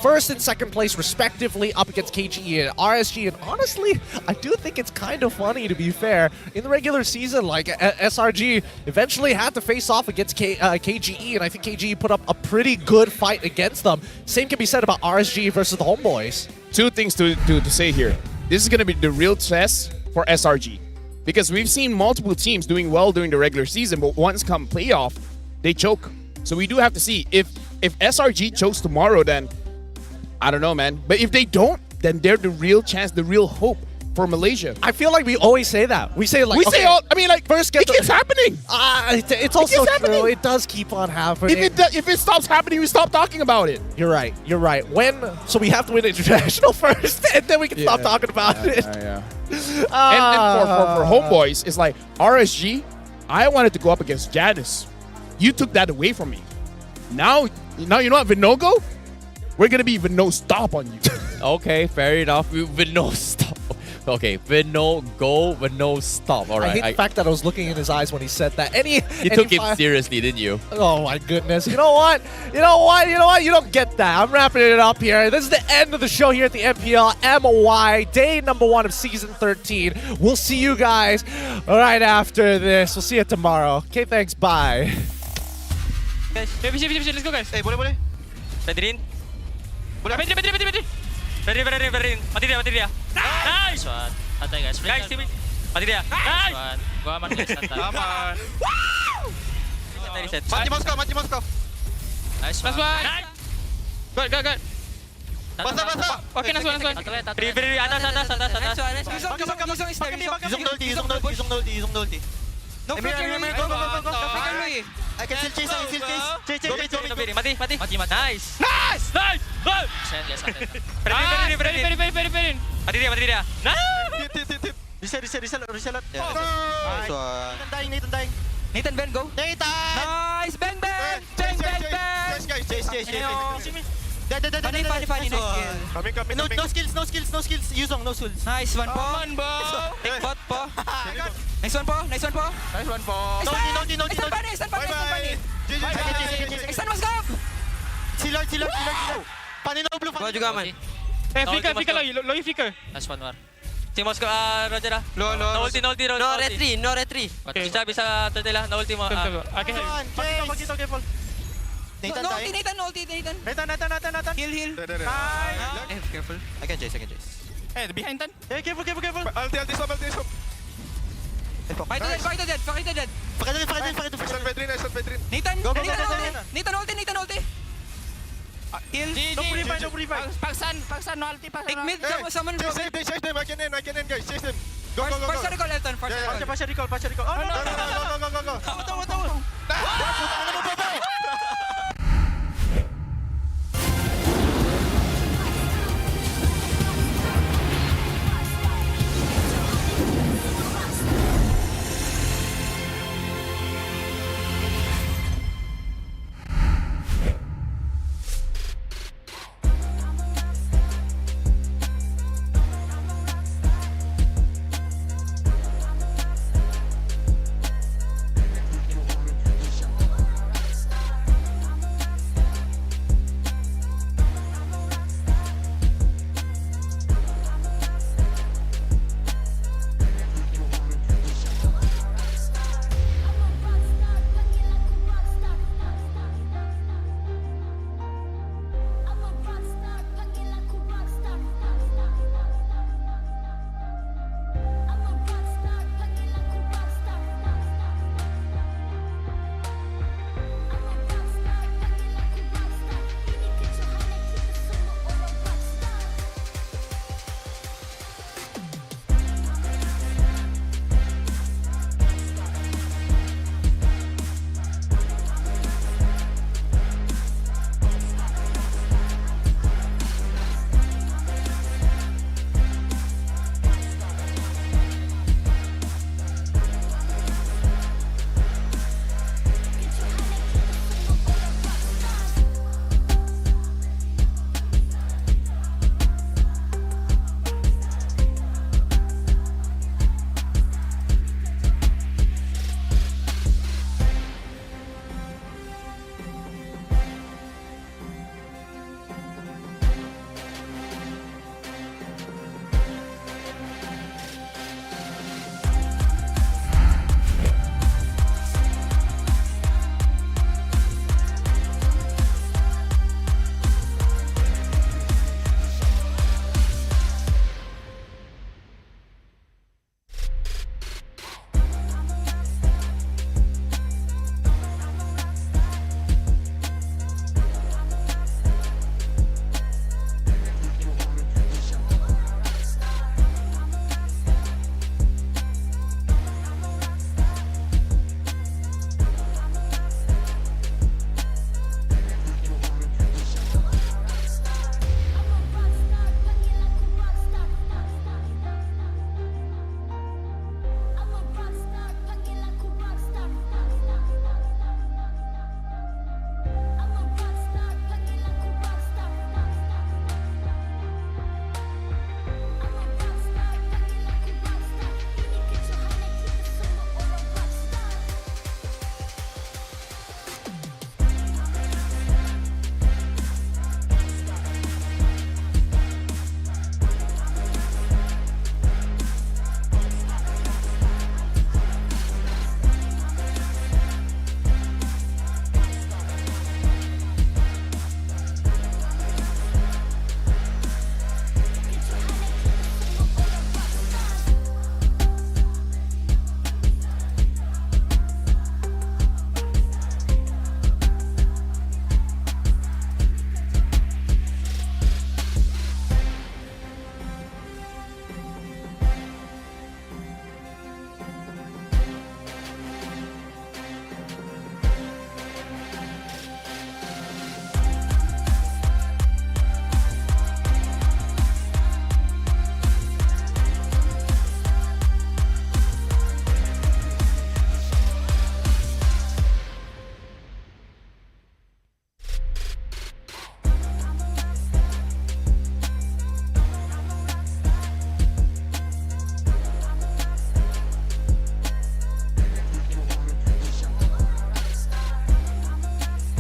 First and second place, respectively, up against KGE and RSG. And honestly, I do think it's kind of funny, to be fair. In the regular season, like, SRG eventually had to face off against KGE, and I think KGE put up a pretty good fight against them. Same can be said about RSG versus the Homeboys. 2 things to say here. This is going to be the real test for SRG. Because we've seen multiple teams doing well during the regular season, but once come playoff, they choke. So we do have to see. If SRG chokes tomorrow, then I don't know, man. But if they don't, then they're the real chance, the real hope for Malaysia. I feel like we always say that. We say like, first it keeps happening. It's also true. It does keep on happening. If it stops happening, we stop talking about it. You're right. You're right. So we have to win international first, and then we can stop talking about it. And for Homeboys, it's like, RSG, I wanted to go up against Janus. You took that away from me. Now you know what, Vinogo? We're going to be Vino stop on you. Okay, fair enough. Vino stop. Okay, Vino go, Vino stop. All right. I hate the fact that I was looking in his eyes when he said that. You took him seriously, didn't you? Oh my goodness. You know what? You don't get that. I'm wrapping it up here. This is the end of the show here at the MPL MY, day number 1 of season 13. We'll see you guys right after this. We'll see you tomorrow. Okay, thanks. Bye. Guys, let's go, guys. Boleh. Tadirin. Boleh. Peti. Ready. Mati dia. Nice one. Santai, guys. Guys, team. Mati dia. Nice one. Gua aman, guys. Santai. Aman. Reset. Mati Moskov. Nice one. Nice. Good. Basa. Okay, nice one. Ready. Atas. Usong ulti. No pressure, go. I can still chase. Mati. Nice. Go. Ready. Mati dia. Nice. Reset. Nice one. Nathan, Ben, go. Nice. Bang. Chase. Funny, nice kill. Coming. No skills. Yuzong, no skills. Nice one, ball. Take bot. po. Nice one po. Nice one po. Nice one po. Extend Bunny. Extend Bunny. Extend mas go. Silog. Panin no blue. Gua juga man. Flicker lagi. Low flicker. Nice one war. Si Moscow, Roger ah. No ulti. No retry. Bisa turtle lah. No ulti mo. Okay. Pakito, careful. Nathan. Heal. Nice. Careful. I can chase. Hey, behind Tan. Hey, careful. Ulti, stop. Fight to dead. Stun Pedrin. Nathan ulti. Heal. No revive. Paksan no ulti. Take mid. Summon. Chase them. I can end, guys. Chase them. Go. Partial recall, Elton. Partial recall. Oh, no.